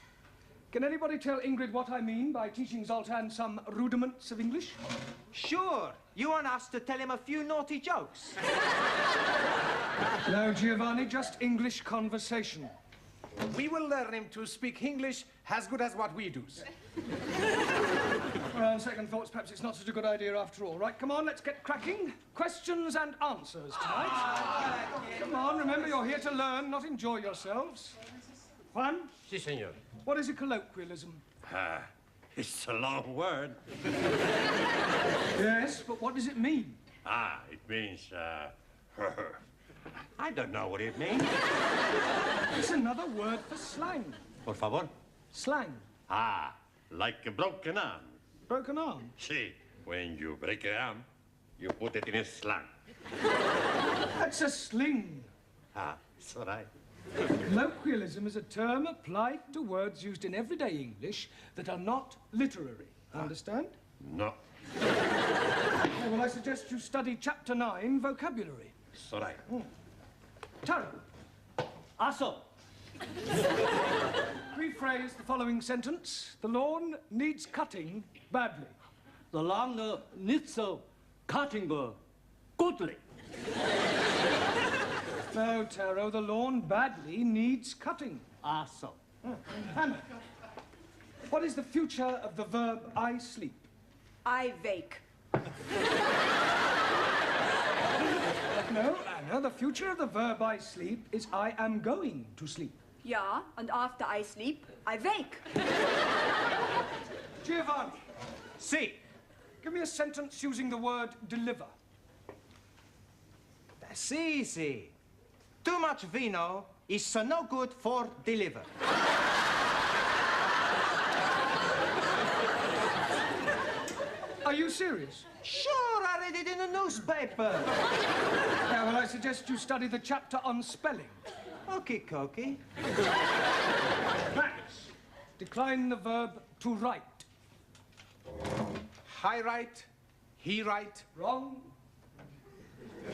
Can anybody tell Ingrid what I mean by teaching Zoltan some rudiments of English? Sure. You want us to tell him a few naughty jokes? No, Giovanni, just English conversation. We will learn him to speak English as good as what we do, sir. Well, on second thoughts, perhaps it's not such a good idea after all. Right, come on, let's get cracking. Questions and answers tonight. Come on, remember you're here to learn, not enjoy yourselves. Juan? Si, senor. What is a colloquialism? It's a long word. Yes, but what does it mean? It means, I don't know what it means. It's another word for slang. Por favor. Slang. Like a broken arm. Broken arm? See, when you break an arm, you put it in a sling. That's a sling. It's all right. Colloquialism is a term applied to words used in everyday English that are not literary. Understand? No. Okay, well, I suggest you study Chapter 9, vocabulary. It's all right. Taro. Also, rephrase the following sentence. The lawn needs cutting badly. the lawn needs cutting goodly. No, Taro, the lawn badly needs cutting. Also. Hannah, what is the future of the verb I sleep? I wake. No, Anna, the future of the verb I sleep is I am going to sleep. Yeah, and after I sleep, I wake. Giovanni. Si. Give me a sentence using the word deliver. That's easy. Too much vino is no good for deliver. Are you serious? Sure, I read it in the newspaper. Yeah, well, I suggest you study the chapter on spelling. Okie dokie. Max, decline the verb to write. I write, he write. Wrong.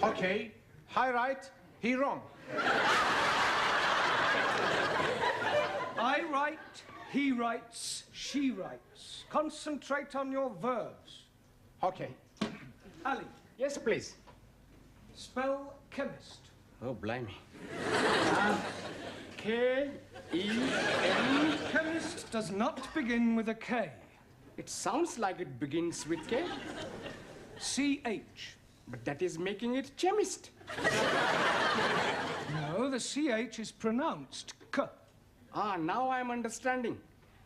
Okay, I write, he wrong. I write, he writes, she writes. Concentrate on your verbs. Okay. Ali. Yes, please. Spell chemist. Oh, blimey. K-E-M. Chemist does not begin with a K. It sounds like it begins with K. C-H. But that is making it chemist. No, the C-H is pronounced K. Now I'm understanding.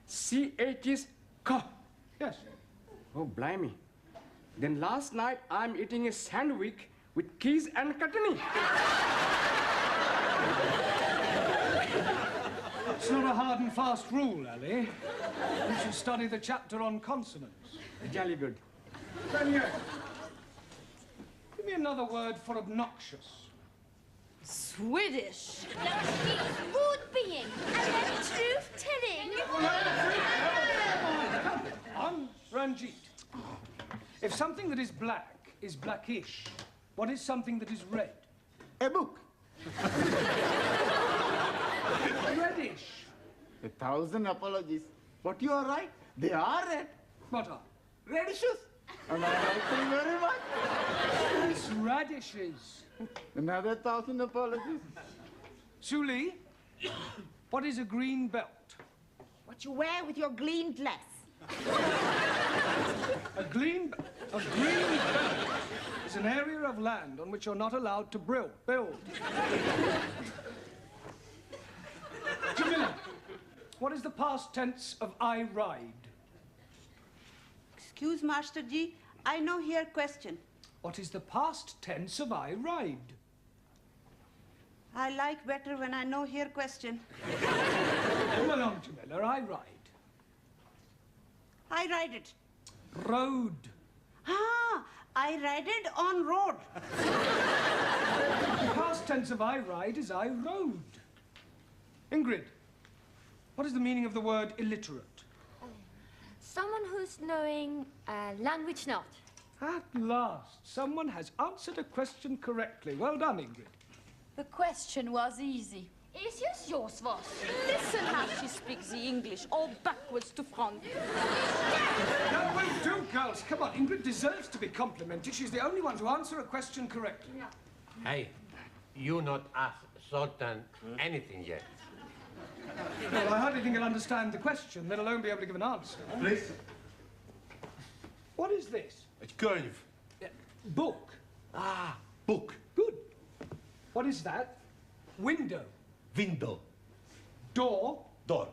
C-H is K. Yes. Oh, blimey. Then last night I'm eating a sandwich with keys and chutney. It's not a hard and fast rule, Ali. You should study the chapter on consonants. Jolly good. Daniel, give me another word for obnoxious. Swedish. No, she's rude being and then truth-telling. On Ranjit. If something that is black is blackish, what is something that is red? A book. Reddish. 1,000 apologies. But you are right. They are red. What are? Radishes. And I like them very much. It's radishes. Another 1,000 apologies. Suli, what is a green belt? What you wear with your green dress. A green belt is an area of land on which you're not allowed to build. Camiller, what is the past tense of I ride? Excuse, Master Ji, I know here question. What is the past tense of I ride? I like better when I know here question. Come along, Camilla, I ride. I ride it. Road. I ride it on road. The past tense of I ride is I rode. Ingrid, what is the meaning of the word illiterate? Someone who's knowing language not. At last, someone has answered a question correctly. Well done, Ingrid. The question was easy. Is yours was? Listen how she speaks the English, all backwards to front. No, wait, do, girls. Come on, Ingrid deserves to be complimented. She's the only one to answer a question correctly. Yeah. Hey, you not ask Sultan anything yet. Well, I hardly think he'll understand the question, let alone be able to give an answer. Please. What is this? A curve. Book. Ah, book. Good. What is that? Window. Window. Door. Door.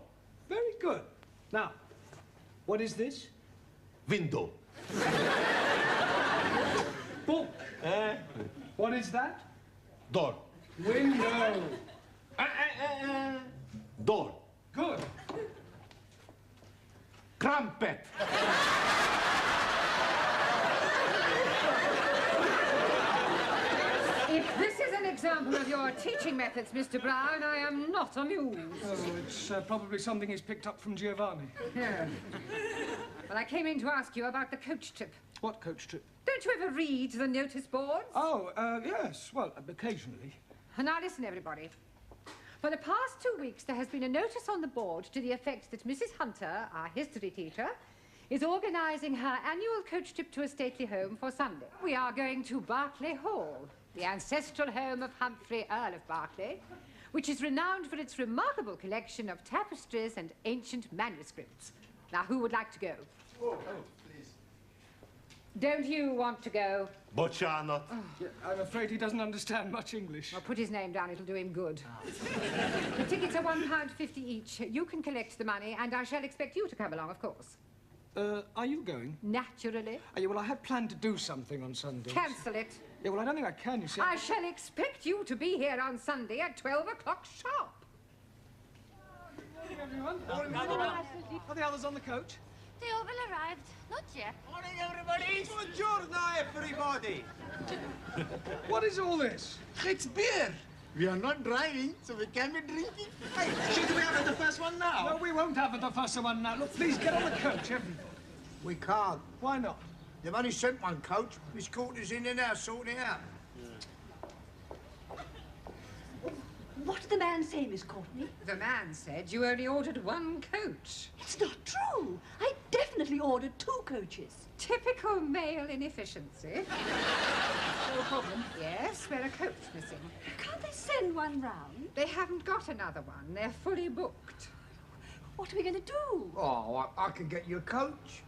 Very good. Now, what is this? Window. Book. What is that? Door. Window. Door. Good. Crumpet. If this is an example of your teaching methods, Mr. Brown, I am not amused. Oh, it's probably something he's picked up from Giovanni. Yeah. Well, I came in to ask you about the coach trip. What coach trip? Don't you ever read the notice boards? Oh, yes. Well, occasionally. Now listen, everybody. For the past 2 weeks, there has been a notice on the board to the effect that Mrs. Hunter, our history teacher, is organising her annual coach trip to a stately home for Sunday. We are going to Berkeley Hall, the ancestral home of Humphrey, Earl of Berkeley, which is renowned for its remarkable collection of tapestries and ancient manuscripts. Now, who would like to go? Oh, please. Don't you want to go? Bocciano. Oh. Yeah, I'm afraid he doesn't understand much English. I'll put his name down, it'll do him good. The tickets are £1.50 each. You can collect the money, and I shall expect you to come along, of course. Are you going? Naturally. Yeah, well, I had planned to do something on Sunday. Cancel it. Yeah, well, I don't think I can, you see. I shall expect you to be here on Sunday at 12 o'clock sharp. Morning, everyone. Are the others on the coach? They all arrived. Not yet. Morning, everybody. Buongiorno, everybody. What is all this? It's beer. We are not driving, so we can be drinking. Hey, should we have the first one now? No, we won't have the first one now. Look, please get on the coach, everybody. We can't. Why not? They've only sent one coach. Miss Courtney's in there now, sorting it out. What did the man say, Miss Courtney? The man said you only ordered one coach. It's not true. I definitely ordered 2 coaches. Typical male inefficiency. No problem. Yes, we're a coach missing. Can't they send one round? They haven't got another one. They're fully booked. What are we going to do? Oh, I can get you a coach.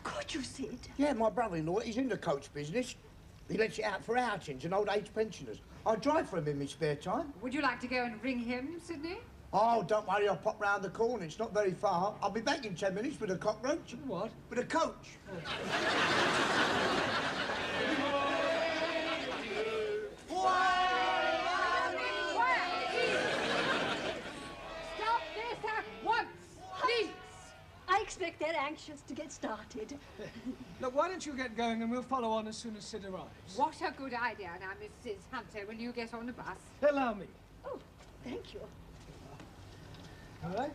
Could you, Sid? Yeah, my brother-in-law, he's in the coach business. He lets it out for outings and old age pensioners. I drive for him in my spare time. Would you like to go and ring him, Sydney? Oh, don't worry, I'll pop round the corner. It's not very far. I'll be back in 10 minutes with a cockroach. What? With a coach. Stop this at once, please. I expect they're anxious to get started. Look, why don't you get going and we'll follow on as soon as Sid arrives. What a good idea. Now, Mrs. Hunter, will you get on the bus? Allow me. Oh, thank you. All right.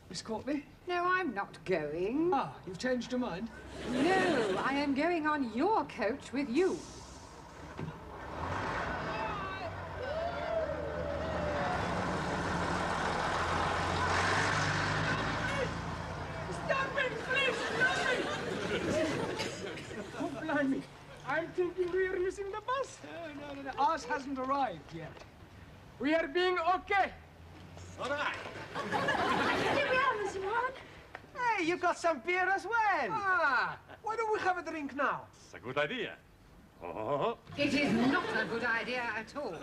Miss Courtney? No, I'm not going. Ah, you've changed your mind? No, I am going on your coach with you. Oh, blimey. I'm thinking we are missing the bus. No. Ours hasn't arrived yet. We are being okay. All right. Here we are, Mr. Mark. Hey, you got some beer as well. Ah, why don't we have a drink now? It's a good idea. Oh. It is not a good idea at all.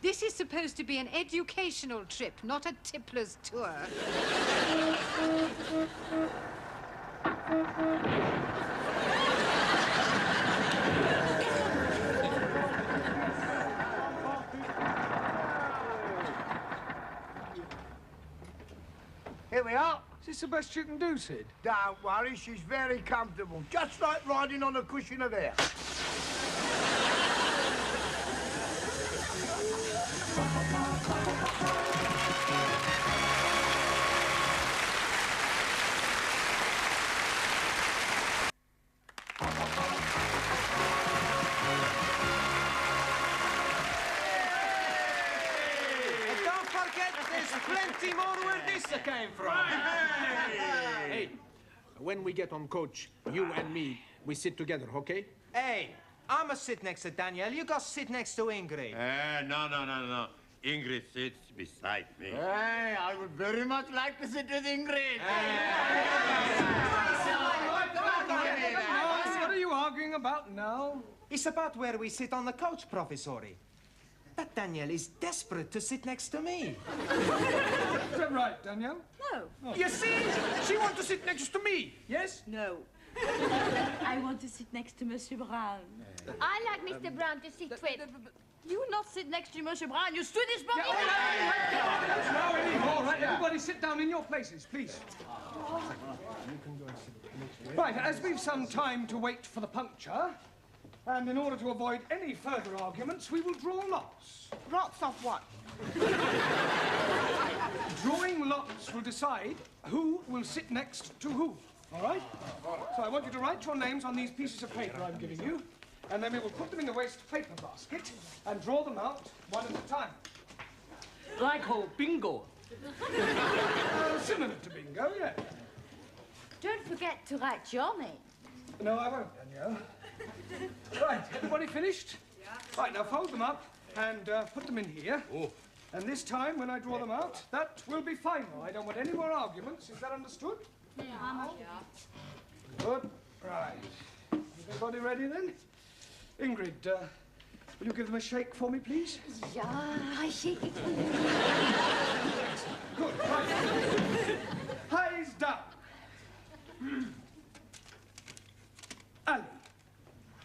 This is supposed to be an educational trip, not a tippler's tour. Here we are. Is this the best you can do, Sid? Don't worry, she's very comfortable. Just like riding on a cushion of air. came from. Hey, when we get on coach, you and me, we sit together, okay? Hey, I'ma sit next to Danielle. You go sit next to Ingrid. No. Ingrid sits beside me. Hey, I would very much like to sit with Ingrid. What are you arguing about now? It's about where we sit on the coach, Professori. That Danielle is desperate to sit next to me. Is that right, Danielle? No. Oh. You see? She wants to sit next to me. Yes? No. I want to sit next to Monsieur Brown. I like Mr. Brown to sit with. You not sit next to Monsieur Brown, you stood this morning. Now anymore. All right, everybody sit down in your places, please. Right, as we've some time to wait for the puncture, and in order to avoid any further arguments, we will draw lots. Lots of what? Drawing lots will decide who will sit next to who, all right? So I want you to write your names on these pieces of paper I'm giving you, and then we will put them in the waste paper basket and draw them out one at a time. Like bingo. Similar to bingo, yeah. Don't forget to write your name. No, I won't, Danielle. Right, everybody finished? Yeah. Right, now fold them up and put them in here. Oh. And this time, when I draw them out, that will be final. I don't want any more arguments. Is that understood? Yeah. Good. Right. Everybody ready then? Ingrid, will you give them a shake for me, please? Yeah, I shake it for you. Good. Right. Eyes down. Ali.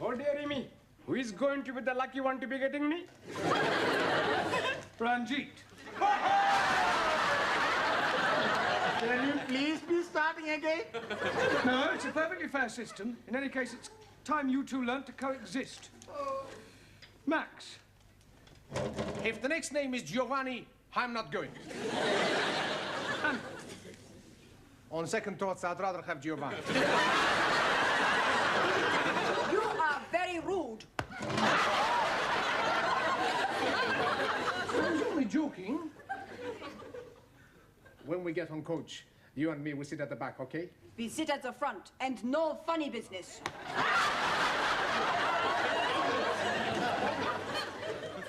Oh, dearie me. Who is going to be the lucky one to be getting me? Ranjit. Can you please be starting again? No, it's a perfectly fair system. In any case, it's time you two learnt to coexist. Max. If the next name is Giovanni, I'm not going. On second thoughts, I'd rather have Giovanni. You are very rude. I was only joking. When we get on coach, you and me will sit at the back, okay? We sit at the front, and no funny business.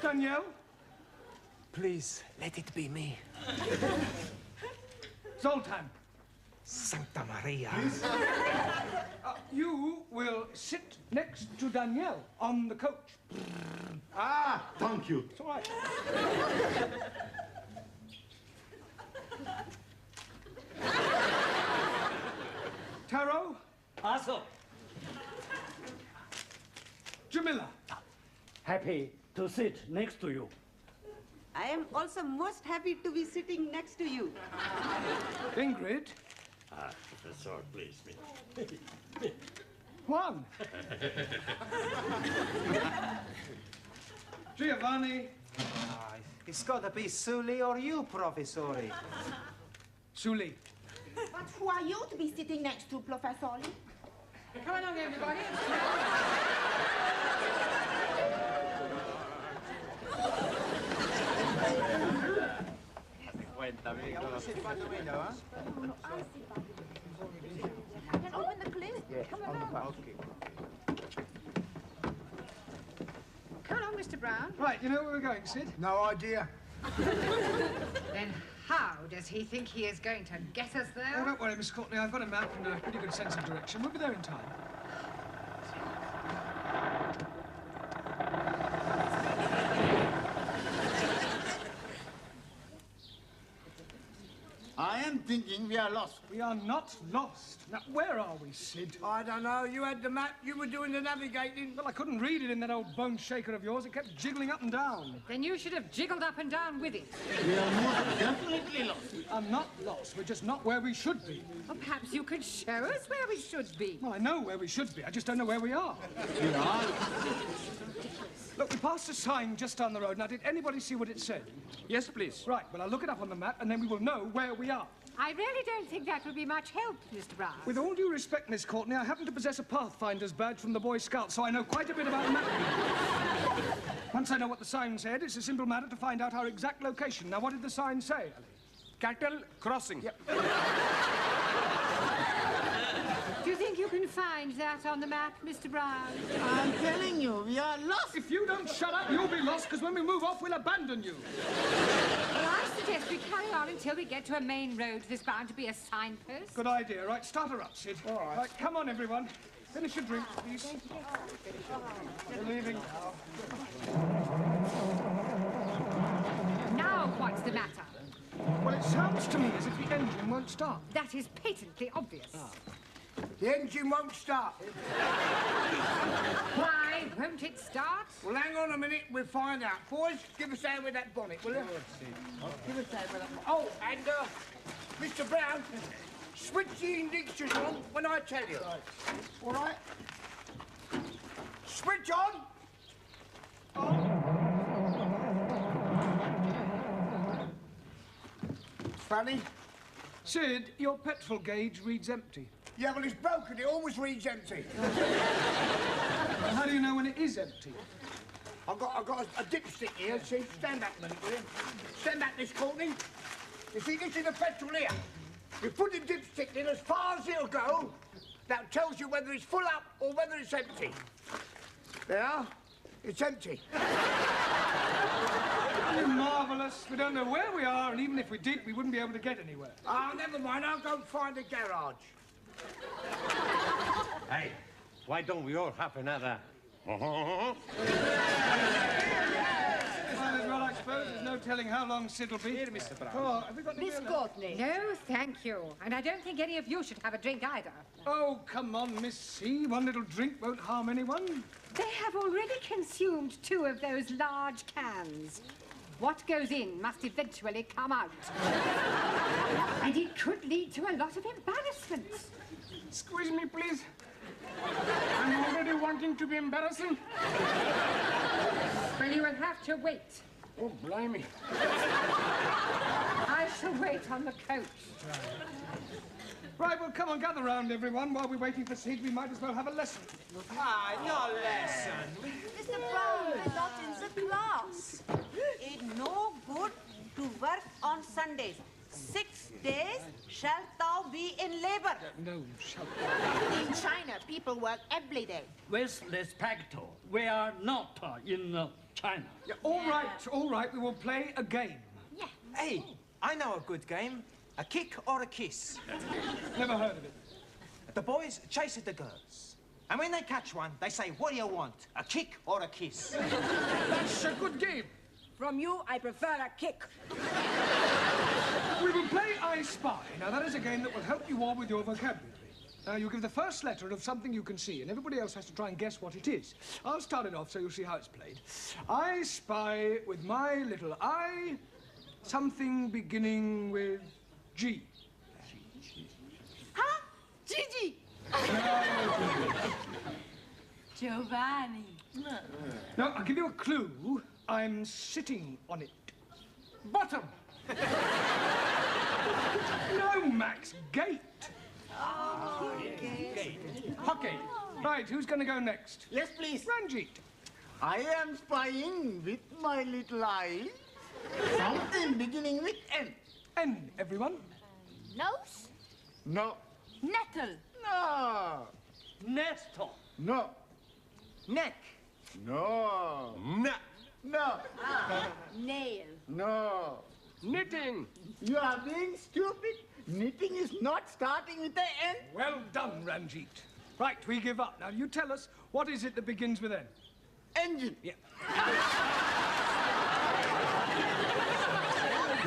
Danielle? Please, let it be me. Zoltan. Santa Maria. You will sit next to Danielle on the coach. Thank you. It's all right. Taro? Also, Jamila? happy to sit next to you. I am also most happy to be sitting next to you. Ingrid? Professor, please, me. Juan? Giovanni? It's got to be Sully or you, Professori. Sully. But who are you to be sitting next to, Professor? Come along, everybody. Sit by the window, huh? I can open the clip. Come along. Okay. Come along, Mr. Brown. Right, you know where we're going, Sid? No idea. Then how does he think he is going to get us there? Oh, don't worry, Miss Courtney. I've got a map and a pretty good sense of direction. We'll be there in time. I am thinking we are lost. We are not lost. Now, where are we, Sid? I don't know. You had the map. You were doing the navigating. Well, I couldn't read it in that old bone shaker of yours. It kept jiggling up and down. Then you should have jiggled up and down with it. We are most definitely lost. I'm not lost. We're just not where we should be. Well, perhaps you could show us where we should be. Well, I know where we should be. I just don't know where we are. We are. Look, we passed a sign just down the road. Now, did anybody see what it said? Yes, please. Right, well, I'll look it up on the map, and then we will know where we are. I really don't think that will be much help, Mr. Brown. With all due respect, Miss Courtney, I happen to possess a Pathfinder's badge from the Boy Scouts, so I know quite a bit about mapping. Once I know what the sign said, it's a simple matter to find out our exact location. Now, what did the sign say, Ali? cattle crossing. Do you think you can find that on the map, Mr. Brown? I'm telling you, we are lost. If you don't shut up, you'll be lost, because when we move off, we'll abandon you. Well, I suggest we carry on until we get to a main road. There's bound to be a signpost. Good idea. Right, start her up, Sid. All right. Right, come on, everyone. Finish your drink, please. We're leaving now. Now what's the matter? Well, it sounds to me as if the engine won't start. That is patently obvious. The engine won't start. Why won't it start? Well, hang on a minute, we'll find out. Boys, give us a hand with that bonnet, will you? Give us a hand with that bonnet. Oh, and, Mr. Brown, switch the ignition on when I tell you. All right? Switch on. Funny. Sid, your petrol gauge reads empty. Yeah, well, it's broken. It always reads empty. Well, how do you know when it is empty? I've got a dipstick here. See, stand back a minute, will you? Stand back, Miss Courtney. You see, this is the petrol here. You put the dipstick in as far as it'll go. That tells you whether it's full up or whether it's empty. There, it's empty. You're marvellous. We don't know where we are, and even if we did, we wouldn't be able to get anywhere. Ah, never mind. I'll go and find a garage. Hey, why don't we all have another? Might as well, I suppose. There's no telling how long Sid'll be. Here, Mr. Brown. Oh, have we got any Miss Courtney. No, thank you. And I don't think any of you should have a drink either. Oh, come on, Miss C. One little drink won't harm anyone. They have already consumed 2 of those large cans. What goes in must eventually come out. And it could lead to a lot of embarrassment. Squeeze me, please. I'm already wanting to be embarrassing. Well, you will have to wait. Oh, blimey. I shall wait on the coach. Right, well, come on, gather round, everyone. While we're waiting for Sid, we might as well have a lesson. Ah, no lesson. Mr. Brown, we're not in the class. It's no good to work on Sundays. 6 days shalt thou be in labor. No, shall In China, people work every day. With respect, we are not in China. Yeah, all right, we will play a game. Yeah. Hey, I know a good game. A kick or a kiss. Never heard of it. The boys chase the girls. And when they catch one, they say, what do you want? A kick or a kiss? That's a good game. From you, I prefer a kick. We will play I Spy. Now, that is a game that will help you all with your vocabulary. Now, you give the first letter of something you can see, and everybody else has to try and guess what it is. I'll start it off so you'll see how it's played. I spy with my little eye something beginning with G. Huh? Gigi! Giovanni. Now, I'll give you a clue. I'm sitting on it. Bottom. No, Max. Gate. Oh, Gate. Hockey. Right, who's going to go next? Yes, please. Ranjit. I am spying with my little eye something beginning with N. N, everyone. Nose? No. Nettle. No. Nestor. No. Neck. No. Nah. No. Nail. No. Knitting. You are being stupid. Knitting is not starting with the N. Well done, Ranjit. Right, we give up. Now, you tell us, what is it that begins with N? Engine. Yeah.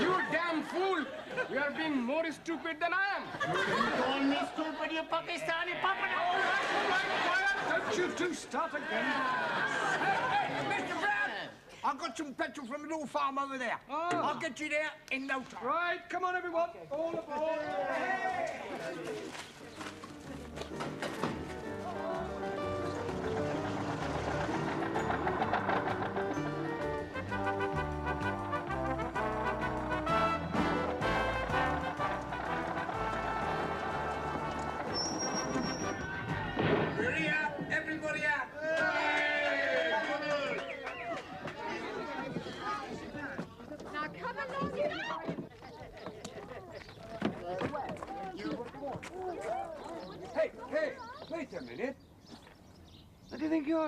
You damn fool. You are being more stupid than I am. You call me stupid, you Pakistani puppet. All right, quiet. Don't you two start again. Hey, Mr. Brown, I've got some petrol from a little farm over there. Oh. I'll get you there in no time. Right, come on, everyone. All aboard. We're here. Everybody out. Now, come along, you know.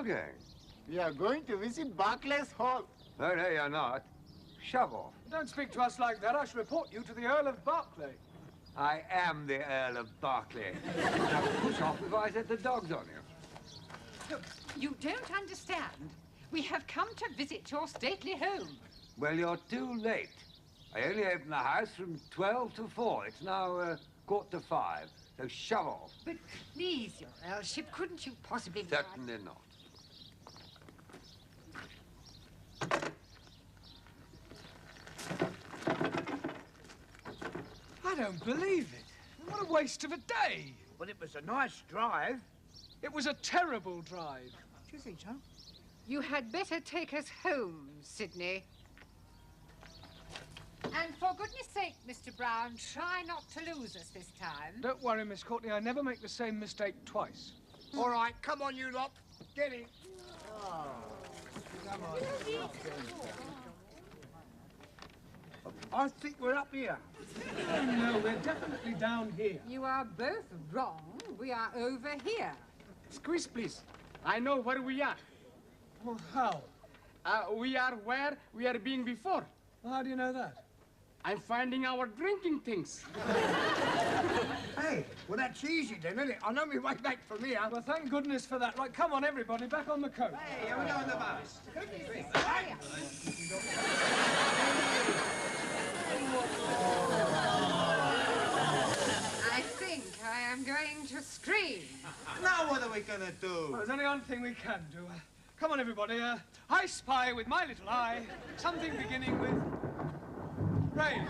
all going? We are going to visit Barclays Hall. Oh, no, you're not. Shove off. Don't speak to us like that. I shall report you to the Earl of Berkeley. I am the Earl of Berkeley. Now, push off before I set the dogs on you. Look, you don't understand. We have come to visit your stately home. Well, you're too late. I only open the house from 12 to 4. It's now 4:45, so shove off. But please, your Earlship, couldn't you possibly... Certainly not. I don't believe it. What a waste of a day. Well, it was a nice drive. It was a terrible drive. Do you think so? You had better take us home, Sidney. And for goodness sake, Mr. Brown, try not to lose us this time. Don't worry, Miss Courtney. I never make the same mistake twice. All right, come on, you lot. Get in. Come on. I think we're up here. Oh, no, we're definitely down here. You are both wrong. We are over here. Squeeze, please. I know where we are. Well, how? We are where we are being before. Well, how do you know that? I'm finding our drinking things. Hey, well, that's easy then, isn't it? I know my way back from here. Well, thank goodness for that. Right, come on, everybody, back on the coast. Hey, here we go on the bus. I think I am going to scream. Now what are we gonna do? Well, there's only one thing we can do. Come on, everybody. I spy with my little eye something beginning with rain.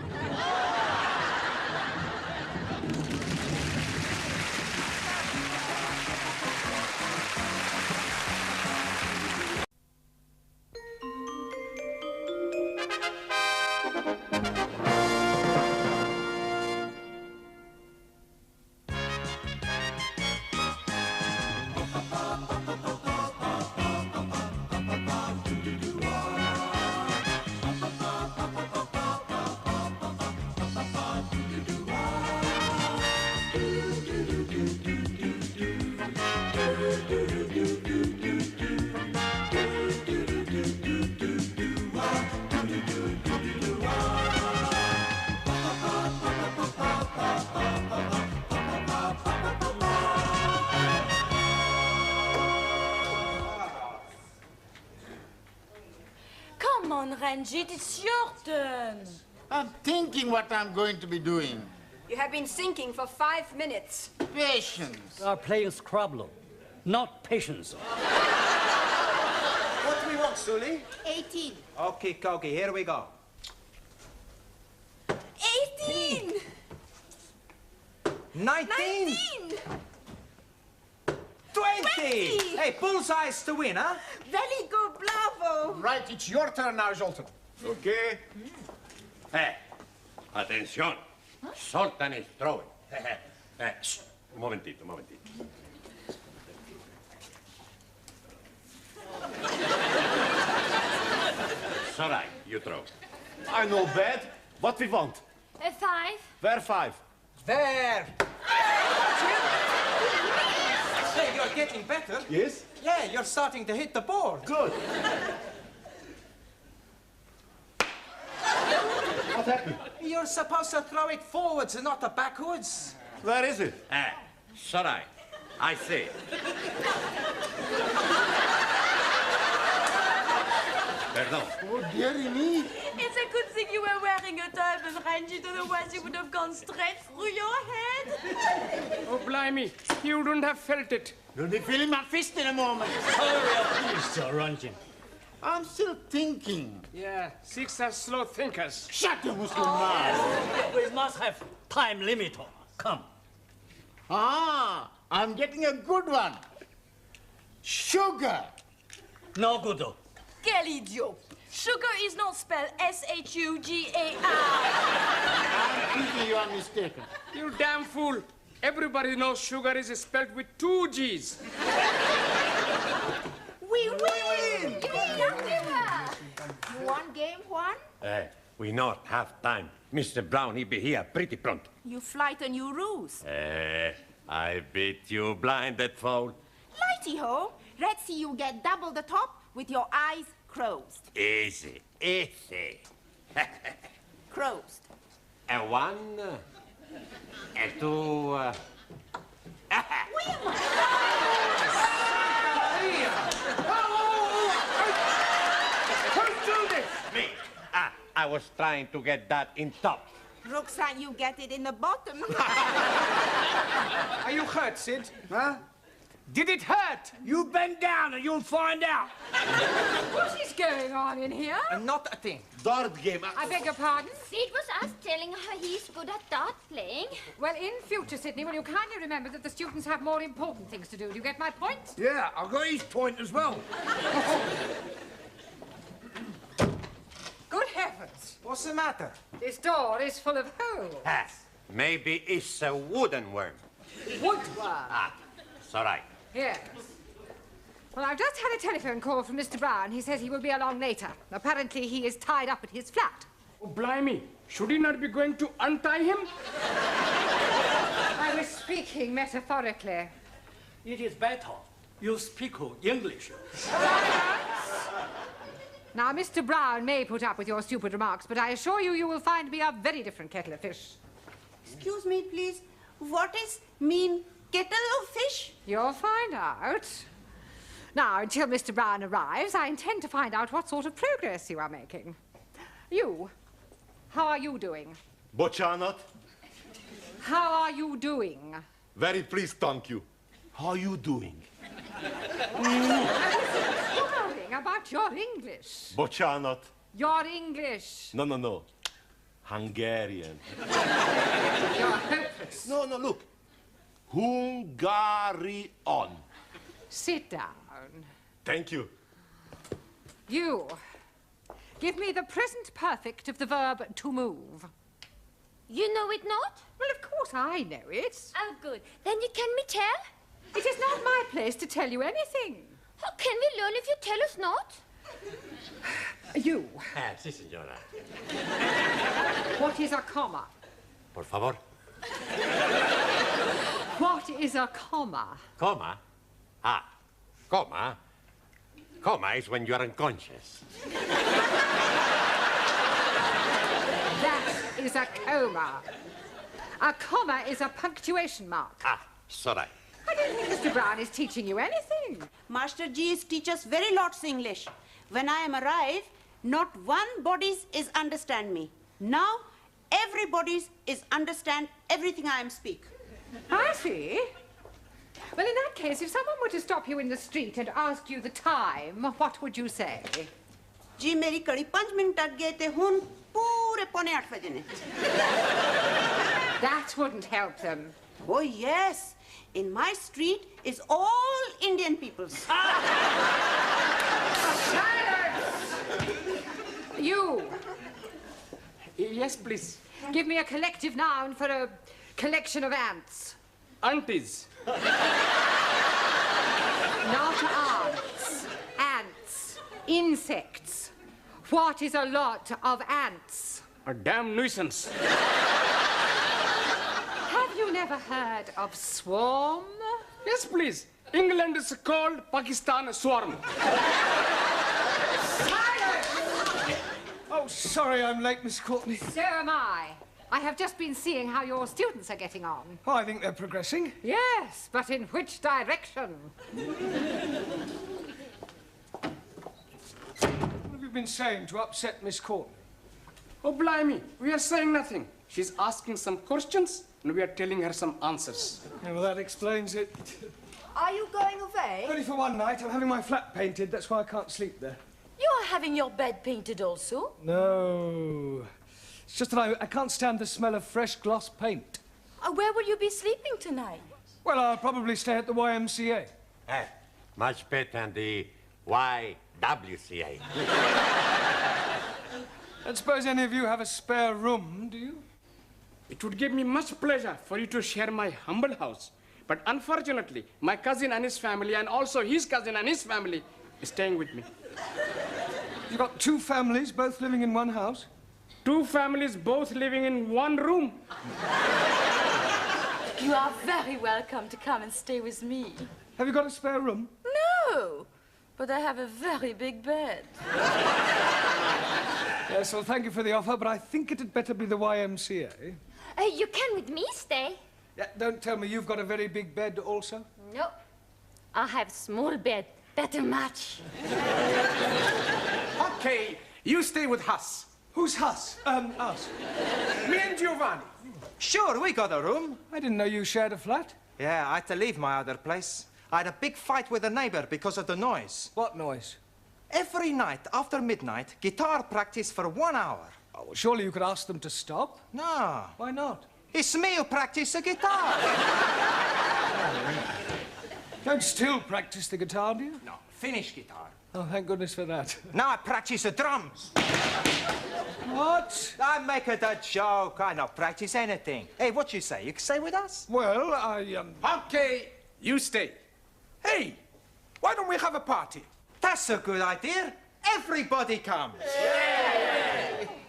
Come on, Ranjit, it's your turn. I'm thinking what I'm going to be doing. You have been thinking for 5 minutes. Patience. We are playing Scrabble, not patience. What do we want, Sully? 18. Okay, Kogi, here we go. 18! 19! 20! Hey, bullseyes to win, huh? Very good, bravo! Right, it's your turn now, Zoltan. Okay. Atención. Soltan is throwing. Un momentito, un momentito. Sorry, you throw. I know bad. What we want? A 5. Where 5? There! Hey, you're getting better. Yes? Yeah, you're starting to hit the board. Good. What happened? You're supposed to throw it forwards and not backwards. Where is it? Sorry, I see. Perdón. Oh, dearie me. It's a good thing you were wearing a turban, Ranjit, otherwise you would have gone straight through your head. Oh, blimey. You wouldn't have felt it. You'll be feeling my fist in a moment. Hurry up, please, Sir Ranjit. I'm still thinking. Yeah, 6 are slow thinkers. Shut your Muslim mouth. We must have time limit. Come. Ah, I'm getting a good one. Sugar. No good. Quel idiot. Sugar is not spelled S-H-U-G-A-R. I'm thinking you are mistaken. You damn fool. Everybody knows sugar is spelled with 2 G's. We win! You won game 1? We not have time. Mr. Brown, he be here pretty pronto. You flight and you ruse. I beat you blinded fool. Lighty-ho, Let's see you get double the top with your eyes closed. Easy, easy. Closed. And one, and two. Who's doing this? Me. I was trying to get that in top. Looks like you get it in the bottom. Are you hurt, Sid? Huh? Did it hurt? You bend down and you'll find out. What is going on in here? Not a thing. Dart game. I beg your pardon? Sid was us telling her he's good at dart playing. Well, in future, Sydney, will you kindly remember that the students have more important things to do? Do you get my point? Yeah, I got his point as well. Good heavens. What's the matter? This door is full of holes. Maybe it's a wooden worm. Woodworm. It's all right. Yes. Well, I've just had a telephone call from Mr. Brown. He says he will be along later. Apparently, he is tied up at his flat. Oh, blimey. Should he not be going to untie him? I was speaking metaphorically. It is better you speak English. Now, Mr. Brown may put up with your stupid remarks, but I assure you, you will find me a very different kettle of fish. Excuse me, please. What is mean kettle of fish? You'll find out. Now, until Mr. Brown arrives, I intend to find out what sort of progress you are making. You, how are you doing? Boccianat? How are you doing? Very pleased, thank you. How you doing? Worrying about your English. Boccianat? Your English. No. Hungarian. You're hopeless. No, look. Hungarian. Sit down. Thank you. You, give me the present perfect of the verb to move. You know it not? Well, of course I know it. Oh, good. Then you can me tell? It is not my place to tell you anything. How can we learn if you tell us not? You. Si, signora. What is a comma? Por favor. What is a comma? Comma? Comma? Comma is when you are unconscious. That is a coma. A comma is a punctuation mark. It's all right. I don't think Mr. Brown is teaching you anything. Master G is teach us very lots English. When I am arrive, not one bodies is understand me. Now, everybody's is understand everything I am speak. I see. Well, in that case, if someone were to stop you in the street and ask you the time, what would you say? जी मेरी कड़ी 5 minute अट गए थे हुन पूरे 7:45 बजे ने. That wouldn't help them. Oh yes, in my street is all Indian peoples. Silence! You. Yes, please. Give me a collective noun for a collection of ants. Aunties. Not ants. Ants. Insects. What is a lot of ants? A damn nuisance. Have you never heard of swarm? Yes, please. England is called Pakistan swarm. Oh, sorry I'm late, Miss Courtney. So am I. I have just been seeing how your students are getting on. Oh, I think they're progressing. Yes, but in which direction? What have you been saying to upset Miss Courtney? Oh, blimey. We are saying nothing. She's asking some questions, and we are telling her some answers. Yeah, well, that explains it. Are you going away? Only for one night. I'm having my flat painted. That's why I can't sleep there. You are having your bed painted also? No. It's just that I can't stand the smell of fresh gloss paint. Where will you be sleeping tonight? Well, I'll probably stay at the YMCA. Much better than the YWCA. I don't suppose any of you have a spare room, do you? It would give me much pleasure for you to share my humble house. But unfortunately, my cousin and his family, and also his cousin and his family, is staying with me. You've got 2 families, both living in one house? 2 families, both living in one room. You are very welcome to come and stay with me. Have you got a spare room? No, but I have a very big bed. Yes, well, thank you for the offer, but I think it'd better be the YMCA. You can with me stay. Yeah, don't tell me you've got a very big bed also. No, I have small bed. Better match. Okay, you stay with Huss. Who's Huss? Us. Me and Giovanni. Sure, we got a room. I didn't know you shared a flat. Yeah, I had to leave my other place. I had a big fight with a neighbor because of the noise. What noise? Every night after midnight, guitar practice for 1 hour. Oh, well, surely you could ask them to stop. No. Why not? It's me who practice the guitar. Don't still practice the guitar, do you? No, finish guitar. Oh, thank goodness for that. Now I practice the drums. What? I make it a joke. I don't practice anything. Hey, what you say? You stay with us? Well, Okay, you stay. Hey, why don't we have a party? That's a good idea. Everybody comes.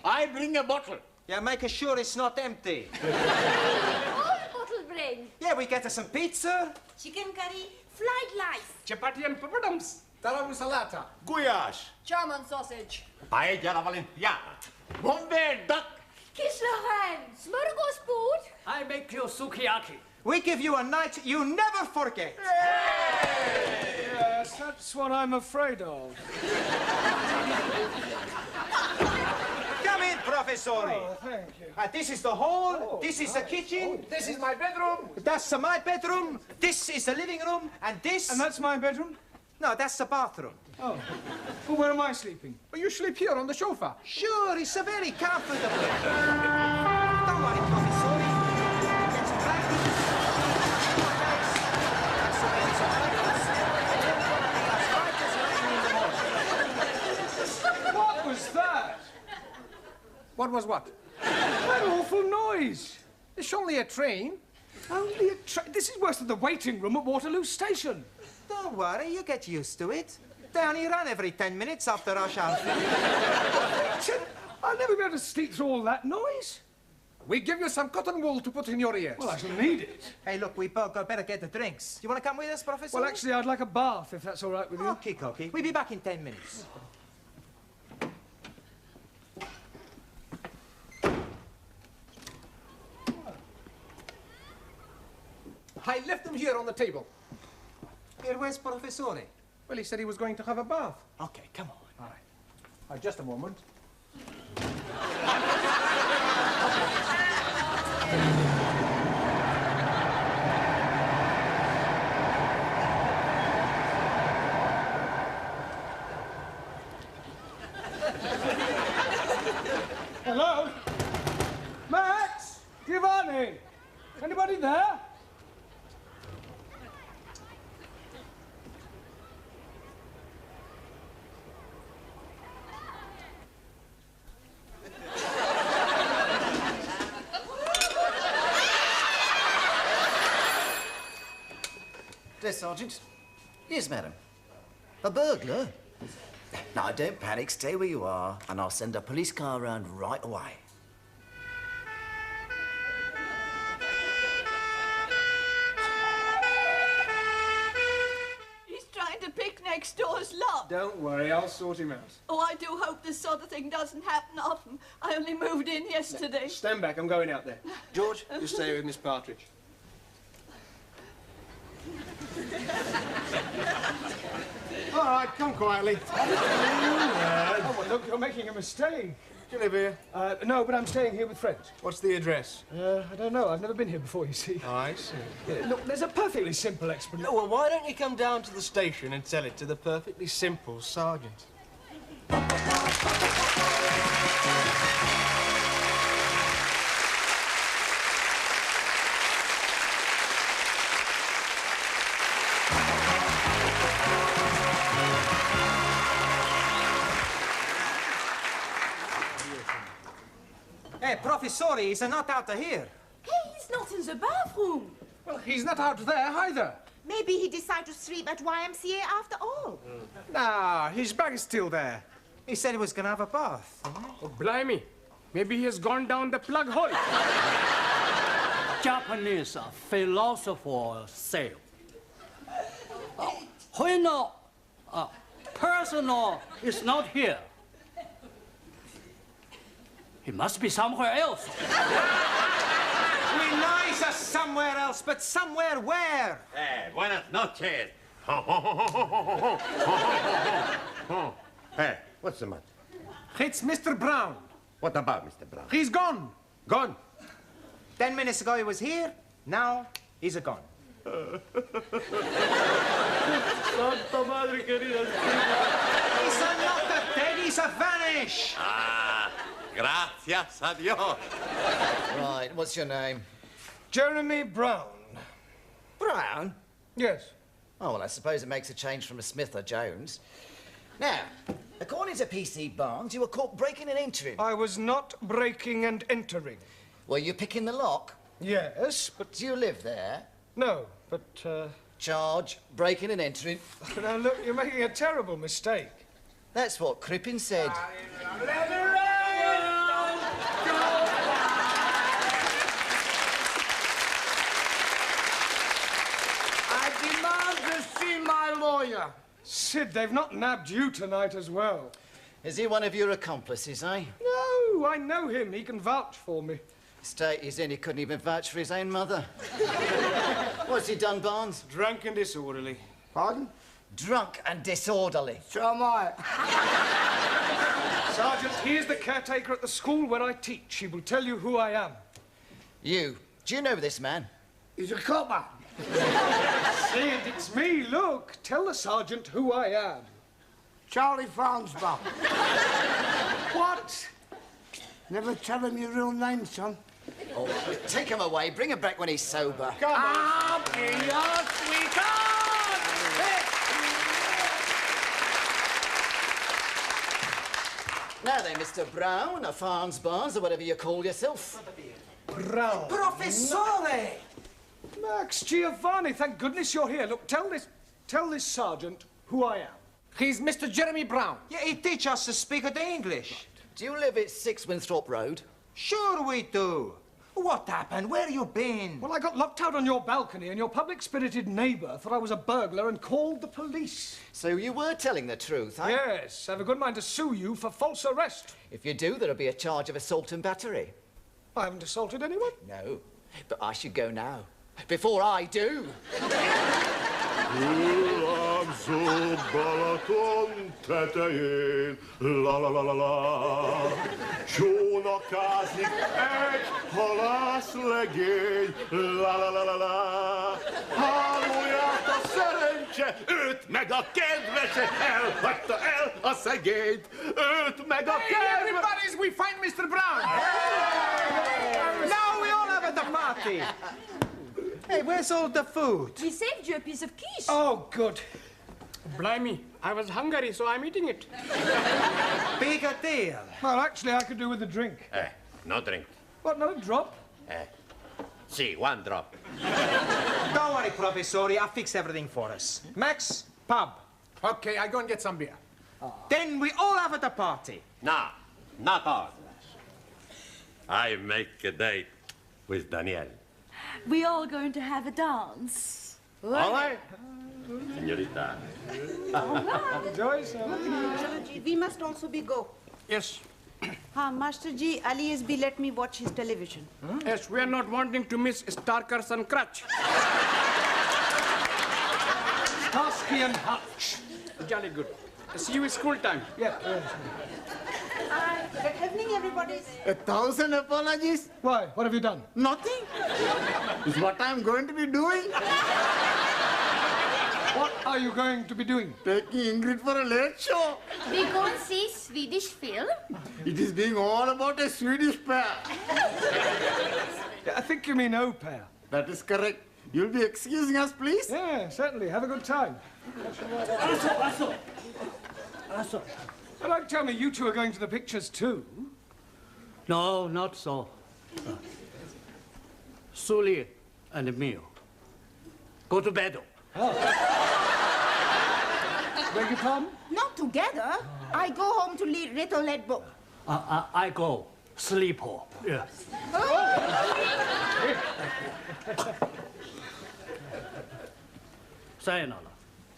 I bring a bottle. Yeah, make sure it's not empty. What bottle bring? Yeah, we get us some pizza. Chicken curry, fried rice. Chapati and papadums. Talam salata. Goulash. German sausage. Paella alla valenciana. Bombay duck. Kislaren, smorgasbord. I make you sukiyaki. We give you a night you never forget. Yes, that's what I'm afraid of. Come in, Professori. Oh, thank you. This is the hall. This is the kitchen. This is my bedroom. That's my bedroom. This is the living room. And this... And that's my bedroom? No, that's the bathroom. Oh. Well, where am I sleeping? Well, you sleep here on the sofa. Sure, it's a very comfortable. Don't worry, Professori. Get some blankets. That's the way it's as bright as rain in the morning. What was that? What was what? That awful noise. It's only a train. Only a train. This is worse than the waiting room at Waterloo Station. Don't worry, you get used to it. They only run every 10 minutes after rush hour. I'll never be able to sleep through all that noise. We give you some cotton wool to put in your ears. Well, I shall need it. Hey, look, we both better get the drinks. Do you want to come with us, Professor? Well, actually, I'd like a bath, if that's all right with you. Okay, Cocky. We'll be back in 10 minutes. I left them here on the table. Here, where's Professori? Well, he said he was going to have a bath. Okay, come on. All right. Just a moment. Hello? Max? Giovanni? Anybody there? Dear Sergeant. Yes, madam. A burglar? Now, don't panic. Stay where you are, and I'll send a police car around right away. He's trying to pick next door's lock. Don't worry, I'll sort him out. Oh, I do hope this sort of thing doesn't happen often. I only moved in yesterday. Stand back, I'm going out there. George, you stay with Miss Partridge. All right, come quietly. Oh, well, look, you're making a mistake. Do you live here? No, but I'm staying here with friends. What's the address? I don't know. I've never been here before, you see. Oh, I see. Look, there's a perfectly simple explanation. Well, why don't you come down to the station and tell it to the perfectly simple sergeant? Hey, Professori, he's not out of here. Hey, he's not in the bathroom. Well, he's not out there either. Maybe he decided to sleep at YMCA after all. Nah, his bag is still there. He said he was going to have a bath. Oh, blimey. Maybe he has gone down the plug hole. Japanese philosopher say, when Personal is not here. He must be somewhere else. We know he's somewhere else, but somewhere where? Buenas noches. Hey, what's the matter? It's Mr. Brown. What about Mr. Brown? He's gone. Gone? 10 minutes ago he was here, now he's gone. Santa Madre querida. He's not dead, he's vanished. Ah, gracias a Dios. Right, what's your name? Jeremy Brown. Brown? Yes. Oh, well, I suppose it makes a change from a Smith or Jones. Now, according to PC Barnes, you were caught breaking and entering. I was not breaking and entering. Were you picking the lock? Yes, but... Do you live there? No, but, Charge, breaking and entering. Now, look, you're making a terrible mistake. That's what Crippen said. I demand to see my lawyer. Sid, they've not nabbed you tonight as well. Is he one of your accomplices, eh? No, I know him. He can vouch for me. State he's in, he couldn't even vouch for his own mother. What's he done, Barnes? Drunk and disorderly. Pardon? Drunk and disorderly. So am I. Sergeant, he is the caretaker at the school where I teach. He will tell you who I am. You. Do you know this man? He's a copper. Sid, it's me. Look, tell the sergeant who I am. Charlie Farnsbaugh. What? Never tell him your real name, son. Oh, take him away. Bring him back when he's sober. Come on. Up in your sweetheart! Now then, Mr. Brown, or Farnsbaugh, or whatever you call yourself. Brown. Professore! Max Giovanni, thank goodness you're here. Look, tell this sergeant who I am. He's Mr. Jeremy Brown. Yeah, he teach us to speak the English. Do you live at 6 Winthrop Road? Sure we do. What happened? Where you been? Well, I got locked out on your balcony and your public-spirited neighbour thought I was a burglar and called the police. So you were telling the truth, eh? Yes, I have a good mind to sue you for false arrest. If you do, there'll be a charge of assault and battery. I haven't assaulted anyone. No, but I should go now. Before I do. La la la la la. Csónakázik egy halászlegény. La la la la la. Hálóját a szerencse, őt meg a kedvese. Elhagyta el a szegényt, őt meg a kedvese. Everybody's, we find Mr. Brown. Now we all have at the party. Hey, where's all the food? We saved you a piece of quiche. Oh, good. Blimey, I was hungry, so I'm eating it. Big a deal. Well, actually, I could do with a drink. No drink. What, not a drop? See, one drop. Don't worry, Professore, I'll fix everything for us. Max, pub. Okay, I go and get some beer. Then we all have at the party. No, not all. I make a date with Danielle. We all going to have a dance. All right, señorita. Joyce, We must also be go. Yes. Master Ji, Ali SB let me watch his television. Yes, we are not wanting to miss Starkers and Crutch. Starsky and Hutch. Jolly good. See you at school time. Yeah. Good evening, everybody. 1,000 apologies? Why? What have you done? Nothing. Is what I'm going to be doing. What are you going to be doing? Taking Ingrid for a late show. We go and see Swedish film. It is being all about a Swedish pair. I think you mean au pair. That is correct. You'll be excusing us, please? Yeah, certainly. Have a good time. Also. Well, don't tell me you two are going to the pictures too. No, not so. Sully and Emil. Go to bed. Beg your pardon? Not together. I go home to read little lead book. I go sleep home. Yeah. Sayonara.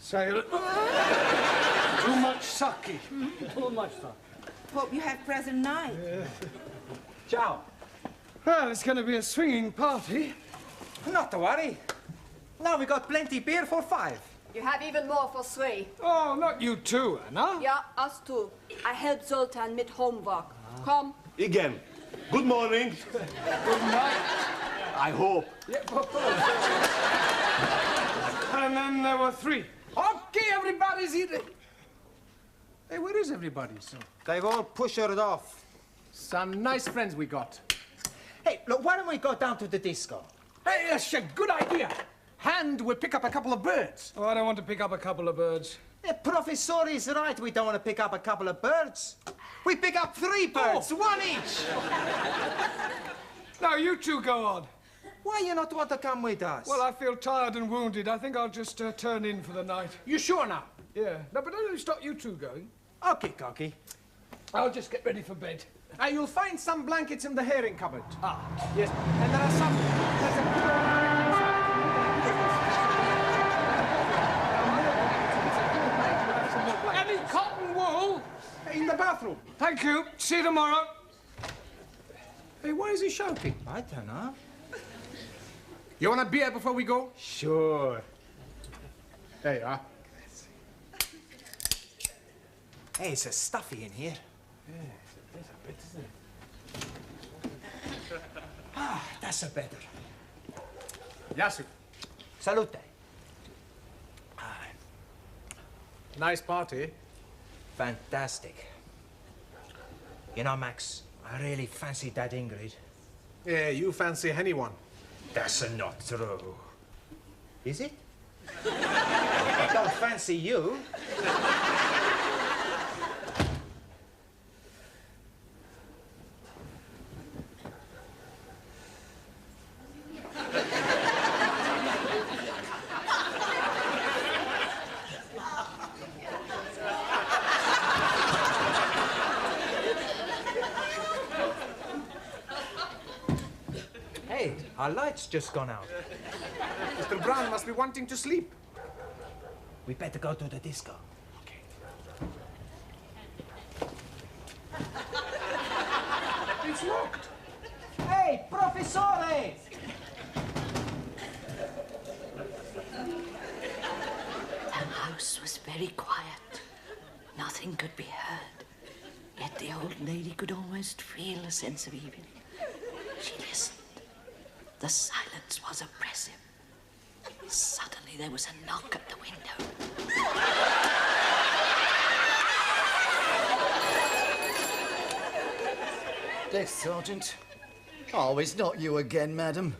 Say, too much sake. Too much sake. Hope you have present night. Ciao. Well, it's going to be a swinging party. Not to worry. Now we got plenty beer for 5. You have even more for 3. Oh, not you two, Anna. Yeah, us too. I helped Zoltan with homework. Come. Igen. Good morning. Good night. I hope. Yeah, and then there were 3. Okay, everybody's eating. Hey, where is everybody, so? They've all pushed off. Some nice friends we got. Hey, look, why don't we go down to the disco? Hey, that's a good idea. And we'll pick up a couple of birds. Oh, I don't want to pick up a couple of birds. The professor is right. We don't want to pick up a couple of birds. We pick up 3 birds, 1 each. Now, you two go on. Why you not want to come with us? Well, I feel tired and wounded. I think I'll just turn in for the night. You sure now? Yeah. No, but don't stop you two going. Okay, Cocky. I'll just get ready for bed. You'll find some blankets in the herring cupboard. Ah, yes. And there are some... Any cotton wool? In the bathroom. Thank you. See you tomorrow. Hey, why is he shouting? I don't know. You want a beer before we go? Sure. There you are. Hey, it's a stuffy in here. Yeah, there's a bit, isn't it? Ah, that's a better. Yasu. Salute. Nice party. Fantastic. You know, Max, I really fancy that Ingrid. Yeah, you fancy anyone. That's not true. Is it? I don't fancy you. Hey, our light's just gone out. Mr. Brown must be wanting to sleep. We better go to the disco. Okay. It's locked. Hey, professore! The house was very quiet. Nothing could be heard. Yet the old lady could almost feel a sense of evil. She listened. The silence was oppressive. Suddenly there was a knock at the window. Desk Sergeant. Oh, it's not you again, madam.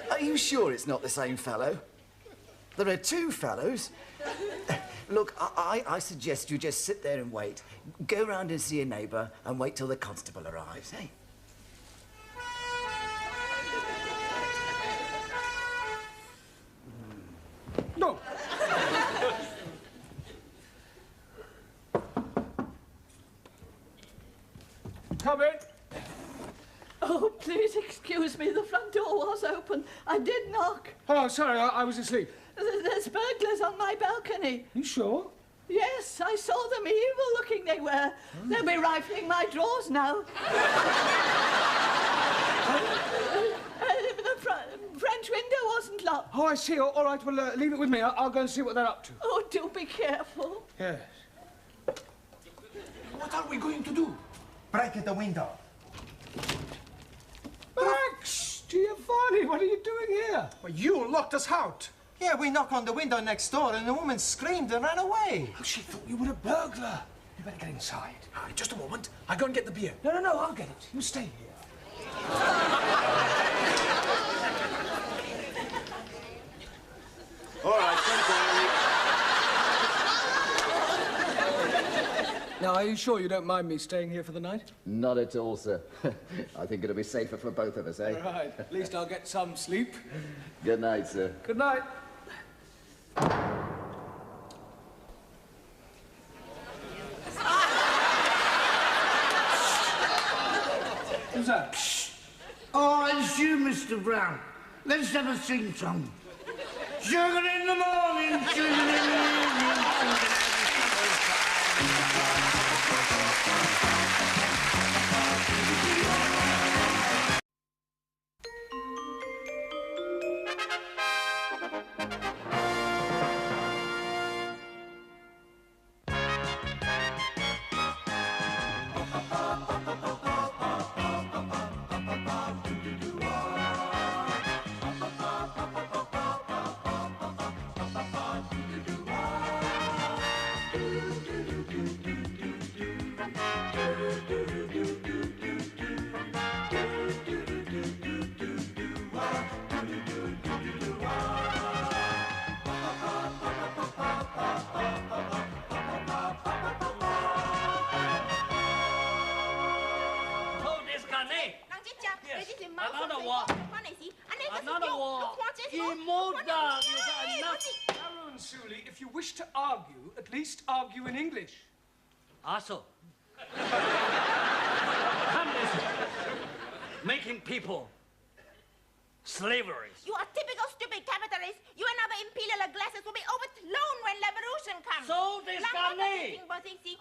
Are you sure it's not the same fellow? There are 2 fellows. Look, I suggest you just sit there and wait. Go round and see a neighbour and wait till the constable arrives, eh? No. Come in. Oh, please excuse me. The front door was open. I did knock. Oh, sorry, I was asleep. There's burglars on my balcony. You sure? Yes, I saw them. Evil-looking they were. They'll be rifling my drawers now. The French window wasn't locked. Oh, I see. All right, well, leave it with me. I'll go and see what they're up to. Oh, do be careful. Yes. What are we going to do? Break the window. Max, Giovanni, what are you doing here? Well, you locked us out. Yeah, we knocked on the window next door and the woman screamed and ran away. Well, she thought you were a burglar. You better get inside. Just a moment. I'll go and get the beer. No, I'll get it. You stay here. All right, come Now, are you sure you don't mind me staying here for the night? Not at all, sir. I think it'll be safer for both of us, eh? All right. At least I'll get some sleep. Good night, sir. Good night. Who's that? Oh, it's you, Mr. Brown. Let's have a sing-song. Sugar in the morning. If you wish to argue, at least argue in English. Also, communism, making people slavery. You are typical stupid capitalist. You and other imperial glasses will be overthrown when revolution comes. So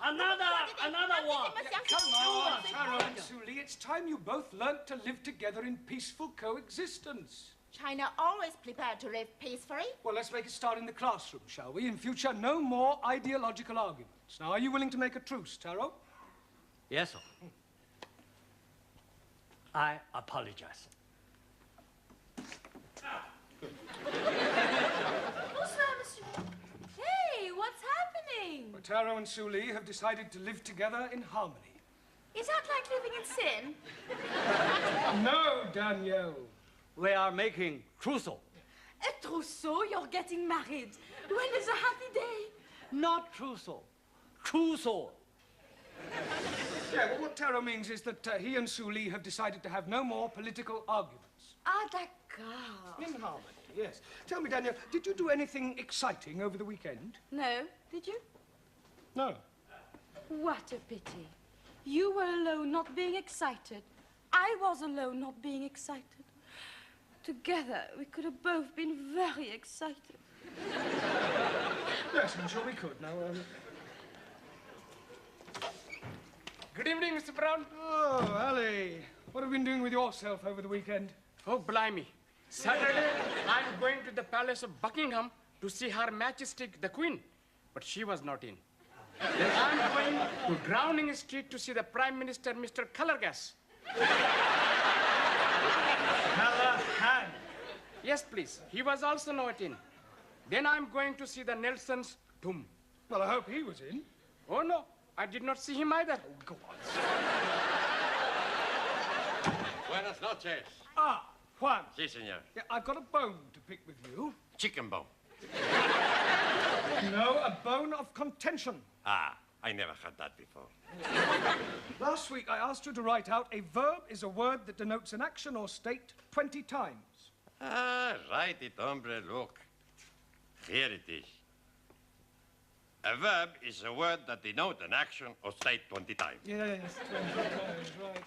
another one. Come on, Taro and Suli, it's time you both learnt to live together in peaceful coexistence. China always prepared to live peacefully. Well, let's make a start in the classroom, shall we? In future, no more ideological arguments. Now, are you willing to make a truce, Taro? Yes, sir. I apologize. Bonsoir, monsieur. Hey, what's happening? Well, Taro and Suli have decided to live together in harmony. Is that like living in sin? No, Danielle. We are making trousseau. A trousseau? You're getting married. When is a happy day? Not trousseau. Trousseau. Yeah, well, what Taro means is that he and Suli have decided to have no more political arguments. Ah, d'accord. In harmony, yes. Tell me, Danielle, did you do anything exciting over the weekend? No. Did you? No. What a pity. You were alone not being excited. I was alone not being excited. Together, we could have both been very excited. Yes, I'm sure we could. Now, Good evening, Mr. Brown. Oh, Ali. What have you been doing with yourself over the weekend? Oh, blimey. Saturday, I'm going to the Palace of Buckingham to see Her Majesty the Queen. But she was not in. Then I'm going to Downing Street to see the Prime Minister, Mr. Colorgas. Callahan. Yes, please. He was also not in. Then I'm going to see the Nelson's tomb. Well, I hope he was in. Oh, no. I did not see him either. Oh, go on. Buenas noches. Ah, Juan. Sí, señor. Yeah, I've got a bone to pick with you. Chicken bone. No, a bone of contention. Ah, I never heard that before. Last week, I asked you to write out a verb is a word that denotes an action or state 20 times. Ah, write it, hombre, look. Here it is. A verb is a word that denotes an action or state 20 times. Yes, 20 times, right.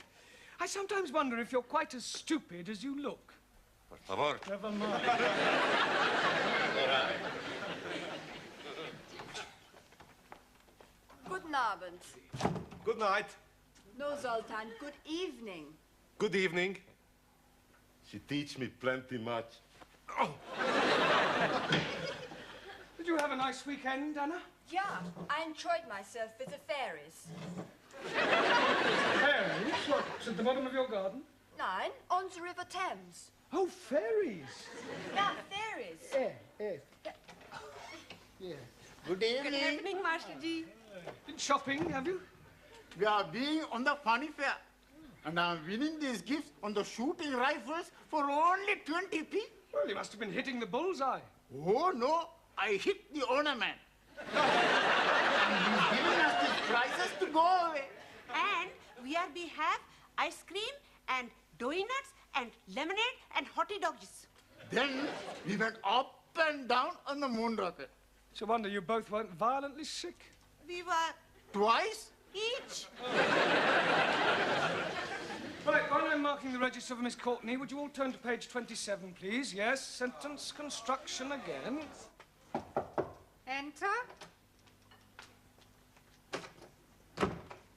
I sometimes wonder if you're quite as stupid as you look. Por favor. Never mind. Guten Abend. Good night. No, Zoltan, good evening. Good evening. She teach me plenty much. Oh. Did you have a nice weekend, Anna? Yeah, I enjoyed myself with the fairies. Fairies? What's at the bottom of your garden? Nein, on the River Thames. Oh, fairies. Yeah, fairies. Yes. Good evening. Good evening, Master G. Been shopping, have you? We are being on the funny fair. And I'm winning these gifts on the shooting rifles for only 20p. Well, you must have been hitting the bullseye. Oh, no. I hit the ornament. And he's giving us these prizes to go away. And we have ice cream and donuts and lemonade and hottie doggies. Then we went up and down on the moon rocket. It's a wonder you both weren't violently sick. We were Twice? each. Right, while I'm marking the register for Miss Courtney, would you all turn to page 27, please? Yes, sentence construction again. enter.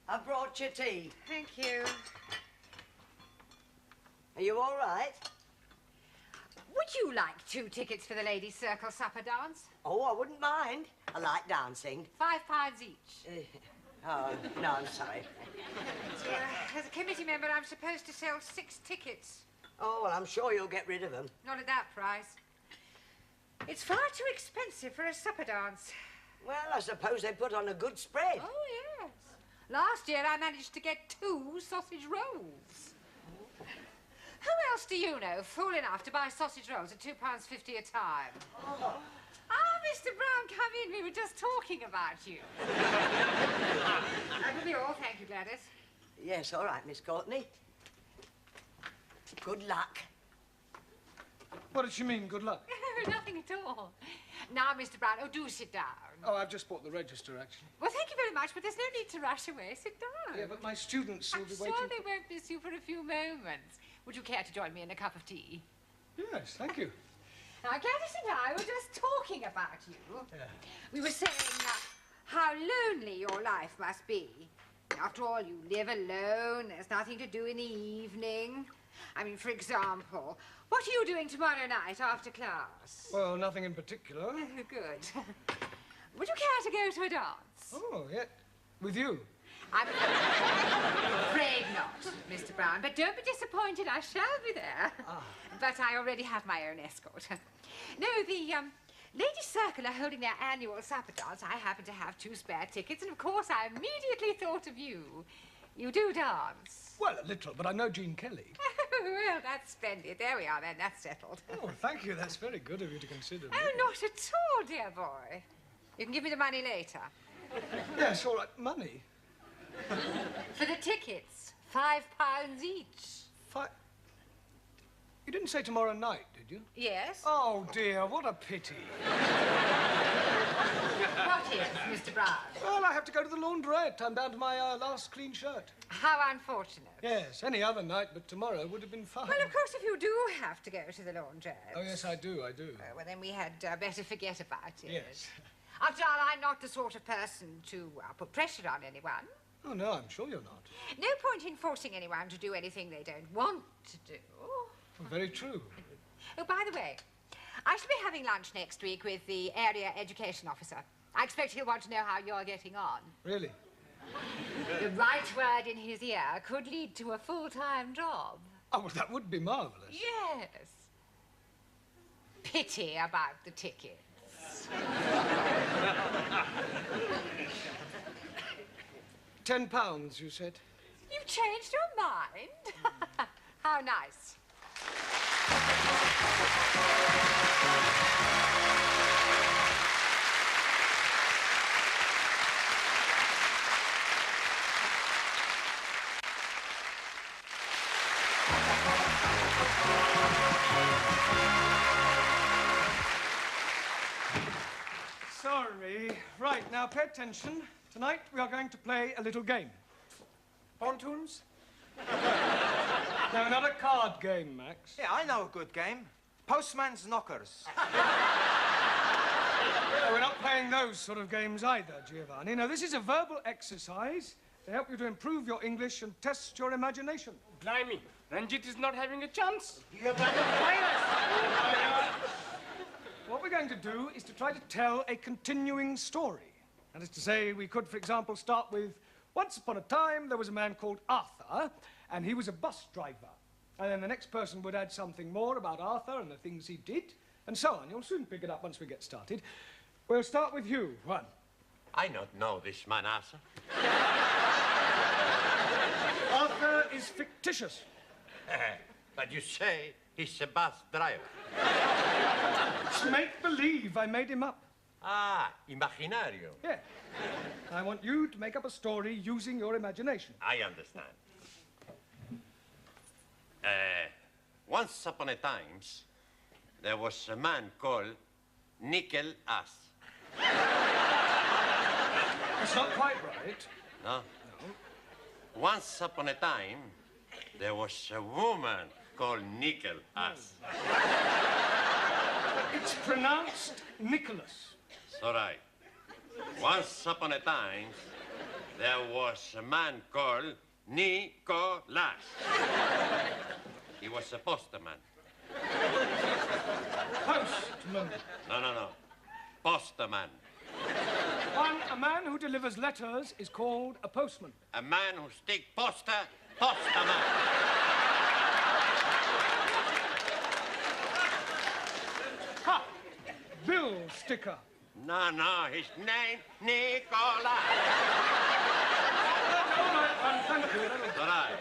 I brought your tea. Thank you. Are you all right? Would you like 2 tickets for the ladies' circle supper dance? Oh, I wouldn't mind. I like dancing. £5 each. Oh, no, I'm sorry. As a committee member, I'm supposed to sell 6 tickets. Oh, well, I'm sure you'll get rid of them. Not at that price. It's far too expensive for a supper dance. Well, I suppose they put on a good spread. Oh, yes. Last year, I managed to get 2 sausage rolls. Who else do you know fool enough to buy sausage rolls at £2.50 a time? Oh. Ah, Mr. Brown, come in. We were just talking about you. That will be all. Thank you, Gladys. Yes, all right, Miss Courtney. Good luck. What did she mean, good luck? Nothing at all. Now, Mr. Brown, do sit down. Oh, I've just bought the register, actually. Well, thank you very much, but there's no need to rush away. Sit down. Yeah, but my students will I'm be sure waiting. they won't miss you for a few moments. Would you care to join me in a cup of tea? Yes, thank you. Now, Gladys and I were just talking about you. Yeah. We were saying how lonely your life must be. After all, you live alone. There's nothing to do in the evening. I mean, for example, what are you doing tomorrow night after class? Well, nothing in particular. Good. Would you care to go to a dance? Oh, yeah. With you? I'm afraid not, Mr. Brown, but don't be disappointed. I shall be there. But I already have my own escort. No, the Ladies' Circle are holding their annual supper dance. I happen to have 2 spare tickets, and of course I immediately thought of you. You do dance. Well, a little, but I know Jean Kelly. Well, that's splendid. There we are, then. That's settled. Oh, thank you. That's very good of you to consider me. Oh, not at all, dear boy. You can give me the money later. Yes, all right. Money? For the tickets. £5 each. You didn't say tomorrow night, did you? Yes. Oh, dear, what a pity. What is, Mr. Brown? Well, I have to go to the laundrette. I'm down to my last clean shirt. How unfortunate. Yes, any other night, but tomorrow would have been fine. Well, of course, if you do have to go to the laundrette. Oh, yes, I do. Well, then we had better forget about it. Yes. After all, I'm not the sort of person to put pressure on anyone. Oh, no, I'm sure you're not. No point in forcing anyone to do anything they don't want to do. Well, very true. Oh, by the way, I shall be having lunch next week with the area education officer. I expect he'll want to know how you're getting on. Really? The right word in his ear could lead to a full-time job. Oh, well, that would be marvellous. Yes. Pity about the tickets. £10, you said? You've changed your mind? How nice. Sorry. Right, now pay attention. Tonight we are going to play a little game. Pontoons? No, not a card game, Max. Yeah, I know a good game. Postman's Knockers. No, we're not playing those sort of games either, Giovanni. No, this is a verbal exercise to help you to improve your English and test your imagination. Blimey, Ranjit is not having a chance. What we're going to do is to try to tell a continuing story. That is to say, we could, for example, start with, once upon a time, there was a man called Arthur, and he was a bus driver. And then the next person would add something more about Arthur and the things he did, and so on. You'll soon pick it up once we get started. We'll start with you, Juan. I don't know this man, Arthur. Arthur is fictitious. But you say he's a bus driver. It's make-believe. I made him up. Ah, imaginario. Yeah. I want you to make up a story using your imagination. I understand. Once upon a time, there was a man called Nickel Ass. That's not quite right. No? Once upon a time, there was a woman called Nickel Ass. It's pronounced Nicholas. It's all right. Once upon a time, there was a man called Nicholas. He was a postman. Postman. No. Postman. A man who delivers letters is called a postman. A man who stick poster, postman. Ha! Bill sticker. No, his name, Nicholas. Thank you. All right.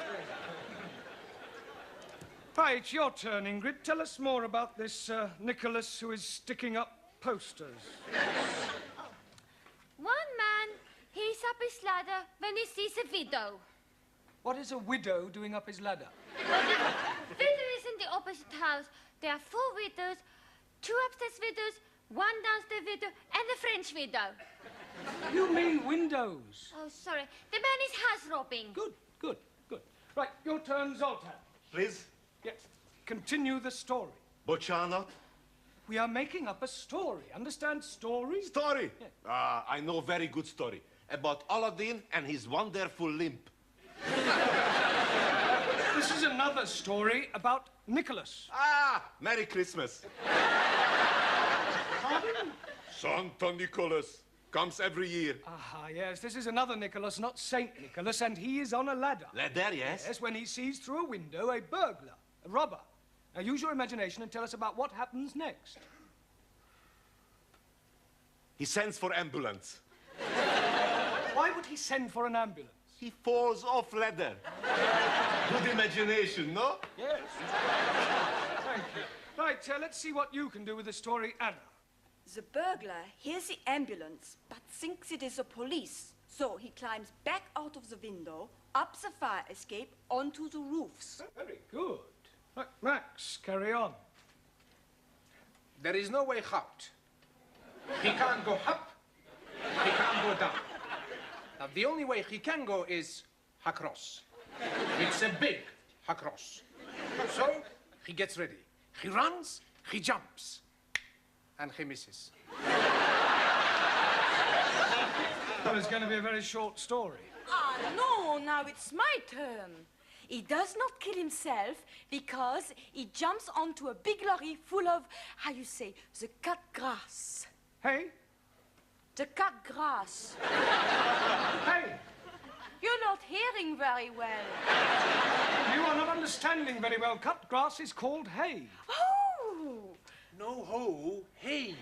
Right, your turn, Ingrid. Tell us more about this Nicholas who is sticking up posters. One man, he's up his ladder when he sees a widow. What is a widow doing up his ladder? Widow is in the opposite house. There are 4 widows, 2 upstairs widows, 1 downstairs widow, and a French widow. You mean windows? Oh, sorry. The man is house robbing. Good. Right, your turn, Zoltan. Please? Yes. Continue the story. But shall not? We are making up a story. Understand story? Story? Yeah. I know very good story. About Aladdin and his wonderful limp. This is another story about Nicholas. Merry Christmas. Pardon? Santa Nicholas comes every year. Yes, this is another Nicholas, not Saint Nicholas, and he is on a ladder. Ladder, yes? Yes, when he sees through a window a burglar, a robber. Now use your imagination and tell us about what happens next. He sends for ambulance. Why would he send for an ambulance? He falls off ladder. Good imagination, no? Yes. Thank you. Right, let's see what you can do with the story, Anna. The burglar hears the ambulance, but thinks it is the police. So he climbs back out of the window, up the fire escape, onto the roofs. Very good. Right, Max, carry on. There is no way out. He can't go up, he can't go down. Now, the only way he can go is across. It's a big across. So, he gets ready. He runs, he jumps, and he misses. Well, it's going to be a very short story. No, now it's my turn. He does not kill himself because he jumps onto a big lorry full of, how you say, the cut grass. Hey? The cut grass. Hey! You're not hearing very well. You are not understanding very well. Cut grass is called hay. Oh! No ho, hey.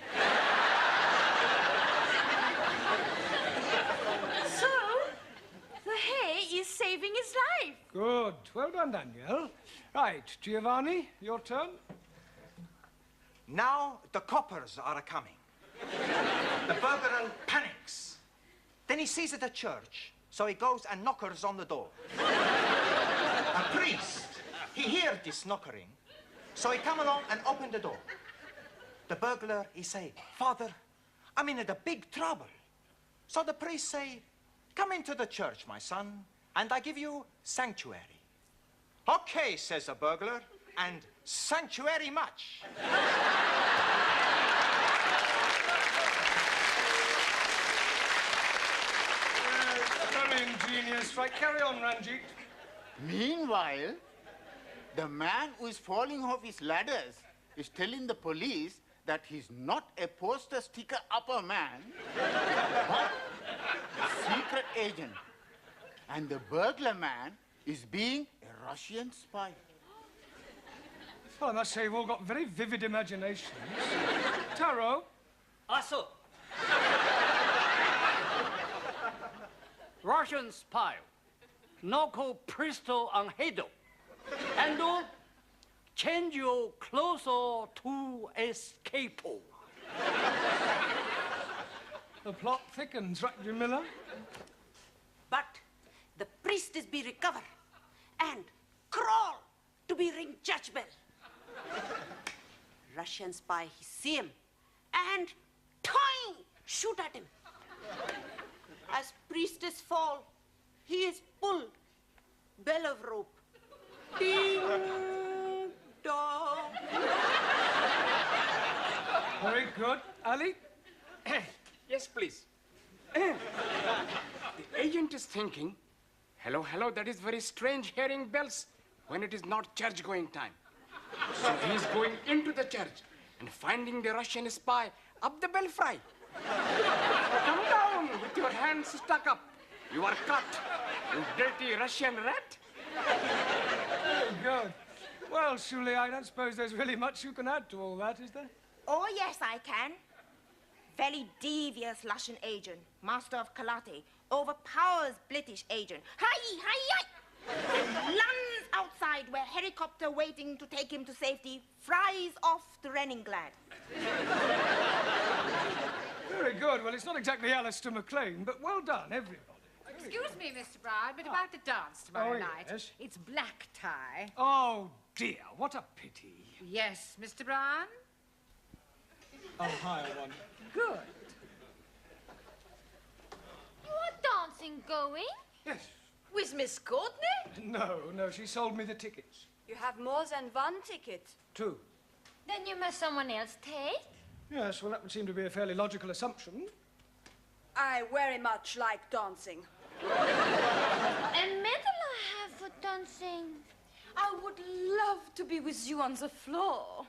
So, the hay is saving his life. Good. Well done, Daniel. Right, Giovanni, your turn. Now the coppers are coming. The burglar panics. Then he sees it at church, so he goes and knockers on the door. A priest, he hears this knockering, so he come along and open the door. The burglar, he say, Father, I'm in a big trouble. So the priest say, come into the church, my son, and I give you sanctuary. Okay, says the burglar, and sanctuary much. Very ingenious. Right, carry on, Ranjit. Meanwhile, the man who is falling off his ladders is telling the police that he's not a poster sticker upper man, but a secret agent. And the burglar man is being a Russian spy. Well, I must say, you've all got very vivid imaginations. Taro? Also, Russian spy, Noko Pristo and Hedo, and change your closer to escape. The plot thickens, right, Camiller? But the priest is be recover and crawl to be ring church bell. Russian spy, he see him and toing, shoot at him. As priestess fall, he is pull bell of rope. Ding dong. Very good. Ali? Yes, please. The agent is thinking, hello, hello, that is very strange hearing bells when it is not church-going time. So he's going into the church and finding the Russian spy up the belfry. Come down with your hands stuck up. You are cut, you dirty Russian rat. Oh, God. Well, Shuli, I don't suppose there's really much you can add to all that, is there? Oh, yes, I can. Very devious Russian agent, master of karate, overpowers British agent. Hi, hi, hi! Lands outside where helicopter waiting to take him to safety, fries off the Leningrad. Very good. Well, it's not exactly Alistair MacLean, but well done, everybody. Excuse me, Mr. Brown, but about the dance tomorrow night. Yes? It's black tie. Oh, dear, what a pity. Yes, Mr. Brown? I'll hire one. Good. You are dancing going? Yes. With Miss Courtney? No, she sold me the tickets. You have more than one ticket. 2. Then you must someone else take? Yes, well, that would seem to be a fairly logical assumption. I very much like dancing. A medal I have for dancing. I would love to be with you on the floor.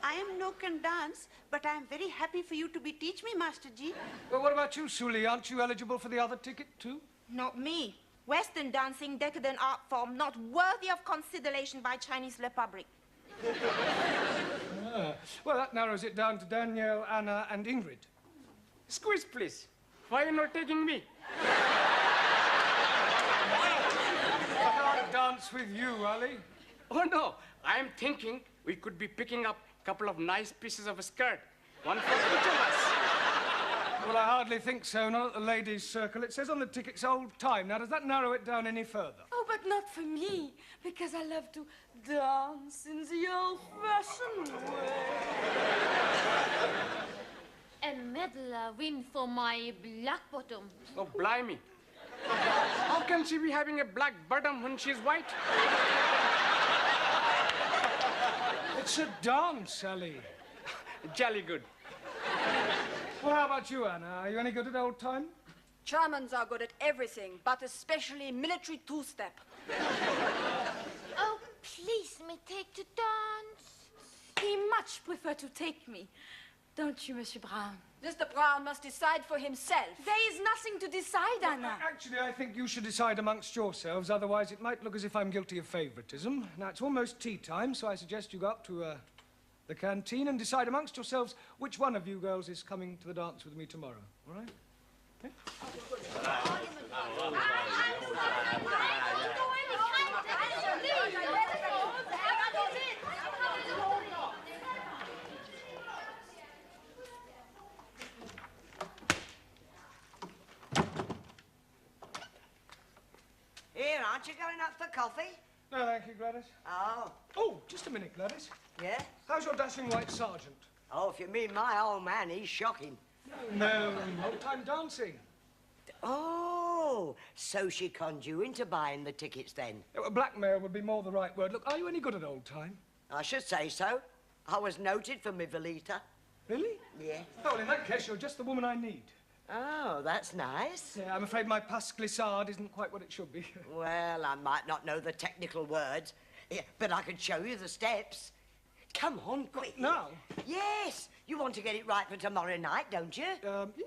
I am no can dance, but I am very happy for you to be teach me, Master Ji. Well, what about you, Suli? Aren't you eligible for the other ticket, too? Not me. Western dancing, decadent art form, not worthy of consideration by Chinese Republic. Well, that narrows it down to Danielle, Anna, and Ingrid. Squeeze, please. Why are you not taking me? I can't dance with you, Ali. Oh, no. I am thinking we could be picking up a couple of nice pieces of a skirt. One for each of us. Well, I hardly think so, not at the ladies' circle. It says on the tickets old time. Now, does that narrow it down any further? Oh, but not for me, because I love to dance in the old-fashioned way. A medal I win for my black bottom. Oh, blimey. How can she be having a black bottom when she's white? It's a dance, Ali. Jolly good. Well, how about you, Anna? Are you any good at old time? Germans are good at everything, but especially military two-step. Oh, please, me take to dance. He much prefer to take me. Don't you, Monsieur Brown? Mr. Brown must decide for himself. There is nothing to decide, Anna. Actually, I think you should decide amongst yourselves, otherwise it might look as if I'm guilty of favoritism. Now, it's almost tea time, so I suggest you go up to the canteen and decide amongst yourselves which one of you girls is coming to the dance with me tomorrow, all right? Okay? Here, aren't you going up for coffee? No, thank you, Gladys. Oh. Oh, just a minute, Gladys. Yeah? How's your dashing white sergeant? Oh, if you mean my old man, he's shocking. No, old-time dancing. Oh, so she conned you into buying the tickets then? Blackmail would be more the right word. Look, are you any good at old time? I should say so. I was noted for my Velita. Really? Yeah. Oh, well, in that case, you're just the woman I need. Oh, that's nice. Yeah, I'm afraid my pas glissade isn't quite what it should be. Well, I might not know the technical words, but I can show you the steps. Come on, quick. Now? Yes. You want to get it right for tomorrow night, don't you?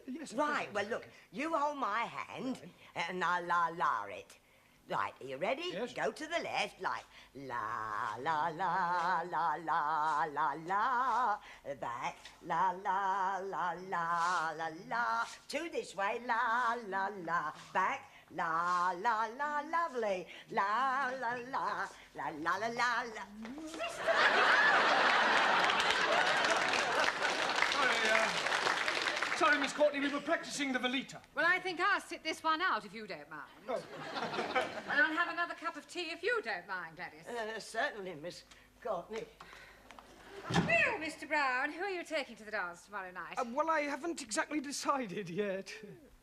Yes. Right. Well, look, you hold my hand, and I'll la it. Right, are you ready? Yes. Go to the left, like la la la la la la la. Back, la la la la la la. Two this way, la la la. Back, la la la, lovely. La la la la la la la la. Sorry, Miss Courtney, we were practicing the Velita. Well, I think I'll sit this one out, if you don't mind. Oh. And I'll have another cup of tea, if you don't mind, Gladys. Certainly, Miss Courtney. Well, Mr. Brown, who are you taking to the dance tomorrow night? Well, I haven't exactly decided yet.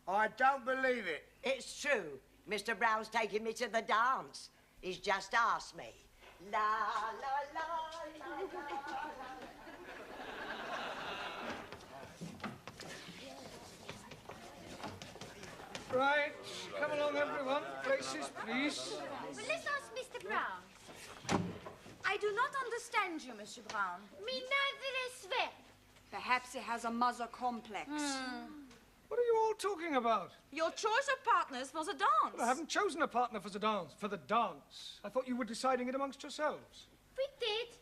I don't believe it. It's true. Mr. Brown's taking me to the dance. He's just asked me. La, la, la, la, la. Right, come along, everyone. Places, please. Well, let's ask Mr. Brown. I do not understand you, Monsieur Brown. Me neither as well. Perhaps he has a mother complex. What are you all talking about? Your choice of partners for the dance. I haven't chosen a partner for the dance. I thought you were deciding it amongst yourselves. We did.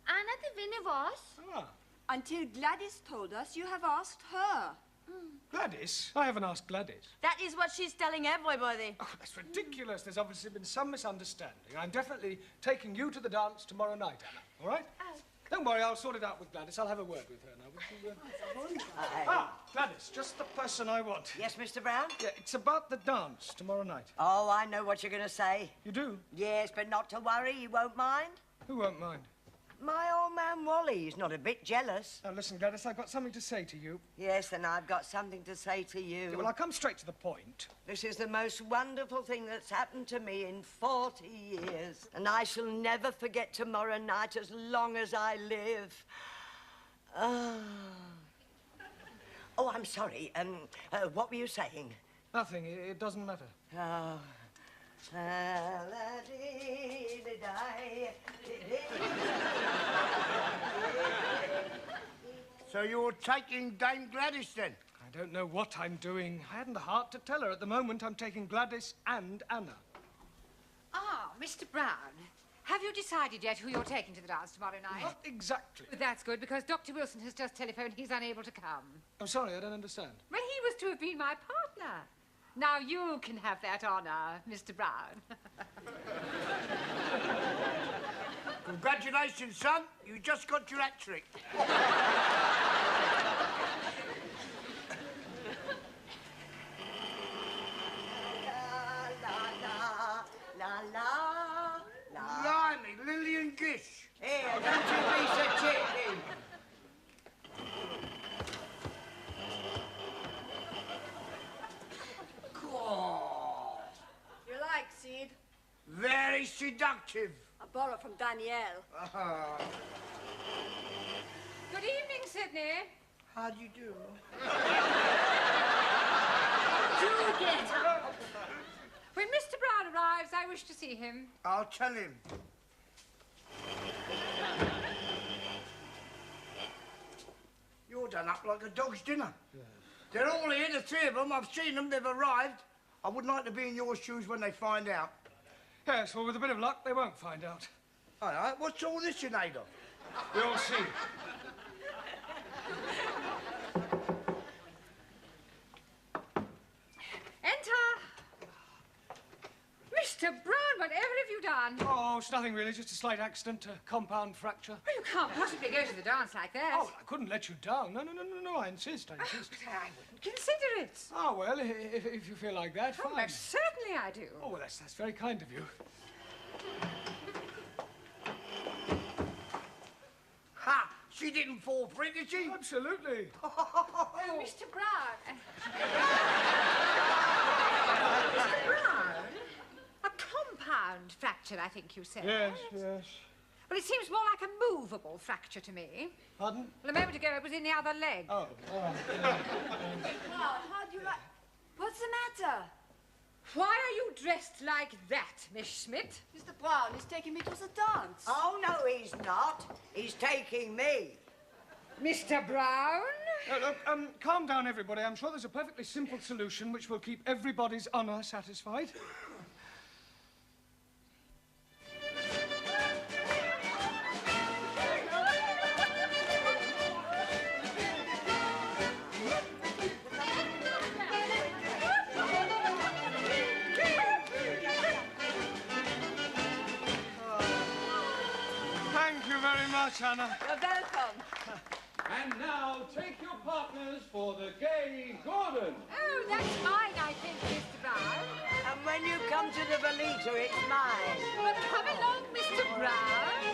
Anna the winner was. Ah. Until Gladys told us you have asked her. Gladys? I haven't asked Gladys. That is what she's telling everybody. Oh, that's ridiculous. There's obviously been some misunderstanding. I'm definitely taking you to the dance tomorrow night, Anna. All right? Oh. Don't worry, I'll sort it out with Gladys. I'll have a word with her now. Would you, Gladys, just the person I want. Yes, Mr. Brown? Yeah, it's about the dance tomorrow night. Oh, I know what you're going to say. You do? Yes, but not to worry, you won't mind. Who won't mind? My old man Wally is not a bit jealous. Now, listen, Gladys, I've got something to say to you. Yes, then I've got something to say to you. Yeah, well, I'll come straight to the point. This is the most wonderful thing that's happened to me in 40 years. And I shall never forget tomorrow night as long as I live. Oh, I'm sorry. What were you saying? Nothing. It doesn't matter. Oh. So you're taking Dame Gladys, then? I don't know what I'm doing. I hadn't the heart to tell her. At the moment, I'm taking Gladys and Anna. Ah, Mr. Brown. Have you decided yet who you're taking to the dance tomorrow night? Not exactly. That's good, because Dr. Wilson has just telephoned he's unable to come. I'm sorry, I don't understand. Well, he was to have been my partner. Now you can have that honor, Mr. Brown. Congratulations, son. You just got your hat trick. Blimey, Lillian Gish. Here, don't you be so cheeky. You like, Sid? Very seductive. I borrow from Danielle. Good evening, Sydney. How do you do? Do get up. When Mr. Brown arrives, I wish to see him. I'll tell him. You're done up like a dog's dinner. Yes. They're all here, the three of them. I've seen them, they've arrived. I wouldn't like to be in your shoes when they find out. Yes, well, with a bit of luck, they won't find out. All right, what's all this you made of? You'll see. Enter. Mr. Brown, whatever have you done? Oh, it's nothing really, just a slight accident, a compound fracture. Well, you can't possibly go to the dance like that. Oh, I couldn't let you down. No, I insist. I wouldn't consider it. Oh, well, if you feel like that, fine. Oh, most certainly I do. Oh, well, that's very kind of you. Ha! She didn't fall for it, did she? Absolutely. Oh, Mr. Brown. Mr. Brown? A compound fracture, I think you said. Yes. Well, it seems more like a movable fracture to me. Pardon? Well, a moment ago, it was in the other leg. Oh, Brown, how do you like... What's the matter? Why are you dressed like that, Miss Schmidt? Mr. Brown is taking me to the dance. Oh, no, he's not. He's taking me. Mr. Brown? Look, calm down, everybody. I'm sure there's a perfectly simple solution which will keep everybody's honour satisfied. Thank you very much, Anna. You're welcome. And now, take your partners for the gay Gordon. Oh, that's mine, I think, Mr. Brown. And when you come to the Belita, it's mine. Well, come along, Mr. Brown,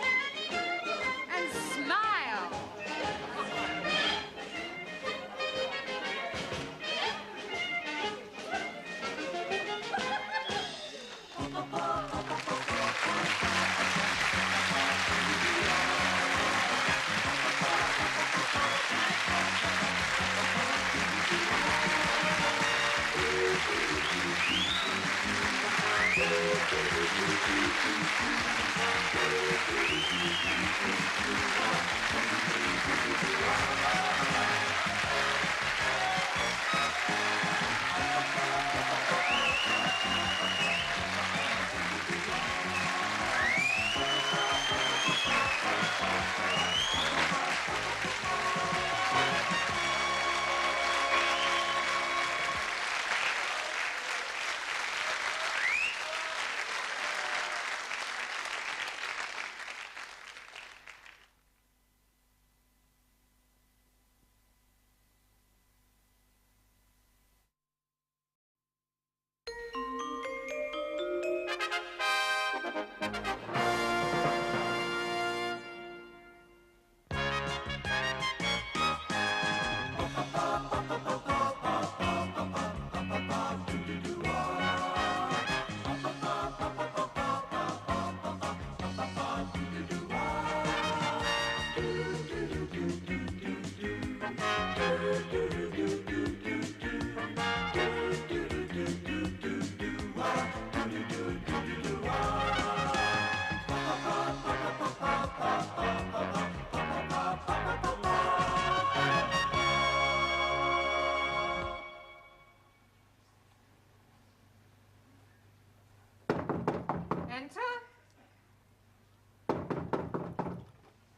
and smile.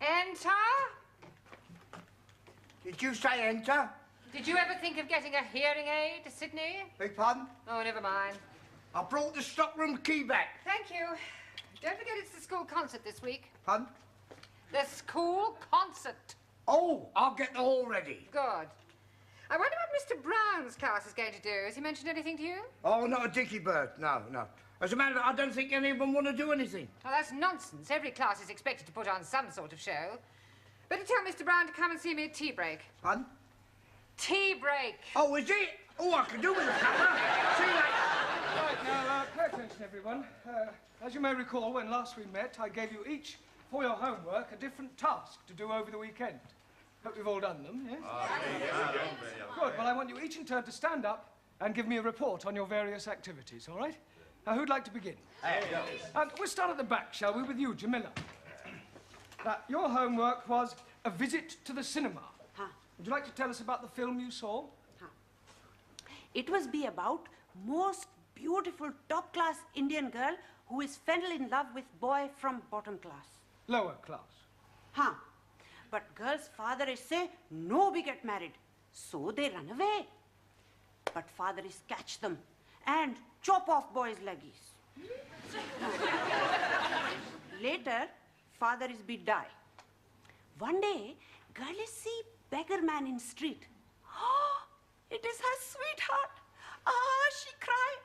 Enter? Did you say enter? Did you ever think of getting a hearing aid, Sydney? Beg pardon? Oh, never mind. I brought the stockroom key back. Thank you. Don't forget it's the school concert this week. Pardon? The school concert. Oh, I'll get the hall ready. Good. I wonder what Mr. Brown's class is going to do. Has he mentioned anything to you? Oh, not a dicky bird. No, no. As a matter of fact, I don't think any of them want to do anything. Well, that's nonsense. Every class is expected to put on some sort of show. Better tell Mr. Brown to come and see me at tea break. Pardon? Tea break. Oh, is it? Oh, I can do with a cuppa. See you later. Right, now, pay attention, everyone. As you may recall, when last we met, I gave you each, for your homework, a different task to do over the weekend. Hope you've all done them, yes? Good. Well, I want you each in turn to stand up and give me a report on your various activities, all right? Now, who'd like to begin? We'll start at the back, shall we, with you, Jamila. Now, your homework was a visit to the cinema. Huh. Would you like to tell us about the film you saw? Huh. It was be about most beautiful top-class Indian girl who is fell in love with boy from bottom class. Lower class. Huh. But girl's father is say, no we get married. So they run away. But father is catch them and chop off boy's leggies. Later, father is be die. One day, girl is see beggar man in street. Oh, it is her sweetheart. Ah, she cry.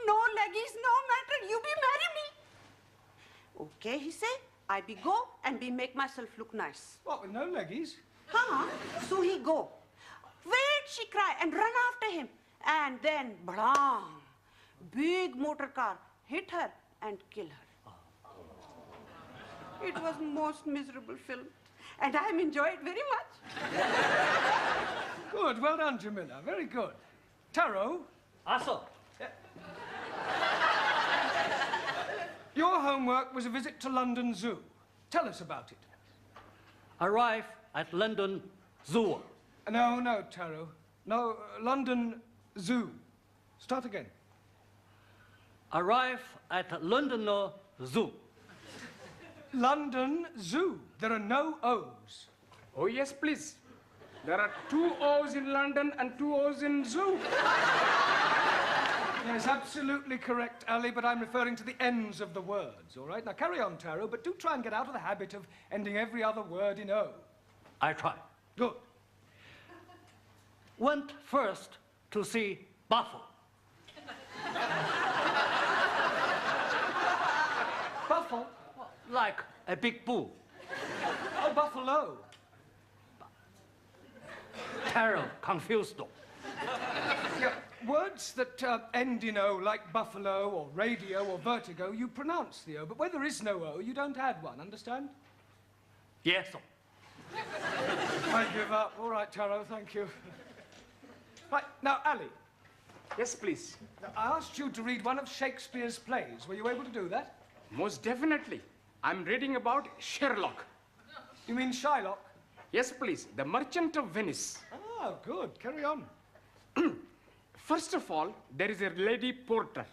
No leggies, no matter, you be marry me. Okay, he say, I be go and be make myself look nice. What, with no leggies? Huh? So he go. Wait, she cry and run after him. And then, blam, big motor car hit her and kill her. It was most miserable film. And I enjoy it very much. Good, well done, Jamila. Very good. Taro? Also. Your homework was a visit to London Zoo. Tell us about it. Arrive at London Zoo. No, Taro. No, London Zoo. Start again. Arrive at London Zoo. London Zoo. There are no O's. Oh, yes, please. There are 2 O's in London and 2 O's in zoo. Yes, absolutely correct, Ali, but I'm referring to the ends of the words, all right? Now, carry on, Taro, but do try and get out of the habit of ending every other word in O. I try. Good. Went first to see Buffalo. Buffalo? Like a big bull. Oh, buffalo. Taro confused them. Yeah, words that end in O, like buffalo or radio or vertigo, you pronounce the O, but where there is no O, you don't add one, understand? Yes, sir. I give up. All right, Taro, thank you. Right, now, Ali, Yes, please. Now, I asked you to read one of Shakespeare's plays. Were you able to do that? Most definitely. I'm reading about Sherlock. You mean Shylock? Yes, please. The Merchant of Venice. Oh, good. Carry on. First of all, there is a lady porter.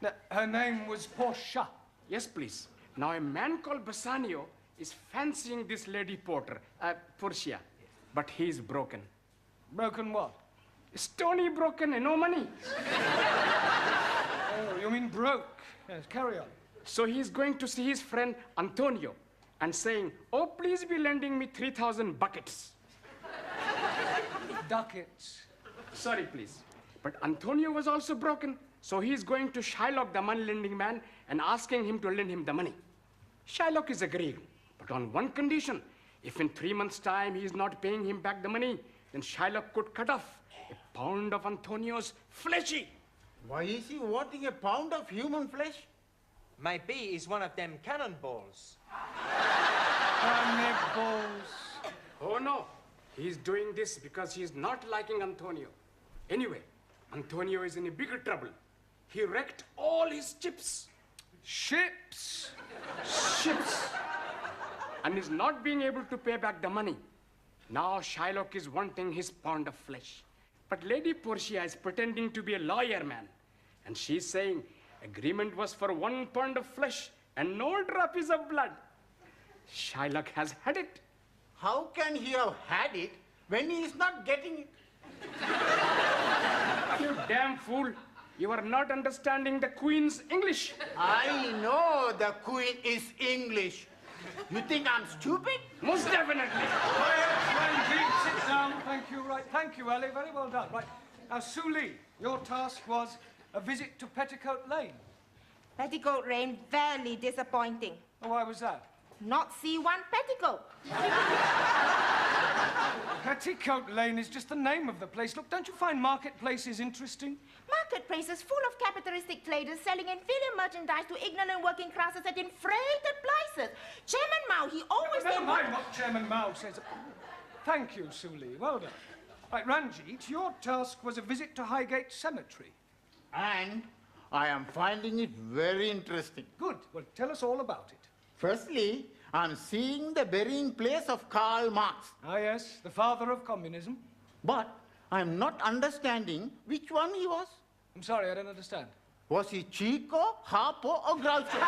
Now, her name was Portia. Yes, please. Now, a man called Bassanio is fancying this lady porter, Portia, but he is broken. Broken what? Stony broken and no money. Oh, you mean broke. Yes, carry on. So he's going to see his friend Antonio and saying, oh, please be lending me 3,000 buckets. Ducats. Sorry, please. But Antonio was also broken, so he's going to Shylock, the money-lending man, and asking him to lend him the money. Shylock is agreeing, but on one condition. If in 3 months' time he is not paying him back the money, then Shylock could cut off a pound of Antonio's fleshy. Why is he wanting a pound of human flesh? Maybe he's one of them cannonballs. Cannonballs. Oh, no. He's doing this because he's not liking Antonio. Anyway, Antonio is in a bigger trouble. He wrecked all his chips. Ships? Ships. And is not being able to pay back the money. Now Shylock is wanting his pound of flesh. But Lady Portia is pretending to be a lawyer man. And she's saying agreement was for 1 pound of flesh and no drop of blood. Shylock has had it. How can he have had it when he is not getting it? You damn fool. You are not understanding the Queen's English. I know the Queen is English. You think I'm stupid? Most definitely. Sit down. Thank you. Right. Thank you, Ellie. Very well done. Right. Now, Sue Lee, your task was a visit to Petticoat Lane. Petticoat Lane, very disappointing. Oh, why was that? Not see one petticoat. Petticoat Lane is just the name of the place. Look, don't you find marketplaces interesting? Marketplaces full of capitalistic traders selling inferior merchandise to ignorant working classes at inflated prices. Chairman Mao, he always... Never mind what Chairman Mao says. Thank you, Sue Lee. Well done. Right, Ranjit, your task was a visit to Highgate Cemetery. And I am finding it very interesting. Good. Well, tell us all about it. Firstly, I'm seeing the burying place of Karl Marx. Ah, yes, the father of communism. But I'm not understanding which one he was. I'm sorry, I don't understand. Was he Chico, Harpo, or Groucho?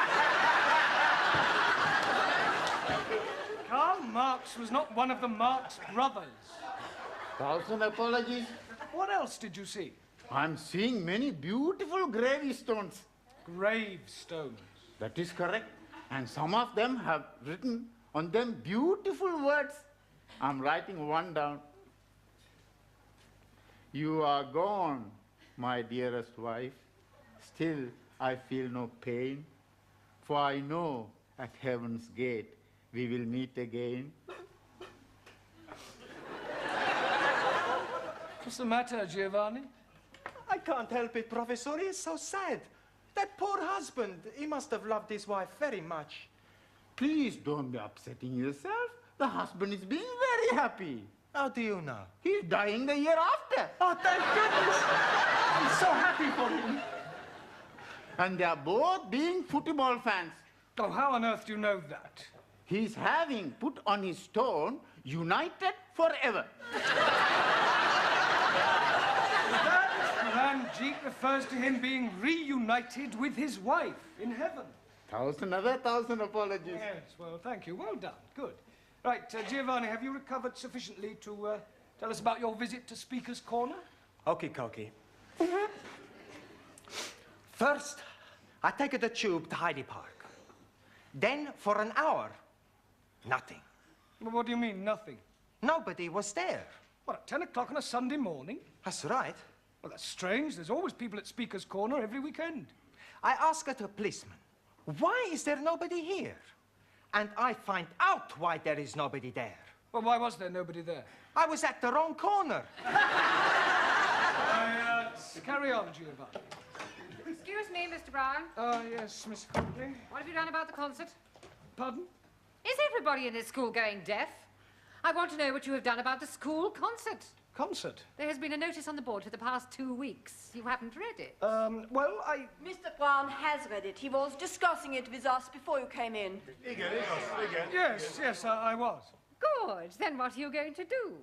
Karl Marx was not one of the Marx brothers. 1,000 apologies. What else did you see? I'm seeing many beautiful gravestones. Gravestones? That is correct. And some of them have written on them beautiful words. I'm writing one down. You are gone, my dearest wife. Still, I feel no pain. For I know at heaven's gate we will meet again. What's the matter, Giovanni? I can't help it, Professor. It's so sad. That poor husband, he must have loved his wife very much. Please don't be upsetting yourself. The husband is being very happy. How do you know? He's dying the year after. Oh, thank goodness. I'm so happy for him. And they are both being football fans. Oh, how on earth do you know that? He's having put on his stone, united forever. Ranjit refers to him being reunited with his wife in heaven. 1,000 apologies. Yes, well, thank you. Well done. Good. Right, Giovanni, have you recovered sufficiently to tell us about your visit to Speaker's Corner? Okie dokie. First, I take the tube to Hyde Park. Then, for an hour, nothing. Well, what do you mean, nothing? Nobody was there. What, at 10 o'clock on a Sunday morning? That's right. Well, that's strange. There's always people at Speaker's Corner every weekend. I asked the policeman, why is there nobody here? And I find out why there is nobody there. Well, why was there nobody there? I was at the wrong corner. Carry on, Giovanni. Excuse me, Mr. Brown. Oh, yes, Miss Huntley. What have you done about the concert? Pardon? Is everybody in this school going deaf? I want to know what you have done about the school concert. concert? There has been a notice on the board for the past 2 weeks. You haven't read it. Well, Mr. Brown has read it. He was discussing it with us before you came in. Yes, I was. Good. Then what are you going to do?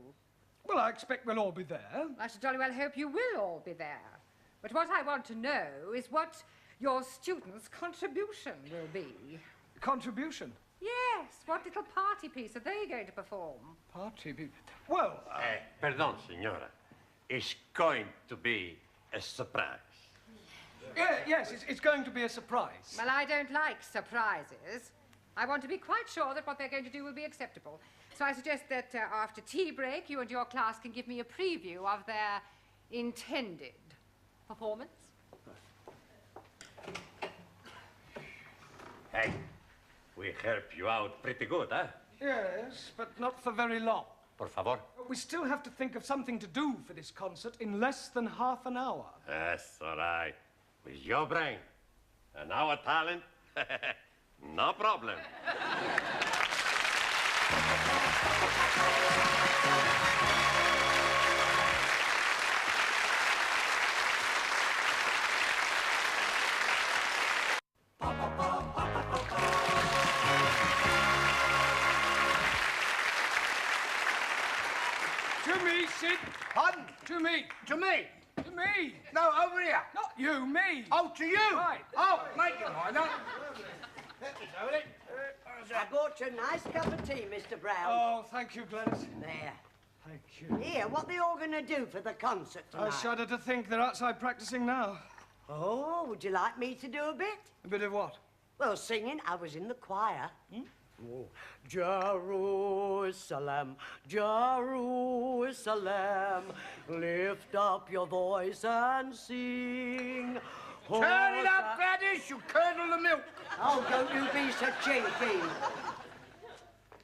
Well, I expect we'll all be there. I should jolly well hope you will all be there. But what I want to know is what your students' contribution will be. Contribution? Yes. What little party piece are they going to perform? Party piece? Well... Pardon, signora. It's going to be a surprise. Yes, it's going to be a surprise. Well, I don't like surprises. I want to be quite sure that what they're going to do will be acceptable. So I suggest that after tea break, you and your class can give me a preview of their intended performance. Hey, we help you out pretty good, huh? Yes, but not for very long. Por favor. We still have to think of something to do for this concert in less than half an hour. That's all right. With your brain and our talent, no problem. To me, Sid. Pardon? To me. To me? To me. No, over here. Not you, me. Oh, to you? Right. Oh, make it mind up. I bought you a nice cup of tea, Mr. Brown. Oh, thank you, Gladys. There. Thank you. Here, what they all going to do for the concert tonight? I shudder to think they're outside practicing now. Oh, would you like me to do a bit? A bit of what? Well, singing. I was in the choir. Oh. Jerusalem, Jerusalem, lift up your voice and sing. Turn it up, Gladys, you curdle the milk. Oh, don't you be so cheeky.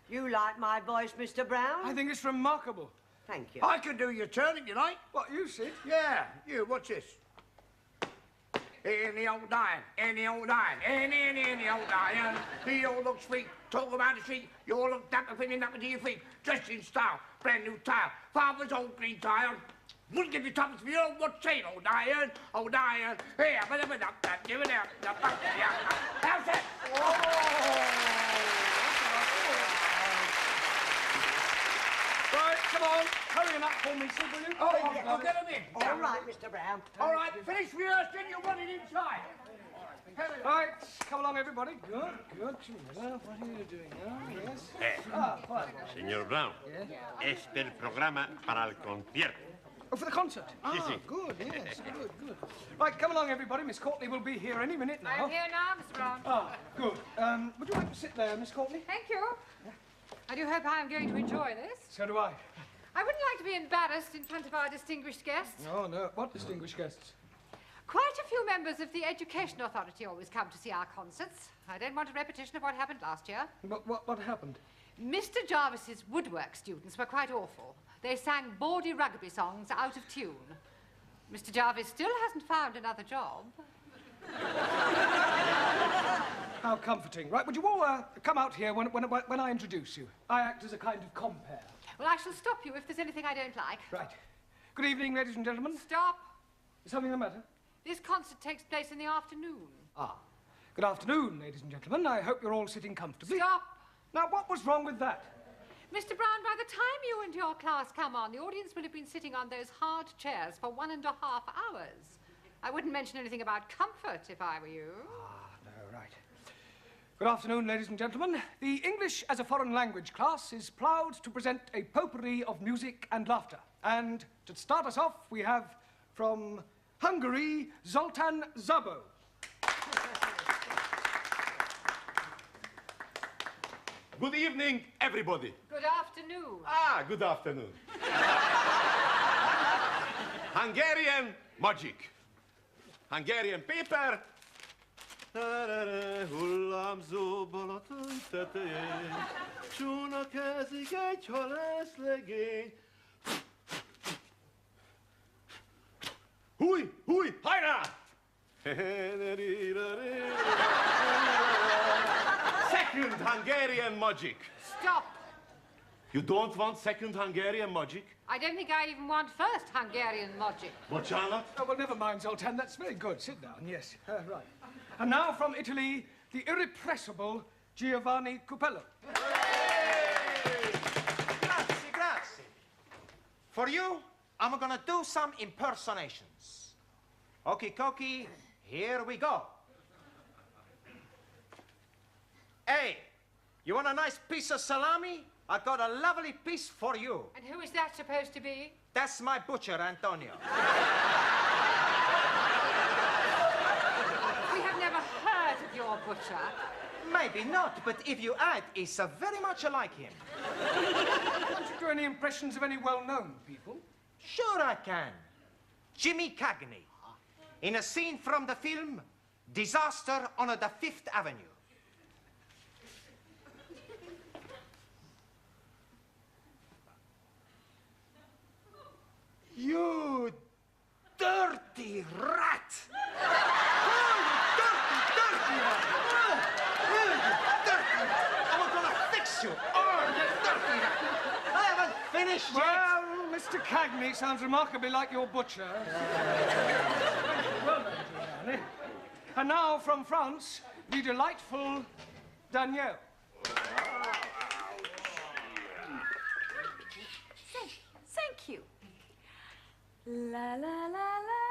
You like my voice, Mr. Brown? I think it's remarkable. Thank you. I can do your turn if you like. What, you, Sid? Yeah, you, what's this? In the old iron, in the old iron, in the old iron. He all looks sweet, talk about the street. You all look dapper, feeling up to your feet. Dressed in style, brand new tile. Father's old green tile. Wouldn't give you tuppence for your old what's saying, old iron, old iron. Here, give it up, give it out. How's that? Right, come on. Hurry him up for me, Sid, will you? Oh, I'll get him in. All right, Mr. Brown. All right, finish rehearsing, you want it inside. Right, come along, everybody. Good, good. What are you doing now? Yes. Fine. Señor Brown, este es el programa para el concierto. Oh, for the concert? Sí, sí. Good, yes, good. Right, come along, everybody. Miss Courtney will be here any minute now. I'm here now, Mr. Brown. Ah, good. Would you like to sit there, Miss Courtney? Thank you. I do hope I am going to enjoy this. So do I. I wouldn't like to be embarrassed in front of our distinguished guests. Oh, no. What distinguished guests? Quite a few members of the Education Authority always come to see our concerts. I don't want a repetition of what happened last year. What happened? Mr. Jarvis's woodwork students were quite awful. They sang bawdy rugby songs out of tune. Mr. Jarvis still hasn't found another job. How comforting. Right, would you all come out here when I introduce you? I act as a kind of compere. Well, I shall stop you if there's anything I don't like. Right. Good evening, ladies and gentlemen. Stop. Is something the matter? This concert takes place in the afternoon. Ah. Good afternoon, ladies and gentlemen. I hope you're all sitting comfortably. Stop. Now, what was wrong with that? Mr. Brown, by the time you and your class come on, the audience will have been sitting on those hard chairs for 1.5 hours. I wouldn't mention anything about comfort if I were you. Ah, no, right. Good afternoon, ladies and gentlemen. The English as a foreign language class is proud to present a potpourri of music and laughter. And to start us off, we have from Hungary, Zoltán Szabó. Good evening, everybody. Good afternoon. Ah, good afternoon. Hungarian magic. Hungarian paper. Hullámzó Balaton tetején, csónakázik egy halászlegény. Húj, húj, hajrá! Second Hungarian magic. Stop. You don't want second Hungarian magic? I don't think I even want first Hungarian logic. What, Charlotte? Oh, well, never mind, Zoltan. That's very good. Sit down, yes. Right. And now from Italy, the irrepressible Giovanni Cupello. Grazie, grazie. For you, I'm gonna do some impersonations. Okie dokie, here we go. Hey, you want a nice piece of salami? I got a lovely piece for you. And who is that supposed to be? That's my butcher, Antonio. We have never heard of your butcher. Maybe not, but if you add, it's very much like him. Can't you do any impressions of any well-known people? Sure I can. Jimmy Cagney, in a scene from the film Disaster on the Fifth Avenue. You dirty rat! Dirty rat! Dirty rat! I'm gonna fix you! Oh, you dirty rat! I haven't finished yet! Well, Mr. Cagney sounds remarkably like your butcher. Well done, Giovanni. And now from France, the delightful Danielle. Thank you. La la la la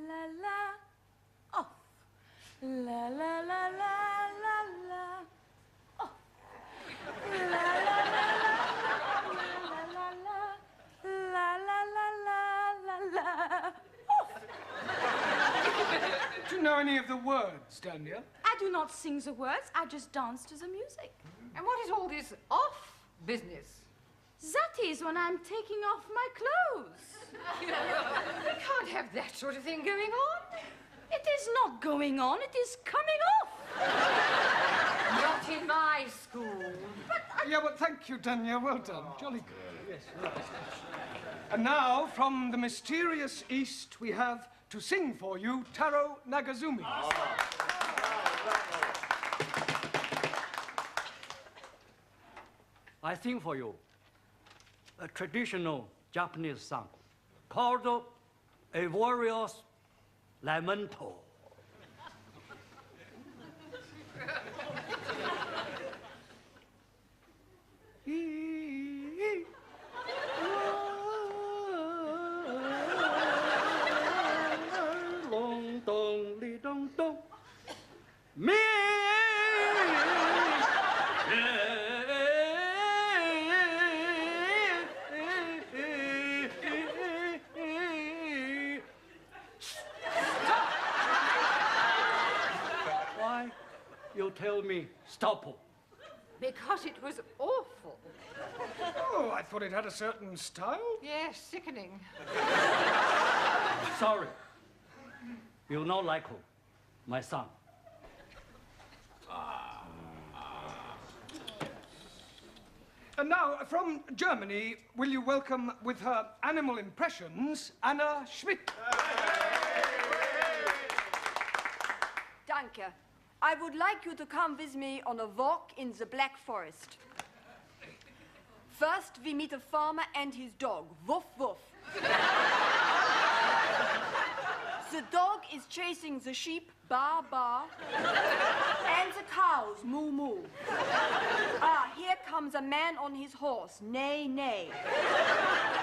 la la. Off. La la la la la la. Off. La la la la la la la. La la la la la la. Off. Do you know any of the words, Danielle? I do not sing the words, I just dance to the music. And what is all this off business? That is when I'm taking off my clothes. We can't have that sort of thing going on. It is not going on, it is coming off. Not in my school. Yeah, well, thank you, Danielle. Well done. Jolly good. Yes, right. And now, from the mysterious East, we have to sing for you Taro Nagazumi. I sing for you a traditional Japanese song called A Warrior's Lamento. Long dong li dong dong. Me. Why you tell me stop? Because it was awful. Oh, I thought it had a certain style. Yes, sickening. Sorry. You not like her, my son. And now, from Germany, will you welcome with her animal impressions, Anna Schmidt. Danke. I would like you to come with me on a walk in the Black Forest. First, we meet a farmer and his dog. Woof, woof. The dog is chasing the sheep, ba, ba, and the cows, moo, moo. Ah, here comes a man on his horse, neigh, neigh.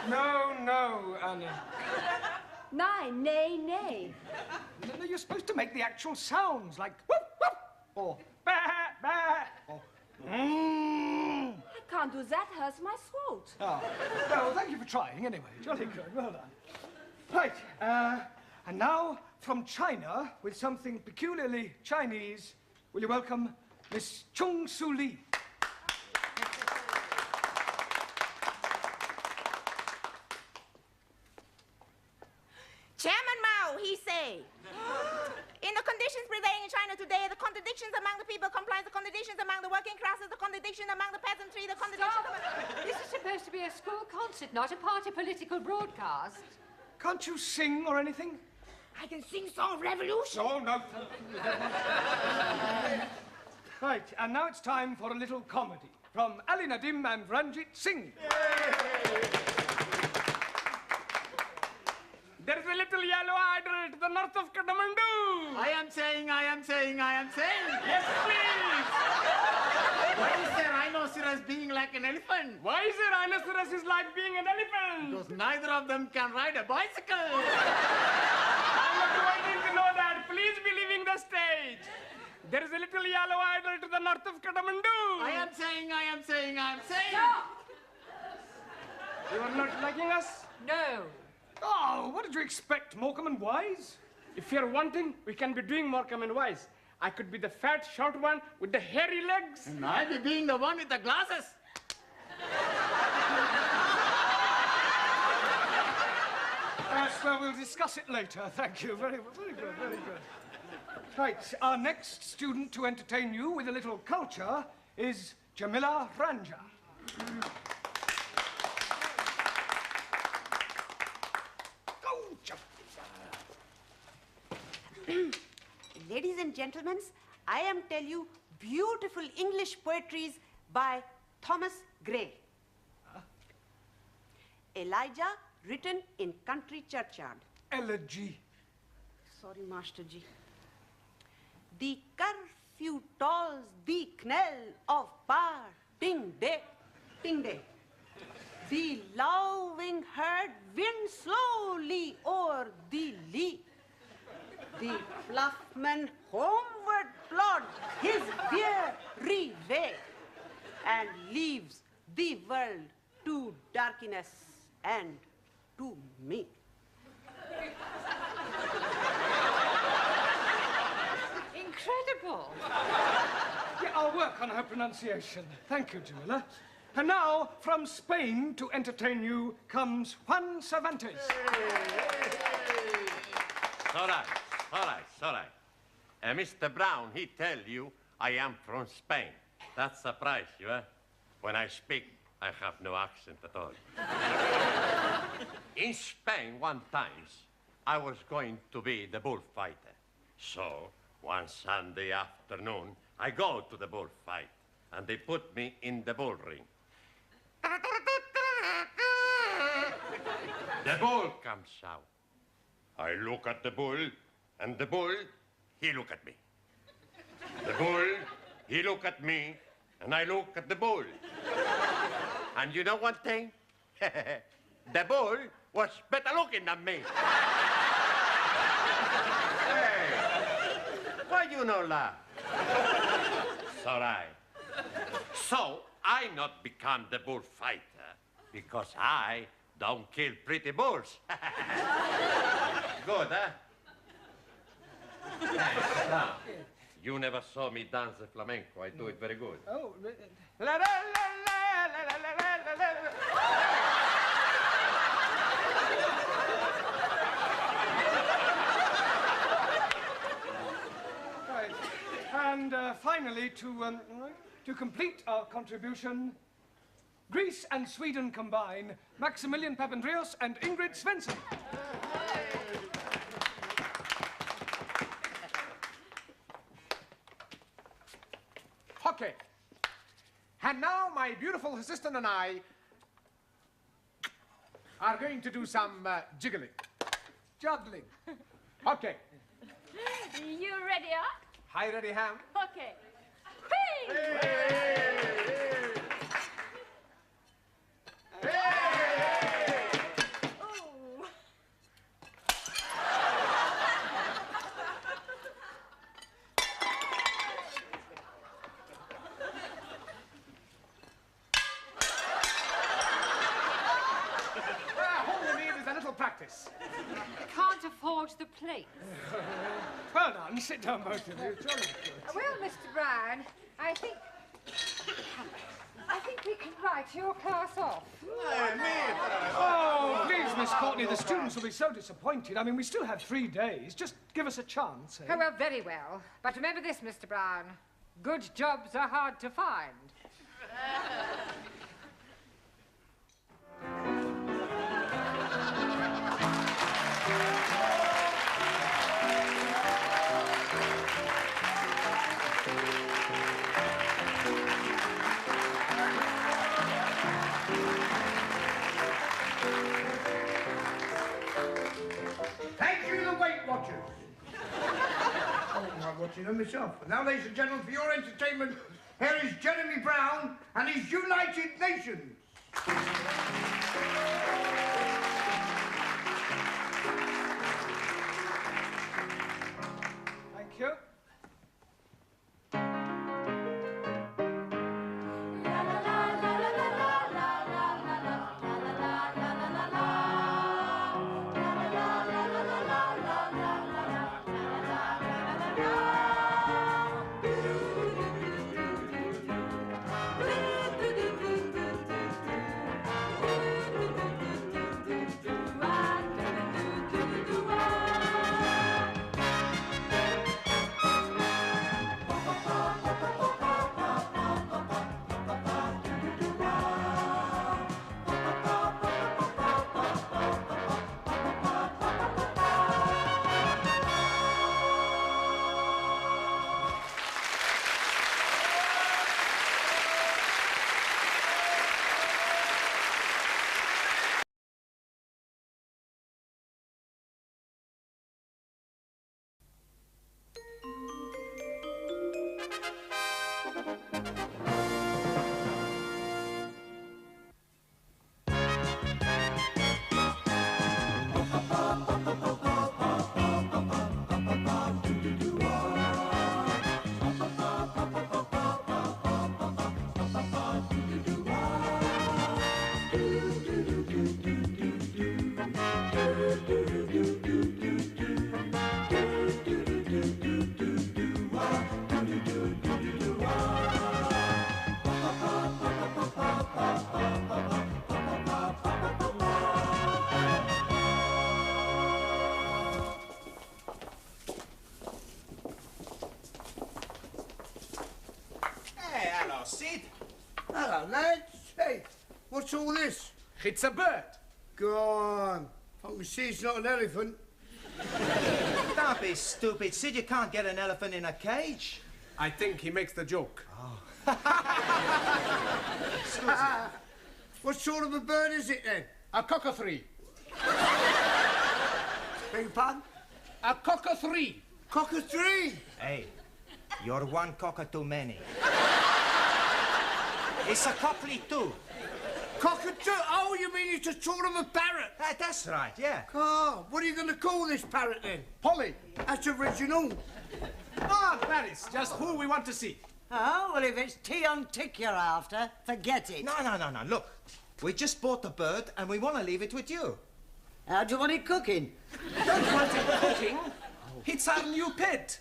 No, no, Anna. Nein, neigh, neigh. No, you're supposed to make the actual sounds, like whoop, whoop, or bah, bah, or I can't do that, hurts my throat. Oh, well, thank you for trying anyway. Jolly good, well done. Right, and now from China, with something peculiarly Chinese, will you welcome Miss Chung Su Lee? Chairman Mao, he say, in the conditions prevailing in China today, the contradictions among the people comprise the contradictions among the working classes, the contradiction among the peasantry, the contradiction among... This is supposed to be a school concert, not a party political broadcast. Can't you sing or anything? I can sing Song of Revolution. Oh, no. Right, and now it's time for a little comedy from Ali Nadim and Ranjit Singh. There's a little yellow idol to the north of Kathmandu. I am saying. Yes, please. Why is the rhinoceros being like an elephant? Why is a rhinoceros is like being an elephant? Because neither of them can ride a bicycle. I'm not waiting to know that. Please be leaving the stage. There is a little yellow idol to the north of Kathmandu. I am saying. Stop! You are not liking us? No. Oh, what did you expect, Morecambe and Wise? If you're wanting, we can be doing Morecambe and Wise. I could be the fat, short one with the hairy legs. And I'll be being the one with the glasses. Well, we'll discuss it later. Thank you. Very good. Right, our next student to entertain you with a little culture is Jamila Ranja. Ladies and gentlemen, I am tell you beautiful English poetries by Thomas Gray. Elijah, written in country churchyard. Elegy. Sorry, Master Ji. The curfew tolls the knell of parting day, ting day. The lowing herd winds slowly o'er the lea. The ploughman homeward plods his weary way and leaves the world to darkness and to me. Incredible. Yeah, I'll work on her pronunciation. Thank you, Jamila. And now, from Spain to entertain you comes Juan Cervantes. All right. Mr. Brown, he tell you I am from Spain. That surprise you, eh? When I speak, I have no accent at all. In Spain, one times, I was going to be the bullfighter. So, one Sunday afternoon, I go to the bullfight, and they put me in the bull ring. The bull comes out. I look at the bull, and the bull, he look at me. The bull, he look at me, and I look at the bull. And you know one thing? The bull was better looking than me. Hey, why you no laugh? It's all right. So I not become the bullfighter because I don't kill pretty bulls. Good, huh? Now, you never saw me dance the flamenco. I do it very good. Oh, right. And finally, to complete our contribution, Greece and Sweden combine, Maximilian Papandreou and Ingrid Svensson. Okay. And now my beautiful assistant and I are going to do some jiggling. Juggling. Okay. You ready, huh? Hi, ready, ham? Okay. Whee! Ooh. All we need is a little practice. Can't afford the plate. Well done. Sit down, both of you. Jolly good. Well, Mr. Brown, I think we can write your class off. Oh, please, Miss Courtney, the students will be so disappointed. I mean, we still have 3 days. Just give us a chance, eh? Oh, well, very well. But remember this, Mr. Brown. Good jobs are hard to find. watching them myself. And now, ladies and gentlemen, for your entertainment, here is Jeremy Brown and his United Nations. Thank you. Sid. Hello, lads. Hey, what's all this? It's a bird. Go on. I can see it's not an elephant. Don't be stupid, Sid. You can't get an elephant in a cage. I think he makes the joke. What sort of a bird is it, then? A cockathree. Beg your pardon? A cockathree. Cockathree? Hey, you're one cocker too many. It's a cockly too. Cockatoo? Oh, you mean it's a sort of a parrot? That's right, yeah. Oh, what are you going to call this parrot, then? Polly. That's original. Ah, Paris, just who we want to see. Oh, well, if it's tea on tick you're after, forget it. No. Look, we just bought the bird and we want to leave it with you. How do you want it cooking? Don't want it cooking. It's our new pet.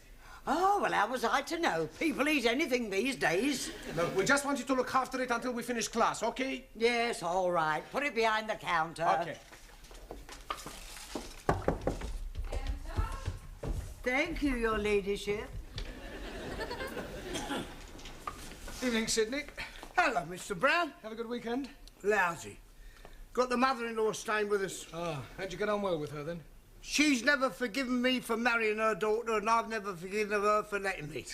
Oh, well, how was I to know? People eat anything these days. Look, we just want you to look after it until we finish class, okay? Yes, all right. Put it behind the counter. Okay. Thank you, your ladyship. Evening, Sydney. Hello, Mr. Brown. Have a good weekend? Lousy. Got the mother-in-law staying with us. Ah, how'd you get on well with her, then? She's never forgiven me for marrying her daughter, and I've never forgiven her for letting me.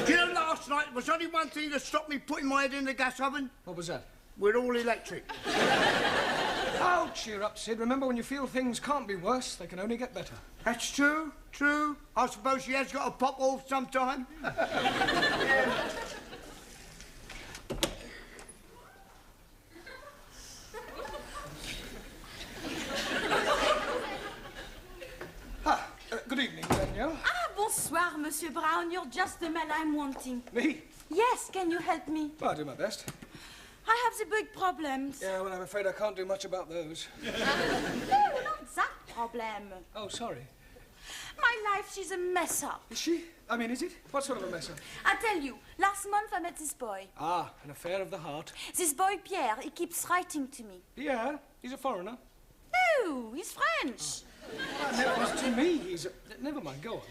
Do you know, last night, there was only one thing that stopped me putting my head in the gas oven? What was that? We're all electric. Oh, cheer up, Sid. Remember, when you feel things can't be worse, they can only get better. That's true. I suppose she has got a pop off sometime. Good evening, Danielle. Ah, bonsoir, Monsieur Brown. You're just the man I'm wanting. Me? Yes, can you help me? Well, I'll do my best. I have the big problems. Yeah, well, I'm afraid I can't do much about those. No, not that problem. Oh, sorry. My life, she's a mess up. Is she? I mean, is it? What sort of a mess up? I tell you, last month I met this boy. Ah, an affair of the heart. This boy, Pierre, he keeps writing to me. Yeah, he's a foreigner. No, he's French. Well, never was to me. He's a... Never mind, go on.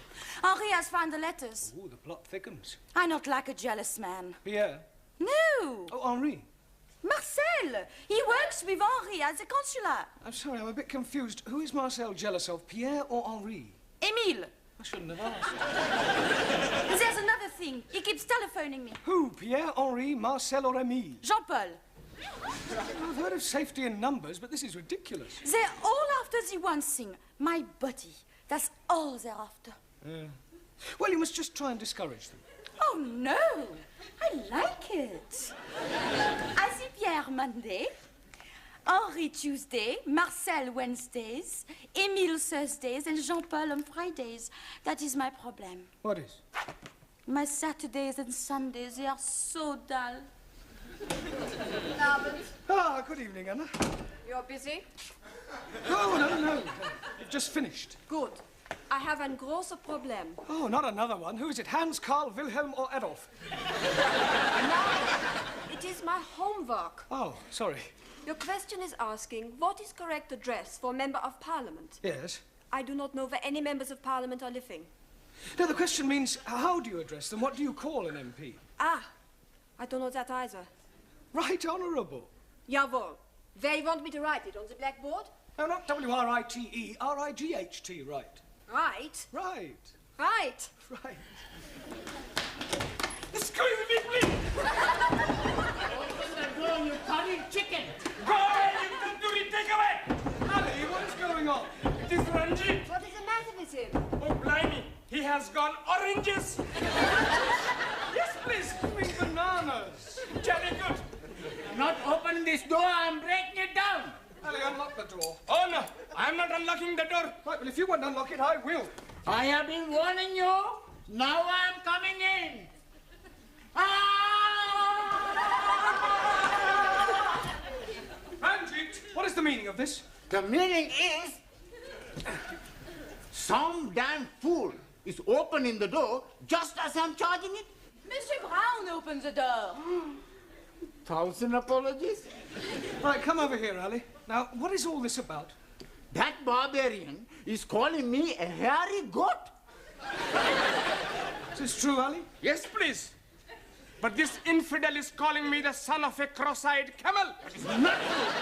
Henri has found the letters. Ooh, the plot thickens. I'm not like a jealous man. Pierre? No. Oh, Henri. Marcel. He works with Henri at the consulate. I'm sorry, I'm a bit confused. Who is Marcel jealous of, Pierre or Henri? Emile. I shouldn't have asked. There's another thing. He keeps telephoning me. Who? Pierre, Henri, Marcel or Emile? Jean-Paul. I've heard of safety in numbers, but this is ridiculous. They're all after the one thing, my body. That's all they're after. Well, you must just try and discourage them. Oh, no. I like it. Asie Pierre Monday, Henri Tuesday, Marcel Wednesdays, Emile Thursdays, and Jean-Paul on Fridays. That is my problem. What is? My Saturdays and Sundays, they are so dull. Ah, good evening, Anna. You're busy? No. You've just finished. Good. I have ein großes Problem. Oh, not another one. Who is it? Hans, Karl, Wilhelm, or Adolf? It is my homework. Oh, sorry. Your question is asking, what is correct address for a member of parliament? Yes. I do not know where any members of parliament are living. No, the question means, how do you address them? What do you call an MP? Ah, I don't know that either. Right Honourable. Jawohl. Where you want me to write it, on the blackboard? No, not W-R-I-T-E, R-I-G-H-T, right. Right? Right. Right. Right. Excuse me, please! Open the door, you cutting chicken! Go away, you tandoori, take away! Ali, what is going on? It is Ranjit. What is the matter with him? Oh, blimey. He has gone oranges. Yes, please, give me bananas. Jolly good. Not opening this door, I'm breaking it down! Ali, unlock the door. Oh, no. I'm not unlocking the door. Right, well, if you won't unlock it, I will. I have been warning you. Now I'm coming in. Ranjit, what is the meaning of this? The meaning is... some damn fool is opening the door just as I'm charging it. Monsieur Brown opened the door. 1,000 apologies. Right, come over here, Ali. Now, what is all this about? That barbarian is calling me a hairy goat. Is this true, Ali? Yes, please. But this infidel is calling me the son of a cross-eyed camel. That is not true.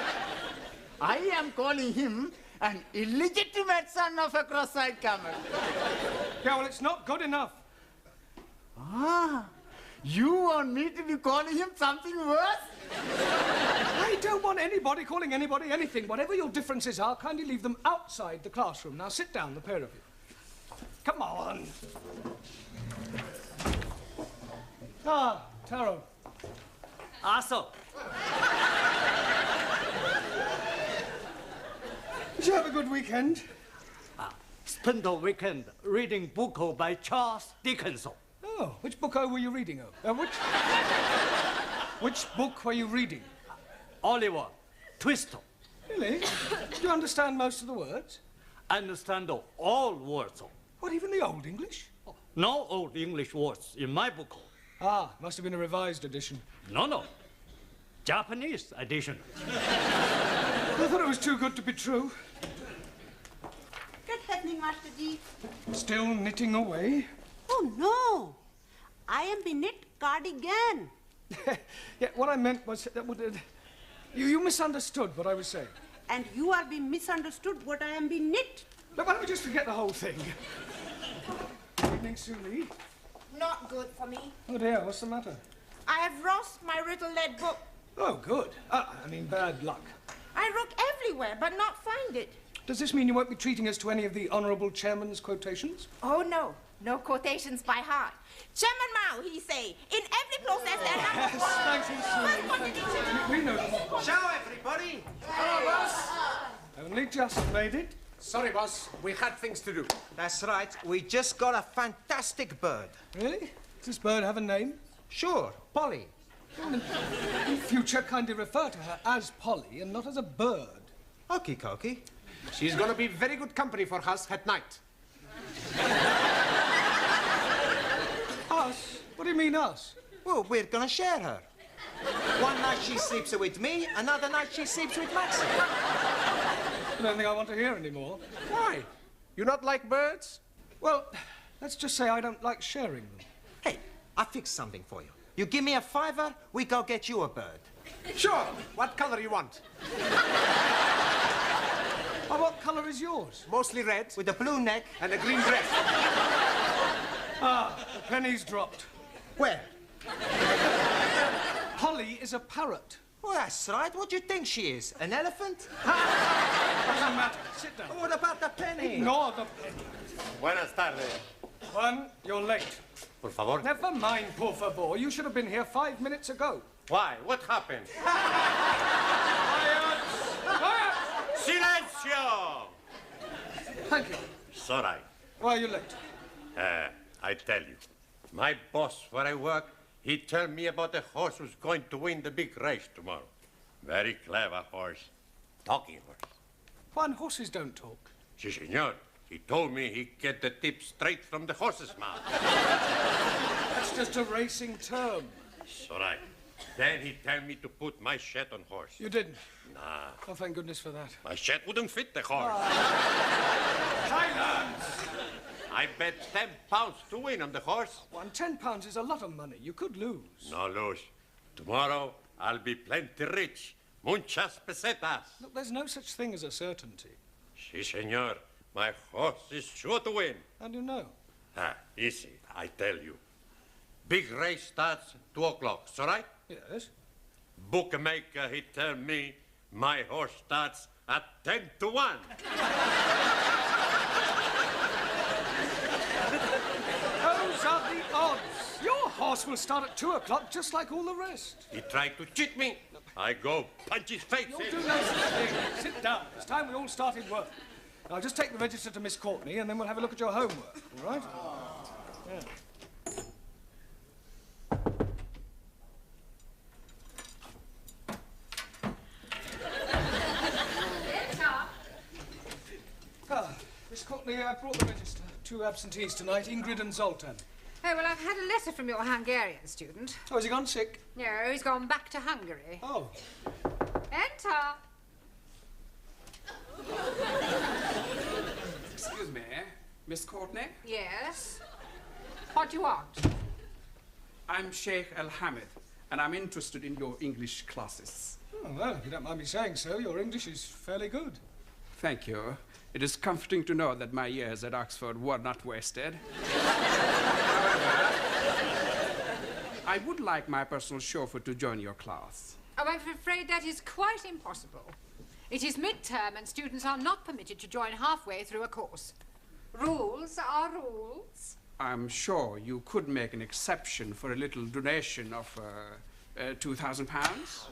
I am calling him an illegitimate son of a cross-eyed camel. Yeah, well, it's not good enough. Ah, you want me to be calling him something worse? I don't want anybody calling anybody anything. Whatever your differences are, kindly leave them outside the classroom. Now, sit down, the pair of you. Come on. Ah, Taro. Also, Did you have a good weekend? spent the weekend reading book by Charles Dickens. Oh, which book were you reading of? Which book were you reading? Oliver Twist. Really? Do you understand most of the words? Understand all words. What, even the Old English? No old English words in my book. Ah, must have been a revised edition. No. Japanese edition. I thought it was too good to be true. Good evening, Master Ji. Still knitting away? Oh, no. I am the knit cardigan. Yeah, what I meant was that you misunderstood what I was saying. And you are being misunderstood what I am being knit. Now, why don't we just forget the whole thing? Good evening, Suli. Not good for me. Oh, dear, what's the matter? I have lost my little lead book. Oh, good. I mean, bad luck. I look everywhere, but not find it. Does this mean you won't be treating us to any of the Honourable Chairman's quotations? Oh, no. No quotations by heart. Chairman Mao, he say, in every process there are number one. Thank you, Suli. We know. Ciao, everybody. Hello, boss. Only just made it. Sorry, boss. We had things to do. That's right. We just got a fantastic bird. Really? Does this bird have a name? Sure, Polly. In future, kindly refer to her as Polly and not as a bird. Okie dokie. She's going to be very good company for us at night. Us? What do you mean, us? Well, we're gonna share her. One night she sleeps with me, another night she sleeps with Maxie. I don't think I want to hear anymore. Why? You not like birds? Well, let's just say I don't like sharing them. Hey, I fixed something for you. You give me a $5, we go get you a bird. Sure. What color you want? Oh, what colour is yours? Mostly red. With a blue neck. And a green dress. Ah, the penny's dropped. Where? Polly is a parrot. Well, that's right. What do you think she is? An elephant? Doesn't matter. Sit down. What about the penny? Ignore the penny. Buenas tardes. Juan, you're late. Por favor. Never mind, por favor. You should have been here 5 minutes ago. Why? What happened? Quiet! Silencio! Thank you. It's all right. Why are you late? I tell you, my boss where I work, he told me about the horse who's going to win the big race tomorrow. Very clever horse. Talking horse. Juan, horses don't talk. Si, senor. He told me he get the tip straight from the horse's mouth. That's just a racing term. It's all right. Then he told me to put my shed on horse. You didn't? Nah. Oh, thank goodness for that. My shed wouldn't fit the horse. Silence! I bet 10 pounds to win on the horse. £10 is a lot of money. You could lose. No lose. Tomorrow, I'll be plenty rich. Muchas pesetas. Look, there's no such thing as a certainty. Si, senor. My horse is sure to win. How do you know? Easy, I tell you. Big race starts 2 o'clock, all right? Yes. Bookmaker, he tell me my horse starts at 10 to 1. Those are the odds. Your horse will start at 2 o'clock, just like all the rest. He tried to cheat me. I go punch his face You'll in. do no such thing. Sit down. It's time we all started work. I'll just take the register to Miss Courtney, and then we'll have a look at your homework, all right? Yeah. Miss Courtney, I brought the register. 2 absentees tonight, Ingrid and Zoltan. Oh, well, I've had a letter from your Hungarian student. Oh, has he gone sick? No, he's gone back to Hungary. Oh. Enter. Excuse me, Miss Courtney? Yes? What do you want? I'm Sheikh Al-Hamid, and I'm interested in your English classes. Oh, well, if you don't mind me saying so, your English is fairly good. Thank you. It is comforting to know that my years at Oxford were not wasted. However, I would like my personal chauffeur to join your class. Oh, I'm afraid that is quite impossible. It is midterm and students are not permitted to join halfway through a course. Rules are rules. I'm sure you could make an exception for a little donation of £2,000.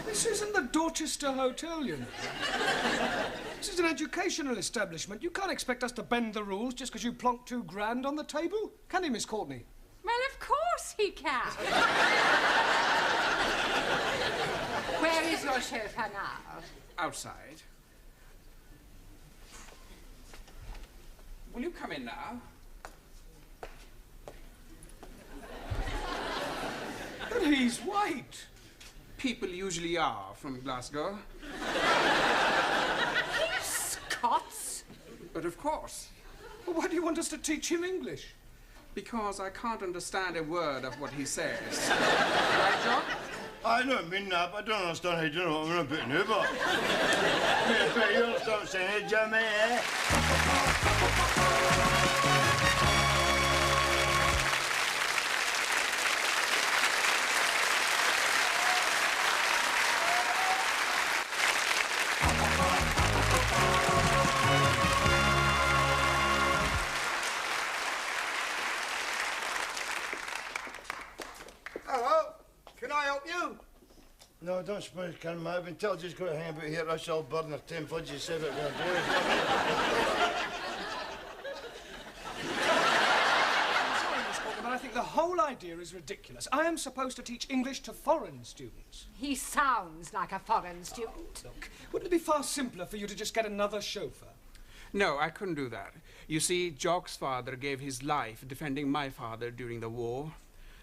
This isn't the Dorchester Hotel, you know. This is an educational establishment. You can't expect us to bend the rules just because you plonked £2,000 on the table. Can he, Miss Courtney? Well, of course he can. Where is your chauffeur now? Outside. Will you come in now? But he's white. People usually are from Glasgow. Scots? But of course. Well, why do you want us to teach him English? Because I can't understand a word of what he says. Right, John? I don't mean that, but I don't understand how you do what I'm a bit new, but... I you understand what I'm saying, Jimmy, eh? Hello, can I help you? No, don't suppose you can, mate. I've been told just got to hang about here. Rush old bird and her 10 fudges said what we're going to do. I'm sorry, Miss Courtney, but I think the whole idea is ridiculous. I am supposed to teach English to foreign students. He sounds like a foreign student. Look, wouldn't it be far simpler for you to just get another chauffeur? No, I couldn't do that. You see, Jock's father gave his life defending my father during the war.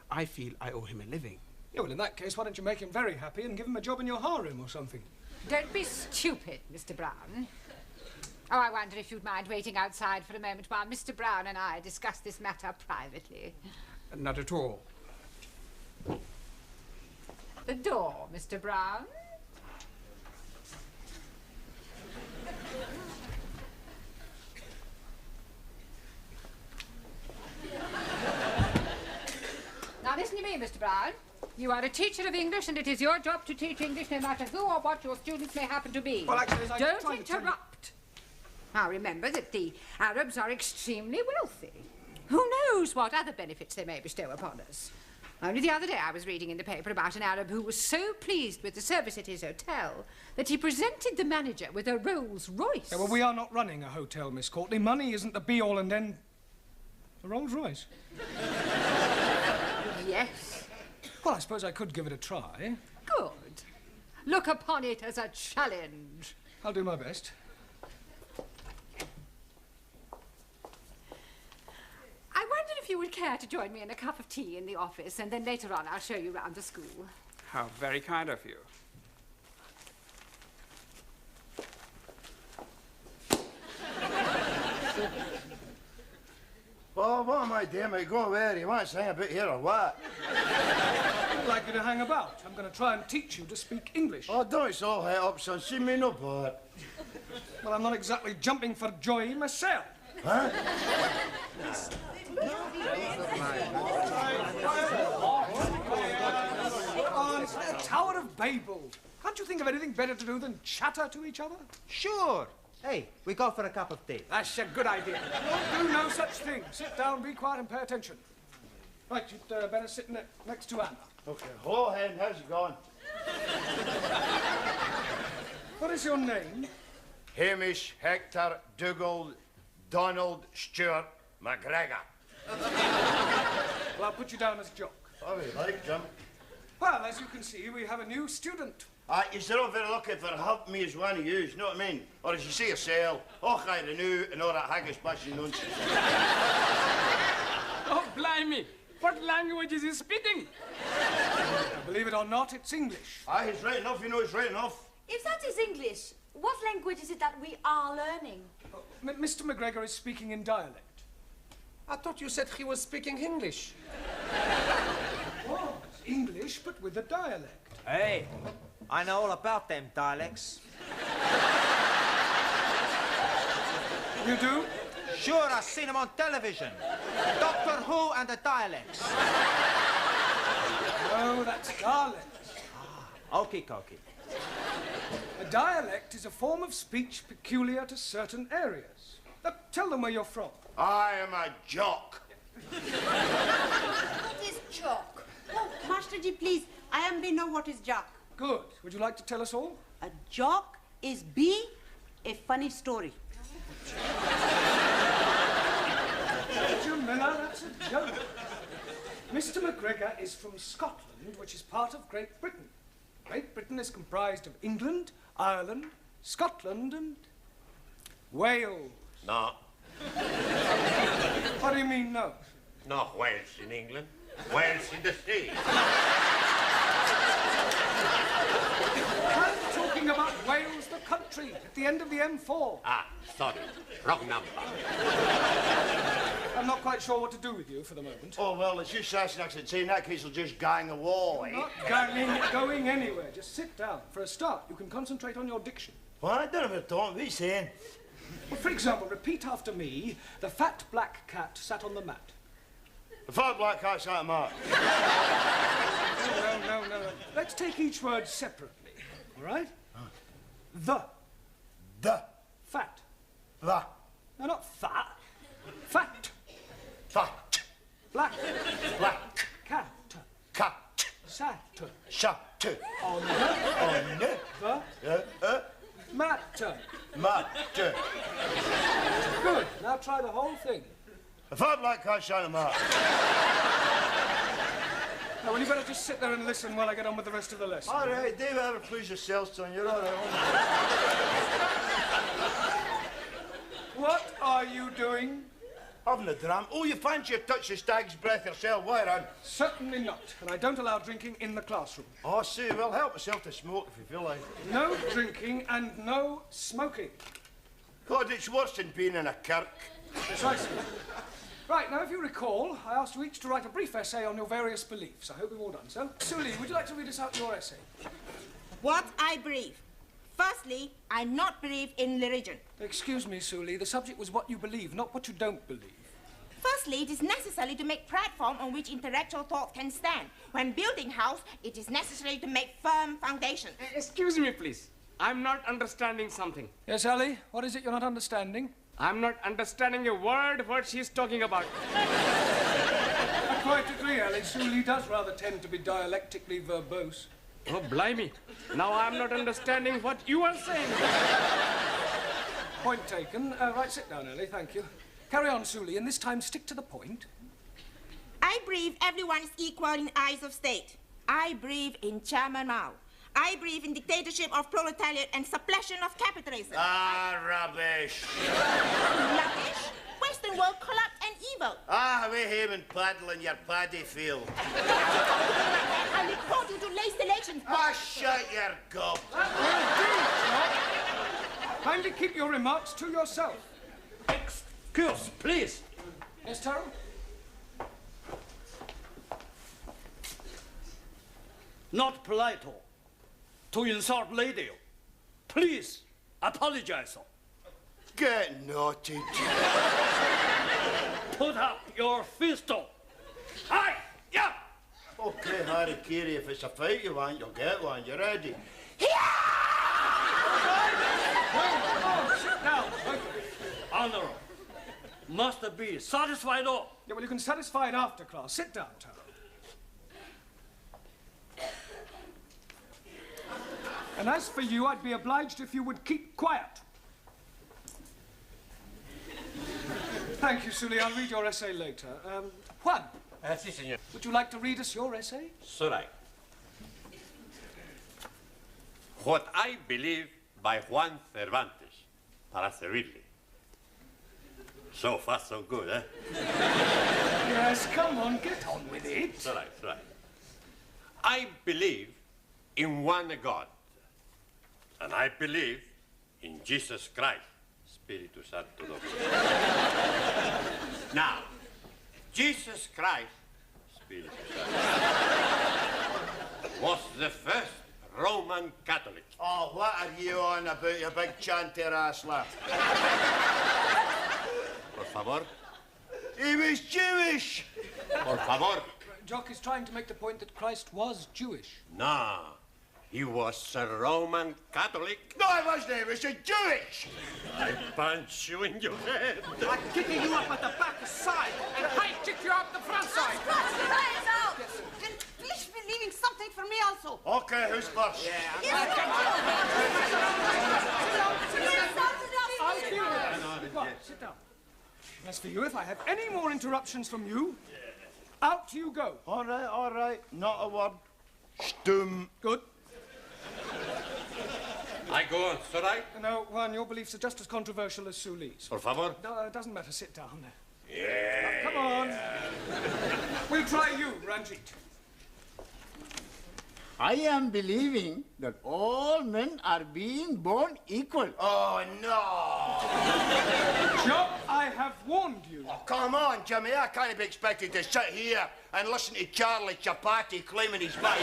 I feel I owe him a living. Yeah, well, in that case, why don't you make him very happy and give him a job in your harem or something? Don't be stupid, Mr. Brown. Oh, I wonder if you'd mind waiting outside for a moment while Mr. Brown and I discuss this matter privately. Not at all. The door, Mr. Brown. Now listen to me, Mr. Brown. You are a teacher of English, and it is your job to teach English no matter who or what your students may happen to be. Well, actually, as I don't tried to tell you- interrupt. Now remember that the Arabs are extremely wealthy. Who knows what other benefits they may bestow upon us? Only the other day I was reading in the paper about an Arab who was so pleased with the service at his hotel that he presented the manager with a Rolls Royce. Yeah, well, we are not running a hotel, Miss Courtney. Money isn't the be-all and end... a Rolls Royce. Yes. Well, I suppose I could give it a try. Good. Look upon it as a challenge. I'll do my best. I wondered if you would care to join me in a cup of tea in the office, and then later on I'll show you round the school. How very kind of you. Oh, what am I doing? I go where? You want to hang about here or what? I'd like you to hang about. I'm going to try and teach you to speak English. Oh, don't it's all head up, son. See me no bother. Well, I'm not exactly jumping for joy myself. Huh? Oh, it's the Tower of Babel. Can't you think of anything better to do than chatter to each other? Sure. Hey, we go for a cup of tea. That's a good idea. Don't do no such thing. Sit down, be quiet, and pay attention. Right, you'd better sit next to Anna. Okay. Hello, Hen. How's it going? What is your name? Hamish Hector Dougal Donald Stuart McGregor. Well, I'll put you down as Jock. Oh, you like, Jim? Well, as you can see, we have a new student. You're all very lucky for helping me as one of you, you know what I mean? Or as you say yourself, oh, I renew and all that haggis bashing nonsense. Oh, blimey! What language is he speaking? Believe it or not, it's English. Aye, it's right enough, you know it's right enough. If that is English, what language is it that we are learning? Mr. McGregor is speaking in dialect. I thought you said he was speaking English. Oh, it's English, but with a dialect. Hey, I know all about them dialects. You do? Sure, I've seen them on television. Doctor Who and the dialects. No, that's dialect. Okie dokie. A dialect is a form of speech peculiar to certain areas. Now, tell them where you're from. I am a jock. What is jock? Oh, Master Ji, please. I am know what is jock. Good. Would you like to tell us all? A jock is be a funny story. Jamila, that's a joke. Mr. McGregor is from Scotland, which is part of Great Britain. Great Britain is comprised of England, Ireland, Scotland, and Wales. No. What do you mean, no? Not Wales in England. Wales in the sea. I'm talking about Wales, the country, at the end of the M4. Ah, sorry. Wrong number. I'm not quite sure what to do with you for the moment. Oh, well, it's just asking us to say in that case we'll just gang away. Not going anywhere. Just sit down. For a start, you can concentrate on your diction. Well, I don't know what what are you saying? Well, for example, repeat after me. The fat black cat sat on the mat. The fat black cat sat on the mat. No. Let's take each word separately. All right? The. Fat. The. No, not fat. Fat. Fat. Black. Black. Cat. Cat. Sat. Shut. On the. Mat. Mat. Good. Now try the whole thing. The fat black cat sat on the mat. Now, well, you better just sit there and listen while I get on with the rest of the lesson. All right, David, ever please yourself, son. You're all right. What are you doing? Having a dram. Oh, you fancy a touch of stag's breath yourself? Why, Ron? Certainly not. And I don't allow drinking in the classroom. Oh, see, well, help yourself to smoke if you feel like it. No drinking and no smoking. God, it's worse than being in a kirk. Precisely. Right, now, if you recall, I asked you each to write a brief essay on your various beliefs. I hope you've all done so. Suli, would you like to read us out your essay? What I believe. Firstly, I not believe in religion. Excuse me, Suli. The subject was what you believe, not what you don't believe. Firstly, it is necessary to make platform on which intellectual thought can stand. When building house, it is necessary to make firm foundation. Excuse me, please. I'm not understanding something. Yes, Ali? What is it you're not understanding? I'm not understanding a word what she's talking about. I quite agree, Ali. Sully does rather tend to be dialectically verbose. Oh, blimey. Now I'm not understanding what you are saying. Point taken. Right, sit down, Ali. Thank you. Carry on, Sully, and this time stick to the point. I believe everyone is equal in eyes of state. I believe in Chairman Mao. I believe in dictatorship of proletariat and suppression of capitalism. Ah, rubbish. Rubbish? Western world corrupt and evil. Ah, away home and paddle in your paddy field. I report you to late elections. Ah, shut your gob. Kindly keep your remarks to yourself. Excuse, please. Yes, Taro? Not polite to insult lady. Please apologize. Get naughty. Put up your fist. Aye, yeah. Okay, Harry Carey, if it's a fight you want, you'll get one. You ready? Oh, sit down. Honor must be satisfied. Yeah, well, you can satisfy it after class. Sit down, Taro. And as for you, I'd be obliged if you would keep quiet. Thank you, Sully. I'll read your essay later. Juan. Si, señor. Would you like to read us your essay? Sorai. What I believe by Juan Cervantes, para servirle. So far, so good, eh? Yes, come on, get on with it. Sorai, sorai. I believe in one God. And I believe in Jesus Christ, Spiritu Santo Dominus. Now, Jesus Christ, Spiritu Santo, was the first Roman Catholic. Oh, what are you on about, you big chanter ass lad? Por favor. He was Jewish. Por favor. Jock is trying to make the point that Christ was Jewish. No. He was a Roman Catholic. No, I wasn't. He was a Jewish. I punch you in your head. I'm kicking you up at the back side and high kick you up the front side. Cross your eyes out. And please be leaving something for me also. Okay, who's first? Sit down. As for you, if I have any more interruptions from you, out you go. All right. Not a word. Stum. Good. I go on, Sorai? No, Juan, your beliefs are just as controversial as Sully's. Por favor. No, it doesn't matter. Sit down. Yeah. Come on. We'll try you, Ranjit. I am believing that all men are being born equal. Oh, no. Jock, I have warned you. Oh, come on, Jimmy. I can't be expected to sit here and listen to Charlie Chapati claiming his right.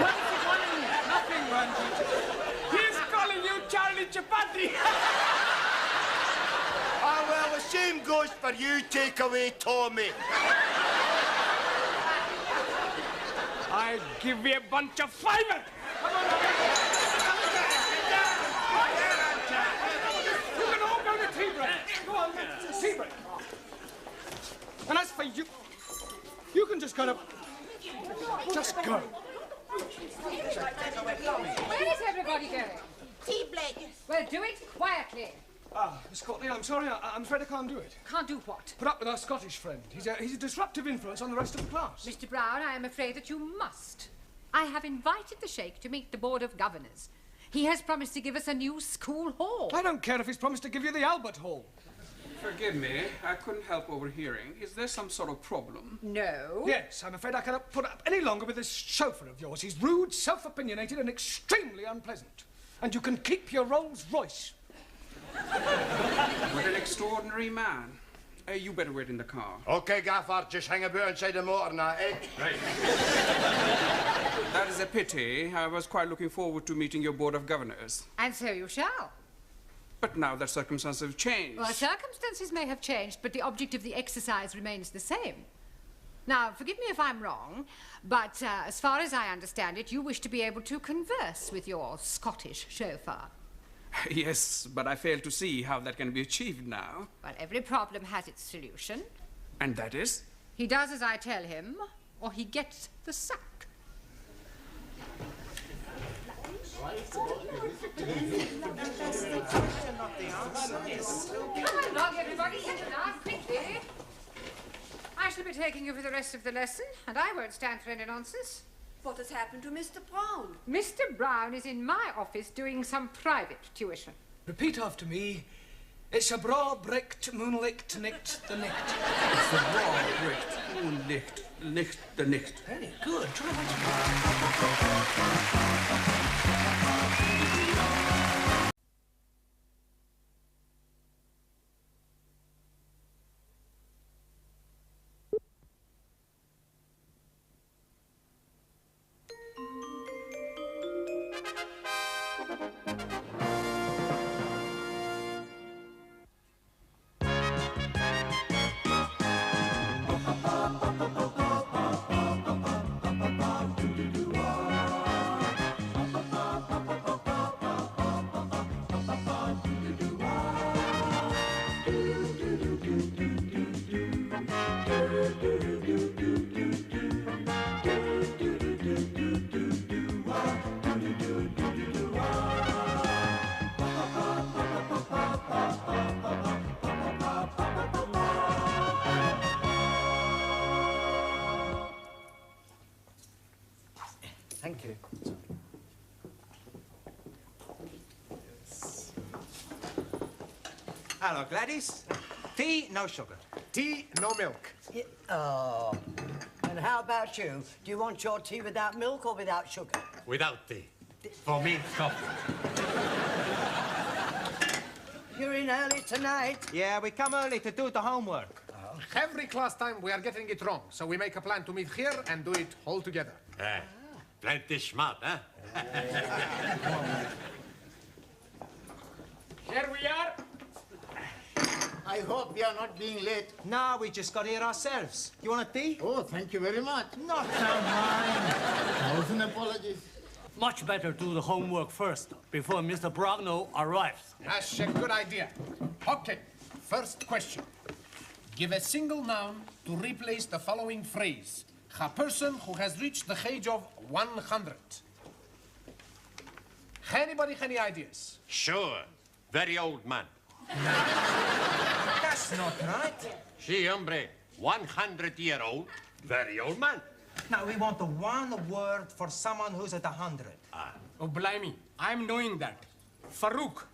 What is he calling you? Nothing, Ranjit. He's calling you Charlie Chapati. Ah, well, the same goes for you, takeaway Tommy. I'll give you a bunch of fiber. Come on, you can all go to tea break. Go on, tea break. And as for you, you can just go. Just go. Where is everybody going? Tea break. Well, do it quietly. Ah, Miss Courtney, I'm sorry. I'm afraid I can't do it. Can't do what? Put up with our Scottish friend. He's a disruptive influence on the rest of the class. Mr. Brown, I am afraid that you must. I have invited the Sheikh to meet the Board of Governors. He has promised to give us a new school hall. I don't care if he's promised to give you the Albert Hall. Forgive me, I couldn't help overhearing. Is there some sort of problem? No. Yes, I'm afraid I cannot put up any longer with this chauffeur of yours. He's rude, self-opinionated, and extremely unpleasant. And you can keep your Rolls Royce. What an extraordinary man. You better wait in the car. Okay, Gaffard, just hang about inside the motor now, eh? Right. That is a pity. I was quite looking forward to meeting your Board of Governors. And so you shall. But now that circumstances have changed. Well, circumstances may have changed, but the object of the exercise remains the same. Now, forgive me if I'm wrong, but as far as I understand it, you wish to be able to converse with your Scottish chauffeur. Yes, but I fail to see how that can be achieved now. Well, every problem has its solution. And that is? He does as I tell him, or he gets the sack. Come along, everybody, sit down quickly. I shall be taking you for the rest of the lesson, and I won't stand for any nonsense. What has happened to Mr. Brown? Mr. Brown is in my office doing some private tuition. Repeat after me. It's a braw-bricked, moonlicht, nicht the nicht. It's a braw-bricked, moonlicht, nicht the nicht. Very good. Try Thank you. Hello, Gladys. Tea, no sugar. Tea, no milk. Oh. And how about you? Do you want your tea without milk or without sugar? Without tea. For me, coffee. You're in early tonight. Yeah, we come early to do the homework. Every class time we are getting it wrong, so we make a plan to meet here and do it all together. Plenty smart, huh? Here we are. I hope we are not being late. No, we just got here ourselves. You want a tea? Oh, thank you very much. Not now, mine. 1,000 apologies. Much better do the homework first, before Mr. Brownlow arrives. That's a good idea. Okay, first question. Give a single noun to replace the following phrase. A person who has reached the age of 100. Anybody any ideas? Sure. Very old man. That's not right. Si, hombre. 100-year-old, very old man. Now, we want the one word for someone who's at 100. Oh, blimey, I'm knowing that. Farouk.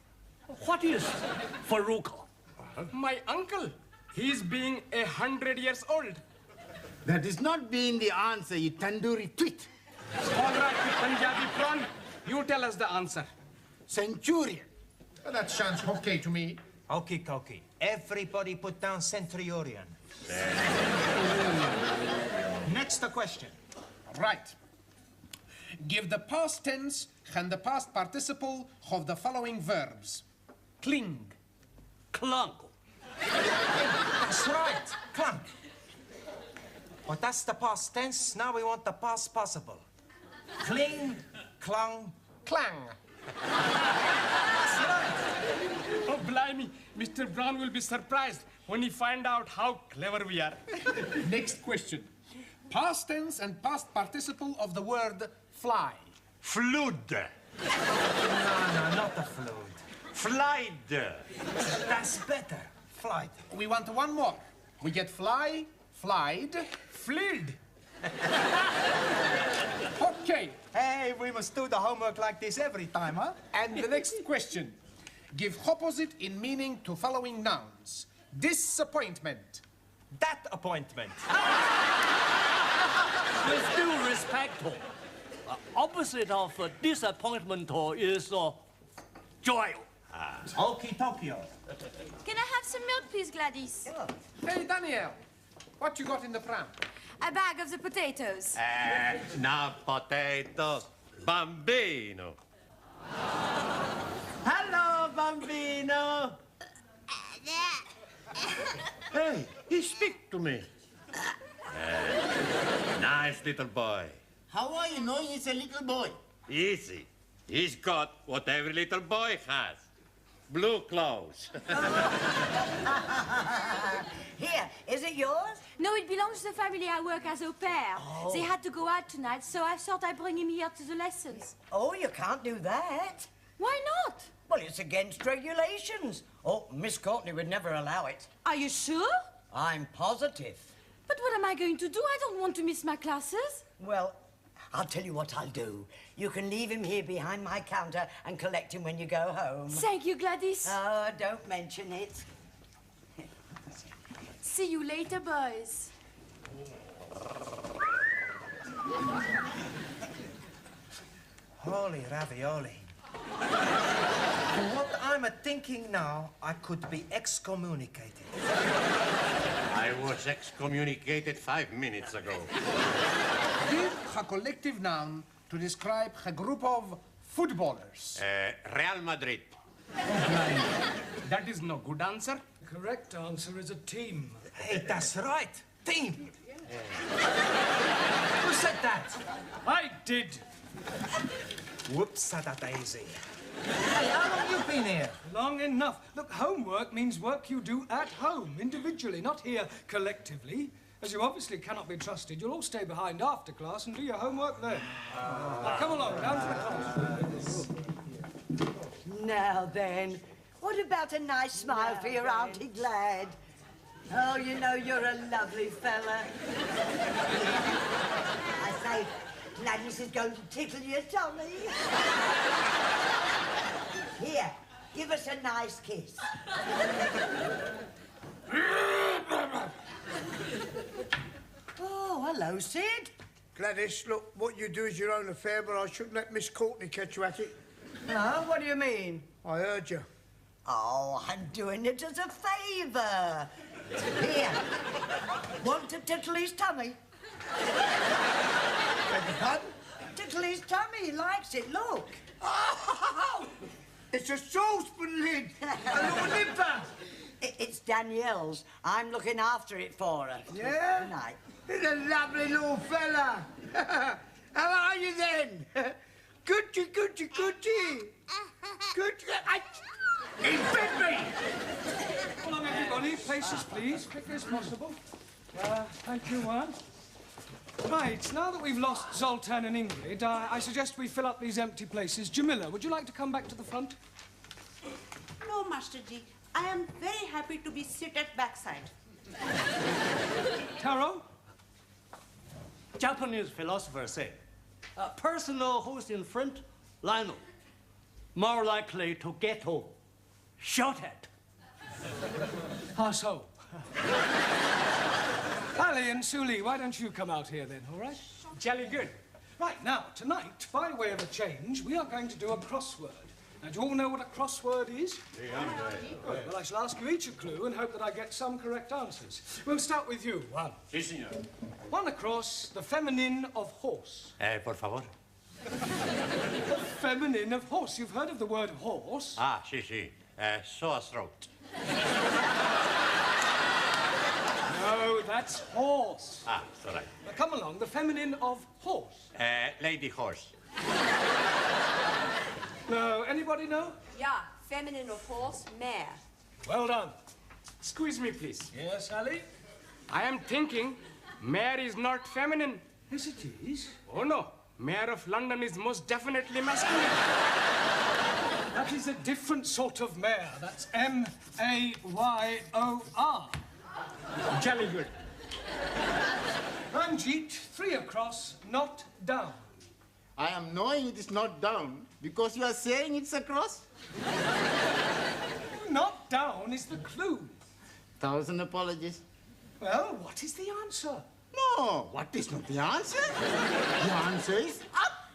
What is Farouk? My uncle. He's being 100 years old. That is not being the answer, you tandoori twit. All right, you Punjabi prawn. You tell us the answer. Centurion. Well, that sounds okay to me. Okay, Koki. Everybody put down centurion. Next question. Right. Give the past tense and the past participle of the following verbs. Cling. Clunk. That's right. Clunk. Well, that's the past tense. Now we want the past possible. Cling, clung, clang. That's right. Oh, blimey, Mr. Brown will be surprised when he find out how clever we are. Next question. Past tense and past participle of the word fly. Flood. No, not the flood. Flied. That's better. Flight. We want one more. We get fly, flied, fleed. Okay. Hey, we must do the homework like this every time, huh? And the next question. Give opposite in meaning to following nouns. Disappointment. That appointment. With due respect, opposite of disappointment is joy. Okie Tokyo. Can I have some milk, please, Gladys? Hey, Daniel. What you got in the pram? A bag of the potatoes. Not potatoes. Bambino. Hello, Bambino. Hey, he speak to me. Nice little boy. How are you knowing he's a little boy? Easy. He's got what every little boy has. Blue clothes. Here, is it yours? No, it belongs to the family I work as au pair. Oh. They had to go out tonight, so I thought I'd bring him here to the lessons. Oh, you can't do that. Why not? Well, it's against regulations. Oh, Miss Courtney would never allow it. Are you sure? I'm positive. But what am I going to do? I don't want to miss my classes. Well, I'll tell you what I'll do. You can leave him here behind my counter and collect him when you go home. Thank you, Gladys. Oh, don't mention it. See you later, boys. Holy ravioli. What I'm a-thinking now, I could be excommunicated. I was excommunicated 5 minutes ago. Give a collective noun to describe a group of footballers. Real Madrid. That is no good answer. The correct answer is a team. Hey, that's right. Team. Who said that? I did. Whoops-a-da-daisy. Hey, how long you been here? Long enough. Look, homework means work you do at home, individually, not here collectively. As you obviously cannot be trusted, you'll all stay behind after class and do your homework then. Now, come along, down to the class. Now then, what about a nice smile for your Auntie Glad? Oh, you know, you're a lovely fella. I say, Gladys is going to tickle your tummy. Here, give us a nice kiss. Oh, hello, Sid. Gladys, look, what you do is your own affair, but I shouldn't let Miss Courtney catch you at it. No, what do you mean? I heard you. Oh, I'm doing it as a favour. Here, want to tickle his tummy? Beg your pardon? Tickle his tummy, he likes it, look. Oh, it's a saucepan lid. A little nipper. It's Danielle's. I'm looking after it for her. Yeah? Good night. He's a lovely little fella. How are you then? Gucci, Gucci, Gucci. Gucci. He bit me. Come along, everybody. Places, please. Quick as possible. Thank you, Juan. Right, now that we've lost Zoltan and Ingrid, I suggest we fill up these empty places. Camiller, would you like to come back to the front? No, Master Ji. I am very happy to be sit at backside. Taro? Japanese philosophers say, a person who's in front, line up, more likely to get home. Shot at. How so? Ali and Suli, why don't you come out here then, all right? Jolly good. Right, now, tonight, by way of a change, we are going to do a crossword. Now, do you all know what a crossword is? Good. Well, I shall ask you each a clue and hope that I get some correct answers. We'll start with you, Juan. Sí, señor. One across, the feminine of horse. Por favor. The feminine of horse. You've heard of the word horse? Ah, sí, sí. Sore throat. No, that's horse. Ah, it's all right. Now, come along, the feminine of horse. Lady horse. No, anybody know? Yeah, feminine of horse, mare. Well done. Excuse me, please. Yes, Ali? I am thinking mayor is not feminine. Yes, it is. Oh, no. Mayor of London is most definitely masculine. That is a different sort of mare. That's M-A-Y-O-R. Jolly good. Ranjit, 3 across, not down. I am knowing it is not down because you are saying it's across. Not down is the clue. 1,000 apologies. Well, what is the answer? No, what is not the answer? The answer is up.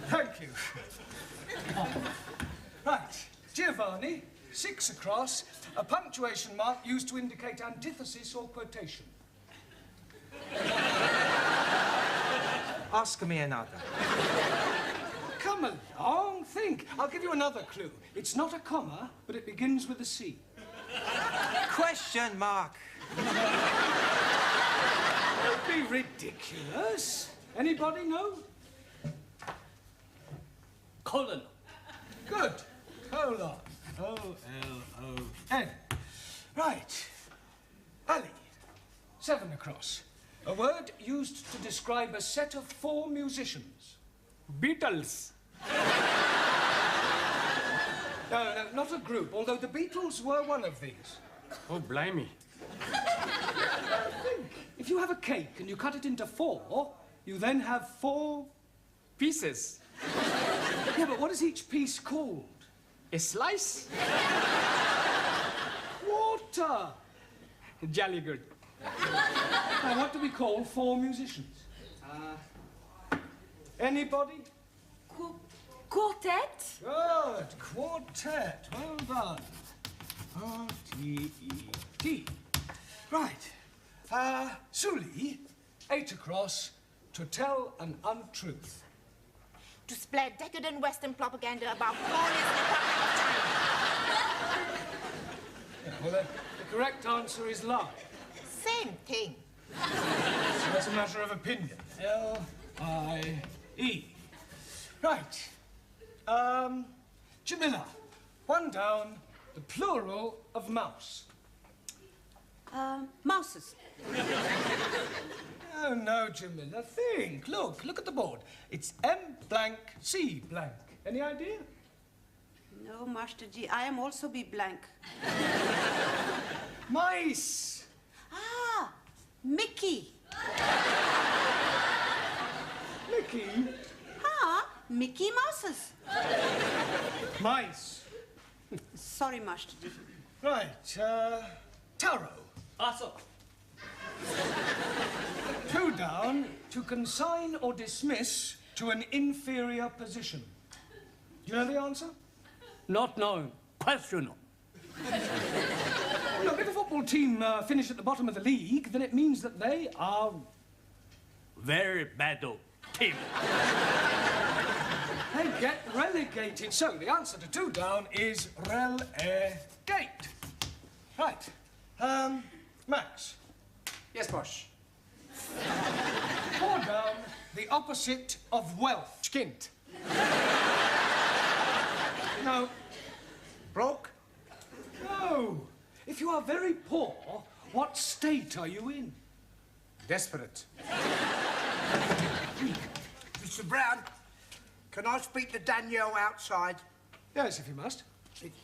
Thank you. Right, Giovanni, 6 across, a punctuation mark used to indicate antithesis or quotation. Ask me another. Come along, think. I'll give you another clue. It's not a comma, but it begins with a C. Question mark. Be ridiculous. Anybody know? Colonel. Good. Colon. O-L-O-N. Right. Ali. 7 across. A word used to describe a set of 4 musicians. Beatles. No, not a group, although the Beatles were one of these. Oh, blimey. Think. If you have a cake and you cut it into 4, you then have 4 pieces. Yeah, but what is each piece called? A slice? Water. Jolly good. Now, what do we call 4 musicians? Anybody? Quartet? Good. Quartet. Well done. R-T-E-T. Right. Suli, 8 across, to tell an untruth. To spread decadent Western propaganda about glorious Republic of China. Yeah, well, the correct answer is lie. Same thing. So that's a matter of opinion. L-I-E. Right. Jamila, 1 down, the plural of mouse. Mouses. Oh, no, Jamila, think. Look at the board. It's M blank, C blank. Any idea? No, Master G, I am also be blank. Mice. Ah, Mickey. Mickey? Ah, Mickey Mouses. Mice. Sorry, Master G. Right, Taro. Also. 2 down, to consign or dismiss to an inferior position. Do you know the answer? Not known. Questionable. Well, look, if a football team finish at the bottom of the league, then it means that they are... Very bad team. They get relegated. So the answer to 2 down is relegate. Right. Max. Yes, boss. 4 down, the opposite of wealth. Skint. No. Broke? No. If you are very poor, what state are you in? Desperate. Mr. Brown, can I speak to Danielle outside? Yes, if you must.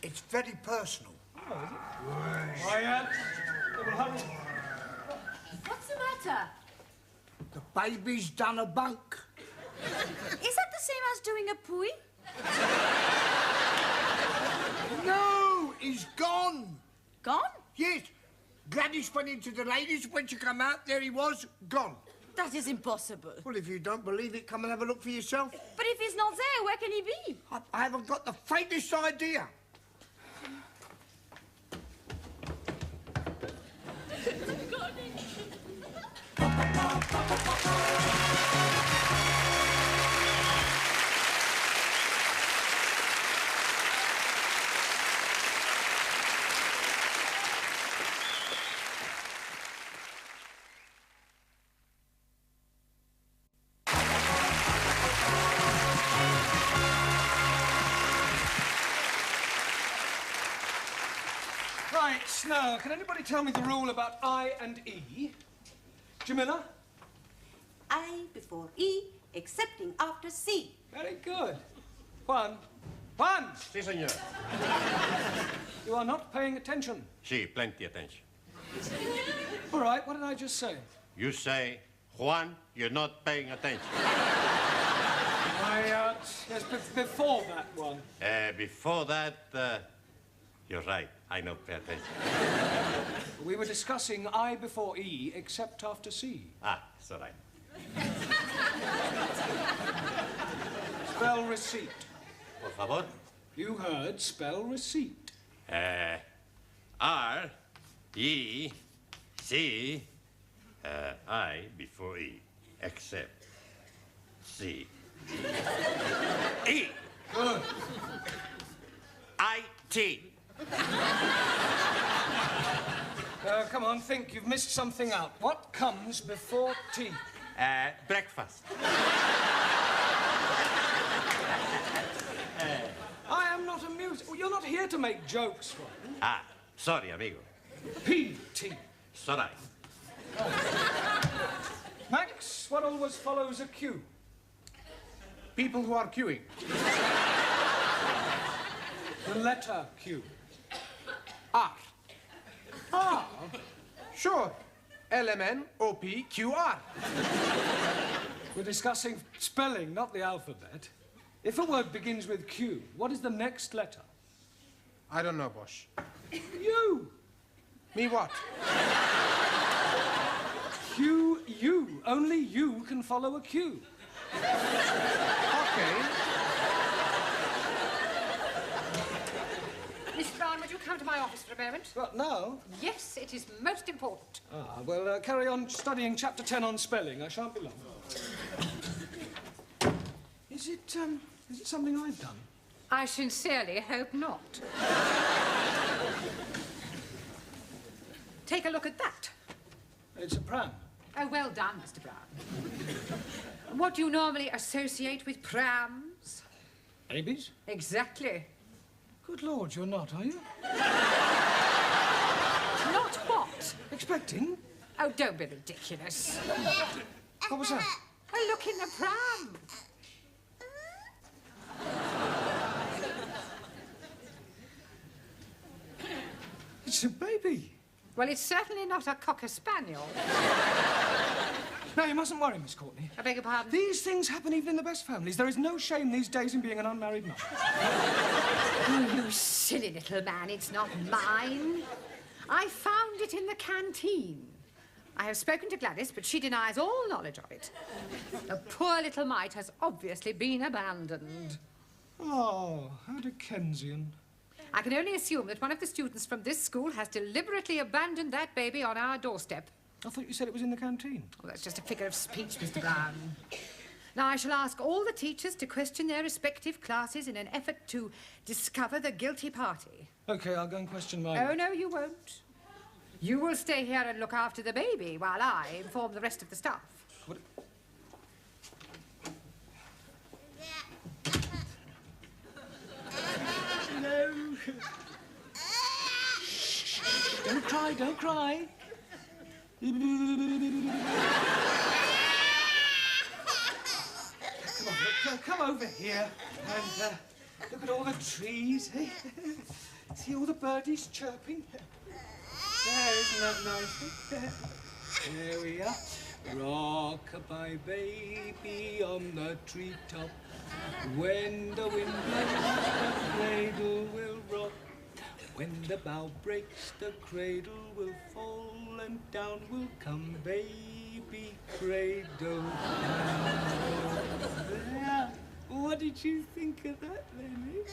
It's very personal. Oh, is it? Quiet. What's the matter? The baby's done a bunk. Is that the same as doing a pooey? No, he's gone. Gone? Yes. Gladys went into the ladies. When she come out, there he was, gone. That is impossible. Well, if you don't believe it, come and have a look for yourself. But if he's not there, where can he be? I haven't got the faintest idea. Right, now, can anybody tell me the rule about I and E? Jamila? I before E, excepting after C. Very good. Juan. Si, senor. You are not paying attention. Si, plenty attention. All right, what did I just say? You say, Juan, you're not paying attention. Yes, before that one. Before that, you're right. I not pay attention. We were discussing I before E, except after C. Ah, it's all right. Spell receipt. Por favor. You heard spell receipt. R, E, C, I before E, except C. E. Good. I-T. Come on, think. You've missed something out. What comes before tea? Breakfast. I am not amused. Oh, you're not here to make jokes, Ron. Ah, sorry, amigo. P.T. Sorry. Max, what always follows a queue? People who are queuing. The letter Q. R. R? Sure. LMNOPQR. We're discussing spelling, not the alphabet. If a word begins with Q, what is the next letter? I don't know, Bosch. You. Me what? Q-U. Only you can follow a Q. Okay. Mr. Brown, would you come to my office for a moment? What, now? Yes, it is most important. Ah, well, carry on studying Chapter 10 on spelling. I shan't be long. Is it something I've done? I sincerely hope not. Take a look at that. It's a pram. Oh, well done, Mr. Brown. What do you normally associate with prams? Babies? Exactly. Good Lord, you're not, are you? Not what? Expecting? Oh, don't be ridiculous. What was that? A look in the pram. It's a baby. Well, it's certainly not a cocker spaniel. No, you mustn't worry, Miss Courtney. I beg your pardon? These things happen even in the best families. There is no shame these days in being an unmarried mother. Oh, you silly little man, it's not mine. I found it in the canteen. I have spoken to Gladys, but she denies all knowledge of it. The poor little mite has obviously been abandoned. Oh, how Dickensian. I can only assume that one of the students from this school has deliberately abandoned that baby on our doorstep. I thought you said it was in the canteen. Oh, that's just a figure of speech, Mr. Brown. Now, I shall ask all the teachers to question their respective classes in an effort to discover the guilty party. OK, I'll go and question my... Oh, no, you won't. You will stay here and look after the baby while I inform the rest of the staff. What? No. Don't cry, don't cry. Come on, look, come over here and look at all the trees. Eh? See all the birdies chirping? There, isn't that nice? There we are. Rock-a-bye baby on the treetop. When the wind blows, the cradle will rock. When the bough breaks, the cradle will fall, and down will come baby cradle. There. What did you think of that, Lenny?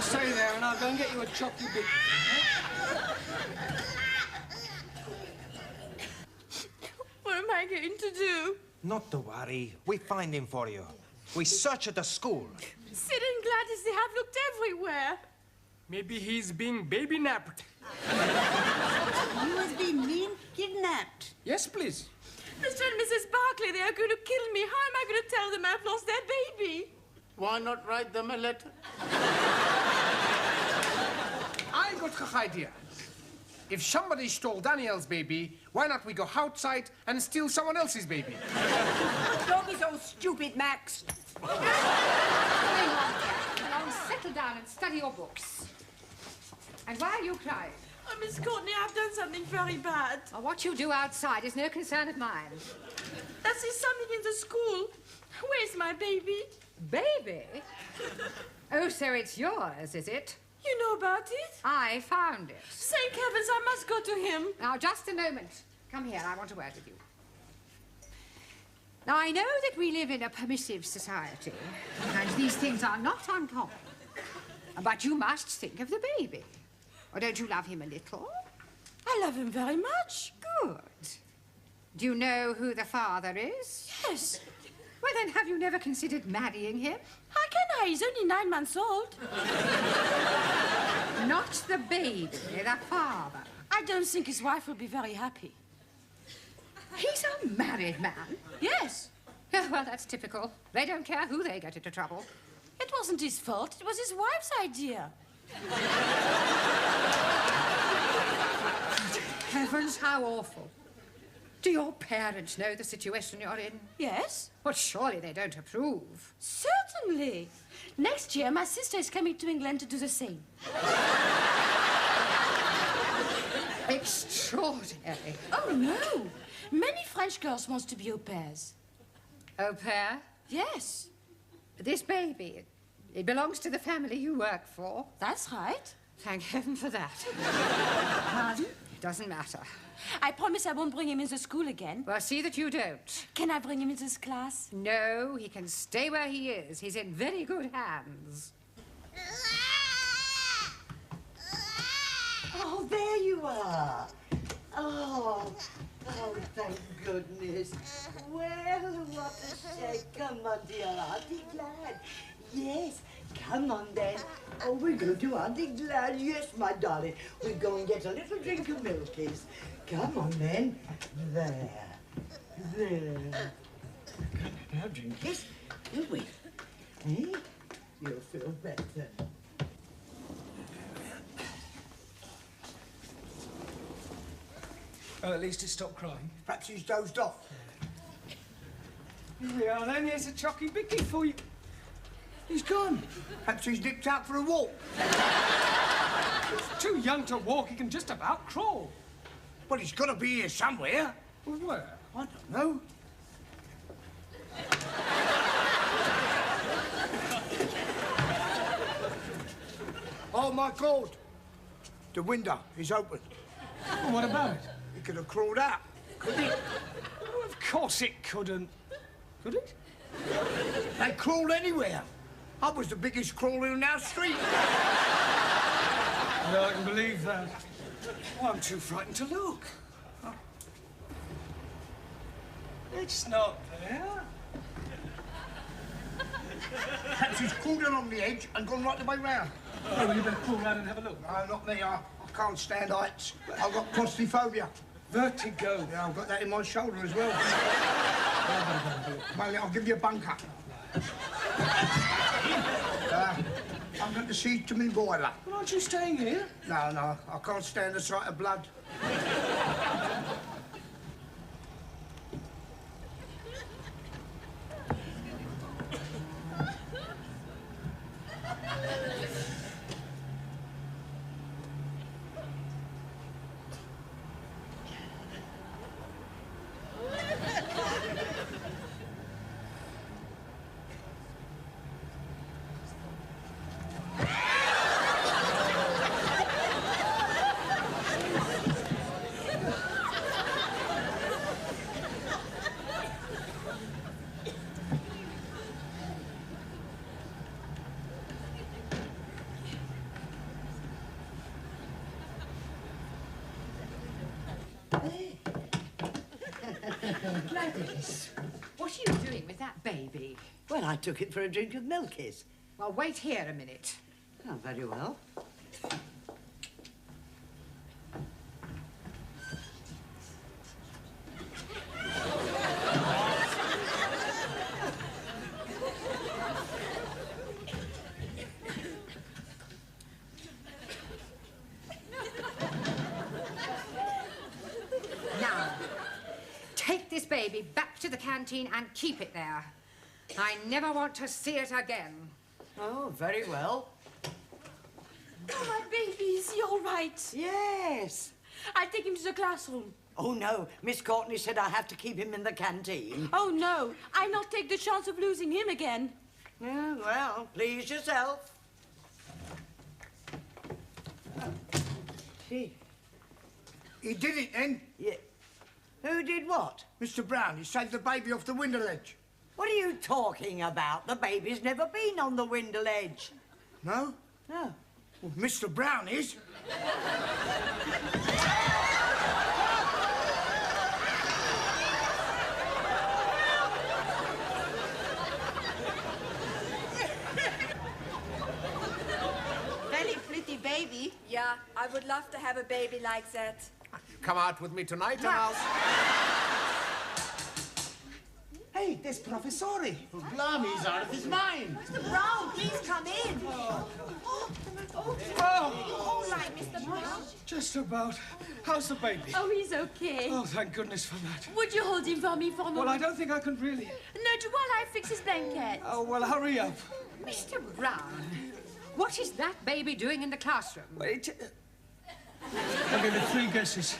Stay there, and I'll go and get you a chocolate bit. What am I going to do? Not to worry. We find him for you. We search at the school. Sid and Gladys, they have looked everywhere. Maybe he's being baby-napped. You must be mean kidnapped. Yes, please. Mr. and Mrs. Barclay, they are going to kill me. How am I going to tell them I've lost their baby? Why not write them a letter? I got an idea. If somebody stole Daniel's baby, why not we go outside and steal someone else's baby? Don't be so stupid, Max. Hang on. Now settle down and study your books. And why are you crying? Oh, Miss Courtney, I've done something very bad. Oh, what you do outside is no concern of mine. That is something in the school. Where's my baby? Baby? Oh, so it's yours, is it? You know about it? I found it. Thank heavens, I must go to him. Now, just a moment. Come here, I want a word with you. Now, I know that we live in a permissive society, and these things are not uncommon. But you must think of the baby. Or don't you love him a little? I love him very much. Good. Do you know who the father is? Yes. Well, then, have you never considered marrying him? How can I? He's only 9 months old. Not the baby, the father. I don't think his wife will be very happy. He's a married man? Yes. Yeah, well, that's typical. They don't care who they get into trouble. It wasn't his fault. It was his wife's idea. Heavens, how awful. Do your parents know the situation you're in? Yes. Well, surely they don't approve. Certainly. Next year, my sister is coming to England to do the same. Extraordinary. Oh, no. Many French girls want to be au pairs. Au pair? Yes. This baby, it belongs to the family you work for. That's right. Thank heaven for that. Pardon? It doesn't matter. I promise I won't bring him into school again. Well, see that you don't. Can I bring him into this class? No, he can stay where he is. He's in very good hands. Oh, there you are. Oh, thank goodness. Well, what a shake. Come on, dear Auntie Glad. Yes, come on then. Oh, we're going to Auntie Glad. Yes, my darling. We're going to get a little drink of milkies. Come on then. There. There. Come now, drink it. Do we? Eh? You'll feel better. Well, at least he stopped crying. Perhaps he's dozed off. Here we are then. Here's a chocky bicky for you. He's gone. Perhaps he's nipped out for a walk. He's too young to walk. He can just about crawl. Well, he's got to be here somewhere. Well, where? I don't know. Oh, my God. The window is open. Well, what about it? He could have crawled out, couldn't he? Oh, of course it couldn't. Could it? They crawl anywhere. I was the biggest crawler in our street. No, I can believe that. Oh, I'm too frightened to look. Oh. It's not there. Perhaps he's crawled along the edge and gone right the way round. Oh, well, you better crawl round and have a look. No, not me. I can't stand heights. I've got claustrophobia. Vertigo. Yeah, I've got that in my shoulder as well. Well, I'll give you a bunker. I'm going to see to me boiler. Well, aren't you staying here? No, I can't stand the sight of blood. Gladys, what are you doing with that baby? Well, I took it for a drink of milkies. Well, wait here a minute. Oh, very well. Now, take this baby back to the canteen and keep it there. I never want to see it again. Oh, very well. Oh, my baby, is he all right? Yes. I'll take him to the classroom. Oh, no. Miss Courtney said I have to keep him in the canteen. Oh, no. I'll not take the chance of losing him again. Yeah, well, please yourself. He did it then? Yeah. Who did what? Mr. Brown, he saved the baby off the window ledge. What are you talking about? The baby's never been on the window ledge. No? No. Well, Mr. Brown is. love to have a baby like that. Come out with me tonight and I'll... Hey, there's Professore. Blimey, he's out of his mind. Mr. Brown, please come in. All right, Mr. Brown. Just about. How's the baby? Oh, he's okay. Oh, thank goodness for that. Would you hold him for me for a moment? Well, I don't think I can really. No, while I fix his blanket. Oh, well, hurry up. Mr. Brown, what is that baby doing in the classroom? Wait. I'll give you 3 guesses.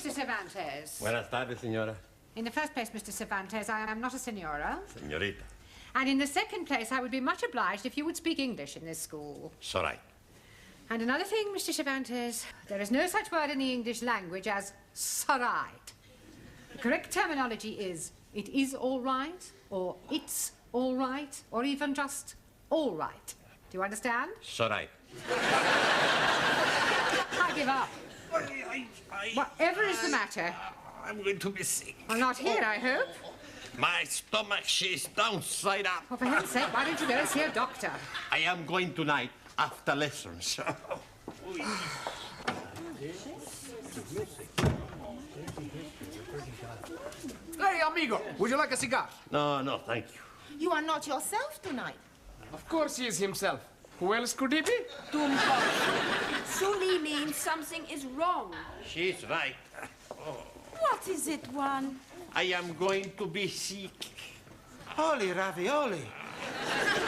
Cervantes. Buenas tardes, señora. In the first place, Mr. Cervantes, I am not a senora. Señorita. And in the second place, I would be much obliged if you would speak English in this school. It's all right. And another thing, Mr. Cervantes, there is no such word in the English language as "sorright." The correct terminology is "it is all right," or "it's all right," or even just "all right." Do you understand? It's all right. I give up. Whatever is the matter? I'm going to be sick. Well, not here, I hope. My stomach, she's downside up. Oh, for heaven's sake, why don't you go and see a doctor? I am going tonight after lessons. Hey, amigo, would you like a cigar? No, thank you. You are not yourself tonight. Of course he is himself. Who else could he be? Suli means something is wrong. She's right. What is it, Juan? I am going to be sick. Holy ravioli.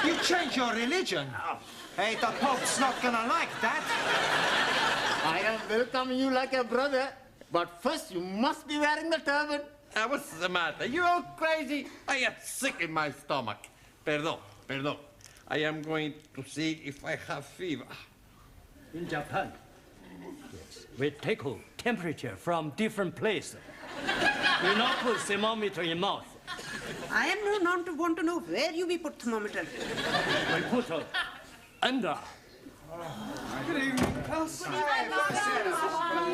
You changed your religion. Hey, the Pope's not gonna like that. I am welcoming you like a brother, but first you must be wearing the turban. What's the matter? You all crazy? I am sick in my stomach. Perdón. I am going to see if I have fever. In Japan, yes, we take temperature from different places. We not put thermometer in mouth. I am not want to know where you will put thermometer. We put under. Good evening, class.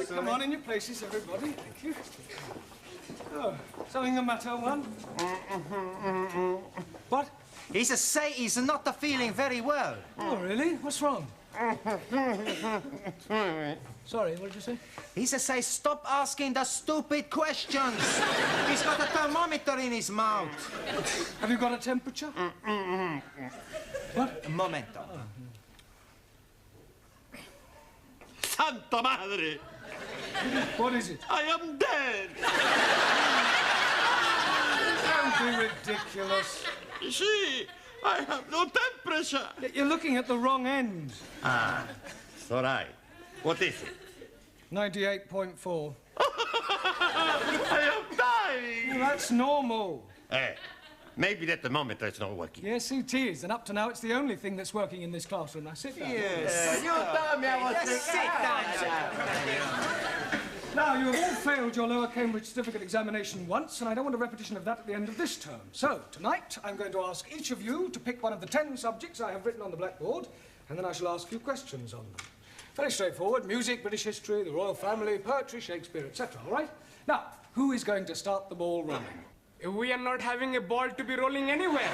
Come on in your places, everybody. Thank you. Oh, something the matter, Juan? What? He's a say he's not feeling very well. Oh, really? What's wrong? Sorry, what did you say? He's a say stop asking the stupid questions. He's got a thermometer in his mouth. Have you got a temperature? What? A momento. Santa Madre! What is it? I am dead! Don't be ridiculous. See, I have no temperature. You're looking at the wrong end. It's all right. What is it? 98.4. I am dying. Well, that's normal. Hey, Maybe at the moment it's not working. Yes, it is. And up to now, it's the only thing that's working in this classroom. Now, sit down. Yes. You tell me I was Sit down, sir. Now, you have all failed your lower Cambridge certificate examination once, and I don't want a repetition of that at the end of this term. So, tonight, I'm going to ask each of you to pick one of the 10 subjects I have written on the blackboard, and then I shall ask you questions on them. Very straightforward. Music, British history, the royal family, poetry, Shakespeare, etc. All right? Now, who is going to start the ball rolling? We are not having a ball to be rolling anywhere.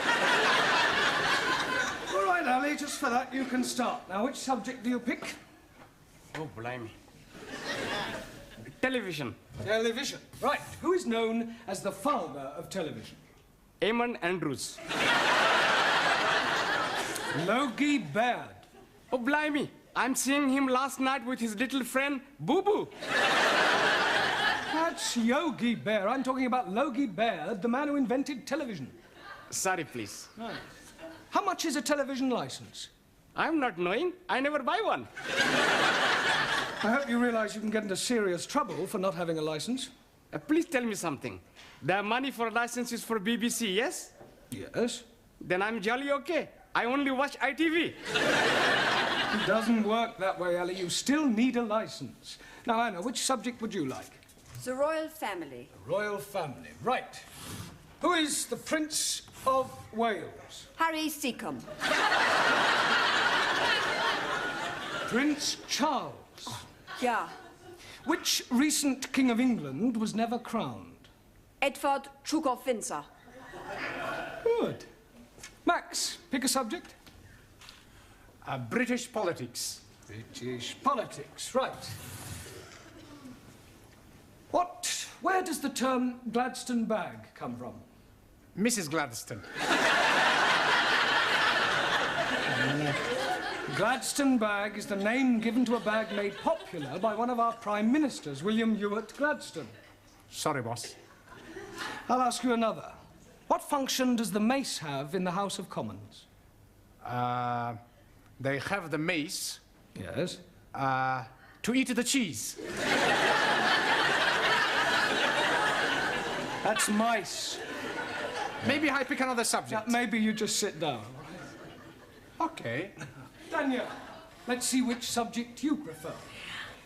All right, Ali, just for that, you can start. Now, which subject do you pick? Oh, blimey. Television. Television. Right. Who is known as the father of television? Eamon Andrews. Logie Baird. Oh, blimey. I'm seeing him last night with his little friend, Boo Boo. That's Yogi Bear. I'm talking about Logie Baird, the man who invented television. Sorry, please. Right. How much is a television license? I'm not knowing. I never buy one. I hope you realize you can get into serious trouble for not having a license. Please tell me something. The money for license is for BBC, yes? Yes. Then I'm jolly okay. I only watch ITV. It doesn't work that way, Ali. You still need a license. Now, Anna, which subject would you like? The royal family. The royal family. Right. Who is the Prince of Wales? Harry Seacombe. Prince Charles. Yeah. Which recent King of England was never crowned? Edward, Duke of Windsor. Good. Max, pick a subject. British politics. British politics, right. Where does the term Gladstone bag come from? Mrs. Gladstone. Gladstone bag is the name given to a bag made popular by one of our prime ministers, William Ewart Gladstone. Sorry, boss. I'll ask you another. What function does the mace have in the House of Commons? They have the mace. Yes. To eat the cheese. That's mice. Maybe I pick another subject. Maybe you just sit down. Okay. Daniel, let's see which subject you prefer.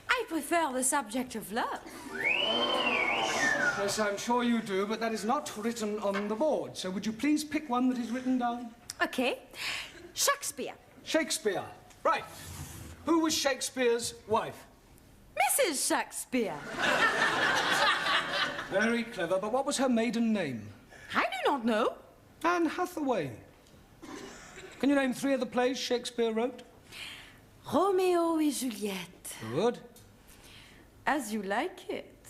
I prefer the subject of love. Yes, I'm sure you do, but that is not written on the board. So would you please pick one that is written down? Okay. Shakespeare. Shakespeare. Right. Who was Shakespeare's wife? Mrs. Shakespeare. Very clever, but what was her maiden name? I do not know. Anne Hathaway. Can you name 3 of the plays Shakespeare wrote? Romeo et Juliet. Good. As you like it.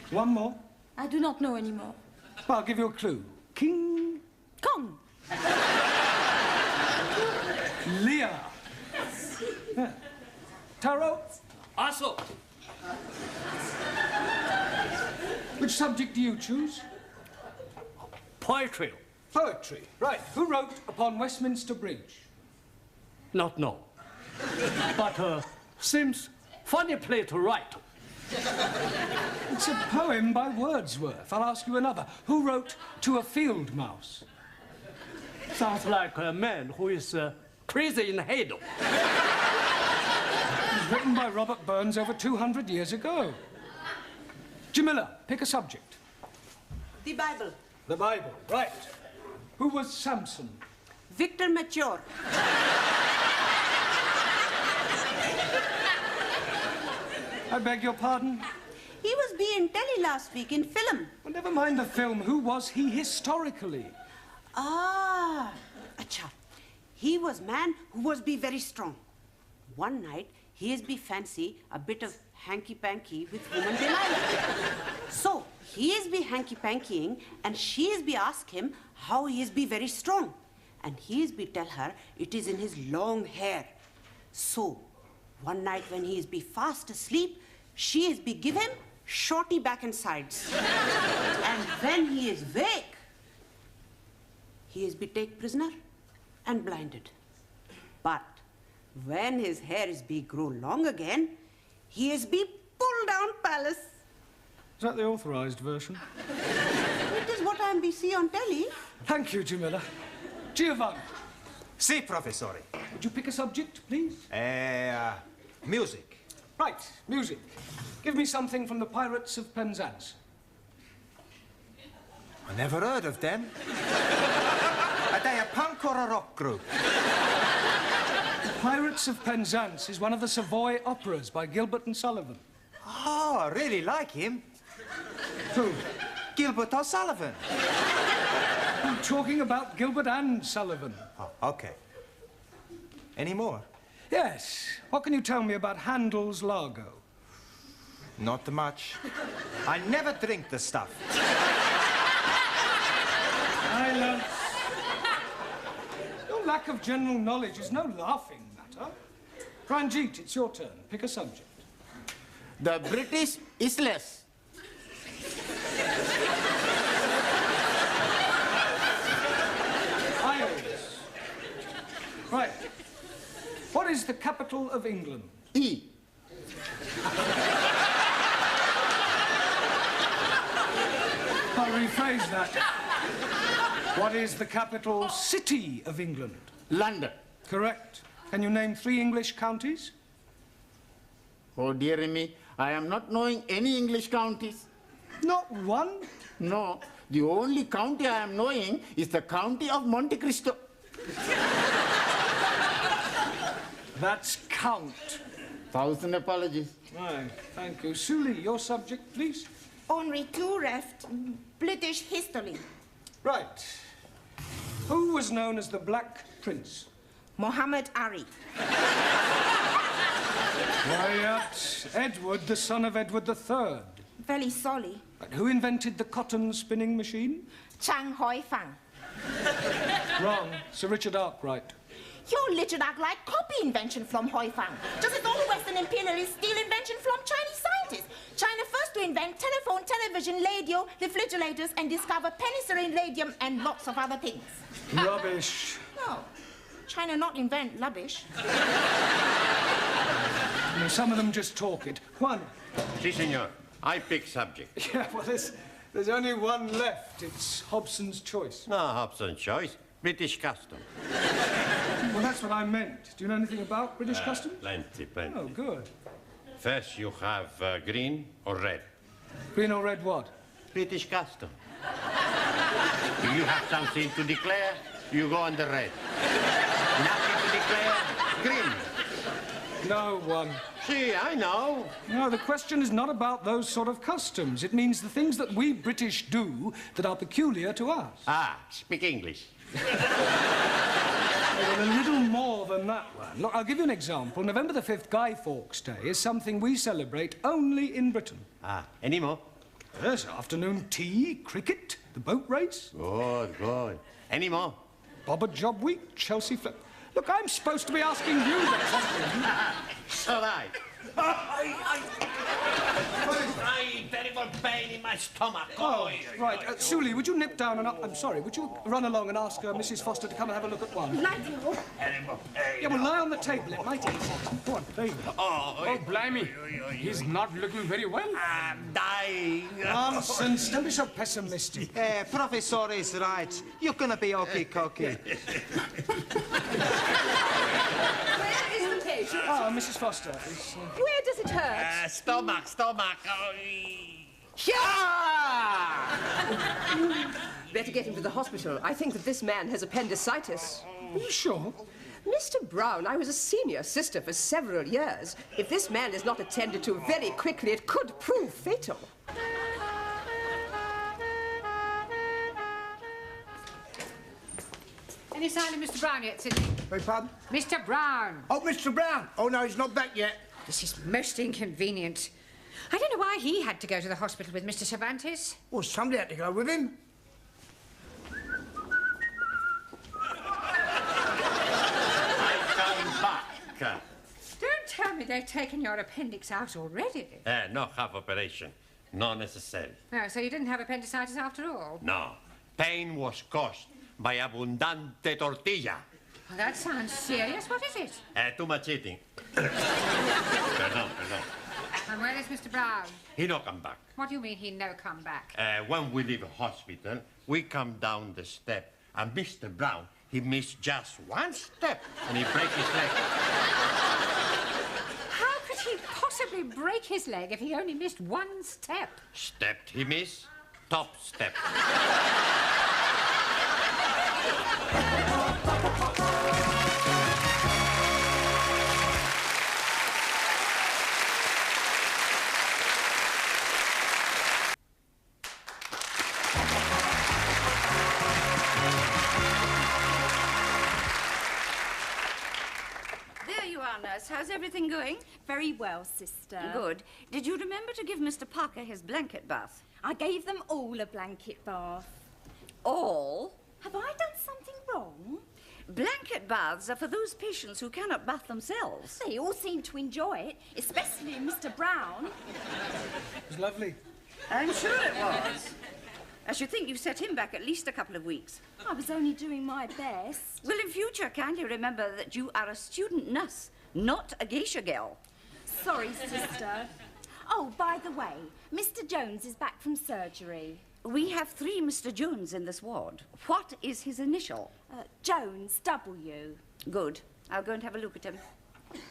One more. I do not know anymore. Well, I'll give you a clue. King Kong. Lear. Yeah. Taro? Also, Which subject do you choose? poetry. Poetry. Right. Who wrote Upon Westminster Bridge? Not know. But seems funny play to write. It's a poem by Wordsworth. I'll ask you another. Who wrote To a Field Mouse? Sounds like a man who is crazy in the head. It was written by Robert Burns over 200 years ago. Jamila, pick a subject. The Bible. The Bible. Right. Who was Samson? Victor Mature. I beg your pardon? He was being telly last week in film. Well, never mind the film. Who was he historically? Ah, acha. He was man who was be very strong. One night, he is be fancy a bit of hanky-panky with woman Delilah. So, he is be hanky-pankying and she is be ask him how he is be very strong. And he is be tell her it is in his long hair. So, one night when he is be fast asleep, she is be give him shorty back and sides. And when he is wake, he is be take prisoner and blinded. But when his hair is be grow long again, he is be pulled down palace. Is that the authorized version? It is what I am be see on telly. Thank you, Camiller. Giovanni. Si, professore. Would you pick a subject, please? Music. Right, music. Give me something from the Pirates of Penzance. I never heard of them. Are they a punk or a rock group? The Pirates of Penzance is one of the Savoy operas by Gilbert and Sullivan. Oh, I really like him. Who? Gilbert O'Sullivan. I'm talking about Gilbert and Sullivan. Oh, okay. Any more? Yes. What can you tell me about Handel's Largo? Not much. I never drink the stuff. Silence. Your lack of general knowledge is no laughing matter. Ranjit, it's your turn. Pick a subject. The British Isles. Isles. Right. What is the capital of England? E. I'll rephrase that. What is the capital city of England? London. Correct. Can you name 3 English counties? Oh, dear me, I am not knowing any English counties. Not one? No, the only county I am knowing is the county of Monte Cristo. That's count. 1,000 apologies. Right, thank you. Suli, your subject, please. Only 2 left. British history. Right. Who was known as the Black Prince? Muhammad Ali. Quiet. Edward, the son of Edward III. Very sorry. Right. Who invented the cotton spinning machine? Chang Hoi Fang. Wrong. Sir Richard Arkwright. Your Richard Arkwright copy invention from Hoi Fang. Just as all Western imperialists steal invention from Chinese scientists. China first to invent telephone, television, radio, refrigerators, and discover penicillin, radium, and lots of other things. Rubbish. No. China not invent rubbish. No, some of them just talk it. Juan. Si, senor. I pick subject. Yeah, well, there's only one left. It's Hobson's choice. No, Hobson's choice. British custom. Well, that's what I meant. Do you know anything about British customs? Plenty. Oh, good. First, you have green or red. Green or red what? British custom. If you have something to declare, you go on the red. Nothing to declare, green. No one. See, I know. No, the question is not about those sort of customs. It means the things that we British do that are peculiar to us. Ah, speak English. Well, a little more than that one. Look, I'll give you an example. November the 5th, Guy Fawkes Day, is something we celebrate only in Britain. Ah, any more? Yes, afternoon tea, cricket, the boat race. Good, good. Any more? Bobber Job Week, Chelsea Flip. Look, I'm supposed to be asking you that question. So right. I terrible pain in my stomach. Oh, right. Suli, would you nip down and... I'm sorry, would you run along and ask Mrs. Foster to come and have a look at one? Rightio. Yeah, well, lie on the table. It might ease. Go on, baby. Oh, blimey. He's not looking very well. I'm dying. Nonsense. Don't be so pessimistic. Professor is right. You're gonna be okay-cokey. Where is the patient? Ah, Mrs. Foster. Where does it hurt? Stomach. Oh, Better get him to the hospital. I think that this man has appendicitis. Are you sure? Mr. Brown, I was a senior sister for several years. If this man is not attended to very quickly, it could prove fatal. Any sign of Mr. Brown yet, Sidney? Beg pardon? Mr. Brown. Oh, Mr. Brown. Oh, no, he's not back yet. This is most inconvenient. I don't know why he had to go to the hospital with Mr. Cervantes. Well, somebody had to go with him. I'm back. Don't tell me they've taken your appendix out already. No have operation. No necessary. Oh, so you didn't have appendicitis after all? No. Pain was caused by abundante tortilla. Well, that sounds serious. What is it? Too much eating. Perdón. And where is Mr. Brown? He no come back. What do you mean he no come back? When we leave hospital, we come down the step And Mr. Brown, he missed just one step and he break his leg. How could he possibly break his leg if he only missed one step? Stepped he miss, top step. How's everything going? Very well, sister. Good. Did you remember to give Mr. Parker his blanket bath? I gave them all a blanket bath. All? Have I done something wrong? Blanket baths are for those patients who cannot bath themselves. They all seem to enjoy it, especially Mr. Brown. It was lovely. I'm sure it was. I should think you've set him back at least a couple of weeks. I was only doing my best. Well, in future, kindly remember that you are a student nurse, not a geisha girl. Sorry, sister. Oh, by the way, Mr. Jones is back from surgery. We have 3 Mr. Jones in this ward. What is his initial? Jones, W. Good. I'll go and have a look at him. Is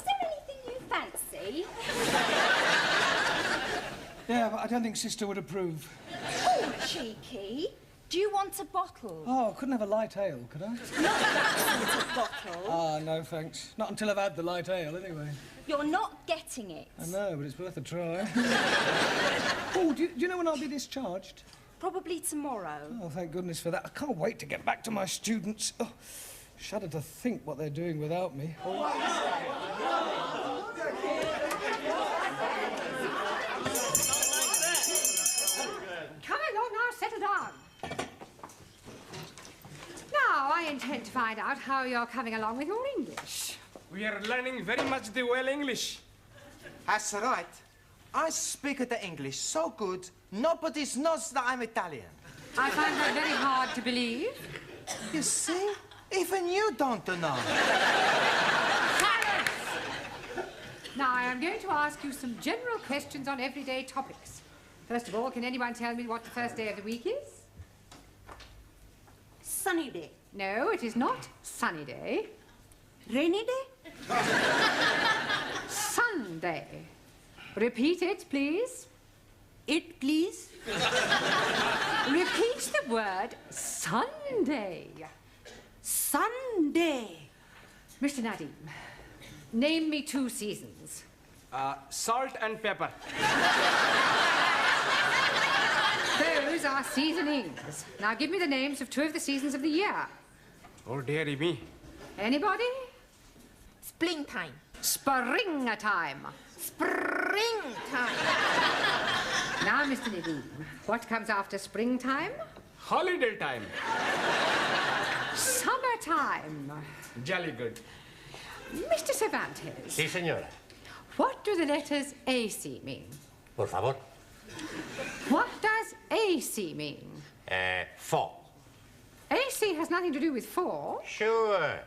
there anything you fancy? Yeah, but I don't think Sister would approve. Oh, cheeky. Do you want a bottle? Oh, I couldn't have a light ale, could I? Not that sort of bottle. Ah, no, thanks. Not until I've had the light ale, anyway. You're not getting it. I know, but it's worth a try. Oh, do you know when I'll be discharged? Probably tomorrow. Oh, thank goodness for that. I can't wait to get back to my students. Oh, shudder to think what they're doing without me. Come along now, settle down. Now, I intend to find out how you're coming along with your English. We are learning very much the well English. That's right. I speak the English so good, nobody knows that I'm Italian. I find that very hard to believe. You see? Even you don't know. Silence! Now, I am going to ask you some general questions on everyday topics. First of all, can anyone tell me what the first day of the week is? Sunny day. No, it is not sunny day. Rainy day? Sunday. Repeat it, please. It, please? Repeat the word Sunday. Sunday. Mr. Nadim, name me 2 seasons. Salt and pepper. Those are seasonings. Now give me the names of 2 of the seasons of the year. Oh, dearie me. Anybody? Springtime. Springtime. Springtime. Now, Mr. Nadim, what comes after springtime? Holiday time. Summertime. Jolly good. Mr. Cervantes. Sí, señora. What do the letters AC mean? Por favor. What does AC mean? 4. AC has nothing to do with 4. Sure.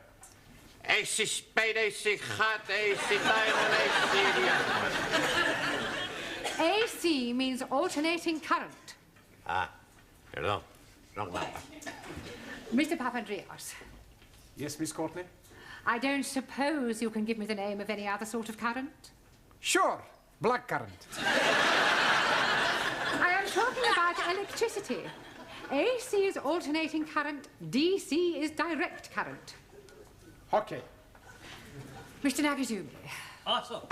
AC spade, AC hot, AC diamond, AC... AC means alternating current. Ah, perdón. Wrong number. Mr. Papandreou. Yes, Miss Courtney? I don't suppose you can give me the name of any other sort of current? Sure. Black current. I am talking about electricity. AC is alternating current, DC is direct current. Okay. Mr. Nagazumi. Awesome.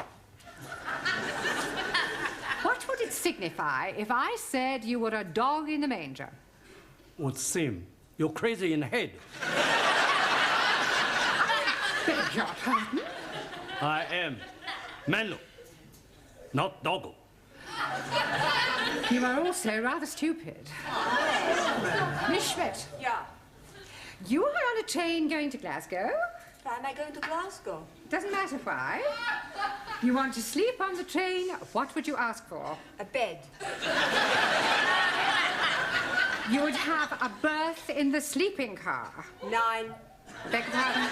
What would it signify if I said you were a dog in the manger? Would seem you're crazy in the head. Beg your pardon? I am Manlo, not Doggo. You are also rather stupid. Miss Schmidt. Yeah. You are on a train going to Glasgow? Why am I going to Glasgow? Doesn't matter why. You want to sleep on the train, what would you ask for? A bed. You would have a berth in the sleeping car. 9. Beg your pardon?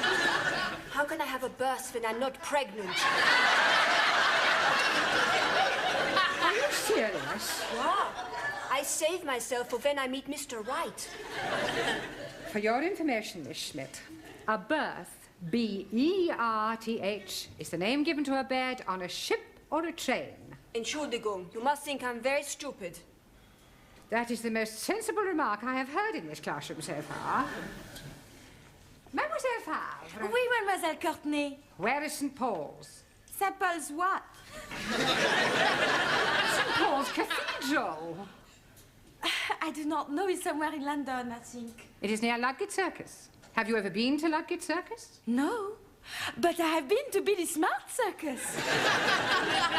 How can I have a berth when I'm not pregnant? Are you serious? Yeah. I I save myself for when I meet Mr. Right. For your information, Miss Schmidt, a berth, B-E-R-T-H, is the name given to a bed on a ship or a train. Entschuldigung, you must think I'm very stupid. That is the most sensible remark I have heard in this classroom so far. Mademoiselle Favre. Oui, Mademoiselle Courtenay. Where is St. Paul's? St. Paul's what? St. Paul's Cathedral. I do not know. It's somewhere in London, I think. It is near Ludgate Circus. Have you ever been to Ludgate Circus? No. But I have been to Billy Smart Circus.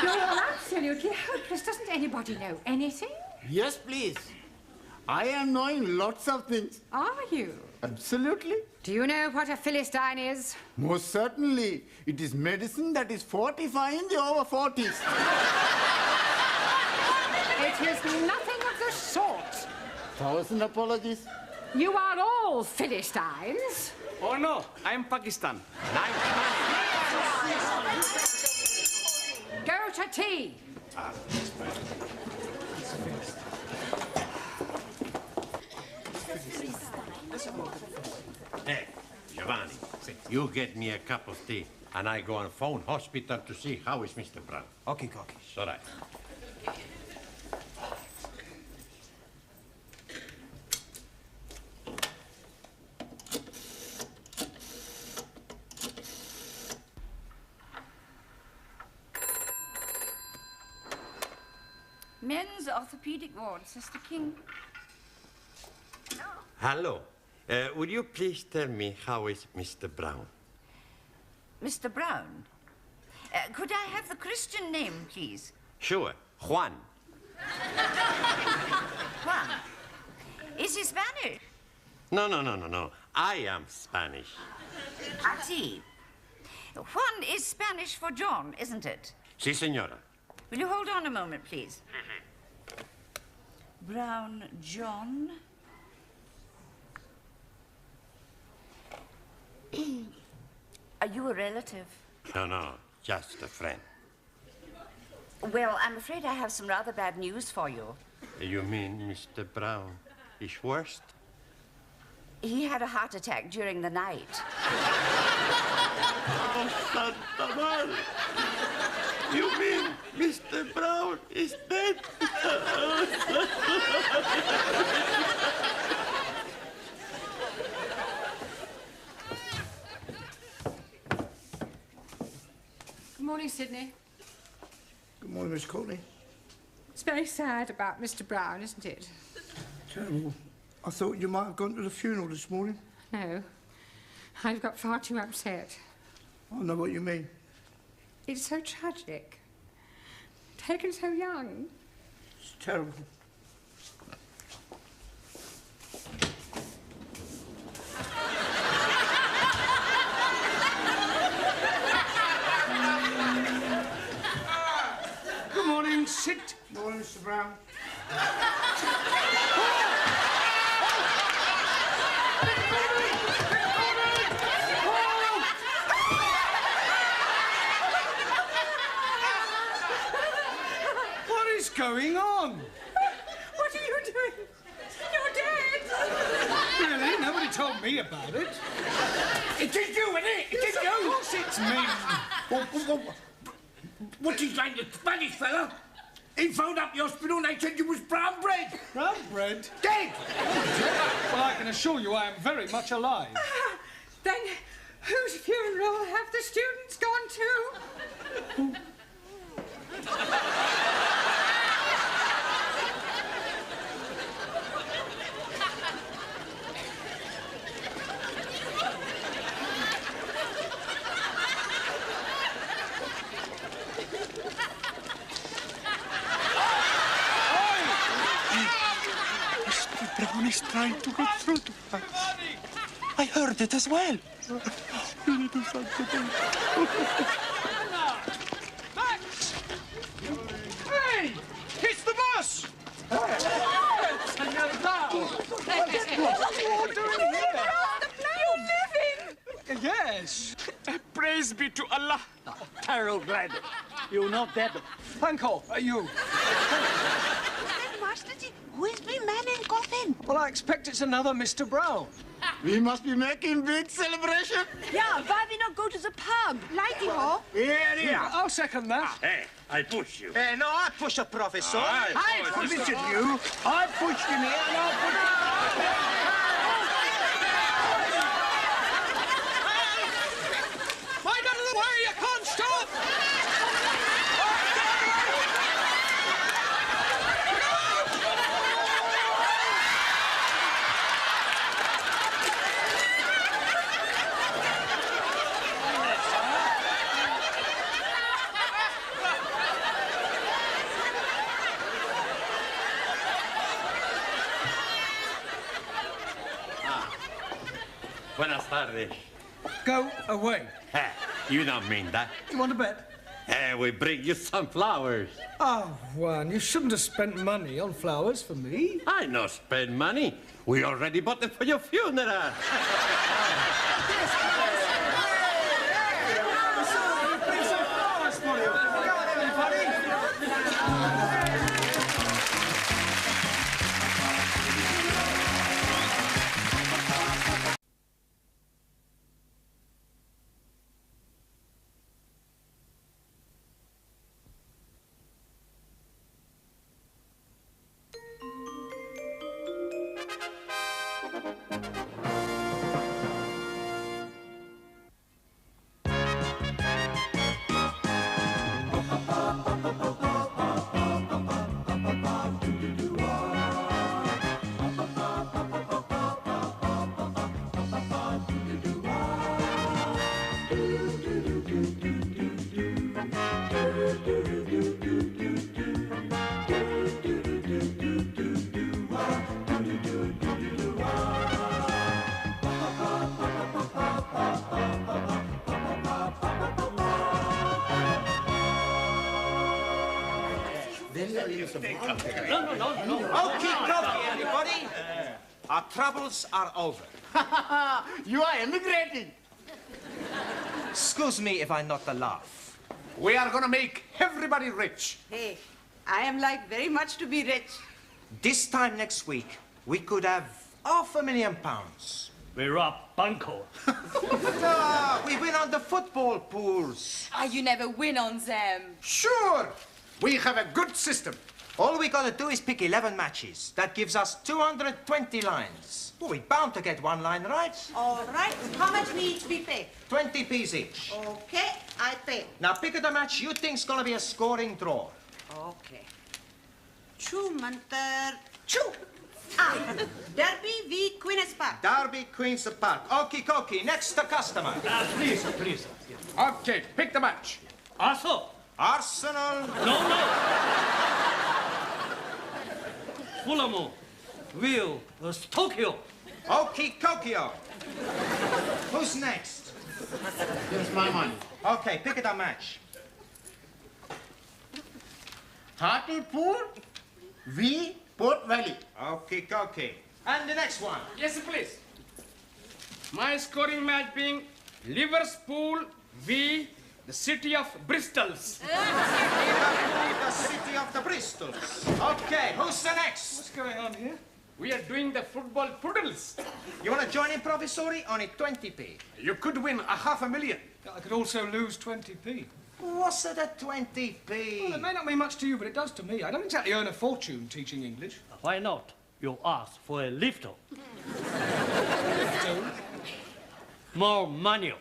You're all absolutely hopeless. Doesn't anybody know anything? Yes, please. I am knowing lots of things. Are you? Absolutely. Do you know what a Philistine is? Most certainly. It is medicine that is fortifying the over 40s. It is nothing of the sort. 1,000 apologies. You are all Philistines. Oh, no, I'm Pakistan. Go to tea. Hey, Giovanni, you get me a cup of tea, and I go and phone hospital to see how is Mr. Brown. Okay, Cocky. It's all right. Men's orthopedic ward, Sister King. Hello. Would you please tell me how is Mr. Brown? Mr. Brown? Could I have the Christian name, please? Sure, Juan. Juan. Is he Spanish? No. I am Spanish. I see. Juan is Spanish for John, isn't it? Si, senora. Will you hold on a moment, please? Brown John. Are you a relative? No, just a friend. Well, I'm afraid I have some rather bad news for you. You mean Mr. Brown is worst? He had a heart attack during the night. Oh, Santa Madre. You mean Mr. Brown is dead? Good morning, Sydney. Good morning, Miss Courtney. It's very sad about Mr. Brown, isn't it? Terrible. I thought you might have gone to the funeral this morning. No. I've got far too upset. I know what you mean. It's so tragic. Taken so young. It's terrible. Good morning, sit. Morning, Mr. Brown. What is going on? What are you doing? You're dead! Really? Nobody told me about it. It is you, isn't it? It is you! Of course it's me. What's his name, the Spanish fella? He phoned up the hospital and they said you was brown bread. Brown bread? Dead! Well, I can assure you I am very much alive. Then whose funeral have the students gone to? Brown is trying to get through to us. I heard it as well. You need to do something. Max! Hey! It's the bus! What are you all doing here? You're living! Yes. Praise be to Allah. Harold Glad. You're not dead. Uncle, are you? That was Masterji, who is the man in coffin? Well, I expect it's another Mr. Brown. We must be making big celebration. Yeah, why we not go to the pub? Righty-ho. Yeah. I'll second that. Hey, I push you. No, I push the professor. I pushed you. I pushed him here and I pushed Mind out of the way, you can't stop! Buenas tardes. Go away. You don't mean that. You want to bet? We bring you some flowers. Oh, Juan, you shouldn't have spent money on flowers for me. I no spend money. We already bought them for your funeral. Okay, everybody. Our troubles are over. You are emigrating. Excuse me if I not the laugh. We are gonna make everybody rich. Hey, I am like very much to be rich. This time next week, we could have £500,000. We rob Bunko. We win on the football pools. You never win on them. Sure. We have a good system. All we gotta do is pick 11 matches. That gives us 220 lines. Well, we're bound to get one line right. All right. How much we each be paid? 20p each. Okay, I pay. Now pick the match you think's gonna be a scoring draw. Okay. Chu Mantar. Chu. Derby v Queen's Park. Derby, Queen's Park. Okie dokie. Next the customer. Please. Okay, pick the match. Arsenal. Arsenal. No. Fulham. Will. Tokyo. Okie Tokyo. Who's next? Here's my money. Okay, pick the match. Hartlepool v Port Valley. Okie dokie. And the next one. Yes, please. My scoring match being Liverpool v the city of Bristols. The city of the Bristols. Okay, who's the next? What's going on here? We are doing the football poodles. You want to join in, Professori? Only 20p. You could win $500,000. I could also lose 20p. What's it at 20p? Well, it may not mean much to you, but it does to me. I don't exactly earn a fortune teaching English. Why not? You ask for a lift. More money.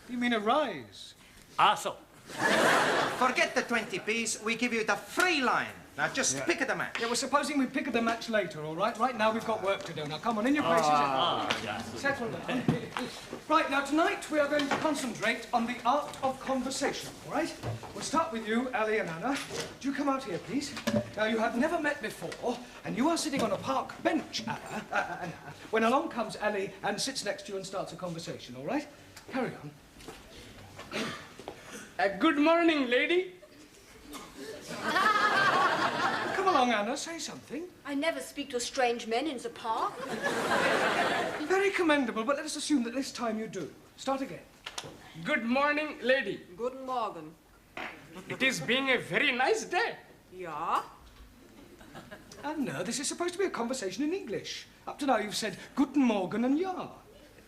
You mean a rise? Also. Forget the 20p's. We give you the free line. Now just pick the match. Yeah, well, supposing we pick the match later, all right? Right now we've got work to do. Now come on, in your places. Settle down. Right, now tonight we are going to concentrate on the art of conversation, all right? We'll start with you, Ali and Anna. Do you come out here, please? Now, you have never met before, and you are sitting on a park bench, Anna, when along comes Ali and sits next to you and starts a conversation, all right? Carry on. Good morning, lady. Come along, Anna, say something. I never speak to strange men in the park. Very commendable, but let us assume that this time you do. Start again. Good morning, lady. Guten Morgen. It is being a very nice day. Ja? Anna, this is supposed to be a conversation in English. Up to now, you've said Guten Morgen and Ja.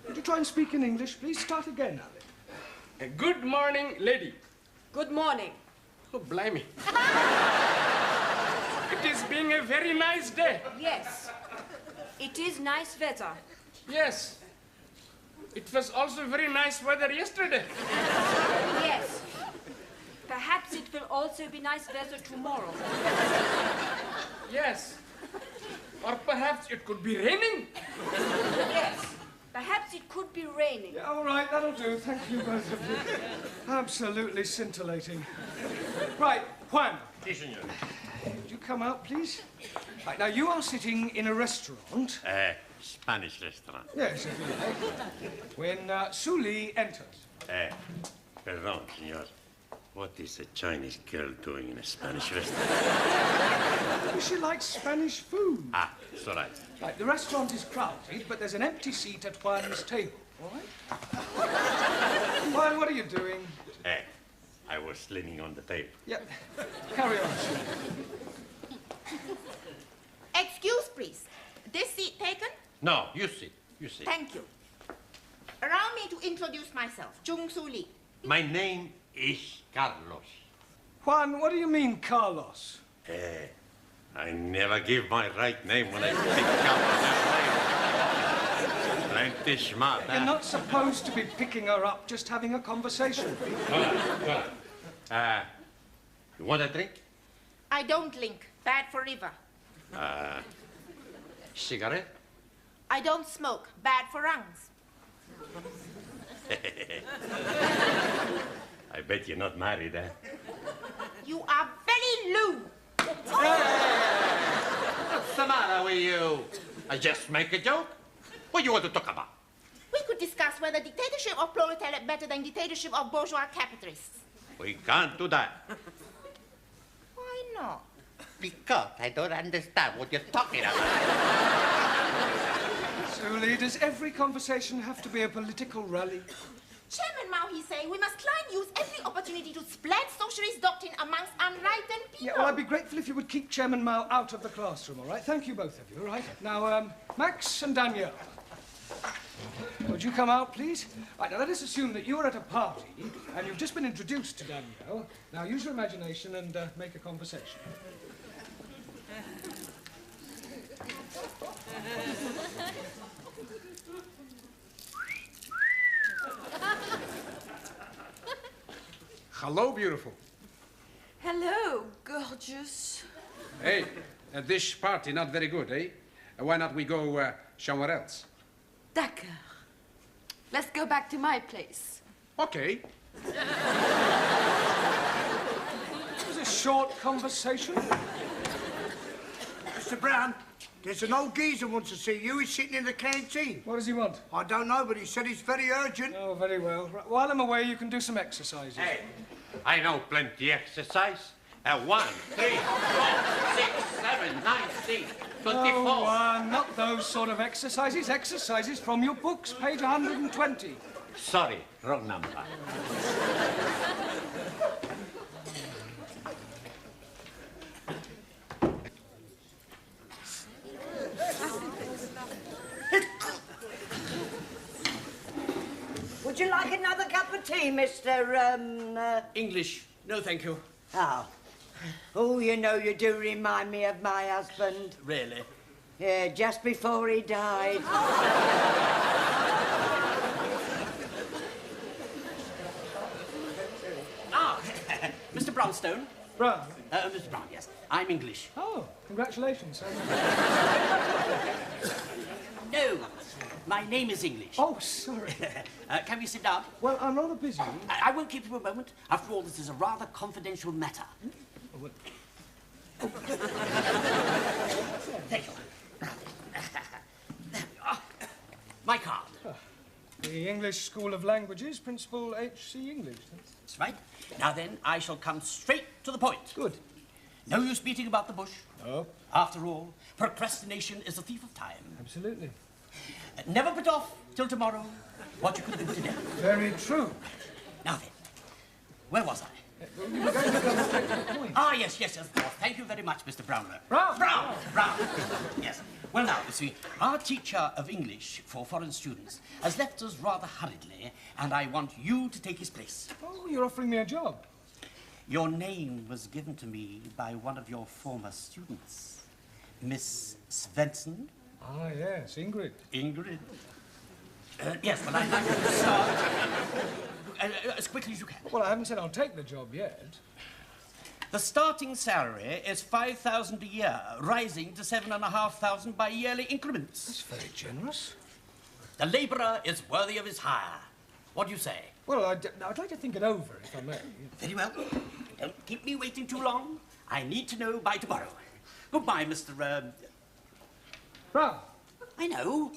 Would you try and speak in English, please? Start again, Alec. Good morning, lady. Good morning. Oh, blimey. It is being a very nice day. Yes. It is nice weather. Yes. It was also very nice weather yesterday. Yes. Perhaps it will also be nice weather tomorrow. Yes. Or perhaps it could be raining. Yes. Perhaps it could be raining. Yeah, all right, that'll do. Thank you, both of you. Absolutely scintillating. Right, Juan. Si, senor. Would you come out, please? Right, now, you are sitting in a restaurant. Spanish restaurant. Yes, if you like. When Suli enters. Perdón, senor. What is a Chinese girl doing in a Spanish restaurant? Maybe she likes Spanish food. Ah, it's all right. Right, the restaurant is crowded, but there's an empty seat at Juan's table, all right? Juan, what are you doing? I was leaning on the table. Yep. Carry on. Excuse, please. This seat taken? No, you sit. You sit. Thank you. Allow me to introduce myself, Jung Su Lee. My name is Carlos. Juan, what do you mean, Carlos? I never give my right name when I pick up my name. Plenty smart, You're not supposed to be picking her up, just having a conversation. Well, you want a drink? I don't drink. Bad for liver. Cigarette? I don't smoke. Bad for lungs. I bet you're not married, eh? You are very lewd. What's the matter with you? I just make a joke. What do you want to talk about? We could discuss whether dictatorship of proletariat better than dictatorship of bourgeois capitalists. We can't do that. Why not? Because I don't understand what you're talking about. Suli, does every conversation have to be a political rally? Chairman Mao, he say, we must try and use every opportunity to spread socialist doctrine amongst unenlightened people. Yeah, well, I'd be grateful if you would keep Chairman Mao out of the classroom, all right? Thank you, both of you, all right? Now, Max and Danielle. Would you come out, please? Right, now let us assume that you're at a party and you've just been introduced to Danielle. Now use your imagination and make a conversation. Hello, beautiful. Hello, gorgeous. Hey, this party not very good, eh? Why not we go somewhere else? D'accord. Let's go back to my place. Okay. It was a short conversation. Mr. Brown, there's an old geezer wants to see you. He's sitting in the canteen. What does he want? I don't know, but he said it's very urgent. Oh, very well. Right, while I'm away, you can do some exercises. Hey, I know plenty exercise. 1, 3, 4, 6, 7, 9, 10, 24. Oh, not those sort of exercises. Exercises from your books, page 120. Sorry, wrong number. Would you like another cup of tea, Mr. English. No, thank you. Oh. Oh, you know, you do remind me of my husband. Really? Yeah, just before he died. Mr. Brownstone. Brown? Mr. Brown, yes. I'm English. Oh, congratulations. No, my name is English. Oh, sorry. Can we sit down? Well, I'm rather busy. I won't keep you a moment. After all, this is a rather confidential matter. Thank you. There we are. My card. The English School of Languages, Principal H.C. English. That's right. Now then, I shall come straight to the point. Good. No use beating about the bush. No. After all, procrastination is a thief of time. Absolutely. Never put off till tomorrow what you could do today. Very true. Now then, where was I? You were going to go straight to the point. Ah, yes, of course. Thank Thank you very much, Mr. Brownlow. Brown! Brown! Brown! Yes. Well, now, you see, our teacher of English for foreign students has left us rather hurriedly, and I want you to take his place. Oh, you're offering me a job. Your name was given to me by one of your former students, Miss Svensson. Ah, yes, Ingrid. Ingrid. Yes, well, I'd like you to start as quickly as you can. Well, I haven't said I'll take the job yet. The starting salary is $5,000 a year, rising to $7,500 by yearly increments. That's very generous. The labourer is worthy of his hire. What do you say? Well, I'd like to think it over, if I may. Very well. Don't keep me waiting too long. I need to know by tomorrow. Goodbye, Mr. Brown. I know.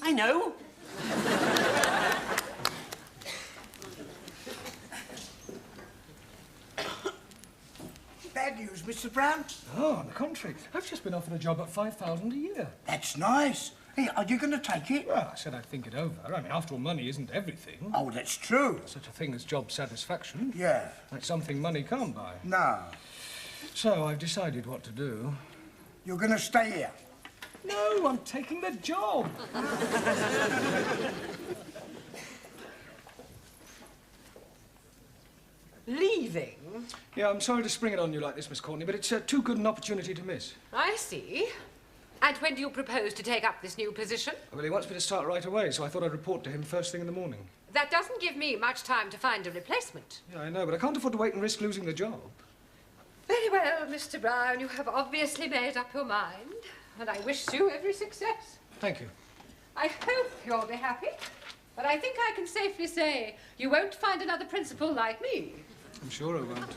Bad news, Mr. Brown. Oh, on the contrary. I've just been offered a job at $5,000 a year. That's nice. Hey, are you going to take it? Well, I said I'd think it over. I mean, after all, money isn't everything. Oh, that's true. Such a thing as job satisfaction. Yeah. That's something money can't buy. No. So I've decided what to do. You're going to stay here? No, I'm taking the job. Leaving? Yeah, I'm sorry to spring it on you like this, Miss Courtney, but it's too good an opportunity to miss. I see. And when do you propose to take up this new position? Well, he wants me to start right away, so I thought I'd report to him first thing in the morning. That doesn't give me much time to find a replacement. Yeah, I know, but I can't afford to wait and risk losing the job. Very well, Mr. Brown. You have obviously made up your mind, and I wish you every success. Thank you. I hope you'll be happy, but I think I can safely say you won't find another principal like me. I'm sure I won't.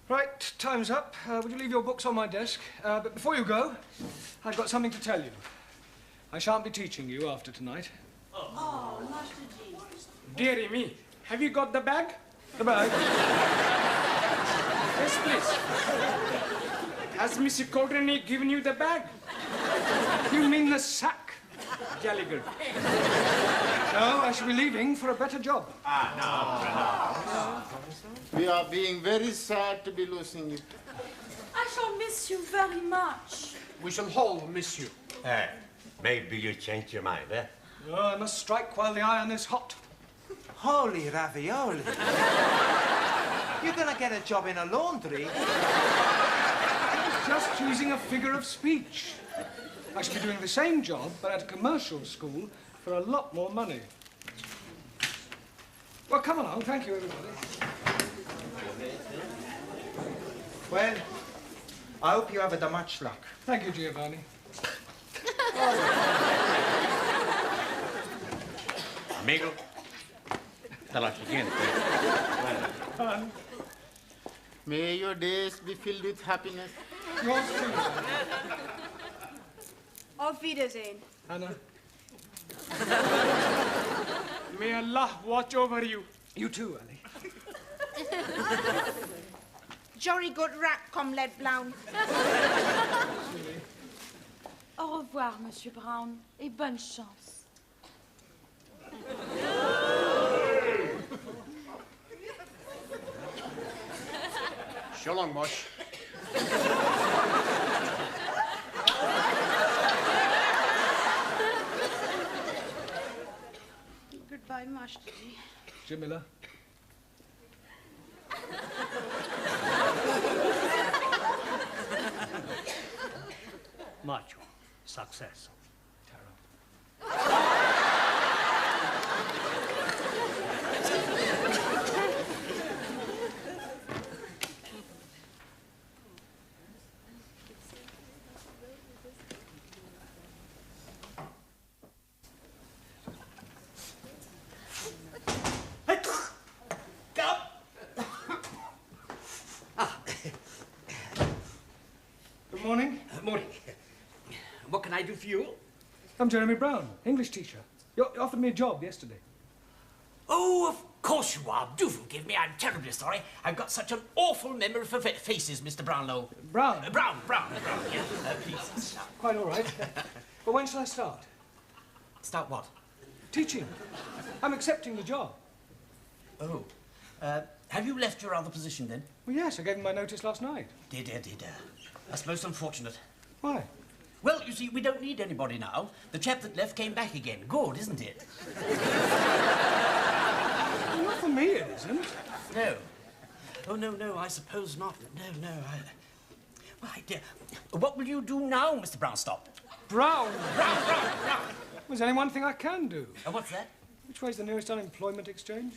Right, time's up. Would you leave your books on my desk? But before you go, I've got something to tell you. I shan't be teaching you after tonight. Oh, Master G. Dearie me, have you got the bag? The bag? Yes, please. Has Mr. Courtney given you the bag? You mean the sack? Gallagher. No, I shall be leaving for a better job. We are being very sad to be losing you. I shall miss you very much. We shall all miss you. Maybe you change your mind, eh? Oh, I must strike while the iron is hot. Holy ravioli. You're gonna get a job in a laundry? Just choosing a figure of speech. I should be doing the same job, but at a commercial school for a lot more money. Well, come along. Thank you, everybody. Well, I hope you have the much luck. Thank you, Giovanni. Amigo, te la siguiente. May your days be filled with happiness. Yours too. Auf Wiedersehen. Anna. May Allah watch over you. You too, Annie. Jolly good rat, Comrade Brown. Au revoir, Monsieur Brown, et bonne chance. So long, Mosh. Goodbye, Master G. Jamila. Macho, success. Good morning. Morning. What can I do for you? I'm Jeremy Brown, English teacher. You offered me a job yesterday. Oh, of course you are. Do forgive me. I'm terribly sorry. I've got such an awful memory for faces, Mr. Brownlow. Brown? Brown, yeah. Please. Quite all right. But when shall I start? Start what? Teaching. I'm accepting the job. Oh. Have you left your other position, then? Well, yes, I gave him my notice last night. Dear. That's most unfortunate. Why? Well, you see, we don't need anybody now. The chap that left came back again. Good, isn't it? Well, not for me, it isn't. No. Oh, no, I suppose not. No. Why, dear, what will you do now, Mr. Brownstop? Brown? Brown. There's only one thing I can do. What's that? Which way's the nearest unemployment exchange?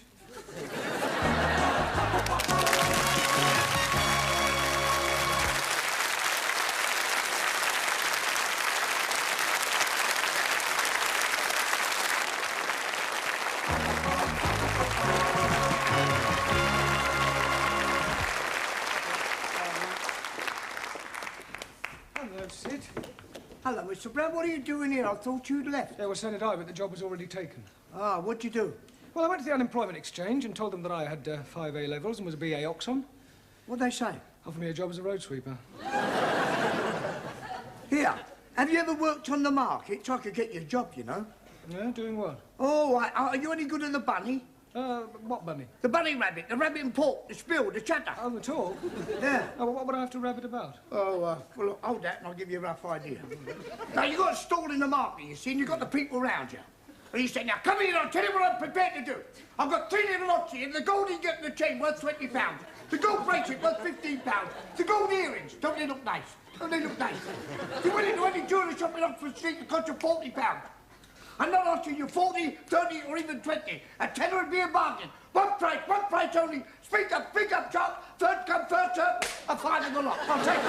Hello, Sid. Hello, Mr. Brown. What are you doing here? I thought you'd left. Yeah, well, so did I, but the job was already taken. Ah, what'd you do? Well, I went to the unemployment exchange and told them that I had 5 A-levels and was a BA Oxon. What'd they say? Offered me a job as a road sweeper. Here, have you ever worked on the market? So I could get you a job, you know. Yeah, doing what? Oh, are you any good at the bunny? What bunny? The bunny rabbit, the rabbit and pork, the spill, the chatter. Oh, the talk? Yeah. Oh, well, what would I have to rabbit about? Oh, well, look, hold that and I'll give you a rough idea. Now, you've got a stall in the market, you see, and you've got the people around you. And you say, now, come here, I'll tell you what I'm prepared to do. I've got 3 little lots here, the gold ingot and the chain worth £20. The gold bracelet worth £15. The gold earrings, don't they look nice? Don't they look nice? If you went into any jewellery shop in Oxford Street, it cost you £40. I'm not asking you 40, 30, or even 20. A tenner would be a bargain. One price only. Speak up, chap. Third come, first served. A five in the lot. I'll take it.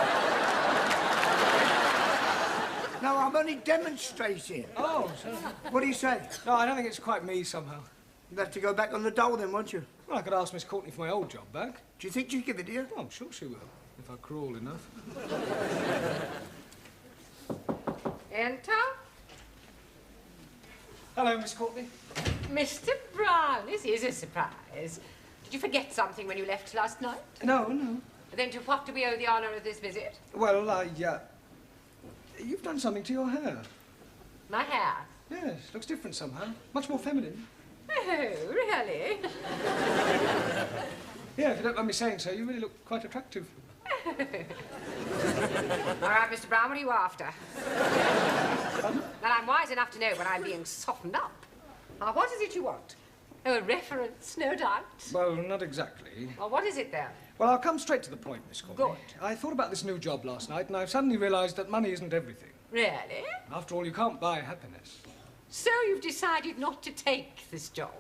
No, I'm only demonstrating. Oh, so... What do you say? No, I don't think it's quite me, somehow. You'd have to go back on the dole then, won't you? Well, I could ask Miss Courtney for my old job back. Do you think she'd give it to you? Oh, I'm sure she will, if I crawl enough. Enter. Hello, Miss Courtney. Mr. Brown, this is a surprise. Did you forget something when you left last night? No. Then to what do we owe the honour of this visit? Well, you've done something to your hair. My hair? Yes, looks different somehow. Much more feminine. Oh, really? Yeah, if you don't mind me saying so, you really look quite attractive. All right, Mr. Brown, what are you after? Well, I'm wise enough to know when I'm being softened up. Now, what is it you want? Oh, a reference, no doubt. Well, not exactly. Well, what is it, then? Well, I'll come straight to the point, Miss Courtney. Good. I thought about this new job last night, and I've suddenly realised that money isn't everything. Really? After all, you can't buy happiness. So you've decided not to take this job?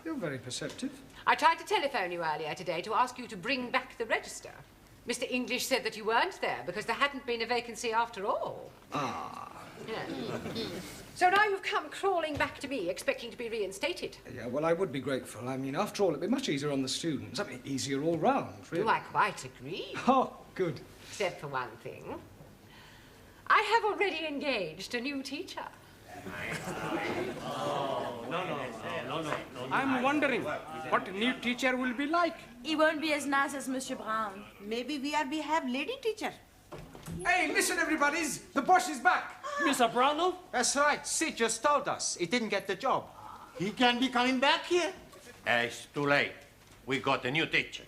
You're very perceptive. I tried to telephone you earlier today to ask you to bring back the register. Mr. English said that you weren't there because there hadn't been a vacancy after all. Ah. Yeah. So now you've come crawling back to me, expecting to be reinstated. Yeah, well, I would be grateful. I mean, after all, it'd be much easier on the students. I mean, easier all round, really. Do I quite agree? Oh, good. Except for one thing. I have already engaged a new teacher. I'm wondering what a new teacher will be like. He won't be as nice as Monsieur Brown. Maybe we have lady teacher. Hey, listen, everybody's. The boss is back. Mr. Brownell? That's right. Sid just told us he didn't get the job. He can be coming back here. It's too late. We got a new teacher.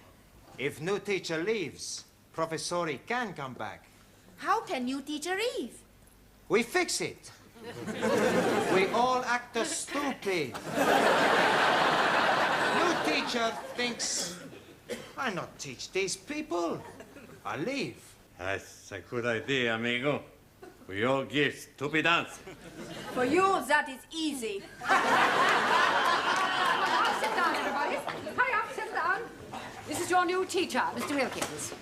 If new teacher leaves, Professori can come back. How can new teacher leave? We fix it. We all act as stupid. New teacher thinks, why not teach these people? I leave. That's a good idea, amigo. We all give stupid answers. For you, that is easy. Sit down, everybody. Hurry up, sit down. This is your new teacher, Mr. Wilkins.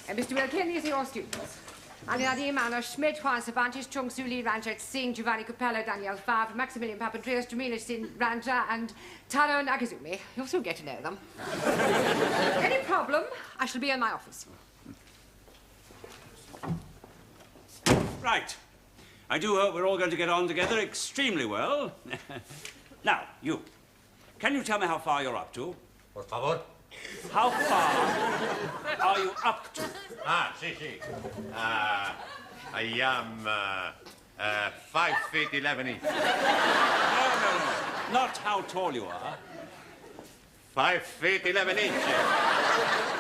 And Mr. Wilkins is your students. Andrea Manor, Schmidt, Juan Cervantes, Chung Su Lee, Ranjit Singh, Giovanni Capello, Daniel Favre, Maximilian Papandreou, Jamila Sin Ranja, and Taro Nagazumi. You'll soon get to know them. Any problem, I shall be in my office. Right. I do hope we're all going to get on together extremely well. Now, you. Can you tell me how far you're up to? Por favor. How far are you up to? Ah, sí. I am 5 feet 11 inches. No. Not how tall you are. 5 feet 11 inches.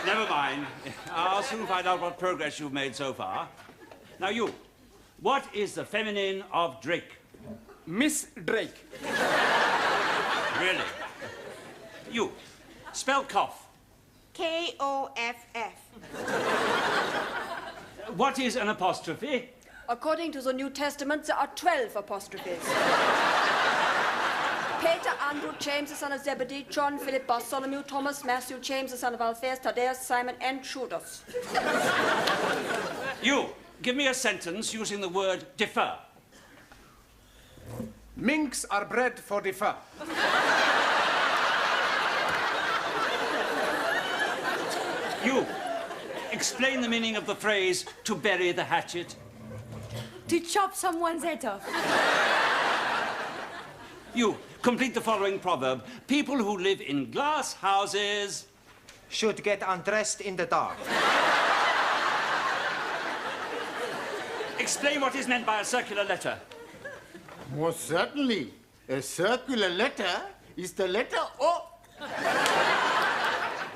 Never mind. I'll soon find out what progress you've made so far. Now you, what is the feminine of Drake? Miss Drake. Really? You, spell cough. K-O-F-F. What is an apostrophe? According to the New Testament, there are 12 apostrophes. Peter, Andrew, James, the son of Zebedee, John, Philip, Bartholomew, Thomas, Matthew, James, the son of Alphaeus, Thaddeus, Simon, and Judas. You, give me a sentence using the word defer. Minks are bred for defer. You, explain the meaning of the phrase, to bury the hatchet. To chop someone's head off. You, complete the following proverb. People who live in glass houses should get undressed in the dark. Explain what is meant by a circular letter. Most certainly. A circular letter is the letter O.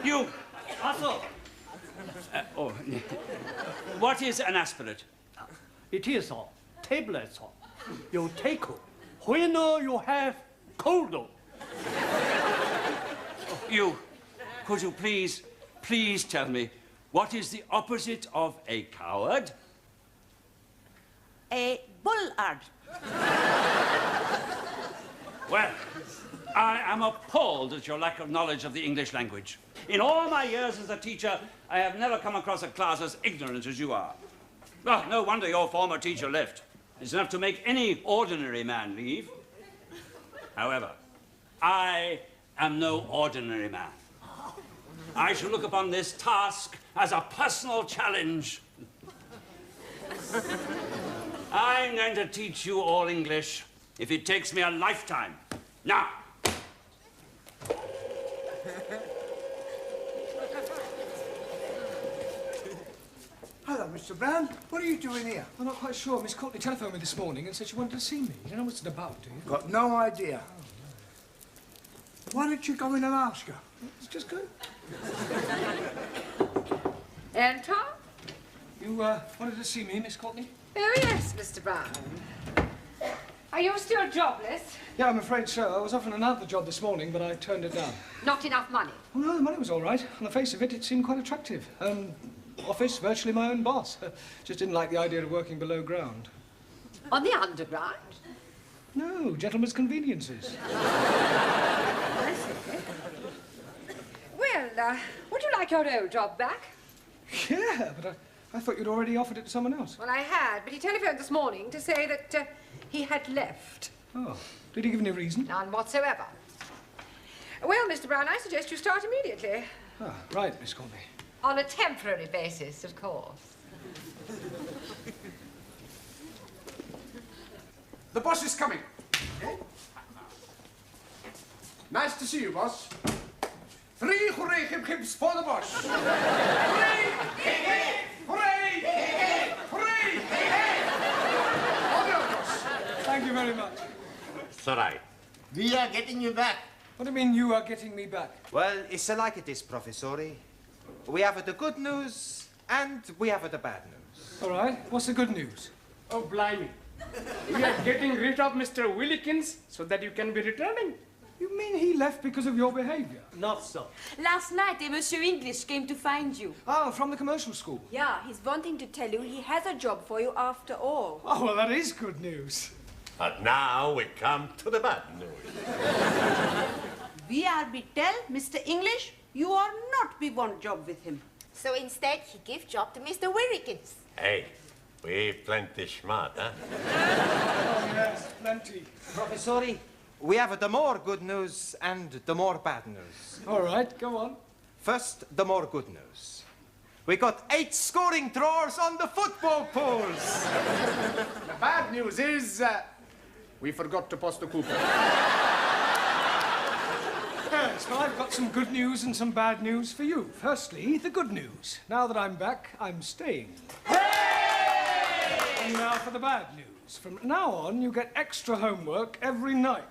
You, also. What is an aspirate? It is a tablet. You take it when you have cold. You, could you please tell me, what is the opposite of a coward? A bullard. Well, I am appalled at your lack of knowledge of the English language. In all my years as a teacher, I have never come across a class as ignorant as you are. Well, no wonder your former teacher left. It's enough to make any ordinary man leave. However, I am no ordinary man. I shall look upon this task as a personal challenge. I'm going to teach you all English if it takes me a lifetime. Now. Hello, Mr. Brown. What are you doing here? I'm not quite sure. Miss Courtney telephoned me this morning and said she wanted to see me. You don't know what it's about, do you? Got no idea. Why don't you go in and ask her? It's just good. Enter? You wanted to see me, Miss Courtney? Oh, yes, Mr. Brown. Are you still jobless? Yeah, I'm afraid so. I was offered another job this morning, but I turned it down. Not enough money? Oh, no, the money was all right. On the face of it, it seemed quite attractive. Office, virtually my own boss. Just didn't like the idea of working below ground. On the underground? No, gentlemen's conveniences. I see. Well, would you like your old job back? Yeah, but I thought you'd already offered it to someone else. Well, I had, but he telephoned this morning to say that he had left. Oh, did he give any reason? None whatsoever. Well, Mr. Brown, I suggest you start immediately. Ah, right, Miss Courtney. On a temporary basis, of course. The boss is coming. Nice to see you, boss. 3 hooray hip-hips for the boss. Hooray! Hip-hip! Hooray! Hip-hip! Hooray! Hip-hip! All the other boss. Thank you very much. It's all right. We are getting you back. What do you mean you are getting me back? Well, it's like this, Professori. We have the good news and we have the bad news. All right. What's the good news? Oh, blimey. We are getting rid of Mr. Willikins so that you can be returning. You mean he left because of your behavior? Not so. Last night, a Monsieur English came to find you. Oh, from the commercial school? Yeah, he's wanting to tell you he has a job for you after all. Oh, well, that is good news. But now we come to the bad news. We are be tell Mr. English, you are not be want job with him. So instead, he give job to Mr. Willikins. Hey, we plenty smart, huh? Oh, yes, plenty. Professori, we have the more good news and the more bad news. All right, go on. First, the more good news. We got 8 scoring drawers on the football pools. The bad news is we forgot to post the coupon. Yes, well, I've got some good news and some bad news for you. Firstly, the good news. Now that I'm back, I'm staying. Hooray! And now for the bad news. From now on, you get extra homework every night.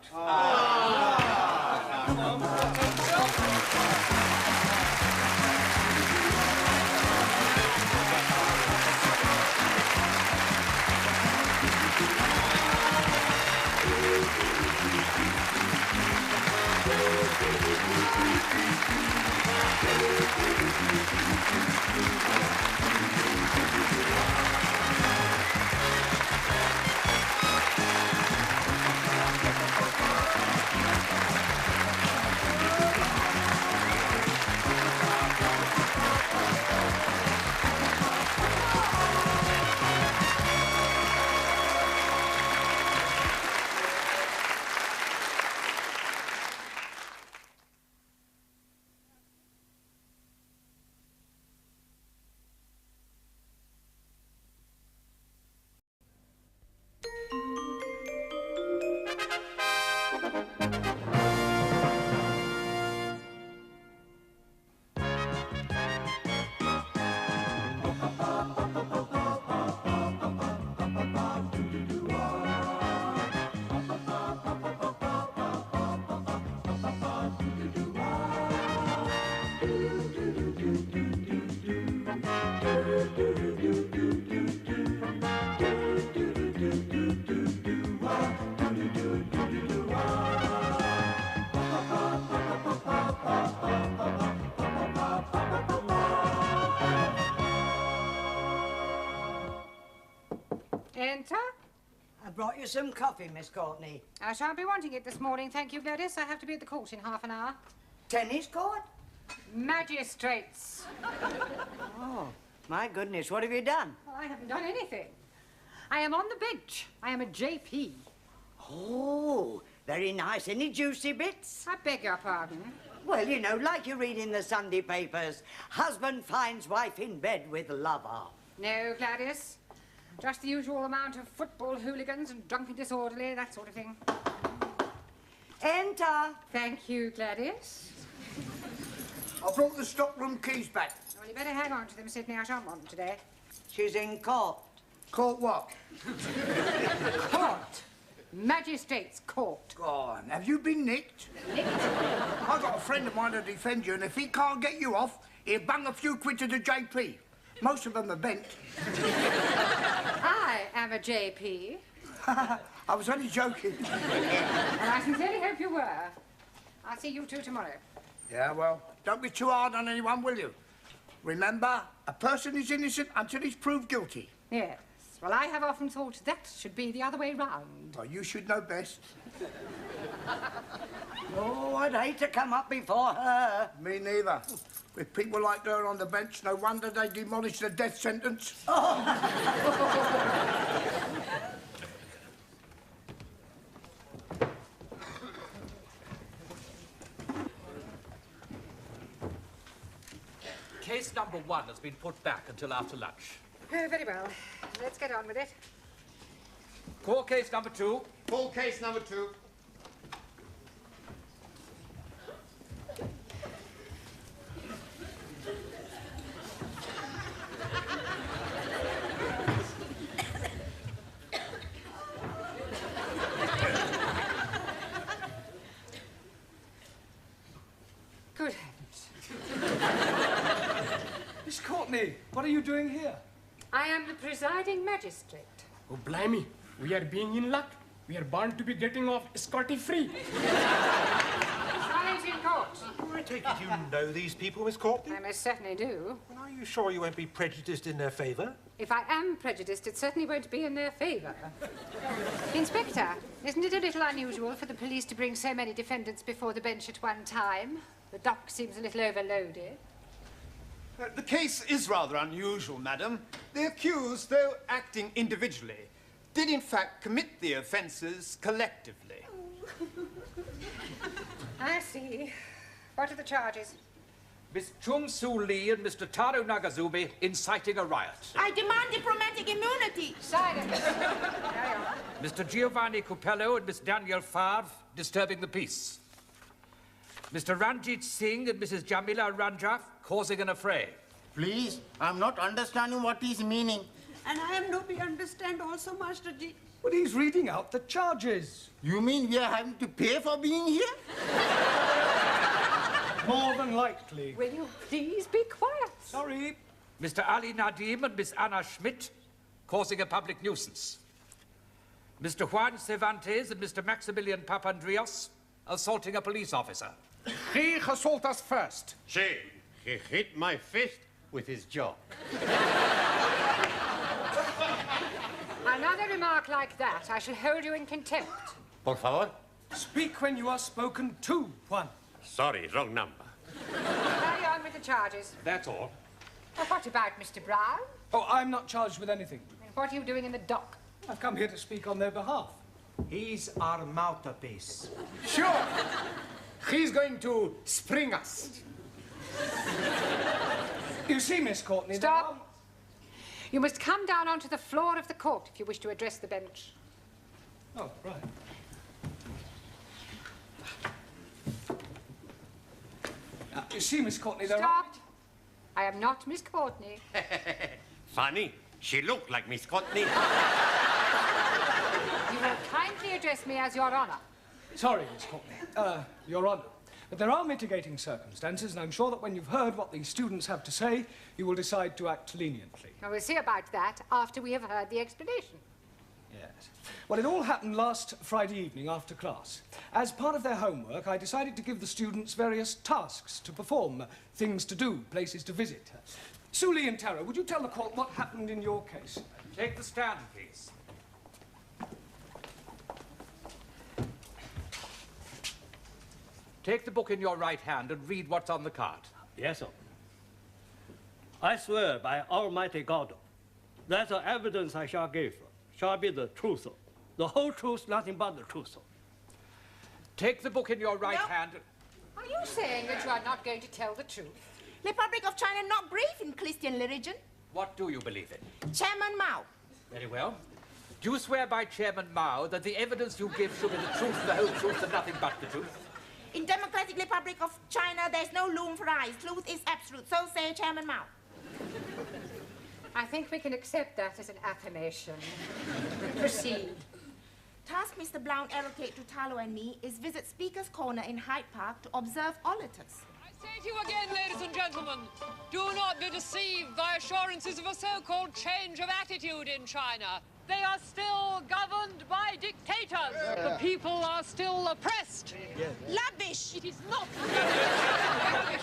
Enter. I brought you some coffee, Miss Courtney. I shan't be wanting it this morning, thank you, Gladys. I have to be at the court in half an hour. Tennis court? Magistrates. Oh, my goodness, what have you done? Well, I haven't done anything. I am on the bench. I am a JP. Oh, very nice. Any juicy bits? I beg your pardon? Well, you know, like you read in the Sunday papers, husband finds wife in bed with lover. No, Gladys. Just the usual amount of football hooligans and drunken disorderly, that sort of thing. Enter. Thank you, Gladys. I brought the stockroom keys back. Well, you better hang on to them, Sidney. I shan't want them today. She's in court. Court what? Court. Magistrates' court. Go on, have you been nicked? Nicked? I've got a friend of mine to defend you, and if he can't get you off, he'll bung a few quid to the JP. Most of them are bent. I am a JP. I was only joking. And I sincerely hope you were. I'll see you two tomorrow. Yeah, well, don't be too hard on anyone, will you? Remember, a person is innocent until he's proved guilty. Yes. Well, I have often thought that should be the other way round. Well, you should know best. Oh, I'd hate to come up before her. Me neither. With people like her on the bench, no wonder they demolished the death sentence. Oh. Case number 1 has been put back until after lunch. Oh, very well. Let's get on with it. Call case number 2. Call case number 2. Good heavens. Miss Courtney, what are you doing here? I am the presiding magistrate. Oh, blimey. We are being in luck. We are bound to be getting off scotty-free. Silence in court. I take it you know these people, Miss Courtney? I most certainly do. And are you sure you won't be prejudiced in their favour? If I am prejudiced, it certainly won't be in their favour. Inspector, isn't it a little unusual for the police to bring so many defendants before the bench at one time? The dock seems a little overloaded. The case is rather unusual, madam. The accused, though acting individually, did in fact commit the offences collectively. I see. What are the charges? Miss Chung Soo Lee and Mr. Taro Nagazubi inciting a riot. I demand diplomatic immunity. Silence. Carry on. Mr. Giovanni Cupello and Miss Danielle Favre disturbing the peace. Mr. Ranjit Singh and Mrs. Jamila Ranjaf causing an affray. Please, I'm not understanding what he's meaning. And I am no be understand also, Master Ji. But he's reading out the charges. You mean we are having to pay for being here? More than likely. Will you please be quiet? Sorry. Mr. Ali Nadim and Miss Anna Schmidt causing a public nuisance. Mr. Juan Cervantes and Mr. Maximilian Papandreou assaulting a police officer. He assaulted us first. See, he hit my fist with his jaw. Another remark like that, I shall hold you in contempt. Por favor? Speak when you are spoken to, Juan. Sorry, wrong number. Carry on with the charges. That's all. Well, what about Mr. Brown? Oh, I'm not charged with anything. And what are you doing in the dock? I've come here to speak on their behalf. He's our mouthpiece. Sure. He's going to spring us. You see, Miss Courtney... Stop. You must come down onto the floor of the court if you wish to address the bench. Oh, right. You see, Miss Courtney, there Stop. I am not Miss Courtney. Funny. She looked like Miss Courtney. You will kindly address me as Your Honor. Sorry, Miss Courtney. Your Honor. But there are mitigating circumstances, and I'm sure that when you've heard what these students have to say, you will decide to act leniently. Now, we'll see about that after we have heard the explanation. Yes. Well, it all happened last Friday evening after class. As part of their homework, I decided to give the students various tasks to perform, things to do, places to visit. Suli and Tara, would you tell the court what happened in your case? Take the stand, please. Take the book in your right hand and read what's on the card. Yes, sir. I swear by Almighty God that the evidence I shall give shall be the truth, the whole truth, nothing but the truth. Take the book in your right hand. Are you saying that you are not going to tell the truth? Republic of China not believe in Christian religion. What do you believe in? Chairman Mao. Very well. Do you swear by Chairman Mao that the evidence you give shall be the truth, the whole truth, and nothing but the truth? In Democratic Republic of China, there's no room for lies. Truth is absolute. So say Chairman Mao. I think we can accept that as an affirmation. Proceed. Task Mr. Brown allocate to Talo and me is visit Speaker's Corner in Hyde Park to observe auditors. I say to you again, ladies and gentlemen, do not be deceived by assurances of a so-called change of attitude in China. They are still governed by dictators. The people are still oppressed. Lavish! It is not rubbish.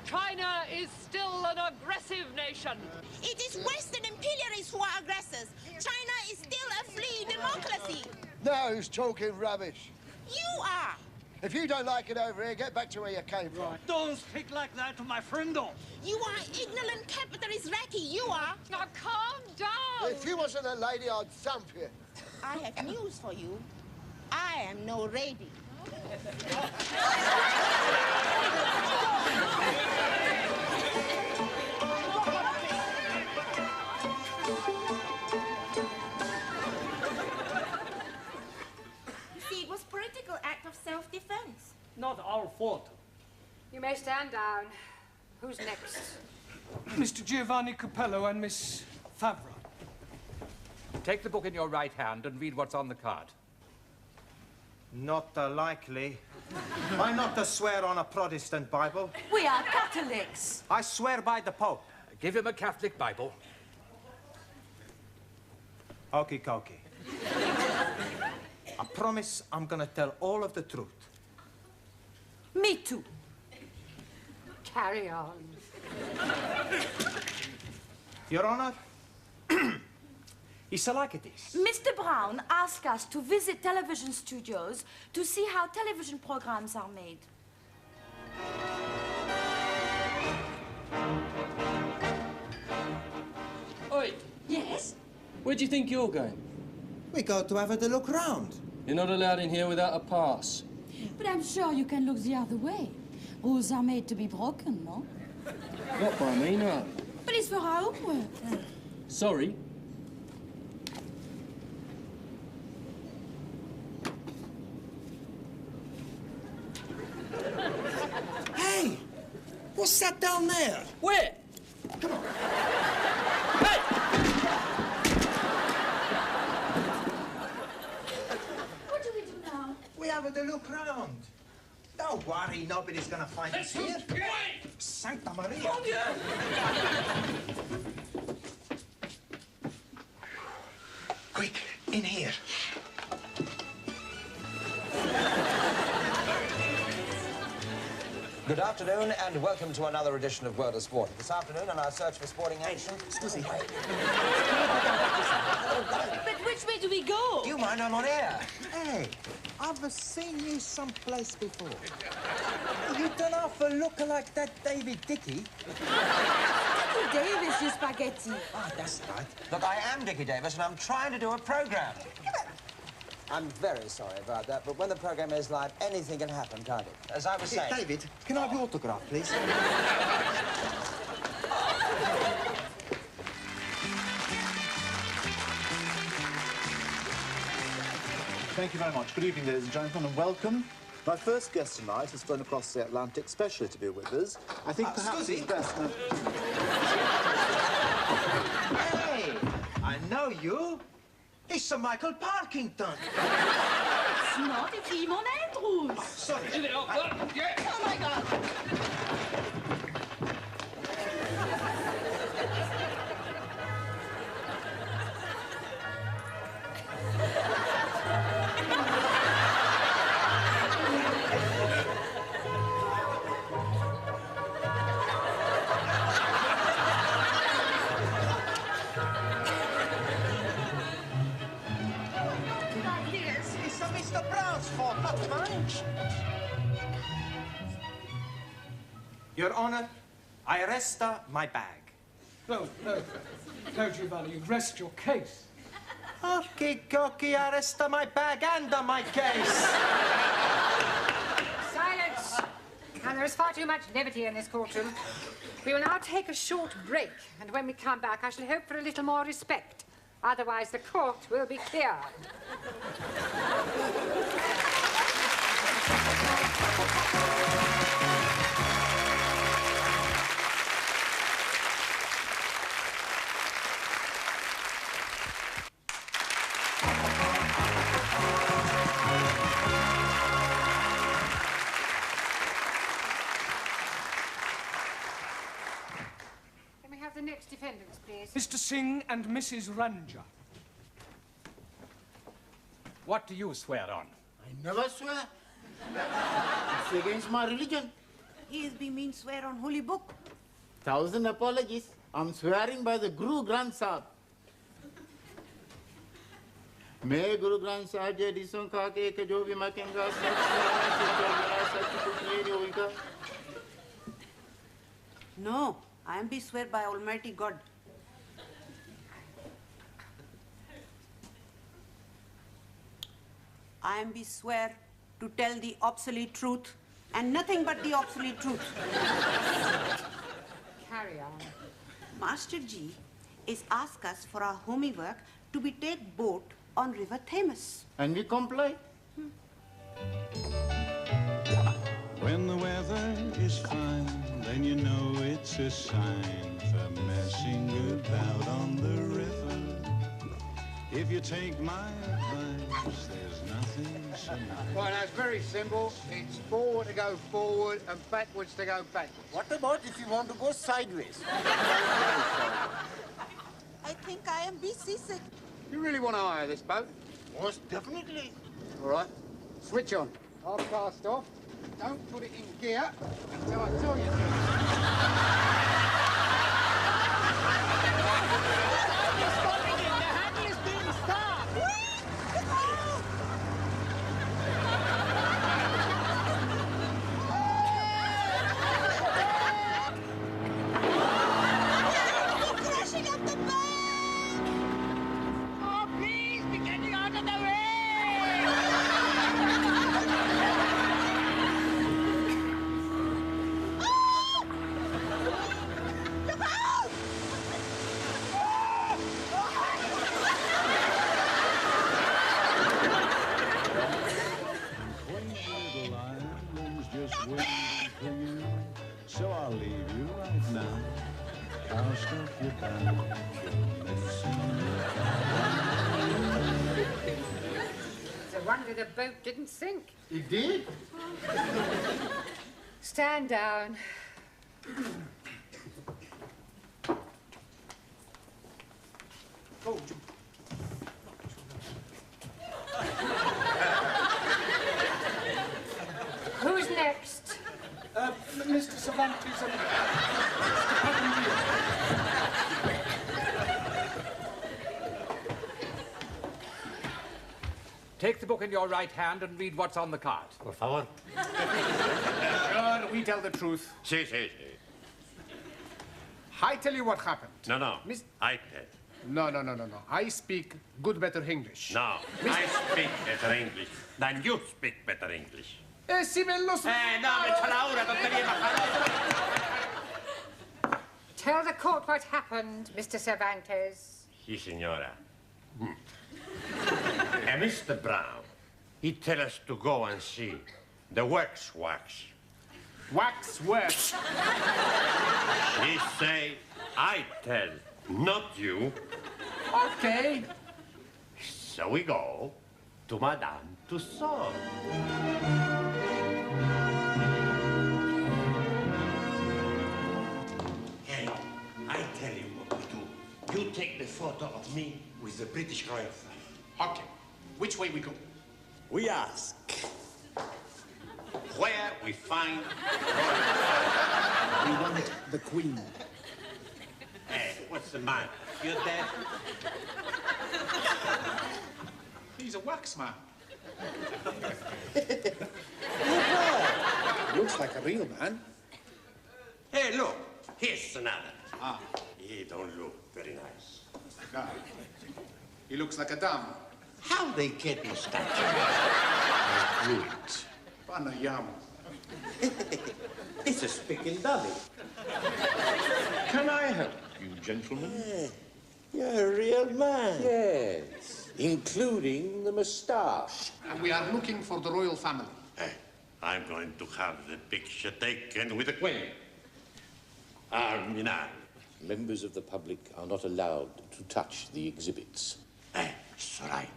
China is still an aggressive nation. It is Western imperialists who are aggressors. China is still a free democracy. Now who's talking rubbish? You are. If you don't like it over here, get back to where you came from. Don't speak like that to my friendo. You are ignorant capitalist ratty. You are. Now calm down. If you wasn't a lady, I'd thump you. I have news for you. I am no lady. You see, it was political act of self-defense. Not our fault. You may stand down. Who's next? Mr. Giovanni Capello and Miss Favre. Take the book in your right hand and read what's on the card. Not likely. I not swear on a Protestant Bible. We are Catholics. I swear by the Pope. Give him a Catholic Bible. Okie dokie. I promise I'm gonna tell all of the truth. Me too. Carry on. Your Honor, it's like it is. Mr. Brown asked us to visit television studios to see how television programs are made. Oi. Yes? Where do you think you're going? We go to have a look round. You're not allowed in here without a pass. But I'm sure you can look the other way. Rules are made to be broken, no? Not by me, no. But it's for our homework. Sorry. Hey! What's that down there? Where? Come on. Hey! look round. Don't worry, nobody's gonna find us here. Santa Maria. Quick, in here. Good afternoon and welcome to another edition of World of Sport. This afternoon on our search for sporting action... Excuse me. But which way do we go? Do you mind? I'm on air. Hey, I've seen you someplace before. You don't often look like that David Dickey. Dickie Davis, you spaghetti. Ah, that's right. Look, I am Dickie Davis and I'm trying to do a program. I'm very sorry about that, but when the program is live, anything can happen, can't it? As I was saying... David, can I have your autograph, please? Thank you very much. Good evening, ladies and gentlemen, and welcome. My first guest tonight has flown across the Atlantic, especially to be with us. I think perhaps it's best... Hey, I know you. It's Sir Michael Parkington. It's not, it's Iman Andrews. Oh, sorry. Oh, my God. It's Mr. Brown's fault, not mine. Your Honor, I arrest my bag. No, Giovanni, you rest your case. Okay, Cocky, arrest my bag and my case. Silence! And there is far too much levity in this courtroom. We will now take a short break, and when we come back, I shall hope for a little more respect. Otherwise, the court will be cleared. Can we have the next defendants, please? Mr. Singh and Mrs. Ranja. What do you swear on? I never swear. It's against my religion. He has been mean swear on holy book. 1,000 apologies. I'm swearing by the Guru Granth Sahib. May Guru Granth Sahib ji disson kha ke ek jo bhi makenga sach. No, I am be swear by Almighty God. I am be swear to tell the obsolete truth and nothing but the obsolete truth. Carry on. Master Ji is asked us for our homework to be take boat on River Thames. And we comply. When the weather is fine, then you know it's a sign for messing about on the river. If you take my advice, there's nothing so nice. Right, now it's very simple. It's forward to go forward and backwards to go backwards. What about if you want to go sideways? I think I am be seasick. You really want to hire this boat? Most definitely. All right, switch on. I'll cast off. Don't put it in gear until I tell you to. wonder the boat didn't sink. It did? Stand down. Oh, Who's next? Mr. Cervantes and Mr. Papandreou. Take the book in your right hand and read what's on the card. Por favor. Sure, we tell the truth. Sí, sí, sí. I tell you what happened. No. Miss- I tell. No. I speak good, better English. No, I speak better English than you speak better English. Si me lo... No, me echa la hora, tontería majada. Tell the court what happened, Mr. Cervantes. Sí, señora. And Mr. Brown, he tell us to go and see the wax. Wax works. He say, I tell, not you. Okay. So we go to Madame Tussauds. Hey, I tell you what we do. You take the photo of me with the British Royal flag. Okay. Which way we go? We ask where we find We want the Queen. Hey, what's the matter? You dead? he's a wax man. Looks like a real man. Hey, look, here's another. He don't look very nice. No. He looks like a dumb. How they get his statue? Good. Panayam. It's a speaking dummy. Can I help you, gentlemen? You're a real man. Yes, including the moustache. And we are looking for the royal family. Hey, I'm going to have the picture taken with the Queen. Arminal. Members of the public are not allowed to touch the exhibits. Hey, it's all right.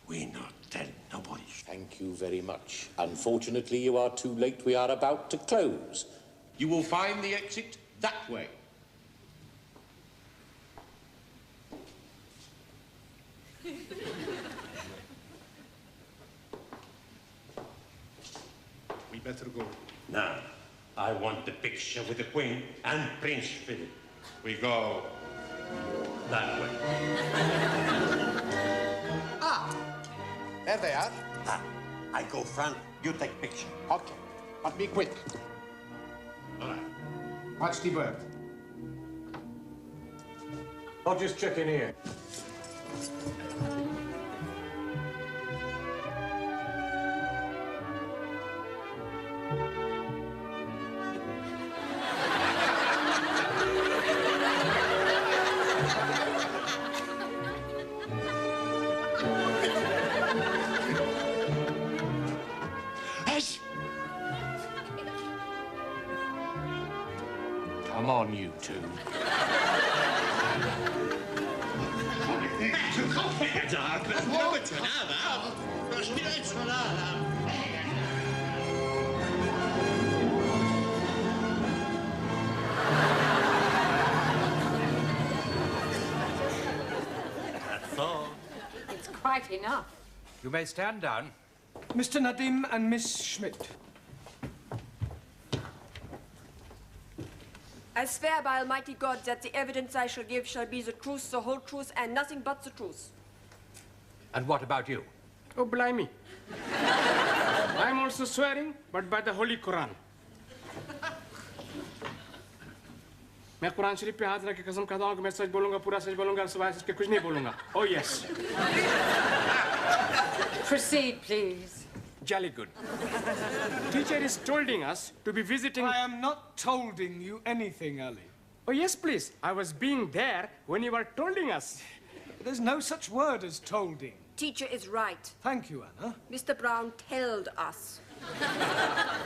We not tell nobody. Thank you very much. Unfortunately, you are too late. We are about to close. You will find the exit that way. We better go. Now, I want the picture with the Queen and Prince Philip. We go that way. There they are. I go front, you take picture. Okay, but be quick. All right. Watch the bird. Not just checking here. Come on, you two. That's all. It's quite enough. You may stand down. Mr. Nadim and Miss Schmidt. I swear by Almighty God that the evidence I shall give shall be the truth, the whole truth, and nothing but the truth. And what about you? Oh, blimey. I'm also swearing, but by the Holy Quran. मैं कुरान शरीफ पे हाथ रख के कसम खाता हूँ कि मैं सच बोलूँगा, पूरा सच बोलूँगा, सिवाय इसके कुछ नहीं बोलूँगा. Oh, yes. Proceed, please. Jolly good. Teacher is tolding us to be visiting... I am not tolding you anything, Ali. Oh, yes, please. I was being there when you were tolding us. There's no such word as tolding. Teacher is right. Thank you, Anna. Mr. Brown told us.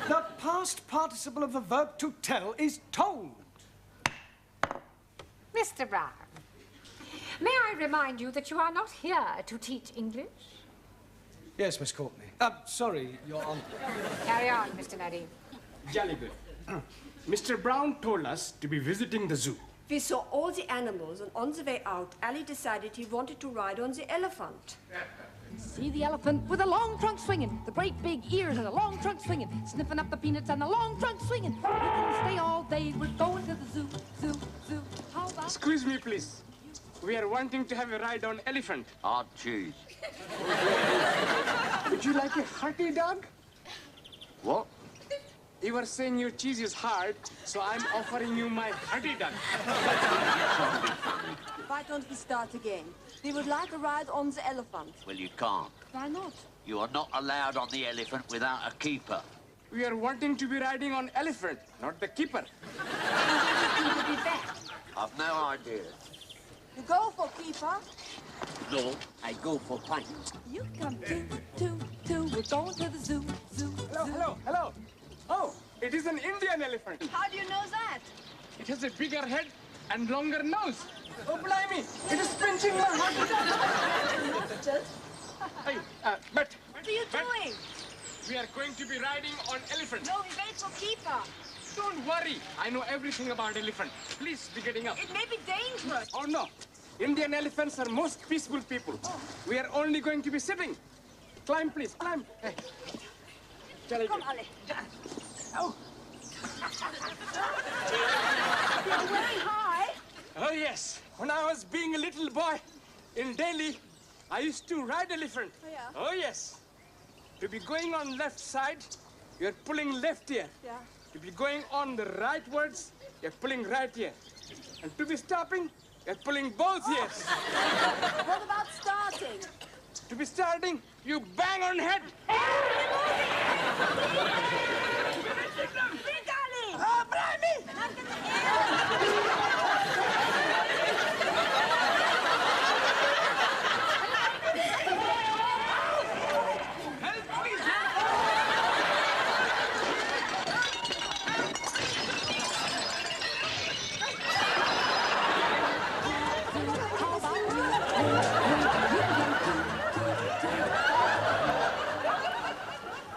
The past participle of the verb to tell is told. Mr. Brown, may I remind you that you are not here to teach English? Yes, Miss Courtney. Sorry, Your Honor. Carry on, Mr. Nadi. Jolly good. Mr. Brown told us to be visiting the zoo. We saw all the animals, and on the way out, Ali decided he wanted to ride on the elephant. See the elephant with the long trunk swinging, the great big ears and the long trunk swinging, sniffing up the peanuts and the long trunk swinging. We can stay all day. We're going to the zoo, zoo, zoo. How about... Excuse me, please. We are wanting to have a ride on elephant. Hard cheese. Would you like a hearty dog? What? You were saying your cheese is hard, so I'm offering you my hearty dog. Why don't we start again? We would like a ride on the elephant. Well, you can't. Why not? You are not allowed on the elephant without a keeper. We are wanting to be riding on elephant, not the keeper. I've no idea. You go for keeper. No, I go for pint. You come two. We're going to the zoo, zoo, Hello. Oh, it is an Indian elephant. How do you know that? It has a bigger head and longer nose. Oh, blimey, it is pinching my heart. Hey, but... What are you doing? We are going to be riding on elephant. No, we wait for keeper. Don't worry. I know everything about elephant. Please be getting up. It may be dangerous. Oh, no. Indian elephants are most peaceful people. We are only going to be sitting. Climb, please, climb. Hey. Come, Ali. Oh. You're very high. Oh, yes. When I was being a little boy in Delhi, I used to ride elephant. Oh, yeah? Oh, yes. To be going on left side, you're pulling left here. Yeah. To be going on the rightwards, you're pulling right here. And to be stopping, you're pulling both ears. What about starting? To be starting, you bang on head. Big Ali! Oh, blimey!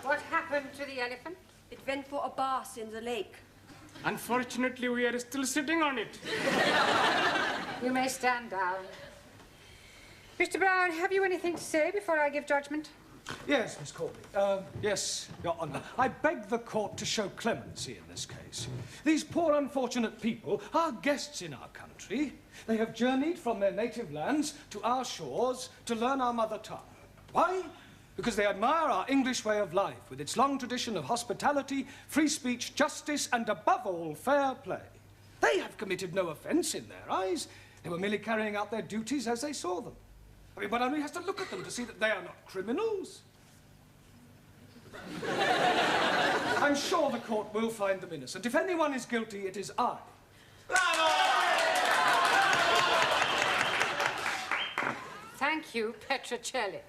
What happened to the elephant? It went for a bath in the lake. Unfortunately, we are still sitting on it. You may stand down. Mr. Brown, have you anything to say before I give judgment? Yes, Miss Courtney. Yes, Your Honor. I beg the court to show clemency in this case. These poor unfortunate people are guests in our country. They have journeyed from their native lands to our shores to learn our mother tongue. Why? Because they admire our English way of life, with its long tradition of hospitality, free speech, justice, and above all, fair play. They have committed no offence in their eyes. They were merely carrying out their duties as they saw them. I mean, one only has to look at them to see that they are not criminals. I'm sure the court will find them innocent. If anyone is guilty, it is I. Thank you, Petrocelli.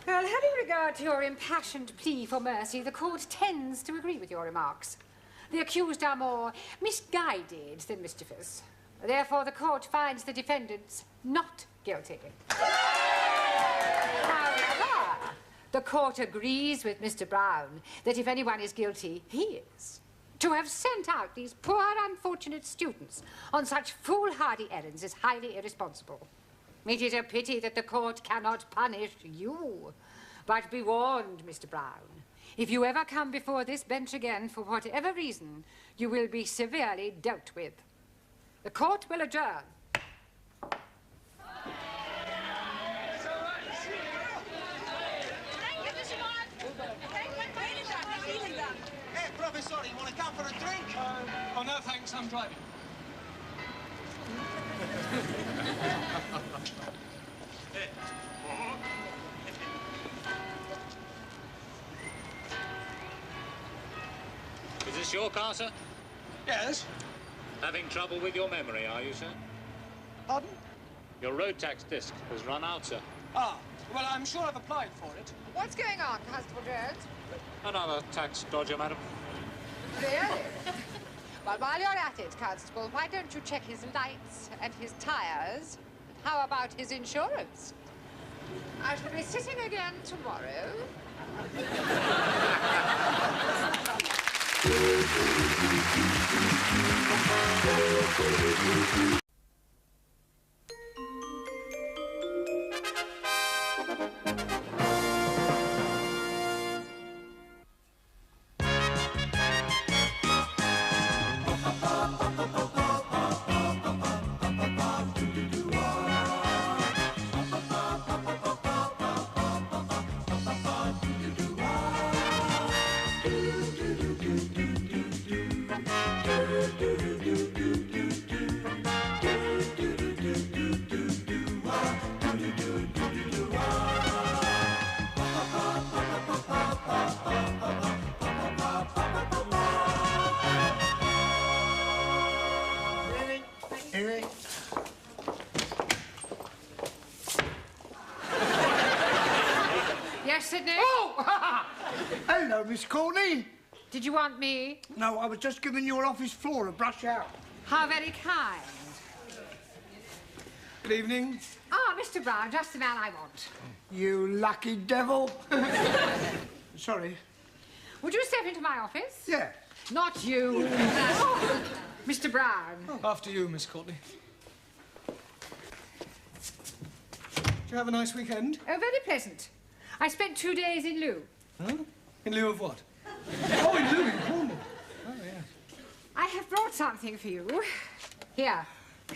Well, having regard to your impassioned plea for mercy, the court tends to agree with your remarks. The accused are more misguided than mischievous. Therefore, the court finds the defendants not guilty. However, the court agrees with Mr. Brown that if anyone is guilty, he is. To have sent out these poor, unfortunate students on such foolhardy errands is highly irresponsible. It is a pity that the court cannot punish you. But be warned, Mr. Brown. If you ever come before this bench again, for whatever reason, you will be severely dealt with. The court will adjourn. Hey, Professor, you want to come for a drink? Oh, no, thanks. I'm driving. Is this your car, sir? Yes. Having trouble with your memory, are you, sir? Pardon? Your road tax disc has run out, sir. Ah, well, I'm sure I've applied for it. What's going on, Constable Jones? Another tax dodger, madam. Really? Well, while you're at it, Constable, why don't you check his lights and his tires and How about his insurance? I shall be sitting again tomorrow. Yes, Sydney? Oh! Hello, Miss Courtney. Did you want me? No, I was just giving your office floor a brush out. How very kind. Good evening. Ah, Mr. Brown, just the man I want. You lucky devil. Sorry. Would you step into my office? Yeah. Not you. Mr. Brown. Oh, after you, Miss Courtney. Did you have a nice weekend? Oh, very pleasant. I spent 2 days in lieu. Huh? In lieu of what? Oh, in lieu in Cornwall. Oh, yeah. I have brought something for you. Here.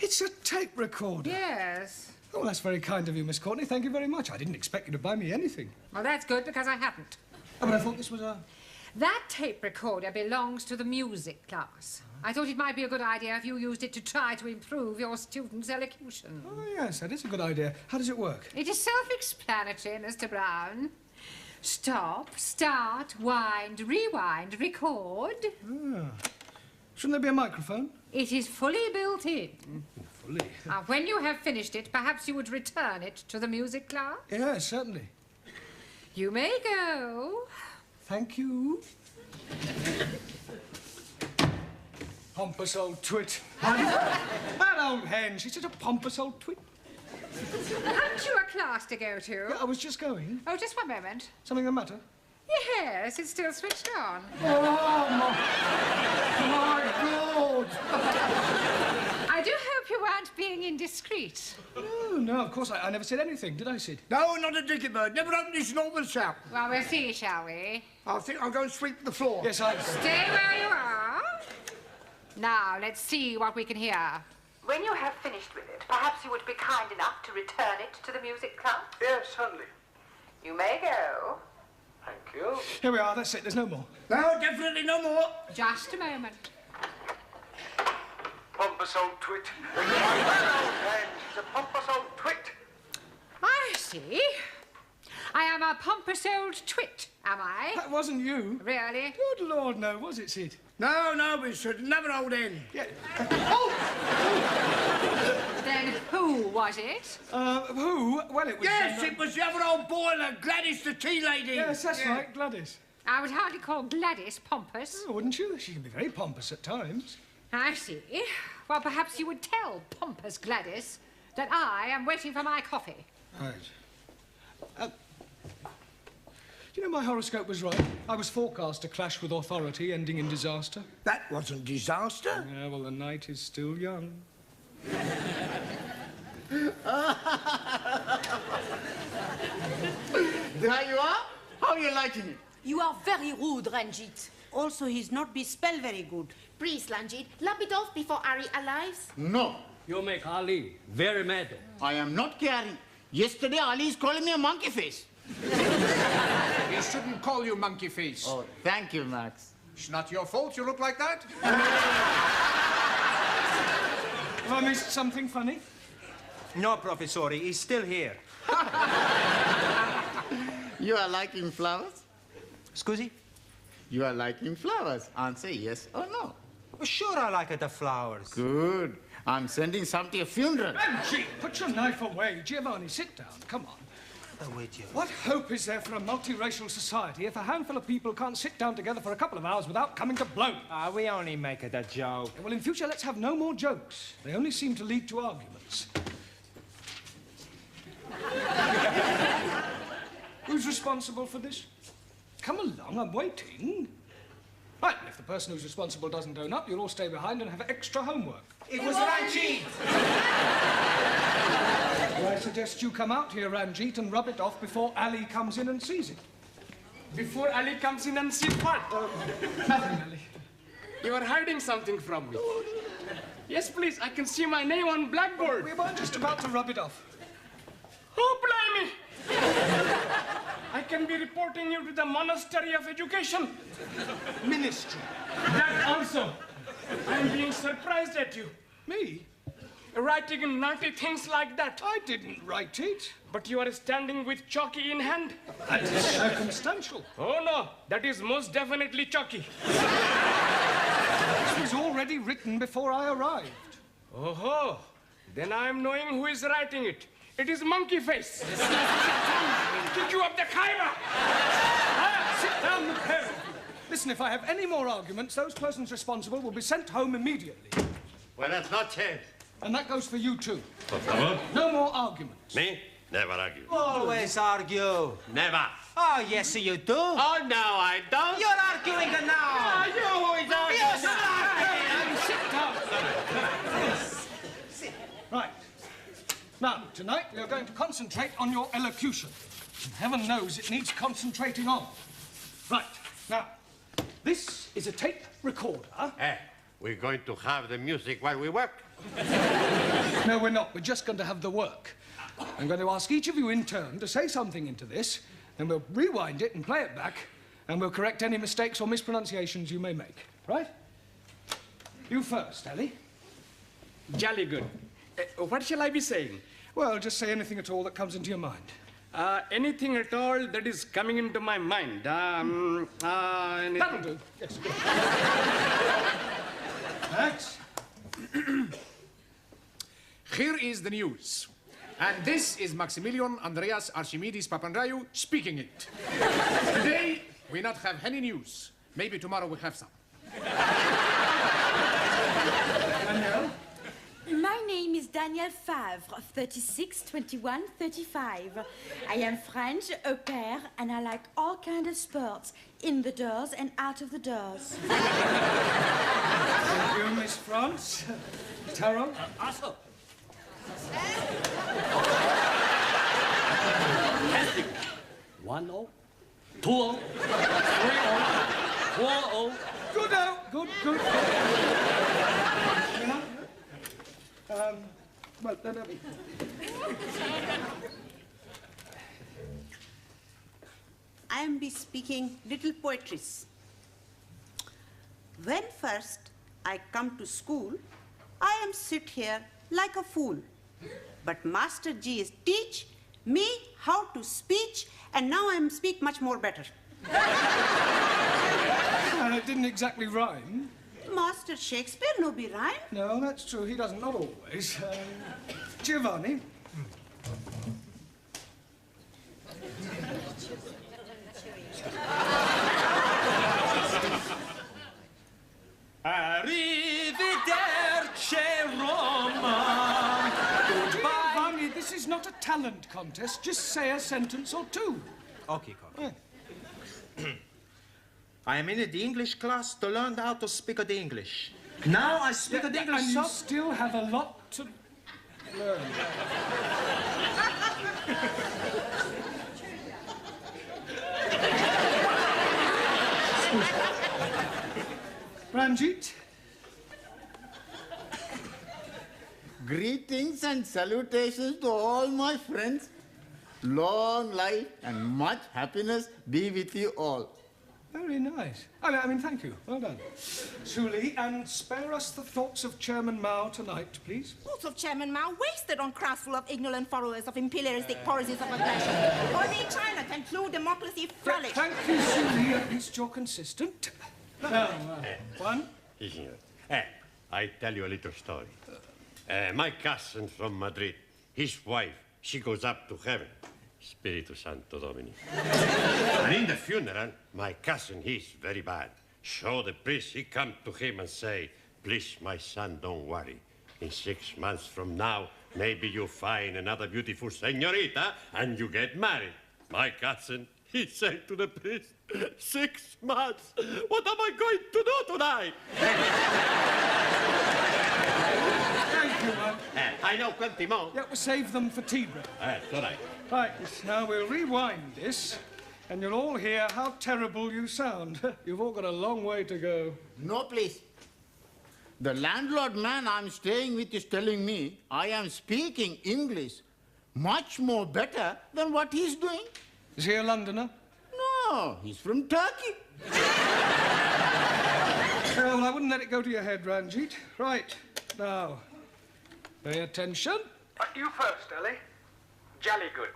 It's a tape recorder. Yes. Oh, that's very kind of you, Miss Courtney. Thank you very much. I didn't expect you to buy me anything. Well, that's good, because I haven't. Oh, but I thought this was a... That tape recorder belongs to the music class. I thought it might be a good idea if you used it to try to improve your students' elocution. Oh, yes, that is a good idea. How does it work? It is self-explanatory, Mr. Brown. Stop, start, wind, rewind, record. Ah. Shouldn't there be a microphone? It is fully built in. Fully? Now, when you have finished it, perhaps you would return it to the music class? Yes, certainly. You may go. Thank you. Pompous old twit. That old hen, she's such a pompous old twit. Haven't you a class to go to? Yeah, I was just going. Oh, just one moment. Something the matter? Yes, it's still switched on. Oh, my God! I do hope you weren't being indiscreet. No, of course, I never said anything, did I, Sid? No, not a dicky bird. Never opened his normal shout. Well, we'll see, shall we? I think I'll go and sweep the floor. Yes, Stay where you are. Now, let's see what we can hear. When you have finished with it, perhaps you would be kind enough to return it to the music class? Yes, certainly. You may go. Thank you. Here we are, that's it, there's no more. No, definitely no more. Just a moment. Pompous old twit. She's a pompous old twit. I see. I am a pompous old twit, am I? That wasn't you. Really? Good Lord, no, was it, Sid? No, Miss Sid, never old hen. Yeah. Then who was it? Who? Well, it was... Yes, it was the other old boiler, Gladys, the tea lady. Yes, that's right, Gladys. I would hardly call Gladys pompous. Oh, wouldn't you? She can be very pompous at times. I see. Well, perhaps you would tell pompous Gladys that I am waiting for my coffee. Right. You know, my horoscope was right. I was forecast to clash with authority, ending in disaster. That wasn't disaster. Yeah, well, the night is still young. There you are. How are you liking it? You are very rude, Ranjit. Also, he's not be spell very good. Please, Ranjit, lap it off before Ari arrives. No. You make Ali very mad. I am not caring. Yesterday, Ali is calling me a monkey face. He shouldn't call you monkey face. Oh, thank you, Max. It's not your fault you look like that. Have I missed something funny? No, Professor, he's still here. You are liking flowers? Scusi? You are liking flowers. Answer yes or no. Well, sure I like the flowers. Good. I'm sending some to your funeral. Benji, put your knife away. Giovanni, sit down. Come on. What hope is there for a multiracial society if a handful of people can't sit down together for a couple of hours without coming to blows? We only make it a joke. Well, in future, let's have no more jokes. They only seem to lead to arguments. Who's responsible for this? Come along, I'm waiting. Right, and if the person who's responsible doesn't own up, you'll all stay behind and have extra homework. It was Ranjit! Well, I suggest you come out here, Ranjit, and rub it off before Ali comes in and sees it. Before Ali comes in and sees what? Nothing, Ali. You are hiding something from me. Yes, please, I can see my name on blackboard. We were just about to rub it off. Oh, blimey! I can be reporting you to the Monastery of Education. Ministry. That also. I'm being surprised at you. Me? Writing naughty things like that. I didn't write it. But you are standing with chalky in hand. That is circumstantial. Oh, no. That is most definitely chalky. This was already written before I arrived. Oh, then I am knowing who is writing it. It is Monkey Face. Kick you up the Khyber. Sit down, the pair of you. Listen, if I have any more arguments, those persons responsible will be sent home immediately. Buenas noches. And that goes for you, too. Por favor. No more arguments. Me? Never argue. Always argue. Never. Oh, yes, you do. Oh, no, I don't. You're arguing now. You who is arguing? Sit down. Right. Now, tonight we are going to concentrate on your elocution. And heaven knows it needs concentrating on. Right. Now, this is a tape recorder. We're going to have the music while we work. No, we're not. We're just going to have the work. I'm going to ask each of you in turn to say something into this, then we'll rewind it and play it back, and we'll correct any mistakes or mispronunciations you may make. Right? You first, Ali. Jolly good. What shall I be saying? Well, just say anything at all that comes into your mind. Anything at all that is coming into my mind. That'll do. Yes. Thanks. Here is the news. And this is Maximilian Andreas Archimedes Papandreou speaking it. Today, we not have any news. Maybe tomorrow we have some. Danielle? My name is Danielle Favre, 36, 21, 35. I am French, au pair, and I like all kinds of sports, in the doors and out of the doors. Thank you, Miss France. Taro? Also. 1-0, 2-0, 3-0, 4-0. Good out. Good. Well, no. I am be speaking little poetries. When first I come to school, I am sit here like a fool. But Master G is teach me how to speech, and now I am speak much more better. Well, it didn't exactly rhyme. Master Shakespeare no be rhyme. No, that's true. He doesn't, not always. Giovanni? Arrivederci, Roma. Giovanni, this is not a talent contest. Just say a sentence or two. Okay, Coco. I am in the English class to learn how to speak the English. Now I speak the English and you still have a lot to learn. Ranjit? Greetings and salutations to all my friends. Long life and much happiness be with you all. Very nice. I mean, thank you. Well done. Suli, and spare us the thoughts of Chairman Mao tonight, please. Thoughts of Chairman Mao wasted on crowds full of ignorant followers of imperialistic policies of aggression. Only China can true democracy flourish. Thank you, Suli. At least you're consistent. One. I tell you a little story. My cousin from Madrid, his wife, she goes up to heaven. Spiritu Santo Domini. And in the funeral, my cousin, he's very bad. So the priest, he come to him and say, please, my son, don't worry. In 6 months from now, maybe you find another beautiful señorita and you get married. My cousin, he said to the priest, 6 months. What am I going to do tonight? Thank you, man. I know plenty more. Yeah, we'll save them for tea break. That's all right. Right, now we'll rewind this, and you'll all hear how terrible you sound. You've all got a long way to go. No, please. The landlord man I'm staying with is telling me I am speaking English much more better than what he's doing. Is he a Londoner? No, he's from Turkey. Well, I wouldn't let it go to your head, Ranjit. Right, now, pay attention. You first, Ellie. Jolly good.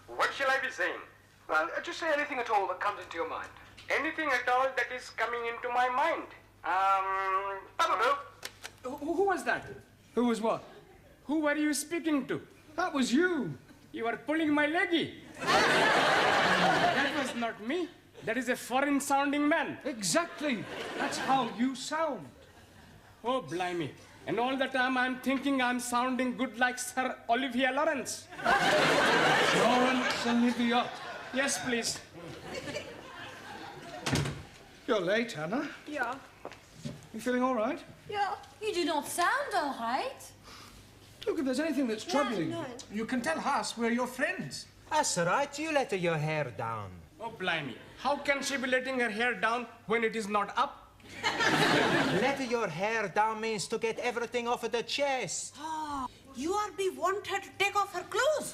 What shall I be saying? Well, just say anything at all that comes into your mind. Anything at all that is coming into my mind. I don't know. Who was that? Who was what? Who were you speaking to? That was you. You were pulling my leggy. That was not me. That is a foreign-sounding man. Exactly. That's how you sound. Oh, blimey. And all the time I'm thinking I'm sounding good like Sir Olivier Lawrence. Lawrence Olivier. Yes, please. You're late, Anna. Yeah. You feeling all right? Yeah. You do not sound all right. Look, if there's anything that's troubling you. You can tell us we're your friends. That's all right. You let your hair down. Oh, blimey. How can she be letting her hair down when it is not up? Let your hair down means to get everything off of the chest. Oh, you are be want her to take off her clothes.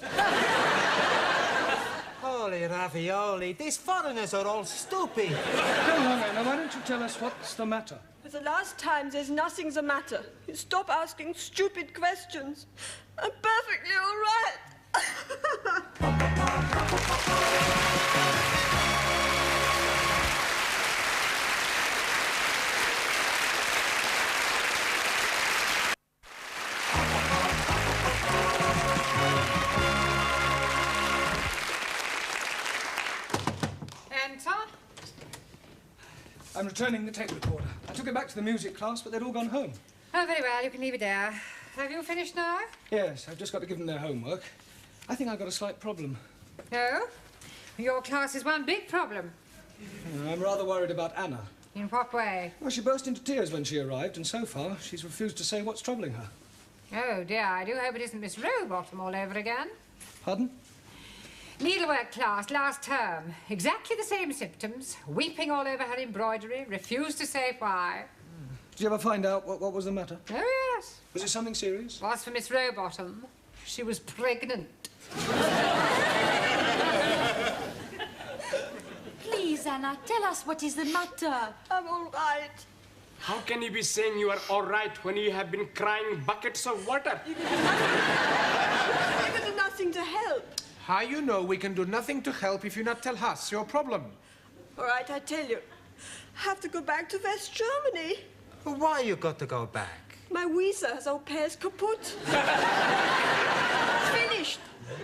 Holy ravioli, these foreigners are all stupid. Come on, Anna, why don't you tell us what's the matter? For the last time, there's nothing the matter. You stop asking stupid questions. I'm perfectly all right. Enter. I'm returning the tape recorder. I took it back to the music class, but they'd all gone home. Oh, very well. You can leave it there. Have you finished now? Yes, I've just got to give them their homework. I think I've got a slight problem. No? Your class is one big problem. I'm rather worried about Anna. In what way? Well, she burst into tears when she arrived, and so far, she's refused to say what's troubling her. Oh, dear. I do hope it isn't Miss Rowbottom all over again. Pardon? Needlework class, last term. Exactly the same symptoms. Weeping all over her embroidery. Refused to say why. Did you ever find out what was the matter? Oh, yes. Was it something serious? Was for Miss Rowbottom. She was pregnant. Please, Anna, tell us what is the matter. I'm all right. How can you be saying you are all right when you have been crying buckets of water? You can do nothing to help. How you know we can do nothing to help if you not tell us your problem? All right, I tell you. I have to go back to West Germany. Why you got to go back? My visa as au pair is kaput. It's finished.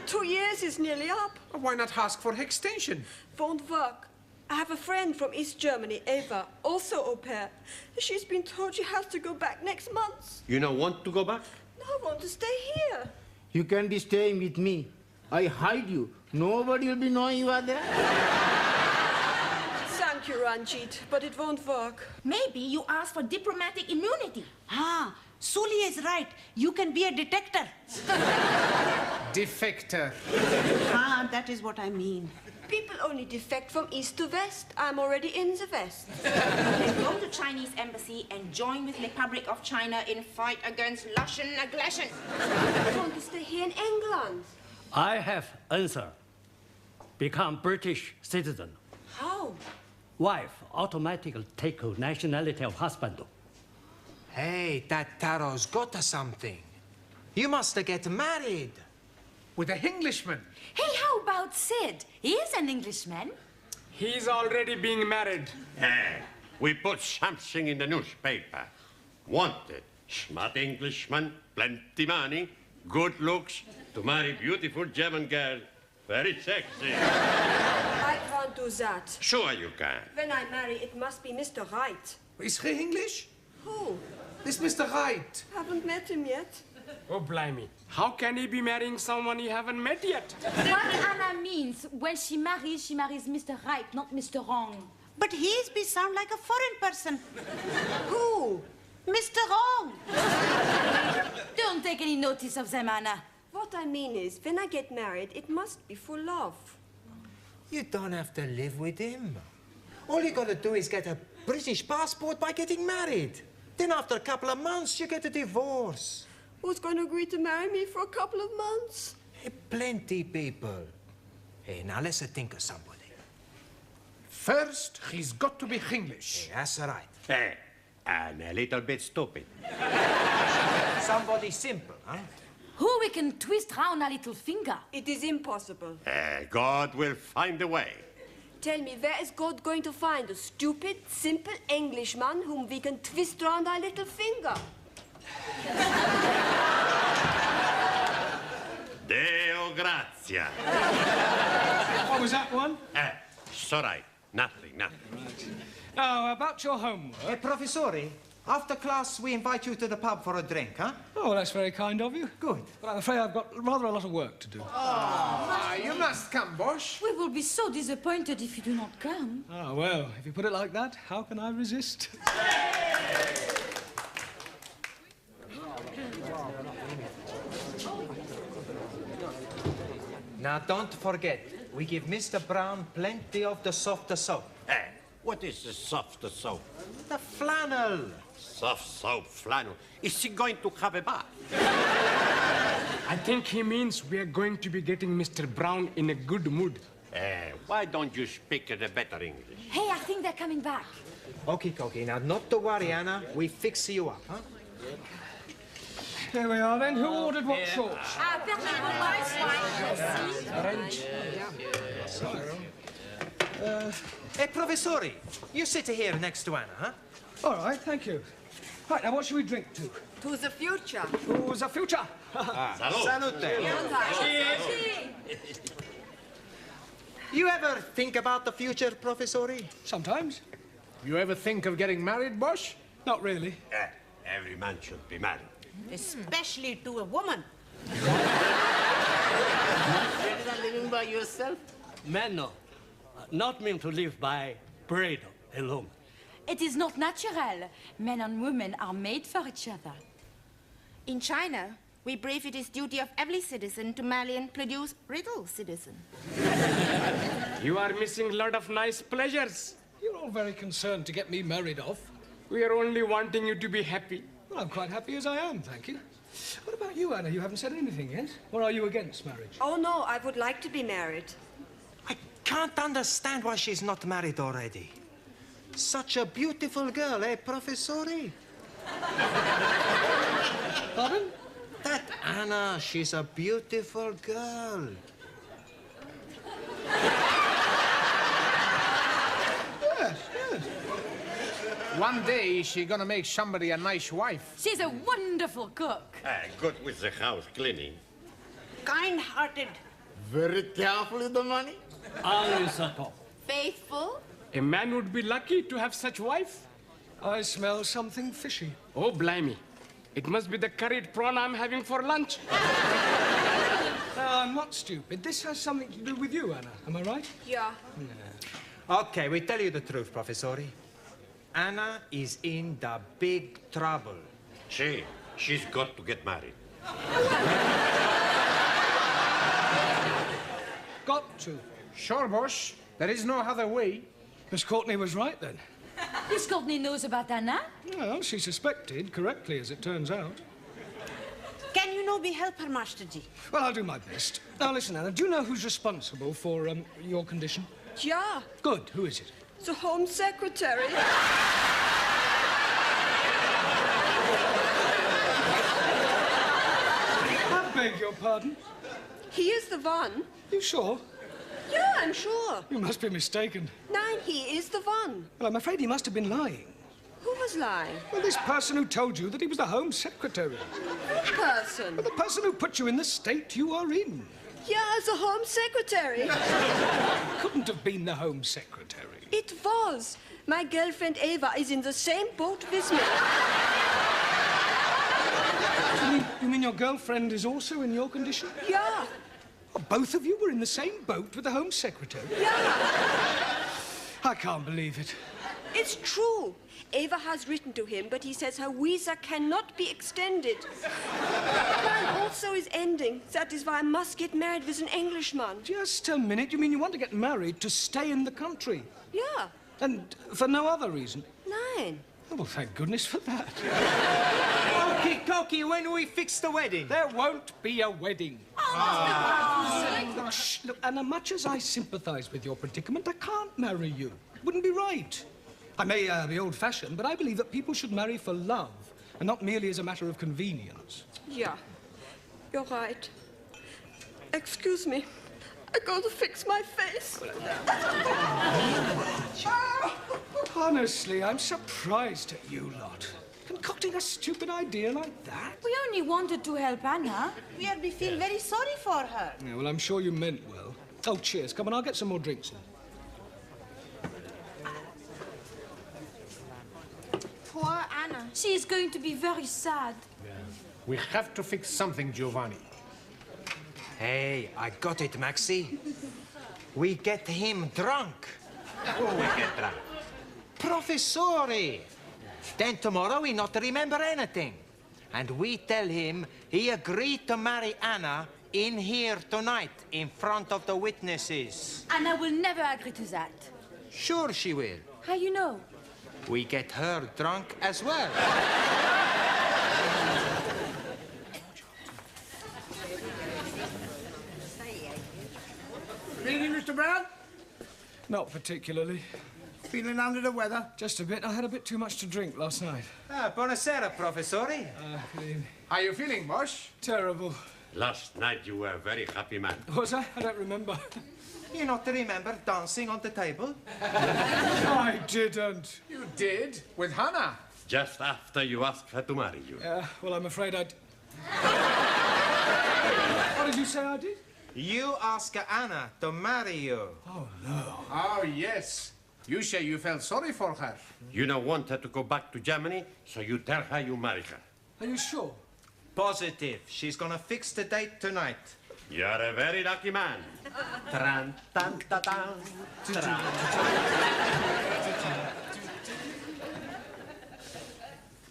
2 years is nearly up. Why not ask for extension? Won't work. I have a friend from East Germany, Eva, also au pair. She's been told she has to go back next month. You don't want to go back? No, I want to stay here. You can be staying with me. I hide you. Nobody will be knowing you are there. Thank you, Ranjit, but it won't work. Maybe you ask for diplomatic immunity. Ah, Suli is right. You can be a detector. Defector. Ah, that is what I mean. People only defect from east to west. I'm already in the west. Go to Chinese embassy and join with Republic of China in fight against Russian aggression. I want to stay here in England. I have answer. Become British citizen. How? Wife automatically take nationality of husband. Hey, that Taro's got something. You must get married. With an Englishman. Hey, how about Sid? He is an Englishman. He's already being married. We put something in the newspaper. Wanted. Smart Englishman, plenty money, good looks, to marry beautiful German girl. Very sexy. I can't do that. Sure you can. When I marry, it must be Mr. Wright. Is he English? Who? This Mr. Wright. Haven't met him yet. Oh, blimey. How can he be marrying someone he haven't met yet? What Anna means, when she marries Mr. Right, not Mr. Wrong. But he's be sound like a foreign person. Who? Mr. Wrong. Don't take any notice of them, Anna. What I mean is, when I get married, it must be for love. You don't have to live with him. All you gotta do is get a British passport by getting married. Then after a couple of months, you get a divorce. Who's going to agree to marry me for a couple of months? Hey, plenty people. Hey, now let's think of somebody. First, he's got to be English. Hey, that's right. Hey, and a little bit stupid. Somebody simple, huh? Who we can twist round a little finger. It is impossible. God will find a way. Tell me, where is God going to find a stupid, simple Englishman whom we can twist round our little finger? Deo grazia. What was that one? It's all right. Nothing. Now, about your homework. Hey, Professori, after class, we invite you to the pub for a drink, huh? Oh, that's very kind of you. Good. But I'm afraid I've got rather a lot of work to do. You must come, Bosch. We will be so disappointed if you do not come. Ah, well, if you put it like that, how can I resist? Now, don't forget, we give Mr. Brown plenty of the softer soap. What is the soft soap? The flannel. Soft soap flannel. Is he going to have a bath? I think he means we are going to be getting Mr. Brown in a good mood. Why don't you speak the better English? Hey, I think they're coming back. Okay. Now, not to worry, Anna. We fix you up, huh? Here we are, then. Who ordered what sauce? Orange. Hey, Professori, you sit here next to Anna, huh? All right, thank you. Right, now what should we drink to? To the future. To the future. Salute. You ever think about the future, Professori? Sometimes. You ever think of getting married, Bosch? Not really. Every man should be married. Especially to a woman. Better than living by yourself? Men, no. Not meant to live by bread alone. It is not natural. Men and women are made for each other. In China, we believe it is duty of every citizen to marry and produce little citizen. You are missing a lot of nice pleasures. You're all very concerned to get me married off. We are only wanting you to be happy. Well, I'm quite happy as I am, thank you. What about you, Anna? You haven't said anything yet. Or are you against marriage? Oh, no, I would like to be married. Can't understand why she's not married already. Such a beautiful girl, eh, Professori? Pardon? That Anna, she's a beautiful girl. Yes. One day, she's gonna make somebody a nice wife. She's a wonderful cook. Good with the house cleaning. Kind-hearted. Very careful with the money. Always a top. Faithful. A man would be lucky to have such wife. I smell something fishy. Oh, blimey. It must be the curried prawn I'm having for lunch. I'm not stupid. This has something to do with you, Anna. Am I right? Yeah. Okay, we tell you the truth, Professori. Anna is in the big trouble. She's got to get married. Got to. Sure, Bosch. There is no other way. Miss Courtney was right, then. Miss Courtney knows about Anna. Well, she suspected, correctly, as it turns out. Can you no be help her, Master G? Well, I'll do my best. Now, listen, Anna, do you know who's responsible for your condition? Yeah. Good. Who is it? The Home Secretary. I beg your pardon? He is the one. You sure? Yeah, I'm sure. You must be mistaken. Nine, he is the one. Well, I'm afraid he must have been lying. Who was lying? Well, this person who told you that he was the Home Secretary. What person? Well, the person who put you in the state you are in. Yeah, the Home Secretary. Couldn't have been the Home Secretary. It was. My girlfriend Eva is in the same boat with me. You mean your girlfriend is also in your condition? Yeah. Oh, both of you were in the same boat with the Home Secretary? Yeah. I can't believe it. It's true. Eva has written to him, but he says her visa cannot be extended. Mine also is ending. That is why I must get married with an Englishman. Just a minute. You mean you want to get married to stay in the country? Yeah. And for no other reason? Nein. Oh, well, thank goodness for that. Okie dokie, when do we fix the wedding? There won't be a wedding. Oh, Shh, look, Anna, much as I sympathise with your predicament, I can't marry you. It wouldn't be right. I may be old-fashioned, but I believe that people should marry for love and not merely as a matter of convenience. Yeah, you're right. Excuse me. I gotta fix my face. Honestly, I'm surprised at you lot. Concocting a stupid idea like that? We only wanted to help Anna. We feel very sorry for her. Yeah, well, I'm sure you meant well. Oh, cheers. Come on, I'll get some more drinks in. Poor Anna. She is going to be very sad. Yeah. We have to fix something, Giovanni. Hey, I got it, Maxi. We get him drunk. Who we get drunk? Professore. Then tomorrow he not remember anything. And we tell him he agreed to marry Anna in here tonight, in front of the witnesses. Anna will never agree to that. Sure she will. How you know? We get her drunk as well. Feeling, Mr. Brown? Not particularly. Feeling under the weather? Just a bit. I had a bit too much to drink last night. Ah, buonasera, professore. How are you feeling, Bosch? Terrible. Last night you were a very happy man. Was I? I don't remember. You not remember dancing on the table? I didn't. You did? With Hannah? Just after you asked her to marry you. Well, I'm afraid I'd... What did you say I did? You ask Anna to marry you. Oh, no. Oh, yes. You say you felt sorry for her. You don't want her to go back to Germany, so you tell her you marry her. Are you sure? Positive. She's gonna fix the date tonight. You're a very lucky man. Tran, tan, ta, tan, tran.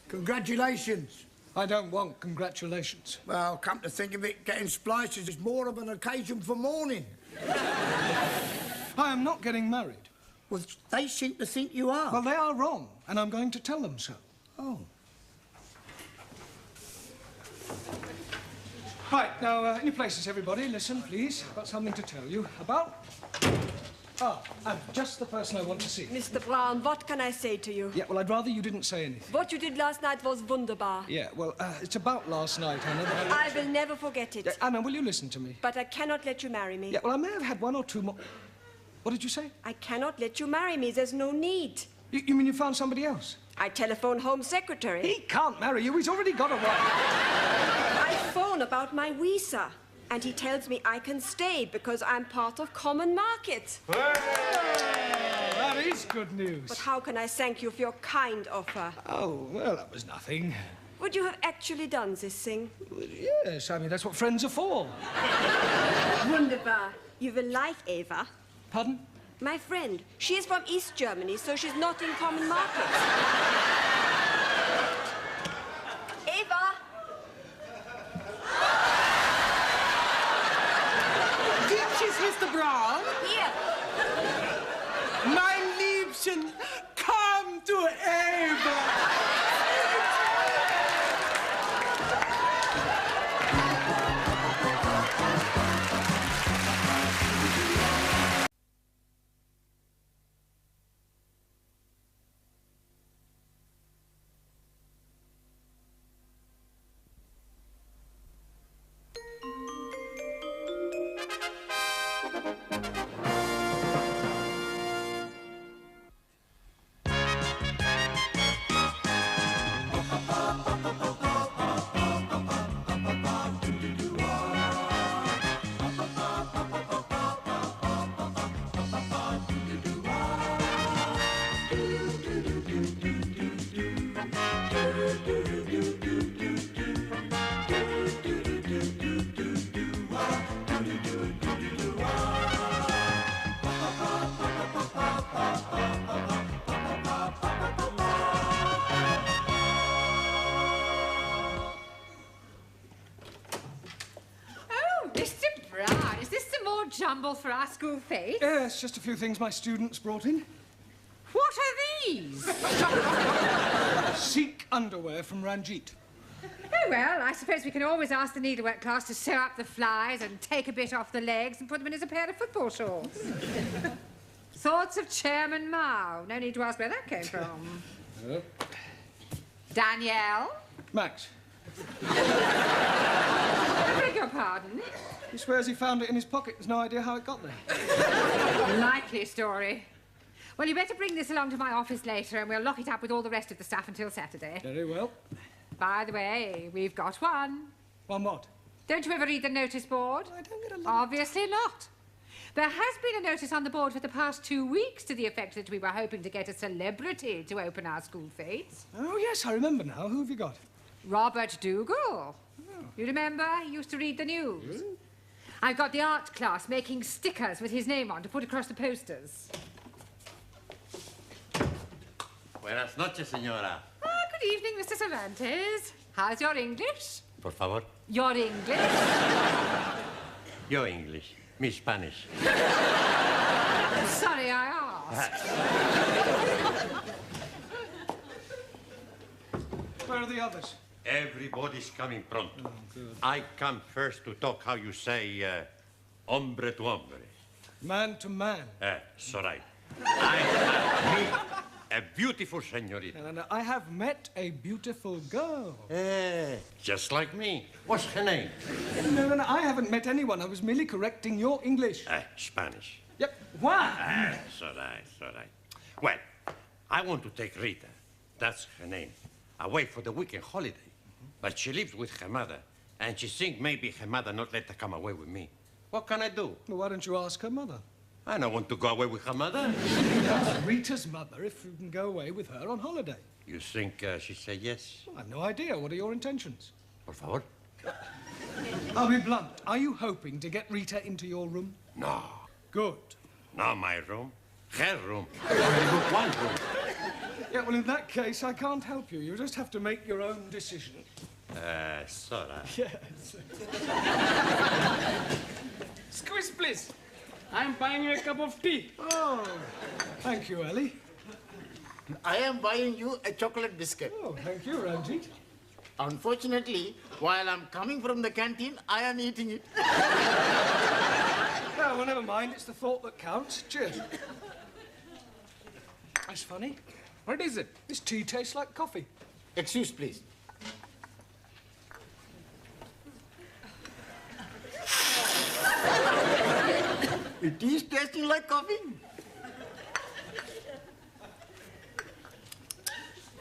Congratulations. I don't want congratulations. Well, come to think of it, getting splices is more of an occasion for mourning. I am not getting married. Well, they seem to think you are. Well, they are wrong, and I'm going to tell them so. Oh. Right, now, in your places, everybody, listen, please. I've got something to tell you about... Ah, and just the person I want to see. Mr. Brown, what can I say to you? Yeah, well, I'd rather you didn't say anything. What you did last night was wunderbar. Yeah, well, it's about last night, Anna. I will never forget it. Yeah, Anna, will you listen to me? But I cannot let you marry me. Yeah, well, I may have had one or two more... What did you say? I cannot let you marry me. There's no need. You mean you found somebody else? I telephone Home Secretary. He can't marry you. He's already got a wife. I phone about my visa. And he tells me I can stay because I'm part of common market. That is good news. But how can I thank you for your kind offer? Oh, well, that was nothing. Would you have actually done this thing? Yes, I mean, that's what friends are for. Wunderbar. You will like Eva. Pardon? My friend. She is from East Germany, so she's not in common market. Eva! Ditches, Mr. Brown. Here. Mein Liebchen, come to Eva. more jumble for our school fete? Yes, just a few things my students brought in. What are these? Sikh underwear from Ranjit. Oh, well, I suppose we can always ask the needlework class to sew up the flies and take a bit off the legs and put them in as a pair of football shorts. Thoughts of Chairman Mao. No need to ask where that came from. Danielle? Max. I beg your pardon? He swears he found it in his pocket. There's no idea how it got there. Likely story. Well, you better bring this along to my office later and we'll lock it up with all the rest of the stuff until Saturday. Very well. By the way, we've got one. One what? Don't you ever read the notice board? I don't get a lot. Obviously not. There has been a notice on the board for the past 2 weeks to the effect that we were hoping to get a celebrity to open our school fetes. Oh, yes, I remember now. Who have you got? Robert Dougal. Oh. You remember? He used to read the news. I've got the art class making stickers with his name on to put across the posters. Buenas noches, señora. Good evening, Mr. Cervantes. How's your English? Por favor. Your English? Your English. Mi Spanish. Sorry, I asked. Where are the others? Everybody's coming pronto. Oh, I come first to talk how you say, hombre to hombre. Man to man. So right. I have met a beautiful señorita. And I have met a beautiful girl. Just like me. What's her name? No, I haven't met anyone. I was merely correcting your English. Spanish. Yep. Why? So right. Well, I want to take Rita, that's her name, away for the weekend holiday. But she lives with her mother, and she thinks maybe her mother not let her come away with me. What can I do? Well, why don't you ask her mother? I don't want to go away with her mother. Ask Rita's mother if you can go away with her on holiday. You think she'd say yes? Well, I've no idea. What are your intentions? Por favor. I'll be blunt. Are you hoping to get Rita into your room? No. Good. Not my room. Her room. I only booked one room. Yeah, well, in that case, I can't help you. You just have to make your own decision. Sorry. Yes. Squeeze, please. I'm buying you a cup of tea. Oh, thank you, Ellie. I am buying you a chocolate biscuit. Oh, thank you, Ranjit. Unfortunately, while I'm coming from the canteen, I am eating it. Well, never mind. It's the thought that counts. Cheers. That's funny. What is it? This tea tastes like coffee. Excuse, please. It is tasting like coffee.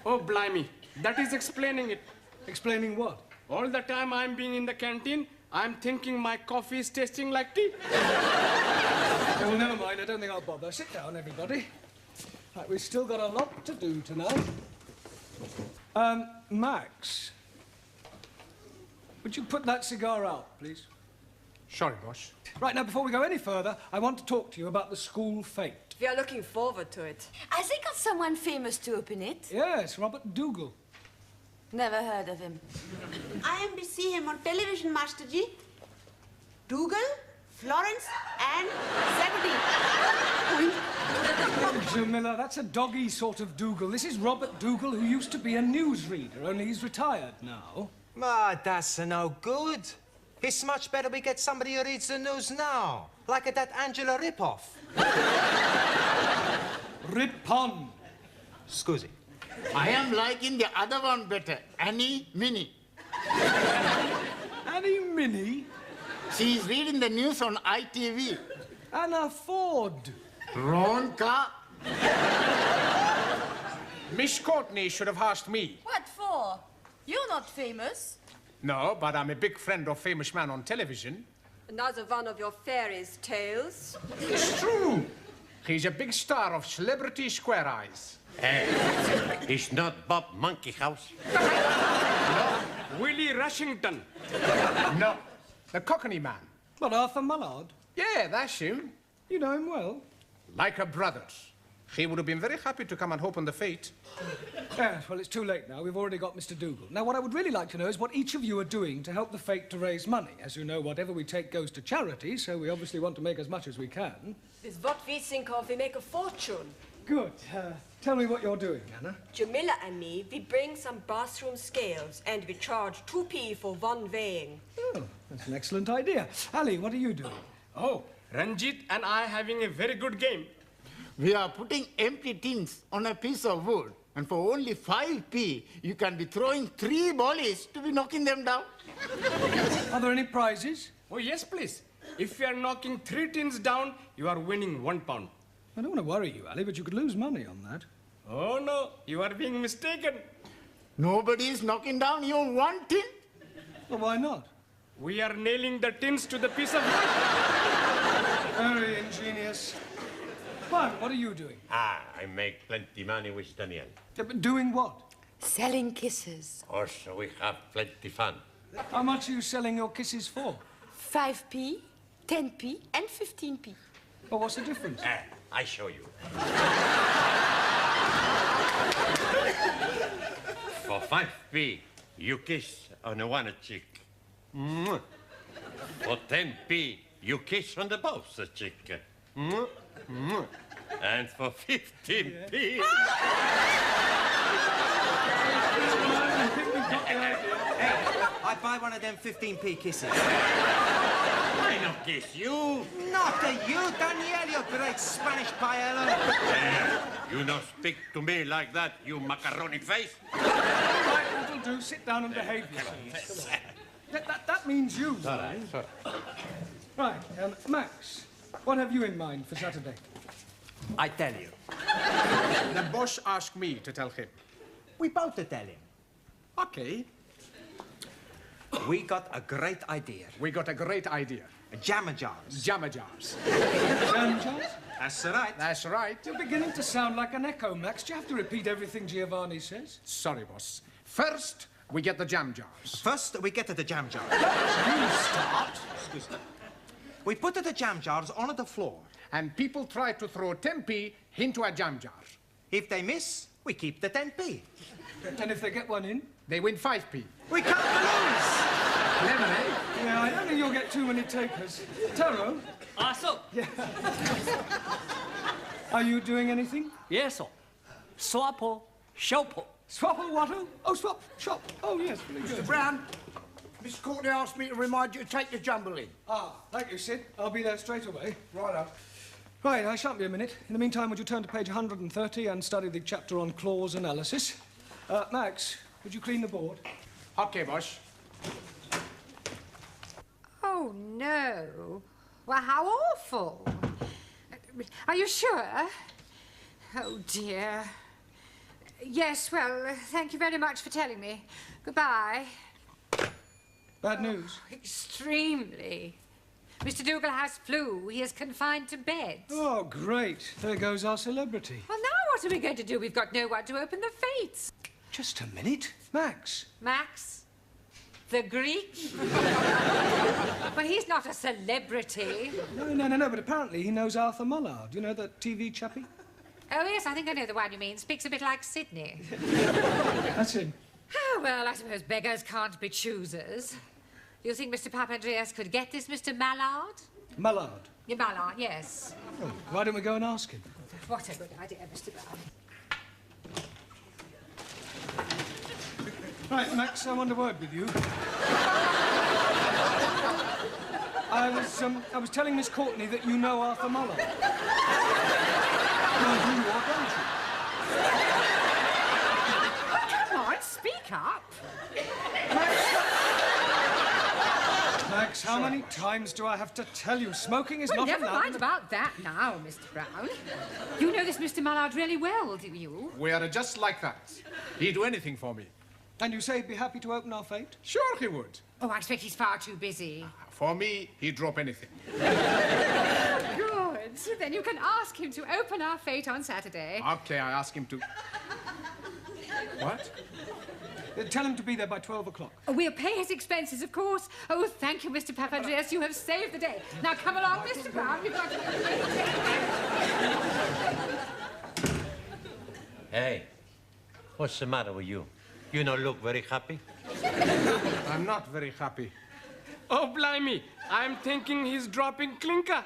Oh, blimey. That is explaining it. Explaining what? All the time I'm being in the canteen, I'm thinking my coffee is tasting like tea. Oh, well, never mind. I don't think I'll bother. Sit down, everybody. Right, we've still got a lot to do tonight. Max, would you put that cigar out, please? Sorry, boss. Right, now, before we go any further, I want to talk to you about the school fete. We are looking forward to it. Has he got someone famous to open it? Yes, Robert Dougal. Never heard of him. I am to see him on television, Master Ji. Dougal, Florence, and Zebedee. Camiller, that's a doggy sort of Dougal. This is Robert Dougal, who used to be a newsreader, only he's retired now. That's no good. It's much better we get somebody who reads the news now, like that Angela ripoff. Rip-on. Scusi. I am liking the other one better, Annie Minnie. Annie Minnie? She is reading the news on ITV. Anna Ford. Wrong car. Miss Courtney should have asked me. What for? You're not famous. No, but I'm a big friend of famous man on television. Another one of your fairies' tales. It's true. He's a big star of Celebrity Square Eyes. It's not Bob Monkey House. No, Willie Rushington. No, the Cockney man. What, Arthur Mullard? Yeah, that's him. You know him well. Like a brothers. He would have been very happy to come and open the fete. Yes, well, it's too late now. We've already got Mr. Dougal. Now, what I would really like to know is what each of you are doing to help the fete to raise money. As you know, whatever we take goes to charity, so we obviously want to make as much as we can. With what we think of, we make a fortune. Good. Tell me what you're doing, Anna. Jamila and me, we bring some bathroom scales and we charge 2p for one weighing. Oh, that's an excellent idea. Ali, what are you doing? Oh, Ranjit and I having a very good game. We are putting empty tins on a piece of wood, and for only 5p, you can be throwing 3 volleys to be knocking them down. Are there any prizes? Oh, yes, please. If you are knocking 3 tins down, you are winning £1. I don't want to worry you, Ali, but you could lose money on that. Oh, no, you are being mistaken. Nobody is knocking down even 1 tin. Well, why not? We are nailing the tins to the piece of wood. Very ingenious. Juan, what are you doing? I make plenty money with Daniel. Yeah, but doing what? Selling kisses. Also, we have plenty fun. How much are you selling your kisses for? 5p, 10p, and 15p. Well, what's the difference? I show you. For 5p, you kiss on a one cheek. Mwah. For 10p, you kiss on the both cheek. Mwah. Mwah. And for 15p... I buy one of them 15p kisses. I don't kiss you. Not to you, Daniel, you great Spanish paella. You don't speak to me like that, you macaroni face. Right, that'll do. Sit down and behave yourself. That means you. Sorry. Right, Max, what have you in mind for Saturday? I tell you. The boss asked me to tell him. We both to tell him. Okay. We got a great idea. We got a great idea. Jammer jars. Jammer jars. Jam jars? That's right. That's right. You're beginning to sound like an echo, Max. Do you have to repeat everything Giovanni says? Sorry, boss. First, we get the jam jars. First, we get to the jam jars. You start. Excuse me. We put the jam jars on the floor. And people try to throw 10p into a jam jar. If they miss, we keep the 10p. And if they get one in? They win 5p. We can't lose! Clever, eh? Yeah, I don't think you'll get too many takers. Taro? So. Yeah. Are you doing anything? Yes, sir. Swappo, shoppo. Swappo what? Oh, swap, shop. Oh, yes, very good. Mr. Brown, Miss Courtney asked me to remind you to take the jumble in. Thank you, Sid. I'll be there straight away. Righto. Right, I shan't be a minute. In the meantime, would you turn to page 130 and study the chapter on clause analysis? Max, would you clean the board? Okay, boss. Oh, no. Well, how awful. Are you sure? Oh, dear. Yes, well, thank you very much for telling me. Goodbye. Bad news? Extremely. Mr. Dougal has flu. He is confined to bed. Oh, great. There goes our celebrity. Well, now what are we going to do? We've got no one to open the fates. Just a minute. Max. Max? The Greek? Well, he's not a celebrity. No, but apparently he knows Arthur Mullard. You know, that TV chappie? Oh, yes, I think I know the one you mean. Speaks a bit like Sydney. That's him. Oh, well, I suppose beggars can't be choosers. You think Mr. Papandreas could get this Mr. Mallard? Mallard? Yeah, Mallard, yes. Oh, why don't we go and ask him? What a good idea, Mr. Brown. Right, Max, I want a word with you. I was telling Miss Courtney that you know Arthur Mullard. You do, or don't you? Come on, speak up. Max, how many times do I have to tell you? Smoking is not never allowed. mind about that now, Mr. Brown. You know this Mr. Mallard really well, do you? We are just like that. He'd do anything for me. And you say he'd be happy to open our fete? Sure he would. Oh, I expect he's far too busy. For me, he'd drop anything. Good. Then you can ask him to open our fete on Saturday. Okay, I ask him to... What? Tell him to be there by 12 o'clock. Oh, we'll pay his expenses, of course. Oh, thank you, Mr. Papandreas. You have saved the day. Now, come along, Mr. Brown. We've got to... Hey, what's the matter with you? You don't look very happy. I'm not very happy. Oh, blimey. I'm thinking he's dropping clinker.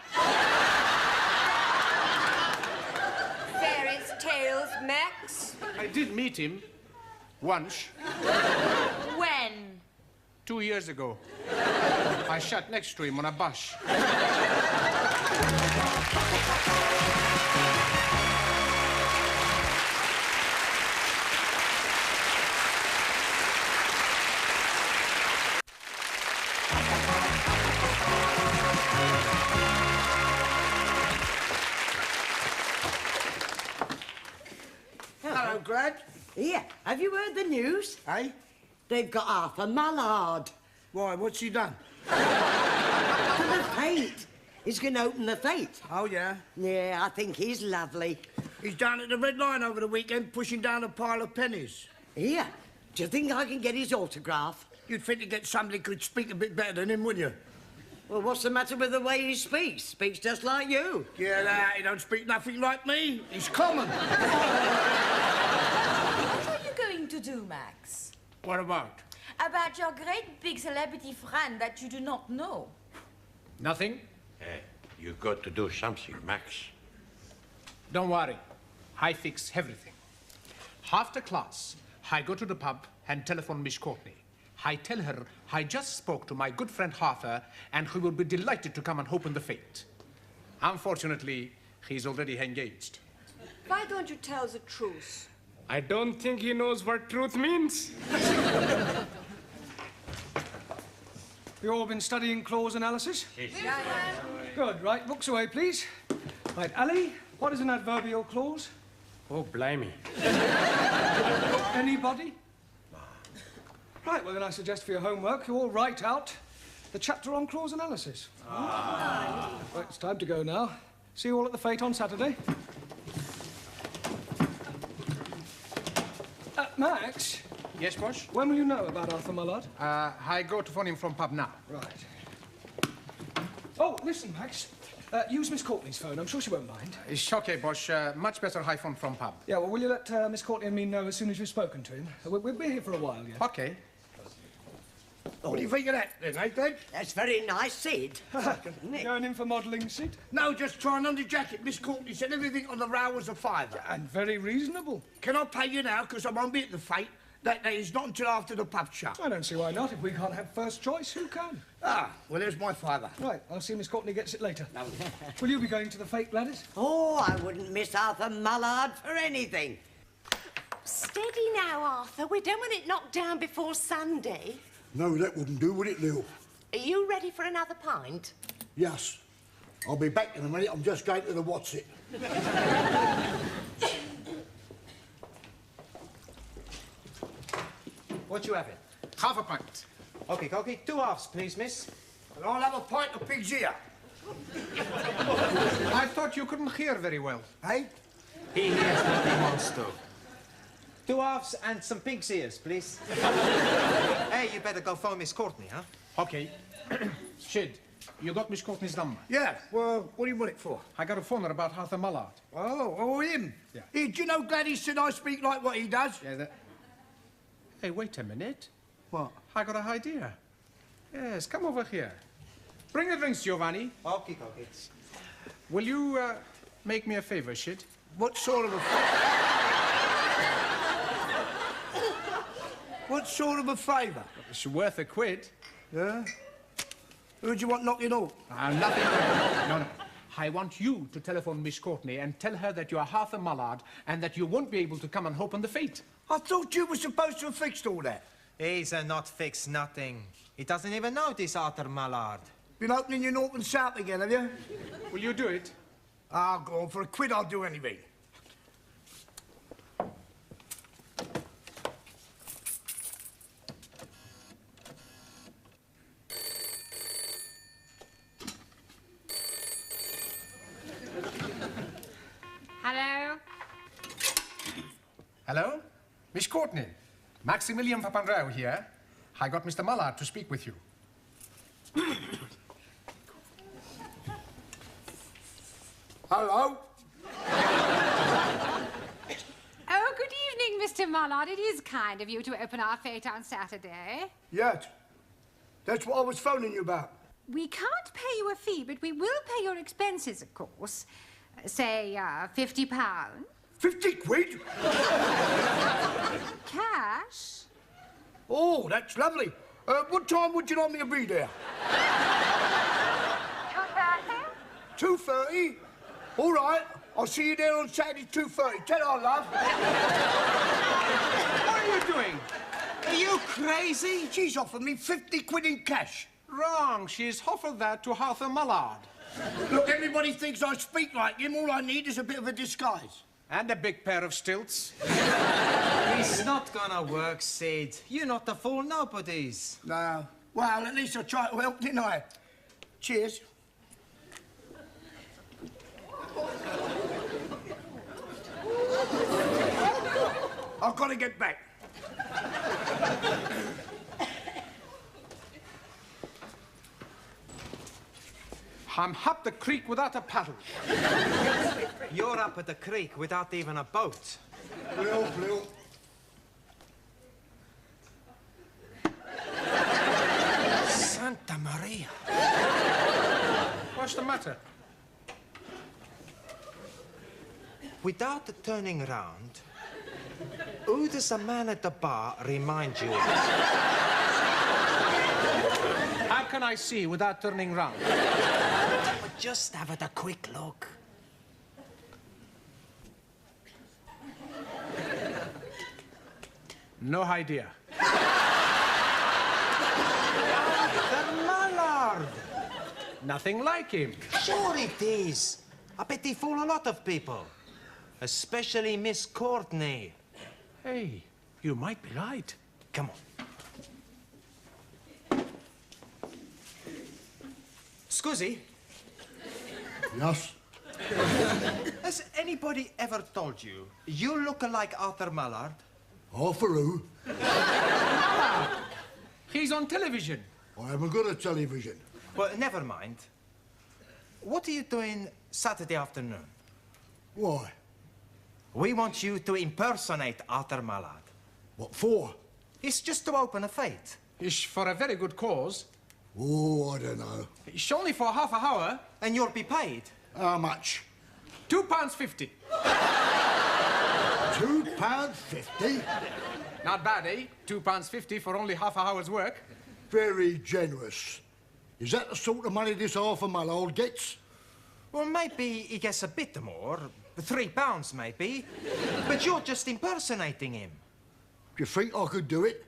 Fairies' tales, Max. I did meet him once. When? 2 years ago. I sat next to him on a bus. Hello, Glad. Here, have you heard the news? Eh? They've got Arthur Mallard. Why, what's he done? To the fete. He's going to open the fete. Oh, yeah? Yeah, I think he's lovely. He's down at the Red Lion over the weekend pushing down a pile of pennies. Here, do you think I can get his autograph? You'd think to get somebody who could speak a bit better than him, wouldn't you? Well, what's the matter with the way he speaks? Speaks just like you. Yeah, that, he don't speak nothing like me. He's common. What are you going to do, Max? What about? About your great big celebrity friend that you do not know. Nothing? Hey, you got to do something, Max. Don't worry. I fix everything. After class, I go to the pub and telephone Miss Courtney. I tell her I just spoke to my good friend Arthur and he will be delighted to come and open the fete. Unfortunately, he's already engaged. Why don't you tell the truth? I don't think he knows what truth means. You all been studying clause analysis? Yeah. Good. Right, books away, please. Right, Ali, what is an adverbial clause? Oh, blimey. Anybody? Right, well, then I suggest for your homework you all write out the chapter on clause analysis. Right, it's time to go now. See you all at the fete on Saturday. Max? Yes, boss? When will you know about Arthur Mallard? I go to phone him from pub now. Right. Oh, listen, Max. Use Miss Courtney's phone. I'm sure she won't mind. It's okay, boss. Much better I phone from pub. Yeah, well, will you let Miss Courtney and me know as soon as you've spoken to him? We'll be here for a while, yeah. Okay. What do you think of that, then, eh, Glenn? That's very nice, Sid. Going in for modelling, Sid? No, just trying on the jacket. Miss Courtney said everything on the row was a fiver. And very reasonable. Can I pay you now, because I won't be at the fete? That is not until after the pub shut. I don't see why not. If we can't have first choice, who can? Ah, well, there's my fiver. Right, I'll see Miss Courtney gets it later. Will you be going to the fete, Gladys? Oh, I wouldn't miss Arthur Mallard for anything. Steady now, Arthur. We don't want it knocked down before Sunday. No, that wouldn't do, would it, Lil? Are you ready for another pint? Yes. I'll be back in a minute. I'm just going to the what's it. What you having? Half a pint. Okay, okay. 2 halves, please, miss. And I'll have a pint of pig's ear. I thought you couldn't hear very well. Hey? He hears what he wants to. 2 halves and some pig's ears, please. Hey, you better go phone Miss Courtney, huh? Okay. Shid, you got Miss Courtney's number? Yeah. Well, what do you want it for? I got a phone her about Arthur Mallard. Oh, him? Yeah. Hey, do you know Gladys said I speak like what he does? Yeah, that... Hey, wait a minute. What? I got an idea. Yes, come over here. Bring the drinks, Giovanni. Okay, okay. Will you make me a favor, Shid? What sort of a... What sort of a favour? It's worth a quid. Yeah? Who do you want knocking off? Nothing. No. I want you to telephone Miss Courtney and tell her that you are Arthur Mallard and that you won't be able to come and open the fete. I thought you were supposed to have fixed all that. He's not fixed nothing. He doesn't even know this Arthur Mallard. Been opening your North and South again, have you? Will you do it? Ah, go on. For a quid, I'll do anything. Hello? Hello? Miss Courtney. Maximilian Papandreou here. I got Mr. Mallard to speak with you. Hello? Oh, good Mr. Mullard, it is kind of you to open our fete on Saturday. Yet. That's what I was phoning you about. We can't pay you a fee, but we will pay your expenses, of course. Say, £50. 50 quid? Cash? Oh, that's lovely. What time would you like me to be there? 2:30? 2:30? All right. I'll see you there on Saturday, 2:30. Tell her, love. What are you doing? Are you crazy? She's offered me 50 quid in cash. Wrong. She's offered that to Arthur Mullard. Look, everybody thinks I speak like him. All I need is a bit of a disguise. And a big pair of stilts. It's not gonna work, Sid. You're not the fool nobodies. No. Well, at least I tried to help, didn't I? Cheers. I've got to get back. I'm up the creek without a paddle. You're up at the creek without even a boat. Blue. Santa Maria. What's the matter? Without turning around, who does the man at the bar remind you of? How can I see without turning round? Just have a quick look. No idea. The Mullard! Nothing like him. Sure it is. I bet he fool a lot of people. Especially Miss Courtney. Hey, you might be right. Come on. Scusi? Yes? Has anybody ever told you you look like Arthur Mullard? Arthur who? He's on television. I haven't got a television. Well, never mind. What are you doing Saturday afternoon? Why? We want you to impersonate Arthur Mullard. What for? It's just to open a fete. It's for a very good cause. Oh, I don't know. It's only for half an hour. And you'll be paid. How much? £2.50. £2.50? Not bad, eh? £2.50 for only half an hour's work. Very generous. Is that the sort of money this Arthur Mullard gets? Well, maybe he gets a bit more. £3, maybe. But you're just impersonating him. Do you think I could do it?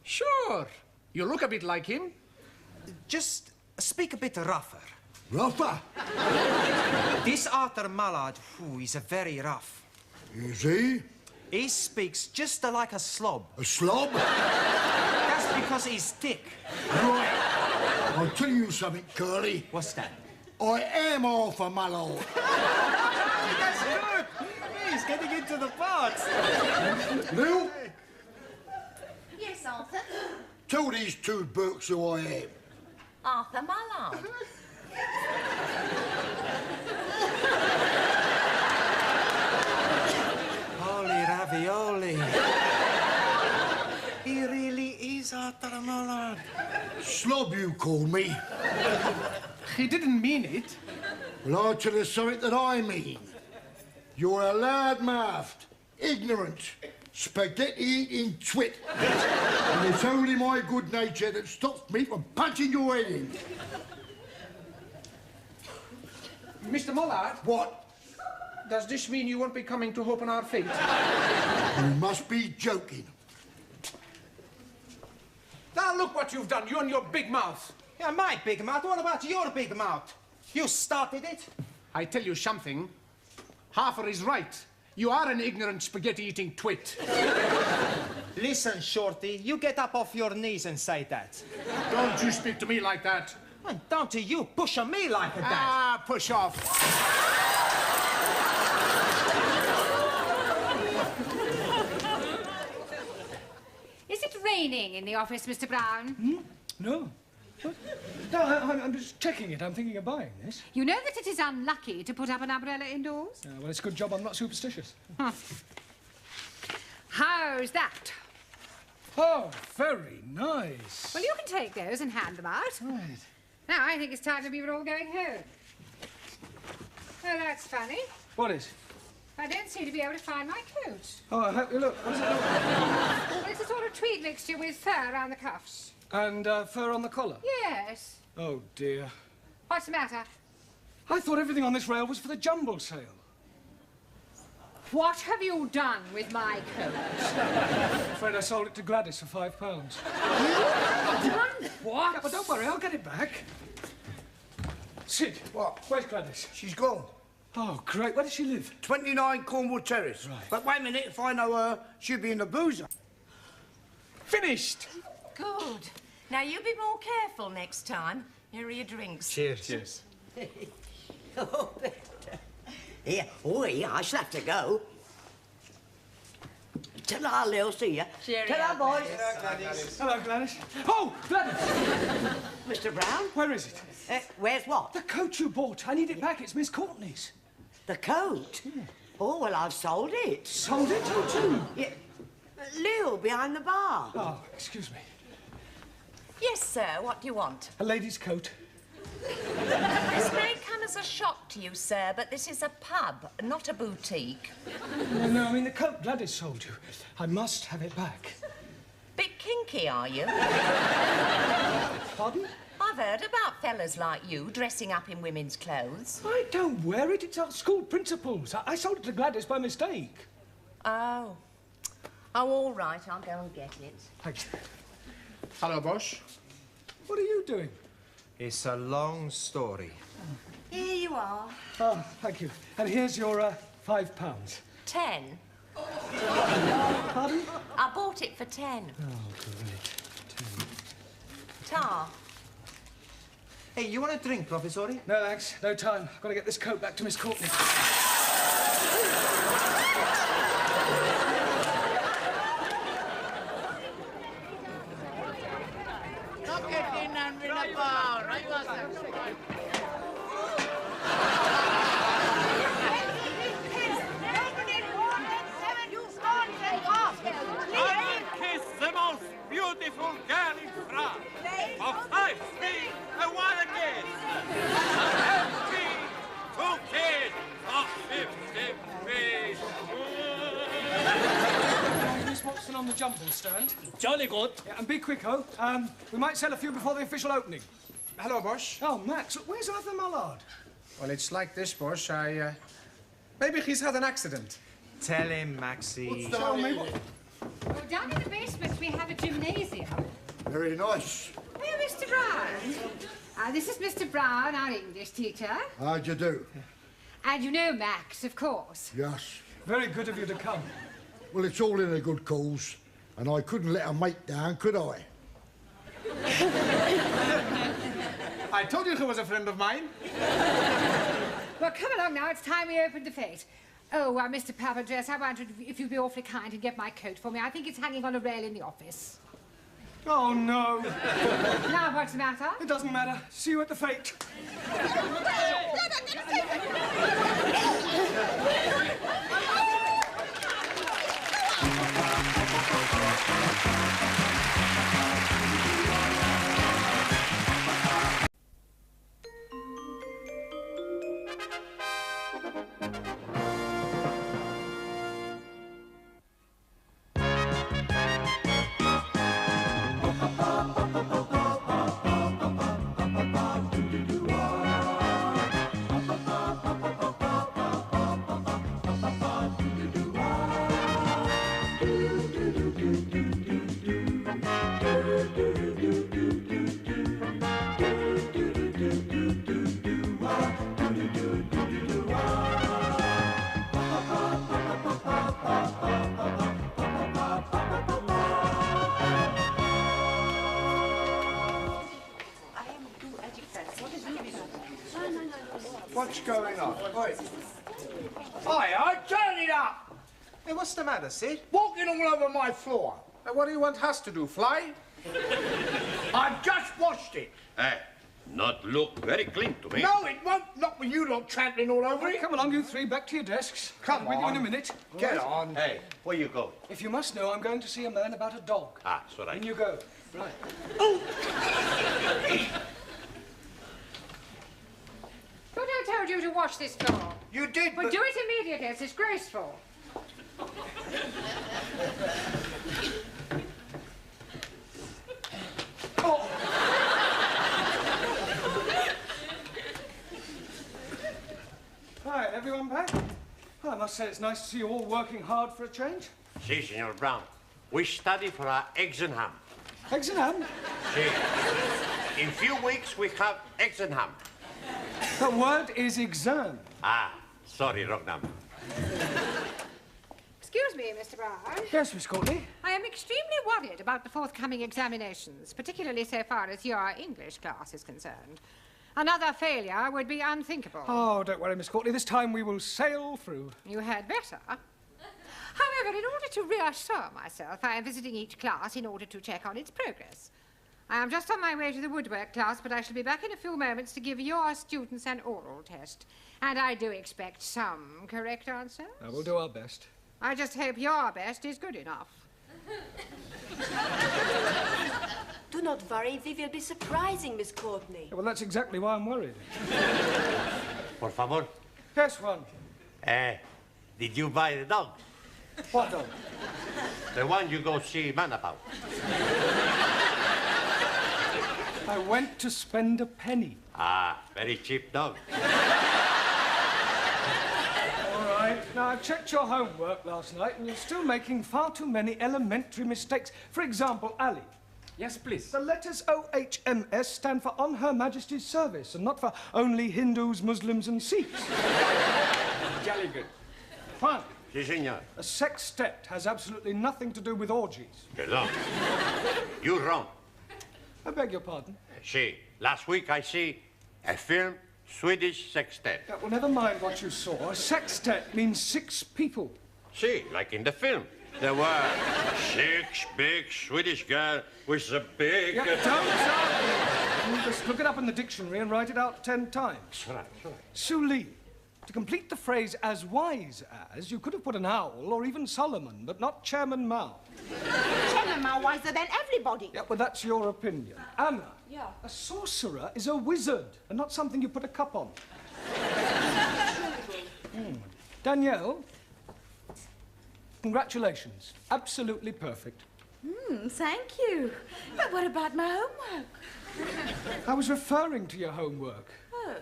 Sure. You look a bit like him. Just speak a bit rougher. Rougher? This Arthur Mullard, is very rough. Is he? He speaks just like a slob. A slob? That's because he's thick. Right. I'll tell you something, Curly. What's that? I am Arthur Mullard. That's good. He's getting into the parts. Lil, Yes, Arthur. tell these two Burks who I am. Arthur Mullard. Holy ravioli. He really is Arthur Mullard. Slob, you call me. He didn't mean it. Well, I'll tell you something that I mean. You're a loud-mouthed, ignorant, spaghetti-eating twit. And it's only my good nature that stops me from punching your head in. Mr. Mullard? What? Does this mean you won't be coming to open our fete? You must be joking. Now look what you've done, you and your big mouth. Yeah, my big mouth. What about your big mouth? You started it. I tell you something. Harfer is right. You are an ignorant spaghetti-eating twit. Listen, Shorty, you get up off your knees and say that. Don't you speak to me like that. And don't you push on me like that. Ah, push off. Is it raining in the office, Mr. Brown? No. What? No, I'm just checking it. I'm thinking of buying this. You know that it is unlucky to put up an umbrella indoors? Well, it's a good job I'm not superstitious. How's that? Oh, very nice. Well, you can take those and hand them out. Right. Now, I think it's time that we were all going home. Oh, that's funny. What is? I don't seem to be able to find my coat. Oh, I hope you look. What does it look like? Well, it's a sort of tweed mixture with fur around the cuffs. And fur on the collar? Yes. Oh, dear. What's the matter? I thought everything on this rail was for the jumble sale. What have you done with my coat? I'm afraid I sold it to Gladys for £5. Done what? Yeah, but don't worry, I'll get it back. Sid. What? Where's Gladys? She's gone. Oh, great. Where does she live? 29 Cornwall Terrace. Right. But wait a minute, if I know her, she'll be in the boozer. Finished! Good. Now, you be more careful next time. Here are your drinks. Cheers. Cheers. Oh, here. Oh, here, I shall have to go. Tell her I'll see you. Cheerio, Tell her, boys. Gladys. Hello, Gladys. Oh, Gladys! Mr. Brown? Where is it? Where's what? The coat you bought. I need it back. It's Miss Courtney's. The coat? Yeah. Oh, well, I've sold it. Sold it? Who to? Yeah. Lil, behind the bar. Oh, excuse me. Yes, sir. What do you want? A lady's coat. This may come as a shock to you, sir, but this is a pub, not a boutique. No, I mean the coat Gladys sold you. I must have it back. Bit kinky, are you? Pardon? I've heard about fellas like you dressing up in women's clothes. I don't wear it. It's our school principal's. I sold it to Gladys by mistake. Oh. Oh, all right. I'll go and get it. Thanks. Hello, boss. What are you doing? It's a long story. Here you are. Oh, thank you. And here's your £5. 10. Pardon? I bought it for 10. Oh, great. 10. Tar. Hey, you want a drink, Professori? No, thanks. No time. I've got to get this coat back to Miss Courtney. Beautiful girl in France. For 5 feet, a wild guess. Empty, 2 kids for 50 feet. Miss Watson on the jumble stand. Jolly good. Yeah, and be quick, oh. We might sell a few before the official opening. Hello, boss. Oh, Max, where's Arthur Mallard? Well, it's like this, boss. Maybe he's had an accident. Tell him, Maxie. Tell me what... Oh, down in the basement, we have a gymnasium. Very nice. Oh, Mr. Brown. This is Mr. Brown, our English teacher. How'd you do? And you know Max, of course. Yes. Very good of you to come. Well, it's all in a good cause, and I couldn't let a mate down, could I? I told you he was a friend of mine. Well, come along now. It's time we opened the fete. Oh, Mr. Papandreou, I wondered if you'd be awfully kind and get my coat for me. I think it's hanging on a rail in the office. Oh, no. Now, what's the matter? It doesn't matter. See you at the fete. What's going on? Oi, I turn it up! Hey, what's the matter, Sid? Walking all over my floor. What do you want us to do, fly? I've just washed it. Hey, Not look very clean to me. No, it won't. Not with you lot trampling all over it. Come along, you three, back to your desks. Come With you in a on. minute. Get Right. on. Hey, where you go? If you must know, I'm going to see a man about a dog. Ah, it's all right. In you go. Right. But I told you to wash this floor. You did, But do it immediately. It's disgraceful. Oh. Right, everyone back? Well, I must say it's nice to see you all working hard for a change. Si, Senor Brown. We study for our eggs and ham. Eggs and ham? Si. In few weeks, we have eggs and ham. The word is exam. Ah, sorry, wrong number. Excuse me, Mr. Brown. Yes, Miss Courtney? I am extremely worried about the forthcoming examinations, particularly so far as your English class is concerned. Another failure would be unthinkable. Oh, don't worry, Miss Courtney. This time we will sail through. You had better. However, in order to reassure myself, I am visiting each class in order to check on its progress. I am just on my way to the woodwork class, but I shall be back in a few moments to give your students an oral test. And I do expect some correct answers. I will do our best. I just hope your best is good enough. Do not worry, we will be surprising Miss Courtney. Well, that's exactly why I'm worried. Por favor. Yes, one. Did you buy the dog? What dog? The one you go see man about. I went to spend a penny. Ah, very cheap dog. All right. Now, I checked your homework last night, and you're still making far too many elementary mistakes. For example, Ali. Yes, please. The letters OHMS stand for On Her Majesty's Service, and not for only Hindus, Muslims, and Sikhs. Jolly good. Fine. Si, senor. A sextet has absolutely nothing to do with orgies. Perdón. You wrong. I beg your pardon. Si. Last week I see a film, Swedish sextet. Well, never mind what you saw. A sextet means 6 people. Si, like in the film. There were 6 big Swedish girls with a big... Yeah, don't you just look it up in the dictionary and write it out 10 times. Right. Sue Lee. To complete the phrase as wise as, you could have put an owl or even Solomon, but not Chairman Mao. Chairman Mao wiser than everybody. Yeah, well, that's your opinion. Anna. Yeah. A sorcerer is a wizard and not something you put a cup on. Danielle. Congratulations. Absolutely perfect. Thank you. But what about my homework? I was referring to your homework. Oh.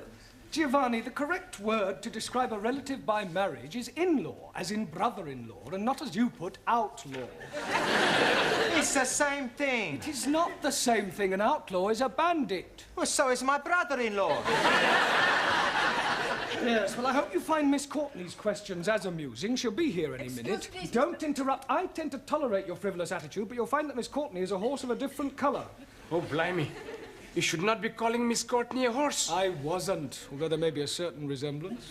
Giovanni, the correct word to describe a relative by marriage is in-law, as in brother-in-law, and not as you put, outlaw. It's the same thing. It is not the same thing. An outlaw is a bandit. Well, so is my brother-in-law. Yes, well, I hope you find Miss Courtney's questions as amusing. She'll be here any minute. me, Don't interrupt. I tend to tolerate your frivolous attitude, but you'll find that Miss Courtney is a horse of a different colour. Oh, blimey. You should not be calling Miss Courtney a horse. I wasn't, although there may be a certain resemblance.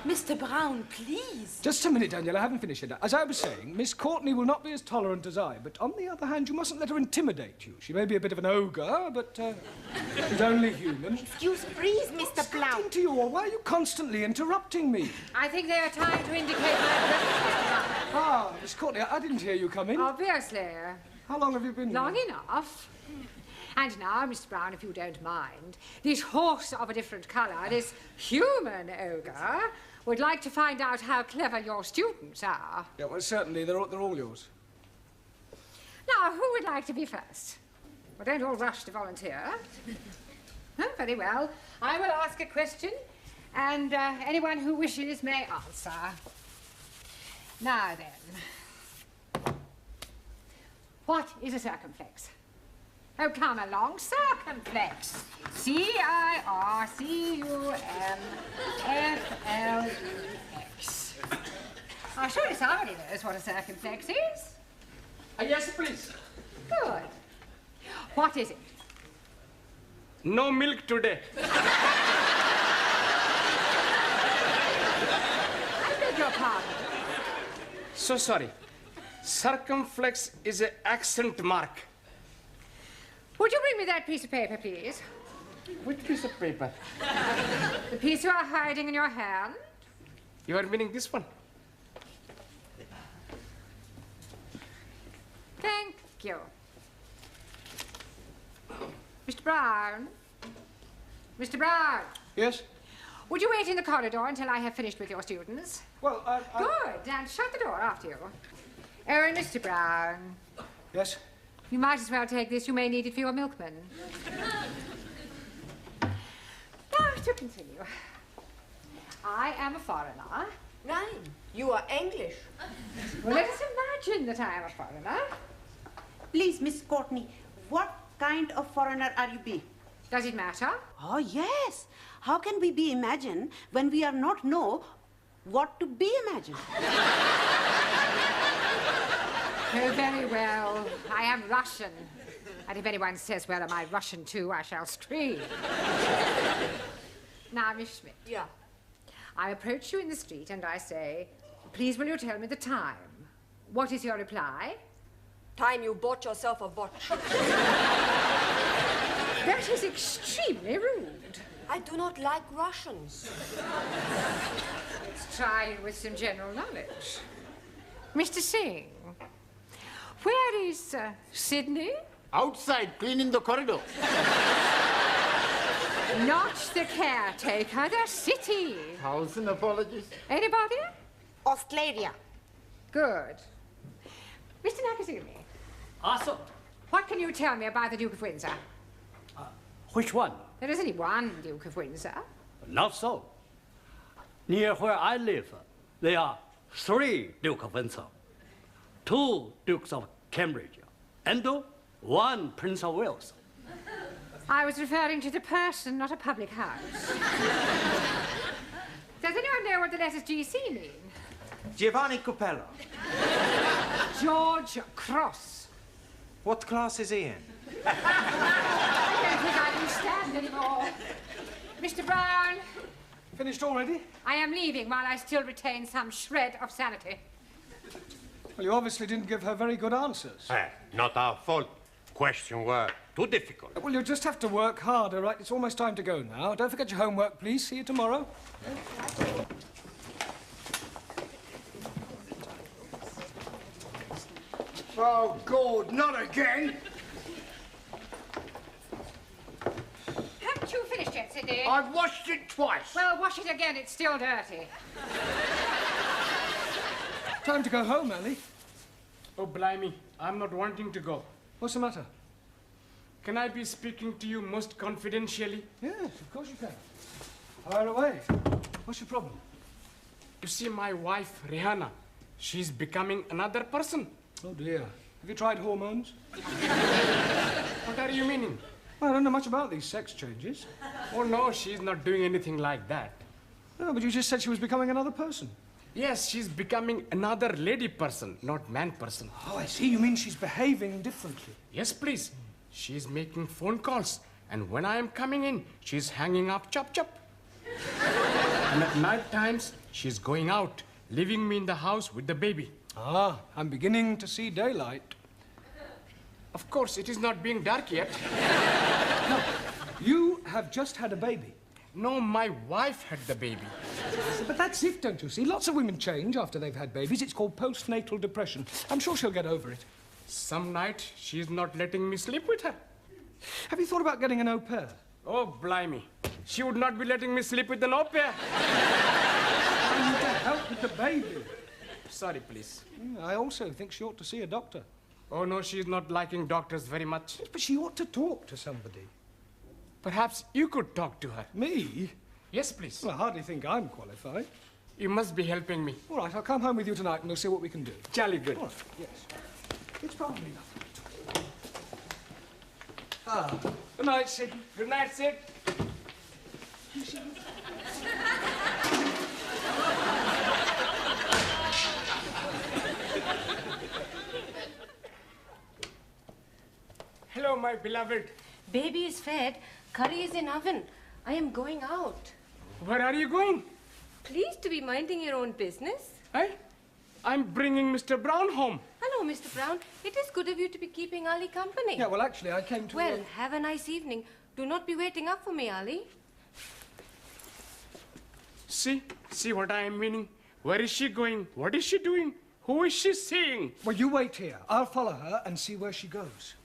Mr. Brown, please. Just a minute, Danielle, I haven't finished yet. As I was saying, Miss Courtney will not be as tolerant as I, but on the other hand, you mustn't let her intimidate you. She may be a bit of an ogre, but she's only human. Excuse, please, Mr. Blount. Into you all? Why are you constantly interrupting me? I think they are trying to indicate my presence. Ah, Miss Courtney, I didn't hear you come in. Obviously. How long have you been Long here? enough. And now, Mr. Brown, if you don't mind, this horse of a different colour, this human ogre, would like to find out how clever your students are. Yeah, well, certainly. They're all yours. Now, who would like to be first? Well, don't all rush to volunteer. Oh, very well. I will ask a question, and anyone who wishes may answer. Now then. What is a circumflex? Oh, come along, circumflex. C-I-R-C-U-M-F-L-E-X. I'm sure somebody knows what a circumflex is. Yes, please. Good. What is it? No milk today. I beg your pardon. So sorry. Circumflex is an accent mark. Would you bring me that piece of paper, please? Which piece of paper? The piece you are hiding in your hand? You are meaning this one? Thank you. Mr. Brown? Mr. Brown? Yes? Would you wait in the corridor until I have finished with your students? Well, Good, and shut the door after you. Oh, and Mr. Brown. Yes? You might as well take this. You may need it for your milkman. Now, to continue. I am a foreigner. Nein, you are English. Well, let us imagine that I am a foreigner. Please, Miss Courtney, what kind of foreigner are you be? Does it matter? Oh, yes. How can we be imagine when we are not know what to be imagined? Oh, very well. I am Russian. And if anyone says, well, am I Russian too, I shall scream. Now, Miss Schmidt. Yeah. I approach you in the street and I say, please will you tell me the time? What is your reply? Time you bought yourself a watch. That is extremely rude. I do not like Russians. Let's try with some general knowledge. Mr. Singh, where is Sydney? Outside, cleaning the corridor. Not the caretaker, the city. 1,000 apologies. Anybody? Australia. Good. Mr. Nakazumi. Also, What can you tell me about the Duke of Windsor? which one? There is only one Duke of Windsor. Not so. Near where I live, there are 3 Duke of Windsor, 2 Dukes of Cambridge, and 1 Prince of Wales. I was referring to the person, not a public house. Does anyone know what the letters GC mean? Giovanni Cupello. George Cross. What class is he in? I don't think I can stand anymore. Mr. Brown. Finished already? I am leaving while I still retain some shred of sanity. Well, you obviously didn't give her very good answers. Not our fault. Questions were too difficult. Well, you'll just have to work harder, right? It's almost time to go now. Don't forget your homework, please. See you tomorrow. Oh, God, not again. Haven't you finished yet, Sidney? I've washed it twice. Well, wash it again. It's still dirty. Time to go home, Ellie. Oh, blimey. I'm not wanting to go. What's the matter? Can I be speaking to you most confidentially? Yes, of course you can. Fire away. What's your problem? You see, my wife, Rihanna, she's becoming another person. Oh, dear. Have you tried hormones? What are you meaning? Well, I don't know much about these sex changes. Oh, no, she's not doing anything like that. No, but you just said she was becoming another person. Yes, she's becoming another lady person, not man person. Oh, I see. You mean she's behaving differently? Yes, please. She's making phone calls, and when I am coming in, she's hanging up chop chop. And at night times, she's going out, leaving me in the house with the baby. Ah, I'm beginning to see daylight. Of course, it is not being dark yet. No, you have just had a baby. No, my wife had the baby. But that's it, don't you see? Lots of women change after they've had babies. It's called postnatal depression. I'm sure she'll get over it. Some night, she's not letting me sleep with her. Have you thought about getting an au pair? Oh, blimey. She would not be letting me sleep with an au pair. I need to help with the baby. Sorry, please. I also think she ought to see a doctor. Oh, no, she's not liking doctors very much. But she ought to talk to somebody. Perhaps you could talk to her. Me? Yes, please. Well, I hardly think I'm qualified. You must be helping me. All right, I'll come home with you tonight and we'll see what we can do. Jolly good. All right, yes. It's probably nothing. Ah, good night, Sid. Good night, Sid. Hello, my beloved. Baby is fed. Curry is in oven. I am going out. Where are you going? Please to be minding your own business. I'm bringing Mr. Brown home. Hello, Hello, Mr. Brown. It is good of you to be keeping Ali company. Yeah, well, actually, I came to... Well, have a nice evening. Do not be waiting up for me, Ali. See what I am meaning? Where is she going? What is she doing? Who is she seeing? Well, you wait here. I'll follow her and see where she goes.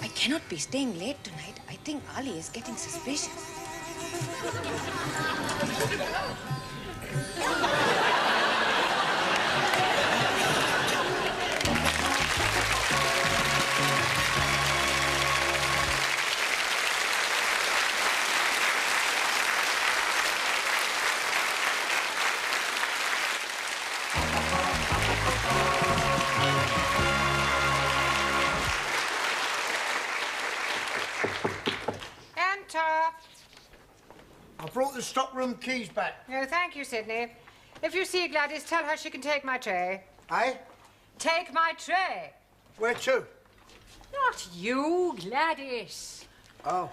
I cannot be staying late tonight. I think Ali is getting suspicious. I brought the stockroom keys back. No, thank you, Sidney. If you see Gladys, tell her she can take my tray. Eh? Take my tray. Where to? Not you, Gladys. Oh.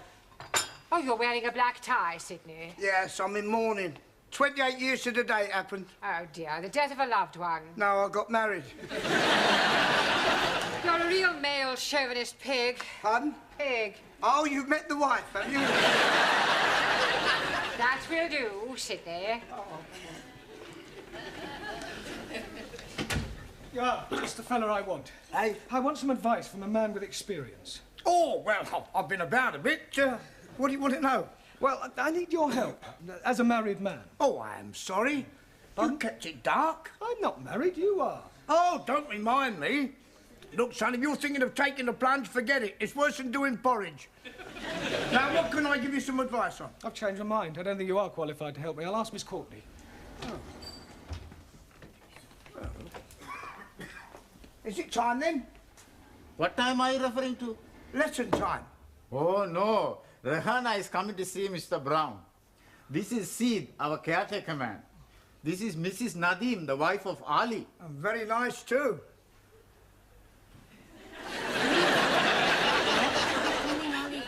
Oh, you're wearing a black tie, Sidney. Yes, I'm in mourning. 28 years to the day it happened. Oh, dear, the death of a loved one. No, I got married. You're a real male chauvinist pig. Pardon? Pig. Oh, you've met the wife, have you? That will do, Sidney. Yeah, it's the fella I want. Hey? I want some advice from a man with experience. Oh, well, I've been about a bit. What do you want to know? Well, I need your help as a married man. Oh, I am sorry. You kept it dark. I'm not married, you are. Oh, don't remind me. Look, son, if you're thinking of taking the plunge, forget it. It's worse than doing porridge. Now, what can I give you some advice on? I've changed my mind. I don't think you are qualified to help me. I'll ask Miss Courtney. Oh. Well. Is it time, then? What time are you referring to? Lesson time. Oh, no. Rehana is coming to see Mr. Brown. This is Seed, our caretaker man. This is Mrs. Nadeem, the wife of Ali. Very nice, too.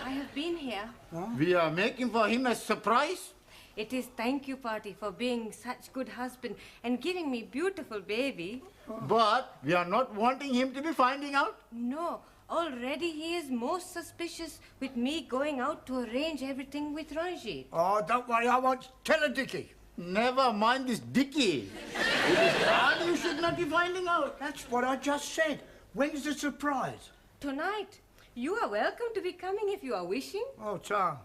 I have been here. Huh? We are making for him a surprise. It is thank you party for being such good husband and giving me beautiful baby. But we are not wanting him to be finding out. No, already he is most suspicious with me going out to arrange everything with Ranjit. Oh, don't worry, I won't tell a Dickie. Never mind this Dickie. It is Ali you should not be finding out. That's what I just said. When's the surprise? Tonight. You are welcome to be coming if you are wishing. Oh, Tom.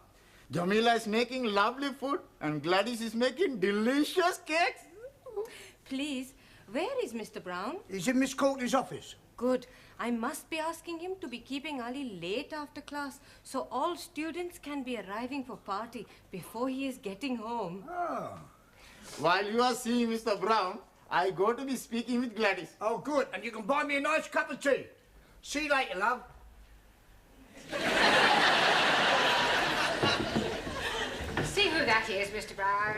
Jamila is making lovely food and Gladys is making delicious cakes. Please, where is Mr. Brown? He's in Miss Courtney's office. Good. I must be asking him to be keeping Ali late after class so all students can be arriving for party before he is getting home. Oh. While you are seeing Mr. Brown, I go to be speaking with Gladys. Oh, good. And you can buy me a nice cup of tea. See you later, love. See who that is, Mr. Brown.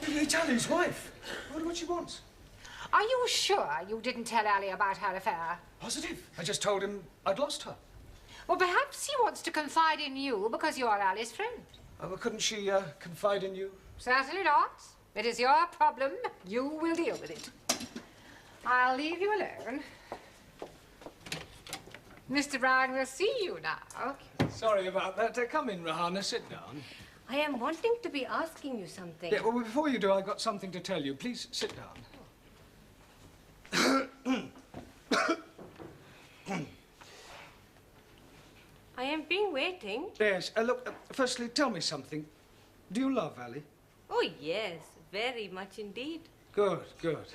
It's Ali's wife. I wonder what she wants. Are you sure you didn't tell Ali about her affair? Positive. I just told him I'd lost her. Well, perhaps he wants to confide in you because you're Ali's friend. Well, couldn't she confide in you? Certainly not. It is your problem. You will deal with it. I'll leave you alone. Mr. Brown will see you now. Sorry about that. Come in, Rahana. Sit down. I am wanting to be asking you something. Yeah, well, before you do, I've got something to tell you. Please sit down. I have been waiting. Yes. Look, firstly, tell me something. Do you love Ali? Oh, yes, very much indeed. Good, good.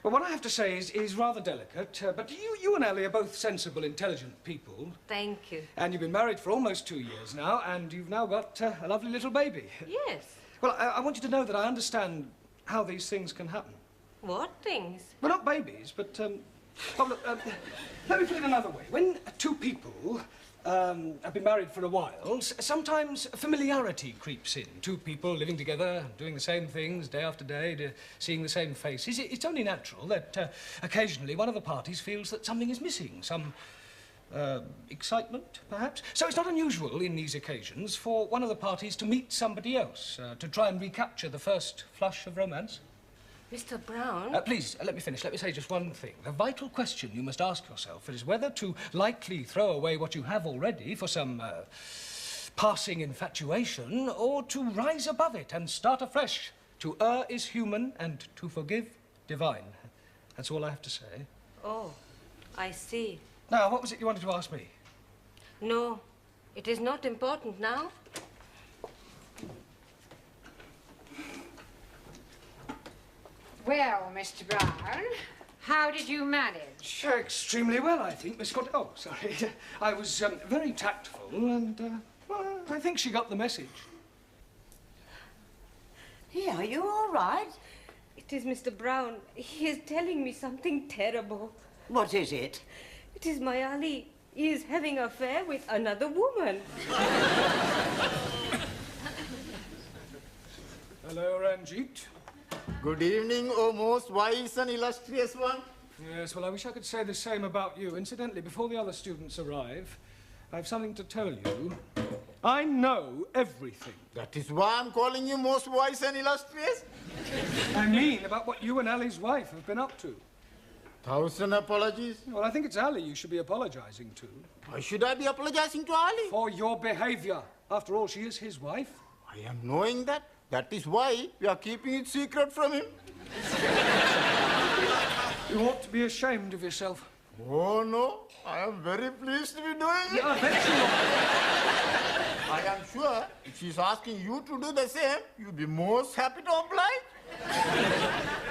Well, what I have to say is rather delicate, but you and Ellie are both sensible, intelligent people. Thank you. And you've been married for almost 2 years now, and you've now got a lovely little baby. Yes. Well, I want you to know that I understand how these things can happen. What things? Well, not babies, but, oh, look, let me put it another way. When two people have been married for a while, sometimes familiarity creeps in. Two people living together, doing the same things day after day, seeing the same faces. It's only natural that occasionally one of the parties feels that something is missing, some excitement, perhaps. So it's not unusual in these occasions for one of the parties to meet somebody else, to try and recapture the first flush of romance. Mr. Brown? Please, let me finish. Let me say just one thing. The vital question you must ask yourself is whether to lightly throw away what you have already for some passing infatuation, or to rise above it and start afresh. To err is human, and to forgive, divine. That's all I have to say. Oh, I see. Now, what was it you wanted to ask me? No, it is not important now. Well, Mr. Brown, how did you manage? Extremely well, I think, Miss Scott. Oh, sorry. I was very tactful, and, well, I think she got the message. Yeah, are you all right? It is Mr. Brown. He is telling me something terrible. What is it? It is my Ali. He is having an affair with another woman. Hello, Ranjit. Good evening, O most wise and illustrious one. Yes, well, I wish I could say the same about you. Incidentally, before the other students arrive, I have something to tell you. I know everything. That is why I'm calling you most wise and illustrious. I mean about what you and Ali's wife have been up to. 1,000 apologies. Well, I think it's Ali you should be apologizing to. Why should I be apologizing to Ali? For your behavior. After all, she is his wife. I am knowing that. That is why we are keeping it secret from him. You ought to be ashamed of yourself. Oh, no. I am very pleased to be doing it. Yeah, I bet you are. I am sure if she's asking you to do the same, you'll be most happy to oblige.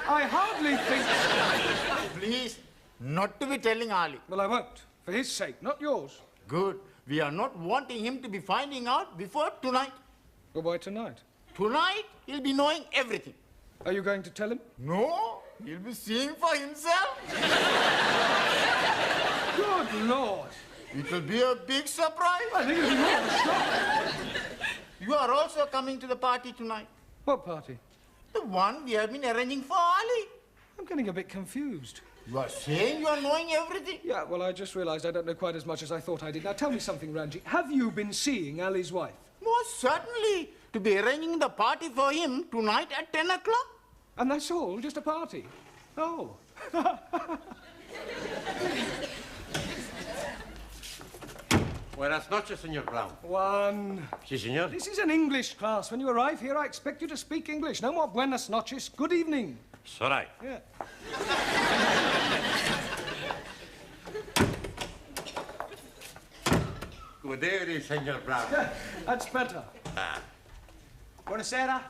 I hardly think so. Please, not to be telling Ali. Well, I won't. For his sake, not yours. Good. We are not wanting him to be finding out before tonight. Well, why tonight? Tonight, he'll be knowing everything. Are you going to tell him? No, he'll be seeing for himself. Good Lord. It will be a big surprise. I think it'll be more of a shock. You are also coming to the party tonight. What party? The one we have been arranging for Ali. I'm getting a bit confused. You are saying you are knowing everything? Yeah, well, I just realized I don't know quite as much as I thought I did. Now, tell me something, Ranjit. Have you been seeing Ali's wife? Most certainly. To be arranging the party for him tonight at 10 o'clock. And that's all? Just a party? Oh. Buenas noches, Señor Brown. One. Sí, señor. This is an English class. When you arrive here, I expect you to speak English. No more buenas noches. Good evening. It's all right. Yeah. Good evening, Señor Brown. Yeah, that's better. Buonasera.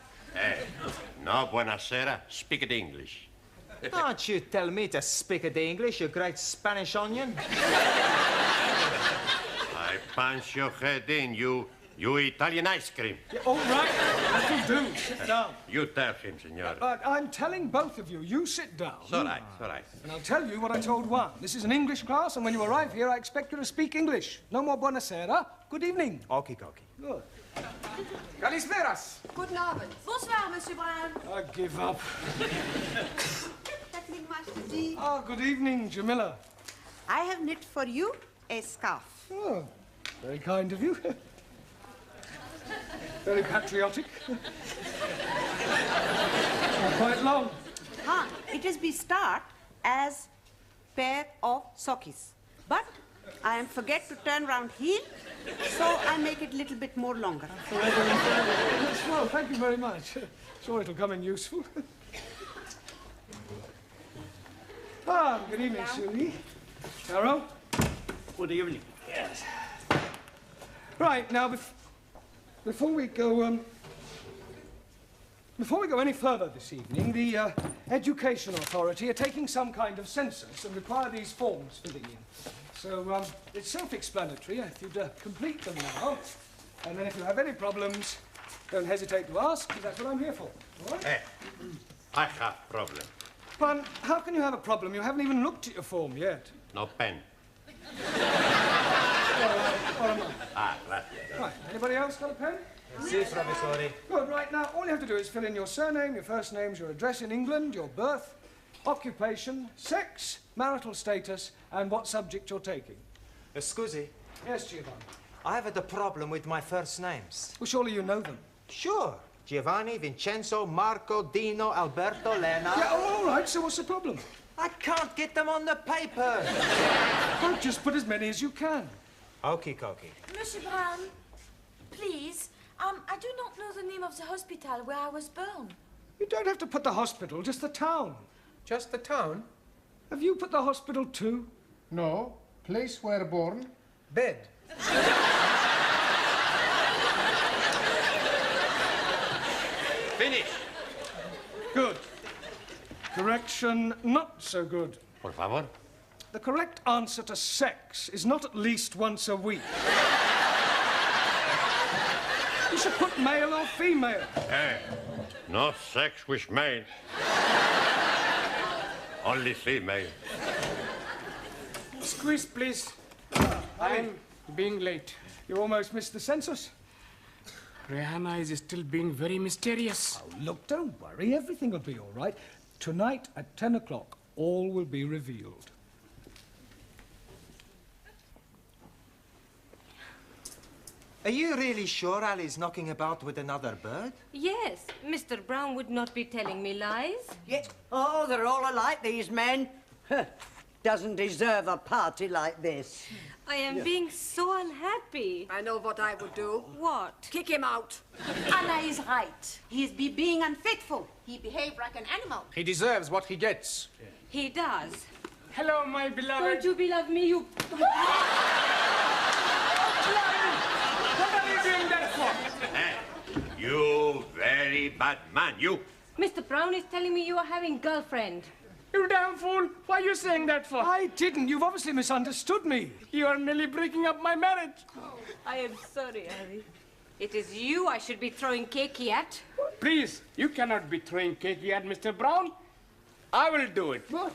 No, buenasera. Speak it English. Don't you tell me to speak the English, you great Spanish onion. I punch your head in, you Italian ice cream. Yeah, all right, that'll do. Sit down. You tell him, senor. I'm telling both of you, you sit down. It's all right, it's all right. And I'll tell you what I told one. This is an English class, and when you arrive here, I expect you to speak English. No more buonasera. Good evening. Okie dokie. Good. Kalisperas. Guten Abend. Bonsoir, Monsieur Brown. I give up. Evening, Master G. Oh, good evening, Jamila. I have knit for you a scarf. Oh, very kind of you. Very patriotic. Quite long. It is be start as pair of sockies. But I am forget to turn round heel, so I make it a little bit more longer. Well, thank you very much. Sure it'll come in useful. Good evening, Sue. Carol? Good evening. Yes. Right, now, before we go, Before we go any further this evening, the Education Authority are taking some kind of census and require these forms filling in. So it's self-explanatory. If you'd complete them now, and then if you have any problems, don't hesitate to ask, because that's what I'm here for. All right? Hey, I have problem. Pan, how can you have a problem? You haven't even looked at your form yet. No pen. Right. Anybody else got a pen? Si, professore. Good, right, now, all you have to do is fill in your surname, your first names, your address in England, your birth, occupation, sex, marital status, and what subject you're taking. Scusi. Yes, Giovanni. I have a problem with my first names. Well, surely you know them. Sure. Giovanni, Vincenzo, Marco, Dino, Alberto, Lena. Yeah, all right, so what's the problem? I can't get them on the paper. Well, just put as many as you can. Okie dokie. Monsieur Brown, please, I do not know the name of the hospital where I was born. You don't have to put the hospital, just the town. Just the town? Have you put the hospital too? No. Place where born? Bed. Finish. Good. Correction, not so good. Por favor. The correct answer to sex is not at least once a week. You should put male or female. Hey, no sex with male. Only female. Squeeze, please. I'm being late. You almost missed the census. Rihanna is still being very mysterious. Oh, look, don't worry. Everything will be all right. Tonight at 10 o'clock, all will be revealed. Are you really sure Ali's knocking about with another bird? Yes, Mr. Brown would not be telling me lies. Yeah. Oh, they're all alike, these men. Doesn't deserve a party like this. I am being so unhappy. I know what I would do. What? Kick him out. Anna is right. He is being unfaithful. He behaved like an animal. He deserves what he gets. He does. Hello, my beloved. Don't you beloved me, you... What are you doing that for? Hey, you very bad man, you. Mr. Brown is telling me you are having girlfriend. You damn fool. Why are you saying that for? I didn't. You've obviously misunderstood me. You are nearly breaking up my marriage. I am sorry, Ali. It is you I should be throwing cakey at. Please, you cannot be throwing cakey at Mr. Brown. I will do it. What?